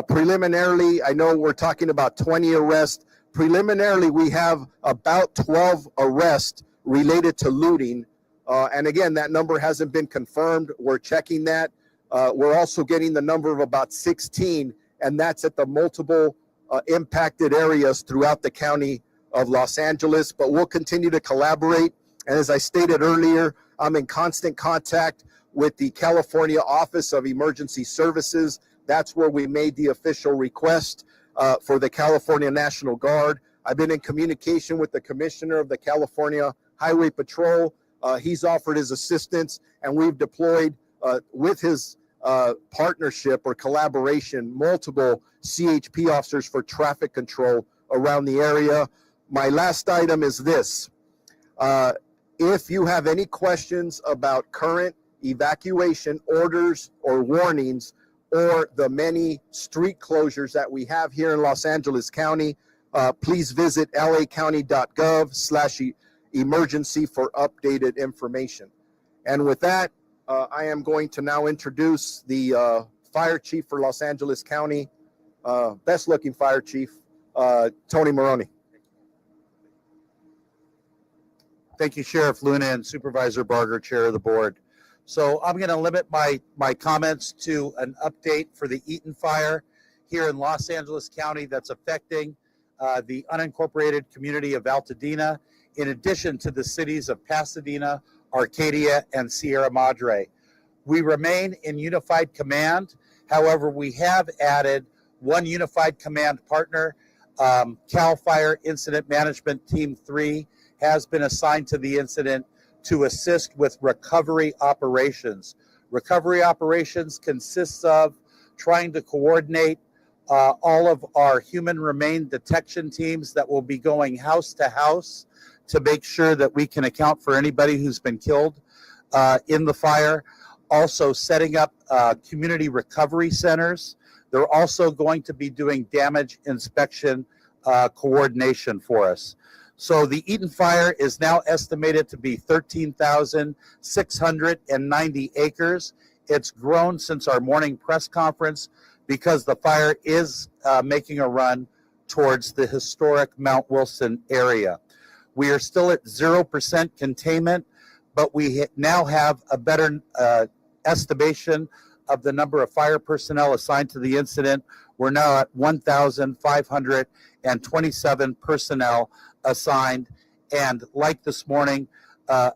Preliminarily, I know we're talking about 20 arrests. Preliminarily, we have about 12 arrests related to looting. And again, that number hasn't been confirmed. We're checking that. We're also getting the number of about 16, and that's at the multiple impacted areas throughout the county of Los Angeles. But we'll continue to collaborate. And as I stated earlier, I'm in constant contact with the California Office of Emergency Services. That's where we made the official request for the California National Guard. I've been in communication with the Commissioner of the California Highway Patrol. He's offered his assistance, and we've deployed with his partnership or collaboration multiple CHP officers for traffic control around the area. My last item is this. If you have any questions about current evacuation orders or warnings, or the many street closures that we have here in Los Angeles County, please visit lacounty.gov/emergency for updated information. And with that, I am going to now introduce the fire chief for Los Angeles County, best looking fire chief, Tony Maroney. Thank you, Sheriff Luna and Supervisor Barger, Chair of the Board. So I'm going to limit my comments to an update for the Eaton fire here in Los Angeles County that's affecting the unincorporated community of Altadena, in addition to the cities of Pasadena, Arcadia, and Sierra Madre. We remain in unified command. However, we have added one unified command partner. CAL FIRE Incident Management Team 3 has been assigned to the incident to assist with recovery operations. Recovery operations consists of trying to coordinate all of our human remain detection teams that will be going house to house to make sure that we can account for anybody who's been killed in the fire. Also setting up community recovery centers. They're also going to be doing damage inspection coordination for us. So the Eaton fire is now estimated to be 13,690 acres. It's grown since our morning press conference because the fire is making a run towards the historic Mount Wilson area. We are still at 0% containment, but we now have a better estimation of the number of fire personnel assigned to the incident. We're now at 1,527 personnel assigned, and like this morning,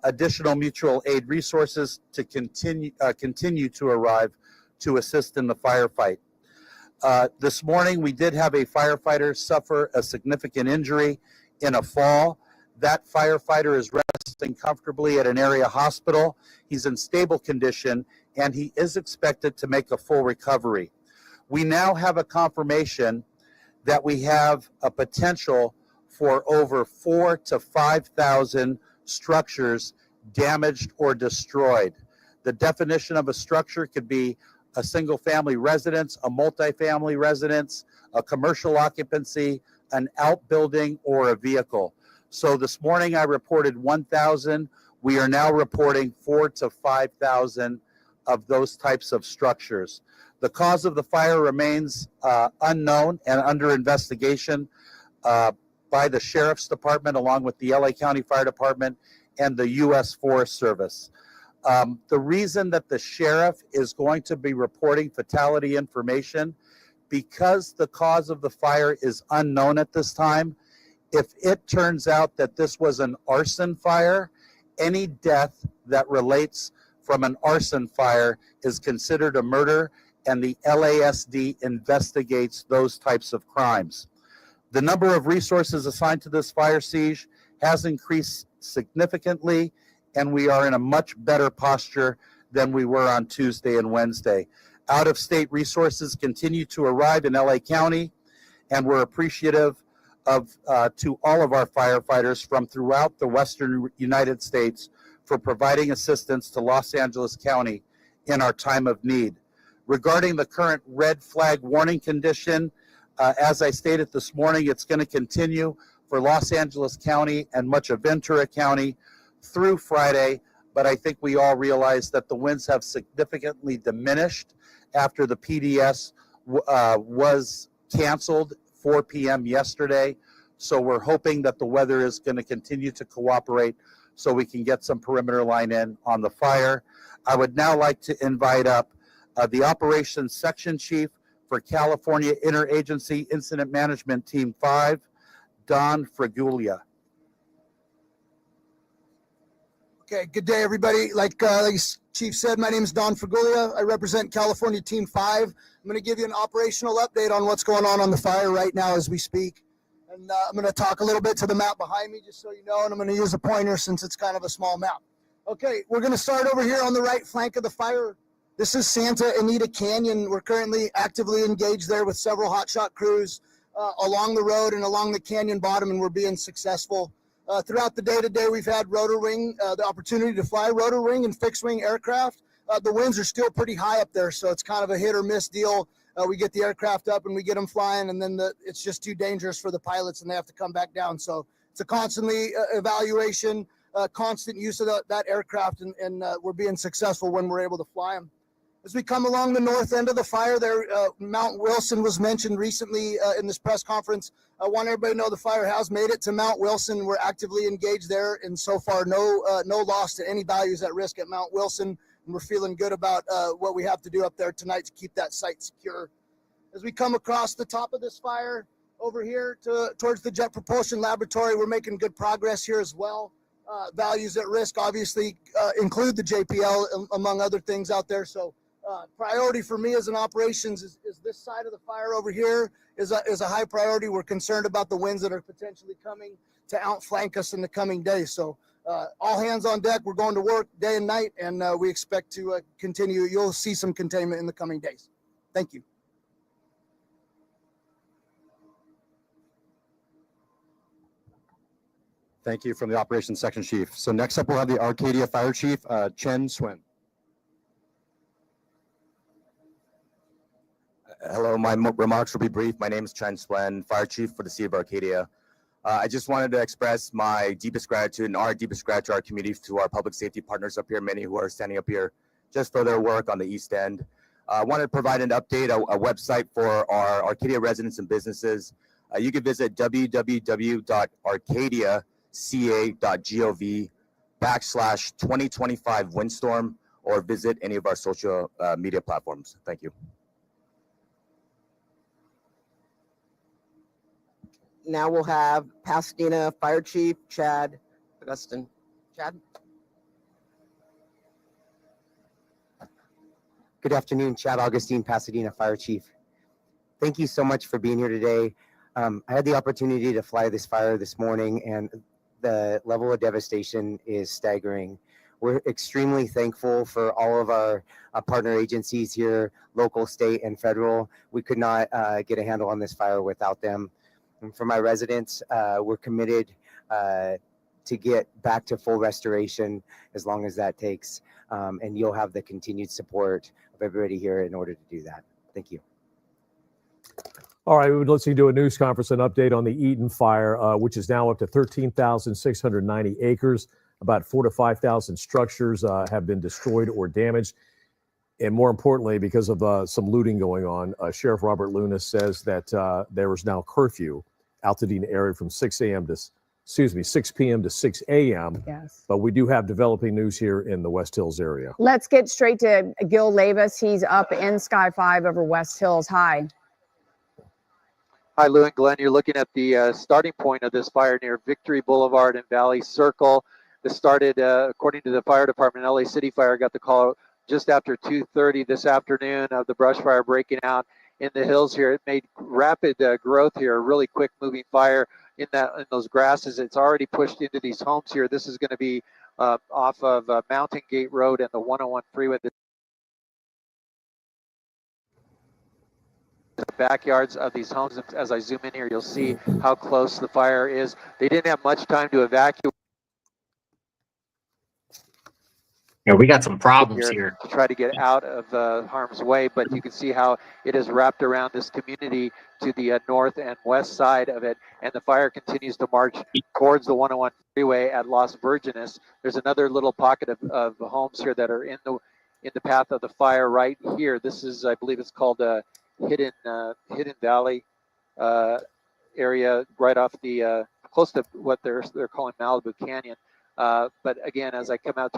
additional mutual aid resources to continue to arrive to assist in the firefight. This morning, we did have a firefighter suffer a significant injury in a fall. That firefighter is resting comfortably at an area hospital. He's in stable condition, and he is expected to make a full recovery. We now have a confirmation that we have a potential for over 4,000 to 5,000 structures damaged or destroyed. The definition of a structure could be a single family residence, a multifamily residence, a commercial occupancy, an outbuilding, or a vehicle. So this morning I reported 1,000. We are now reporting 4,000 to 5,000 of those types of structures. The cause of the fire remains unknown and under investigation by the Sheriff's Department, along with the LA County Fire Department and the U.S. Forest Service. The reason that the sheriff is going to be reporting fatality information, because the cause of the fire is unknown at this time. If it turns out that this was an arson fire, any death that relates from an arson fire is considered a murder, and the LASD investigates those types of crimes. The number of resources assigned to this fire siege has increased significantly, and we are in a much better posture than we were on Tuesday and Wednesday. Out-of-state resources continue to arrive in LA County, and we're appreciative of to all of our firefighters from throughout the Western United States for providing assistance to Los Angeles County in our time of need. Regarding the current red flag warning condition, as I stated this morning, it's going to continue for Los Angeles County and much of Ventura County through Friday, but I think we all realize that the winds have significantly diminished after the PDS was canceled 4 p.m. yesterday. So we're hoping that the weather is going to continue to cooperate so we can get some perimeter line in on the fire. I would now like to invite up the Operations Section Chief for California Interagency Incident Management Team 5, Don Fraguglia. Okay, good day, everybody. Like Chief said, my name is Don Fraguglia. I represent California Team 5. I'm going to give you an operational update on what's going on the fire right now as we speak. And I'm going to talk a little bit to the map behind me, just so you know, and I'm going to use a pointer since it's kind of a small map. Okay, we're going to start over here on the right flank of the fire. This is Santa Anita Canyon. We're currently actively engaged there with several hotshot crews along the road and along the canyon bottom, and we're being successful. Throughout the day today, we've had rotor wing, the opportunity to fly rotor wing and fixed wing aircraft. The winds are still pretty high up there, so it's kind of a hit or miss deal. We get the aircraft up and we get them flying, and then it's just too dangerous for the pilots and they have to come back down. So it's a constantly evaluation, constant use of that aircraft, and we're being successful when we're able to fly them. As we come along the north end of the fire there, Mount Wilson was mentioned recently in this press conference. I want everybody to know the fire has made it to Mount Wilson. We're actively engaged there, and so far no loss to any values at risk at Mount Wilson. And we're feeling good about what we have to do up there tonight to keep that site secure. As we come across the top of this fire over here towards the Jet Propulsion Laboratory, we're making good progress here as well. Values at risk obviously include the JPL among other things out there. So priority for me as an operations is this side of the fire over here is a high priority. We're concerned about the winds that are potentially coming to outflank us in the coming days. So all hands on deck. We're going to work day and night, and we expect to continue. You'll see some containment in the coming days. Thank you. Thank you from the Operations Section Chief. So next up, we'll have the Arcadia Fire Chief, Chen Swin. Hello, my remarks will be brief. My name is Chen Swin, Fire Chief for the City of Arcadia. I just wanted to express my deepest gratitude and our deepest gratitude to our community, to our public safety partners up here, many who are standing up here just for their work on the East End. I wanted to provide an update, a website for our Arcadia residents and businesses. You can visit www.arcadiaca.gov/2025 windstorm, or visit any of our social media platforms. Thank you. Now we'll have Pasadena Fire Chief Chad Augustine. Chad? Good afternoon, Chad Augustine, Pasadena Fire Chief. Thank you so much for being here today. I had the opportunity to fly this fire this morning, and the level of devastation is staggering. We're extremely thankful for all of our partner agencies here, local, state, and federal. We could not get a handle on this fire without them. And for my residents, we're committed to get back to full restoration as long as that takes. And you'll have the continued support of everybody here in order to do that. Thank you. All right, let's do a news conference, an update on the Eaton fire, which is now up to 13,690 acres. About 4,000 to 5,000 structures have been destroyed or damaged. And more importantly, because of some looting going on, Sheriff Robert Luna says that there is now curfew, Altadena area, from 6 p.m. to 6 a.m. Yes. But we do have developing news here in the West Hills area. Let's get straight to Gil Lavis. He's up in Sky 5 over West Hills. Hi. Hi, Lou and Glenn. You're looking at the starting point of this fire near Victory Boulevard and Valley Circle. This started, according to the fire department, LA City Fire got the call just after 2:30 this afternoon of the brush fire breaking out in the hills here. It made rapid growth here, a really quick moving fire in those grasses. It's already pushed into these homes here. This is going to be off of Mountain Gate Road and the 101 freeway. The backyards of these homes. As I zoom in here, you'll see how close the fire is. They didn't have much time to evacuate. Yeah, we got some problems here. To try to get out of harm's way, but you can see how it has wrapped around this community to the north and west side of it, and the fire continues to march towards the 101 freeway at Las Virgenes. There's another little pocket of homes here that are in the path of the fire right here. This is, I believe it's called Hidden Valley area, right off the close to what they're calling Malibu Canyon. But again, as I come out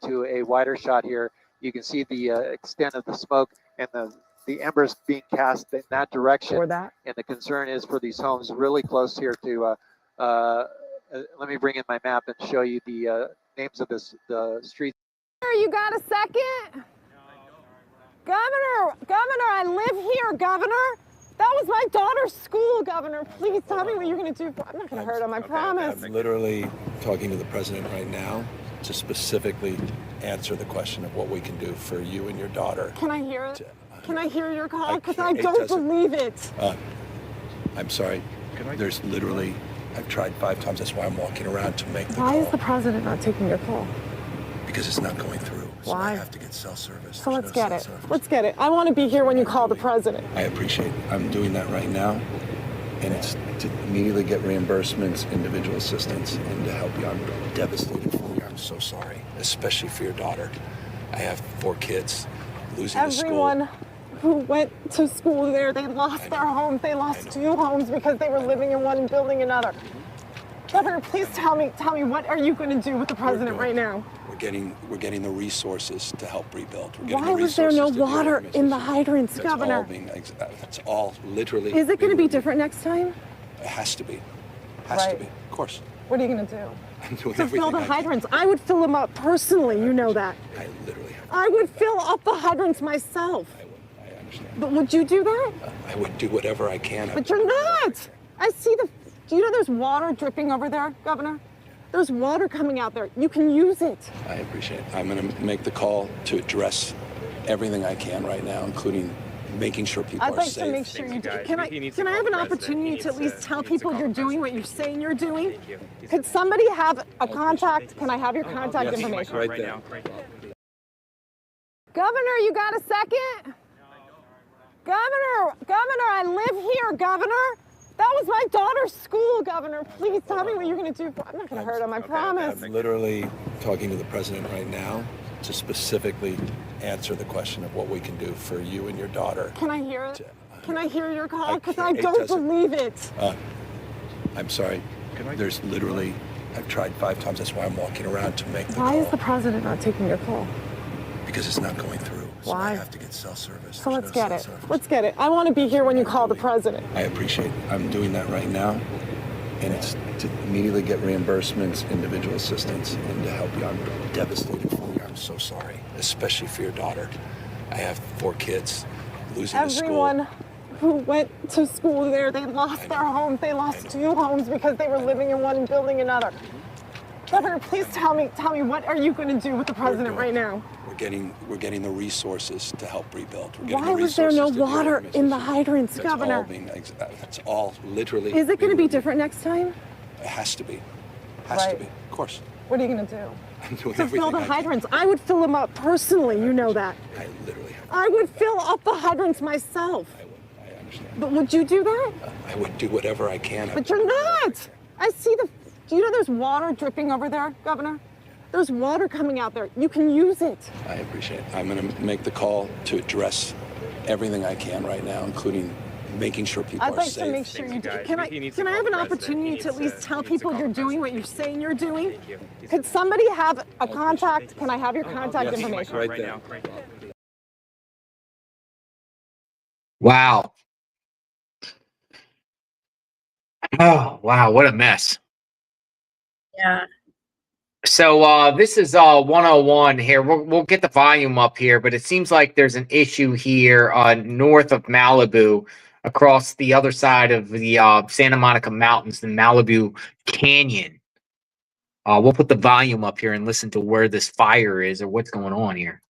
to a wider shot here, you can see the extent of the smoke and the embers being cast in that direction. And the concern is for these homes really close here to. Let me bring in my map and show you the names of the streets. You got a second? Governor, I live here, Governor. That was my daughter's school, Governor. Please tell me what you're going to do. I'm not going to hurt him, I promise. I'm literally talking to the president right now to specifically answer the question of what we can do for you and your daughter. Can I hear it? Can I hear your call? Because I don't believe it. I'm sorry. There's literally, I've tried 5 times. That's why I'm walking around to make the Why call. is the president not taking your call? Because it's not going through. So Why? I have to get cell service. So let's There's get no it. cell service. Let's get it. I want to be here when you call the president. I appreciate it. I'm doing that right now. And it's to immediately get reimbursements, individual assistance, and to help you. I'm devastated for you. I'm so sorry, especially for your daughter. I have 4 kids losing the school. Everyone who went to school there, they lost their homes. They lost 2 homes because they were living in one and building another. Governor, please tell me, what are you going to do with the president right now? We're getting the resources to help rebuild. Why was there no water in the hydrants, Governor? That's all literally. Is it going to be different next time? It has to be. Has to be. Of course. What are you going to do? I'm doing To everything fill the I can. hydrants. I would fill them up personally, you know that. I literally have. I would fill up the hydrants myself. I understand. But would you do that? I would do whatever I can. But you're not. I see do you know there's water dripping over there, Governor? There's water coming out there. You can use it. I appreciate it. I'm going to make the call to address everything I can right now, including making sure people I'd are like safe. to make sure you do. Can I have an opportunity to at least tell people you're doing what you're saying you're doing? Could somebody have a contact? Can I have your contact information? Right there. Governor, you got a second? Governor, I live here, Governor. That was my daughter's school, Governor. Please tell me what you're going to do. I'm not going to hurt him, I promise. I'm literally talking to the president right now to specifically answer the question of what we can do for you and your daughter. Can I hear it? Can I hear your call? Because I It don't doesn't- believe it. I'm sorry. There's literally, I've tried 5 times. That's why I'm walking around to make the Why call. is the president not taking your call? Because it's not going through. So Why? I have to get cell service. So There's let's no get cell it. service. Let's get it. I want to be here when you call the president. I appreciate it. I'm doing that right now. And it's to immediately get reimbursements, individual assistance, and to help you. I'm devastated for you. I'm so sorry, especially for your daughter. I have 4 kids losing the school. Everyone who went to school there, they lost their homes. They lost 2 homes because they were living in one and building another. Governor, please tell me, what are you going to do with the president right now? We're getting the resources to help rebuild. We're getting Why the was there no resources to do water in the hydrants, That's all Governor? that's all literally. Is it going to be different next time? It has to be. Has to be. Of course. What are you going to do? I'm doing To everything fill the I can. hydrants. I would fill them up personally, you know that. I literally have. I would fill up the hydrants myself. I understand. But would you do that? I would do whatever I can. But you're not. I see do you know there's water dripping over there, Governor? There's water coming out there. You can use it. I appreciate it. I'm going to make the call to address everything I can right now, including making sure people I'd are like safe. to make sure you do. Can I have an opportunity to at least tell people you're doing what you're saying you're doing? Could somebody have a contact? Can I have your contact information? Right there. Wow. Oh, wow. What a mess. Yeah. So this is 101 here. We'll get the volume up here, but it seems like there's an issue here north of Malibu, across the other side of the Santa Monica Mountains, the Malibu Canyon. We'll put the volume up here and listen to where this fire is or what's going on here.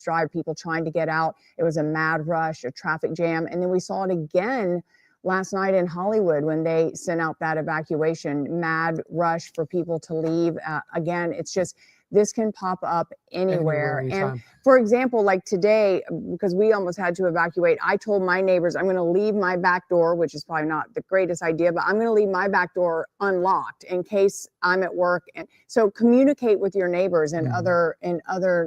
Drive, people trying to get out. It was a mad rush, a traffic jam. And then we saw it again last night in Hollywood when they sent out that evacuation, mad rush for people to leave. Again, it's just, this can pop up anywhere. And for example, like today, because we almost had to evacuate, I told my neighbors, I'm going to leave my back door, which is probably not the greatest idea, but I'm going to leave my back door unlocked in case I'm at work. And so communicate with your neighbors in other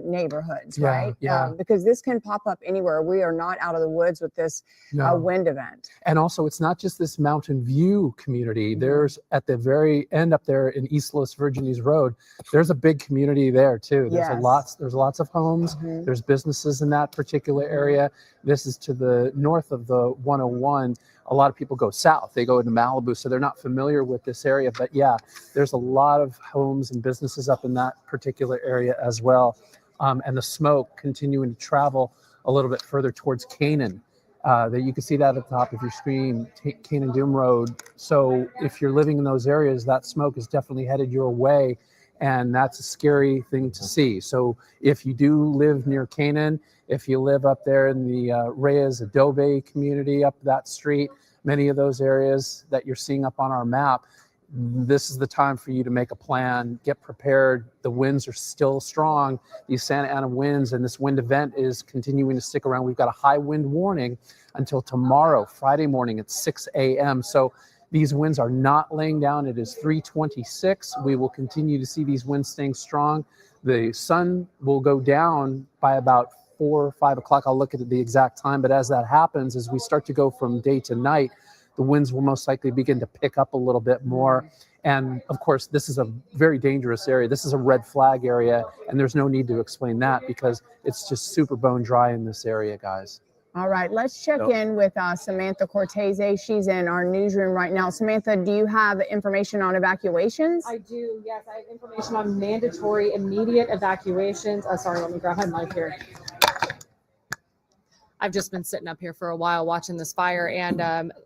neighborhoods, right? Yeah. Because this can pop up anywhere. We are not out of the woods with this wind event. And also, it's not just this Mountain View community. There's at the very end up there in East Los Virgenes Road, there's a big community there too. There's lots of homes. There's businesses in that particular area. This is to the north of the 101. A lot of people go south. They go into Malibu, so they're not familiar with this area. But yeah, there's a lot of homes and businesses up in that particular area as well. And the smoke continuing to travel a little bit further towards Canaan. That you can see that at the top of your screen, Canaan Doom Road. So if you're living in those areas, that smoke is definitely headed your way. And that's a scary thing to see. So if you do live near Canaan, if you live up there in the Reyes Adobe community up that street, many of those areas that you're seeing up on our map, this is the time for you to make a plan, get prepared. The winds are still strong, these Santa Ana winds, and this wind event is continuing to stick around. We've got a high wind warning until tomorrow, Friday morning at 6 a.m. So these winds are not laying down. It is 326. We will continue to see these winds staying strong. The sun will go down by about 4 or 5 o'clock. I'll look at the exact time. But as that happens, as we start to go from day to night, the winds will most likely begin to pick up a little bit more. And of course, this is a very dangerous area. This is a red flag area. And there's no need to explain that because it's just super bone dry in this area, guys. All right, let's check in with Samantha Cortese. She's in our newsroom right now. Samantha, do you have information on evacuations? I do, yes. I have information on mandatory immediate evacuations. Sorry, let me grab my mic here. I've just been sitting up here for a while watching this fire, and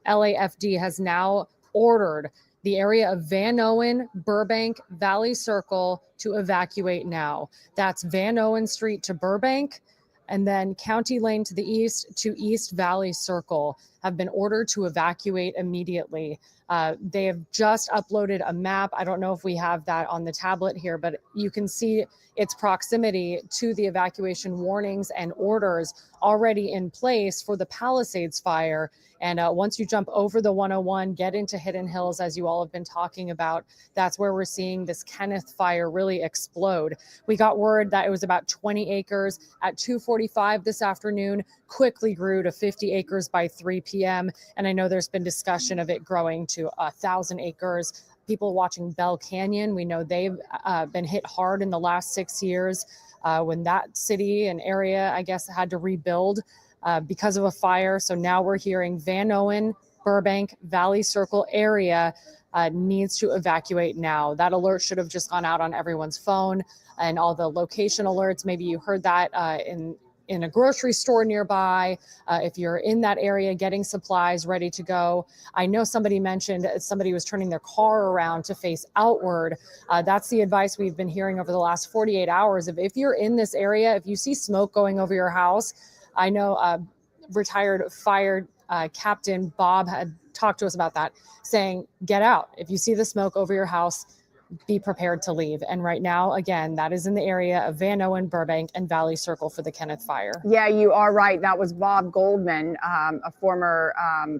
LAFD has now ordered the area of Van Owen, Burbank, Valley Circle to evacuate now. That's Van Owen Street to Burbank, and then County Lane to the east to East Valley Circle have been ordered to evacuate immediately. They have just uploaded a map. I don't know if we have that on the tablet here, but you can see its proximity to the evacuation warnings and orders already in place for the Palisades fire. And once you jump over the 101, get into Hidden Hills, as you all have been talking about, that's where we're seeing this Kenneth fire really explode. We got word that it was about 20 acres at 2:45 this afternoon, quickly grew to 50 acres by 3 p.m. And I know there's been discussion of it growing to 1,000 acres. People watching Bell Canyon, we know they've been hit hard in the last 6 years when that city and area, I guess, had to rebuild because of a fire. So now we're hearing Van Owen, Burbank, Valley Circle area needs to evacuate now. That alert should have just gone out on everyone's phone and all the location alerts. Maybe you heard that in a grocery store nearby, if you're in that area getting supplies ready to go. I know somebody mentioned somebody was turning their car around to face outward. That's the advice we've been hearing over the last 48 hours. If you're in this area, if you see smoke going over your house, I know retired fire captain Bob had talked to us about that, saying, get out. If you see the smoke over your house, be prepared to leave. And right now, again, that is in the area of Van Owen, Burbank, and Valley Circle for the Kenneth fire. Yeah, you are right. That was Bob Goldman, a former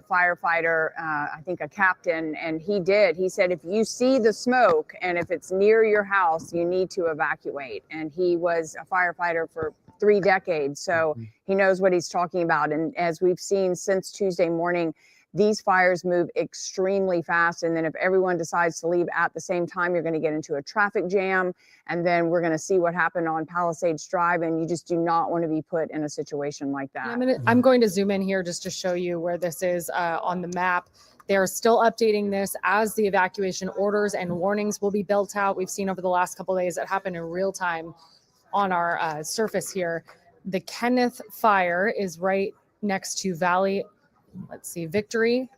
firefighter, I think a captain, and he said, if you see the smoke and if it's near your house, you need to evacuate. And he was a firefighter for 3 decades, so he knows what he's talking about. And as we've seen since Tuesday morning, these fires move extremely fast. And then if everyone decides to leave at the same time, you're going to get into a traffic jam. And then we're going to see what happened on Palisades Drive. And you just do not want to be put in a situation like that. I'm going to zoom in here just to show you where this is on the map. They're still updating this as the evacuation orders and warnings will be built out. We've seen over the last couple of days that happened in real time on our surface here. The Kenneth fire is right next to Valley, Victory.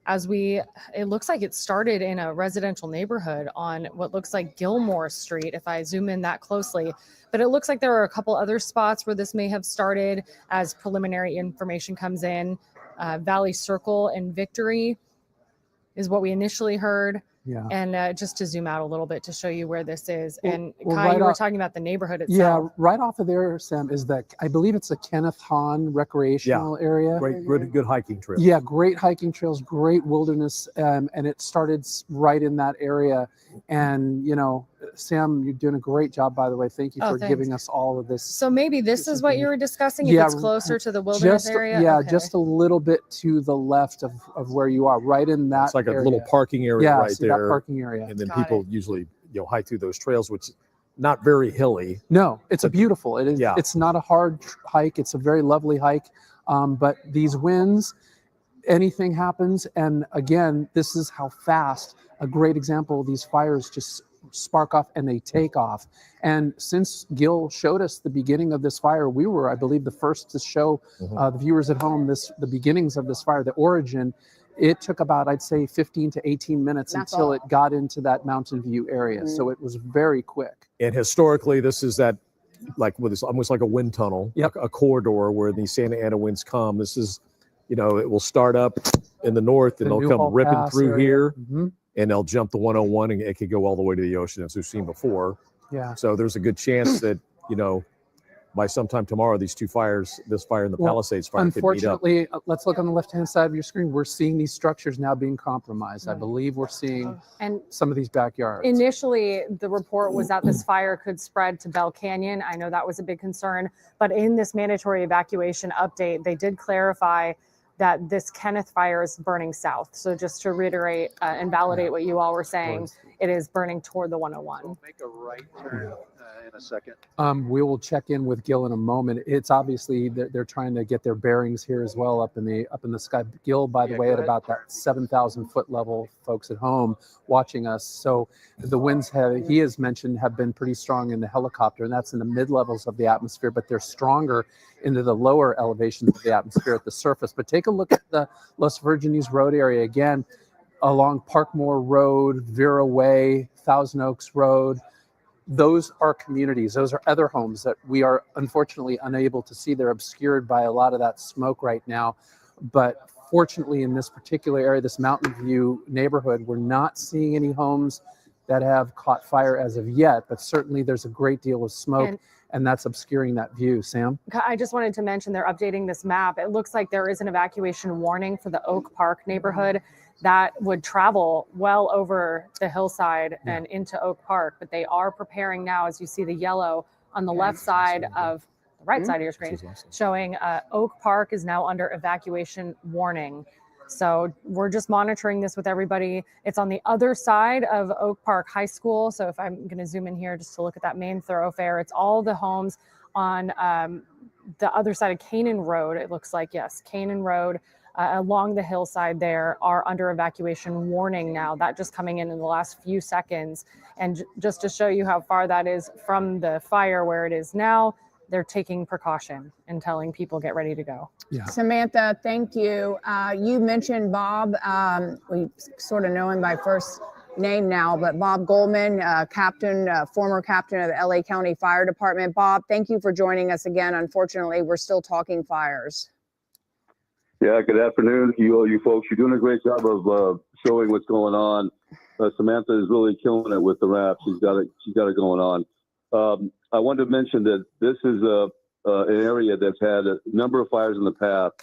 It looks like it started in a residential neighborhood on what looks like Gilmore Street, if I zoom in that closely. But it looks like there are a couple other spots where this may have started as preliminary information comes in. Valley Circle and Victory is what we initially heard. Yeah. And just to zoom out a little bit to show you where this is. And Well, Kai, right you were off- talking about the neighborhood itself. Yeah, right off of there, Sam, is that I believe it's a Kenneth Hahn recreational area. Great, good hiking trail. Yeah, great hiking trails, great wilderness, and it started right in that area. And you know, Sam, you're doing a great job, by the way. Thank you Oh, for thanks. giving us all of this. So maybe this is what you were discussing, if it's closer to the wilderness area? Yeah, Okay. just a little bit to the left of where you are, right in that. It's like a area. little parking area Yeah, right see there. that parking area. And then Got people usually, hike through those trails, which is not very hilly. No, it's a beautiful. It is. Yeah. It's not a hard hike. It's a very lovely hike. But these winds, anything happens. And again, this is how fast. A great example. These fires just spark off and they take off. And since Gil showed us the beginning of this fire, we were, I believe, the first to show the viewers at home the beginnings of this fire, the origin. It took about, I'd say, 15 to 18 minutes That's until all. it got into that Mountain View area. So it was very quick. And historically, this is that, like with this, almost like a wind tunnel, a corridor where the Santa Ana winds come. This is, it will start up in the north and The they'll come Newhall ripping Pass through area. here, Mhm. and they'll jump the 101 and it could go all the way to the ocean, as we've seen before. Yeah. So there's a good chance that, by sometime tomorrow, these two fires, this fire and the Well, Palisades fire, could meet up. Unfortunately, let's look on the left-hand side of your screen. We're seeing these structures now being compromised. I believe we're seeing And some of these backyards. initially, the report was that this fire could spread to Bell Canyon. I know that was a big concern, but in this mandatory evacuation update, they did clarify that this Kenneth fire is burning south. So just to reiterate and validate what you all were saying, it is burning toward the 101. Make a right turn in a second. We will check in with Gil in a moment. It's obviously they're trying to get their bearings here as well up in the sky. Gil, by the way, at about that 7,000 foot level, folks at home watching us. So the winds he has mentioned have been pretty strong in the helicopter, and that's in the mid levels of the atmosphere, but they're stronger into the lower elevations of the atmosphere at the surface. But take a look at the Los Virgenes Road area again, along Parkmore Road, Vera Way, Thousand Oaks Road. Those are communities. Those are other homes that we are unfortunately unable to see. They're obscured by a lot of that smoke right now. But fortunately, in this particular area, this Mountain View neighborhood, we're not seeing any homes that have caught fire as of yet. But certainly there's a great deal of smoke, and that's obscuring that view. Sam? I just wanted to mention they're updating this map. It looks like there is an evacuation warning for the Oak Park neighborhood that would travel well over the hillside and into Oak Park, but they are preparing now, as you see the yellow on the left side of the right side of your screen, showing Oak Park is now under evacuation warning. So we're just monitoring this with everybody. It's on the other side of Oak Park High School. So if I'm going to zoom in here just to look at that main thoroughfare, it's all the homes on the other side of Canaan Road. It looks like, yes, Canaan Road along the hillside there are under evacuation warning now. That just coming in the last few seconds. And just to show you how far that is from the fire where it is now, they're taking precaution and telling people get ready to go. Yeah. Samantha, thank you. You mentioned Bob. We sort of know him by first name now, but Bob Goldman, former captain of the LA County Fire Department. Bob, thank you for joining us again. Unfortunately, we're still talking fires. Yeah, good afternoon, you folks. You're doing a great job of showing what's going on. Samantha is really killing it with the rap. She's got it going on. I wanted to mention that this is an area that's had a number of fires in the past,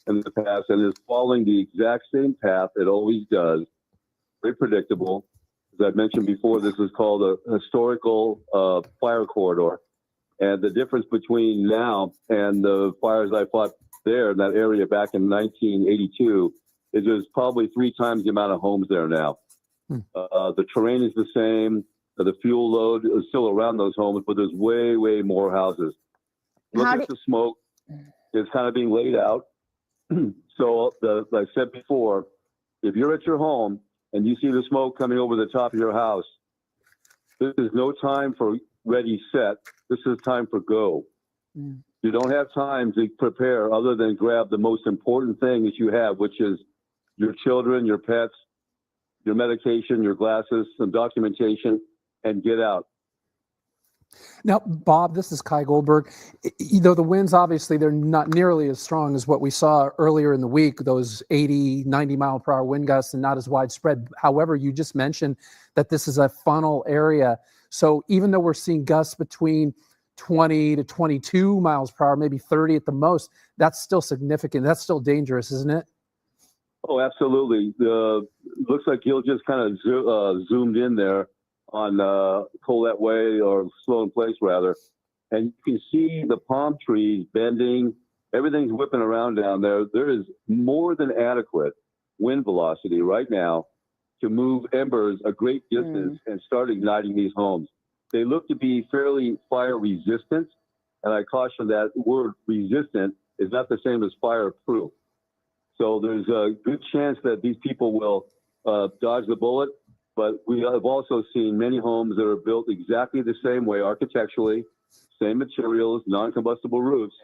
and is following the exact same path it always does. Very predictable. As I mentioned before, this is called a historical fire corridor, and the difference between now and the fires I fought there in that area back in 1982 is there's probably 3 times the amount of homes there now. The terrain is the same. The fuel load is still around those homes, but there's way, way more houses. Look at the smoke. It's kind of being laid out. So, like I said before, if you're at your home and you see the smoke coming over the top of your house, this is no time for ready, set. This is time for go. You don't have time to prepare other than grab the most important thing that you have, which is your children, your pets, your medication, your glasses, some documentation, and get out. Now, Bob, this is Kai Goldberg. The winds, obviously, they're not nearly as strong as what we saw earlier in the week, those 80, 90 mile per hour wind gusts, and not as widespread. However, you just mentioned that this is a funnel area. So even though we're seeing gusts between 20 to 22 miles per hour, maybe 30 at the most, that's still significant. That's still dangerous, isn't it? Oh, absolutely. Looks like Gil just kind of zoomed in there on Colette Way, or Sloan Place rather, and you can see the palm trees bending. Everything's whipping around down there. There is more than adequate wind velocity right now to move embers a great distance and start igniting these homes. They look to be fairly fire resistant, and I caution that word resistant is not the same as fireproof. So there's a good chance that these people will dodge the bullet. But we have also seen many homes that are built exactly the same way architecturally, same materials, non-combustible roofs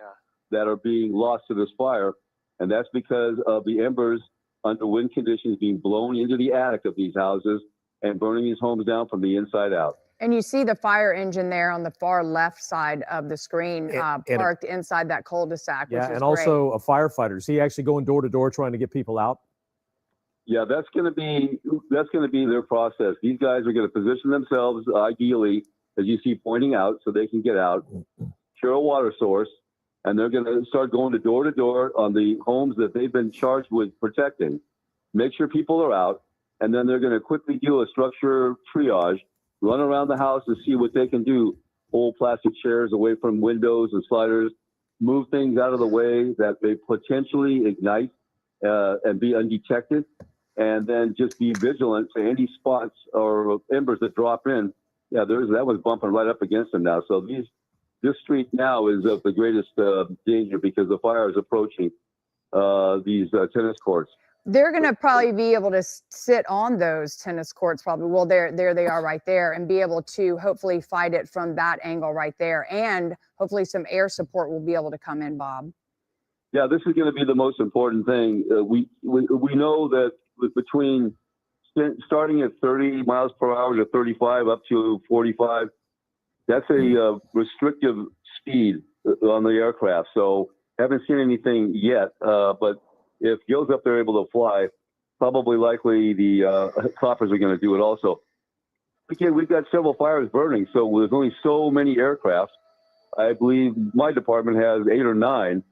that are being lost to this fire. And that's because of the embers under wind conditions being blown into the attic of these houses and burning these homes down from the inside out. And you see the fire engine there on the far left side of the screen, parked inside that cul-de-sac. Yeah, which is and also a firefighter. Is he actually going door to door trying to get people out? Yeah, that's going to be their process. These guys are going to position themselves ideally, as you see pointing out, so they can get out, share a water source, and they're going to start going to door on the homes that they've been charged with protecting. Make sure people are out, and then they're going to quickly do a structure triage, run around the house and see what they can do. Pull plastic chairs away from windows and sliders, move things out of the way that may potentially ignite and be undetected. And then just be vigilant to any spots or embers that drop in. Yeah, that was bumping right up against them now. So this street now is of the greatest danger because the fire is approaching these tennis courts. They're going to probably be able to sit on those tennis courts probably. Well, there they are right there, and be able to hopefully fight it from that angle right there. And hopefully some air support will be able to come in, Bob. Yeah, this is going to be the most important thing. We know that between starting at 30 miles per hour to 35 up to 45, that's a restrictive speed on the aircraft. So haven't seen anything yet, but if Gil's up there able to fly, probably likely the choppers are going to do it also. Again, we've got several fires burning, so there's only so many aircraft. I believe my department has 8 or 9.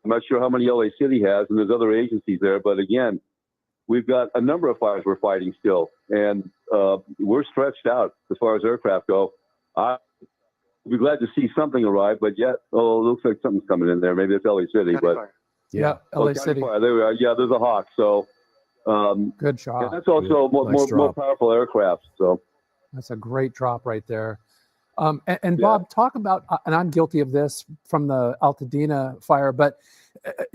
I'm not sure how many LA City has, and there's other agencies there. But again, we've got a number of fires we're fighting still, and we're stretched out as far as aircraft go. I'd be glad to see something arrive, but yet, it looks like something's coming in there. Maybe it's LA City, but yeah, LA City. Fire. There we are. Yeah, there's a Hawk. So good shot. And that's also more powerful aircraft. So that's a great drop right there. And Bob, talk about, and I'm guilty of this from the Altadena fire, but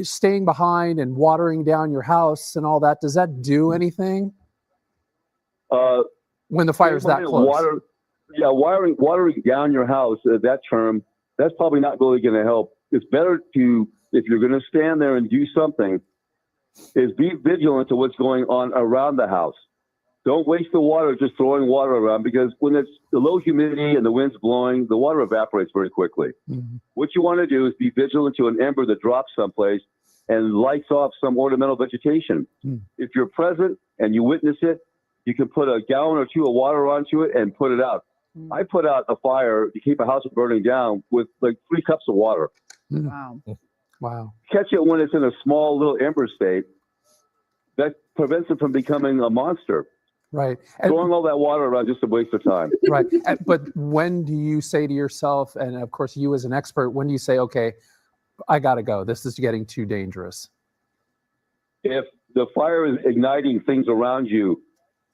staying behind and watering down your house and all that, does that do anything when the fire's that close? Watering down your house, that term, that's probably not really going to help. It's better to, if you're going to stand there and do something, is be vigilant to what's going on around the house. Don't waste the water just throwing water around, because when it's the low humidity and the wind's blowing, the water evaporates very quickly. Mm-hmm. What you want to do is be vigilant to an ember that drops someplace and lights off some ornamental vegetation. Mm. If you're present and you witness it, you can put a gallon or 2 of water onto it and put it out. Mm. I put out a fire to keep a house from burning down with like 3 cups of water. Mm. Wow. Wow. Catch it when it's in a small little ember state. That prevents it from becoming a monster. Right. Throwing all that water around just a waste of time. Right. But when do you say to yourself, and of course you as an expert, when do you say, okay, I got to go, this is getting too dangerous? If the fire is igniting things around you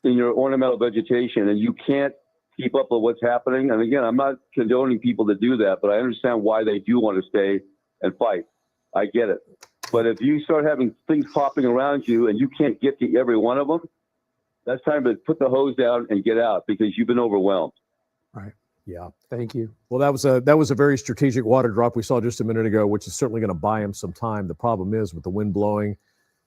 in your ornamental vegetation, and you can't keep up with what's happening. And again, I'm not condoning people to do that, but I understand why they do want to stay and fight. I get it. But if you start having things popping around you and you can't get to every one of them, that's time to put the hose down and get out because you've been overwhelmed. Right. Yeah. Thank you. Well, that was a very strategic water drop we saw just a minute ago, which is certainly going to buy him some time. The problem is with the wind blowing,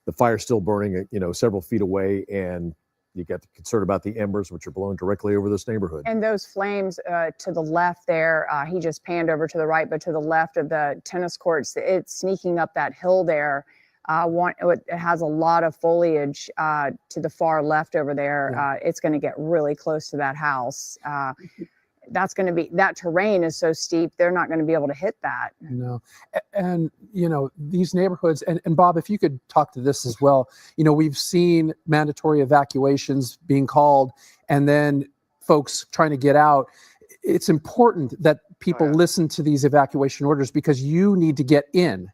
the fire's still burning, several feet away, and you got the concern about the embers, which are blowing directly over this neighborhood. And those flames to the left there, he just panned over to the right, but to the left of the tennis courts, it's sneaking up that hill there. It has a lot of foliage to the far left over there. Yeah. It's going to get really close to that house. That terrain is so steep, they're not going to be able to hit that. No. And, these neighborhoods, and Bob, if you could talk to this as well, we've seen mandatory evacuations being called and then folks trying to get out. It's important that people listen to these evacuation orders because you need to get in.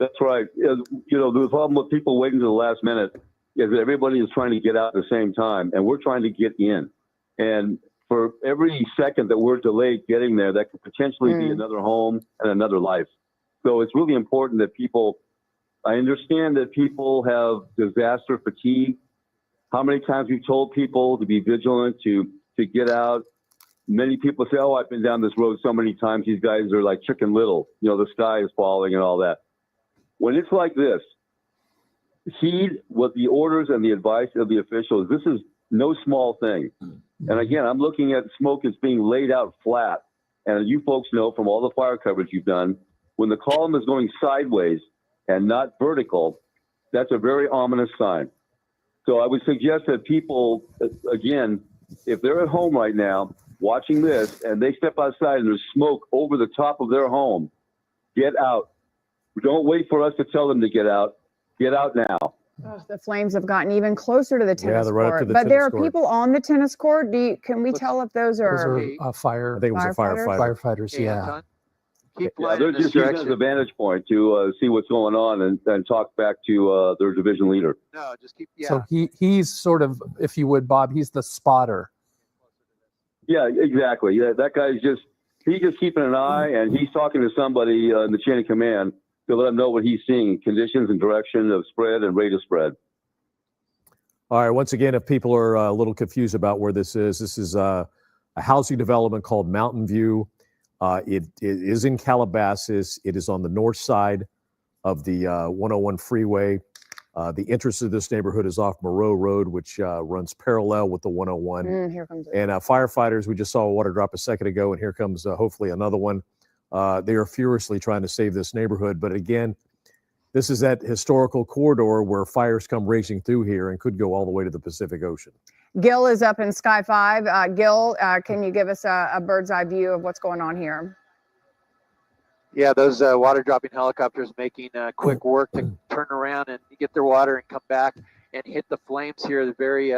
That's right. The problem with people waiting to the last minute is that everybody is trying to get out at the same time, and we're trying to get in. And for every second that we're delayed getting there, that could potentially be another home and another life. So it's really important that I understand that people have disaster fatigue. How many times we've told people to be vigilant, to get out. Many people say, oh, I've been down this road so many times. These guys are like Chicken Little. The sky is falling and all that. When it's like this, heed what the orders and the advice of the officials. This is no small thing. And again, I'm looking at smoke that's being laid out flat. And you folks know from all the fire coverage you've done, when the column is going sideways and not vertical, that's a very ominous sign. So I would suggest that people, again, if they're at home right now watching this and they step outside and there's smoke over the top of their home, get out. Don't wait for us to tell them to get out. Get out now. Oh, the flames have gotten even closer to the tennis they're right up court. to the But there are tennis court. people on the tennis court. Can we tell if those are fire? I think it was a firefighter. Firefighters. Yeah. Keep Yeah, flying they're in this just using direction. as a vantage point to see what's going on and talk back to their division leader. No, just keep. Yeah. So he's sort of, if you would, Bob, he's the spotter. Yeah, exactly. Yeah, that guy's he's just keeping an eye, and he's talking to somebody in the chain of command to let him know what he's seeing, conditions and direction of spread and rate of spread. All right. Once again, if people are a little confused about where this is a housing development called Mountain View. It is in Calabasas. It is on the north side of the 101 freeway. The entrance to this neighborhood is off Moreau Road, which runs parallel with the 101. Here comes it. And firefighters, we just saw a water drop a second ago, and here comes hopefully another one. They are furiously trying to save this neighborhood. But again, this is that historical corridor where fires come racing through here and could go all the way to the Pacific Ocean. Gil is up in Sky 5. Gil, can you give us a bird's eye view of what's going on here? Yeah, those water dropping helicopters making quick work to turn around and get their water and come back and hit the flames here. The very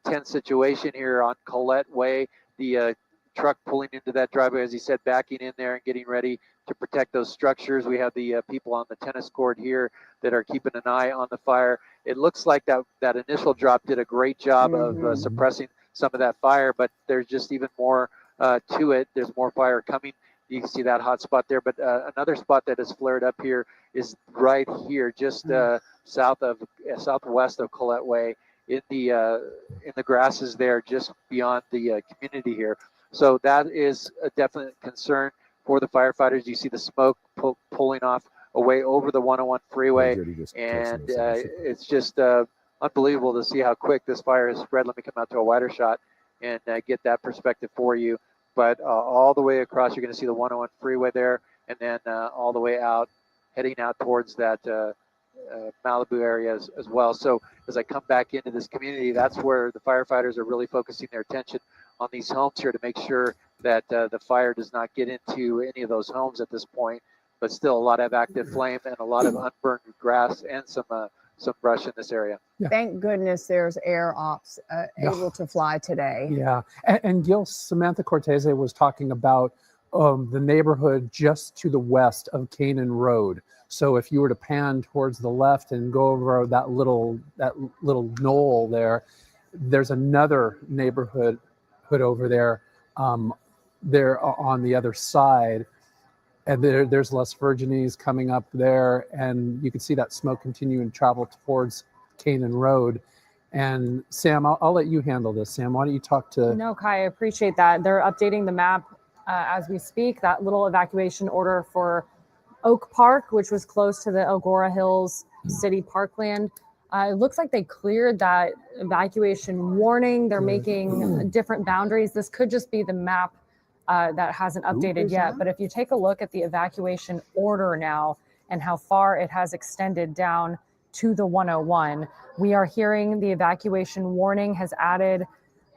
tense situation here on Colette Way. The truck pulling into that driveway, as he said, backing in there and getting ready to protect those structures. We have the people on the tennis court here that are keeping an eye on the fire. It looks like that initial drop did a great job of suppressing some of that fire, but there's just even more to it. There's more fire coming. You can see that hot spot there, but another spot that has flared up here is right here, just southwest of Colette Way, in the grasses there, just beyond the community here. So that is a definite concern for the firefighters. You see the smoke pulling off away over the 101 freeway, and it's just unbelievable to see how quick this fire has spread. Let me come out to a wider shot and get that perspective for you. But all the way across, you're going to see the 101 freeway there, and then all the way out, heading out towards that Malibu area as well. So as I come back into this community, that's where the firefighters are really focusing their attention on these homes here to make sure that the fire does not get into any of those homes at this point. But still a lot of active flame and a lot of unburned grass and some brush in this area. Yeah. Thank goodness there's air ops able to fly today. Yeah. And Gil, Samantha Cortese was talking about the neighborhood just to the west of Canaan Road. So if you were to pan towards the left and go over that little knoll there, there's another neighborhood over there, there on the other side. And there's Les Virginies coming up there, and you can see that smoke continue and travel towards Canaan Road. And Sam, I'll let you handle this. Sam, why don't you talk to... No, Kai, I appreciate that. They're updating the map as we speak. That little evacuation order for Oak Park, which was close to the Elgora Hills City Parkland. It looks like they cleared that evacuation warning. They're making different boundaries. This could just be the map that hasn't updated yet. But if you take a look at the evacuation order now and how far it has extended down to the 101, we are hearing the evacuation warning has added,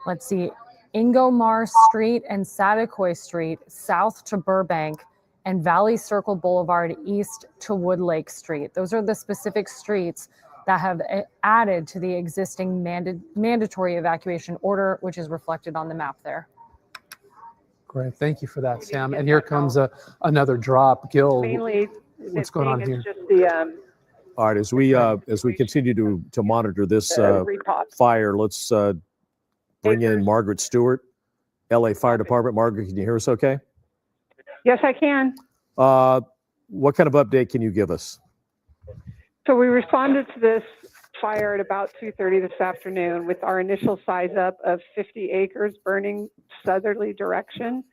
let's see, Ingomar Street and Satakoy Street south to Burbank and Valley Circle Boulevard east to Woodlake Street. Those are the specific streets that have added to the existing mandatory evacuation order, which is reflected on the map there. Great, thank you for that, Sam. And here comes another drop. Gil, Mainly, what's going on here? Just the, All right, as we continue to monitor this fire, let's bring in Margaret Stewart, LA Fire Department. Margaret, can you hear us okay? yes, I can. What kind of update can you give us? So we responded to this fire at about 2:30 this afternoon with our initial size up of 50 acres burning southerly direction.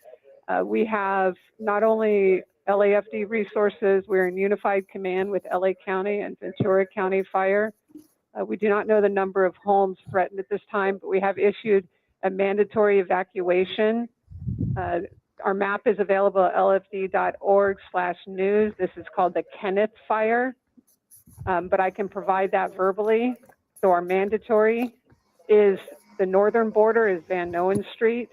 We have not only LAFD resources, we're in unified command with LA County and Ventura County Fire. We do not know the number of homes threatened at this time, but we have issued a mandatory evacuation. Our map is available at lfd.org/news. This is called the Kenneth Fire, but I can provide that verbally. So our mandatory is the northern border is Van Noen Street,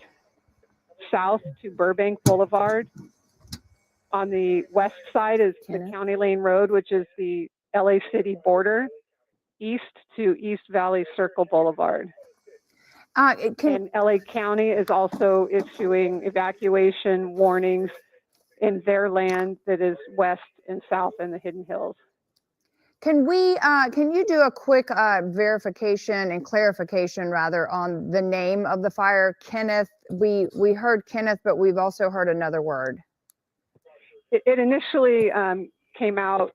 south to Burbank Boulevard. On the west side is the County Lane Road, which is the LA City border, east to East Valley Circle Boulevard. And LA County is also issuing evacuation warnings in their land that is west and south in the Hidden Hills. Can you do a quick verification and clarification rather on the name of the fire? Kenneth, we heard Kenneth, but we've also heard another word. It initially came out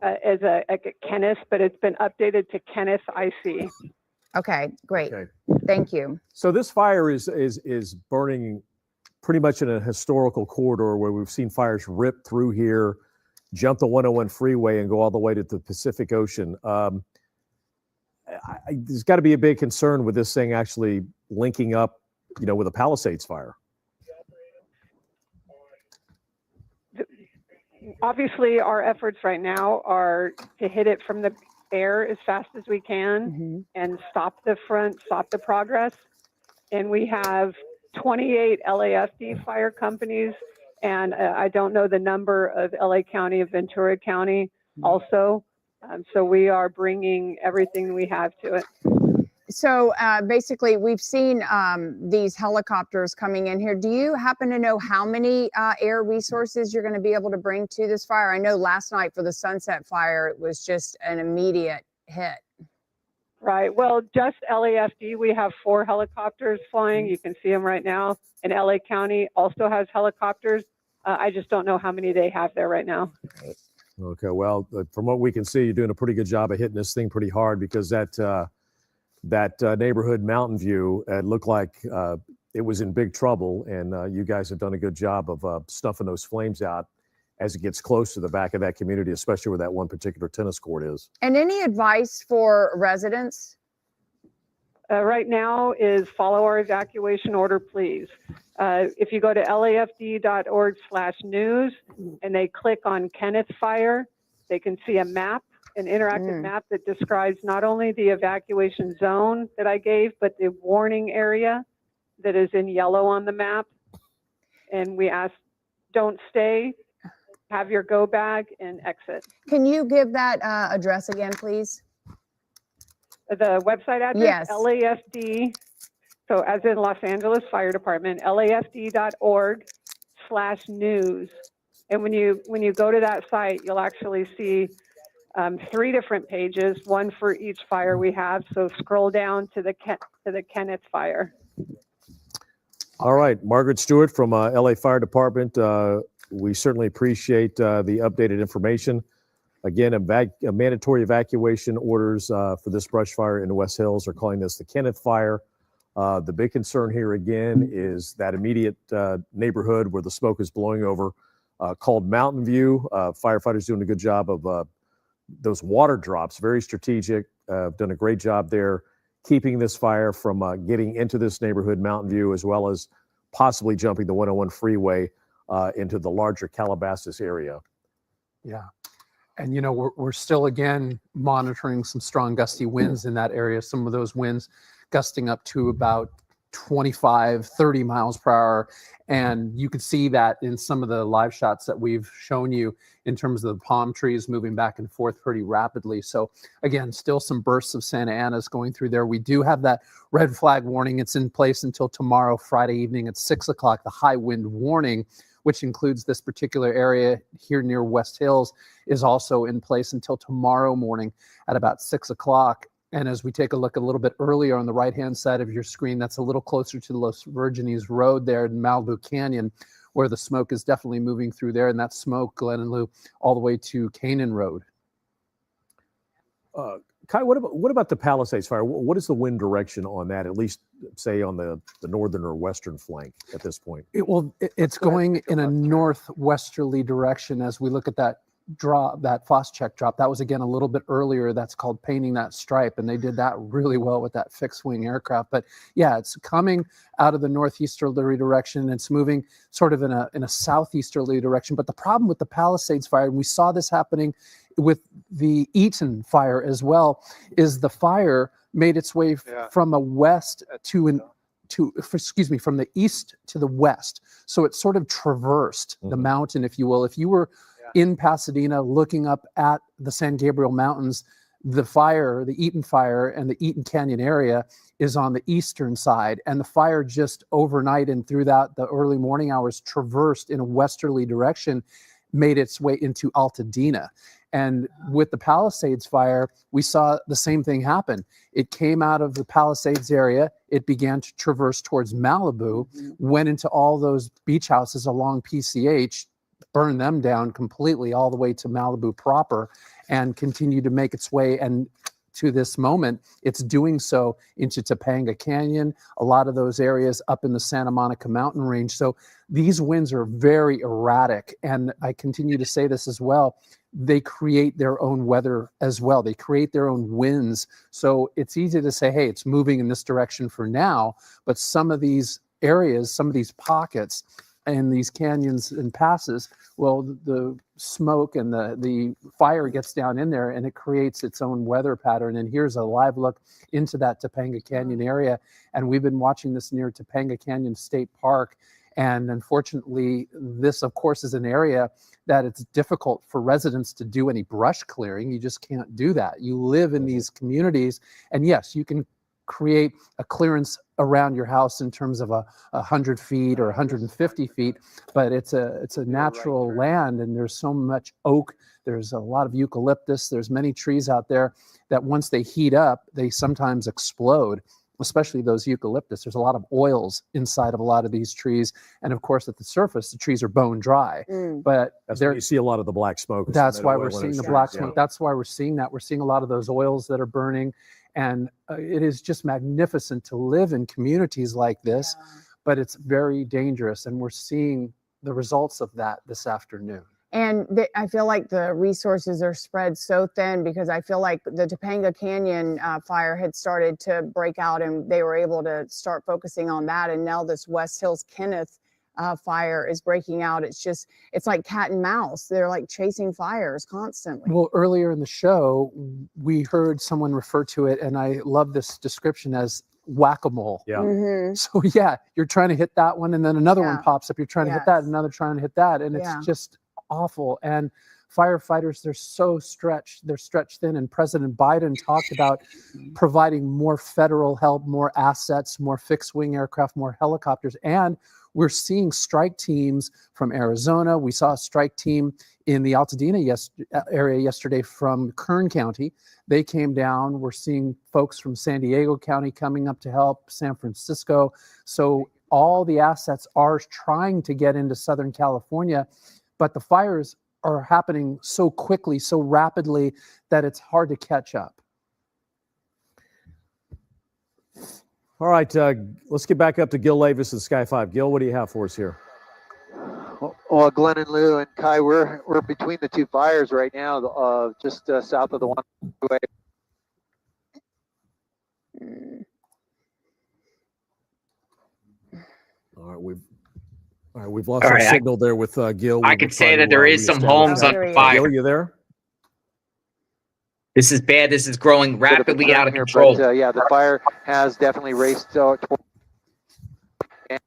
as a Kenneth, but it's been updated to Kenneth IC. Okay, great. Okay. Thank you. So this fire is burning pretty much in a historical corridor where we've seen fires rip through here, jump the 101 freeway, and go all the way to the Pacific Ocean. There's got to be a big concern with this thing actually linking up, with a Palisades fire. Obviously, our efforts right now are to hit it from the air as fast as we can and stop the progress. And we have 28 LAFD fire companies, and I don't know the number of LA County, of Ventura County also. So we are bringing everything we have to it. So basically, we've seen these helicopters coming in here. Do you happen to know how many air resources you're going to be able to bring to this fire? I know last night for the Sunset Fire, it was just an immediate hit. Right. Well, just LAFD, we have 4 helicopters flying. You can see them right now. And LA County also has helicopters. I just don't know how many they have there right now. Okay. Well, from what we can see, you're doing a pretty good job of hitting this thing pretty hard, because that neighborhood, Mountain View, looked like it was in big trouble, and you guys have done a good job of snuffing those flames out as it gets close to the back of that community, especially where that one particular tennis court is. And any advice for residents? Right now is follow our evacuation order, please. If you go to lafd.org/news and they click on Kenneth Fire, they can see a map, an interactive map that describes not only the evacuation zone that I gave, but the warning area that is in yellow on the map. And we ask, don't stay, have your go bag and exit. Can you give that address again, please? The website address? Yes. LAFD, so as in Los Angeles Fire Department, lafd.org/news. .news. And when you go to that site, you'll actually see 3 different pages, one for each fire we have. So scroll down to the Kenneth fire. All right, Margaret Stewart from LA Fire Department. We certainly appreciate the updated information. Again, a mandatory evacuation orders for this brush fire in the West Hills are calling this the Kenneth fire. The big concern here again is that immediate neighborhood where the smoke is blowing over, called Mountain View. Firefighters doing a good job of those water drops, very strategic. Done a great job there, keeping this fire from getting into this neighborhood, Mountain View, as well as possibly jumping the 101 freeway into the larger Calabasas area. Yeah. And, you know, we're still, again, monitoring some strong gusty winds in that area. Some of those winds gusting up to about 25, 30 miles per hour. And you could see that in some of the live shots that we've shown you in terms of the palm trees moving back and forth pretty rapidly. So again, still some bursts of Santa Ana's going through there. We do have that red flag warning. It's in place until tomorrow, Friday evening at 6 o'clock. The high wind warning, which includes this particular area here near West Hills, is also in place until tomorrow morning at about 6 o'clock. And as we take a look a little bit earlier on the right-hand side of your screen, that's a little closer to the Los Virgenes Road there in Malibu Canyon, where the smoke is definitely moving through there. And that smoke, Glenn and Lou, all the way to Canaan Road. Kai, what about the Palisades fire? What is the wind direction on that, at least, say, on the northern or western flank at this point? It's going in a northwesterly direction as we look at that drop, that Phos-Check drop. That was, again, a little bit earlier. That's called painting that stripe, and they did that really well with that fixed-wing aircraft. But yeah, it's coming out of the northeasterly direction. It's moving sort of in a southeasterly direction. But the problem with the Palisades fire, and we saw this happening with the Eaton fire as well, is the fire made its way from a west from the east to the west. So it sort of traversed the mountain, if you will. If you were in Pasadena looking up at the San Gabriel Mountains, the fire, the Eaton fire and the Eaton Canyon area is on the eastern side. And the fire just overnight and throughout the early morning hours traversed in a westerly direction, made its way into Altadena. And with the Palisades fire, we saw the same thing happen. It came out of the Palisades area. It began to traverse towards Malibu, went into all those beach houses along PCH, burned them down completely all the way to Malibu proper, and continued to make its way. And to this moment, it's doing so into Topanga Canyon, a lot of those areas up in the Santa Monica mountain range. So these winds are very erratic. And I continue to say this as well. They create their own weather as well. They create their own winds. So it's easy to say, hey, it's moving in this direction for now. But some of these areas, some of these pockets and these canyons and passes, well, the smoke and the fire gets down in there and it creates its own weather pattern. And here's a live look into that Topanga Canyon area. And we've been watching this near Topanga Canyon State Park. And unfortunately, this, of course, is an area that it's difficult for residents to do any brush clearing. You just can't do that. You live in these communities. And yes, you can create a clearance around your house in terms of 100 feet or 150 feet, but it's a natural land, and there's so much oak, there's a lot of eucalyptus, there's many trees out there that once they heat up, they sometimes explode, especially those eucalyptus. There's a lot of oils inside of a lot of these trees, and of course at the surface the trees are bone dry. But that's where you see a lot of the black smoke. That's why we're seeing the black smoke. That's why we're seeing that. We're seeing a lot of those oils that are burning. And it is just magnificent to live in communities like this, but it's very dangerous. And we're seeing the results of that this afternoon. And I feel like the resources are spread so thin, because I feel like the Topanga Canyon fire had started to break out and they were able to start focusing on that. And now this West Hills Kenneth fire is breaking out. It's like cat and mouse. They're like chasing fires constantly. Well, earlier in the show, we heard someone refer to it, and I love this description as whack-a-mole. Yeah. So yeah, you're trying to hit that one, and then another one pops up. You're trying to hit that, another trying to hit that, and it's just awful. And firefighters, they're so stretched. They're stretched thin. And President Biden talked about providing more federal help, more assets, more fixed-wing aircraft, more helicopters, and we're seeing strike teams from Arizona. We saw a strike team in the Altadena area yesterday from Kern County. They came down. We're seeing folks from San Diego County coming up to help, San Francisco. So all the assets are trying to get into Southern California, but the fires are happening so quickly, so rapidly, that it's hard to catch up. All right, let's get back up to Gil Lavis and Sky 5. Gil, what do you have for us here? Well, Glenn and Lou and Kai, we're between the two fires right now, just south of the one way. All right, we've lost our signal there with Gil. I could say that there is some homes on fire. Gil, you there? This is bad. This is growing rapidly out of control. But, yeah, the fire has definitely raced toward and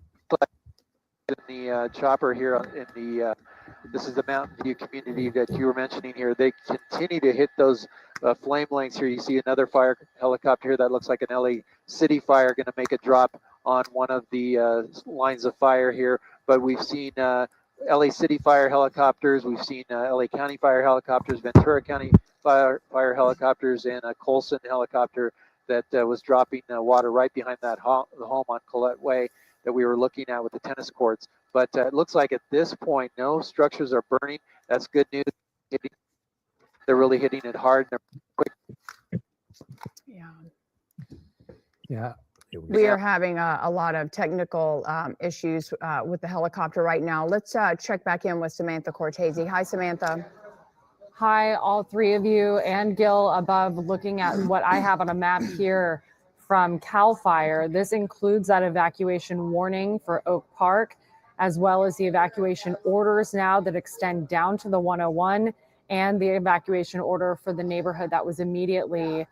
in the chopper here in the this is the Mountain View community that you were mentioning here. They continue to hit those flame lengths here. You see another fire helicopter here that looks like an LA City fire going to make a drop on one of the lines of fire here. But we've seen LA City fire helicopters. We've seen LA County fire helicopters, Ventura County fire helicopters, and a Colson helicopter that was dropping water right behind that the home on Colette Way that we were looking at with the tennis courts. But it looks like at this point, no structures are burning. That's good news. They're really hitting it hard. They're quick. Yeah. We are having a lot of technical issues with the helicopter right now. Let's check back in with Samantha Cortese. Hi, Samantha. Hi, all three of you and Gil above, looking at what I have on a map here from CAL FIRE. This includes that evacuation warning for Oak Park, as well as the evacuation orders now that extend down to the 101, and the evacuation order for the neighborhood that was immediately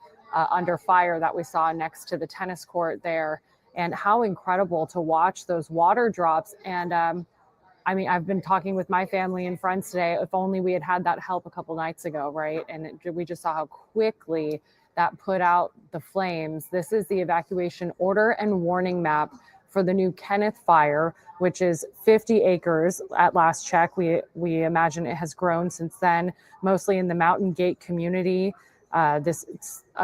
under fire that we saw next to the tennis court there. And how incredible to watch those water drops. And I mean, I've been talking with my family and friends today. If only we had had that help a couple nights ago, right? And we just saw how quickly that put out the flames. This is the evacuation order and warning map for the new Kenneth fire, which is 50 acres at last check. We imagine it has grown since then, mostly in the Mountain Gate community. This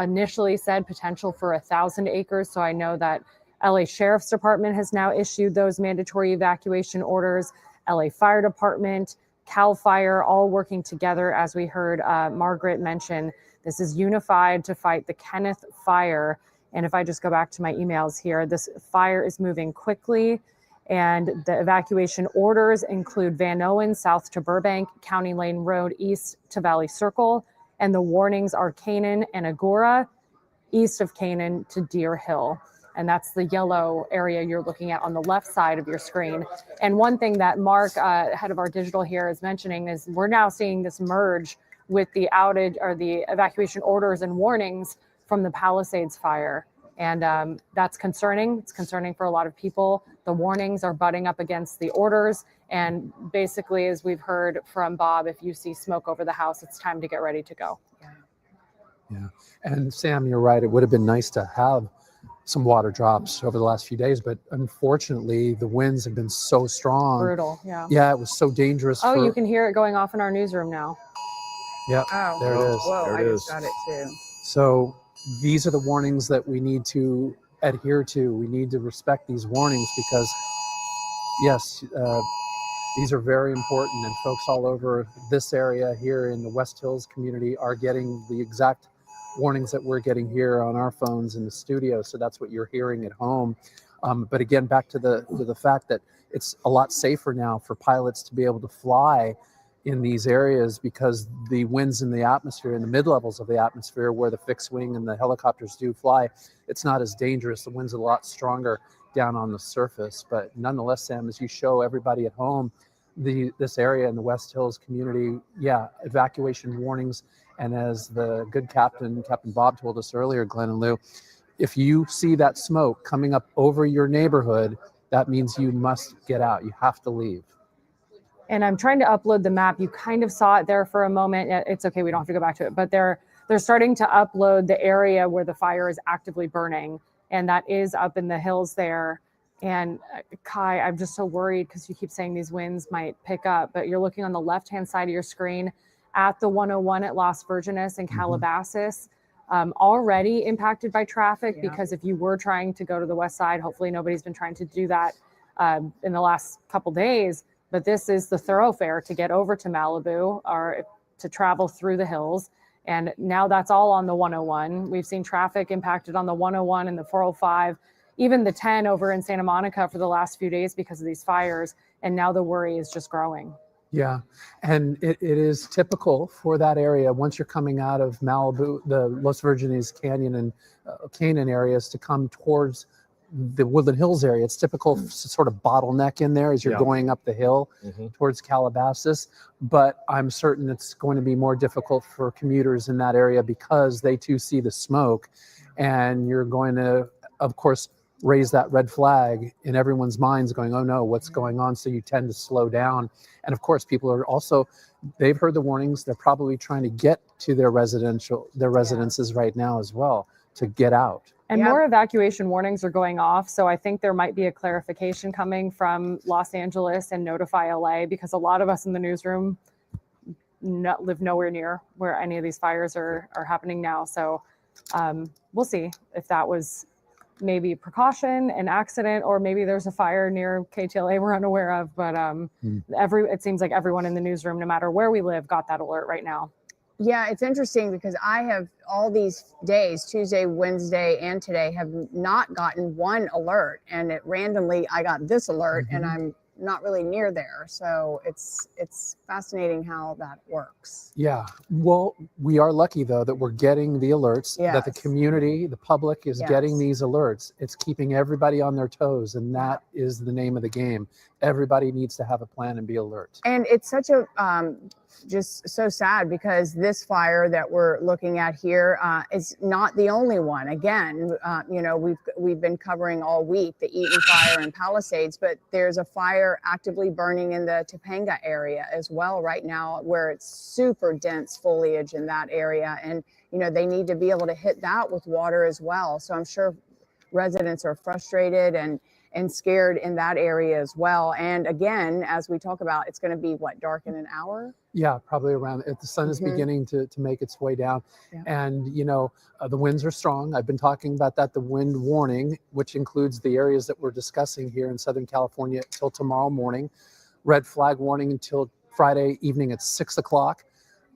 initially said potential for 1,000 acres. So I know that LA Sheriff's Department has now issued those mandatory evacuation orders. LA Fire Department, CAL FIRE, all working together. As we heard Margaret mention, this is unified to fight the Kenneth fire. And if I just go back to my emails here, this fire is moving quickly. And the evacuation orders include Van Owen south to Burbank, County Lane Road east to Valley Circle. And the warnings are Canaan and Agora, east of Canaan to Deer Hill. And that's the yellow area you're looking at on the left side of your screen. And one thing that Mark, head of our digital here, is mentioning is we're now seeing this merge with the outage or the evacuation orders and warnings from the Palisades fire. And that's concerning. It's concerning for a lot of people. The warnings are butting up against the orders. And basically, as we've heard from Bob, if you see smoke over the house, it's time to get ready to go. Yeah. And Sam, you're right. It would have been nice to have some water drops over the last few days, but unfortunately the winds have been so strong. Brutal, yeah. Yeah, it was so dangerous. Oh, you can hear it going off in our newsroom now. Yeah, oh, there it is. Whoa, there I it just is. got it too. So these are the warnings that we need to adhere to. We need to respect these warnings because, yes, these are very important, and folks all over this area here in the West Hills community are getting the exact warnings that we're getting here on our phones in the studio. So that's what you're hearing at home. But again, back to the fact that it's a lot safer now for pilots to be able to fly in these areas because the winds in the atmosphere, in the mid-levels of the atmosphere where the fixed wing and the helicopters do fly, it's not as dangerous. The wind's a lot stronger down on the surface. But nonetheless, Sam, as you show everybody at home, this area in the West Hills community, yeah, evacuation warnings. And as the good Captain Bob told us earlier, Glenn and Lou, if you see that smoke coming up over your neighborhood, that means you must get out. You have to leave. And I'm trying to upload the map. You kind of saw it there for a moment. It's okay, we don't have to go back to it. But they're starting to upload the area where the fire is actively burning. And that is up in the hills there. And Kai, I'm just so worried because you keep saying these winds might pick up, but you're looking on the left-hand side of your screen at the 101 at Las Virgenes and Calabasas, already impacted by traffic because if you were trying to go to the west side, hopefully nobody's been trying to do that in the last couple days, but this is the thoroughfare to get over to Malibu or to travel through the hills. And now that's all on the 101. We've seen traffic impacted on the 101 and the 405, even the 10 over in Santa Monica for the last few days because of these fires. And now the worry is just growing. Yeah, and it is typical for that area once you're coming out of Malibu, the Las Virgenes Canyon and Canaan areas to come towards the Woodland Hills area. It's typical sort of bottleneck in there as you're going up the hill towards Calabasas, but I'm certain it's going to be more difficult for commuters in that area because they too see the smoke, and you're going to, of course, raise that red flag in everyone's minds going, oh no, what's going on? So you tend to slow down. And of course, people are also, they've heard the warnings. They're probably trying to get to their residences right now as well to get out. And more evacuation warnings are going off. So I think there might be a clarification coming from Los Angeles and Notify LA, because a lot of us in the newsroom live nowhere near where any of these fires are happening now. So we'll see if that was maybe a precaution, an accident, or maybe there's a fire near KTLA we're unaware of. But it seems like everyone in the newsroom, no matter where we live, got that alert right now. Yeah, it's interesting because I have all these days, Tuesday, Wednesday, and today, have not gotten one alert. And randomly, I got this alert, and I'm not really near there. So it's fascinating how that works. Yeah. Well, we are lucky, though, that we're getting the alerts, that the community, the public is getting these alerts. It's keeping everybody on their toes, and that is the name of the game. Everybody needs to have a plan and be alert. And it's such a just so sad because this fire that we're looking at here is not the only one. Again, you know, we've been covering all week the Eaton fire in Palisades, but there's a fire actively burning in the Topanga area as well right now, where it's super dense foliage in that area, and you know they need to be able to hit that with water as well. So I'm sure residents are frustrated and scared in that area as well. And again, as we talk about, it's going to be what, dark in an hour? Yeah, probably around if the sun is beginning to make its way down. And you know, the winds are strong. I've been talking about that, the wind warning, which includes the areas that we're discussing here in Southern California till tomorrow morning. Red flag warning until Friday evening at 6 o'clock.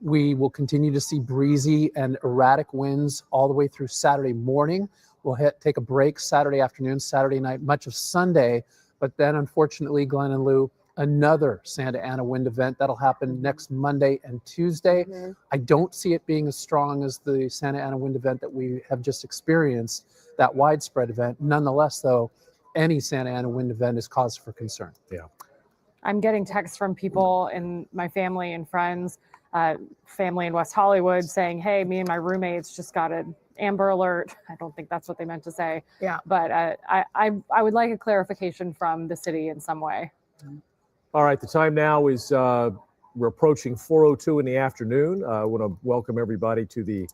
We will continue to see breezy and erratic winds all the way through Saturday morning. We'll take a break Saturday afternoon, Saturday night, much of Sunday. But then, unfortunately, Glenn and Lou, another Santa Ana wind event that'll happen next Monday and Tuesday. I don't see it being as strong as the Santa Ana wind event that we have just experienced, that widespread event. Nonetheless, though, any Santa Ana wind event is cause for concern. Yeah. I'm getting texts from people in my family and friends, family in West Hollywood, saying, hey, me and my roommates just got an Amber Alert. I don't think that's what they meant to say. Yeah. But I would like a clarification from the city in some way. All right, the time now is we're approaching 4:02 in the afternoon. I want to welcome everybody to the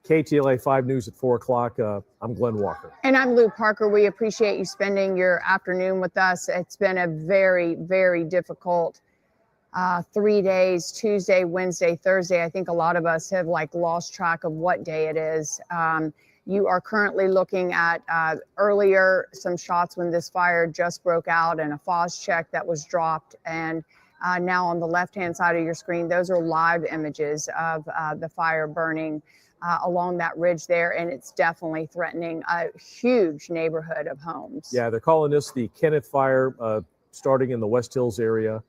KTLA 5 News at 4 o'clock. I'm Glenn Walker. And I'm Lou Parker. We appreciate you spending your afternoon with us. It's been a very, very difficult 3 days, Tuesday, Wednesday, Thursday. I think a lot of us have lost track of what day it is. You are currently looking at earlier some shots when this fire just broke out and a FOS check that was dropped. And now on the left-hand side of your screen, those are live images of the fire burning along that ridge there. And it's definitely threatening a huge neighborhood of homes. Yeah, they're calling this the Kenneth Fire, starting in the West Hills area.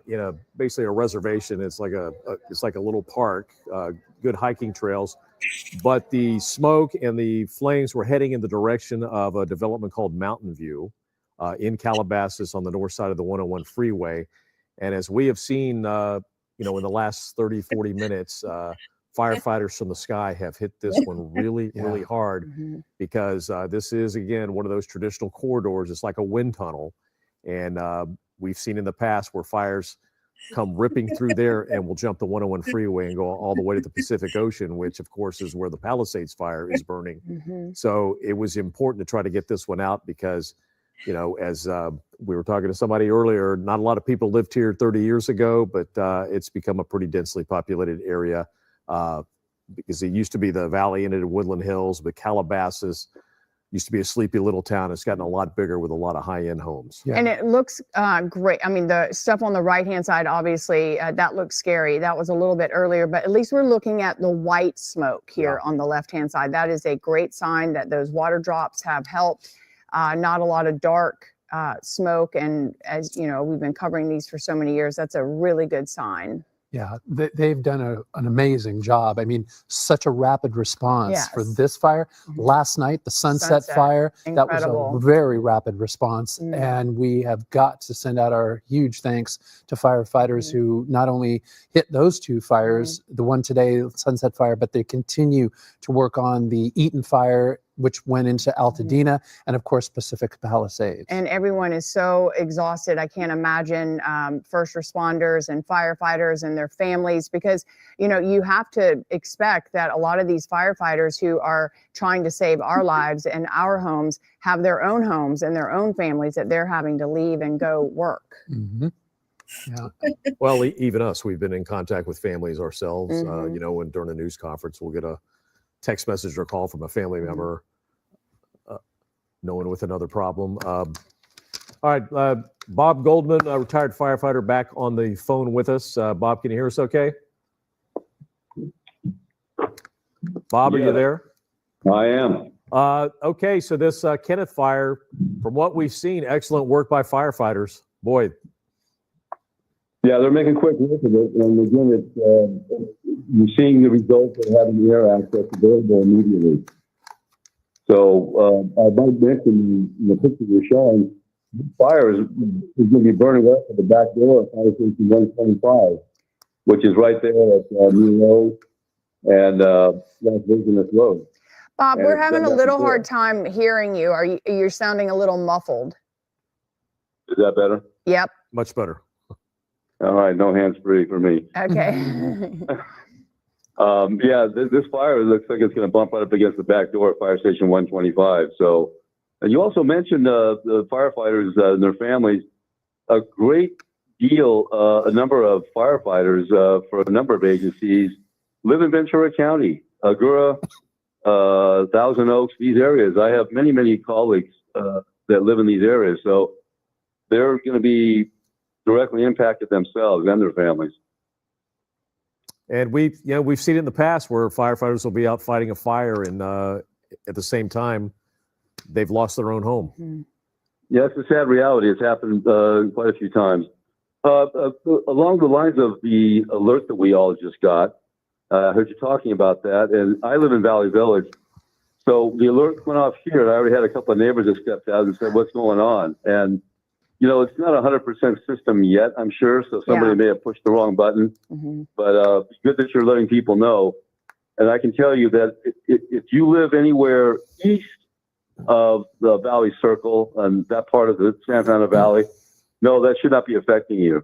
In basically a reservation. It's like a little park, good hiking trails, but the smoke and the flames were heading in the direction of a development called Mountain View in Calabasas on the north side of the 101 freeway. And as we have seen, in the last 30, 40 minutes, firefighters from the sky have hit this one really hard because this is, again, one of those traditional corridors. It's like a wind tunnel. And we've seen in the past where fires come ripping through there and will jump the 101 freeway and go all the way to the Pacific Ocean, which of course is where the Palisades fire is burning. So it was important to try to get this one out because as we were talking to somebody earlier, not a lot of people lived here 30 years ago, but it's become a pretty densely populated area because it used to be the valley ended in Woodland Hills, but Calabasas used to be a sleepy little town. It's gotten a lot bigger with a lot of high-end homes. And it looks great. I mean, the stuff on the right-hand side, obviously, that looks scary. That was a little bit earlier, but at least we're looking at the white smoke here on the left-hand side. That is a great sign that those water drops have helped. Not a lot of dark smoke. And as you know, we've been covering these for so many years. That's a really good sign. Yeah, they've done an amazing job. I mean, such a rapid response for this fire. Last night, the Sunset Fire, incredible. That was a very rapid response. And we have got to send out our huge thanks to firefighters who not only hit those two fires, the one today, Sunset Fire, but they continue to work on the Eaton fire, which went into Altadena, and of course, Pacific Palisades. And everyone is so exhausted. I can't imagine first responders and firefighters and their families, because, you have to expect that a lot of these firefighters who are trying to save our lives and our homes have their own homes and their own families that they're having to leave and go work. Yeah. Well, even us, we've been in contact with families ourselves. When during a news conference, we'll get a text message or call from a family member, no one with another problem. All right, Bob Goldman, a retired firefighter, back on the phone with us. Bob, can you hear us okay? Bob, are you there? I am. Okay, so this Kenneth fire, from what we've seen, excellent work by firefighters. Boy. Yeah, they're making quick work of it. And again, you're seeing the results of having the air access available immediately. So I might mention in the picture you're showing, this fire is going to be burning up at the back door of Fire Station 125, which is right there at New Road and Las Vegas Road. Bob, And we're having a little there. hard time hearing you. You're sounding a little muffled. Is that better? Yep. Much better. All right, no hands free for me. Okay. This fire looks like it's going to bump right up against the back door at Fire Station 125. So, and you also mentioned the firefighters and their families. A great deal, a number of firefighters for a number of agencies live in Ventura County, Agoura, Thousand Oaks, these areas. I have many, many colleagues that live in these areas. So they're going to be directly impacted themselves and their families. And we've seen it in the past where firefighters will be out fighting a fire and at the same time they've lost their own home. Yeah, it's a sad reality. It's happened quite a few times. Along the lines of the alert that we all just got, I heard you talking about that, and I live in Valley Village. So the alert went off here, and I already had a couple of neighbors that stepped out and said, "What's going on?" And it's not a 100% system yet, I'm sure. So somebody may have pushed the wrong button. But it's good that you're letting people know. And I can tell you that if you live anywhere east of the Valley Circle and that part of the Santa Ana Valley, no, that should not be affecting you.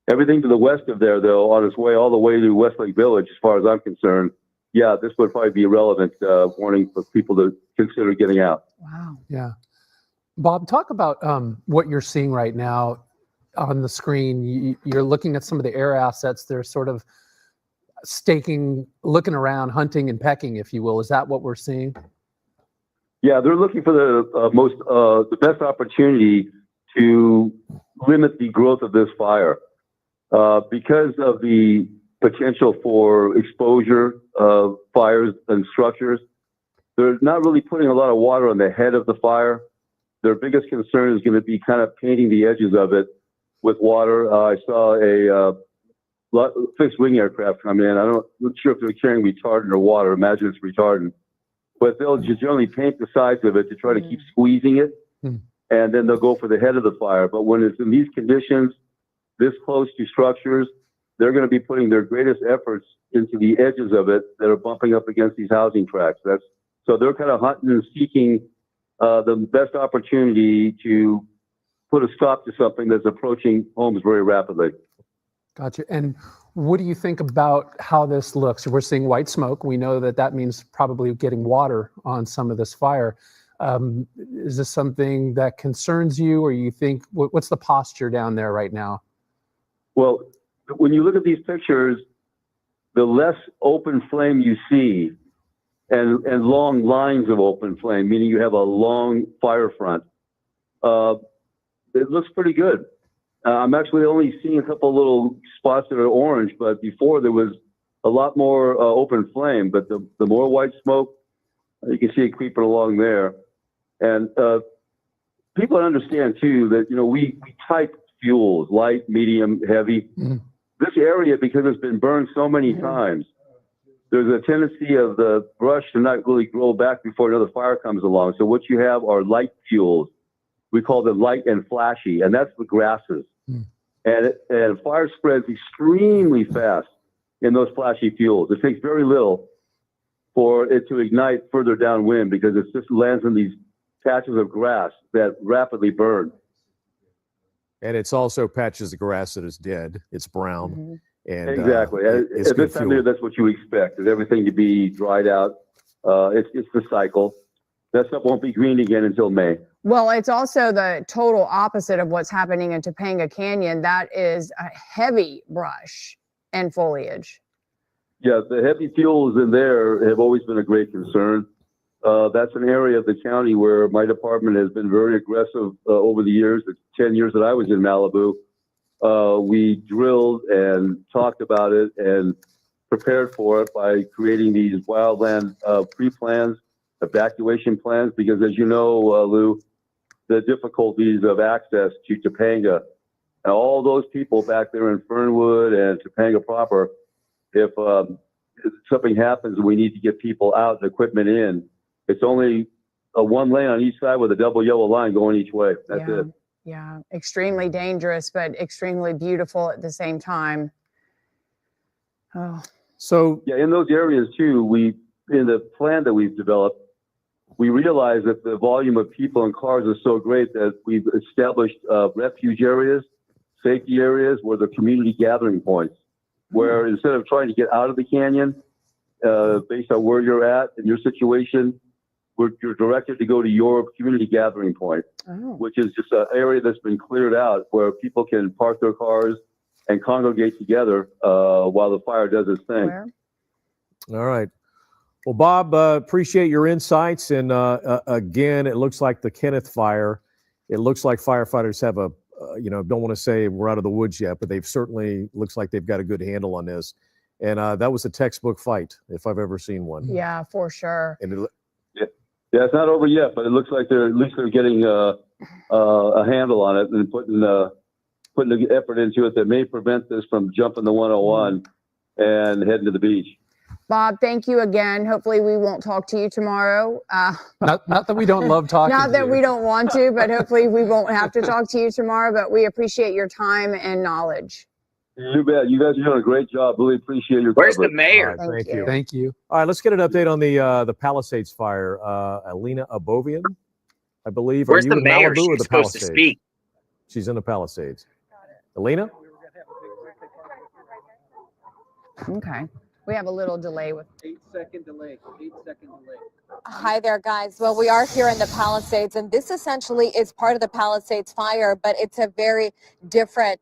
Everything to the west of there, though, on its way all the way to Westlake Village, as far as I'm concerned, yeah, this would probably be a relevant warning for people to consider getting out. Wow. Yeah. Bob, talk about what you're seeing right now on the screen. You're looking at some of the air assets. They're sort of looking around, hunting and pecking, if you will. Is that what we're seeing? Yeah, they're looking for the best opportunity to limit the growth of this fire because of the potential for exposure of fires and structures. They're not really putting a lot of water on the head of the fire. Their biggest concern is going to be kind of painting the edges of it with water. I saw a fixed wing aircraft come in. I'm not sure if they're carrying retardant or water. Imagine it's retardant. But they'll just generally paint the sides of it to try to keep squeezing it. And then they'll go for the head of the fire. But when it's in these conditions, this close to structures, they're going to be putting their greatest efforts into the edges of it that are bumping up against these housing tracts. So they're kind of hunting and seeking the best opportunity to put a stop to something that's approaching homes very rapidly. Gotcha. And what do you think about how this looks? We're seeing white smoke. We know that means probably getting water on some of this fire. Is this something that concerns you, or you think, what's the posture down there right now? Well, when you look at these pictures, the less open flame you see and long lines of open flame, meaning you have a long fire front, it looks pretty good. I'm actually only seeing a couple little spots that are orange, but before there was a lot more open flame. But the more white smoke, you can see it creeping along there. And people understand too that, we type fuels, light, medium, heavy. Mm-hmm. This area, because it's been burned so many times, there's a tendency of the brush to not really grow back before another fire comes along. So what you have are light fuels. We call them light and flashy, and that's the grasses. And fire spreads extremely fast in those flashy fuels. It takes very little for it to ignite further downwind because it just lands in these patches of grass that rapidly burn. And it's also patches of grass that is dead. It's brown. And exactly. At this time of year, that's what you expect, is everything to be dried out. It's the cycle. That stuff won't be green again until May. Well, it's also the total opposite of what's happening in Topanga Canyon. That is a heavy brush and foliage. Yeah, the heavy fuels in there have always been a great concern. That's an area of the county where my department has been very aggressive over the years. The 10 years that I was in Malibu, we drilled and talked about it and prepared for it by creating these wildland pre-plans, evacuation plans, because as you know, Lou, the difficulties of access to Topanga, and all those people back there in Fernwood and Topanga proper, if something happens and we need to get people out and equipment in, it's only a one lane on each side with a double yellow line going each way. That's it. Yeah, extremely dangerous, but extremely beautiful at the same time. Oh. So yeah, in those areas too, in the plan that we've developed, we realize that the volume of people and cars is so great that we've established refuge areas, safety areas, where the community gathering points, where instead of trying to get out of the canyon, based on where you're at and your situation, you're directed to go to your community gathering point, which is just an area that's been cleared out where people can park their cars and congregate together while the fire does its thing. All right. Well, Bob, appreciate your insights. And again, it looks like the Kenneth fire, it looks like firefighters have don't want to say we're out of the woods yet, but they've certainly looks like they've got a good handle on this. And that was a textbook fight, if I've ever seen one. Yeah, for sure. And yeah, it's not over yet, but it looks like they're getting a handle on it and putting the effort into it that may prevent this from jumping the 101 and heading to the beach. Bob, thank you again. Hopefully we won't talk to you tomorrow. Not that we don't love talking Not to that you. we don't want to, but hopefully we won't have to talk to you tomorrow, but we appreciate your time and knowledge. You bet. You guys are doing a great job. Really appreciate your Where's the coverage. mayor? All right, thank you. Thank you. All right, let's get an update on the Palisades fire. Alina Abovian, I believe. Where's Are the you in mayor? Malibu or She's the supposed to Palisades? speak. She's in the Palisades. Alina? Okay. We have a little delay with 8-second delay. 8-second delay. Hi there, guys. Well, we are here in the Palisades, and this essentially is part of the Palisades fire, but it's a very different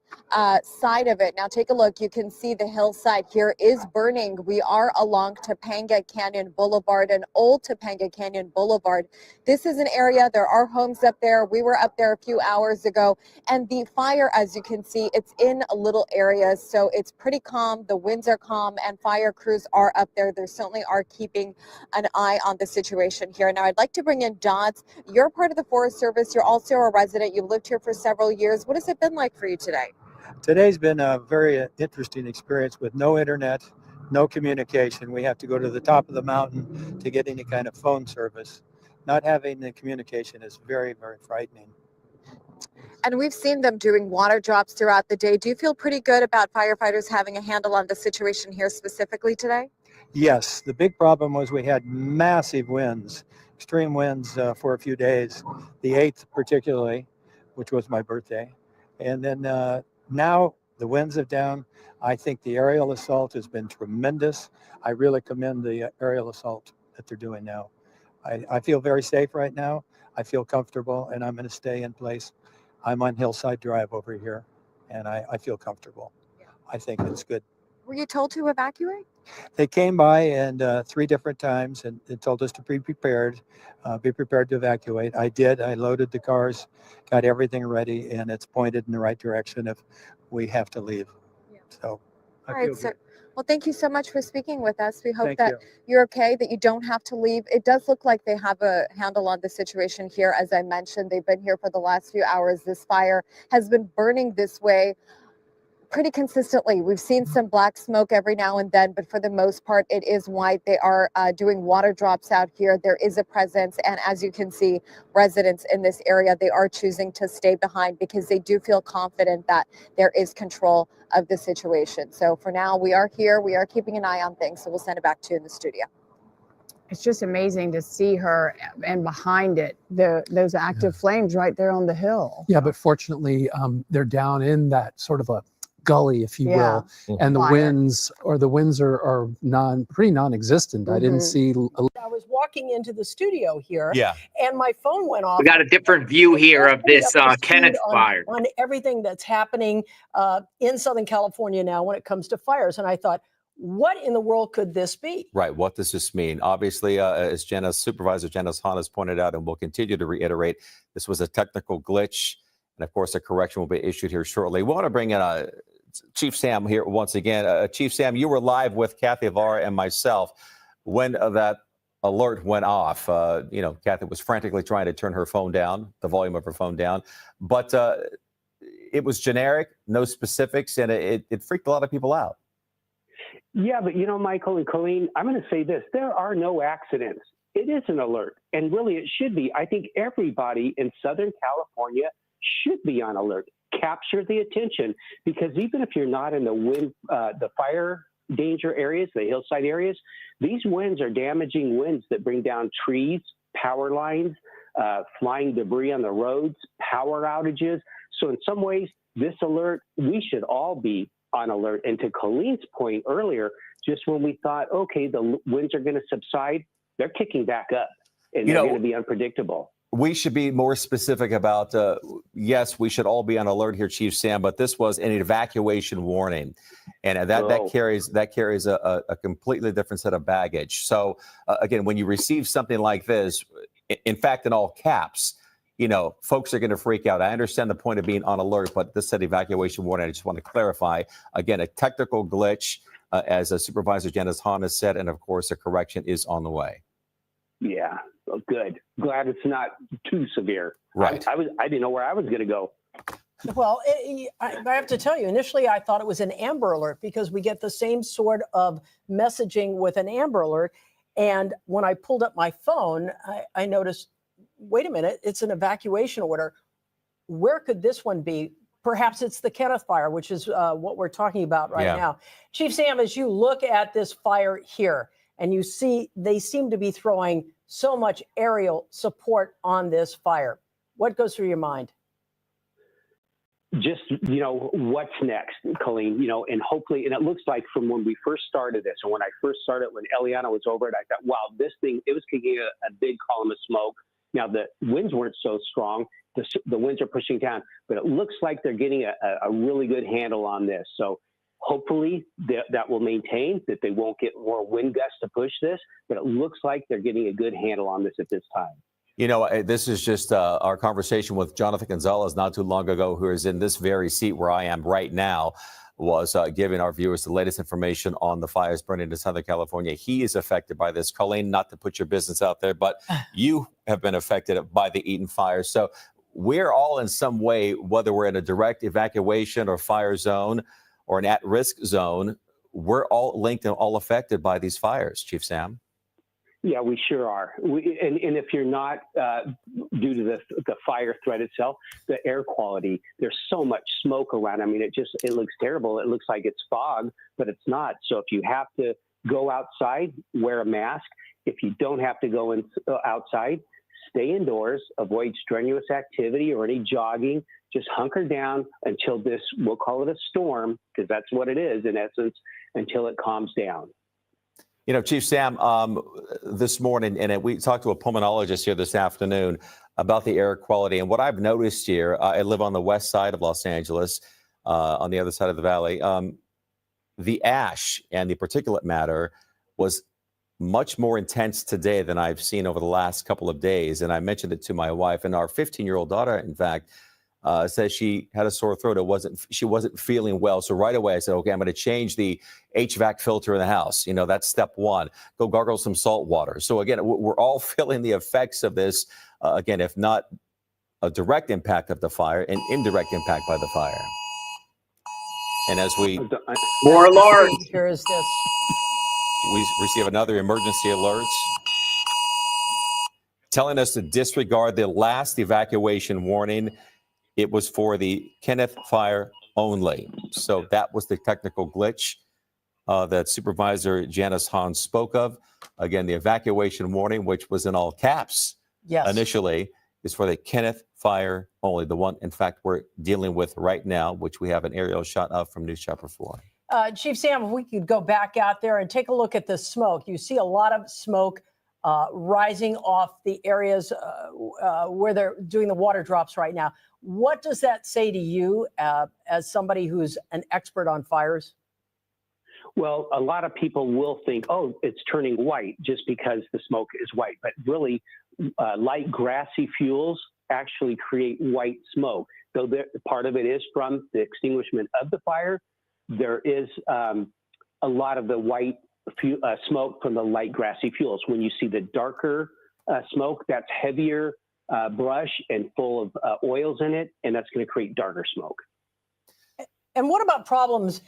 side of it. Now, take a look. You can see the hillside here is burning. We are along Topanga Canyon Boulevard, an old Topanga Canyon Boulevard. This is an area, there are homes up there. We were up there a few hours ago, and the fire, as you can see, it's in a little area, so it's pretty calm. The winds are calm, and fire crews are up there. They certainly are keeping an eye on the situation here. Now, I'd like to bring in Dodds. You're part of the Forest Service. You're also a resident. You've lived here for several years. What has it been like for you today? Today's been a very interesting experience with no internet, no communication. We have to go to the top of the mountain to get any kind of phone service. Not having the communication is very, very frightening. And we've seen them doing water drops throughout the day. Do you feel pretty good about firefighters having a handle on the situation here specifically today? Yes, the big problem was we had massive winds, extreme winds for a few days, the 8th particularly, which was my birthday. And then now the winds have down. I think the aerial assault has been tremendous. I really commend the aerial assault that they're doing now. I feel very safe right now. I feel comfortable, and I'm going to stay in place. I'm on Hillside Drive over here, and I feel comfortable. I think it's good. Were you told to evacuate? They came by and 3 different times and told us to be prepared to evacuate. I did. I loaded the cars, got everything ready, and it's pointed in the right direction if we have to leave. So I All feel right, sir. good. Well, thank you so much for speaking with us. We hope Thank that you. you're okay, that you don't have to leave. It does look like they have a handle on the situation here. As I mentioned, they've been here for the last few hours. This fire has been burning this way pretty consistently. We've seen some black smoke every now and then, but for the most part, it is white. They are doing water drops out here. There is a presence. And as you can see, residents in this area, they are choosing to stay behind because they do feel confident that there is control of the situation. So for now, we are here. We are keeping an eye on things. So we'll send it back to you in the studio. It's just amazing to see her, and behind it, those active flames right there on the hill. Yeah, but fortunately, they're down in that sort of a gully, if you will, and the Fire. winds are pretty non-existent. I didn't see. I was walking into the studio here, Yeah. and my phone went off. We got a different view here of Pretty this up to speed Kenneth fire. on everything that's happening in Southern California now when it comes to fires, and I thought, what in the world could this be? Right. What does this mean? Obviously, as Supervisor Janice Hahn has pointed out, and will continue to reiterate, this was a technical glitch. And of course, a correction will be issued here shortly. We want to bring in Chief Sam here once again. Chief Sam, you were live with Kathy Avara and myself when that alert went off. Kathy was frantically trying to turn her phone down, the volume of her phone down. But it was generic, no specifics, and it freaked a lot of people out. Yeah, but Michael and Colleen, I'm going to say this. There are no accidents. It is an alert, and really it should be. I think everybody in Southern California should be on alert. Capture the attention, because even if you're not in the fire danger areas, the hillside areas, these winds are damaging winds that bring down trees, power lines, flying debris on the roads, power outages. So in some ways, this alert, we should all be on alert. And to Colleen's point earlier, just when we thought, okay, the winds are going to subside, they're kicking back up, and they're going to be unpredictable. We should be more specific about, yes, we should all be on alert here, Chief Sam, but this was an evacuation warning. And that carries a completely different set of baggage. So again, when you receive something like this, in fact, in all caps, folks are going to freak out. I understand the point of being on alert, but this said evacuation warning. I just want to clarify, again, a technical glitch, as Supervisor Janice Hahn has said, and of course, a correction is on the way. Yeah, well, good. Glad it's not too severe. Right. I didn't know where I was going to go. Well, I have to tell you, initially I thought it was an Amber Alert because we get the same sort of messaging with an Amber Alert. And when I pulled up my phone, I noticed, wait a minute, it's an evacuation order. Where could this one be? Perhaps it's the Kenneth fire, which is what we're talking about right now. Chief Sam, as you look at this fire here and you see they seem to be throwing so much aerial support on this fire, what goes through your mind? Just, what's next, Colleen, and hopefully, and it looks like from when we first started this, and when I first started, when Eliana was over it, I thought, wow, this thing, it was kicking a big column of smoke. Now, the winds weren't so strong. The winds are pushing down, but it looks like they're getting a really good handle on this. So hopefully that will maintain, that they won't get more wind gusts to push this, but it looks like they're getting a good handle on this at this time. This is just our conversation with Jonathan Gonzalez not too long ago, who is in this very seat where I am right now, was giving our viewers the latest information on the fires burning in Southern California. He is affected by this. Colleen, not to put your business out there, but you have been affected by the Eaton fire. So we're all in some way, whether we're in a direct evacuation or fire zone or an at-risk zone, we're all linked and all affected by these fires, Chief Sam. Yeah, we sure are. And if you're not, due to the fire threat itself, the air quality, there's so much smoke around. I mean, it looks terrible. It looks like it's fog, but it's not. So if you have to go outside, wear a mask. If you don't have to go outside, stay indoors, avoid strenuous activity or any jogging. Just hunker down until this, we'll call it a storm, because that's what it is in essence, until it calms down. You know, Chief Sam, this morning, and we talked to a pulmonologist here this afternoon about the air quality. And what I've noticed here, I live on the west side of Los Angeles, on the other side of the valley. The ash and the particulate matter was much more intense today than I've seen over the last couple of days. And I mentioned it to my wife, and our 15-year-old daughter, in fact, says she had a sore throat. She wasn't feeling well. So right away I said, okay, I'm going to change the HVAC filter in the house. You know, that's step one. Go gargle some salt water. So again, we're all feeling the effects of this. Again, if not a direct impact of the fire, an indirect impact by the fire. And as we more alarms. Here is this. We receive another emergency alert telling us to disregard the last evacuation warning. It was for the Kenneth fire only. So that was the technical glitch that Supervisor Janice Hahn spoke of. Again, the evacuation warning, which was in all caps initially, is for the Kenneth fire only. The one, in fact, we're dealing with right now, which we have an aerial shot of from News Chapter 4. Chief Sam, if we could go back out there and take a look at the smoke. You see a lot of smoke rising off the areas where they're doing the water drops right now. What does that say to you as somebody who's an expert on fires? Well, a lot of people will think, oh, it's turning white just because the smoke is white. But really, light grassy fuels actually create white smoke. So part of it is from the extinguishment of the fire. There is a lot of the white smoke from the light grassy fuels. When you see the darker smoke, that's heavier brush and full of oils in it, and that's going to create darker smoke. And what about problems?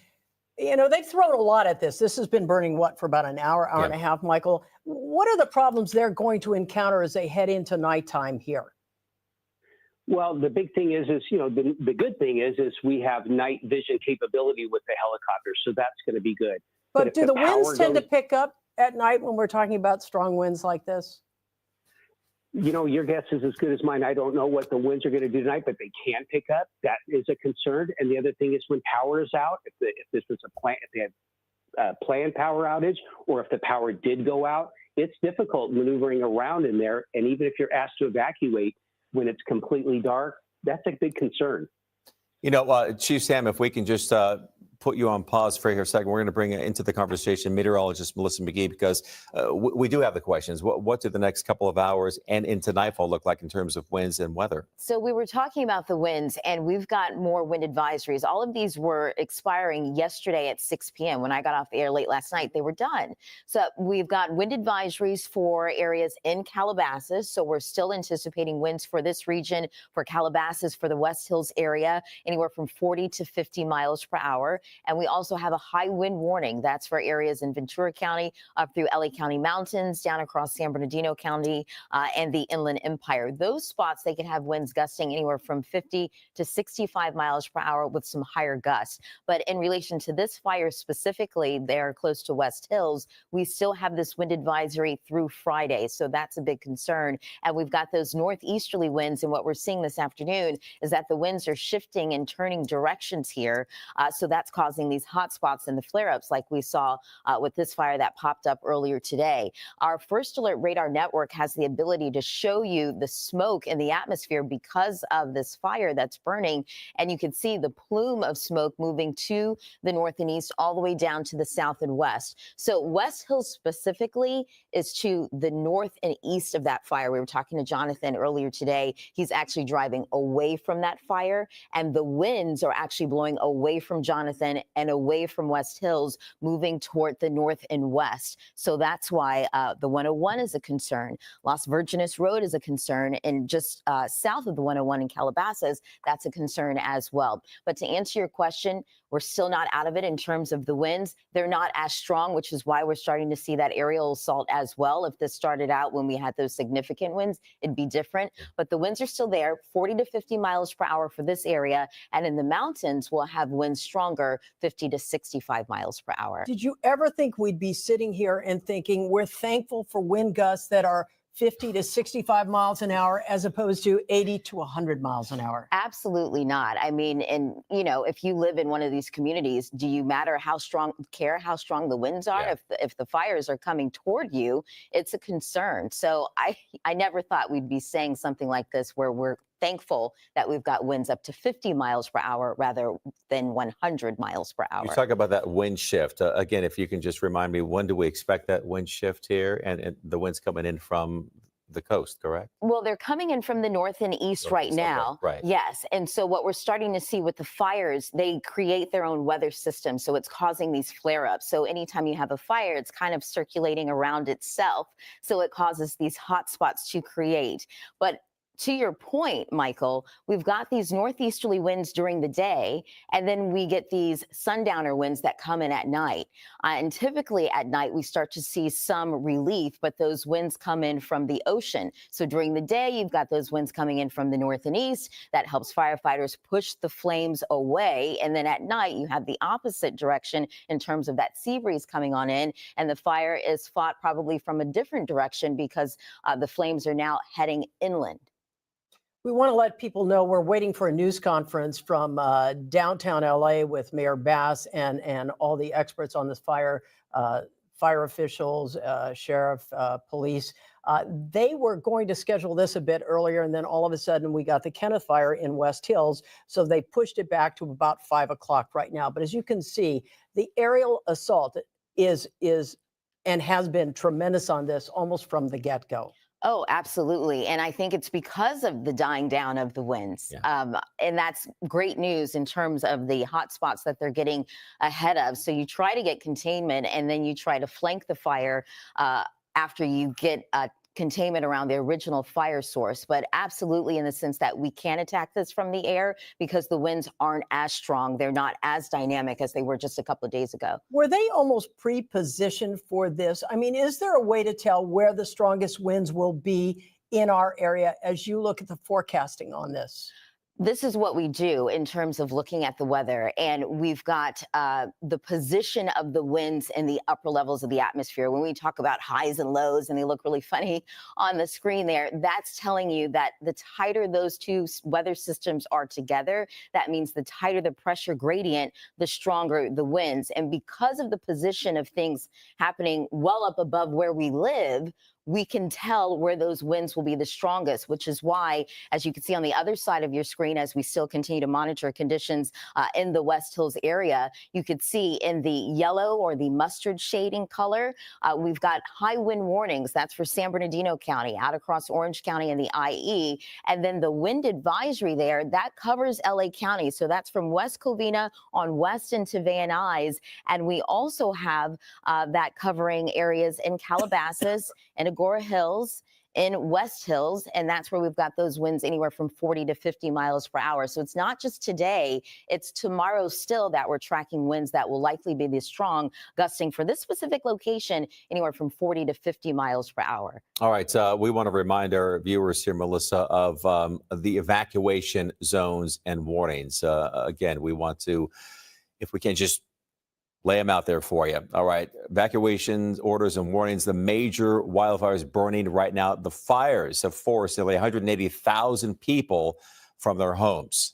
You know, they've thrown a lot at this. This has been burning, what, for about an hour and a half, Michael? What are the problems they're going to encounter as they head into nighttime here? Well, the big thing is you know, the good thing is we have night vision capability with the helicopters, so that's going to be good. But do the winds tend to pick up at night when we're talking about strong winds like this? You know, your guess is as good as mine. I don't know what the winds are going to do tonight, but they can pick up. That is a concern. And the other thing is when power is out, if this was a plant, if they had a planned power outage, or if the power did go out, it's difficult maneuvering around in there. And even if you're asked to evacuate when it's completely dark, that's a big concern. You know, Chief Sam, if we can just put you on pause for here a second. We're going to bring into the conversation meteorologist Melissa McGee, because we do have the questions. What do the next couple of hours and into nightfall look like in terms of winds and weather? So we were talking about the winds, and we've got more wind advisories. All of these were expiring yesterday at 6 p.m. When I got off the air late last night, they were done. So we've got wind advisories for areas in Calabasas. So we're still anticipating winds for this region, for Calabasas, for the West Hills area, anywhere from 40 to 50 miles per hour. And we also have a high wind warning. That's for areas in Ventura County, up through LA County Mountains, down across San Bernardino County, and the Inland Empire. Those spots, they can have winds gusting anywhere from 50 to 65 miles per hour with some higher gusts. But in relation to this fire specifically, there close to West Hills, we still have this wind advisory through Friday. So that's a big concern. And we've got those northeasterly winds. And what we're seeing this afternoon is that the winds are shifting and turning directions here. So that's causing these hot spots and the flare-ups like we saw with this fire that popped up earlier today. Our First Alert Radar Network has the ability to show you the smoke in the atmosphere because of this fire that's burning. And you can see the plume of smoke moving to the north and east all the way down to the south and west. So West Hills specifically is to the north and east of that fire. We were talking to Jonathan earlier today. He's actually driving away from that fire, and the winds are actually blowing away from Jonathan and away from West Hills, moving toward the north and west. So that's why the 101 is a concern. Las Virgenes Road is a concern, and just south of the 101 in Calabasas, that's a concern as well. But to answer your question, we're still not out of it in terms of the winds. They're not as strong, which is why we're starting to see that aerial assault as well. If this started out when we had those significant winds, it'd be different. But the winds are still there, 40 to 50 miles per hour for this area. And in the mountains, we'll have winds stronger, 50 to 65 miles per hour. Did you ever think we'd be sitting here and thinking we're thankful for wind gusts that are 50 to 65 miles an hour as opposed to 80 to 100 miles an hour? Absolutely not. I mean, and if you live in one of these communities, do you care how strong the winds are? Yeah. If the fires are coming toward you, it's a concern. So I never thought we'd be saying something like this, where we're thankful that we've got winds up to 50 miles per hour rather than 100 miles per hour. You talk about that wind shift. Again, if you can just remind me, when do we expect that wind shift here? And the wind's coming in from the coast, correct? Well, they're coming in from the north and east right now. Right. Yes. And so what we're starting to see with the fires, they create their own weather system. So it's causing these flare-ups. So anytime you have a fire, it's kind of circulating around itself. So it causes these hot spots to create. But to your point, Michael, we've got these northeasterly winds during the day, and then we get these sundowner winds that come in at night. And typically at night, we start to see some relief, but those winds come in from the ocean. So during the day, you've got those winds coming in from the north and east. That helps firefighters push the flames away. And then at night, you have the opposite direction in terms of that sea breeze coming on in, and the fire is fought probably from a different direction because the flames are now heading inland. We want to let people know we're waiting for a news conference from downtown LA with Mayor Bass and all the experts on this fire, fire officials, sheriff, police. They were going to schedule this a bit earlier, and then all of a sudden we got the Kenneth fire in West Hills, so they pushed it back to about 5 o'clock right now. But as you can see, the aerial assault is and has been tremendous on this almost from the get-go. Oh, absolutely. And I think it's because of the dying down of the winds. Yeah. And that's great news in terms of the hot spots that they're getting ahead of. So you try to get containment, and then you try to flank the fire after you get containment around the original fire source. But absolutely, in the sense that we can attack this from the air because the winds aren't as strong. They're not as dynamic as they were just a couple of days ago. Were they almost pre-positioned for this? I mean, is there a way to tell where the strongest winds will be in our area as you look at the forecasting on this? This is what we do in terms of looking at the weather. And we've got the position of the winds in the upper levels of the atmosphere. When we talk about highs and lows, and they look really funny on the screen there, that's telling you that the tighter those two weather systems are together, that means the tighter the pressure gradient, the stronger the winds. And because of the position of things happening well up above where we live, we can tell where those winds will be the strongest, which is why, as you can see on the other side of your screen, as we still continue to monitor conditions in the West Hills area, you could see in the yellow or the mustard shading color, we've got high wind warnings. That's for San Bernardino County, out across Orange County and the IE. And then the wind advisory there, that covers LA County. So that's from West Covina on west into Van Nuys. And we also have that covering areas in Calabasas and Agora Hills, in West Hills, and that's where we've got those winds anywhere from 40 to 50 miles per hour. So it's not just today, it's tomorrow still that we're tracking winds that will likely be this strong, gusting for this specific location anywhere from 40 to 50 miles per hour. All right, we want to remind our viewers here, Melissa, of the evacuation zones and warnings. Again, we want to, if we can, just lay them out there for you. All right. Evacuations, orders, and warnings. The major wildfires burning right now. The fires have forced nearly 180,000 people from their homes.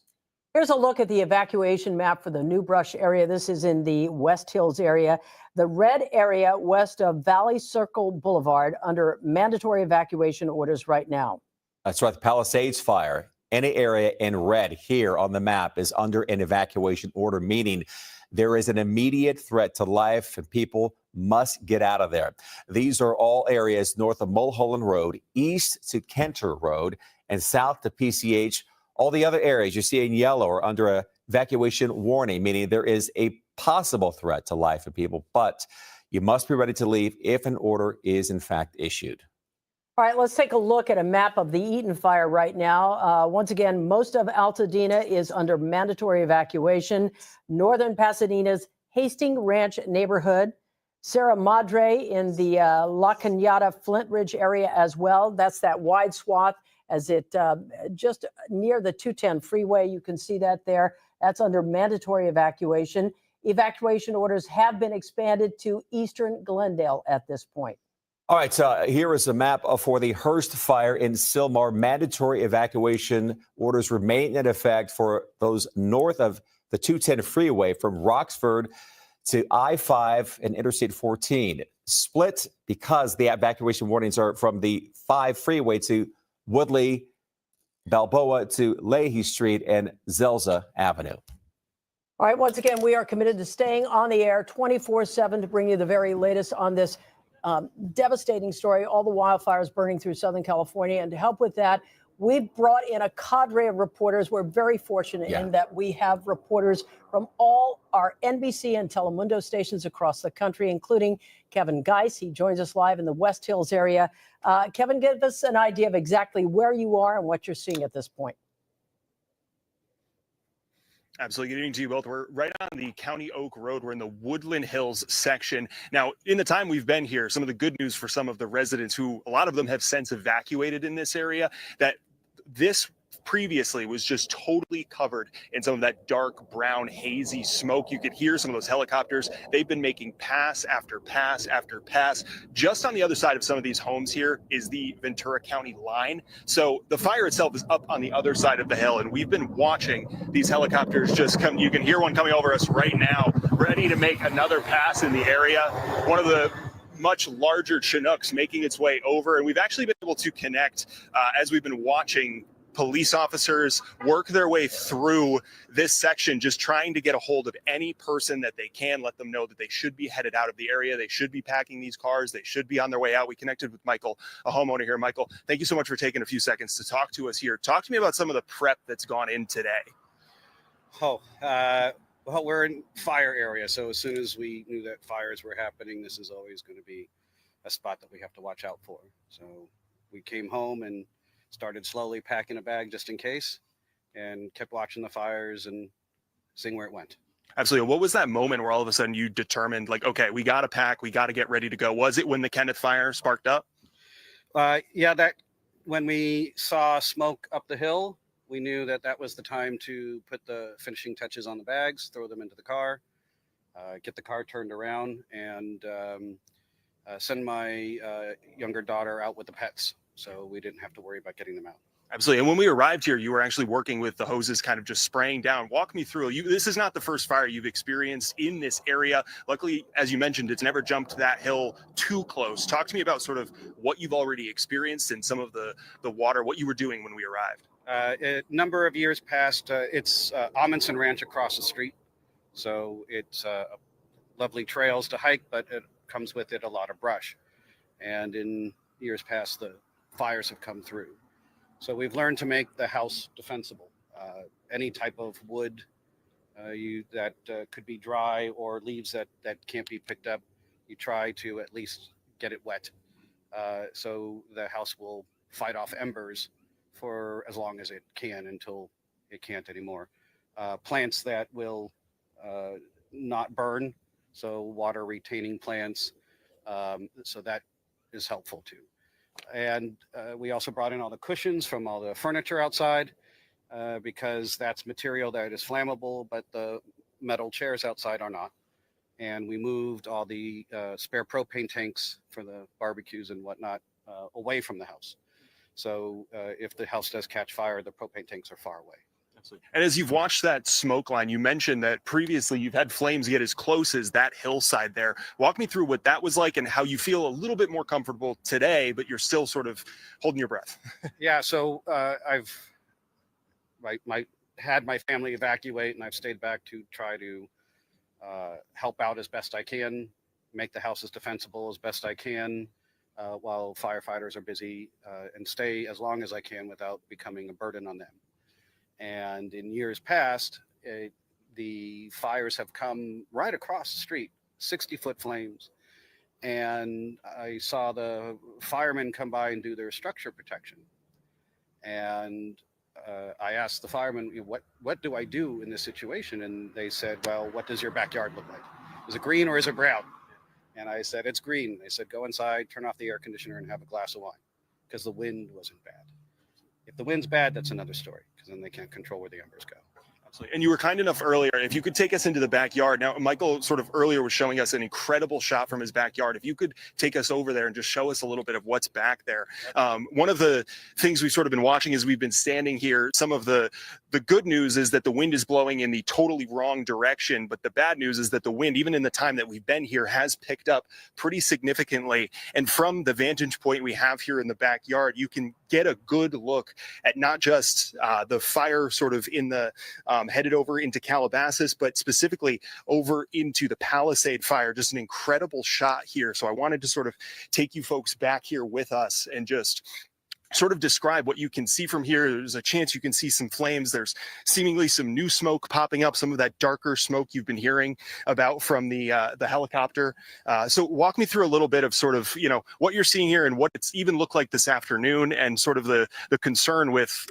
Here's a look at the evacuation map for the New Brush area. This is in the West Hills area. The red area west of Valley Circle Boulevard under mandatory evacuation orders right now. That's right. The Palisades fire. Any area in red here on the map is under an evacuation order, meaning there is an immediate threat to life and people must get out of there. These are all areas north of Mulholland Road, east to Kenter Road, and south to PCH. All the other areas you see in yellow are under a evacuation warning, meaning there is a possible threat to life and people, but you must be ready to leave if an order is in fact issued. All right, let's take a look at a map of the Eaton fire right now. Once again, most of Altadena is under mandatory evacuation. Northern Pasadena's Hastings Ranch neighborhood. Sierra Madre in the La Cañada Flint Ridge area as well. That's that wide swath as it just near the 210 freeway. You can see that there. That's under mandatory evacuation. Evacuation orders have been expanded to eastern Glendale at this point. All right, so here is a map for the Hurst fire in Sylmar. Mandatory evacuation orders remain in effect for those north of the 210 freeway from Roxford to I-5 and Interstate 14. Split because the evacuation warnings are from the 5 freeway to Woodley, Balboa to Leahy Street and Zelza Avenue. All right, once again, we are committed to staying on the air 24/7 to bring you the very latest on this devastating story, all the wildfires burning through Southern California. And to help with that, we've brought in a cadre of reporters. We're very fortunate in that we have reporters from all our NBC and Telemundo stations across the country, including Kevin Geis. He joins us live in the West Hills area. Kevin, give us an idea of exactly where you are and what you're seeing at this point. Absolutely. Good evening to you both. We're right on the County Oak Road. We're in the Woodland Hills section. Now, in the time we've been here, some of the good news for some of the residents who, a lot of them have since evacuated in this area, that this previously was just totally covered in some of that dark brown hazy smoke. You could hear some of those helicopters. They've been making pass after pass after pass. Just on the other side of some of these homes here is the Ventura County line. So the fire itself is up on the other side of the hill, and we've been watching these helicopters just come. You can hear one coming over us right now, ready to make another pass in the area. One of the much larger Chinooks making its way over, and we've actually been able to connect as we've been watching police officers work their way through this section, just trying to get a hold of any person that they can, let them know that they should be headed out of the area. They should be packing these cars. They should be on their way out. We connected with Michael, a homeowner here. Michael, thank you so much for taking a few seconds to talk to us here. Talk to me about some of the prep that's gone in today. Well, we're in fire area, so as soon as we knew that fires were happening, this is always going to be a spot that we have to watch out for. So we came home and started slowly packing a bag just in case, and kept watching the fires and seeing where it went. Absolutely. What was that moment where all of a sudden you determined, like, okay, we got to pack, we got to get ready to go? Was it when the Kenneth fire sparked up? Yeah, that when we saw smoke up the hill, we knew that that was the time to put the finishing touches on the bags, throw them into the car, get the car turned around, and send my younger daughter out with the pets, so we didn't have to worry about getting them out. Absolutely. And when we arrived here, you were actually working with the hoses kind of just spraying down. Walk me through. This is not the first fire you've experienced in this area. Luckily, as you mentioned, it's never jumped that hill too close. Talk to me about sort of what you've already experienced and some of the water, what you were doing when we arrived. A number of years past, it's Amundsen Ranch across the street. So it's lovely trails to hike, but it comes with it a lot of brush. And in years past, the fires have come through. So we've learned to make the house defensible. Any type of wood that could be dry, or leaves that can't be picked up, you try to at least get it wet. So the house will fight off embers for as long as it can until it can't anymore. Plants that will not burn, so water retaining plants, so that is helpful too. And we also brought in all the cushions from all the furniture outside, because that's material that is flammable, but the metal chairs outside are not. And we moved all the spare propane tanks for the barbecues and whatnot away from the house. So if the house does catch fire, the propane tanks are far away. Absolutely. And as you've watched that smoke line, you mentioned that previously you've had flames get as close as that hillside there. Walk me through what that was like and how you feel a little bit more comfortable today, but you're still sort of holding your breath. Yeah, so I've had my family evacuate, and I've stayed back to try to help out as best I can, make the house as defensible as best I can, while firefighters are busy, and stay as long as I can without becoming a burden on them. And in years past, the fires have come right across the street, 60-foot flames. And I saw the firemen come by and do their structure protection. And I asked the firemen, what do I do in this situation? And they said, well, what does your backyard look like? Is it green or is it brown? And I said, it's green. They said, go inside, turn off the air conditioner, and have a glass of wine, because the wind wasn't bad. If the wind's bad, that's another story, because then they can't control where the embers go. And you were kind enough earlier, if you could take us into the backyard. Now, Michael sort of earlier was showing us an incredible shot from his backyard. If you could take us over there and just show us a little bit of what's back there. One of the things we've sort of been watching as we've been standing here, some of the good news is that the wind is blowing in the totally wrong direction. But the bad news is that the wind, even in the time that we've been here, has picked up pretty significantly. And from the vantage point we have here in the backyard, you can get a good look at not just the fire sort of in the headed over into Calabasas, but specifically over into the Palisade fire. Just an incredible shot here. So I wanted to sort of take you folks back here with us and just sort of describe what you can see from here. There's a chance you can see some flames. There's seemingly some new smoke popping up, some of that darker smoke you've been hearing about from the helicopter. So walk me through a little bit of sort of, you know, what you're seeing here and what it's even looked like this afternoon, and sort of the concern with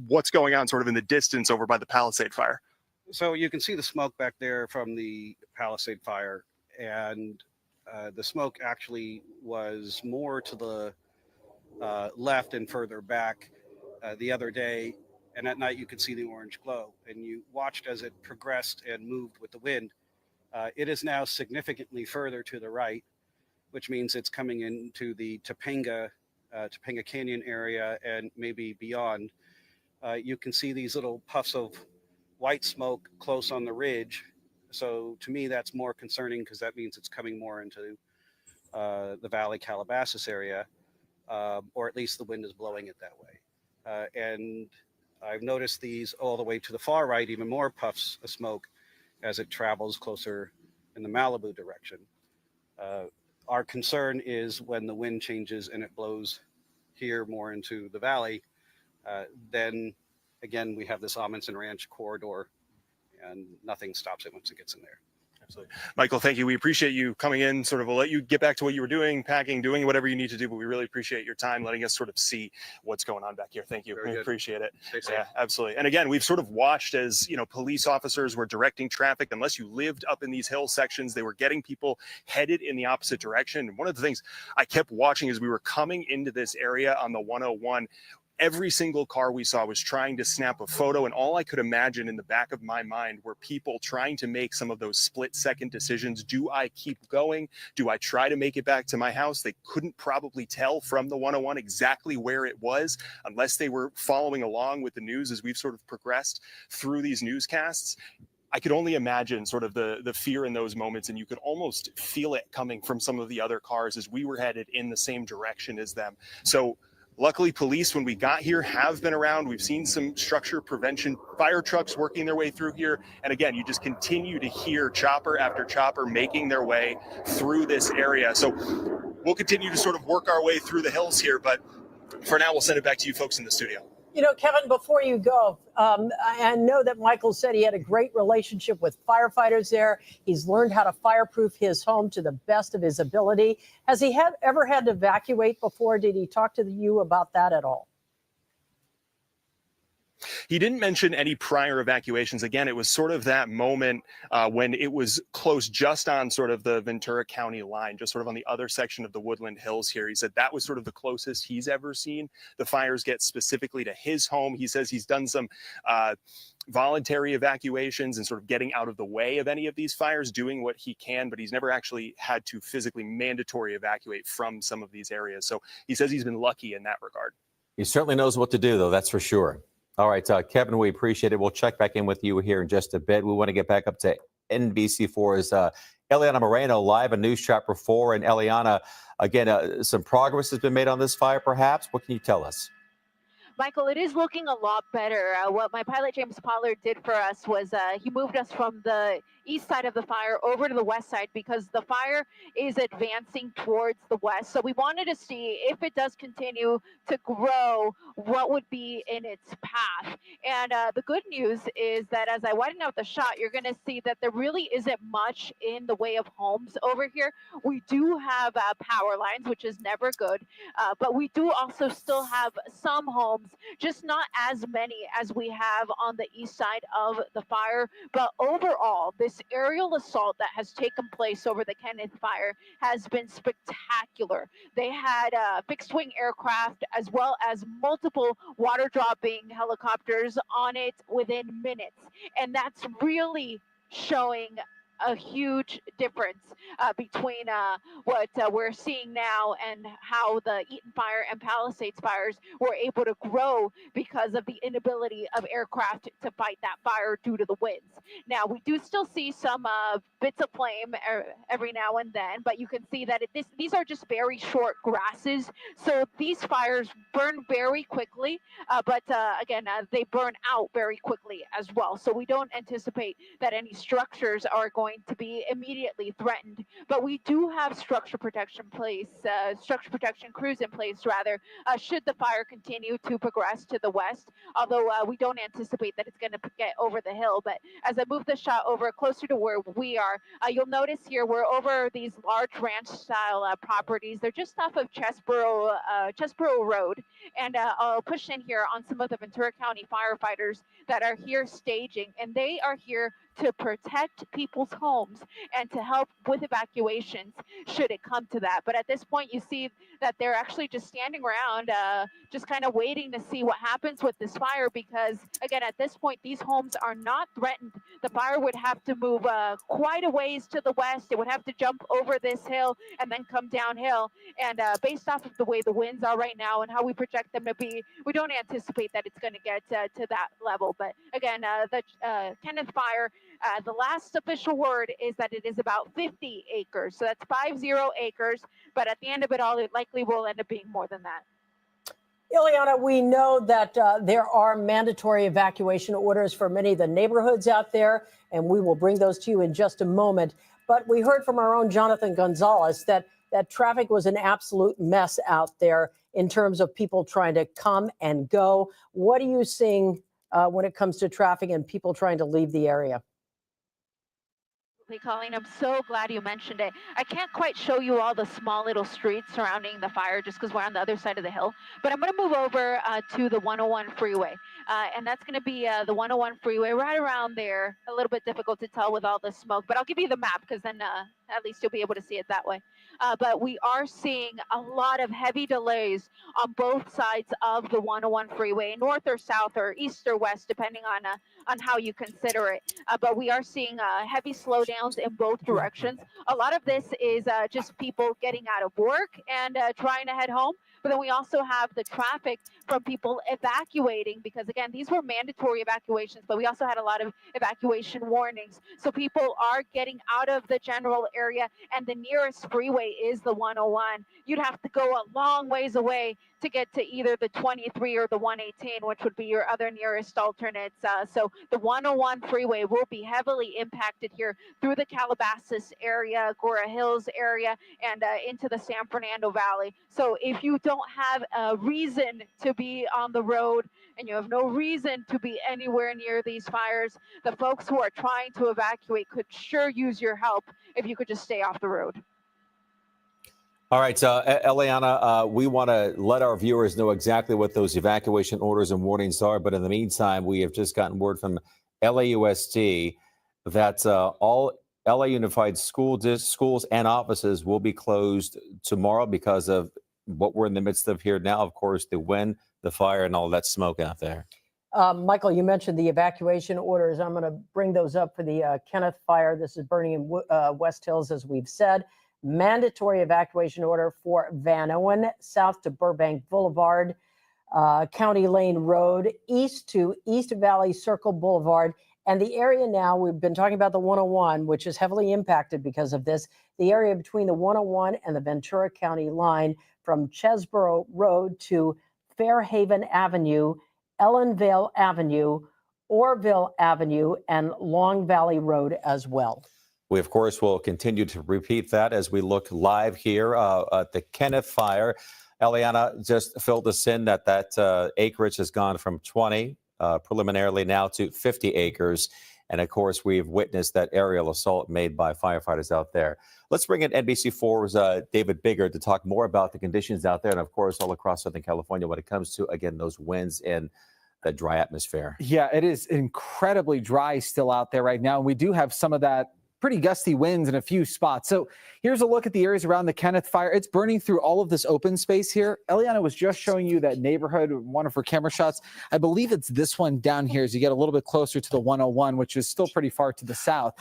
what's going on sort of in the distance over by the Palisade fire. So you can see the smoke back there from the Palisade fire, and the smoke actually was more to the left and further back the other day, and at night you could see the orange glow, and you watched as it progressed and moved with the wind. It is now significantly further to the right, which means it's coming into the Topanga Canyon area and maybe beyond. You can see these little puffs of white smoke close on the ridge. So to me, that's more concerning, because that means it's coming more into the Valley Calabasas area. Or at least the wind is blowing it that way. And I've noticed these all the way to the far right, even more puffs of smoke as it travels closer in the Malibu direction. Our concern is when the wind changes and it blows here more into the valley, then again, we have this Amundsen Ranch corridor, and nothing stops it once it gets in there. Absolutely. Michael, thank you. We appreciate you coming in. Sort of, we'll let you get back to what you were doing, packing, doing whatever you need to do, but we really appreciate your time, letting us sort of see what's going on back here. Thank you. We appreciate it. Yeah, absolutely. And again, we've sort of watched as, you know, police officers were directing traffic. Unless you lived up in these hill sections, they were getting people headed in the opposite direction. And one of the things I kept watching as we were coming into this area on the 101, every single car we saw was trying to snap a photo, and all I could imagine in the back of my mind were people trying to make some of those split-second decisions. Do I keep going? Do I try to make it back to my house? They couldn't probably tell from the 101 exactly where it was unless they were following along with the news as we've sort of progressed through these newscasts. I could only imagine sort of the fear in those moments, and you could almost feel it coming from some of the other cars as we were headed in the same direction as them. So luckily, police, when we got here, have been around. We've seen some structure prevention fire trucks working their way through here. And again, you just continue to hear chopper after chopper making their way through this area. So we'll continue to sort of work our way through the hills here. But for now, we'll send it back to you folks in the studio. You know, Kevin, before you go, I know that Michael said he had a great relationship with firefighters there. He's learned how to fireproof his home to the best of his ability. Has he ever had to evacuate before? Did he talk to you about that at all? He didn't mention any prior evacuations. Again, it was sort of that moment when it was close just on sort of the Ventura County line, just sort of on the other section of the Woodland Hills here. He said that was sort of the closest he's ever seen the fires get specifically to his home. He says he's done some voluntary evacuations and sort of getting out of the way of any of these fires, doing what he can, but he's never actually had to physically mandatory evacuate from some of these areas. So he says he's been lucky in that regard. He certainly knows what to do, though, that's for sure. All right, Kevin, we appreciate it. We'll check back in with you here in just a bit. We want to get back up to NBC4's Eliana Moreno live on News Chopper 4. And Eliana, again, some progress has been made on this fire, perhaps. What can you tell us? Michael, it is looking a lot better. What my pilot, James Pollard, did for us was he moved us from the east side of the fire over to the west side because the fire is advancing towards the west. So we wanted to see if it does continue to grow, what would be in its path. And the good news is that as I widen out the shot, you're going to see that there really isn't much in the way of homes over here. We do have power lines, which is never good, but we do also still have some homes, just not as many as we have on the east side of the fire. But overall, this aerial assault that has taken place over the Kenneth fire has been spectacular. They had fixed wing aircraft as well as multiple water dropping helicopters on it within minutes. And that's really showing a huge difference between what we're seeing now and how the Eaton fire and Palisades fires were able to grow because of the inability of aircraft to fight that fire due to the winds. Now, we do still see some bits of flame every now and then, but you can see that these are just very short grasses. So these fires burn very quickly, but again, they burn out very quickly as well. So we don't anticipate that any structures are going to be immediately threatened, but we do have structure protection crews in place rather, should the fire continue to progress to the west, although we don't anticipate that it's going to get over the hill. But as I move the shot over closer to where we are, you'll notice here we're over these large ranch style properties. They're just off of Chesborough Road, and I'll push in here on some of the Ventura County firefighters that are here staging, and they are here to protect people's homes and to help with evacuations should it come to that. But at this point, you see that they're actually just standing around, just kind of waiting to see what happens with this fire, because again, at this point, these homes are not threatened. The fire would have to move quite a ways to the west. It would have to jump over this hill and then come downhill. And based off of the way the winds are right now and how we project them to be, we don't anticipate that it's going to get to that level. But again, the Kenneth fire, the last official word is that it is about 50 acres. So that's 50 acres. But at the end of it all, it likely will end up being more than that. Ileana, we know that there are mandatory evacuation orders for many of the neighborhoods out there, and we will bring those to you in just a moment. But we heard from our own Jonathan Gonzalez that traffic was an absolute mess out there in terms of people trying to come and go. What are you seeing when it comes to traffic and people trying to leave the area? Colleen, I'm so glad you mentioned it. I can't quite show you all the small little streets surrounding the fire just because we're on the other side of the hill, but I'm going to move over to the 101 freeway, and that's going to be the 101 freeway right around there. A little bit difficult to tell with all the smoke, but I'll give you the map because then at least you'll be able to see it that way. But we are seeing a lot of heavy delays on both sides of the 101 freeway, north or south or east or west, depending on how you consider it. But we are seeing heavy slowdowns in both directions. A lot of this is just people getting out of work and trying to head home. But then we also have the traffic from people evacuating, because again, these were mandatory evacuations, but we also had a lot of evacuation warnings. So people are getting out of the general area, and the nearest freeway is the 101. You'd have to go a long ways away to get to either the 23 or the 118, which would be your other nearest alternates. So the 101 freeway will be heavily impacted here through the Calabasas area, Gora Hills area, and into the San Fernando Valley. So if you don't have a reason to be on the road and you have no reason to be anywhere near these fires, the folks who are trying to evacuate could sure use your help if you could just stay off the road. All right, Eliana, we want to let our viewers know exactly what those evacuation orders and warnings are. But in the meantime, we have just gotten word from LAUSD that all LA Unified schools and offices will be closed tomorrow because of what we're in the midst of here now. Of course, the wind, the fire, and all that smoke out there. Michael, you mentioned the evacuation orders. I'm going to bring those up for the Kenneth fire. This is burning in West Hills, as we've said. Mandatory evacuation order for Van Owen, south to Burbank Boulevard, County Lane Road, east to East Valley Circle Boulevard. And the area now, we've been talking about the 101, which is heavily impacted because of this. The area between the 101 and the Ventura County line from Chesborough Road to Fairhaven Avenue, Ellenvale Avenue, Orville Avenue, and Long Valley Road as well. We, of course, will continue to repeat that as we look live here at the Kenneth fire. Eliana just filled us in that acreage has gone from 20 preliminarily now to 50 acres. And of course, we've witnessed that aerial assault made by firefighters out there. Let's bring in NBC4's David Biggert to talk more about the conditions out there and, of course, all across Southern California when it comes to, again, those winds and that dry atmosphere. Yeah, it is incredibly dry still out there right now. And we do have some of that pretty gusty winds in a few spots. So here's a look at the areas around the Kenneth fire. It's burning through all of this open space here. Eliana was just showing you that neighborhood, one of her camera shots. I believe it's this one down here as you get a little bit closer to the 101, which is still pretty far to the south.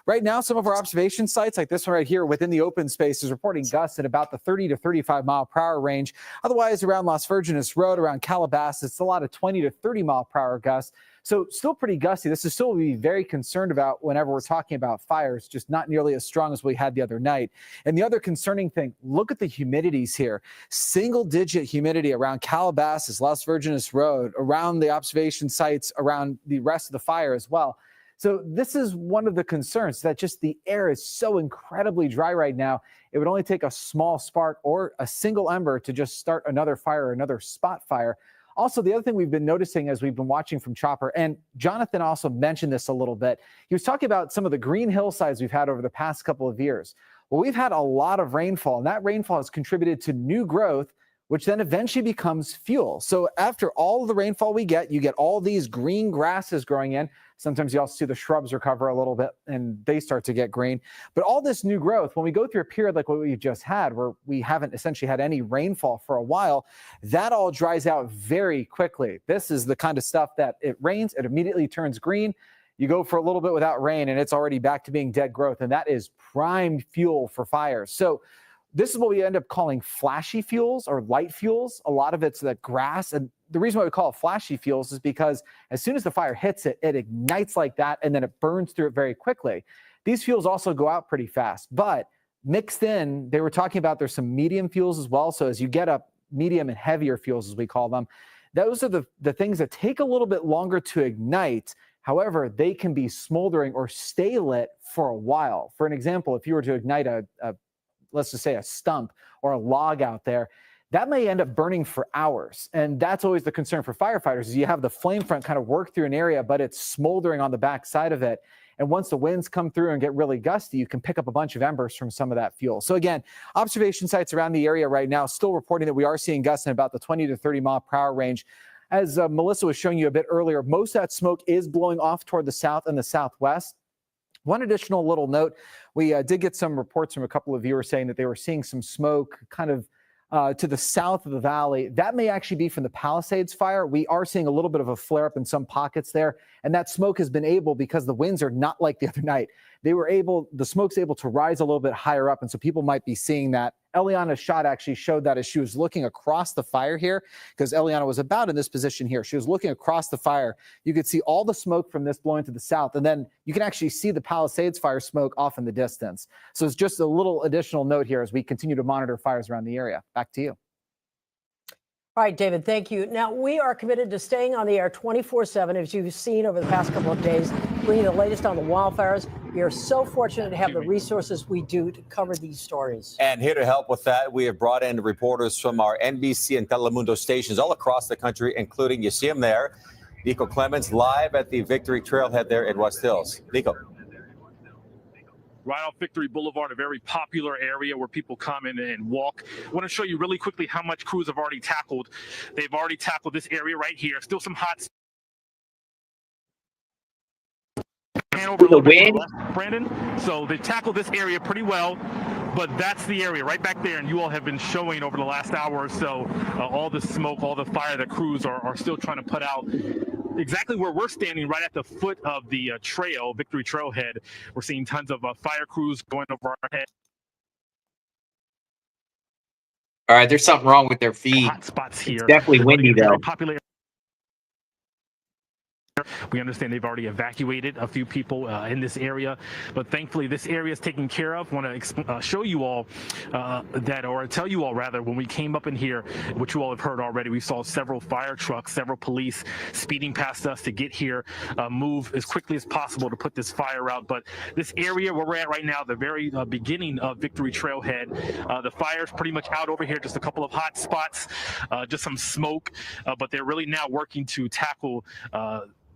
Right now, some of our observation sites, like this one right here within the open space, is reporting gusts at about the 30 to 35 mile per hour range. Otherwise, around Las Virgenes Road, around Calabasas, it's a lot of 20 to 30 mile per hour gusts. So still pretty gusty. This is still what we be very concerned about whenever we're talking about fires, just not nearly as strong as we had the other night. And the other concerning thing, look at the humidities here. Single digit humidity around Calabasas, Las Virgenes Road, around the observation sites, around the rest of the fire as well. So this is one of the concerns, that just the air is so incredibly dry right now. It would only take a small spark or a single ember to just start another fire or another spot fire. Also, the other thing we've been noticing as we've been watching from Chopper, and Jonathan also mentioned this a little bit, he was talking about some of the green hillsides we've had over the past couple of years. Well, we've had a lot of rainfall, and that rainfall has contributed to new growth, which then eventually becomes fuel. So after all of the rainfall we get, you get all these green grasses growing in. Sometimes you also see the shrubs recover a little bit and they start to get green. But all this new growth, when we go through a period like what we've just had, where we haven't essentially had any rainfall for a while, that all dries out very quickly. This is the kind of stuff that it rains, it immediately turns green. You go for a little bit without rain and it's already back to being dead growth. And that is prime fuel for fires. So this is what we end up calling flashy fuels or light fuels. A lot of it's the grass. And the reason why we call it flashy fuels is because as soon as the fire hits it, it ignites like that and then it burns through it very quickly. These fuels also go out pretty fast, but mixed in, they were talking about there's some medium fuels as well. So as you get up medium and heavier fuels, as we call them, those are the things that take a little bit longer to ignite. However, they can be smoldering or stay lit for a while. For an example, if you were to ignite let's just say a stump or a log out there, that may end up burning for hours. And that's always the concern for firefighters is you have the flame front kind of work through an area, but it's smoldering on the back side of it. And once the winds come through and get really gusty, you can pick up a bunch of embers from some of that fuel. So again, observation sites around the area right now still reporting that we are seeing gusts in about the 20 to 30 mile per hour range. As Melissa was showing you a bit earlier, most of that smoke is blowing off toward the south and the southwest. One additional little note, we did get some reports from a couple of viewers saying that they were seeing some smoke kind of to the south of the valley. That may actually be from the Palisades fire. We are seeing a little bit of a flare up in some pockets there. And that smoke has been able, because the winds are not like the other night, the smoke's able to rise a little bit higher up. And so people might be seeing that. Eliana's shot actually showed that as she was looking across the fire here, because Eliana was about in this position here. She was looking across the fire. You could see all the smoke from this blowing to the south, and then you can actually see the Palisades fire smoke off in the distance. So it's just a little additional note here as we continue to monitor fires around the area. Back to you. All right, David, thank you. Now, we are committed to staying on the air 24/7, as you've seen over the past couple of days, bringing the latest on the wildfires. We are so fortunate to have the resources we do to cover these stories. And here to help with that, we have brought in reporters from our NBC and Telemundo stations all across the country, including, you see him there, Nico Clemens, live at the Victory Trailhead there in West Hills. Nico. Right off Victory Boulevard, a very popular area where people come in and walk. I want to show you really quickly how much crews have already tackled. They've already tackled this area right here. Still some hot. Over the wind, Brandon. So they tackled this area pretty well, but that's the area right back there, and you all have been showing over the last hour or so all the smoke, all the fire that crews are still trying to put out. Exactly where we're standing, right at the foot of the trail, Victory Trailhead. We're seeing tons of fire crews going over our head. All right, there's something wrong with their feed. Hot spots here. It's definitely windy though. We understand they've already evacuated a few people in this area, but thankfully this area is taken care of. I want to show you all tell you all rather, when we came up in here, which you all have heard already, we saw several fire trucks, several police speeding past us to get here, move as quickly as possible to put this fire out. But this area where we're at right now, the very beginning of Victory Trailhead, the fire's pretty much out over here, just a couple of hot spots, just some smoke, but they're really now working to tackle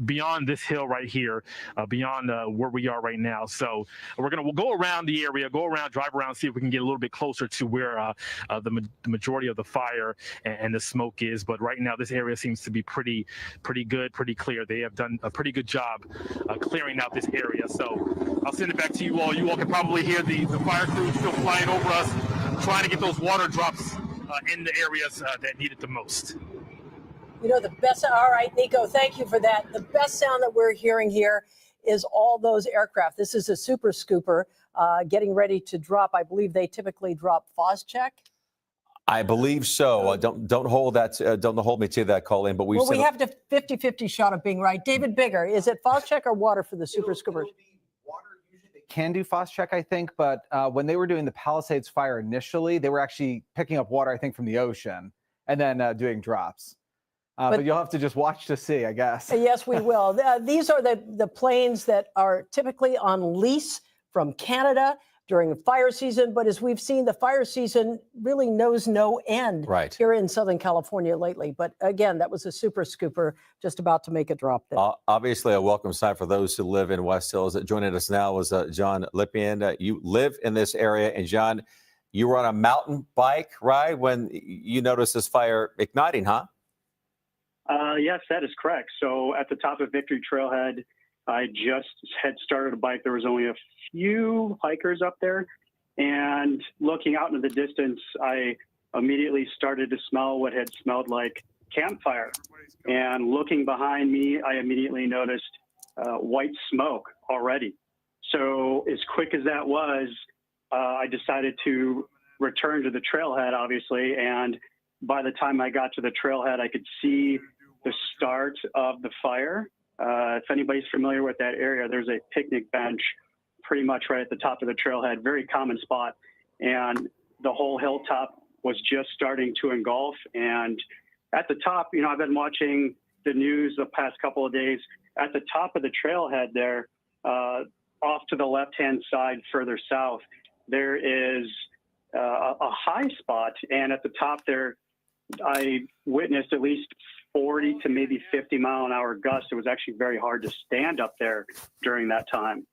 beyond this hill right here, beyond where we are right now. So we'll go around the area, drive around, see if we can get a little bit closer to where the majority of the fire and the smoke is. But right now, this area seems to be pretty good, pretty clear. They have done a pretty good job clearing out this area. So I'll send it back to you all. You all can probably hear the fire crew still flying over us, trying to get those water drops in the areas that need it the most. You know, the best, all right, Nico, thank you for that. The best sound that we're hearing here is all those aircraft. This is a super scooper getting ready to drop. I believe they typically drop Phos-Chek. I believe so. Don't hold me to that, Colleen. But we have the 50-50 shot of being right. David Bigger, is it Phos-Chek or water for the super scoopers? Can do Phos-Chek, I think, but when they were doing the Palisades fire initially, they were actually picking up water, I think, from the ocean and then doing drops. But you'll have to just watch to see, I guess. Yes, we will. These are the planes that are typically on lease from Canada during the fire season. But as we've seen, the fire season really knows no end here in Southern California lately. But again, that was a super scooper just about to make a drop there. Obviously, a welcome sight for those who live in West Hills. Joining us now is John Lippian. You live in this area. And John, you were on a mountain bike ride when you noticed this fire igniting, huh? Yes, that is correct. So at the top of Victory Trailhead, I just had started a bike. There was only a few hikers up there. And looking out into the distance, I immediately started to smell what had smelled like campfire. And looking behind me, I immediately noticed white smoke already. So as quick as that was, I decided to return to the trailhead, obviously. And by the time I got to the trailhead, I could see the start of the fire. If anybody's familiar with that area, there's a picnic bench pretty much right at the top of the trailhead, very common spot. And the whole hilltop was just starting to engulf. And at the top, you know, I've been watching the news the past couple of days. At the top of the trailhead there, off to the left-hand side further south, there is a high spot. And at the top there, I witnessed at least 40 to maybe 50 mile an hour gust. It was actually very hard to stand up there during that time.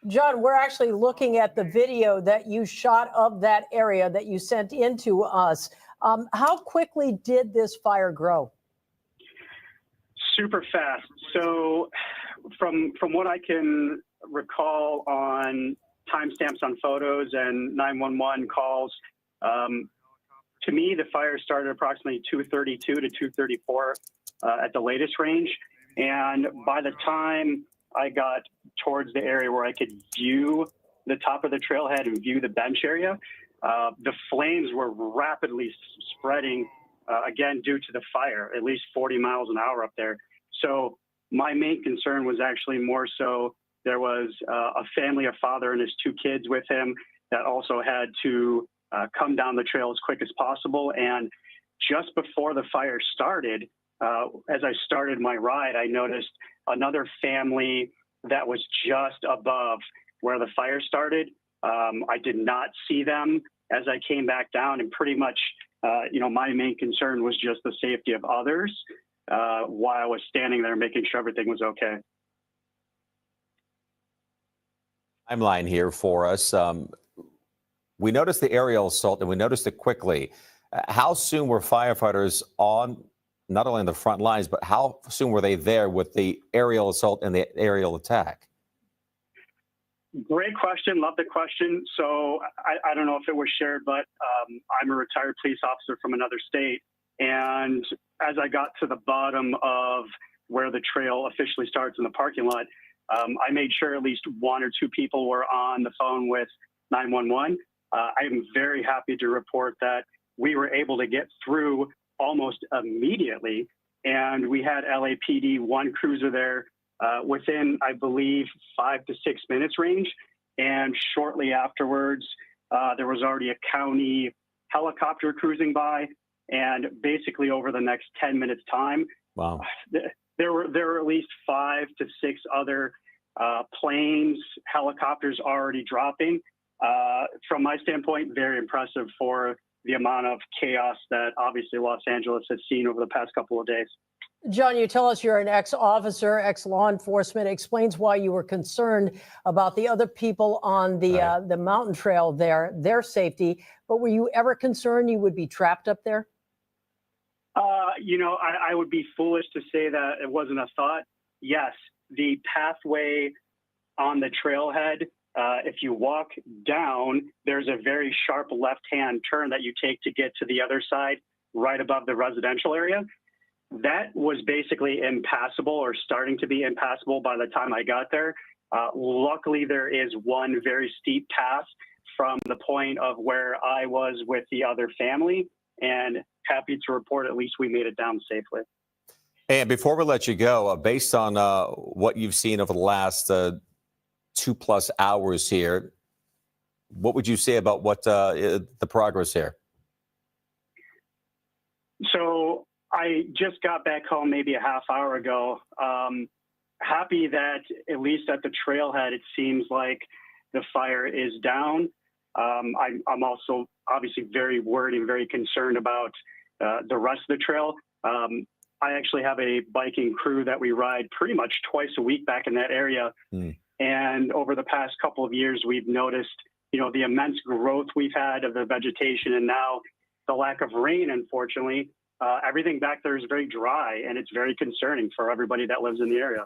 John, we're actually looking at the video that you shot of that area that you sent in to us. How quickly did this fire grow? Super fast. So from what I can recall on timestamps on photos and 911 calls, to me, the fire started approximately 232 to 234 at the latest range. And by the time I got towards the area where I could view the top of the trailhead and view the bench area, the flames were rapidly spreading, again, due to the fire, at least 40 miles an hour up there. So my main concern was actually more so there was a family, a father and his two kids with him that also had to come down the trail as quick as possible. And just before the fire started, as I started my ride, I noticed another family that was just above where the fire started. I did not see them as I came back down, and pretty much, my main concern was just the safety of others while I was standing there making sure everything was okay. Timeline here for us. We noticed the aerial assault, and we noticed it quickly. How soon were firefighters on, not only on the front lines, but how soon were they there with the aerial assault and the aerial attack? Great question. Love the question. So I don't know if it was shared, but I'm a retired police officer from another state. And as I got to the bottom of where the trail officially starts in the parking lot, I made sure at least one or two people were on the phone with 911. I am very happy to report that we were able to get through almost immediately. And we had LAPD one cruiser there within, I believe, 5 to 6 minutes range. And shortly afterwards, there was already a county helicopter cruising by. And basically over the next 10 minutes time, wow, there were at least 5 to 6 other planes, helicopters already dropping. From my standpoint, very impressive for the amount of chaos that obviously Los Angeles has seen over the past couple of days. John, you tell us you're an ex-officer, ex-law enforcement. Explains why you were concerned about the other people on the mountain trail there, their safety. But were you ever concerned you would be trapped up there? I would be foolish to say that it wasn't a thought. Yes, the pathway on the trailhead, if you walk down, there's a very sharp left-hand turn that you take to get to the other side, right above the residential area. That was basically impassable or starting to be impassable by the time I got there. Luckily, there is one very steep path from the point of where I was with the other family, and happy to report at least we made it down safely. And before we let you go, based on what you've seen over the last 2+ hours here, what would you say about what the progress here? So I just got back home maybe a half hour ago. Happy that at least at the trailhead, it seems like the fire is down. I'm also obviously very worried and very concerned about the rest of the trail. I actually have a biking crew that we ride pretty much twice a week back in that area. And over the past couple of years, we've noticed, the immense growth we've had of the vegetation, and now the lack of rain, unfortunately. Everything back there is very dry, and it's very concerning for everybody that lives in the area.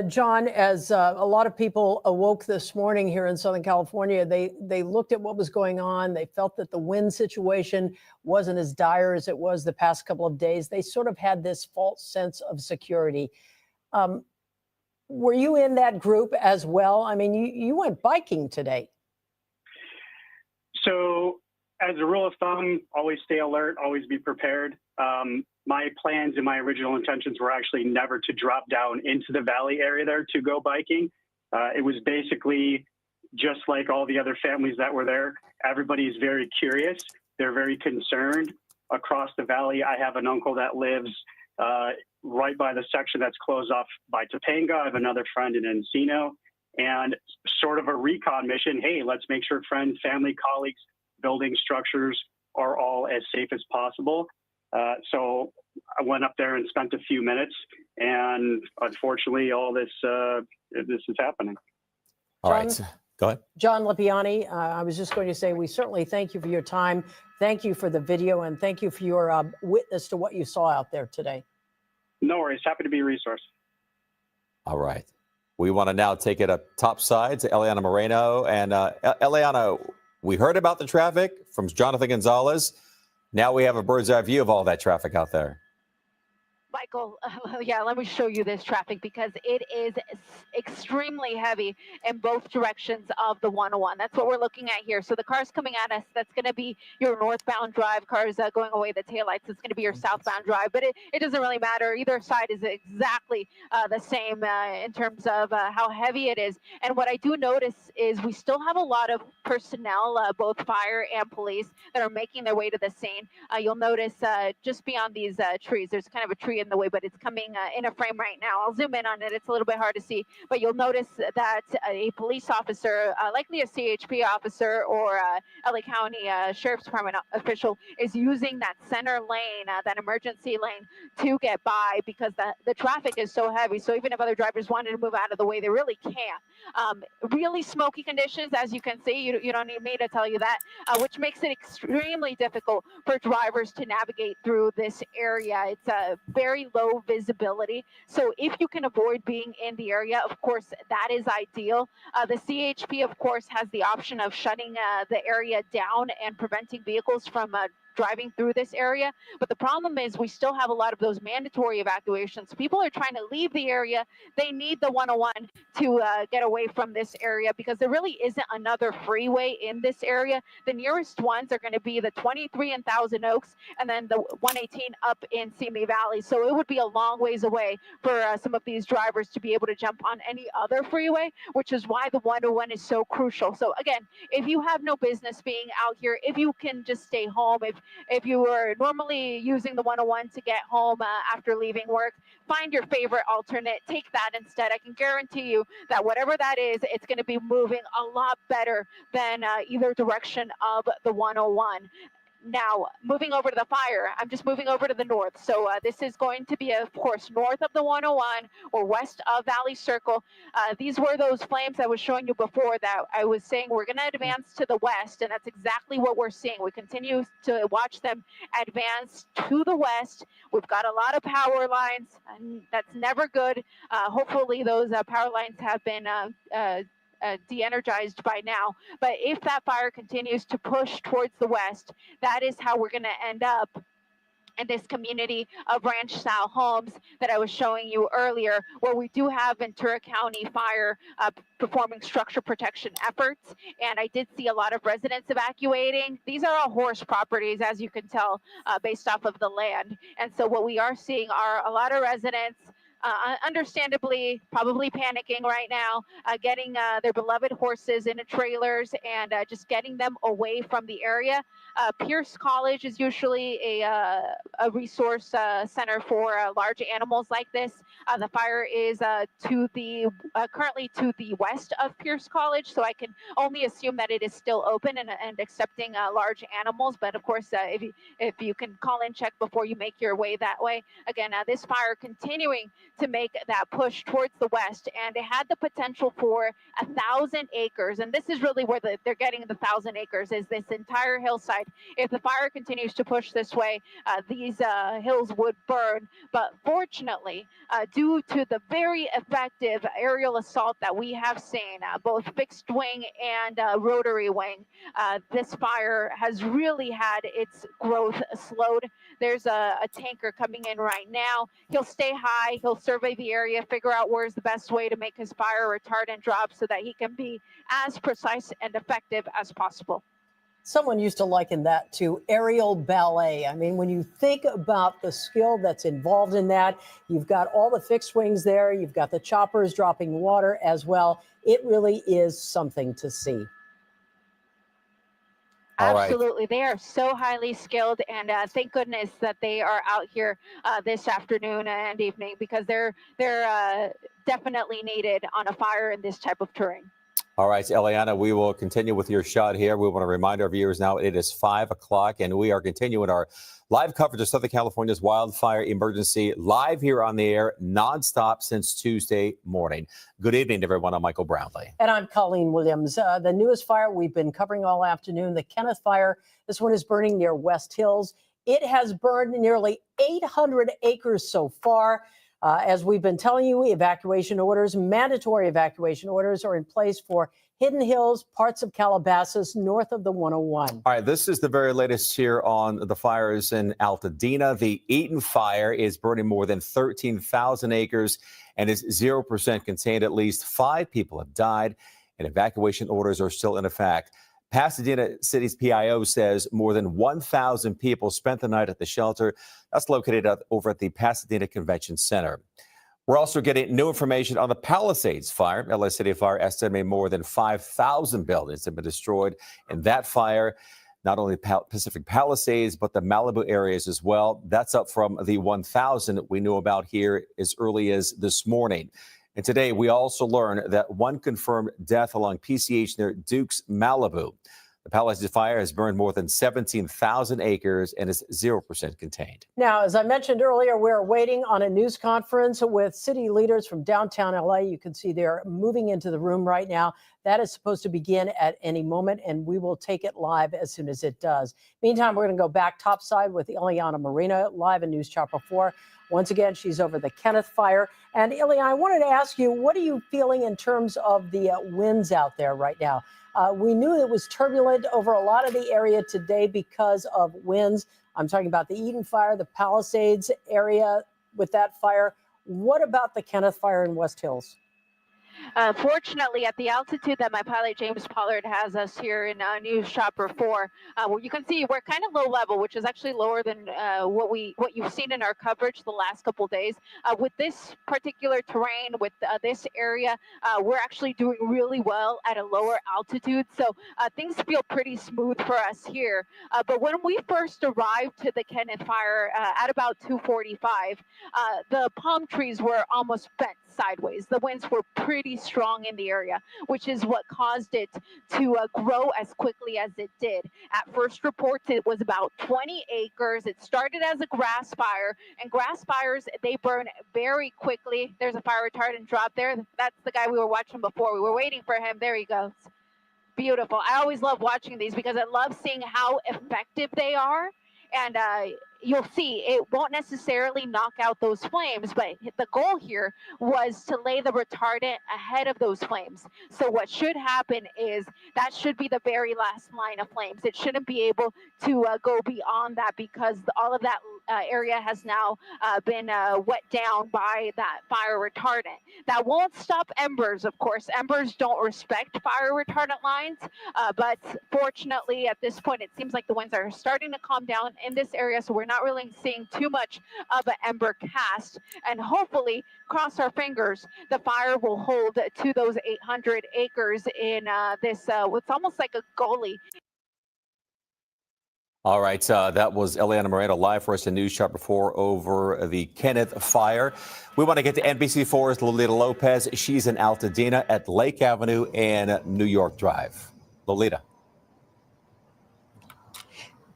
John, as a lot of people awoke this morning here in Southern California, they looked at what was going on. They felt that the wind situation wasn't as dire as it was the past couple of days. They sort of had this false sense of security. Were you in that group as well? I mean, you went biking today. So as a rule of thumb, always stay alert, always be prepared. My plans and my original intentions were actually never to drop down into the valley area there to go biking. It was basically just like all the other families that were there. Everybody's very curious. They're very concerned. Across the valley, I have an uncle that lives right by the section that's closed off by Topanga. I have another friend in Encino, and sort of a recon mission. Hey, let's make sure friends, family, colleagues, building structures are all as safe as possible. So I went up there and spent a few minutes, and unfortunately, all this is happening. All right, go ahead. John Lipiani, I was just going to say, we certainly thank you for your time. Thank you for the video, and thank you for your witness to what you saw out there today. No worries. Happy to be a resource. All right. We want to now take it up topside to Eliana Moreno. And Eliana, we heard about the traffic from Jonathan Gonzalez. Now we have a bird's eye view of all that traffic out there. Michael, yeah, let me show you this traffic because it is extremely heavy in both directions of the 101. That's what we're looking at here. So the cars coming at us, that's going to be your northbound drive. Cars going away, the taillights, it's going to be your southbound drive. But it doesn't really matter. Either side is exactly the same in terms of how heavy it is. And what I do notice is we still have a lot of personnel, both fire and police, that are making their way to the scene. You'll notice just beyond these trees, there's kind of a tree in the way, but it's coming in a frame right now. I'll zoom in on it. It's a little bit hard to see, but you'll notice that a police officer, likely a CHP officer or LA County Sheriff's Department official, is using that center lane, that emergency lane, to get by because the traffic is so heavy. So even if other drivers wanted to move out of the way, they really can't. Really smoky conditions, as you can see. You don't need me to tell you that, which makes it extremely difficult for drivers to navigate through this area. It's a very low visibility. So if you can avoid being in the area, of course, that is ideal. The CHP, of course, has the option of shutting the area down and preventing vehicles from driving through this area. But the problem is we still have a lot of those mandatory evacuations. People are trying to leave the area. They need the 101 to get away from this area because there really isn't another freeway in this area. The nearest ones are going to be the 23 in Thousand Oaks and then the 118 up in Simi Valley. So it would be a long ways away for some of these drivers to be able to jump on any other freeway, which is why the 101 is so crucial. So again, if you have no business being out here, if you can just stay home, if you were normally using the 101 to get home after leaving work, find your favorite alternate, take that instead. I can guarantee you that whatever that is, it's going to be moving a lot better than either direction of the 101. Now, moving over to the fire, I'm just moving over to the north. So this is going to be, of course, north of the 101 or west of Valley Circle. These were those flames I was showing you before that I was saying we're going to advance to the west, and that's exactly what we're seeing. We continue to watch them advance to the west. We've got a lot of power lines, and that's never good. Hopefully those power lines have been de-energized by now. But if that fire continues to push towards the west, that is how we're going to end up in this community of ranch style homes that I was showing you earlier, where we do have Ventura County Fire performing structure protection efforts. And I did see a lot of residents evacuating. These are all horse properties, as you can tell, based off of the land. And so what we are seeing are a lot of residents understandably probably panicking right now, getting their beloved horses into trailers and just getting them away from the area. Pierce College is usually a resource center for large animals like this. The fire is currently to the west of Pierce College, so I can only assume that it is still open and accepting large animals. But of course, if you can call in check before you make your way that way. Again, this fire continuing to make that push towards the west, and it had the potential for 1,000 acres. And this is really where they're getting the 1,000 acres, is this entire hillside. If the fire continues to push this way, these hills would burn. But fortunately, due to the very effective aerial assault that we have seen, both fixed wing and rotary wing, this fire has really had its growth slowed. There's a tanker coming in right now. He'll stay high, he'll survey the area, figure out where's the best way to make his fire retardant drop so that he can be as precise and effective as possible. Someone used to liken that to aerial ballet. I mean, when you think about the skill that's involved in that, you've got all the fixed wings there, you've got the choppers dropping water as well. It really is something to see. Absolutely. They are so highly skilled, and thank goodness that they are out here this afternoon and evening, because they're definitely needed on a fire in this type of terrain. All right, Eliana, we will continue with your shot here. We want to remind our viewers now it is 5 o'clock, and we are continuing our live coverage of Southern California's wildfire emergency live here on the air, nonstop since Tuesday morning. Good evening, everyone. I'm Michael Brownlee. And I'm Colleen Williams. The newest fire we've been covering all afternoon, the Kenneth Fire. This one is burning near West Hills. It has burned nearly 800 acres so far. As we've been telling you, evacuation orders, mandatory evacuation orders are in place for Hidden Hills, parts of Calabasas, north of the 101. All right, this is the very latest here on the fires in Altadena. The Eaton fire is burning more than 13,000 acres and is 0% contained. At least 5 people have died, and evacuation orders are still in effect. Pasadena City's PIO says more than 1,000 people spent the night at the shelter. That's located over at the Pasadena Convention Center. We're also getting new information on the Palisades fire. LA City Fire estimates more than 5,000 buildings have been destroyed in that fire. Not only Pacific Palisades, but the Malibu areas as well. That's up from the 1,000 we knew about here as early as this morning. And today, we also learned that one confirmed death along PCH near Duke's Malibu. The Palisades fire has burned more than 17,000 acres and is 0% contained. Now, as I mentioned earlier, we're waiting on a news conference with city leaders from downtown LA. You can see they're moving into the room right now. That is supposed to begin at any moment, and we will take it live as soon as it does. Meantime, we're going to go back topside with Ileana Marina, live in News Chopper 4. Once again, she's over the Kenneth fire. And Ileana, I wanted to ask you, what are you feeling in terms of the winds out there right now? We knew it was turbulent over a lot of the area today because of winds. I'm talking about the Eaton fire, the Palisades area with that fire. What about the Kenneth fire in West Hills? Fortunately, at the altitude that my pilot James Pollard has us here in News Chopper 4, where you can see we're kind of low level, which is actually lower than what you've seen in our coverage the last couple of days. With this particular terrain, with this area, we're actually doing really well at a lower altitude. So things feel pretty smooth for us here. But when we first arrived to the Kenneth fire at about 2:45, the palm trees were almost bent. sideways. The winds were pretty strong in the area, which is what caused it to grow as quickly as it did. At first reports, it was about 20 acres. It started as a grass fire, and grass fires, they burn very quickly. There's a fire retardant drop there. That's the guy we were watching before. We were waiting for him. There he goes. Beautiful. I always love watching these because I love seeing how effective they are. And you'll see it won't necessarily knock out those flames, but the goal here was to lay the retardant ahead of those flames. So what should happen is that should be the very last line of flames. It shouldn't be able to go beyond that because all of that area has now been wet down by that fire retardant. That won't stop embers, of course. Embers don't respect fire retardant lines, but fortunately at this point it seems like the winds are starting to calm down in this area, so we're not really seeing too much of an ember cast, and hopefully, cross our fingers, the fire will hold to those 800 acres in this what's almost like a gully. All right, that was Eliana Moreno live for us in News Chopper 4 over the Kenneth fire. We want to get to NBC4's Lolita Lopez. She's in Altadena at Lake Avenue and New York Drive. Lolita.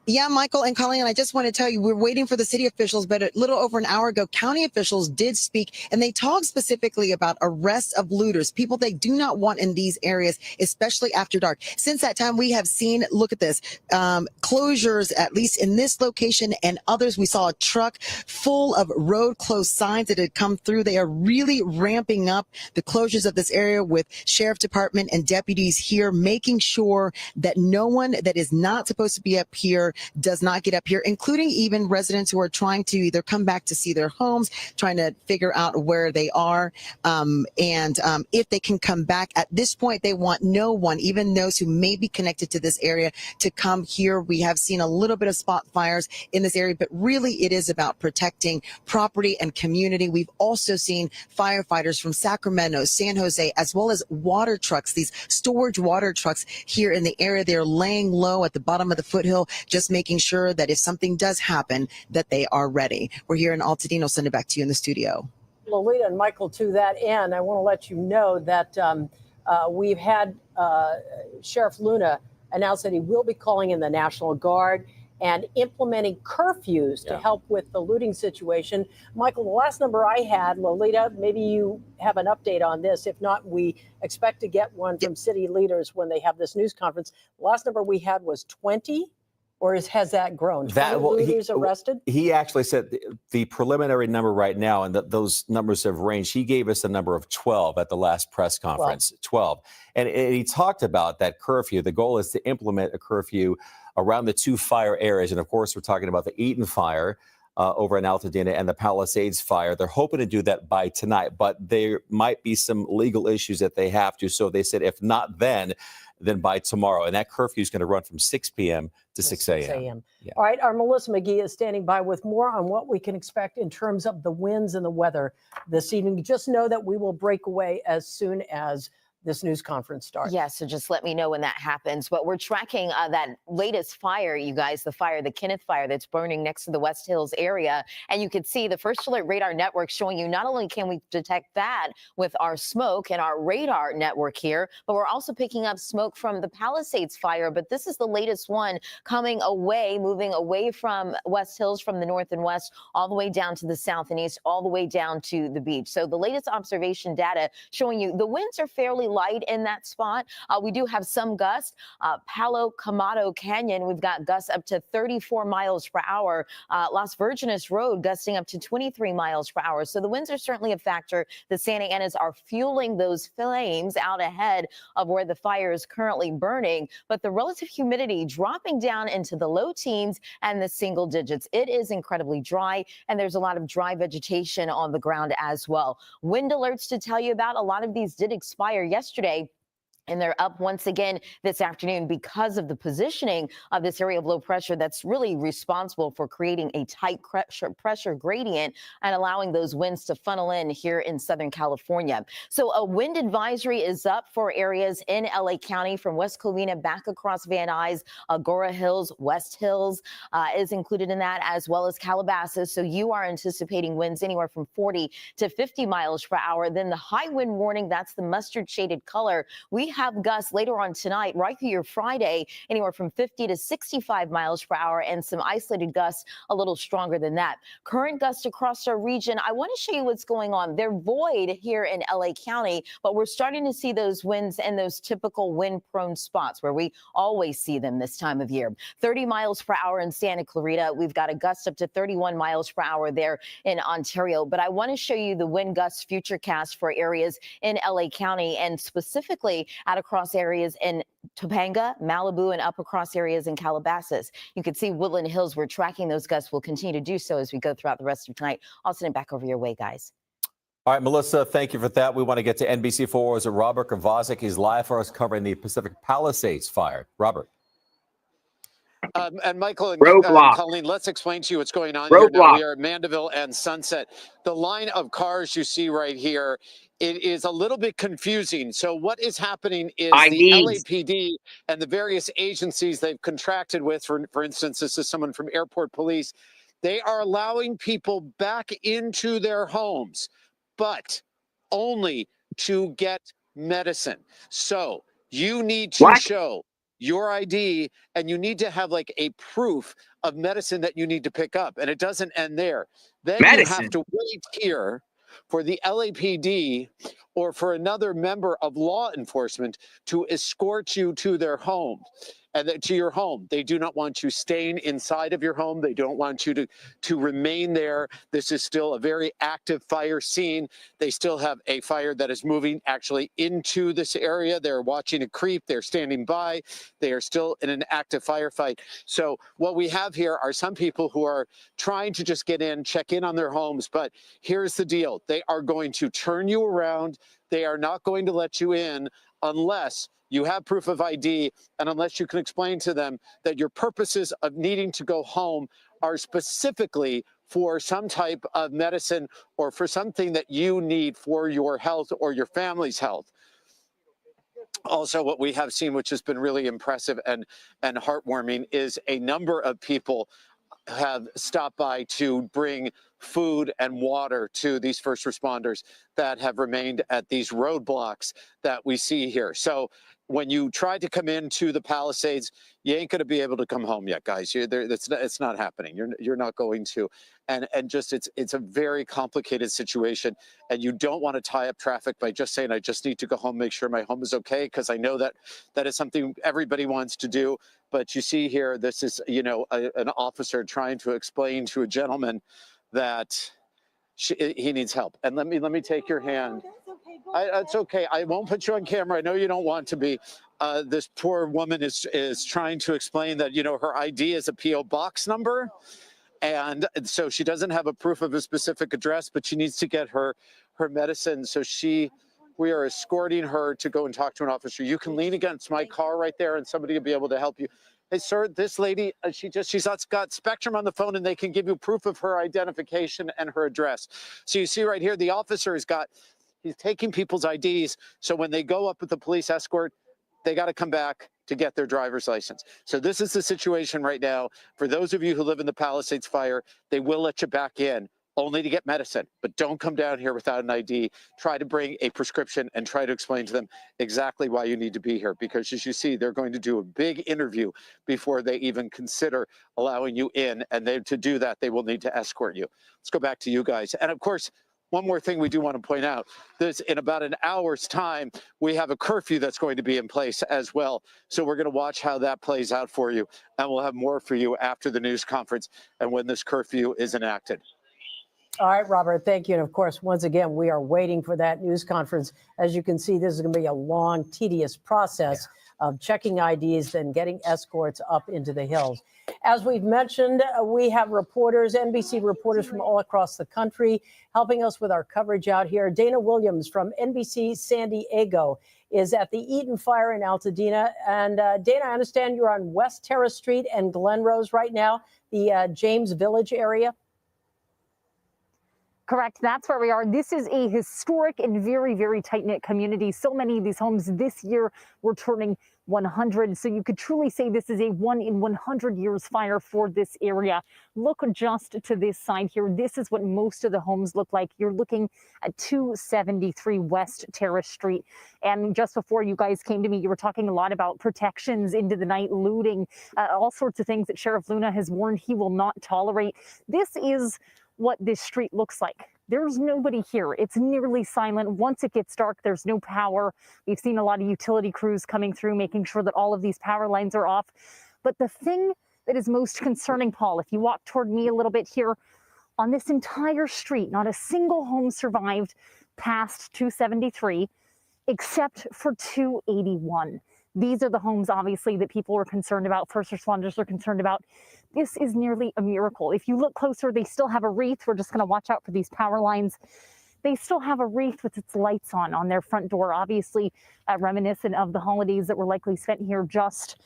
Yeah, Michael and Colleen, I just want to tell you, we're waiting for the city officials, but a little over an hour ago, county officials did speak, and they talked specifically about arrests of looters, people they do not want in these areas, especially after dark. Since that time, we have seen, look at this, closures, at least in this location and others. We saw a truck full of road closed signs that had come through. They are really ramping up the closures of this area with sheriff department and deputies here, making sure that no one that is not supposed to be up here does not get up here, including even residents who are trying to either come back to see their homes, trying to figure out where they are, and if they can come back. At this point, they want no one, even those who may be connected to this area, to come here. We have seen a little bit of spot fires in this area, but really it is about protecting property and community. We've also seen firefighters from Sacramento, San Jose, as well as water trucks, these storage water trucks here in the area. They're laying low at the bottom of the foothill, just making sure that if something does happen, that they are ready. We're here in Altadena. I'll send it back to you in the studio. Lolita and Michael, to that end, I want to let you know that we've had Sheriff Luna announce that he will be calling in the National Guard and implementing curfews to help with the looting situation. Michael, the last number I had, Lolita, maybe you have an update on this. If not, we expect to get one from city leaders when they have this news conference. The last number we had was 20. Or has that grown? Looters arrested? He actually said the preliminary number right now, and those numbers have ranged. He gave us a number of 12 at the last press conference, 12. And he talked about that curfew. The goal is to implement a curfew around the two fire areas. And of course, we're talking about the Eaton fire over in Altadena and the Palisades fire. They're hoping to do that by tonight, but there might be some legal issues that they have to. So they said, if not then by tomorrow. And that curfew is going to run from 6 p.m. to 6 a.m. Yeah. All right, our Melissa McGee is standing by with more on what we can expect in terms of the winds and the weather this evening. Just know that we will break away as soon as this news conference starts. Yeah, so just let me know when that happens. But we're tracking that latest fire, you guys, the Kenneth fire that's burning next to the West Hills area. And you can see the First Alert Radar Network showing you not only can we detect that with our smoke and our radar network here, but we're also picking up smoke from the Palisades fire. But this is the latest one coming away, moving away from West Hills, from the north and west, all the way down to the south and east, all the way down to the beach. So the latest observation data showing you the winds are fairly light in that spot. We do have some gusts. Palo Camado Canyon, we've got gusts up to 34 miles per hour. Las Virgenes Road gusting up to 23 miles per hour. So the winds are certainly a factor. The Santa Anas are fueling those flames out ahead of where the fire is currently burning. But the relative humidity dropping down into the low teens and the single digits. It is incredibly dry, and there's a lot of dry vegetation on the ground as well. Wind alerts to tell you about. A lot of these did expire yesterday. And they're up once again this afternoon because of the positioning of this area of low pressure that's really responsible for creating a tight pressure gradient and allowing those winds to funnel in here in Southern California. So a wind advisory is up for areas in LA County from West Covina back across Van Nuys, Agora Hills, West Hills is included in that, as well as Calabasas. So you are anticipating winds anywhere from 40 to 50 miles per hour. Then the high wind warning, that's the mustard shaded color. We have gusts later on tonight, right through your Friday, anywhere from 50 to 65 miles per hour, and some isolated gusts a little stronger than that. Current gusts across our region. I want to show you what's going on. They're void here in LA County, but we're starting to see those winds in those typical wind-prone spots where we always see them this time of year. 30 miles per hour in Santa Clarita. We've got a gust up to 31 miles per hour there in Ontario. But I want to show you the wind gusts futurecast for areas in LA County, and specifically out across areas in Topanga, Malibu, and up across areas in Calabasas. You can see Woodland Hills. We're tracking those gusts. We'll continue to do so as we go throughout the rest of tonight. I'll send it back over your way, guys. All right, Melissa, thank you for that. We want to get to NBC4's Robert Kovacic. He's live for us covering the Pacific Palisades fire. Robert. And Michael and Roadblock. Colleen, let's explain to you what's going on Roadblock. here now. We are at Mandeville and Sunset. The line of cars you see right here, it is a little bit confusing. So what is happening is the LAPD and the various agencies they've contracted with, for instance, this is someone from Airport Police, they are allowing people back into their homes, but only to get medicine. So you need to show your ID, and you need to have like a proof of medicine that you need to pick up. And it doesn't end there. Then you have to wait here for the LAPD or for another member of law enforcement to escort you to their home. And to your home. They do not want you staying inside of your home. They don't want you to remain there. This is still a very active fire scene. They still have a fire that is moving actually into this area. They're watching it creep. They're standing by. They are still in an active firefight. So what we have here are some people who are trying to just get in, check in on their homes. But here's the deal. They are going to turn you around. They are not going to let you in unless you have proof of ID, and unless you can explain to them that your purposes of needing to go home are specifically for some type of medicine or for something that you need for your health or your family's health. Also, what we have seen, which has been really impressive and heartwarming, is a number of people have stopped by to bring food and water to these first responders that have remained at these roadblocks that we see here. So when you try to come into the Palisades, you ain't going to be able to come home yet, guys. It's not happening. You're not going to. And just it's a very complicated situation. And you don't want to tie up traffic by just saying, I just need to go home, make sure my home is okay, because I know that is something everybody wants to do. But you see here, this is, an officer trying to explain to a gentleman that he needs help. And let me take your hand. It's okay. I won't put you on camera. I know you don't want to be. This poor woman is trying to explain that, her ID is a P.O. box number. And so she doesn't have a proof of a specific address, but she needs to get her medicine. So we are escorting her to go and talk to an officer. You can lean against my car right there and somebody will be able to help you. Hey, sir, this lady, she's got Spectrum on the phone and they can give you proof of her identification and her address. So you see right here, the officer he's taking people's IDs. So when they go up with the police escort, they got to come back to get their driver's license. So this is the situation right now. For those of you who live in the Palisades fire, they will let you back in only to get medicine, but don't come down here without an ID. Try to bring a prescription and try to explain to them exactly why you need to be here. Because as you see, they're going to do a big interview before they even consider allowing you in. And to do that, they will need to escort you. Let's go back to you guys. And of course, one more thing we do want to point out, in about an hour's time, we have a curfew that's going to be in place as well. So we're going to watch how that plays out for you. And we'll have more for you after the news conference and when this curfew is enacted. All right, Robert, thank you. And of course, once again, we are waiting for that news conference. As you can see, this is going to be a long, tedious process. of checking IDs, then getting escorts up into the hills. As we've mentioned, we have reporters, NBC reporters from all across the country helping us with our coverage out here. Dana Williams from NBC San Diego is at the Eaton fire in Altadena. And Dana, I understand you're on West Terrace Street and Glen Rose right now, the James Village area. Correct. That's where we are. This is a historic and very, very tight-knit community. So many of these homes this year were turning 100. So you could truly say this is a 1 in 100 years fire for this area. Look just to this side here. This is what most of the homes look like. You're looking at 273 West Terrace Street. And just before you guys came to me, you were talking a lot about protections into the night, looting, all sorts of things that Sheriff Luna has warned he will not tolerate. This is what this street looks like. There's nobody here. It's nearly silent. Once it gets dark, there's no power. We've seen a lot of utility crews coming through, making sure that all of these power lines are off. But the thing that is most concerning, Paul, if you walk toward me a little bit here, on this entire street, not a single home survived past 273, except for 281. These are the homes, obviously, that people are concerned about, first responders are concerned about. This is nearly a miracle. If you look closer, they still have a wreath. We're just going to watch out for these power lines. They still have a wreath with its lights on their front door, obviously reminiscent of the holidays that were likely spent here just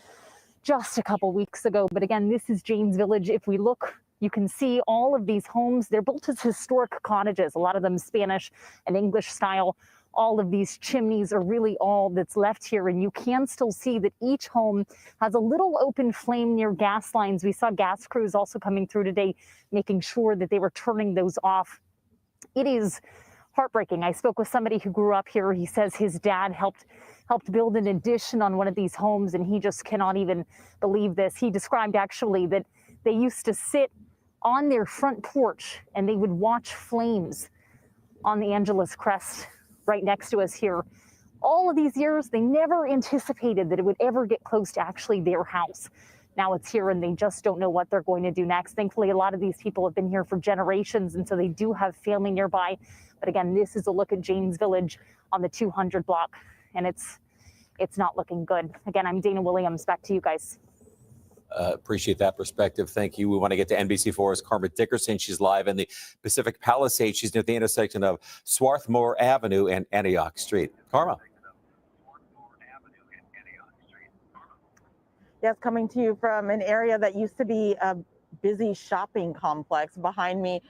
a couple weeks ago. But again, this is James Village. If we look, you can see all of these homes. They're built as historic cottages, a lot of them Spanish and English style. All of these chimneys are really all that's left here. And you can still see that each home has a little open flame near gas lines. We saw gas crews also coming through today, making sure that they were turning those off. It is heartbreaking. I spoke with somebody who grew up here. He says his dad helped build an addition on one of these homes, and he just cannot even believe this. He described actually that they used to sit on their front porch and they would watch flames on the Angeles Crest right next to us here. All of these years, they never anticipated that it would ever get close to actually their house. Now it's here and they just don't know what they're going to do next. Thankfully, a lot of these people have been here for generations, and so they do have family nearby. But again, this is a look at James Village on the 200 block, and it's not looking good. Again, I'm Dana Williams. Back to you guys. Appreciate that perspective. Thank you. We want to get to NBC4's Karma Dickerson. She's live in the Pacific Palisades. She's near the intersection of Swarthmore Avenue and Antioch Street. Karma. Yes, coming to you from an area that used to be a busy shopping complex. Behind me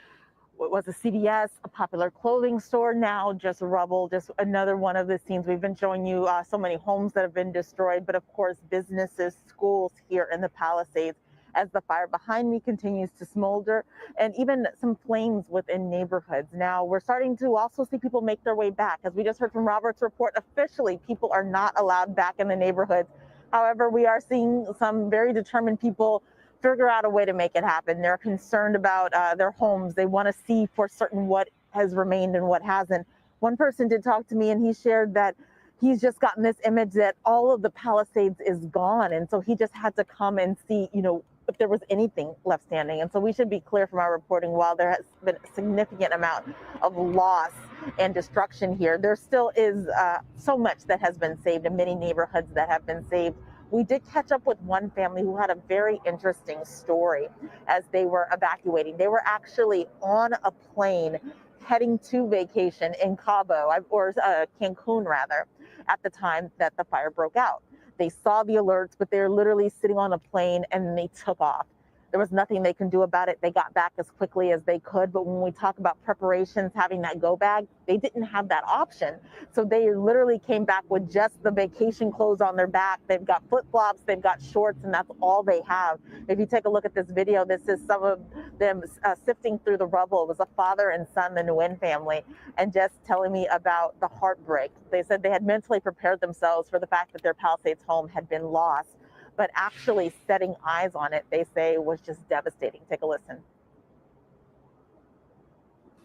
was a CVS, a popular clothing store, now just rubble, just another one of the scenes. We've been showing you so many homes that have been destroyed, but of course businesses, schools here in the Palisades as the fire behind me continues to smolder, and even some flames within neighborhoods. Now we're starting to also see people make their way back. As we just heard from Robert's report, officially people are not allowed back in the neighborhoods. However, we are seeing some very determined people figure out a way to make it happen. They're concerned about their homes. They want to see for certain what has remained and what hasn't. One person did talk to me and he shared that he's just gotten this image that all of the Palisades is gone. And so he just had to come and see, if there was anything left standing. And so we should be clear from our reporting, while there has been a significant amount of loss and destruction here, there still is so much that has been saved and many neighborhoods that have been saved. We did catch up with one family who had a very interesting story as they were evacuating. They were actually on a plane heading to vacation in Cabo, or Cancun rather, at the time that the fire broke out. They saw the alerts, but they're literally sitting on a plane and they took off. There was nothing they can do about it. They got back as quickly as they could. But when we talk about preparations, having that go bag, they didn't have that option. So they literally came back with just the vacation clothes on their back. They've got flip-flops, they've got shorts, and that's all they have. If you take a look at this video, this is some of them sifting through the rubble. It was a father and son, the Nguyen family, and just telling me about the heartbreak. They said they had mentally prepared themselves for the fact that their Palisades home had been lost. But actually setting eyes on it, they say, was just devastating. Take a listen.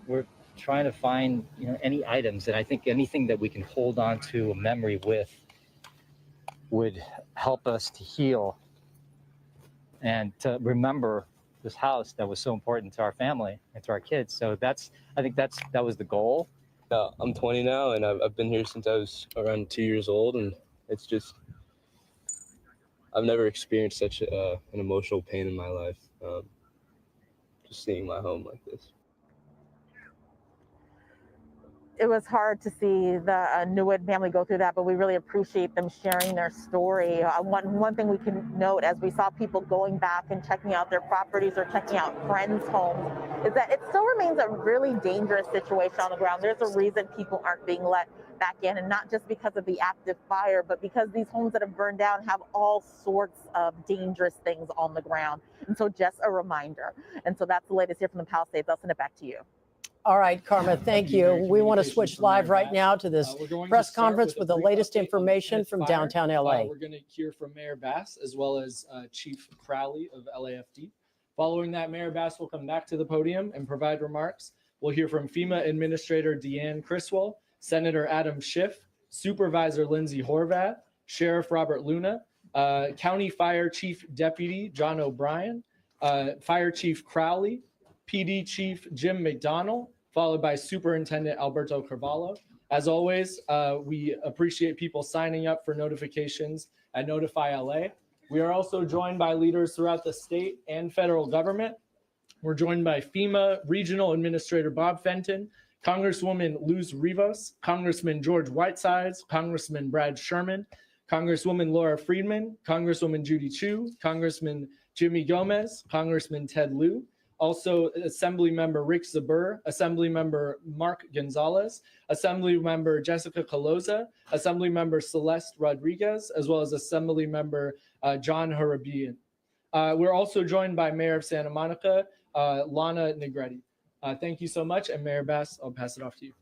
We're trying to find, any items, and I think anything that we can hold on to a memory with would help us to heal and to remember this house that was so important to our family and to our kids. So I think that was the goal. I'm 20 now, and I've been here since I was around 2 years old, and it's just I've never experienced such an emotional pain in my life. Just seeing my home like this. It was hard to see the Newwood family go through that, but we really appreciate them sharing their story. One thing we can note as we saw people going back and checking out their properties or checking out friends' homes is that it still remains a really dangerous situation on the ground. There's a reason people aren't being let back in, and not just because of the active fire, but because these homes that have burned down have all sorts of dangerous things on the ground. And so just a reminder. And so that's the latest here from the Palisades. I'll send it back to you. All right, Karma, thank you. We want to switch live right now to this press conference with the latest information from downtown LA. We're going to hear from Mayor Bass as well as Chief Crowley of LAFD. Following that, Mayor Bass will come back to the podium and provide remarks. We'll hear from FEMA Administrator Deanne Criswell, Senator Adam Schiff, Supervisor Lindsay Horvath, Sheriff Robert Luna, County Fire Chief Deputy John O'Brien, Fire Chief Crowley, PD Chief Jim McDonnell, followed by Superintendent Alberto Carvalho. As always, we appreciate people signing up for notifications at Notify LA. We are also joined by leaders throughout the state and federal government. We're joined by FEMA Regional Administrator Bob Fenton, Congresswoman Luz Rivas, Congressman George Whitesides, Congressman Brad Sherman, Congresswoman Laura Friedman, Congresswoman Judy Chu, Congressman Jimmy Gomez, Congressman Ted Lieu, also Assemblymember Rick Zabur, Assemblymember Mark Gonzalez, Assemblymember Jessica Caloza, Assemblymember Celeste Rodriguez, as well as Assemblymember John Harabian. We're also joined by Mayor of Santa Monica, Lana Negretti. Thank you so much, and Mayor Bass, I'll pass it off to you.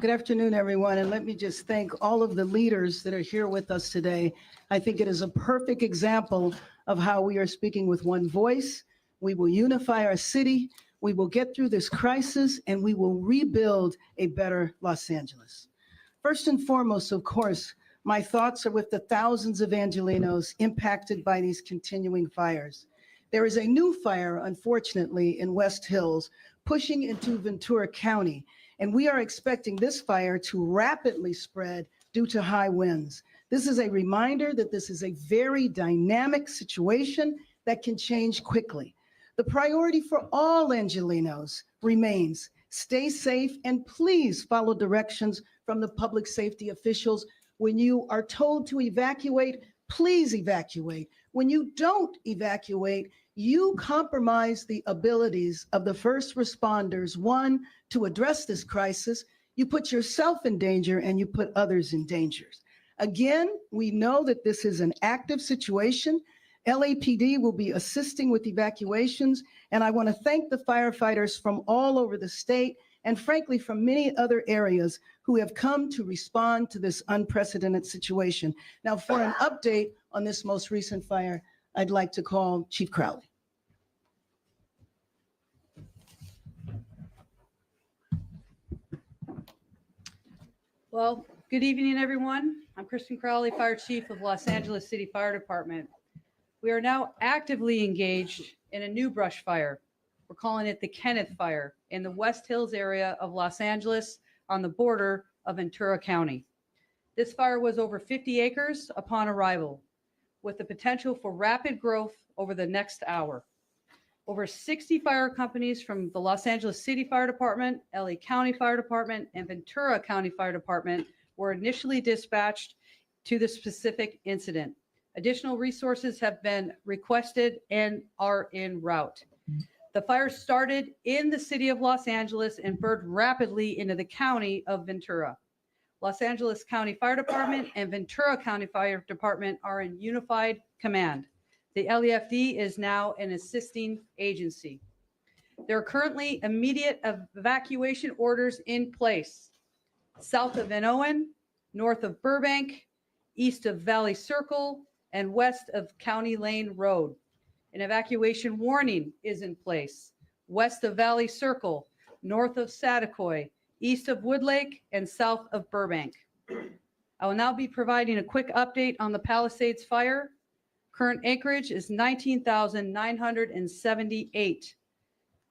Good afternoon, everyone, and let me just thank all of the leaders that are here with us today. I think it is a perfect example of how we are speaking with one voice. We will unify our city, we will get through this crisis, and we will rebuild a better Los Angeles. First and foremost, of course, my thoughts are with the thousands of Angelenos impacted by these continuing fires. There is a new fire, unfortunately, in West Hills, pushing into Ventura County, and we are expecting this fire to rapidly spread due to high winds. This is a reminder that this is a very dynamic situation that can change quickly. The priority for all Angelenos remains stay safe and please follow directions from the public safety officials. When you are told to evacuate, please evacuate. When you don't evacuate, you compromise the abilities of the first responders, one, to address this crisis. You put yourself in danger and you put others in danger. Again, we know that this is an active situation. LAPD will be assisting with evacuations, and I want to thank the firefighters from all over the state and frankly from many other areas who have come to respond to this unprecedented situation. Now, for an update on this most recent fire, I'd like to call Chief Crowley. Well, good evening, everyone. I'm Kristen Crowley, Fire Chief of Los Angeles City Fire Department. We are now actively engaged in a new brush fire. We're calling it the Kenneth Fire in the West Hills area of Los Angeles on the border of Ventura County. This fire was over 50 acres upon arrival, with the potential for rapid growth over the next hour. Over 60 fire companies from the Los Angeles City Fire Department, LA County Fire Department, and Ventura County Fire Department were initially dispatched to the specific incident. Additional resources have been requested and are en route. The fire started in the city of Los Angeles and burned rapidly into the county of Ventura. Los Angeles County Fire Department and Ventura County Fire Department are in unified command. The LAFD is now an assisting agency. There are currently immediate evacuation orders in place south of Van Owen, north of Burbank, east of Valley Circle, and west of County Lane Road. An evacuation warning is in place west of Valley Circle, north of Saticoy, east of Woodlake, and south of Burbank. I will now be providing a quick update on the Palisades fire. Current acreage is 19,978.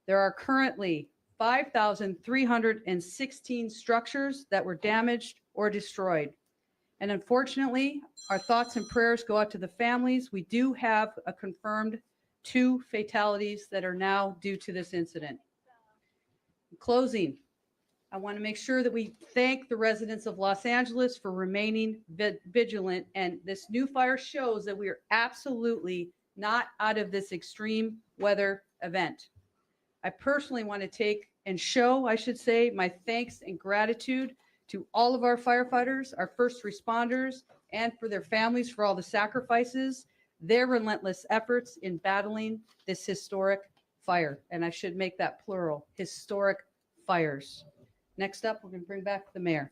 There are currently 5,316 structures that were damaged or destroyed. And unfortunately, our thoughts and prayers go out to the families. We do have a confirmed 2 fatalities that are now due to this incident. In closing, I want to make sure that we thank the residents of Los Angeles for remaining vigilant. And this new fire shows that we are absolutely not out of this extreme weather event. I personally want to take and show, I should say, my thanks and gratitude to all of our firefighters, our first responders, and for their families for all the sacrifices, their relentless efforts in battling this historic fire. And I should make that plural, historic fires. Next up, we're going to bring back the mayor.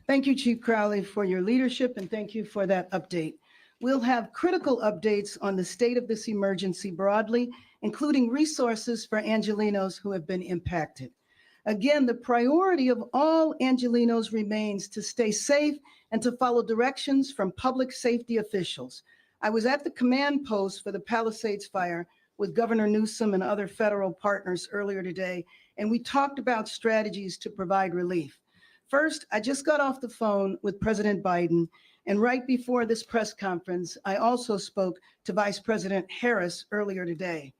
Thank you, Chief Crowley, for your leadership, and thank you for that update. We'll have critical updates on the state of this emergency broadly, including resources for Angelenos who have been impacted. Again, the priority of all Angelenos remains to stay safe and to follow directions from public safety officials. I was at the command post for the Palisades fire with Governor Newsom and other federal partners earlier today, and we talked about strategies to provide relief. First, I just got off the phone with President Biden, and right before this press conference, I also spoke to Vice President Harris earlier today.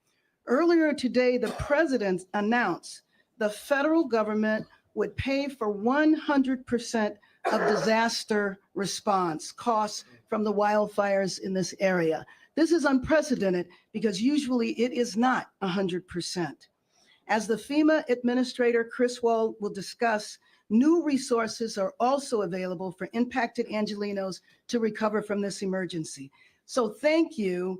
Earlier today, the president announced the federal government would pay for 100% of disaster response costs from the wildfires in this area. This is unprecedented because usually it is not 100%. As the FEMA Administrator Criswell will discuss, new resources are also available for impacted Angelenos to recover from this emergency. So thank you,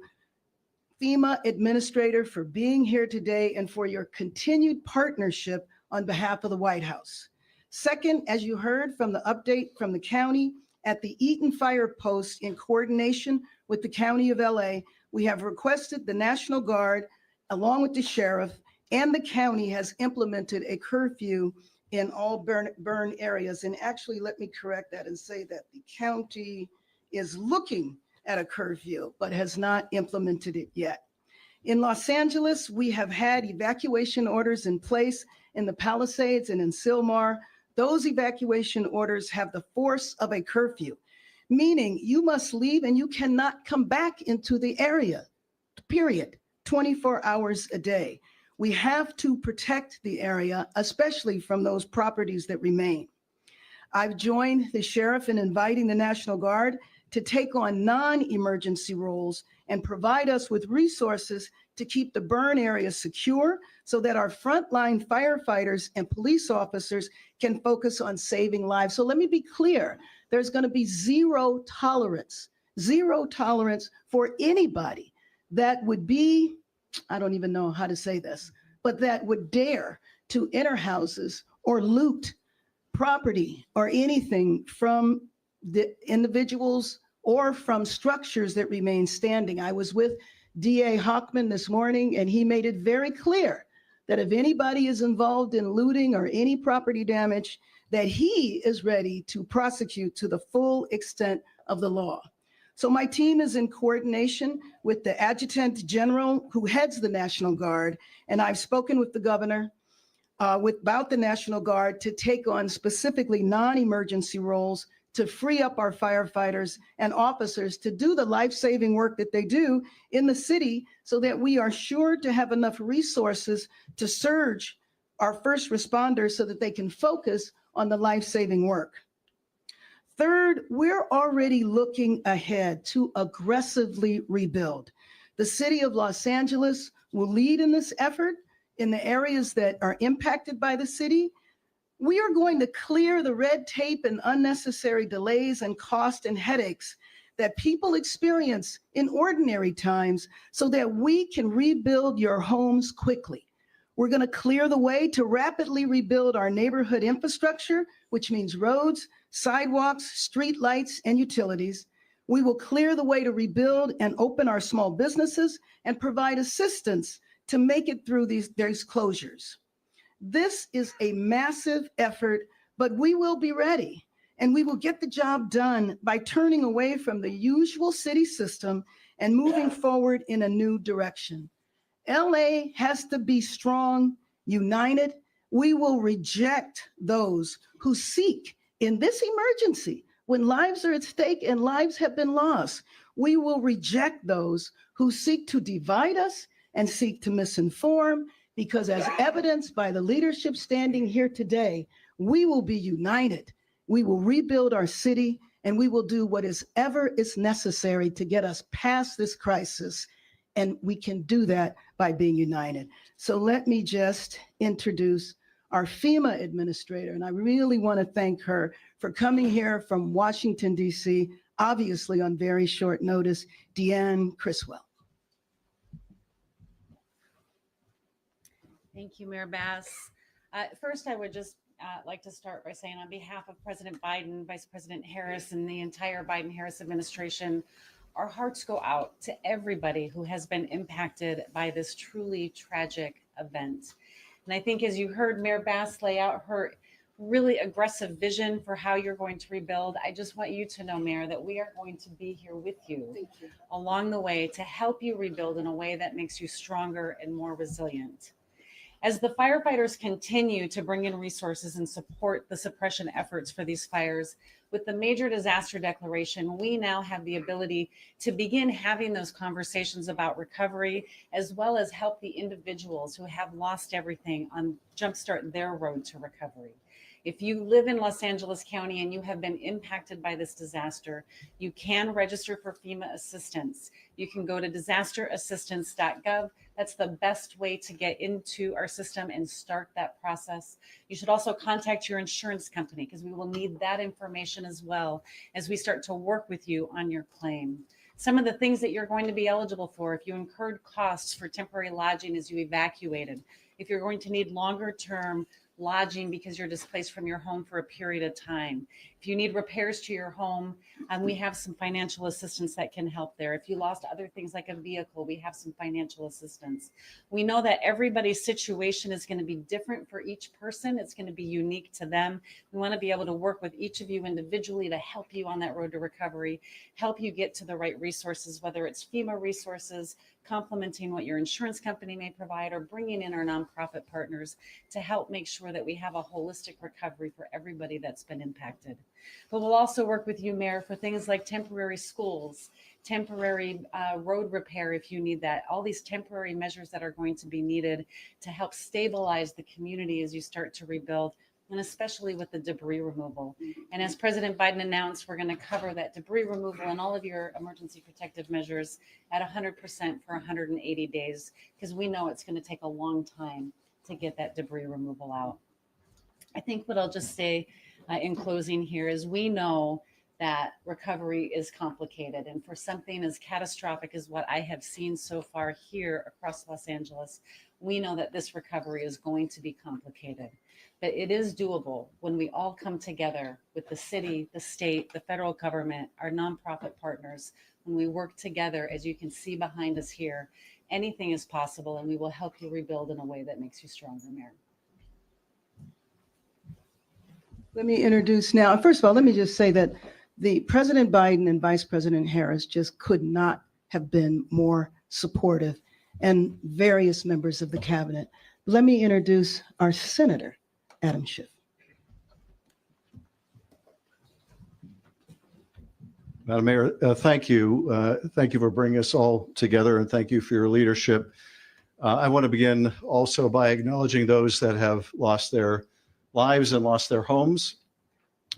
FEMA Administrator, for being here today and for your continued partnership on behalf of the White House. Second, as you heard from the update from the county, at the Eaton Fire Post in coordination with the County of LA, we have requested the National Guard, along with the sheriff, and the county has implemented a curfew in all burn areas. And actually, let me correct that and say that the county is looking at a curfew, but has not implemented it yet. In Los Angeles, we have had evacuation orders in place in the Palisades and in Sylmar. Those evacuation orders have the force of a curfew, meaning you must leave and you cannot come back into the area, period, 24 hours a day. We have to protect the area, especially from those properties that remain. I've joined the sheriff in inviting the National Guard to take on non-emergency roles and provide us with resources to keep the burn area secure so that our frontline firefighters and police officers can focus on saving lives. So let me be clear, there's going to be zero tolerance for anybody that would be, I don't even know how to say this, but that would dare to enter houses or loot property or anything from the individuals or from structures that remain standing. I was with DA Hochman this morning, and he made it very clear that if anybody is involved in looting or any property damage, that he is ready to prosecute to the full extent of the law. So my team is in coordination with the Adjutant General who heads the National Guard, and I've spoken with the governor about the National Guard to take on specifically non-emergency roles to free up our firefighters and officers to do the life-saving work that they do in the city so that we are sure to have enough resources to surge our first responders so that they can focus on the life-saving work. Third, we're already looking ahead to aggressively rebuild. The city of Los Angeles will lead in this effort in the areas that are impacted by the city. We are going to clear the red tape and unnecessary delays and cost and headaches that people experience in ordinary times so that we can rebuild your homes quickly. We're going to clear the way to rapidly rebuild our neighborhood infrastructure, which means roads, sidewalks, street lights, and utilities. We will clear the way to rebuild and open our small businesses and provide assistance to make it through these closures. This is a massive effort, but we will be ready, and we will get the job done by turning away from the usual city system and moving forward in a new direction. LA has to be strong, united. We will reject those who seek in this emergency, when lives are at stake and lives have been lost, we will reject those who seek to divide us and seek to misinform, because as evidenced by the leadership standing here today, we will be united. We will rebuild our city, and we will do what is ever is necessary to get us past this crisis. And we can do that by being united. So let me just introduce our FEMA administrator, and I really want to thank her for coming here from Washington, D.C., obviously on very short notice, Deanne Criswell. Thank you, Mayor Bass. First, I would just like to start by saying, on behalf of President Biden, Vice President Harris, and the entire Biden-Harris administration, our hearts go out to everybody who has been impacted by this truly tragic event. And I think, as you heard Mayor Bass lay out her really aggressive vision for how you're going to rebuild, I just want you to know, Mayor, that we are going to be here with you along the way to help you rebuild in a way that makes you stronger and more resilient. As the firefighters continue to bring in resources and support the suppression efforts for these fires, with the major disaster declaration, we now have the ability to begin having those conversations about recovery, as well as help the individuals who have lost everything on jumpstart their road to recovery. If you live in Los Angeles County and you have been impacted by this disaster, you can register for FEMA assistance. You can go to disasterassistance.gov. That's the best way to get into our system and start that process. You should also contact your insurance company, because we will need that information as well as we start to work with you on your claim. Some of the things that you're going to be eligible for: if you incurred costs for temporary lodging as you evacuated, if you're going to need longer term lodging because you're displaced from your home for a period of time, if you need repairs to your home, we have some financial assistance that can help there. If you lost other things like a vehicle, we have some financial assistance. We know that everybody's situation is going to be different for each person. It's going to be unique to them. We want to be able to work with each of you individually to help you on that road to recovery, help you get to the right resources, whether it's FEMA resources, complementing what your insurance company may provide, or bringing in our nonprofit partners to help make sure that we have a holistic recovery for everybody that's been impacted. But we'll also work with you, Mayor, for things like temporary schools, temporary road repair if you need that, all these temporary measures that are going to be needed to help stabilize the community as you start to rebuild, and especially with the debris removal. And as President Biden announced, we're going to cover that debris removal and all of your emergency protective measures at 100% for 180 days, because we know it's going to take a long time to get that debris removal out. I think what I'll just say in closing here is, we know that recovery is complicated, and for something as catastrophic as what I have seen so far here across Los Angeles, we know that this recovery is going to be complicated. But it is doable when we all come together with the city, the state, the federal government, our nonprofit partners. When we work together, as you can see behind us here, anything is possible, and we will help you rebuild in a way that makes you stronger, Mayor. Let me introduce now. First of all, let me just say that the President Biden and Vice President Harris just could not have been more supportive, and various members of the cabinet. Let me introduce our Senator, Adam Schiff. Madam Mayor, thank you. Thank you for bringing us all together, and thank you for your leadership. I want to begin also by acknowledging those that have lost their lives and lost their homes.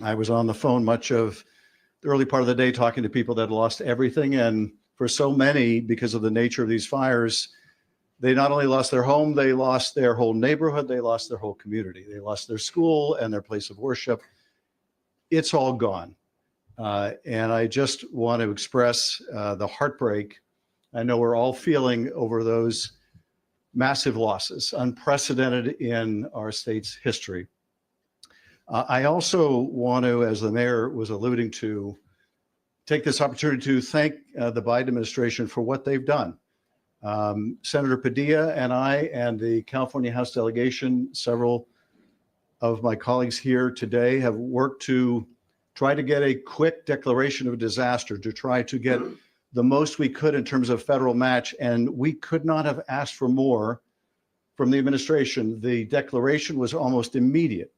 I was on the phone much of the early part of the day talking to people that lost everything, and for so many, because of the nature of these fires, they not only lost their home, they lost their whole neighborhood, they lost their whole community, they lost their school and their place of worship. It's all gone. And I just want to express the heartbreak I know we're all feeling over those massive losses, unprecedented in our state's history. I also want to, as the mayor was alluding to, take this opportunity to thank the Biden administration for what they've done. Senator Padilla and I and the California House delegation, several of my colleagues here today, have worked to try to get a quick declaration of disaster, to try to get the most we could in terms of federal match. And we could not have asked for more from the administration. The declaration was almost immediate.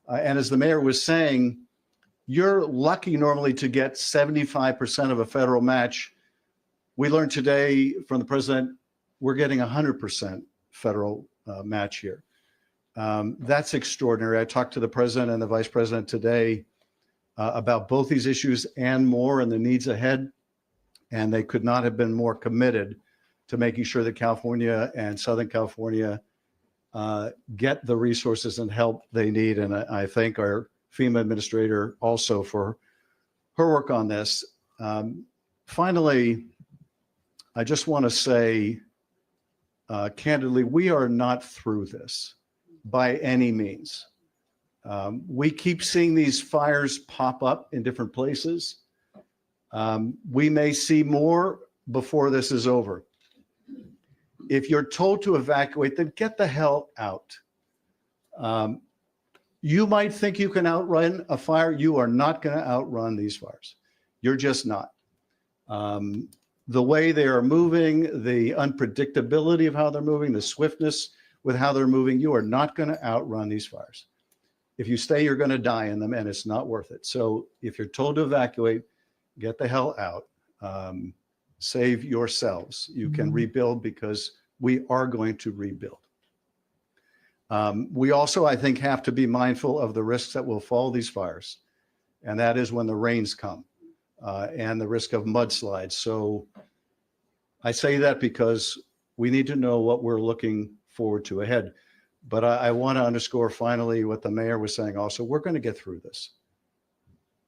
And as the mayor was saying, you're lucky normally to get 75% of a federal match. We learned today from the president, we're getting 100% federal match here. That's extraordinary. I talked to the president and the vice president today about both these issues and more and the needs ahead. And they could not have been more committed to making sure that California and Southern California get the resources and help they need. And I thank our FEMA administrator also for her work on this. Finally, I just want to say candidly, we are not through this by any means. We keep seeing these fires pop up in different places. We may see more before this is over. If you're told to evacuate, then get the hell out. You might think you can outrun a fire. You are not going to outrun these fires. You're just not. The way they are moving, the unpredictability of how they're moving, the swiftness with how they're moving, you are not going to outrun these fires. If you stay, you're going to die in them, and it's not worth it. So if you're told to evacuate, get the hell out. Save yourselves. You can rebuild because we are going to rebuild. We also, I think, have to be mindful of the risks that will follow these fires. And that is when the rains come and the risk of mudslides. So I say that because we need to know what we're looking forward to ahead. But I want to underscore finally what the mayor was saying also. We're going to get through this.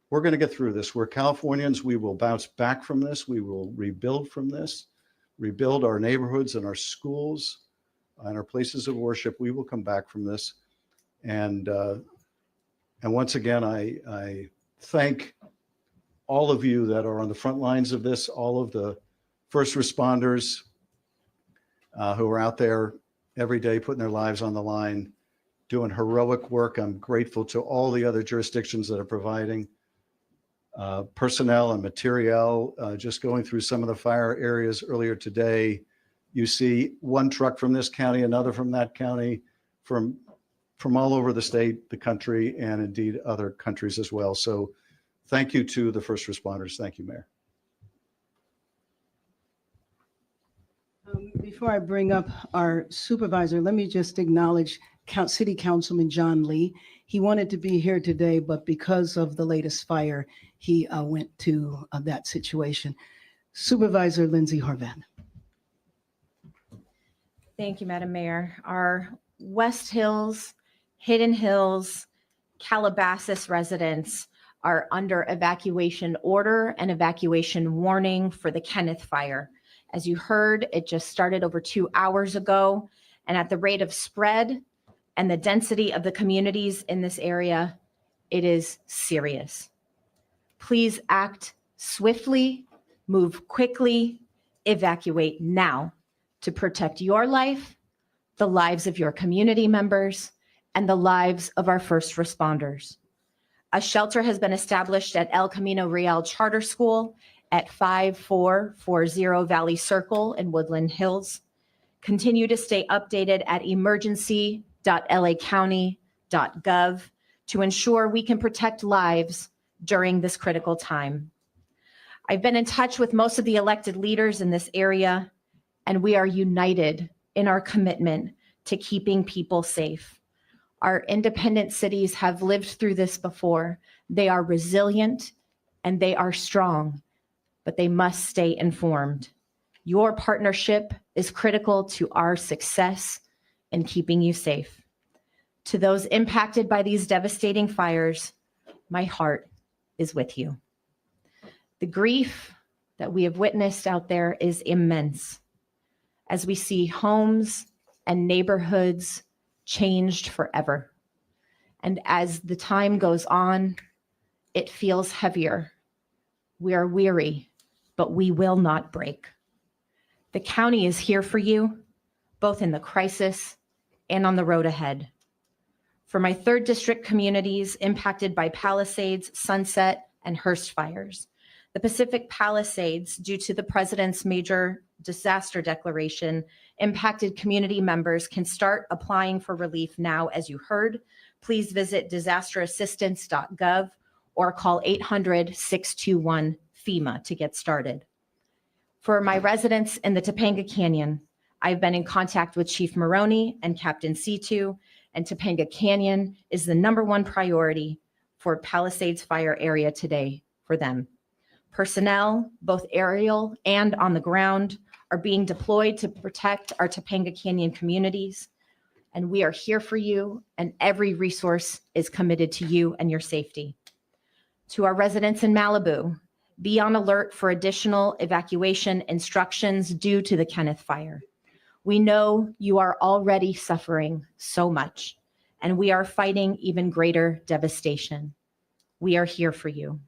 We're going to get through this. We're Californians. We will bounce back from this. We will rebuild from this, rebuild our neighborhoods and our schools and our places of worship. We will come back from this. And once again, I thank all of you that are on the front lines of this, all of the first responders who are out there every day putting their lives on the line, doing heroic work. I'm grateful to all the other jurisdictions that are providing personnel and materiel. Just going through some of the fire areas earlier today, you see one truck from this county, another from that county, from all over the state, the country, and indeed other countries as well. So thank you to the first responders. Thank you, Mayor. Before I bring up our supervisor, let me just acknowledge City Councilman John Lee. He wanted to be here today, but because of the latest fire, he went to that situation. Supervisor Lindsay Horvath. Thank you, Madam Mayor. Our West Hills, Hidden Hills, Calabasas residents are under evacuation order and evacuation warning for the Kenneth fire. As you heard, it just started over 2 hours ago, and at the rate of spread and the density of the communities in this area, it is serious. Please act swiftly, move quickly, evacuate now to protect your life, the lives of your community members, and the lives of our first responders. A shelter has been established at El Camino Real Charter School at 5440 Valley Circle in Woodland Hills. Continue to stay updated at emergency.lacounty.gov to ensure we can protect lives during this critical time. I've been in touch with most of the elected leaders in this area, and we are united in our commitment to keeping people safe. Our independent cities have lived through this before. They are resilient and they are strong, but they must stay informed. Your partnership is critical to our success in keeping you safe. To those impacted by these devastating fires, my heart is with you. The grief that we have witnessed out there is immense as we see homes and neighborhoods changed forever. And as the time goes on, it feels heavier. We are weary, but we will not break. The county is here for you, both in the crisis and on the road ahead. For my 3rd District communities impacted by Palisades, Sunset, and Hurst fires, the Pacific Palisades, due to the President's major disaster declaration, Impacted community members can start applying for relief now, as you heard. Please visit disasterassistance.gov or call 800-621-FEMA to get started. For my residents in the Topanga Canyon, I've been in contact with Chief Maroney and Captain C2, and Topanga Canyon is the #1 priority for Palisades fire area today for them. Personnel, both aerial and on the ground, are being deployed to protect our Topanga Canyon communities, and we are here for you, and every resource is committed to you and your safety. To our residents in Malibu, be on alert for additional evacuation instructions due to the Kenneth fire. We know you are already suffering so much, and we are fighting even greater devastation. We are here for you.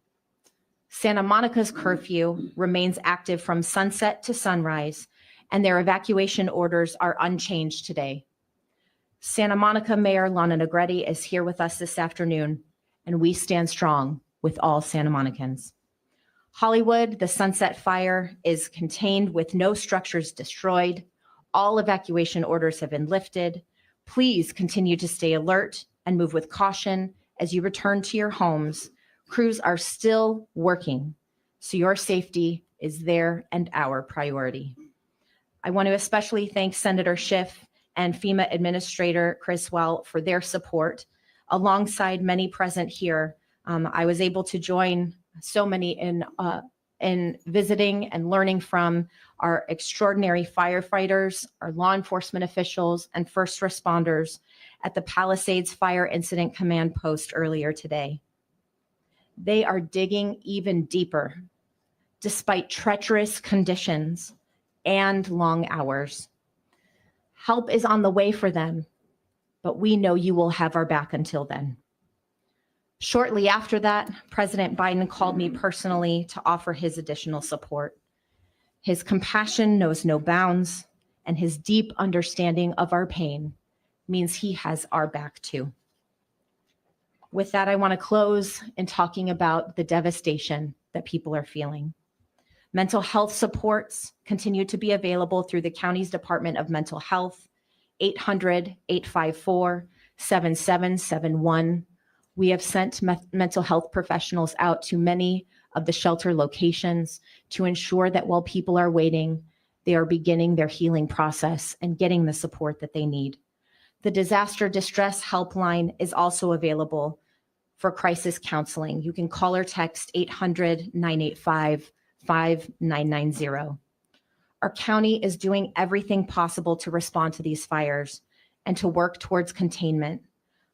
Santa Monica's curfew remains active from sunset to sunrise, and their evacuation orders are unchanged today. Santa Monica Mayor Lana Negretti is here with us this afternoon, and we stand strong with all Santa Monicans. Hollywood, the Sunset Fire is contained with no structures destroyed. All evacuation orders have been lifted. Please continue to stay alert and move with caution as you return to your homes. Crews are still working, so your safety is their and our priority. I want to especially thank Senator Schiff and FEMA Administrator Criswell for their support. Alongside many present here, I was able to join so many in visiting and learning from our extraordinary firefighters, our law enforcement officials, and first responders at the Palisades Fire Incident Command Post earlier today. They are digging even deeper, despite treacherous conditions and long hours. Help is on the way for them, but we know you will have our back until then. Shortly after that, President Biden called me personally to offer his additional support. His compassion knows no bounds, and his deep understanding of our pain means he has our back too. With that, I want to close in talking about the devastation that people are feeling. Mental health supports continue to be available through the county's Department of Mental Health, 800-854-7771. We have sent mental health professionals out to many of the shelter locations to ensure that while people are waiting, they are beginning their healing process and getting the support that they need. The Disaster Distress Helpline is also available for crisis counseling. You can call or text 800-985-5990. Our county is doing everything possible to respond to these fires and to work towards containment,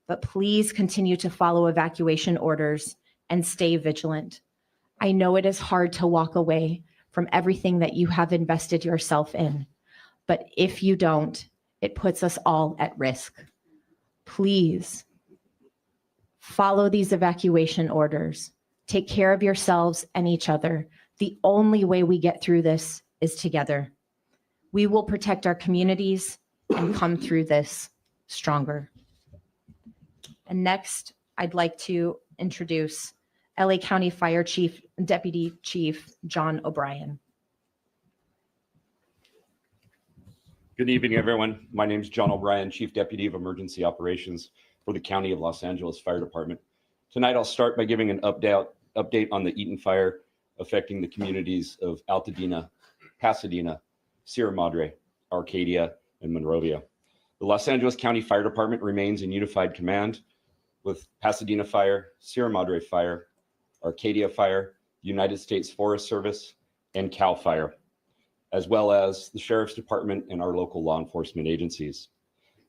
but please continue to follow evacuation orders and stay vigilant. I know it is hard to walk away from everything that you have invested yourself in, but if you don't, it puts us all at risk. Please follow these evacuation orders. Take care of yourselves and each other. The only way we get through this is together. We will protect our communities and come through this stronger. And next, I'd like to introduce LA County Fire Chief, Deputy Chief John O'Brien. Good evening, everyone. My name is John O'Brien, Chief Deputy of Emergency Operations for the County of Los Angeles Fire Department. Tonight, I'll start by giving an update on the Eaton fire affecting the communities of Altadena, Pasadena, Sierra Madre, Arcadia, and Monrovia. The Los Angeles County Fire Department remains in unified command with Pasadena Fire, Sierra Madre Fire, Arcadia Fire, United States Forest Service, and CAL FIRE, as well as the Sheriff's Department and our local law enforcement agencies.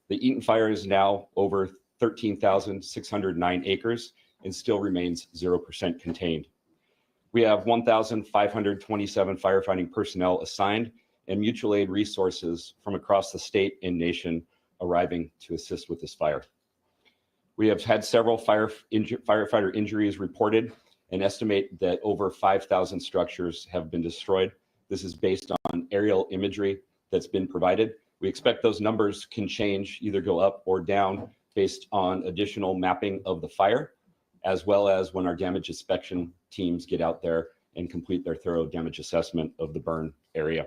The Eaton fire is now over 13,609 acres and still remains 0% contained. We have 1,527 firefighting personnel assigned and mutual aid resources from across the state and nation arriving to assist with this fire. We have had several firefighter injuries reported and estimate that over 5,000 structures have been destroyed. This is based on aerial imagery that's been provided. We expect those numbers can change, either go up or down based on additional mapping of the fire, as well as when our damage inspection teams get out there and complete their thorough damage assessment of the burn area.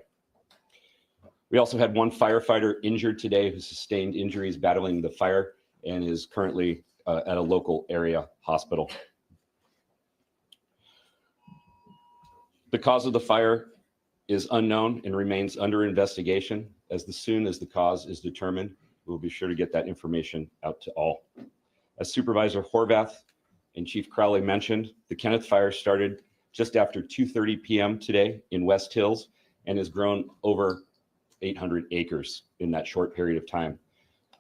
We also had one firefighter injured today who sustained injuries battling the fire and is currently at a local area hospital. The cause of the fire is unknown and remains under investigation. As soon as the cause is determined, we'll be sure to get that information out to all. As Supervisor Horvath and Chief Crowley mentioned, the Kenneth Fire started just after 2:30 p.m. today in West Hills and has grown over 800 acres in that short period of time.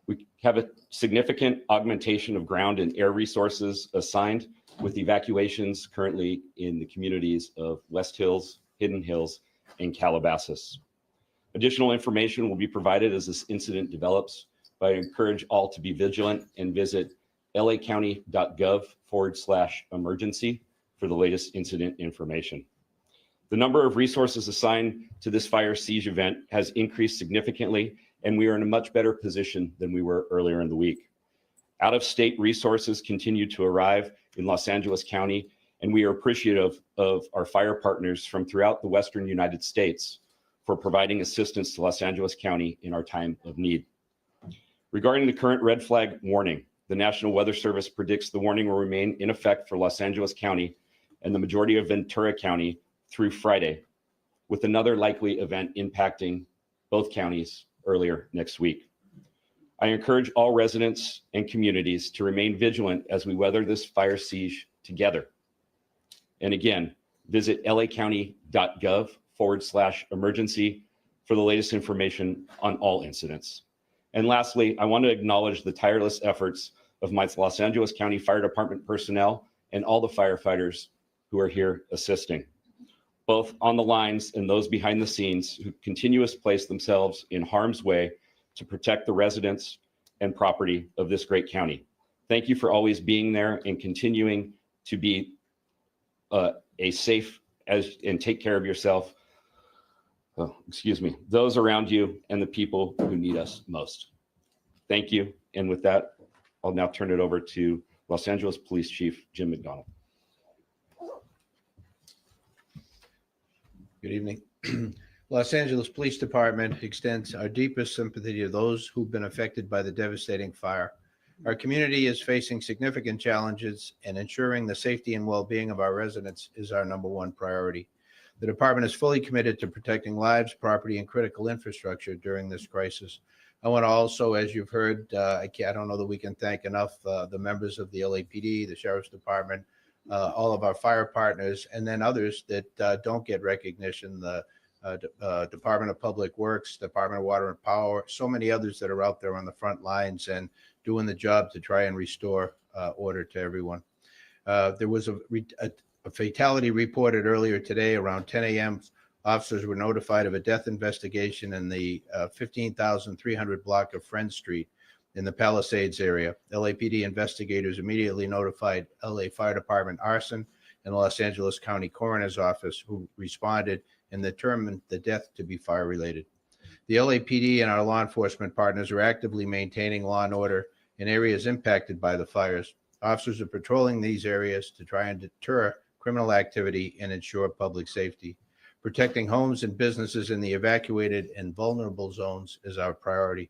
We have a significant augmentation of ground and air resources assigned, with evacuations currently in the communities of West Hills, Hidden Hills, and Calabasas. Additional information will be provided as this incident develops, but I encourage all to be vigilant and visit lacounty.gov/emergency for the latest incident information. The number of resources assigned to this fire siege event has increased significantly, and we are in a much better position than we were earlier in the week. Out-of-state resources continue to arrive in Los Angeles County, and we are appreciative of our fire partners from throughout the Western United States for providing assistance to Los Angeles County in our time of need. Regarding the current red flag warning, the National Weather Service predicts the warning will remain in effect for Los Angeles County and the majority of Ventura County through Friday, with another likely event impacting both counties earlier next week. I encourage all residents and communities to remain vigilant as we weather this fire siege together. And again, visit lacounty.gov/emergency for the latest information on all incidents. And lastly, I want to acknowledge the tireless efforts of my Los Angeles County Fire Department personnel and all the firefighters who are here assisting, both on the lines and those behind the scenes who continuously place themselves in harm's way to protect the residents and property of this great county. Thank you for always being there and continuing to be a safe and take care of yourself, those around you and the people who need us most. Thank you. And with that, I'll now turn it over to Los Angeles Police Chief Jim McDonald. Good evening. Los Angeles Police Department extends our deepest sympathy to those who've been affected by the devastating fire. Our community is facing significant challenges, and ensuring the safety and well-being of our residents is our #1 priority. The department is fully committed to protecting lives, property, and critical infrastructure during this crisis. I want to also, as you've heard, I don't know that we can thank enough the members of the LAPD, the Sheriff's Department, all of our fire partners, and then others that don't get recognition, the Department of Public Works, Department of Water and Power, so many others that are out there on the front lines and doing the job to try and restore order to everyone. There was a fatality reported earlier today around 10 a.m. Officers were notified of a death investigation in the 15,300 block of Friend Street in the Palisades area. LAPD investigators immediately notified LA Fire Department Arson and the Los Angeles County Coroner's Office, who responded and determined the death to be fire-related. The LAPD and our law enforcement partners are actively maintaining law and order in areas impacted by the fires. Officers are patrolling these areas to try and deter criminal activity and ensure public safety. Protecting homes and businesses in the evacuated and vulnerable zones is our priority,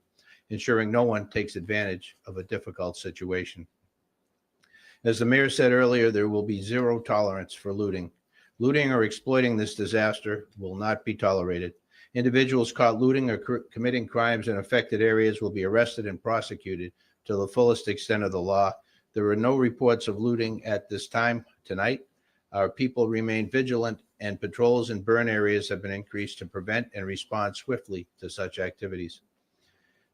ensuring no one takes advantage of a difficult situation. As the mayor said earlier, there will be zero tolerance for looting. Looting or exploiting this disaster will not be tolerated. Individuals caught looting or committing crimes in affected areas will be arrested and prosecuted to the fullest extent of the law. There are no reports of looting at this time tonight. Our people remain vigilant, and patrols in burn areas have been increased to prevent and respond swiftly to such activities.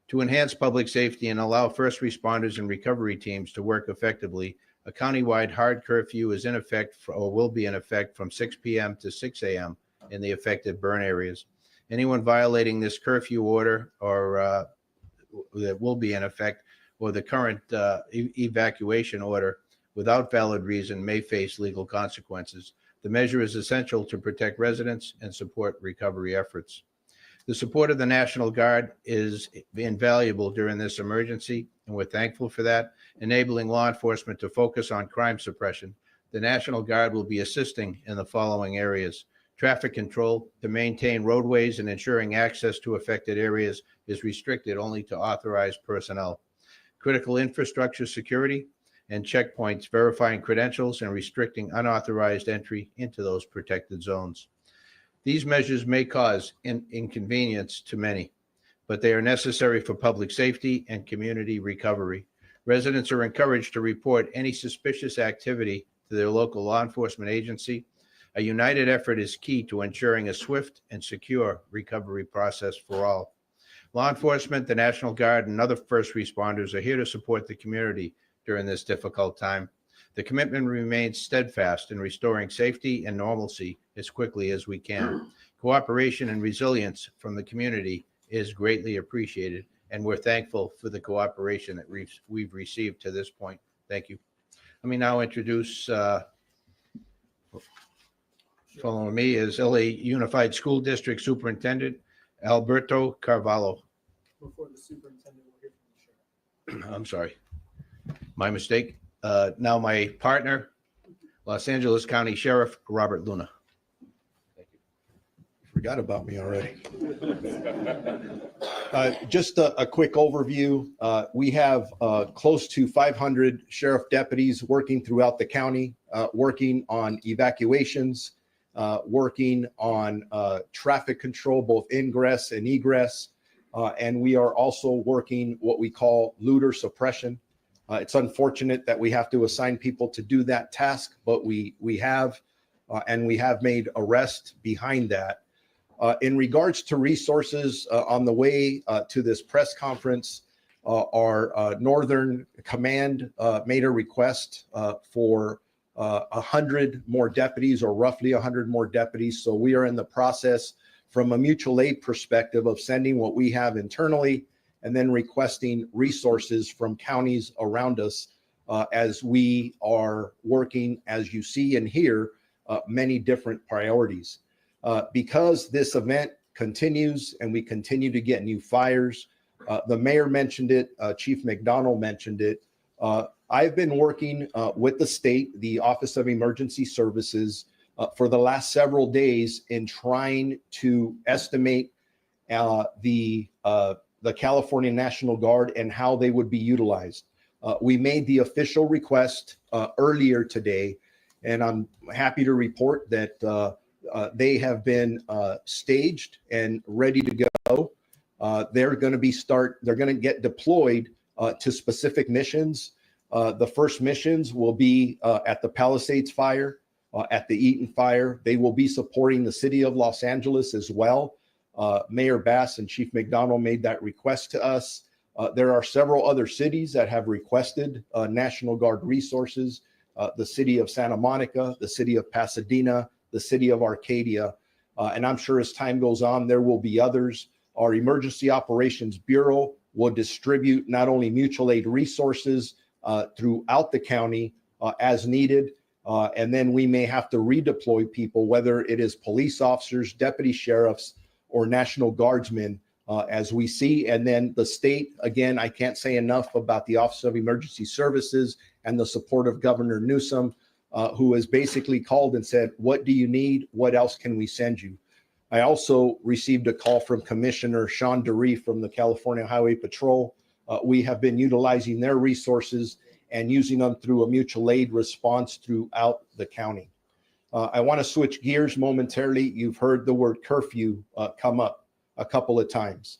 To enhance public safety and allow first responders and recovery teams to work effectively, a countywide hard curfew is in effect or will be in effect from 6 p.m. to 6 a.m. in the affected burn areas. Anyone violating this curfew order or that will be in effect, or the current evacuation order without valid reason may face legal consequences. The measure is essential to protect residents and support recovery efforts. The support of the National Guard is invaluable during this emergency, and we're thankful for that, enabling law enforcement to focus on crime suppression. The National Guard will be assisting in the following areas: Traffic control to maintain roadways and ensuring access to affected areas is restricted only to authorized personnel. Critical infrastructure security and checkpoints verifying credentials and restricting unauthorized entry into those protected zones. These measures may cause inconvenience to many, but they are necessary for public safety and community recovery. Residents are encouraged to report any suspicious activity to their local law enforcement agency. A united effort is key to ensuring a swift and secure recovery process for all. Law enforcement, the National Guard, and other first responders are here to support the community during this difficult time. The commitment remains steadfast in restoring safety and normalcy as quickly as we can. Cooperation and resilience from the community is greatly appreciated, and we're thankful for the cooperation that we've received to this point. Thank you. Let me now introduce, following me is LA Unified School District Superintendent Alberto Carvalho. Before the superintendent, we'll hear from the sheriff. I'm sorry, my mistake. Now my partner, Los Angeles County Sheriff Robert Luna. Forgot about me already. Just a quick overview. We have close to 500 sheriff deputies working throughout the county, working on evacuations, working on traffic control, both ingress and egress. And we are also working what we call looter suppression. It's unfortunate that we have to assign people to do that task, but we have, and we have made arrests behind that. In regards to resources, on the way to this press conference, our Northern Command made a request for 100 more deputies, or roughly 100 more deputies. So we are in the process, from a mutual aid perspective, of sending what we have internally and then requesting resources from counties around us as we are working, as you see and hear, many different priorities. Because this event continues and we continue to get new fires, the mayor mentioned it, Chief McDonald mentioned it. I've been working with the state, the Office of Emergency Services, for the last several days in trying to estimate the California National Guard and how they would be utilized. We made the official request earlier today, and I'm happy to report that they have been staged and ready to go. They're going to get deployed to specific missions. The first missions will be at the Palisades fire, at the Eaton fire. They will be supporting the city of Los Angeles as well. Mayor Bass and Chief McDonald made that request to us. There are several other cities that have requested National Guard resources. The city of Santa Monica, the city of Pasadena, the city of Arcadia. And I'm sure as time goes on, there will be others. Our Emergency Operations Bureau will distribute not only mutual aid resources throughout the county as needed, and then we may have to redeploy people, whether it is police officers, deputy sheriffs, or National Guardsmen, as we see. And then the state, again, I can't say enough about the Office of Emergency Services and the support of Governor Newsom, who has basically called and said, what do you need? What else can we send you? I also received a call from Commissioner Sean DeRee from the California Highway Patrol. We have been utilizing their resources and using them through a mutual aid response throughout the county. I want to switch gears momentarily. You've heard the word curfew come up a couple of times.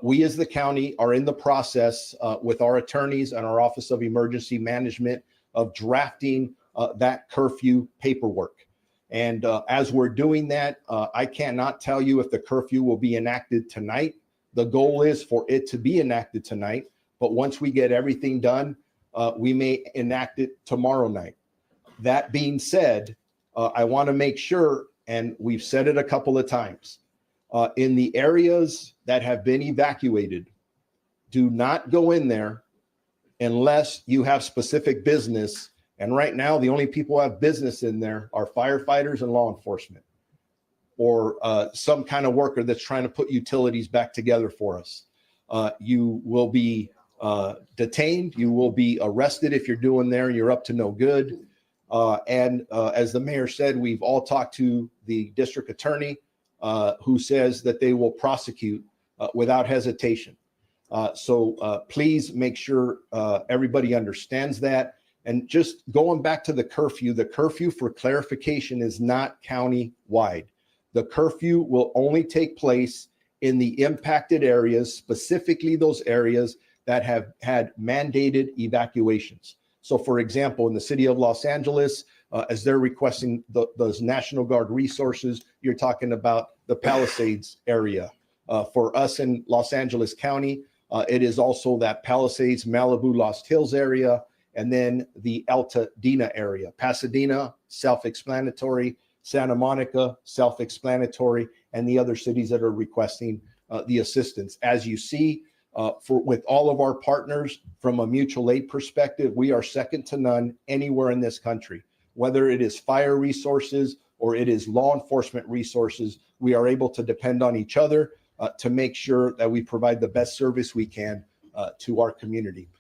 We as the county are in the process with our attorneys and our Office of Emergency Management of drafting that curfew paperwork. And as we're doing that, I cannot tell you if the curfew will be enacted tonight. The goal is for it to be enacted tonight, but once we get everything done, we may enact it tomorrow night. That being said, I want to make sure, and we've said it a couple of times, in the areas that have been evacuated, do not go in there unless you have specific business. And right now, the only people who have business in there are firefighters and law enforcement, or some kind of worker that's trying to put utilities back together for us. You will be detained. You will be arrested if you're doing there and you're up to no good. And as the mayor said, we've all talked to the district attorney who says that they will prosecute without hesitation. So please make sure everybody understands that. And just going back to the curfew for clarification is not county-wide. The curfew will only take place in the impacted areas, specifically those areas that have had mandated evacuations. So for example, in the city of Los Angeles, as they're requesting those National Guard resources, you're talking about the Palisades area. For us in Los Angeles County, it is also that Palisades, Malibu, Lost Hills area, and then the Altadena area. Pasadena, self-explanatory. Santa Monica, self-explanatory, and the other cities that are requesting the assistance. As you see, with all of our partners, from a mutual aid perspective, we are second to none anywhere in this country. Whether it is fire resources or it is law enforcement resources, we are able to depend on each other to make sure that we provide the best service we can to our community.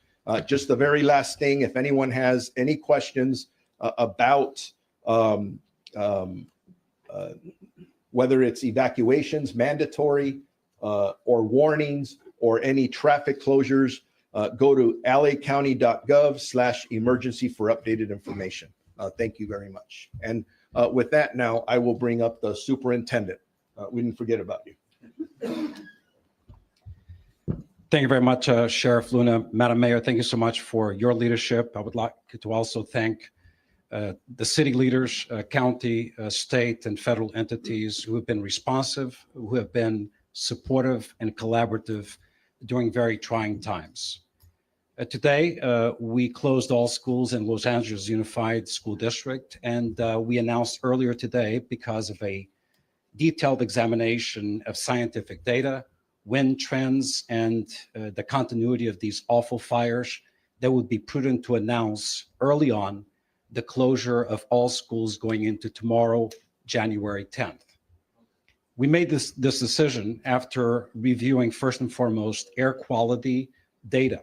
Just the very last thing, if anyone has any questions about whether it's evacuations, mandatory, or warnings, or any traffic closures, go to lacounty.gov/emergency for updated information. Thank you very much. And with that, now I will bring up the superintendent. We didn't forget about you. Thank you very much, Sheriff Luna. Madam Mayor, thank you so much for your leadership. I would like to also thank the city leaders, county, state, and federal entities who have been responsive, who have been supportive and collaborative during very trying times. Today, we closed all schools in Los Angeles Unified School District, and we announced earlier today, because of a detailed examination of scientific data, wind trends, and the continuity of these awful fires, that would be prudent to announce early on the closure of all schools going into tomorrow, January 10th. We made this decision after reviewing, first and foremost, air quality data.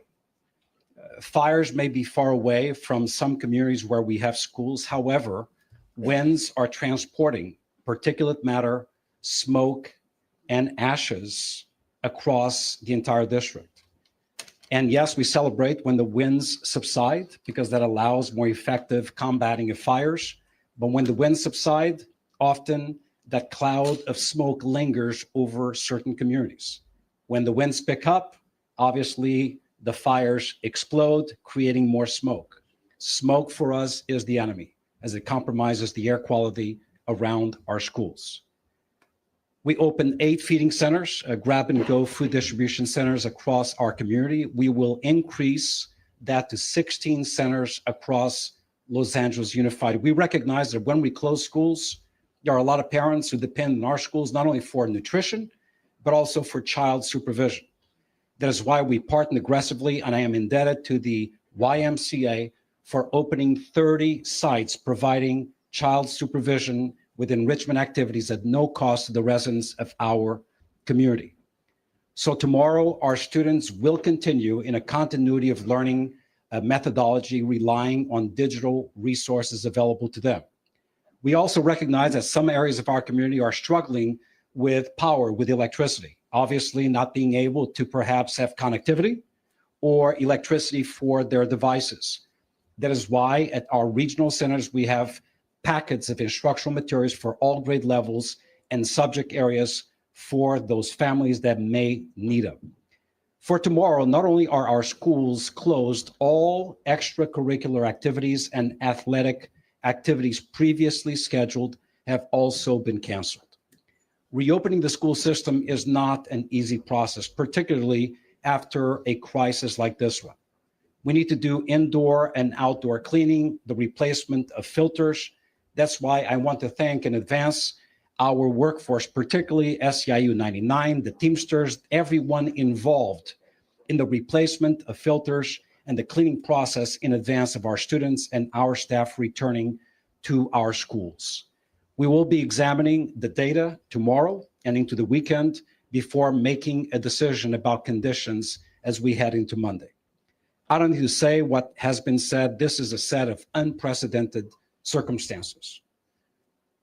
Fires may be far away from some communities where we have schools. However, winds are transporting particulate matter, smoke, and ashes across the entire district. And yes, we celebrate when the winds subside, because that allows more effective combating of fires. But when the winds subside, often that cloud of smoke lingers over certain communities. When the winds pick up, obviously the fires explode, creating more smoke. Smoke for us is the enemy, as it compromises the air quality around our schools. We opened 8 feeding centers, grab-and-go food distribution centers across our community. We will increase that to 16 centers across Los Angeles Unified. We recognize that when we close schools, there are a lot of parents who depend on our schools, not only for nutrition, but also for child supervision. That is why we partner aggressively, and I am indebted to the YMCA for opening 30 sites providing child supervision with enrichment activities at no cost to the residents of our community. So tomorrow, our students will continue in a continuity of learning methodology, relying on digital resources available to them. We also recognize that some areas of our community are struggling with power, with electricity, obviously not being able to perhaps have connectivity or electricity for their devices. That is why at our regional centers, we have packets of instructional materials for all grade levels and subject areas for those families that may need them. For tomorrow, not only are our schools closed, all extracurricular activities and athletic activities previously scheduled have also been canceled. Reopening the school system is not an easy process, particularly after a crisis like this one. We need to do indoor and outdoor cleaning, the replacement of filters. That's why I want to thank in advance our workforce, particularly SEIU 99, the Teamsters, everyone involved in the replacement of filters and the cleaning process in advance of our students and our staff returning to our schools. We will be examining the data tomorrow and into the weekend before making a decision about conditions as we head into Monday. I don't need to say what has been said. This is a set of unprecedented circumstances.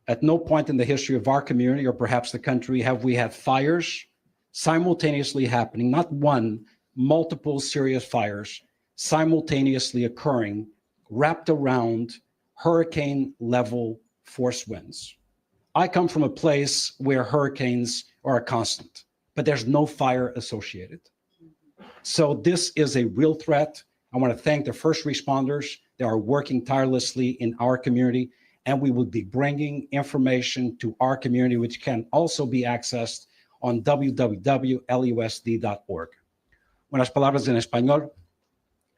At no point in the history of our community, or perhaps the country, have we had fires simultaneously happening, not one, multiple serious fires simultaneously occurring, wrapped around hurricane-level force winds. I come from a place where hurricanes are a constant, but there's no fire associated. So this is a real threat. I want to thank the first responders that are working tirelessly in our community, and we will be bringing information to our community, which can also be accessed on www.lusd.org. Unas palabras en español.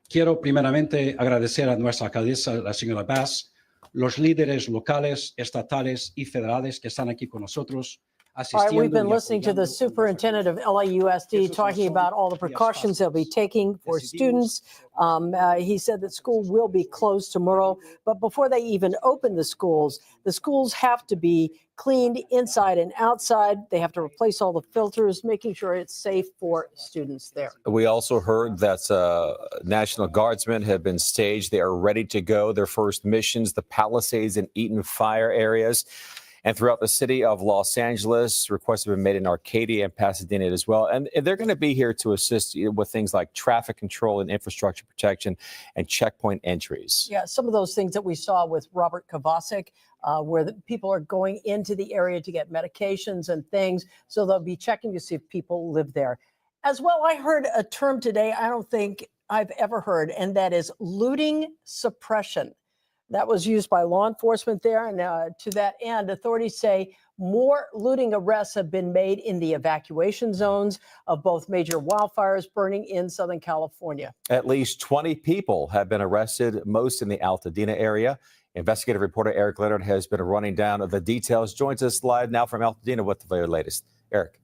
Quiero primeramente agradecer a nuestra alcaldesa, la señora Bass, los líderes locales, estatales y federales que están aquí con nosotros. All right, we've been listening to the superintendent of LAUSD talking about all the precautions they'll be taking for students. He said that school will be closed tomorrow, but before they even open the schools have to be cleaned inside and outside. They have to replace all the filters, making sure it's safe for students there. We also heard that National Guardsmen have been staged. They are ready to go. Their first missions, the Palisades and Eaton fire areas. And throughout the city of Los Angeles, requests have been made in Arcadia and Pasadena as well. And they're going to be here to assist you with things like traffic control and infrastructure protection and checkpoint entries. Yeah, some of those things that we saw with Robert Kovacic, where the people are going into the area to get medications and things. So they'll be checking to see if people live there. As well, I heard a term today I don't think I've ever heard, and that is looting suppression. That was used by law enforcement there. And to that end, authorities say more looting arrests have been made in the evacuation zones of both major wildfires burning in Southern California. At least 20 people have been arrested, most in the Altadena area. Investigative reporter Eric Leonard has been running down the details. Joins us live now from Altadena with the very latest. Eric.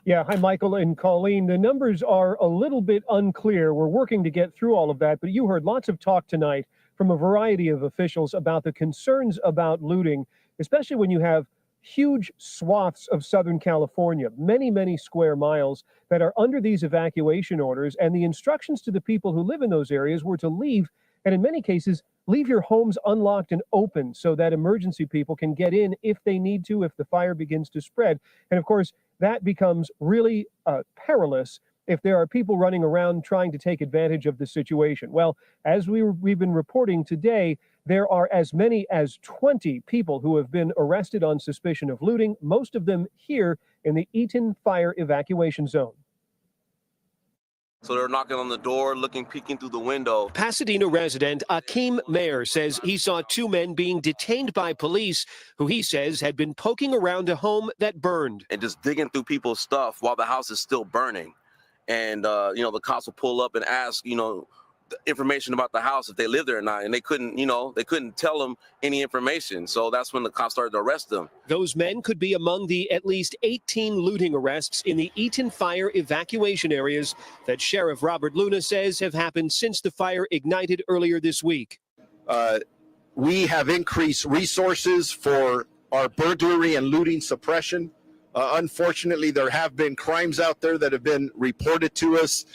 Yeah, hi, Michael and Colleen. The numbers are a little bit unclear. We're working to get through all of that, but you heard lots of talk tonight from a variety of officials about the concerns about looting, especially when you have huge swaths of Southern California, many, many square miles that are under these evacuation orders, and the instructions to the people who live in those areas were to leave, and in many cases, leave your homes unlocked and open so that emergency people can get in if they need to, if the fire begins to spread. And of course, that becomes really perilous if there are people running around trying to take advantage of the situation. Well, as we've been reporting today, there are as many as 20 people who have been arrested on suspicion of looting, most of them here in the Eaton fire evacuation zone. So they're knocking on the door, peeking through the window. Pasadena resident Akeem Mayer says he saw two men being detained by police who he says had been poking around a home that burned. And just digging through people's stuff while the house is still burning. And, the cops will pull up and ask, information about the house if they live there or not. And they couldn't tell them any information. So that's when the cops started to arrest them. Those men could be among the at least 18 looting arrests in the Eaton fire evacuation areas that Sheriff Robert Luna says have happened since the fire ignited earlier this week. We have increased resources for our burglary and looting suppression. Unfortunately, there have been crimes out there that have been reported to us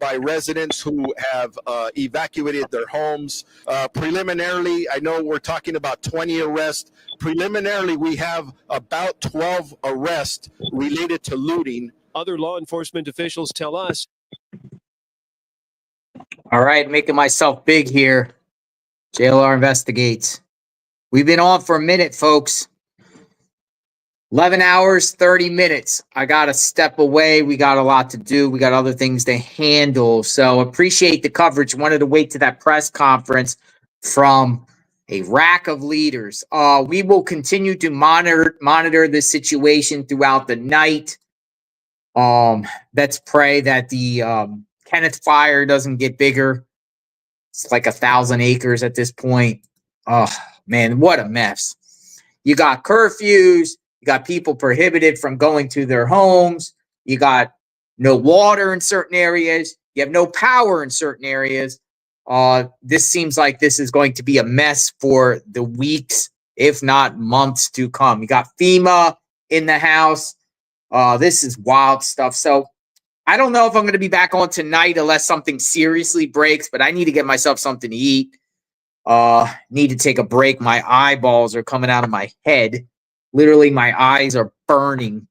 by residents who have evacuated their homes. Preliminarily, I know we're talking about 20 arrests. Preliminarily, we have about 12 arrests related to looting. Other law enforcement officials tell us. All right, making myself big here. JLR Investigates. We've been on for a minute, folks. 11 hours, 30 minutes. I got to step away. We got a lot to do. We got other things to handle. So appreciate the coverage. Wanted to wait to that press conference from a rack of leaders. We will continue to monitor this situation throughout the night. Let's pray that the Kenneth fire doesn't get bigger. It's like 1,000 acres at this point. Oh, man, what a mess. You got curfews. You got people prohibited from going to their homes. You got no water in certain areas. You have no power in certain areas. This seems like this is going to be a mess for the weeks, if not months to come. You got FEMA in the house. This is wild stuff. So I don't know if I'm going to be back on tonight unless something seriously breaks, but I need to get myself something to eat. Need to take a break. My eyeballs are coming out of my head. Literally, my eyes are burning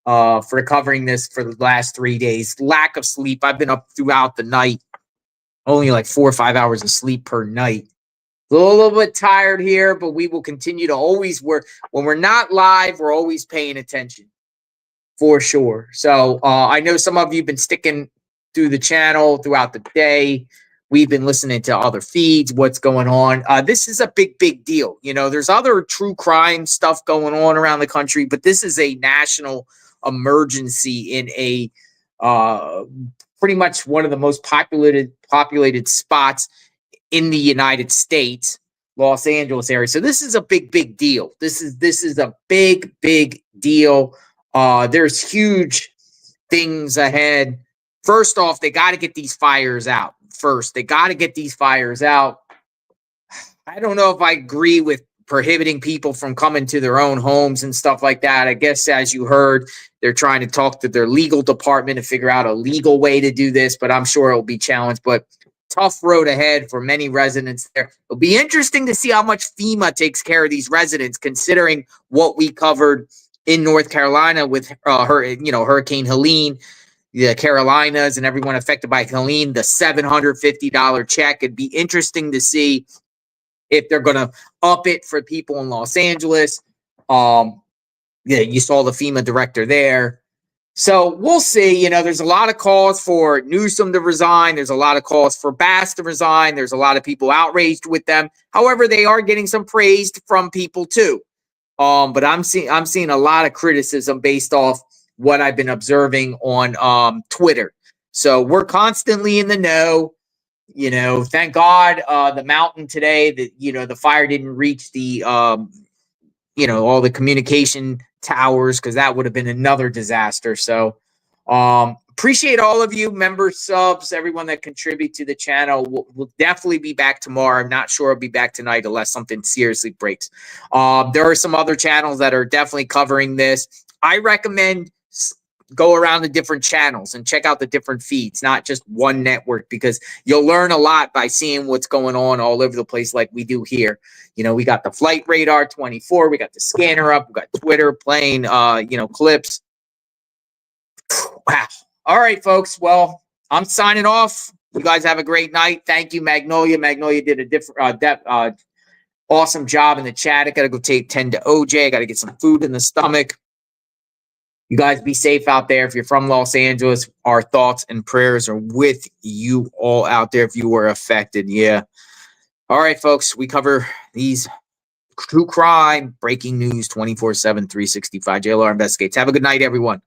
for covering this for the last 3 days. Lack of sleep. I've been up throughout the night, only like 4 or 5 hours of sleep per night. A little bit tired here, but we will continue to always work. When we're not live, we're always paying attention for sure. So I know some of you have been sticking through the channel throughout the day. We've been listening to other feeds, what's going on. This is a big, big deal. You know, there's other true crime stuff going on around the country, but this is a national emergency in a pretty much one of the most populated spots in the United States, Los Angeles area. So this is a big, big deal. This is a big, big deal. There's huge things ahead. First off, they got to get these fires out. They got to get these fires out. I don't know if I agree with prohibiting people from coming to their own homes and stuff like that. I guess, as you heard, they're trying to talk to their legal department to figure out a legal way to do this, but I'm sure it'll be challenged. But tough road ahead for many residents there. It'll be interesting to see how much FEMA takes care of these residents, considering what we covered in North Carolina with Hurricane Helene, the Carolinas, and everyone affected by Helene, the $750 check. It'd be interesting to see if they're going to up it for people in Los Angeles. You saw the FEMA director there. So we'll see. You know, there's a lot of calls for Newsom to resign. There's a lot of calls for Bass to resign. There's a lot of people outraged with them. However, they are getting some praise from people too. But I'm seeing a lot of criticism based off what I've been observing on Twitter. So we're constantly in the know. You know, thank God the mountain today that, you know, the fire didn't reach the all the communication towers, because that would have been another disaster. So appreciate all of you, members, subs, everyone that contribute to the channel. We'll definitely be back tomorrow. I'm not sure I'll be back tonight unless something seriously breaks. There are some other channels that are definitely covering this. I recommend go around the different channels and check out the different feeds, not just one network, because you'll learn a lot by seeing what's going on all over the place like we do here. You know, we got the Flight Radar 24, we got the scanner up, we got Twitter playing, clips. Wow. All right, folks. Well, I'm signing off. You guys have a great night. Thank you, Magnolia. Magnolia did a different, awesome job in the chat. I got to go take 10 to OJ. I got to get some food in the stomach. You guys be safe out there. If you're from Los Angeles, our thoughts and prayers are with you all out there if you were affected. Yeah. All right, folks. We cover these true crime, breaking news 24/7, 365. JLR Investigates. Have a good night, everyone.